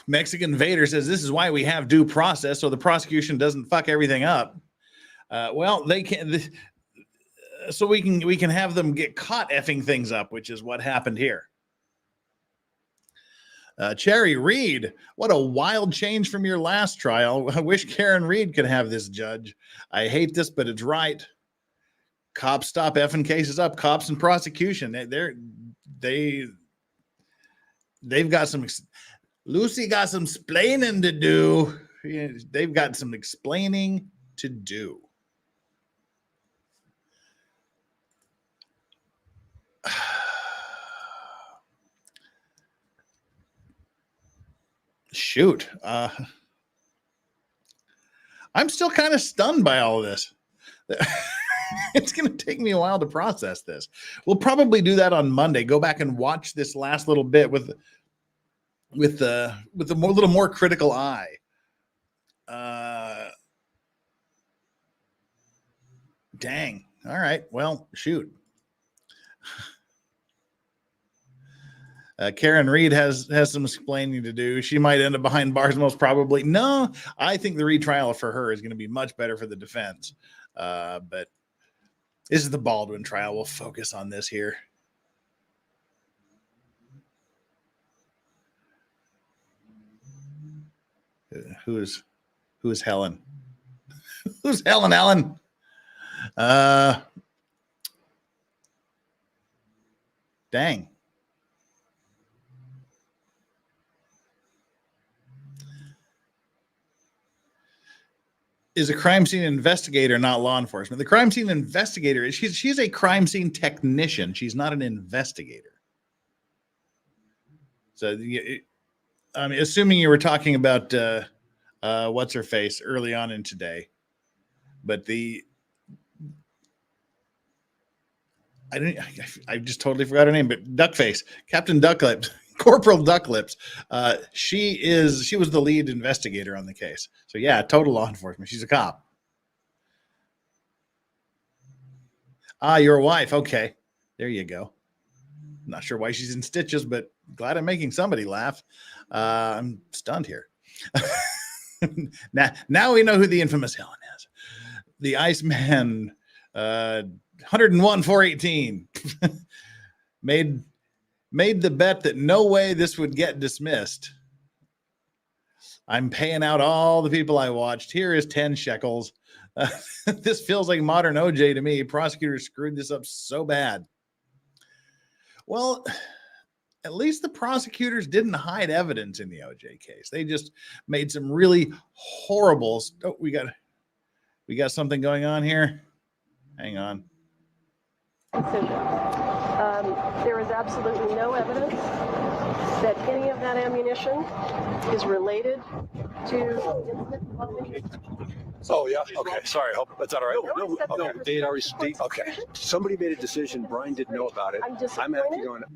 Mexican Vader says this is why we have due process, so the prosecution doesn't fuck everything up. Well, they can, so we can have them get caught effing things up, which is what happened here. Cherry Reed, what a wild change from your last trial. I wish Karen Reed could have this judge. I hate this, but it's right. Cops stop effing cases up. Cops and prosecution. They've got some. Lucy got some explaining to do. They've got some explaining to do. Shoot. I'm still kind of stunned by all of this. It's going to take me a while to process this. We'll probably do that on Monday. Go back and watch this last little bit with a little more critical eye. Dang. All right. Well, shoot. Karen Reed has some explaining to do. She might end up behind bars most probably. No, I think the retrial for her is going to be much better for the defense. But this is the Baldwin trial. We'll focus on this here. Who is Helen? Who's Helen Allen? Dang. is a crime scene investigator, not law enforcement. The crime scene investigator, she's a crime scene technician. She's not an investigator. So I'm assuming you were talking about what's her face early on in today, but I just totally forgot her name, but Duckface, Captain Ducklips, Corporal Ducklips. She was the lead investigator on the case. So yeah, total law enforcement. She's a cop. Your wife. Okay. There you go. Not sure why she's in stitches, but glad I'm making somebody laugh. I'm stunned here. Now we know who the infamous Helen is. The Iceman, 101-418, made the bet that no way this would get dismissed. I'm paying out all the people I watched. Here is 10 shekels. This feels like modern OJ to me. Prosecutors screwed this up so bad. Well, at least the prosecutors didn't hide evidence in the OJ case. They just made some really horrible. Oh, we got something going on here. Hang on. There is absolutely no evidence that any of that ammunition is related to. Oh, yeah. Okay. Sorry. Hope that's all right. No, they had already. Okay. Somebody made a decision. Brian didn't know about it. I'm actually going to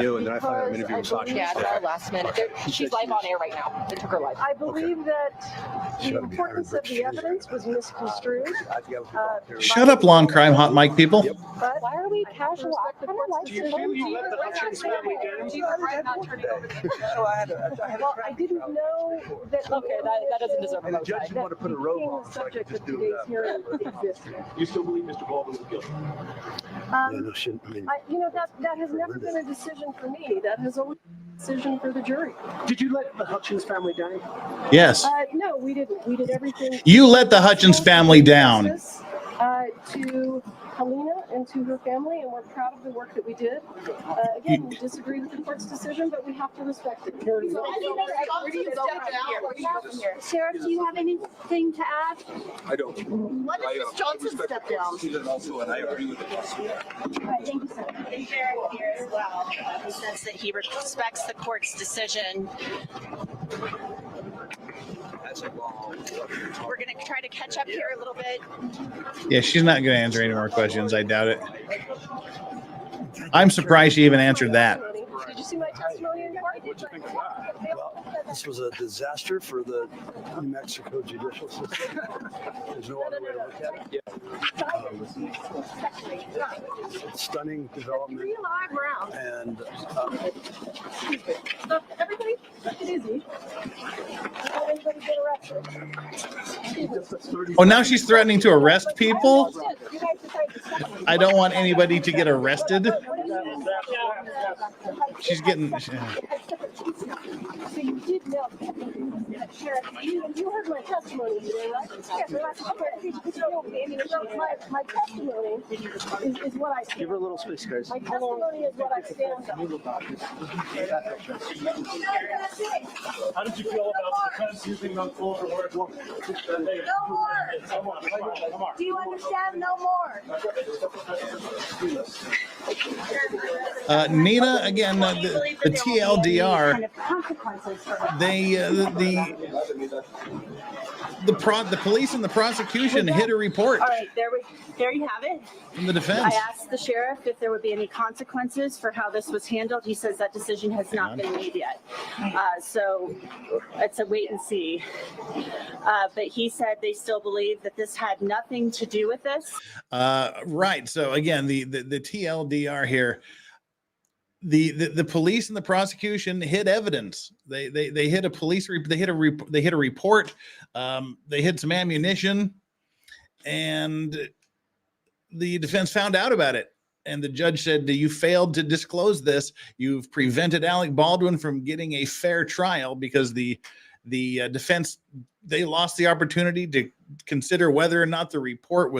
you, and then I find out I'm interviewing Sasha. Yeah, it's all last minute. She's live on air right now. They took her live. I believe that the importance of the evidence was misconstrued. Shut up, lawn crime hot mic people. But why are we casual? I kind of like Do you feel you let the Hutchins family down? Well, I didn't know that. Okay, that doesn't deserve a And the vote. judge didn't want to put a robe on, so I could just do that. You still believe Mr. Baldwin was guilty? That has never been a decision for me. That has always been a decision for the jury. Did you let the Hutchins family down? Yes. No, we didn't. We did everything. You let the Hutchins family down. To Halyna and to her family, and we're proud of the work that we did. Again, we disagree with the court's decision, but we have to respect it. Sheriff, do you have anything to add? I don't. What if Ms. Johnson stepped down? Also, and I agree with the prosecutor. Thank you, sir. And Jared here as well. He says that he respects the court's decision. We're going to try to catch up here a little bit. Yeah, she's not going to answer any more questions. I doubt it. I'm surprised she even answered that. Did you see my testimony in court? This was a disaster for the New Mexico judicial system. There's no other way to look at it. Stunning development. 3 live rounds. And everybody, take it easy. Don't anybody get arrested. Oh, now she's threatening to arrest people? I don't want anybody to get arrested. She's getting. So you did know, Sheriff, you heard my testimony today, right? My testimony is what I stand. Give her a little space, guys. My testimony is what I stand on. How did you feel about the defense using those vulgar words? No more. Do you understand? No more. Nina, again, the TLDR, the police and the prosecution hit a report. All right, there you have it. From the defense. I asked the sheriff if there would be any consequences for how this was handled. He says that decision has not been made yet. So it's a wait and see. But he said they still believe that this had nothing to do with this. Right. So again, the TLDR here. The police and the prosecution hid evidence. They hid a police. They hid a report. They hid some ammunition, and the defense found out about it. And the judge said, "You failed to disclose this. You've prevented Alec Baldwin from getting a fair trial because the defense they lost the opportunity to consider whether or not the report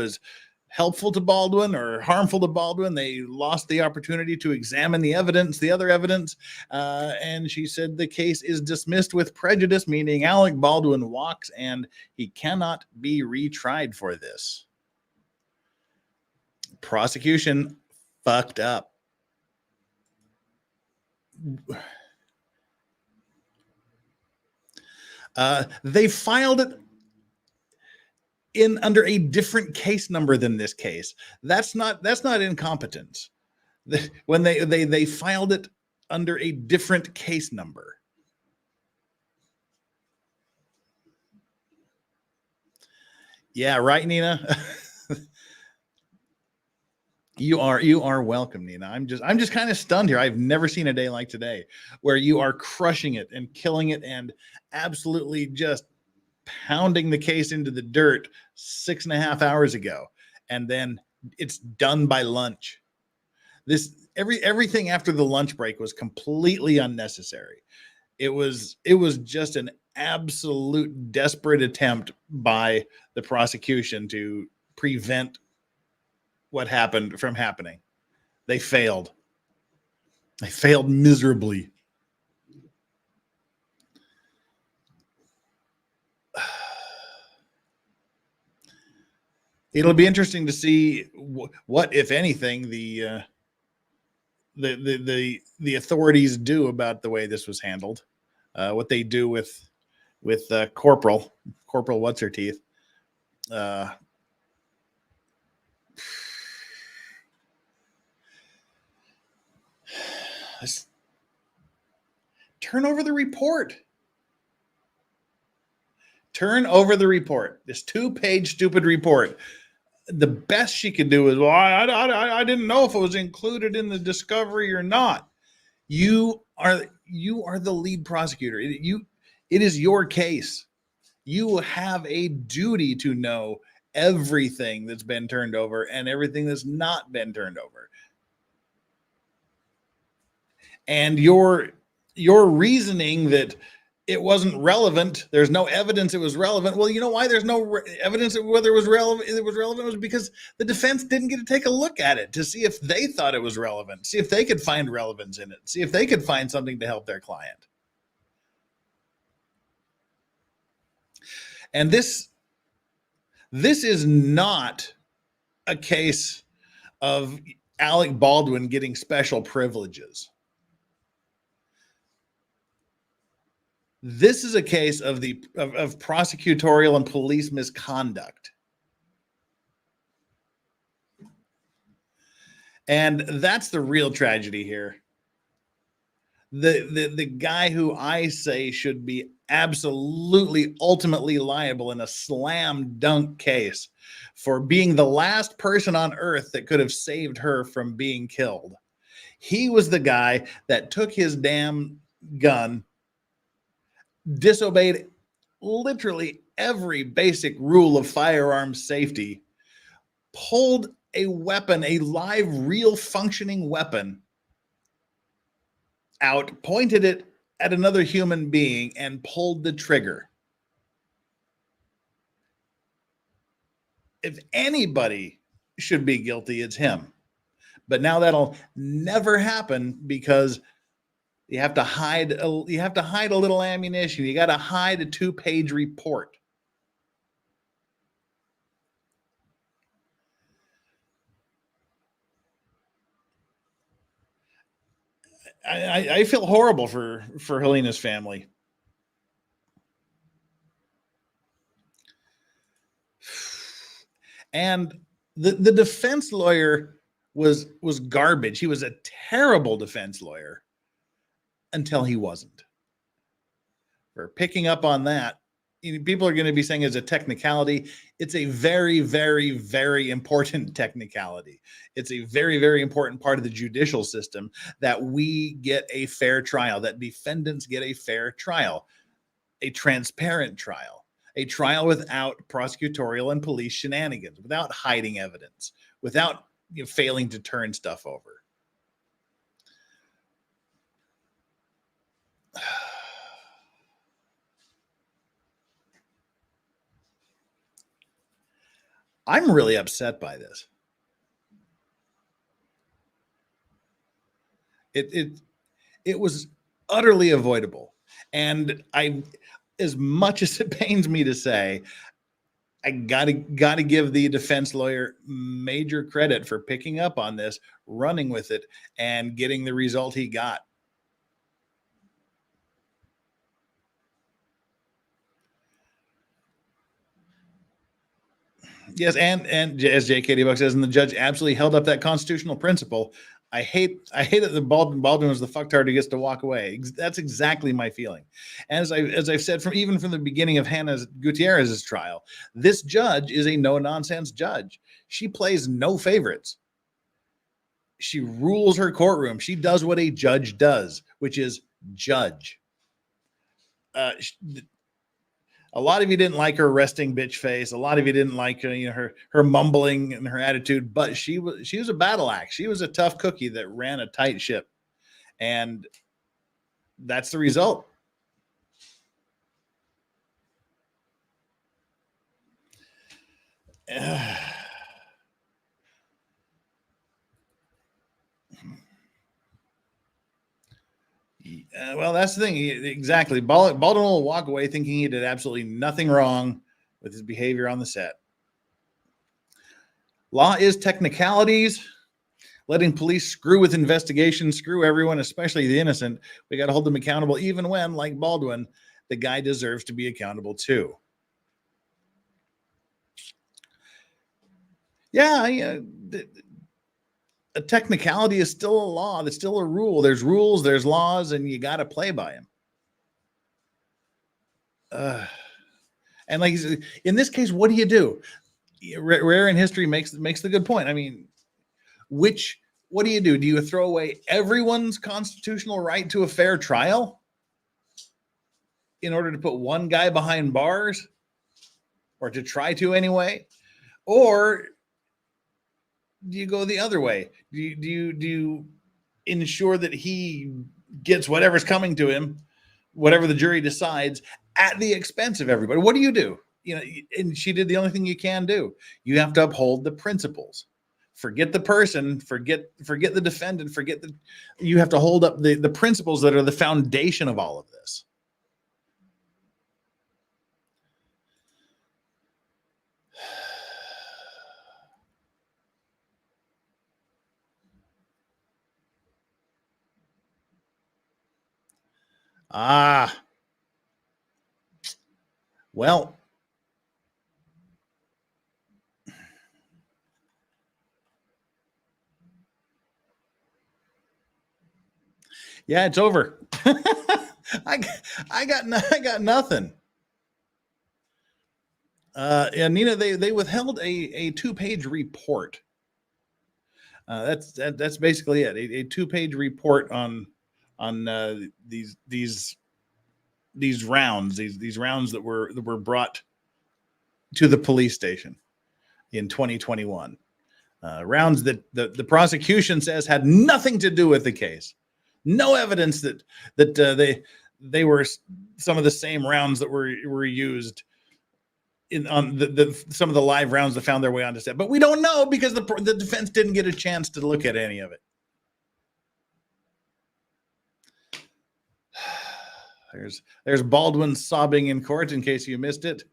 helpful to Baldwin or harmful to Baldwin. They lost the opportunity to examine the evidence, the other evidence. And she said the case is dismissed with prejudice, meaning Alec Baldwin walks and he cannot be retried for this. Prosecution fucked up. They filed it in under a different case number than this case. That's not incompetence. When they filed it under a different case number. Yeah, right, Nina. You are welcome, Nina. I'm just kind of stunned here. I've never seen a day like today where you are crushing it and killing it and absolutely just pounding the case into the dirt 6.5 hours ago, and then it's done by lunch. Everything after the lunch break was completely unnecessary. It was just an absolute desperate attempt by the prosecution to prevent what happened from happening. They failed. They failed miserably. It'll be interesting to see what, if anything, the authorities do about the way this was handled. What they do with Corporal what's her teeth. Turn over the report. Turn over the report. This 2-page stupid report. The best she could do is, well, I didn't know if it was included in the discovery or not. You are the lead prosecutor. It is your case. You have a duty to know everything that's been turned over and everything that's not been turned over. And your reasoning that it wasn't relevant, there's no evidence it was relevant. Well, you know why there's no evidence of whether it was relevant? It was because the defense didn't get to take a look at it to see if they thought it was relevant, see if they could find relevance in it, see if they could find something to help their client. And this is not a case of Alec Baldwin getting special privileges. This is a case of prosecutorial and police misconduct. And that's the real tragedy here. The guy who I say should be absolutely ultimately liable in a slam dunk case for being the last person on earth that could have saved her from being killed. He was the guy that took his damn gun, disobeyed literally every basic rule of firearms safety, pulled a weapon, a live, real functioning weapon out, pointed it at another human being, and pulled the trigger. If anybody should be guilty, it's him. But now that'll never happen because you have to hide a little ammunition. You got to hide a 2-page report. I feel horrible for Halyna's family. And the defense lawyer was garbage. He was a terrible defense lawyer until he wasn't. For picking up on that, people are going to be saying it's a technicality. It's a very, very, very important technicality. It's a very, very important part of the judicial system that we get a fair trial, that defendants get a fair trial, a transparent trial, a trial without prosecutorial and police shenanigans, without hiding evidence, without failing to turn stuff over. I'm really upset by this. It was utterly avoidable. And as much as it pains me to say, I gotta give the defense lawyer major credit for picking up on this, running with it, and getting the result he got. Yes, and as J.K.D. Buck says, and the judge absolutely held up that constitutional principle. I hate that the Baldwin was the fucktard who gets to walk away. That's exactly my feeling. As I've said from the beginning of Hannah Gutierrez's trial, this judge is a no nonsense judge. She plays no favorites. She rules her courtroom. She does what a judge does, which is judge. A lot of you didn't like her resting bitch face. A lot of you didn't like her mumbling and her attitude, but she was a battle axe. She was a tough cookie that ran a tight ship. And that's the result. Well, that's the thing. Exactly. Baldwin will walk away thinking he did absolutely nothing wrong with his behavior on the set. Law is technicalities. Letting police screw with investigations, screw everyone, especially the innocent. We got to hold them accountable, even when, like Baldwin, the guy deserves to be accountable too. Yeah, a technicality is still a law. That's still a rule. There's rules, there's laws, and you got to play by them. And like in this case, what do you do? Rare in history makes the good point. I mean, what do? Do you throw away everyone's constitutional right to a fair trial in order to put one guy behind bars, or to try to anyway? Or do you go the other way? Do you ensure that he gets whatever's coming to him, whatever the jury decides, at the expense of everybody? What do you do? And she did the only thing you can do. You have to uphold the principles. Forget the person, forget the defendant, you have to hold up the principles that are the foundation of all of this. Well, yeah, it's over. I got nothing. Yeah, Nina, they withheld a 2-page report. That's basically it. A 2-page report on these rounds, these rounds that were brought to the police station in 2021. Rounds that the prosecution says had nothing to do with the case. No evidence that they were some of the same rounds that were used on some of the live rounds that found their way onto set. But we don't know because the defense didn't get a chance to look at any of it. There's Baldwin sobbing in court, in case you missed it.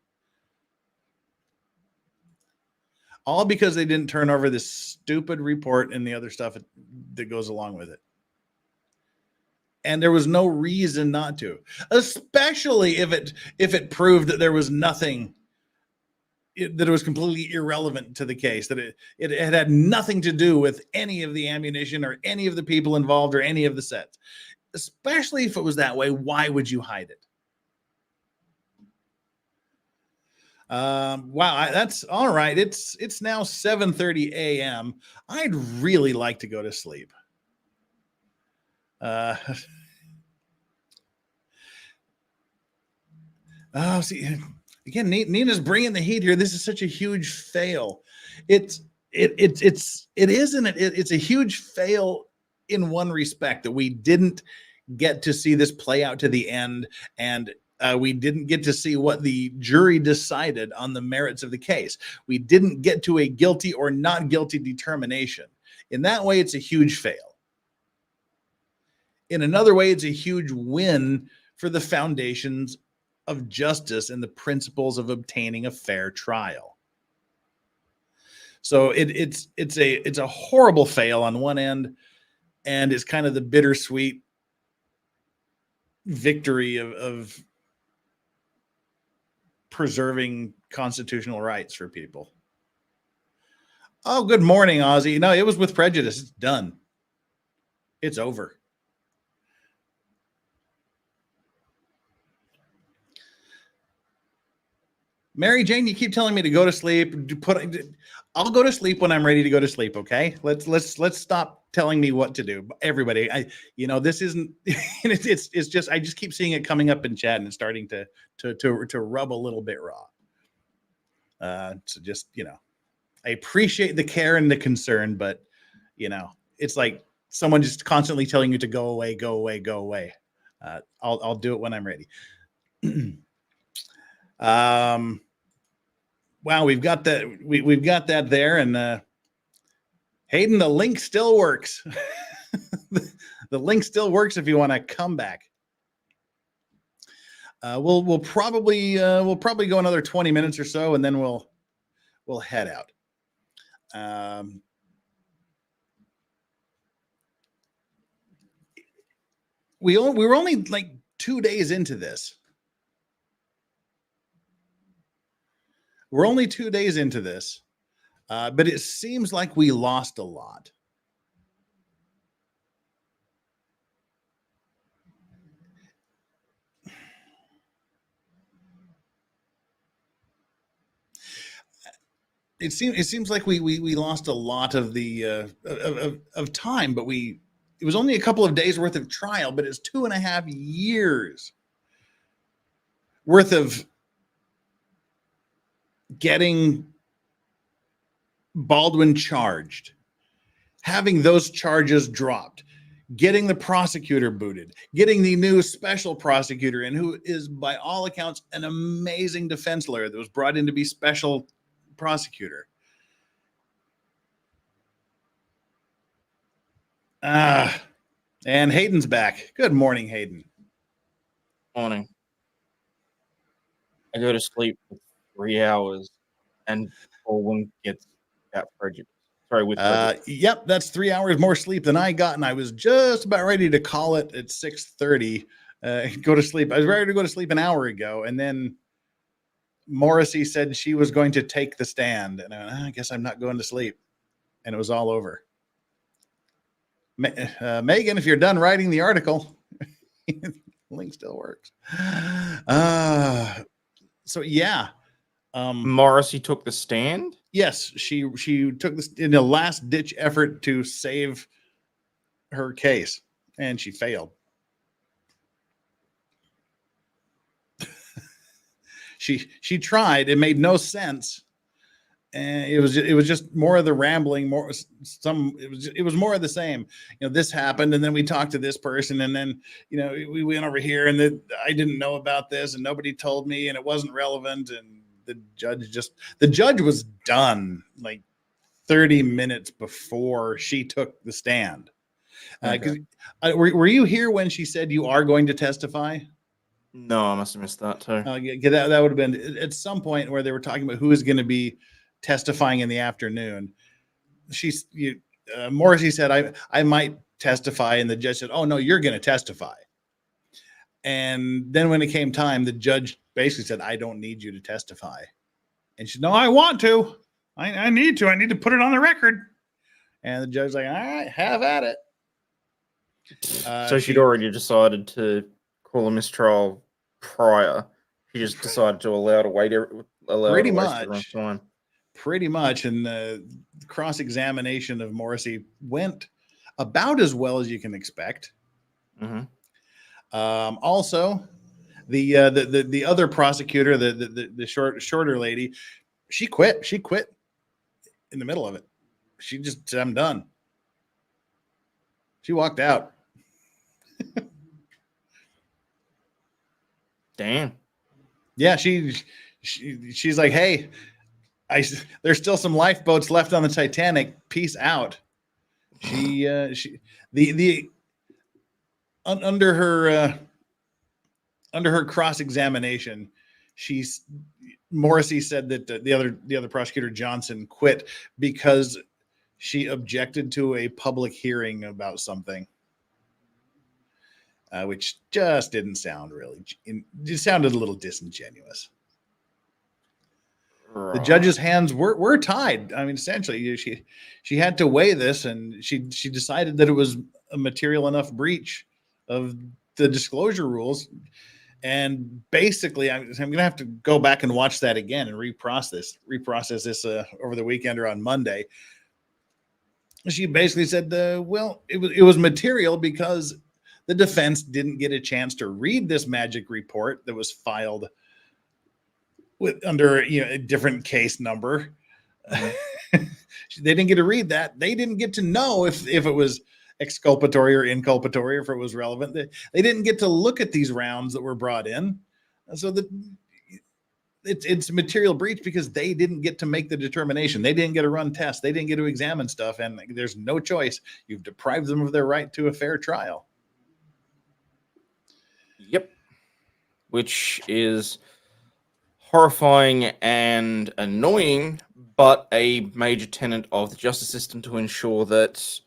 All because they didn't turn over this stupid report and the other stuff that goes along with it. And there was no reason not to, especially if it proved that there was nothing, that it was completely irrelevant to the case, that it had nothing to do with any of the ammunition or any of the people involved or any of the sets. Especially if it was that way, why would you hide it? Wow, that's all right. It's now 7:30 a.m. I'd really like to go to sleep. See, again, Nina's bringing the heat here. This is such a huge fail. It's a huge fail in one respect, that we didn't get to see this play out to the end, and We didn't get to see what the jury decided on the merits of the case. We didn't get to a guilty or not guilty determination. In that way, it's a huge fail. In another way, it's a huge win for the foundations of justice and the principles of obtaining a fair trial. So it's a horrible fail on one end, and it's kind of the bittersweet victory of preserving constitutional rights for people. Oh, good morning, Ozzy. No, it was with prejudice. It's done. It's over. Mary Jane, you keep telling me to go to sleep. I'll go to sleep when I'm ready to go to sleep. Okay, let's stop telling me what to do. Everybody, this isn't. It's just I just keep seeing it coming up in chat and it's starting to rub a little bit raw. So just I appreciate the care and the concern, but it's like someone just constantly telling you to go away, go away, go away. I'll do it when I'm ready. Wow, we've got that. We've got that there, and Hayden, the link still works. The link still works if you want to come back. We'll probably go another 20 minutes or so, and then we'll head out. We were only like 2 days into this. We're only 2 days into this, but it seems like we lost a lot. It seems like we lost a lot of the of time, but it was only a couple of days worth of trial, but it's 2.5 years worth of getting Baldwin charged, having those charges dropped, getting the prosecutor booted, getting the new special prosecutor in, who is by all accounts an amazing defense lawyer that was brought in to be special prosecutor. And Hayden's back. Good morning, Hayden. Morning. I go to sleep for 3 hours and Baldwin gets that prejudice. Sorry, with prejudice. Yep, that's 3 hours more sleep than I got, and I was just about ready to call it at 6:30. Go to sleep. I was ready to go to sleep an hour ago, and then Morrissey said she was going to take the stand, and I guess I'm not going to sleep, and it was all over. Megan, if you're done writing the article, link still works. So yeah. Morrissey took the stand? Yes, she took this in a last ditch effort to save her case, and she failed. She tried. It made no sense, and it was just more of the rambling. It was more of the same. This happened, and then we talked to this person, and then we went over here, and I didn't know about this, and nobody told me, and it wasn't relevant, and the judge was done like 30 minutes before she took the stand. Okay. Were you here when she said you are going to testify? No, I must have missed that too. That would have been at some point where they were talking about who is going to be testifying in the afternoon. Morrissey said, I might testify, and the judge said, oh no, you're going to testify. And then when it came time, the judge basically said, I don't need you to testify. And she said, no, I want to. I need to. I need to put it on the record. And the judge's like, all right, have at it. So she'd already decided to call a mistrial prior. She just decided to allow to wait. Pretty much. And the cross-examination of Morrissey went about as well as you can expect. Mm-hmm. Also, the other prosecutor, the shorter lady, she quit. She quit in the middle of it. She just said, I'm done. She walked out. Damn. Yeah, she's like, hey, there's still some lifeboats left on the Titanic. Peace out. Under her cross examination, Morrissey said that the other prosecutor, Johnson, quit because she objected to a public hearing about something, which just didn't sound really. It sounded a little disingenuous. The judge's hands were tied. I mean, essentially, she had to weigh this, and she decided that it was a material enough breach of the disclosure rules. And basically, I'm going to have to go back and watch that again and reprocess this over the weekend or on Monday. She basically said, well, it was material because the defense didn't get a chance to read this magic report that was filed under a different case number. They didn't get to read that. They didn't get to know if it was exculpatory or inculpatory, if it was relevant. They didn't get to look at these rounds that were brought in. So it's a material breach because they didn't get to make the determination. They didn't get to run tests. They didn't get to examine stuff. And there's no choice. You've deprived them of their right to a fair trial. Yep. Which is horrifying and annoying, but a major tenet of the justice system to ensure that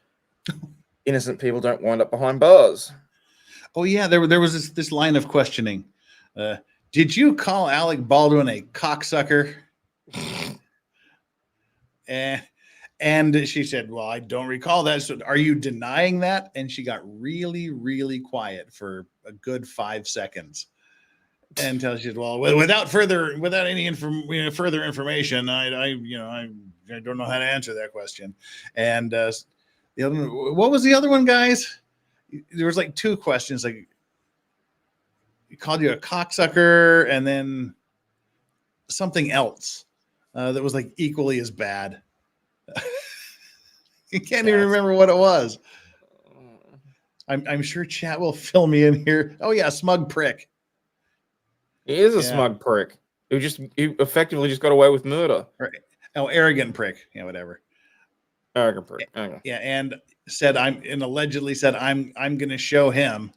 innocent people don't wind up behind bars. Oh yeah, there was this line of questioning. Did you call Alec Baldwin a cocksucker? And she said, well, I don't recall that. So are you denying that? And she got really, really quiet for a good 5 seconds. Until she said, well, without any further information, I don't know how to answer that question. And the other one, what was the other one, guys? There was like 2 questions. Like, he called you a cocksucker, and then something else that was like equally as bad. I can't even remember what it was. I'm sure chat will fill me in here. Oh yeah, smug prick. He is a smug prick. He effectively just got away with murder. Right. Oh, arrogant prick. Yeah, whatever. Arrogant prick. Okay. Yeah, and allegedly said, I'm going to show him.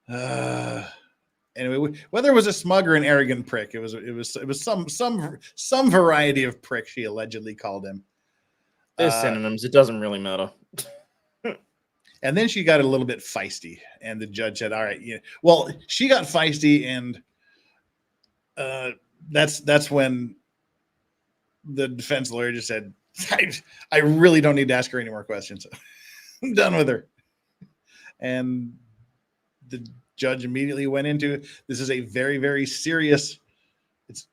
Anyway, whether it was a smug or an arrogant prick, it was some variety of prick she allegedly called him. There's synonyms. It doesn't really matter. And then she got a little bit feisty, and the judge said, all right, yeah. Well, she got feisty, and that's when the defense lawyer just said, I really don't need to ask her any more questions. I'm done with her. And the judge immediately went into, this is a very, very serious,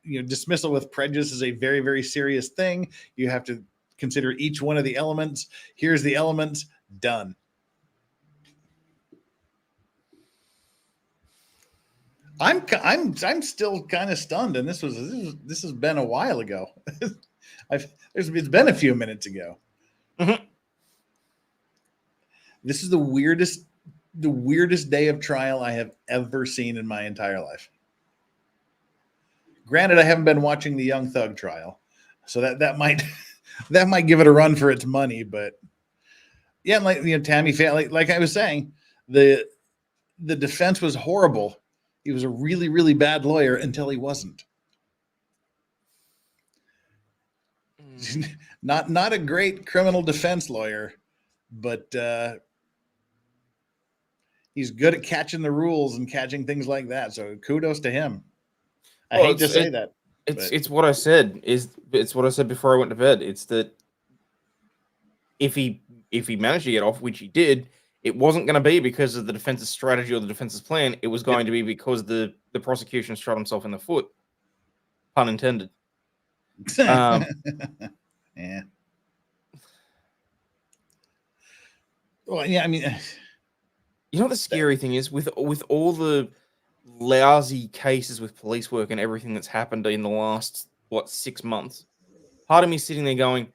dismissal with prejudice is a very, very serious thing. You have to consider each one of the elements. Here's the elements, done. I'm still kind of stunned, and this has been a while ago. It's been a few minutes ago. Mm-hmm. This is the weirdest day of trial I have ever seen in my entire life. Granted, I haven't been watching the Young Thug trial, so that might give it a run for its money. But yeah, like Tammy, like I was saying, the defense was horrible. He was a really, really bad lawyer until he wasn't. Not a great criminal defense lawyer, but he's good at catching the rules and catching things like that. So kudos to him. I hate to say that. It's what I said. It's what I said before I went to bed. It's that if he managed to get off, which he did, it wasn't going to be because of the defense's strategy or the defense's plan. It was going to be because the prosecution shot himself in the foot. Pun intended. Yeah. Well, yeah, I mean, you know what the scary thing is with all the lousy cases with police work and everything that's happened in the last 6 months. Part of me sitting there going,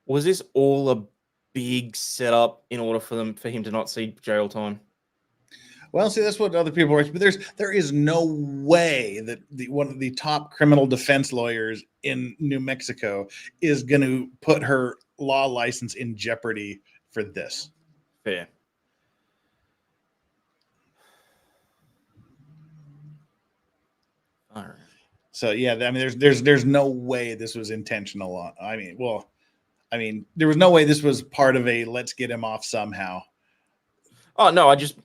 was this all a big setup in order for him to not see jail time? Well, see, that's what other people are. But there is no way that one of the top criminal defense lawyers in New Mexico is going to put her law license in jeopardy for this. Fair. All right. So yeah, I mean, there's no way this was intentional. I mean, there was no way this was part of a let's get him off somehow. Oh no, I just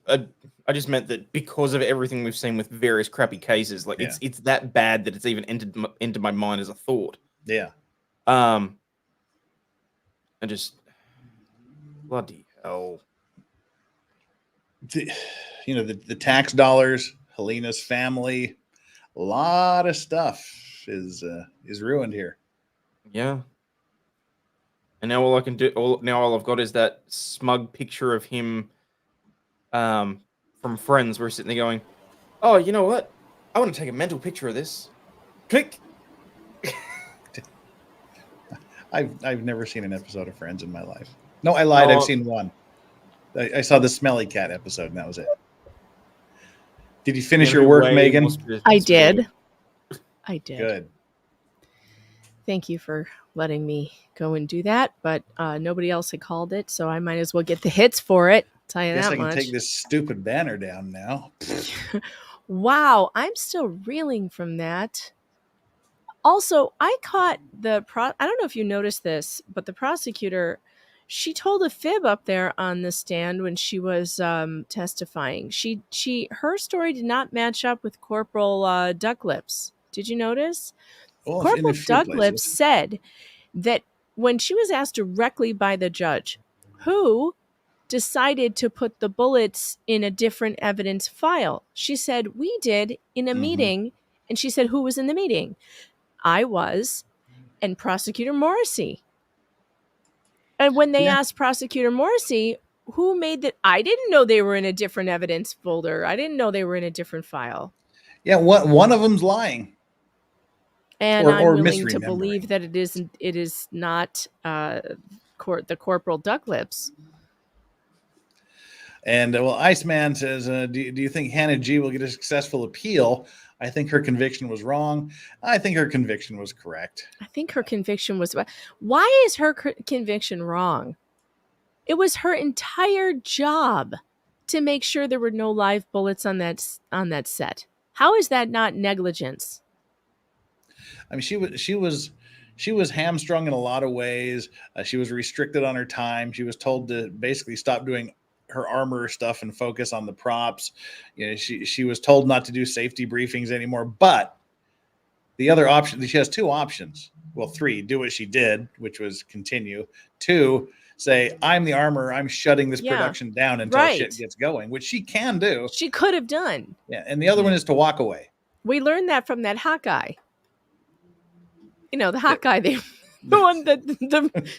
meant that because of everything we've seen with various crappy cases, like it's that bad that it's even entered into my mind as a thought. Yeah. I just bloody hell. The tax dollars, Halyna's family, a lot of stuff is ruined here. Yeah. And now all I've got is that smug picture of him from Friends. We're sitting there going, "Oh, you know what? I want to take a mental picture of this." Click. I've never seen an episode of Friends in my life. No, I lied. I've seen one. I saw the Smelly Cat episode, and that was it. Did you finish your work, Megan? I did. I did. Good. Thank you for letting me go and do that, but nobody else had called it, so I might as well get the hits for it. Tell you Guess that I can much. take this stupid banner down now. Wow, I'm still reeling from that. Also, I caught I don't know if you noticed this, but the prosecutor, she told a fib up there on the stand when she was testifying. Her story did not match up with Corporal Ducklips. Did you notice? Well, Corporal Ducklips said that when she was asked directly by the judge, who decided to put the bullets in a different evidence file, she said, we did in a meeting. And she said, who was in the meeting? I was, and Prosecutor Morrissey. And when they asked Prosecutor Morrissey, who made that, I didn't know they were in a different evidence folder. I didn't know they were in a different file. Yeah, one of them's lying. And I'm willing to believe that it is not the Corporal Ducklips. And well, Iceman says, do you think Hannah G will get a successful appeal? I think her conviction was wrong. I think her conviction was correct. I think her conviction was. Why is her conviction wrong? It was her entire job to make sure there were no live bullets on that set. How is that not negligence? I mean, she was hamstrung in a lot of ways. She was restricted on her time. She was told to basically stop doing her armor stuff and focus on the props. She was told not to do safety briefings anymore. But the other option, she has two options. Well, three: do what she did, which was continue. Two, say, I'm the armor. I'm shutting this production down until shit gets going, which she can do. She could have done. Yeah, and the other one is to walk away. We learned that from that hot guy. The hot guy, the one that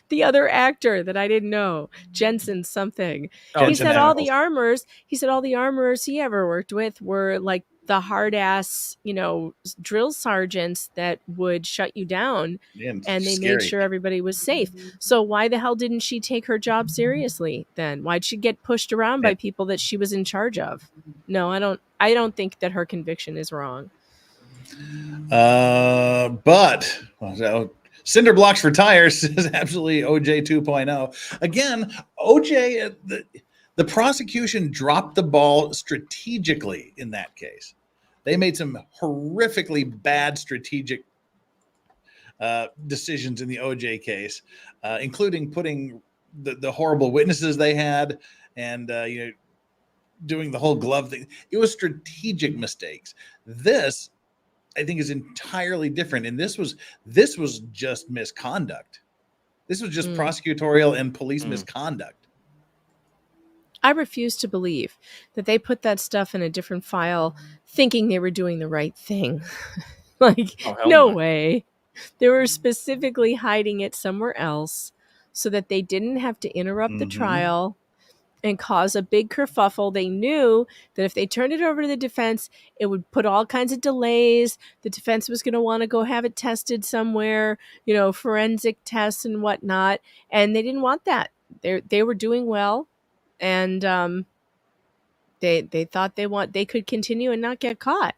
the other actor that I didn't know, Jensen something. He said all the armors he ever worked with were like the hard ass, drill sergeants that would shut you down, and they made sure everybody was safe. So why the hell didn't she take her job seriously then? Why'd she get pushed around by people that she was in charge of? No, I don't think that her conviction is wrong. But cinder blocks for tires is absolutely OJ 2.0. Again, OJ, the prosecution dropped the ball strategically in that case. They made some horrifically bad strategic decisions in the OJ case, including putting the horrible witnesses they had and doing the whole glove thing. It was strategic mistakes. This, I think, is entirely different, and this was just misconduct. This was just prosecutorial and police misconduct. I refuse to believe that they put that stuff in a different file thinking they were doing the right thing. No way. They were specifically hiding it somewhere else so that they didn't have to interrupt the trial and cause a big kerfuffle. They knew that if they turned it over to the defense, it would put all kinds of delays. The defense was going to want to go have it tested somewhere, forensic tests and whatnot. And they didn't want that. They were doing well. And They thought they could continue and not get caught.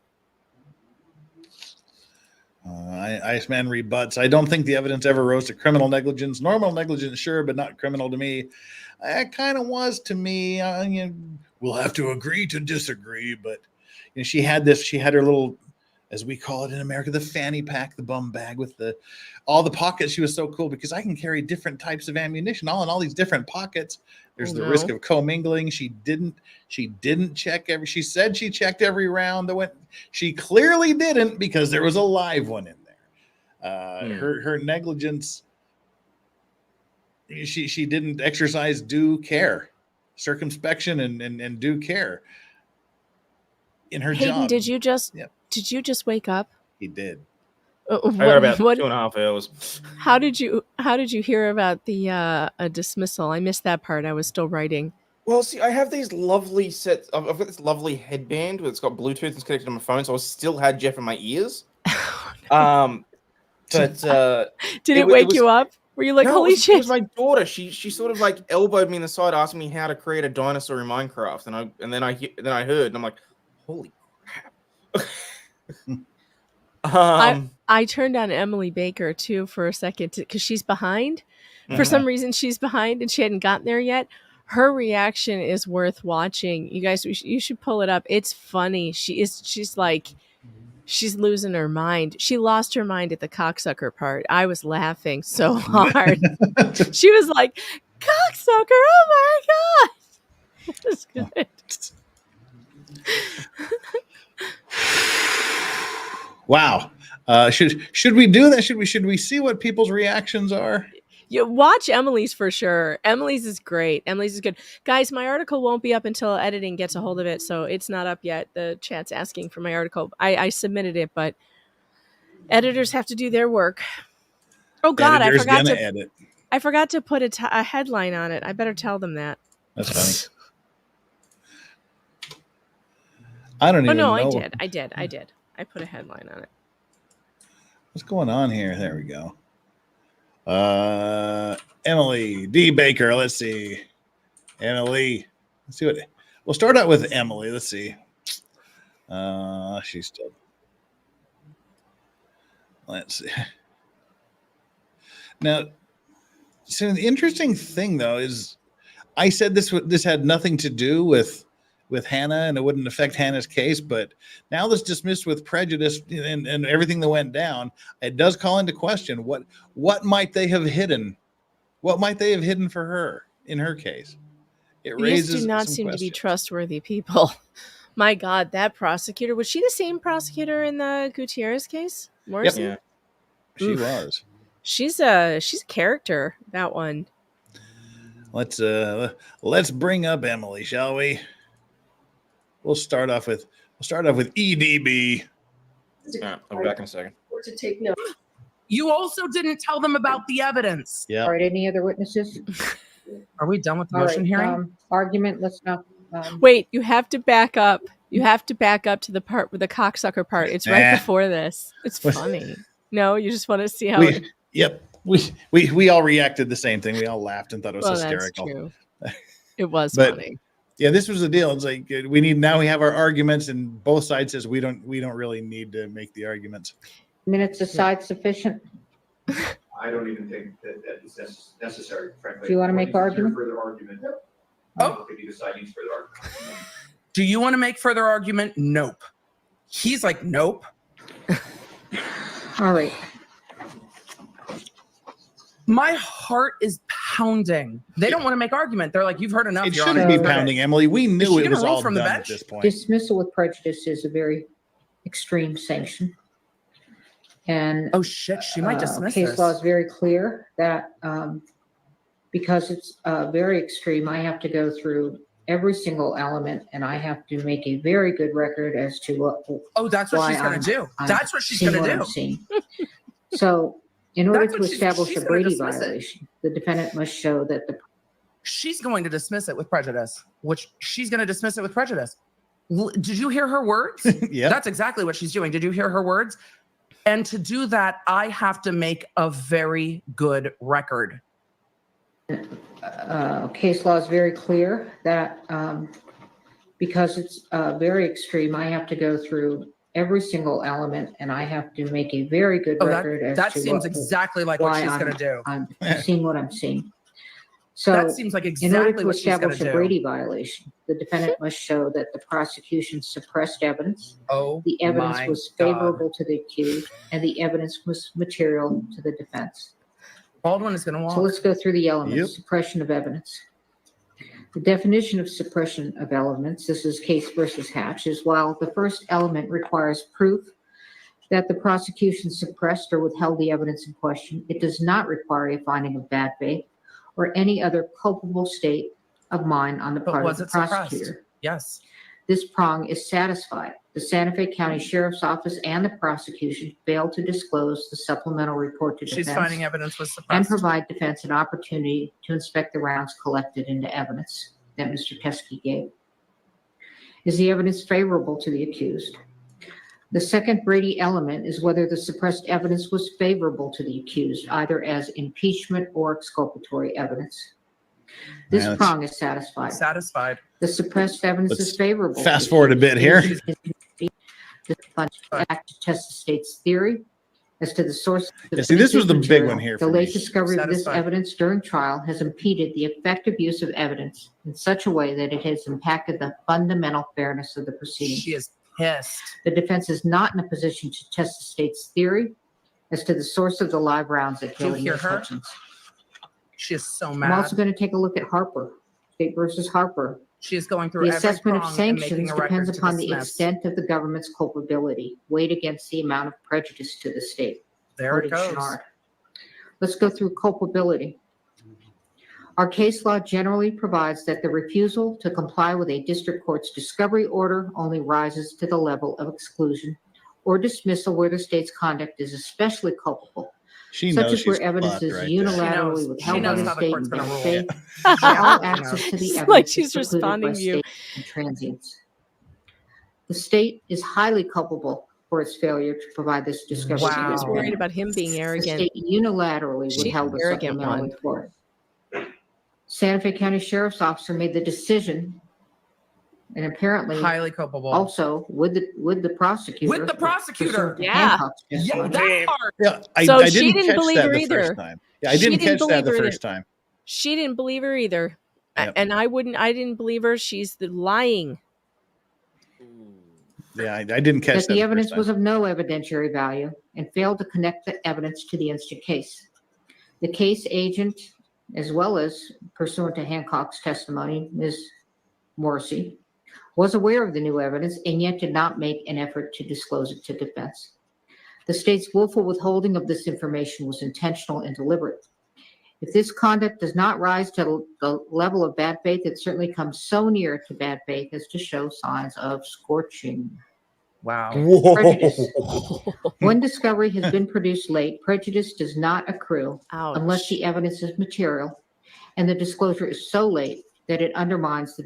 Iceman rebuts. I don't think the evidence ever rose to criminal negligence. Normal negligence, sure, but not criminal to me. It kind of was to me. We'll have to agree to disagree. But she had her little, as we call it in America, the fanny pack, the bum bag with all the pockets. She was so cool because I can carry different types of ammunition all in all these different pockets. There's the risk of commingling. She didn't check she said she checked every round that went. She clearly didn't because there was a live one in there. Her negligence. She didn't exercise due care, circumspection, and due care in her Hayden, job. did you just wake up? He did. I got about 2.5 hours. How did you hear about the a dismissal? I missed that part. I was still writing. Well, see, I have these lovely sets. I've got this lovely headband that's got Bluetooth and it's connected to my phone, so I still had Jeff in my ears. But did it wake you up? Were you like, no, holy shit? It was my daughter. She sort of like elbowed me in the side, asking me how to create a dinosaur in Minecraft, and then I heard, and I'm like, holy crap. I turned on Emily Baker too for a second because she's behind. For some reason, she's behind and she hadn't gotten there yet. Her reaction is worth watching. You guys, you should pull it up. It's funny. She's losing her mind. She lost her mind at the cocksucker part. I was laughing so hard. She was like, cocksucker, oh my God. It was good. Wow. Should we do that? Should we see what people's reactions are? You watch Emily's for sure. Emily's is great. Emily's is good. Guys, my article won't be up until editing gets a hold of it, so it's not up yet. The chat's asking for my article. I submitted it, but editors have to do their work. Oh God, I forgot to put a headline on it. I better tell them that. That's funny. I don't even know. I did. I put a headline on it. What's going on here? There we go. Emily D. Baker. Let's see. Emily. Let's see we'll start out with Emily. Let's see. She's still. Let's see. Now, so the interesting thing though is I said this had nothing to do with Hannah and it wouldn't affect Hannah's case, but now this dismissed with prejudice and everything that went down, it does call into question what might they have hidden? What might they have hidden for her in her case? It raises These do not seem to be trustworthy people. My God, that prosecutor, was she the same prosecutor in the Gutierrez case? Morrison? Yep. Yeah. She was. She's a character, that one. Let's bring up Emily, shall we? We'll start off with EDB. I'll be back in a second. Or to take note. You also didn't tell them about the evidence. Yeah. All right, any other witnesses? Are we done with the All motion right, hearing? Argument, let's not. Wait, you have to back up. You have to back up to the part with the cocksucker part. It's right before this. It's funny. No, you just want to see how. Yep. We all reacted the same thing. We all laughed and thought it was hysterical. That's true. It was funny. Yeah, this was the deal. It's like we have our arguments, and both sides says we don't really need to make the arguments. Minutes aside sufficient. I don't even think that is necessary, frankly. Do you want to make argument? Further argument. If you decide needs further argument. Do you want to make further argument? Nope. He's like, nope. All right. My heart is pounding. They don't want to make argument. They're like, you've heard enough. It shouldn't be pounding, Emily. We knew it was all done at this point. Dismissal with prejudice is a very extreme sanction. And oh shit, she might dismiss case this. law is very clear that because it's very extreme, I have to go through every single element and I have to make a very good record as to what. Oh, that's what she's going to do. That's what she's going to do. So in order to establish a Brady violation, the defendant must show that she's going to dismiss it with prejudice, which she's going to dismiss it with prejudice. Did you hear her words? Yeah. That's exactly what she's doing. Did you hear her words? And to do that, I have to make a very good record. Case law is very clear that Because it's very extreme, I have to go through every single element and I have to make a very good Oh, record as that to seems exactly like what why she's I'm- going to do. I'm seeing what I'm seeing. So That seems like in order exactly to what she's going to establish a do. Brady violation, the defendant must show that the prosecution suppressed evidence, Oh, the evidence my was God. favorable to the accused, and the evidence was material to the defense. Baldwin is going to walk. So let's go through the elements. Yep. Suppression of evidence. The definition of suppression of elements, this is Case versus Hatch, is while the first element requires proof that the prosecution suppressed or withheld the evidence in question, it does not require a finding of bad faith or any other culpable state of mind on the But part of was the it suppressed? prosecutor. Yes. This prong is satisfied. The Santa Fe County Sheriff's Office and the prosecution failed to disclose the supplemental report to She's defense finding evidence was and suppressed. provide defense an opportunity to inspect the rounds collected into evidence that Mr. Teskey gave. Is the evidence favorable to the accused? The second Brady element is whether the suppressed evidence was favorable to the accused, either as impeachment or exculpatory evidence. This Now, prong is satisfied. Satisfied. The suppressed evidence Let's is favorable. fast to the forward a bit here. accused. The act to test the state's theory as to the source of Yeah, see, this was the big material. one here The for late me. discovery of this Satisfied. evidence during trial has impeded the effective use of evidence in such a way that it has impacted the fundamental fairness of the proceedings. She is pissed. The defense is not in a position to test the state's theory as to the source of the live rounds that Do you killed hear Ms. her? Hutchins. She is so I'm mad. also going to take a look at Harper, State versus Harper. She is going through The every assessment of prong and making sanctions a record depends to upon the dismiss. extent of the government's culpability, weighed against the amount of prejudice to the state. There it Quoted goes. Chenard. Let's go through culpability. Our case law generally provides that the refusal to comply with a district court's discovery order only rises to the level of exclusion or dismissal where the state's conduct is especially culpable, She such knows as she's where evidence fucked is right there. unilaterally She withheld by knows the how the state court's in gonna bad rule. faith. Yeah. All She access knows. to the It's evidence like is she's precluded by responding to you. state and transients. The state is highly culpable for its failure to provide this discovery. Wow. to She the was worried defendant. about him being The arrogant. state unilaterally She's withheld the the arrogant supplemental one. report. Santa Fe County Sheriff's Officer made the decision, and apparently Highly culpable. also with the prosecutor. With the prosecutor. pursuant to Yeah. Hancock's Yeah, testimony. that part. Yeah, So I she didn't didn't catch believe that her the either. first time. Yeah, I She didn't didn't catch that the believe her first time. She didn't believe her either. Yep. And I didn't believe her. She's the lying. Yeah, I didn't catch That that the the evidence first time. was of no evidentiary value and failed to connect the evidence to the instant case. The case agent, as well as pursuant to Hancock's testimony, Ms. Morrissey, was aware of the new evidence and yet did not make an effort to disclose it to defense. The state's willful withholding of this information was intentional and deliberate. If this conduct does not rise to the level of bad faith, it certainly comes so near to bad faith as to show signs of scorching. Wow. Prejudice. When discovery has been produced late, prejudice does not accrue unless the evidence is material and the disclosure is so late that it undermines the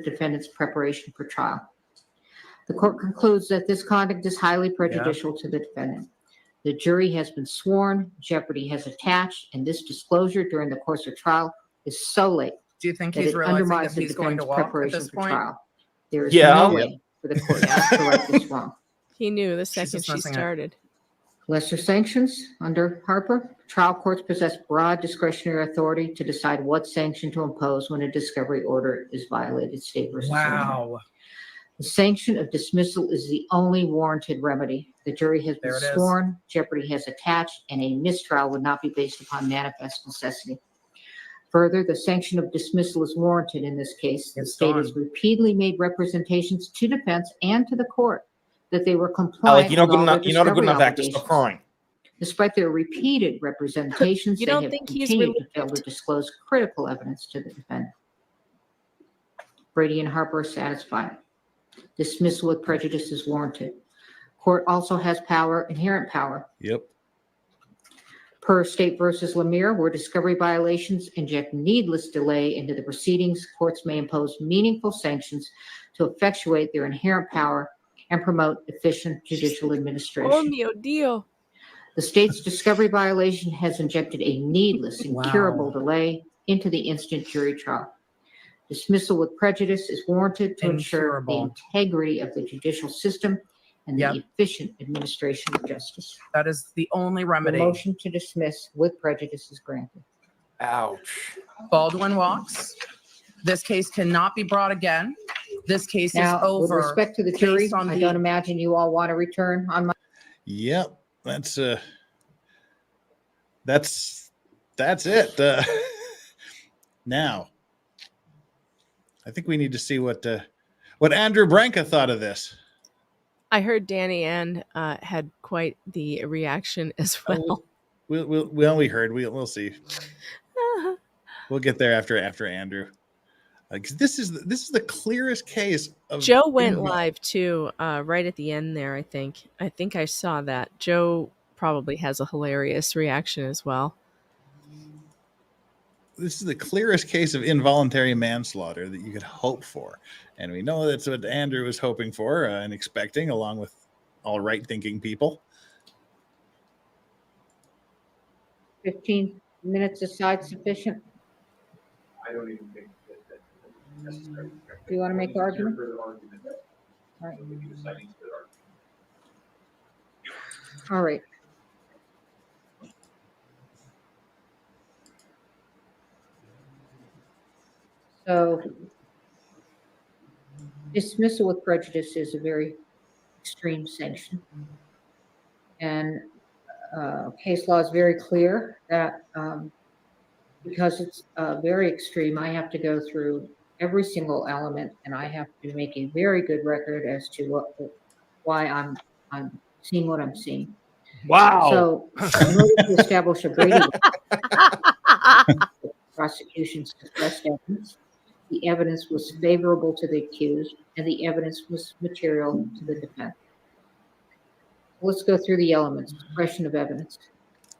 defendant's preparation for trial. The court concludes that this conduct is highly prejudicial to the defendant. The jury has been sworn, jeopardy has attached, and this disclosure during the course of trial is so late Do you think that he's it realizing undermines that the he's going to defendant's walk at preparation this for point? trial. There is Yeah. no way for the court to correct this wrong. He knew the second just she missing it. started. Lesser sanctions under Harper. Trial courts possess broad discretionary authority to decide what sanction to impose when a discovery order is violated. State versus Illinois. Wow. The sanction of dismissal is the only warranted remedy. The jury has been There it is. sworn, jeopardy has attached, and a mistrial would not be based upon manifest necessity. Further, the sanction of dismissal is warranted in this case. The It's state gone. has repeatedly made representations to defense and to the court that they were compliant Alec, you're not with good all their enough. You're not a good discovery enough actor. Stop obligations. crying. Despite their repeated representations, You they don't have think he's continued to fail to disclose critical evidence to the defendant. Brady and Harper are satisfied. Dismissal with prejudice is warranted. Court also has inherent power. Yep. Per State versus Lemire, where discovery violations inject needless delay into the proceedings, courts may impose meaningful sanctions to effectuate their inherent power and promote efficient judicial Oh, administration. mio Dio. The state's discovery violation has injected a needless, incurable Wow. delay into the instant jury trial. Dismissal with prejudice is warranted to ensure the Incurable. integrity of the judicial system and Yep. the efficient administration of justice. That is the only The remedy. motion to dismiss with prejudice is granted. Ouch. Baldwin walks. This case cannot be brought again. This case Now, is with over. respect to the jury, based on I the- don't imagine you all want to return on my. Yep, that's it. Now, I think we need to see what Andrew Branca thought of this. I heard Danny Ann had quite the reaction as well. We heard. We'll see. We'll get there after Andrew. Because this is the clearest case of Joe went live too, right at the end there. I think I saw that. Joe probably has a hilarious reaction as well. This is the clearest case of involuntary manslaughter that you could hope for, and we know that's what Andrew was hoping for and expecting, along with all right-thinking people. 15 minutes aside sufficient? I don't even think that's necessary. Do you want to make the argument? All right. right. All right. So dismissal with prejudice is a very extreme sanction. And case law is very clear that because it's very extreme, I have to go through every single element and I have to make a very good record as to why I'm seeing what I'm seeing. Wow. So in order to establish a Brady prosecution's suppressed evidence, the evidence was favorable to the accused, and the evidence was material to the defense. Let's go through the elements. Suppression of evidence.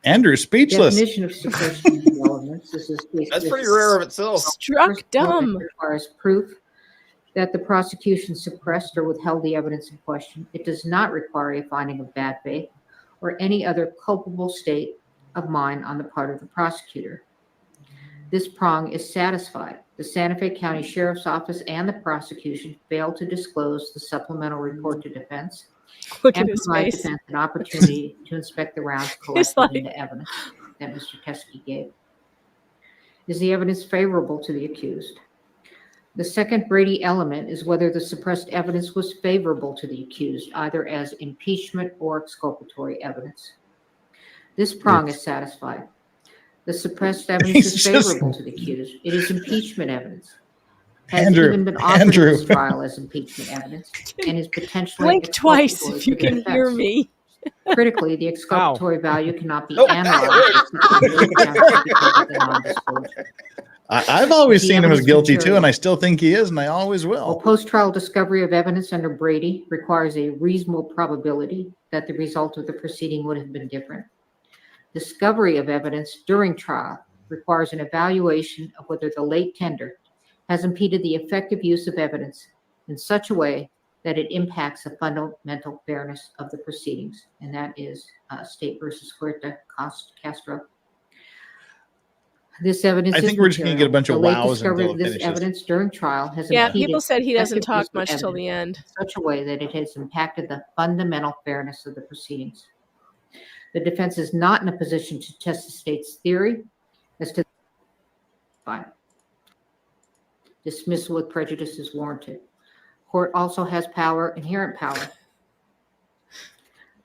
Andrew's speechless. Definition of suppression of elements. That's pretty rare of itself. Struck dumb. Requires proof that the prosecution suppressed or withheld the evidence in question. It does not require a finding of bad faith or any other culpable state of mind on the part of the prosecutor. This prong is satisfied. The Santa Fe County Sheriff's Office and the prosecution failed to disclose the supplemental report to defense Look and at his provide face. defense an opportunity to inspect the rounds It's collected like- into evidence that Mr. Teskey gave. Is the evidence favorable to the accused? The second Brady element is whether the suppressed evidence was favorable to the accused, either as impeachment or exculpatory evidence. This prong is satisfied. The suppressed evidence is favorable to the accused. It is impeachment evidence. Has Andrew, even been offered Andrew. in this trial as impeachment evidence and is potentially Blink twice exculpatory if you to the can hear defense. me. Critically, the exculpatory value cannot be Nope. analyzed. I've always The seen him as evidence guilty too, material. and I still think he is, and I always Well, will. post-trial discovery of evidence under Brady requires a reasonable probability that the result of the proceeding would have been different. Discovery of evidence during trial requires an evaluation of whether the late tender has impeded the effective use of evidence in such a way that it impacts the fundamental fairness of the proceedings, and that is State versus Huerta Castro. This evidence I is think we're just gonna material. get a bunch of The late wows discovery until of it this finishes. evidence during trial has Yeah, impeded people said he doesn't effective talk use of much till the evidence end. in such a way that it has impacted the fundamental fairness of the proceedings. The defense is not in a position to test the state's theory as to fine. Dismissal with prejudice is warranted. Court also has power, inherent power.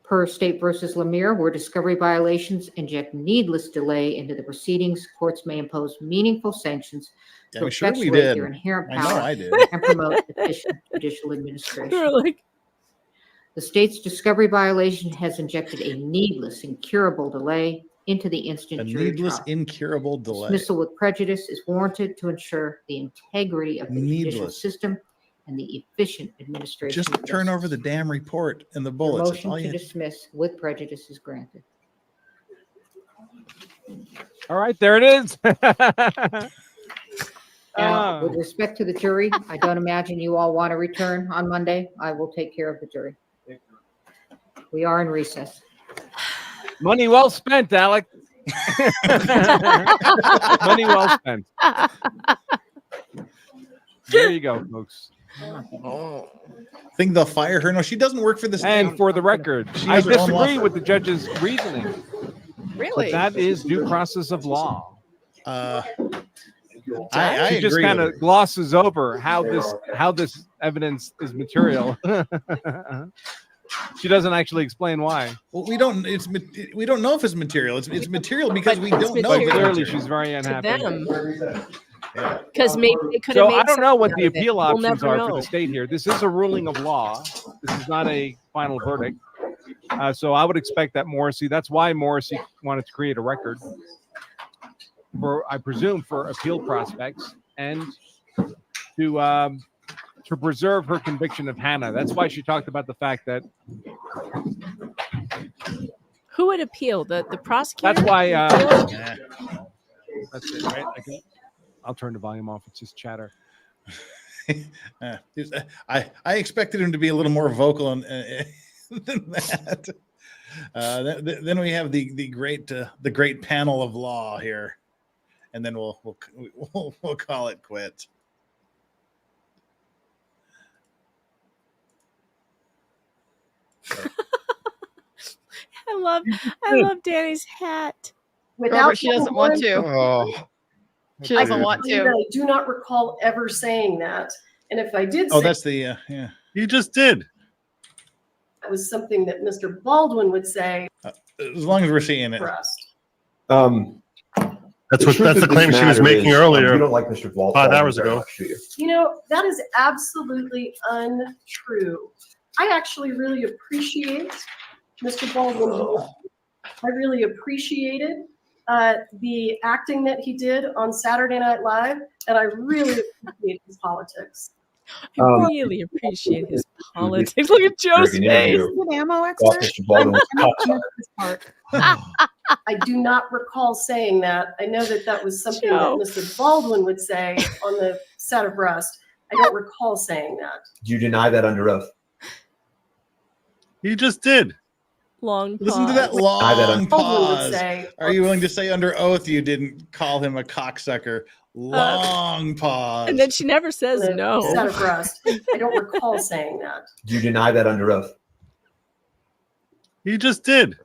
Per State versus Lemire, where discovery violations inject needless delay into the proceedings, courts may impose meaningful sanctions to I'm sure we effectuate did. their inherent I know power I did. and promote efficient judicial administration. You're like, The state's discovery violation has injected a needless, incurable delay into the instant A jury needless, trial. incurable delay. Dismissal with prejudice is warranted to ensure the integrity of the judicial Needless. system and the efficient administration. Just of turn justice. over the damn report and the The bullets. That's motion all to you. dismiss with prejudice is granted. All right, there it is. Now, with respect to the jury, I don't imagine you all want to return on Monday. I will take care of the jury. We are in recess. Money well spent, Alec. Money well spent. There you go, folks. Think they'll fire her? No, she doesn't work for the state. And for the record, She I has her own law disagree firm. with the judge's reasoning. Really? But that is due process of law. I She just agree kind with of glosses over how this evidence is material. She doesn't actually explain why. Well, we don't know if it's material. It's material because we don't know. But if it's clearly, material. she's very unhappy. Because maybe they could So have made I don't know what something the out of it. appeal We'll options never are for know. the state here. This is a ruling of law. This is not a final verdict. So I would expect that Morrissey. That's why Morrissey wanted to create a record for, I presume, for appeal prospects and to preserve her conviction of Hannah. That's why she talked about the fact that Who would appeal? The prosecutor? that's why. Appeal? That's it, right? I'll turn the volume off. It's just chatter. I expected him to be a little more vocal than that. Then we have the great panel of law here, and then we'll call it quits. I love Danny's hat. Without She doesn't want to. Oh. She doesn't want I to. do not recall ever saying that. And if I did Oh, say that's the yeah. You just did. that was something that Mr. Baldwin would say. As long as we're seeing it. Trust. That's the claim she was making earlier. You don't like Mr. Baldwin 5 hours very ago. much, do you? You know, that is absolutely untrue. I actually really appreciate Mr. Baldwin. I really appreciated the acting that he did on Saturday Night Live, and I really appreciate his politics. I really appreciate his politics. Look at Joe's face. An ammo expert? Mr. Baldwin was I do not recall saying that. I know that was something Joe. that Mr. Baldwin would say on the set of Rust. I don't recall saying that. Do you deny that under oath? You just did. Long pause. Listen to that long Baldwin would pause. say, Are you willing to say under oath you didn't call him a cocksucker? Long pause. And then she never says the no. set of Rust. I don't recall saying that. Do you deny that under oath? You just did.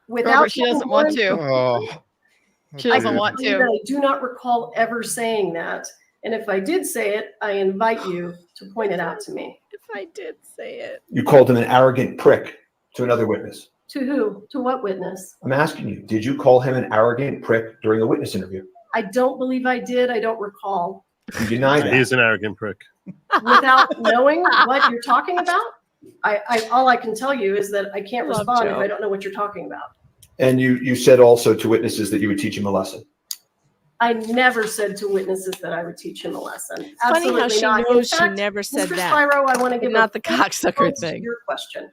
Without Robert, she doesn't want to. Oh. She doesn't want to. I do not recall ever saying that. And if I did say it, I invite you to point it out to me. If I did say it. You called him an arrogant prick to another witness. To who? To what witness? I'm asking you, did you call him an arrogant prick during a witness interview? I don't believe I did. I don't recall. You deny that. He's an arrogant prick. Without knowing what you're talking about, all I can tell you is that I can't Love respond if Joe. I don't know what you're talking about. And you said also to witnesses that you would teach him a lesson. I never said to witnesses that I would teach him a lesson. Funny Absolutely how she not. In knows she fact, never said Mr. that. Spyro, I want to give Not a the cocksucker response to thing. your question.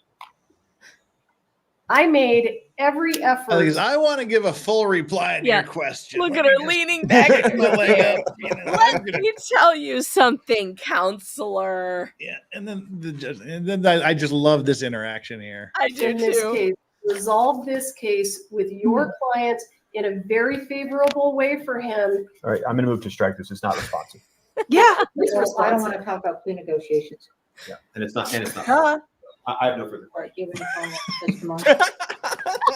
I made every effort. I want to give a full reply to Yeah. your question. Look at her leaning back. My leg up, you know, I'm Let gonna- me tell you something, counselor. Yeah, and then the judge, and then I just love this interaction here. I do in this too. case, resolve this case with your client in a very favorable way for him. All right, I'm going to move to strike this. It's not responsive. Yeah, it's I don't responsive. want to talk about plea negotiations. Yeah, and it's not. Huh? I have no further. All right, give me a moment. Testimony. Move to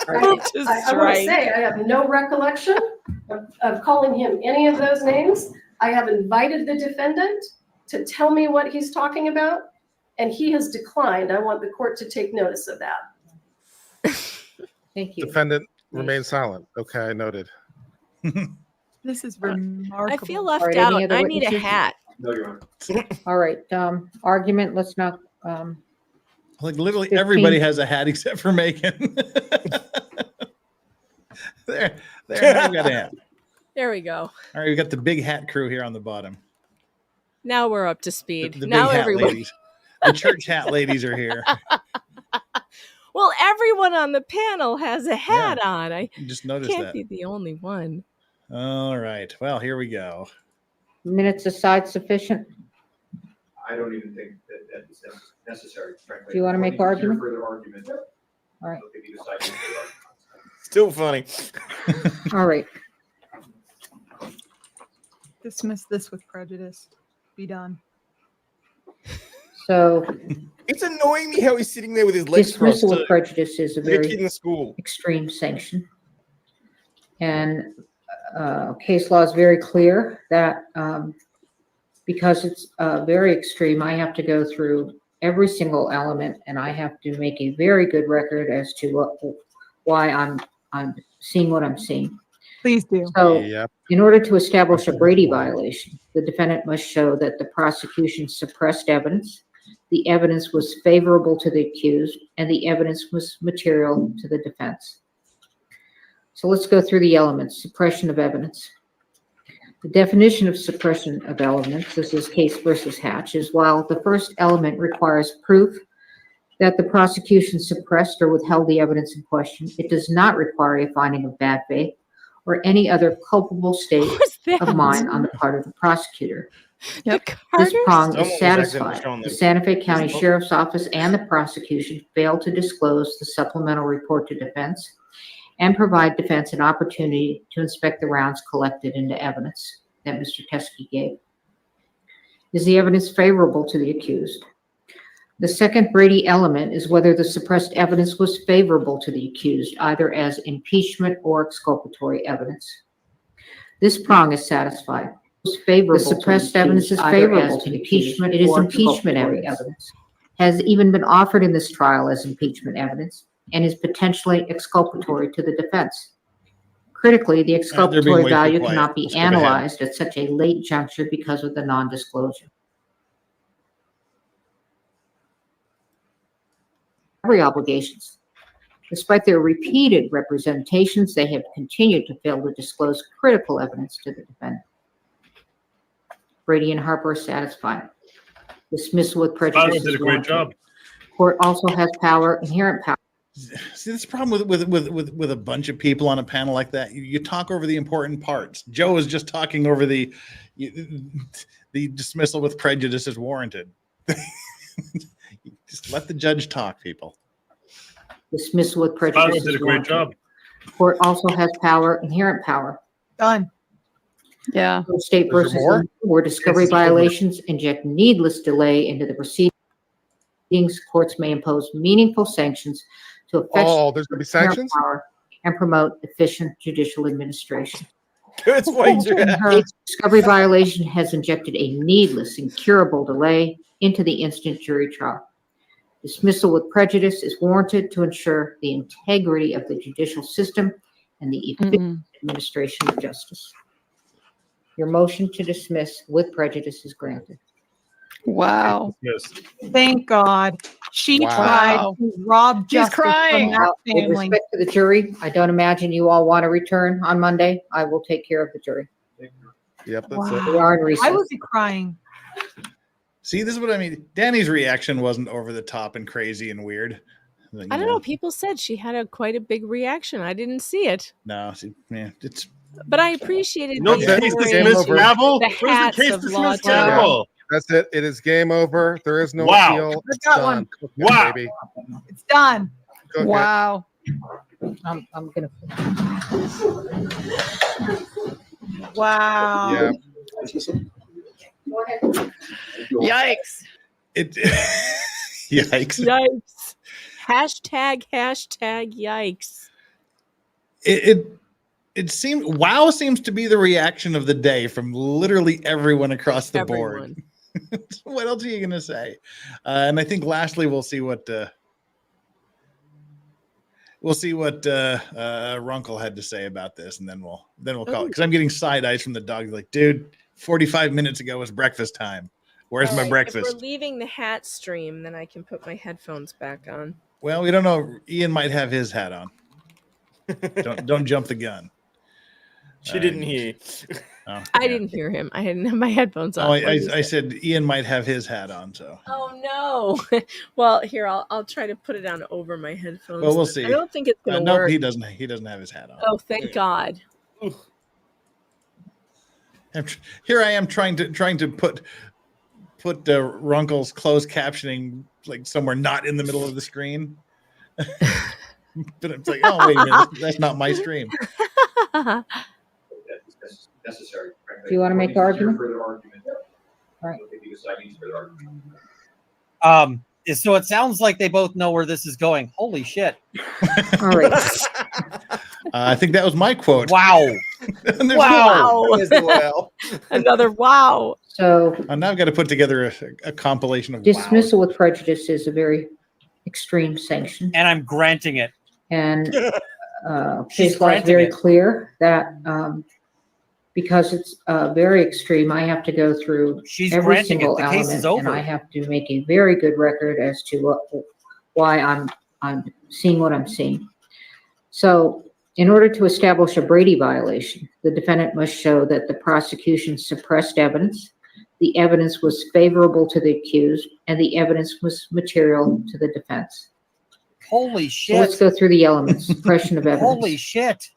I want to strike. say, I have no recollection of calling him any of those names. I have invited the defendant to tell me what he's talking about, and he has declined. I want the court to take notice of that. Thank you. Defendant remain silent. Okay, noted. This is remarkable. I feel left All right, any out. other I need a witnesses? hat. No, Your Honor. All right, argument, let's not, Like literally 15. everybody has a hat except for Macon. there, now we got a hat. There we go. All right, we got the big hat crew here on the bottom. Now we're up to speed. The big now hat everyone. ladies. The church hat ladies are here. Well, everyone on the panel has a hat on. I You just noticed can't that. be the only one. All right. Well, here we go. minutes aside sufficient? I don't even think that is necessary, frankly. Do you want to make argument? Further argument. All right. Still funny. All right. Dismiss this with prejudice. be done. So It's annoying me how he's sitting there with his legs crossed. dismissal with prejudice is a like a kid very in school. extreme sanction. And case law is very clear that because it's very extreme, I have to go through every single element and I have to make a very good record as to why I'm seeing what I'm seeing. Please do. So in order to establish a Brady violation, the defendant must show that the prosecution suppressed evidence, the evidence was favorable to the accused, and the evidence was material to the defense. So let's go through the elements. Suppression of evidence. The definition of suppression of elements, this is Case versus Hatch, is while the first element requires proof that the prosecution suppressed or withheld the evidence in question, it does not require a finding of bad faith or any other culpable state of mind on the part of the prosecutor. This prong is satisfied. The Santa Fe County Sheriff's Office and the prosecution failed to disclose the supplemental report to defense and provide defense an opportunity to inspect the rounds collected into evidence that Mr. Teskey gave. Is the evidence favorable to the accused? The second Brady element is whether the suppressed evidence was favorable to the accused, either as impeachment or exculpatory evidence. This prong is satisfied. The suppressed evidence is favorable to impeachment. It is impeachment evidence. Has even been offered in this trial as impeachment evidence and is potentially exculpatory to the defense. Critically, the exculpatory value cannot be analyzed at such a late juncture because of the non-disclosure. Obligations. Despite their repeated representations, they have continued to fail to disclose critical evidence to the defendant. Brady and Harper are satisfied. Dismissal with prejudice. Did a great job. Court also has power, inherent power. See, this problem with a bunch of people on a panel like that. You talk over the important parts. Joe is just talking over the dismissal with prejudice is warranted. Just let the judge talk, people. Dismissal with prejudice. Did a great job. Court also has power, inherent power. Done. Yeah. State versus where discovery violations inject needless delay into the proceedings. Courts may impose meaningful sanctions to affect there's going to be sanctions power and promote efficient judicial administration. Good point. Her discovery violation has injected a needless, incurable delay into the instant jury trial. Dismissal with prejudice is warranted to ensure the integrity of the judicial system and the efficient administration of justice. Your motion to dismiss with prejudice is granted. Wow. Yes. Thank God. She tried to rob justice from that With family. respect to the jury, I don't imagine you all want to return on Monday. I will take care of the jury. Yep, that's Wow. We are in recess. I was crying. See, this is what I mean. Danny's reaction wasn't over the top and crazy and weird. Like, I don't know. People said she had quite a big reaction. I didn't see it, No, see, man, it's. but I appreciated No, the case story, dismissed, Gavel. the Where's the hats case of dismissed, law. Gavel? That's it. It is game over. There is no Wow. appeal. Let's It's got done. one. Cook it, Wow. baby. It's done. Cook it. Wow. I'm gonna. Wow. Yeah. Yikes. It. Yikes. Yikes. Hashtag yikes. It seems WoW seems to be the reaction of the day from literally everyone across the board. What else are you gonna say? And I think lastly we'll see what Runkle had to say about this, and then we'll call it, because I'm getting side eyes from the dog. Like, dude, 45 minutes ago was breakfast time. Where's my If breakfast? we're leaving the hat stream, then I can put my headphones back on. Well, we don't know. Ian might have his hat on. Don't jump the gun. She didn't hear. Oh, I didn't hear him. I didn't have my headphones on. Oh, What did you I say? said Ian might have his hat on. So Oh no. Well, here I'll try to put it on over my headphones. well, we'll see. I don't think it's gonna nope, work. he doesn't have his hat on. Oh, thank God. Here I am trying to put Runkle's closed captioning like somewhere not in the middle of the screen. But it's like, oh wait a minute, that's not my stream. Necessary. Do you want to make the argument? Further argument. All right. So it sounds like they both know where this is going. Holy shit. All right. I think that was my quote. Wow. Wow. Well. Another wow. So now I've got to put together a compilation of dismissal with prejudice is a very extreme sanction. And I'm granting it. And She's case law is granting very it. clear that because it's very extreme, I have to go through She's every granting single it. The case is element, and over. I have to make a very good record as to why I'm seeing what I'm seeing. So, in order to establish a Brady violation, the defendant must show that the prosecution suppressed evidence, the evidence was favorable to the accused, and the evidence was material to the defense. Holy shit. So let's go through the elements. Suppression of evidence. Holy shit.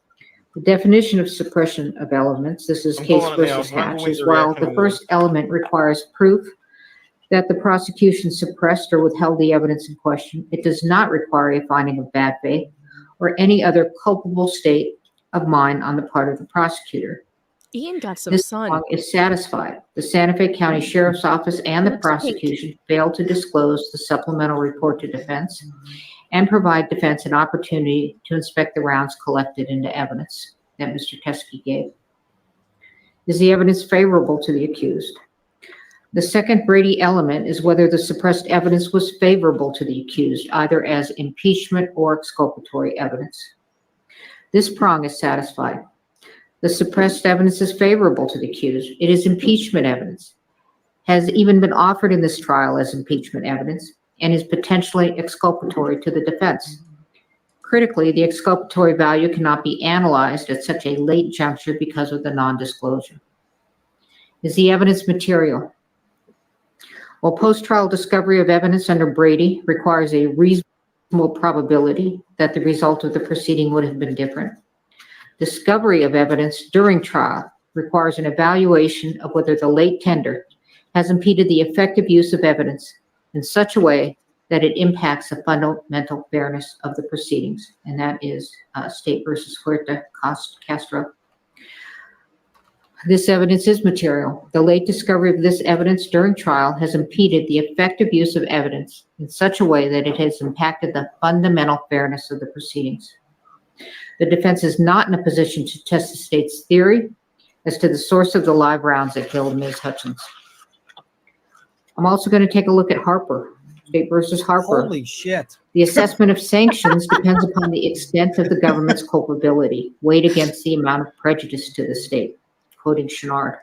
The definition of suppression of elements, this is Case versus Hatch, is while the first element requires proof that the prosecution suppressed or withheld the evidence in question, it does not require a finding of bad faith or any other culpable state of mind on the part of the prosecutor. Ian got some This sun. prong is satisfied. The Santa Fe County Sheriff's Office and the Looks prosecution failed to disclose the supplemental report to defense and provide defense an opportunity to inspect the rounds collected into evidence that Mr. Teskey gave. Is the evidence favorable to the accused? The second Brady element is whether the suppressed evidence was favorable to the accused, either as impeachment or exculpatory evidence. This prong is satisfied. The suppressed evidence is favorable to the accused. It is impeachment evidence, has even been offered in this trial as impeachment evidence, and is potentially exculpatory to the defense. Critically, the exculpatory value cannot be analyzed at such a late juncture because of the non-disclosure. Is the evidence material? While post-trial discovery of evidence under Brady requires a reasonable probability that the result of the proceeding would have been different, discovery of evidence during trial requires an evaluation of whether the late tender has impeded the effective use of evidence in such a way that it impacts the fundamental fairness of the proceedings, and that is State versus Huerta Castro. This evidence is material. The late discovery of this evidence during trial has impeded the effective use of evidence in such a way that it has impacted the fundamental fairness of the proceedings. The defense is not in a position to test the state's theory as to the source of the live rounds that killed Ms. Hutchins. I'm also going to take a look at Harper, State versus Harper. Holy shit. The assessment of sanctions depends upon the extent of the government's culpability, weighed against the amount of prejudice to the state. Quoting Chenard.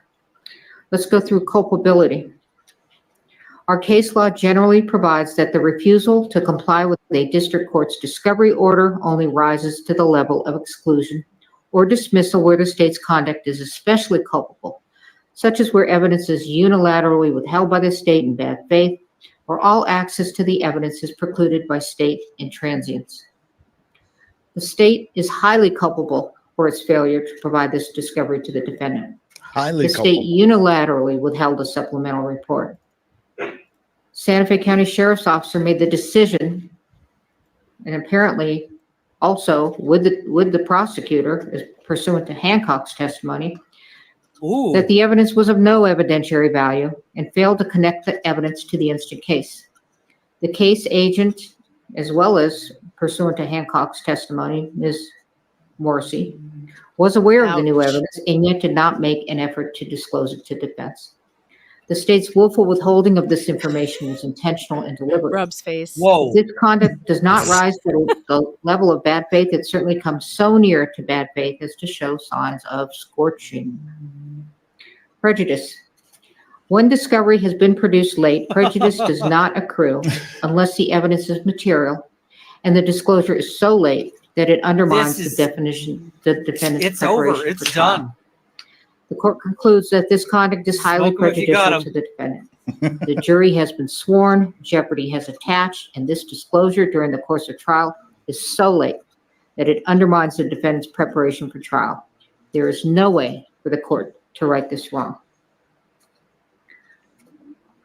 Let's go through culpability. Our case law generally provides that the refusal to comply with a district court's discovery order only rises to the level of exclusion or dismissal where the state's conduct is especially culpable, such as where evidence is unilaterally withheld by the state in bad faith, or all access to the evidence is precluded by state intransience. The state is highly culpable for its failure to provide this discovery to the defendant. Highly the state unilaterally withheld a supplemental report. Santa Fe County Sheriff's Officer made the decision, and apparently also with the prosecutor, as pursuant to Hancock's testimony, that the evidence was of no evidentiary value and failed to connect the evidence to the instant case. The case agent, as well as pursuant to Hancock's testimony, Ms. Morrissey, was aware of the new evidence and yet did not make an effort to disclose it to defense. The state's willful withholding of this information was intentional and deliberate. Rub's face. If this conduct does not rise to the level of bad faith, it certainly comes so near to bad faith as to show signs of scorching. Prejudice. When discovery has been produced late, prejudice does not accrue unless the evidence is material and the disclosure is so late that it undermines the defendant's It's preparation over. It's for trial. done. The court concludes that this conduct is highly Smoke 'em if you got prejudicial 'em. to the defendant. The jury has been sworn, jeopardy has attached, and this disclosure during the course of trial is so late that it undermines the defendant's preparation for trial. There is no way for the court to right this wrong.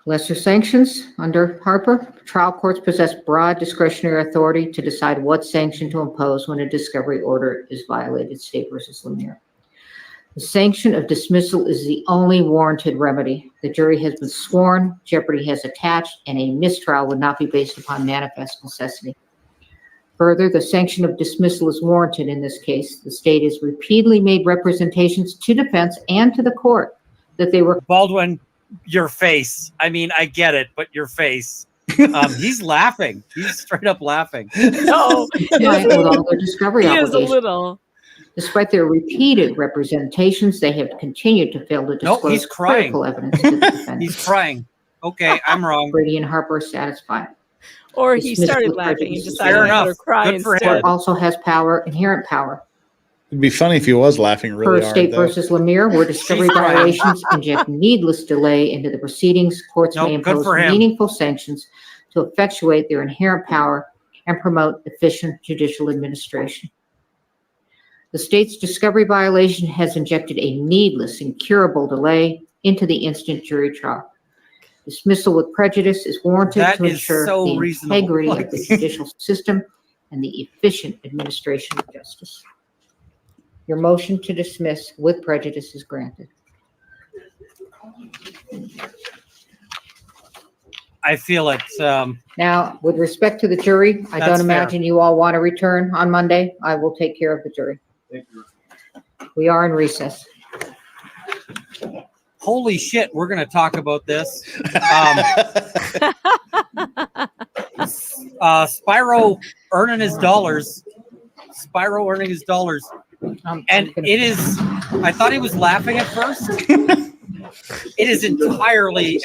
Lesser sanctions under Harper. Trial courts possess broad discretionary authority to decide what sanction to impose when a discovery order is violated, State versus Lemire. The sanction of dismissal is the only warranted remedy. The jury has been sworn, jeopardy has attached, and a mistrial would not be based upon manifest necessity. Further, the sanction of dismissal is warranted in this case. The state has repeatedly made representations to defense and to the court that they were— Baldwin, your face. I mean, I get it, but your face. He's laughing. He's straight up laughing. No, compliant with all their discovery he is a obligations. little. Despite their repeated representations, they have continued to fail to disclose he's crying. critical evidence to the defense. He's crying. Okay, I'm wrong. Brady and Harper are satisfied. Or he Dismissal started with laughing and prejudice is decided to warranted. let her cry Good for The court instead. also has power, inherent power. It'd be funny if he was laughing really Per hard. State though. versus Lemire, where discovery She's crying. violations inject needless delay into the proceedings, courts may Nope, good impose for him. meaningful sanctions to effectuate their inherent power and promote efficient judicial administration. The state's discovery violation has injected a needless, incurable delay into the instant jury trial. Dismissal with prejudice is warranted That to is ensure so the reasonable. integrity of the judicial system and the efficient administration of justice. Your motion to dismiss with prejudice is granted. I feel it. Now, with respect to the jury, I That's don't fair. imagine you all want to return on Monday. I will take care of the jury. We are in recess. Holy shit, we're going to talk about this. Spyro earning his dollars. Spyro earning his dollars. And it is, I thought he was laughing at first. It is entirely,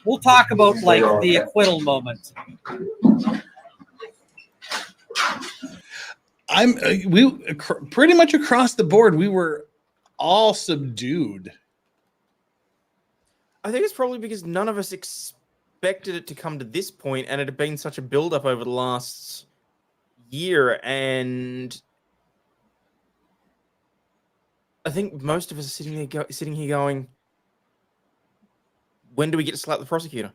we'll talk about like the acquittal moment. Pretty much across the board, we were all subdued. I think it's probably because none of us expected it to come to this point, and it had been such a build-up over the last year, and I think most of us are sitting here going, when do we get to slap the prosecutor?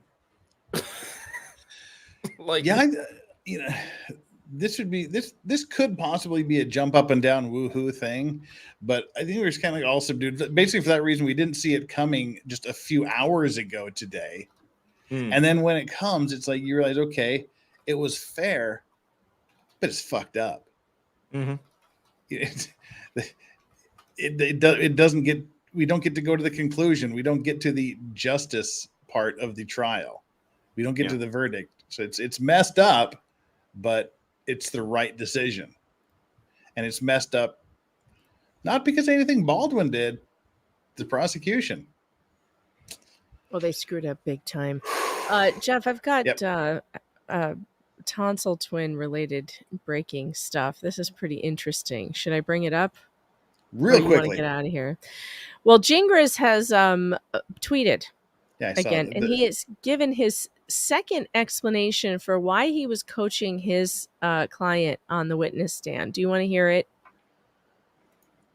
This would be this could possibly be a jump up and down woohoo thing, but I think we're just kind of like all subdued. Basically, for that reason, we didn't see it coming just a few hours ago today. And then when it comes, it's like you realize, okay, it was fair, but it's fucked up. Mm-hmm. It doesn't get. We don't get to go to the conclusion. We don't get to the justice part of the trial. We don't get to the verdict. So it's messed up, but it's the right decision. And it's messed up not because of anything Baldwin did, the prosecution. Well, they screwed up big time. Jeff, I've got tonsil twin related breaking stuff. This is pretty interesting. Should I bring it up? Real quickly. Want to get out of here. Well, Gingras has tweeted again, and he has given his second explanation for why he was coaching his client on the witness stand. Do you want to hear it?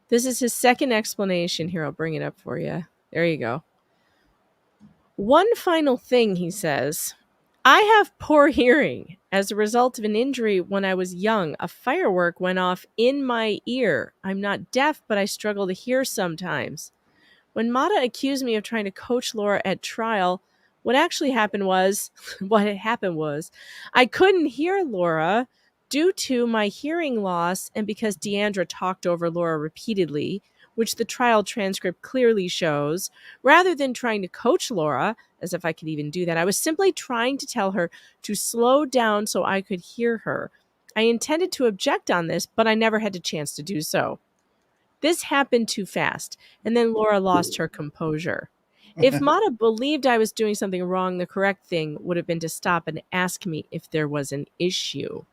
This is his second explanation. Here, I'll bring it up for you. There you go. One final thing, he says. I have poor hearing. As a result of an injury when I was young, a firework went off in my ear. I'm not deaf, but I struggle to hear sometimes. When Mata accused me of trying to coach Laura at trial, what actually happened was, I couldn't hear Laura due to my hearing loss and because Deandra talked over Laura repeatedly, which the trial transcript clearly shows. Rather than trying to coach Laura, as if I could even do that, I was simply trying to tell her to slow down so I could hear her. I intended to object on this, but I never had a chance to do so. This happened too fast, and then Laura lost her composure. If Mata believed I was doing something wrong, the correct thing would have been to stop and ask me if there was an issue.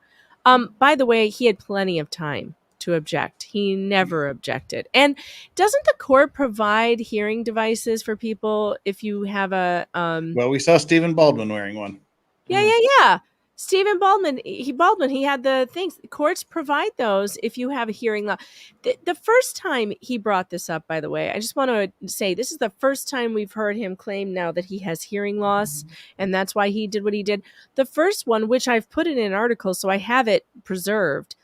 By the way, he had plenty of time to object. He never objected. And doesn't the court provide hearing devices for people if you have a Well, we saw Stephen Baldwin wearing one. Yeah. Stephen Baldwin, he had the things. Courts provide those if you have a hearing loss. The first time he brought this up, by the way, I just want to say this is the first time we've heard him claim now that he has hearing loss, and that's why he did what he did. The first one, which I've put in an article, so I have it preserved,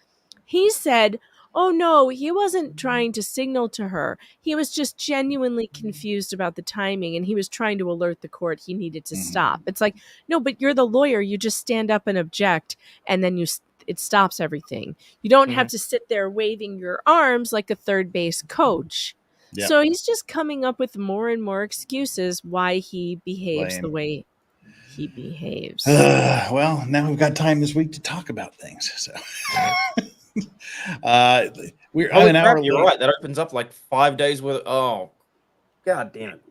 he said, oh no, he wasn't trying to signal to her. He was just genuinely confused about the timing, and he was trying to alert the court he needed to stop. It's like, no, but you're the lawyer. You just stand up and object, and then it stops everything. You don't have to sit there waving your arms like a third base coach. Yep. So he's just coming up with more and more excuses why he behaves Lame. the way he behaves. Well, now we've got time this week to talk about things. So we're Holy an crap, hour you're late. right. That opens up like 5 days worth. Oh, god damn it!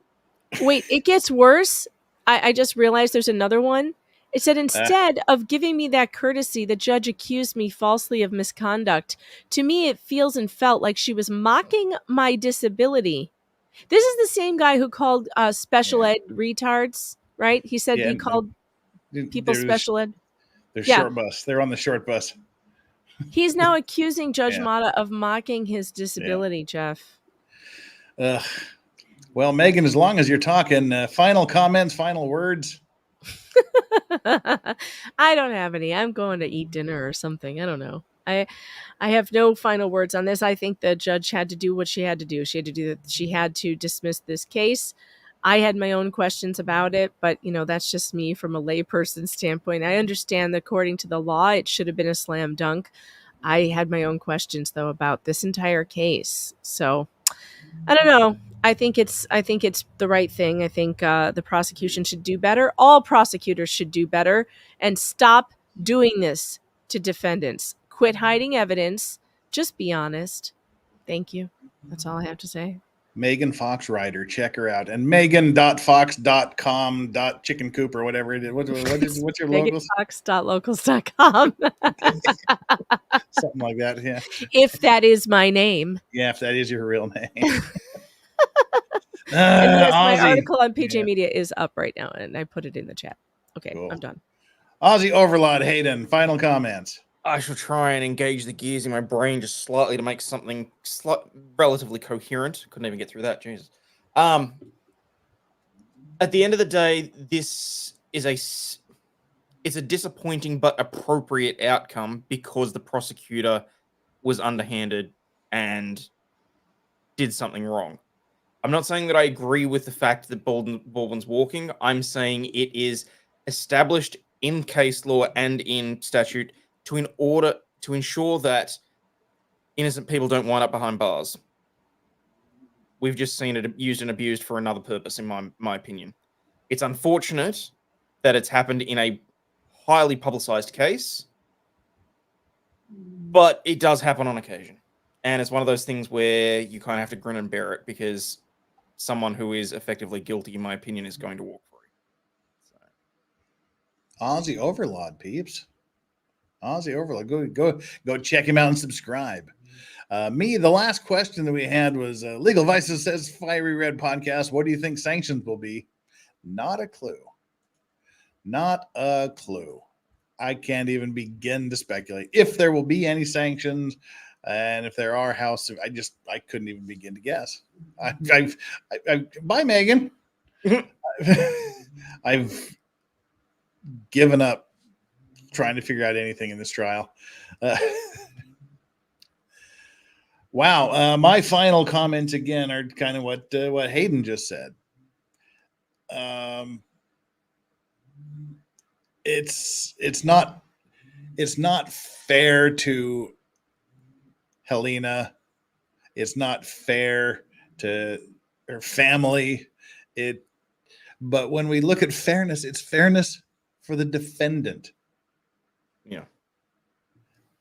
Wait, it gets worse. I just realized there's another one. It said, instead of giving me that courtesy, the judge accused me falsely of misconduct. To me, it feels and felt like she was mocking my disability. This is the same guy who called special ed retards, right? He said he called people special ed. They're Yeah. short bus. They're on the short bus. He's now accusing Judge Yeah. Mata of mocking his disability, Jeff. Well, Megan, as long as you're talking, final comments, final words. I don't have any. I'm going to eat dinner or something. I don't know. I have no final words on this. I think the judge had to do what she had to do. She had to dismiss this case. I had my own questions about it, but that's just me from a layperson's standpoint. I understand that according to the law, it should have been a slam dunk. I had my own questions though about this entire case. So I don't know. I think it's the right thing. I think the prosecution should do better. All prosecutors should do better and stop doing this to defendants. Quit hiding evidence. Just be honest. Thank you. That's all I have to say. Megan Fox Rider, check her out. And megan.fox.com.chickencoop or whatever it is. What's your locals? meganfox.locals.com. Something like that, yeah. If that is my name. Yeah, if that is your real name. And yes, my Ozzy. article on PJ Media is up right now, and I put it in the chat. Okay, Cool. I'm done. Aussie Overlord Hayden, final comments. I shall try and engage the gears in my brain just slightly to make something relatively coherent. Couldn't even get through that. Jesus. At the end of the day, this is it's a disappointing but appropriate outcome because the prosecutor was underhanded and did something wrong. I'm not saying that I agree with the fact that Baldwin's walking. I'm saying it is established in case law and in statute to ensure that innocent people don't wind up behind bars. We've just seen it used and abused for another purpose, in my opinion. It's unfortunate that it's happened in a highly publicized case, but it does happen on occasion. And it's one of those things where you kind of have to grin and bear it because someone who is effectively guilty, in my opinion, is going to walk free. Aussie Overlord, peeps. Aussie Overlord. Go check him out and subscribe. The last question that we had was Legal Vices says Fiery Red Podcast. What do you think sanctions will be? Not a clue. Not a clue. I can't even begin to speculate if there will be any sanctions, and if there are, how soon. I couldn't even begin to guess. Bye, Megan. I've given up trying to figure out anything in this trial. Wow. My final comments again are kind of what Hayden just said. It's not fair to Halyna. It's not fair to her family. But when we look at fairness, it's fairness for the defendant. Yeah.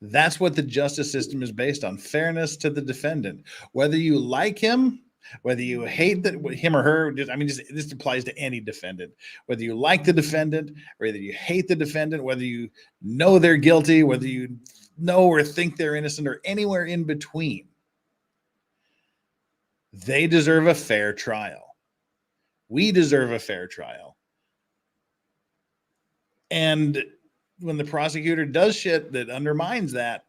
That's what the justice system is based on. Fairness to the defendant. Whether you like him, whether you hate him or her, this applies to any defendant. Whether you like the defendant, whether you hate the defendant, whether you know they're guilty, whether you know or think they're innocent, or anywhere in between, they deserve a fair trial. We deserve a fair trial. And when the prosecutor does shit that undermines that,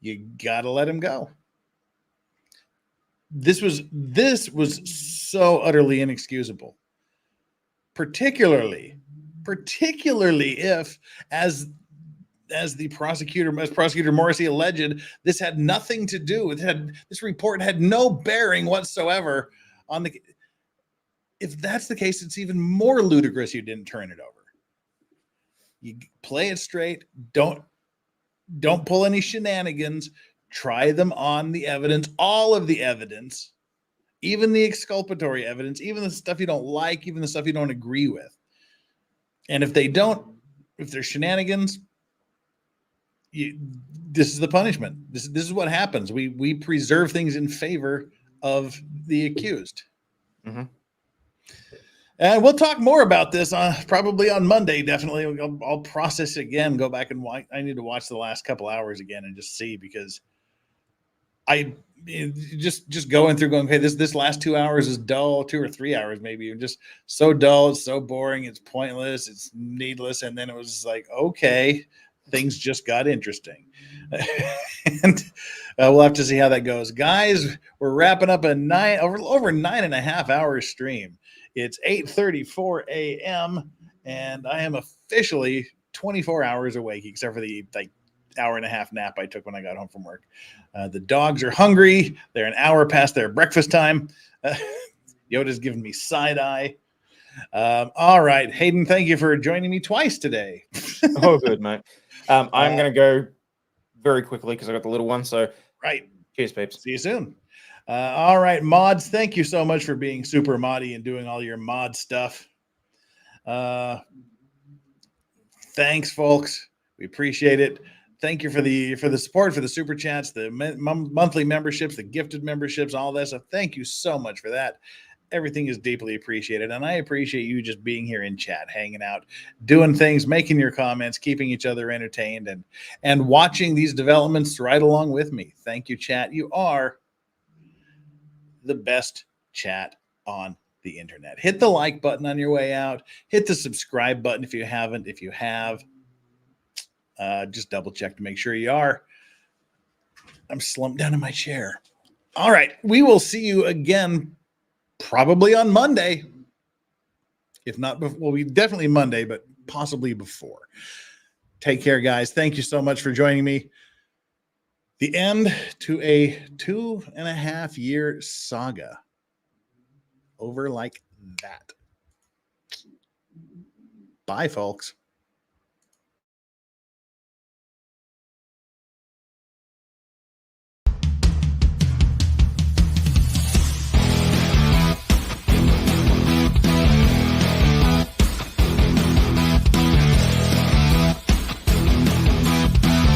you gotta let him go. This was so utterly inexcusable. Particularly if, as as Prosecutor Morrissey alleged, this had nothing to do. This report had no bearing whatsoever on the. If that's the case, it's even more ludicrous you didn't turn it over. You play it straight. Don't pull any shenanigans. Try them on the evidence, all of the evidence, even the exculpatory evidence, even the stuff you don't like, even the stuff you don't agree with. And if there's shenanigans, this is the punishment. This is what happens. We preserve things in favor of the accused. Mm-hmm. And we'll talk more about this probably on Monday. Definitely, I'll process it again. Go back and watch. I need to watch the last couple hours again and just see, because I just going through going, okay, this last 2 hours is dull, 2 or 3 hours maybe, just so dull, it's so boring, it's pointless, it's needless. And then it was like, okay, things just got interesting. And we'll have to see how that goes. Guys, we're wrapping up a over 9.5 hour stream. It's 8:34 a.m. and I am officially 24 hours awake, except for the hour and a half nap I took when I got home from work. The dogs are hungry. They're an hour past their breakfast time. Yoda's giving me side eye. All right, Hayden, thank you for joining me twice today. Oh, good, mate. I'm going to go very quickly because I got the little one. So, right. Cheers, peeps. See you soon. All right, mods, thank you so much for being super moddy and doing all your mod stuff. Thanks, folks. We appreciate it. Thank you for the support, for the super chats, the monthly memberships, the gifted memberships, all that stuff. Thank you so much for that. Everything is deeply appreciated, and I appreciate you just being here in chat, hanging out, doing things, making your comments, keeping each other entertained, and watching these developments right along with me. Thank you, chat. You are the best chat on the internet. Hit the like button on your way out. Hit the subscribe button if you haven't. If you have, just double check to make sure you are. I'm slumped down in my chair. All right. We will see you again probably on Monday. If not, well, we definitely Monday, but possibly before. Take care, guys. Thank you so much for joining me. The end to a 2.5 year saga. Over like that. Bye, folks.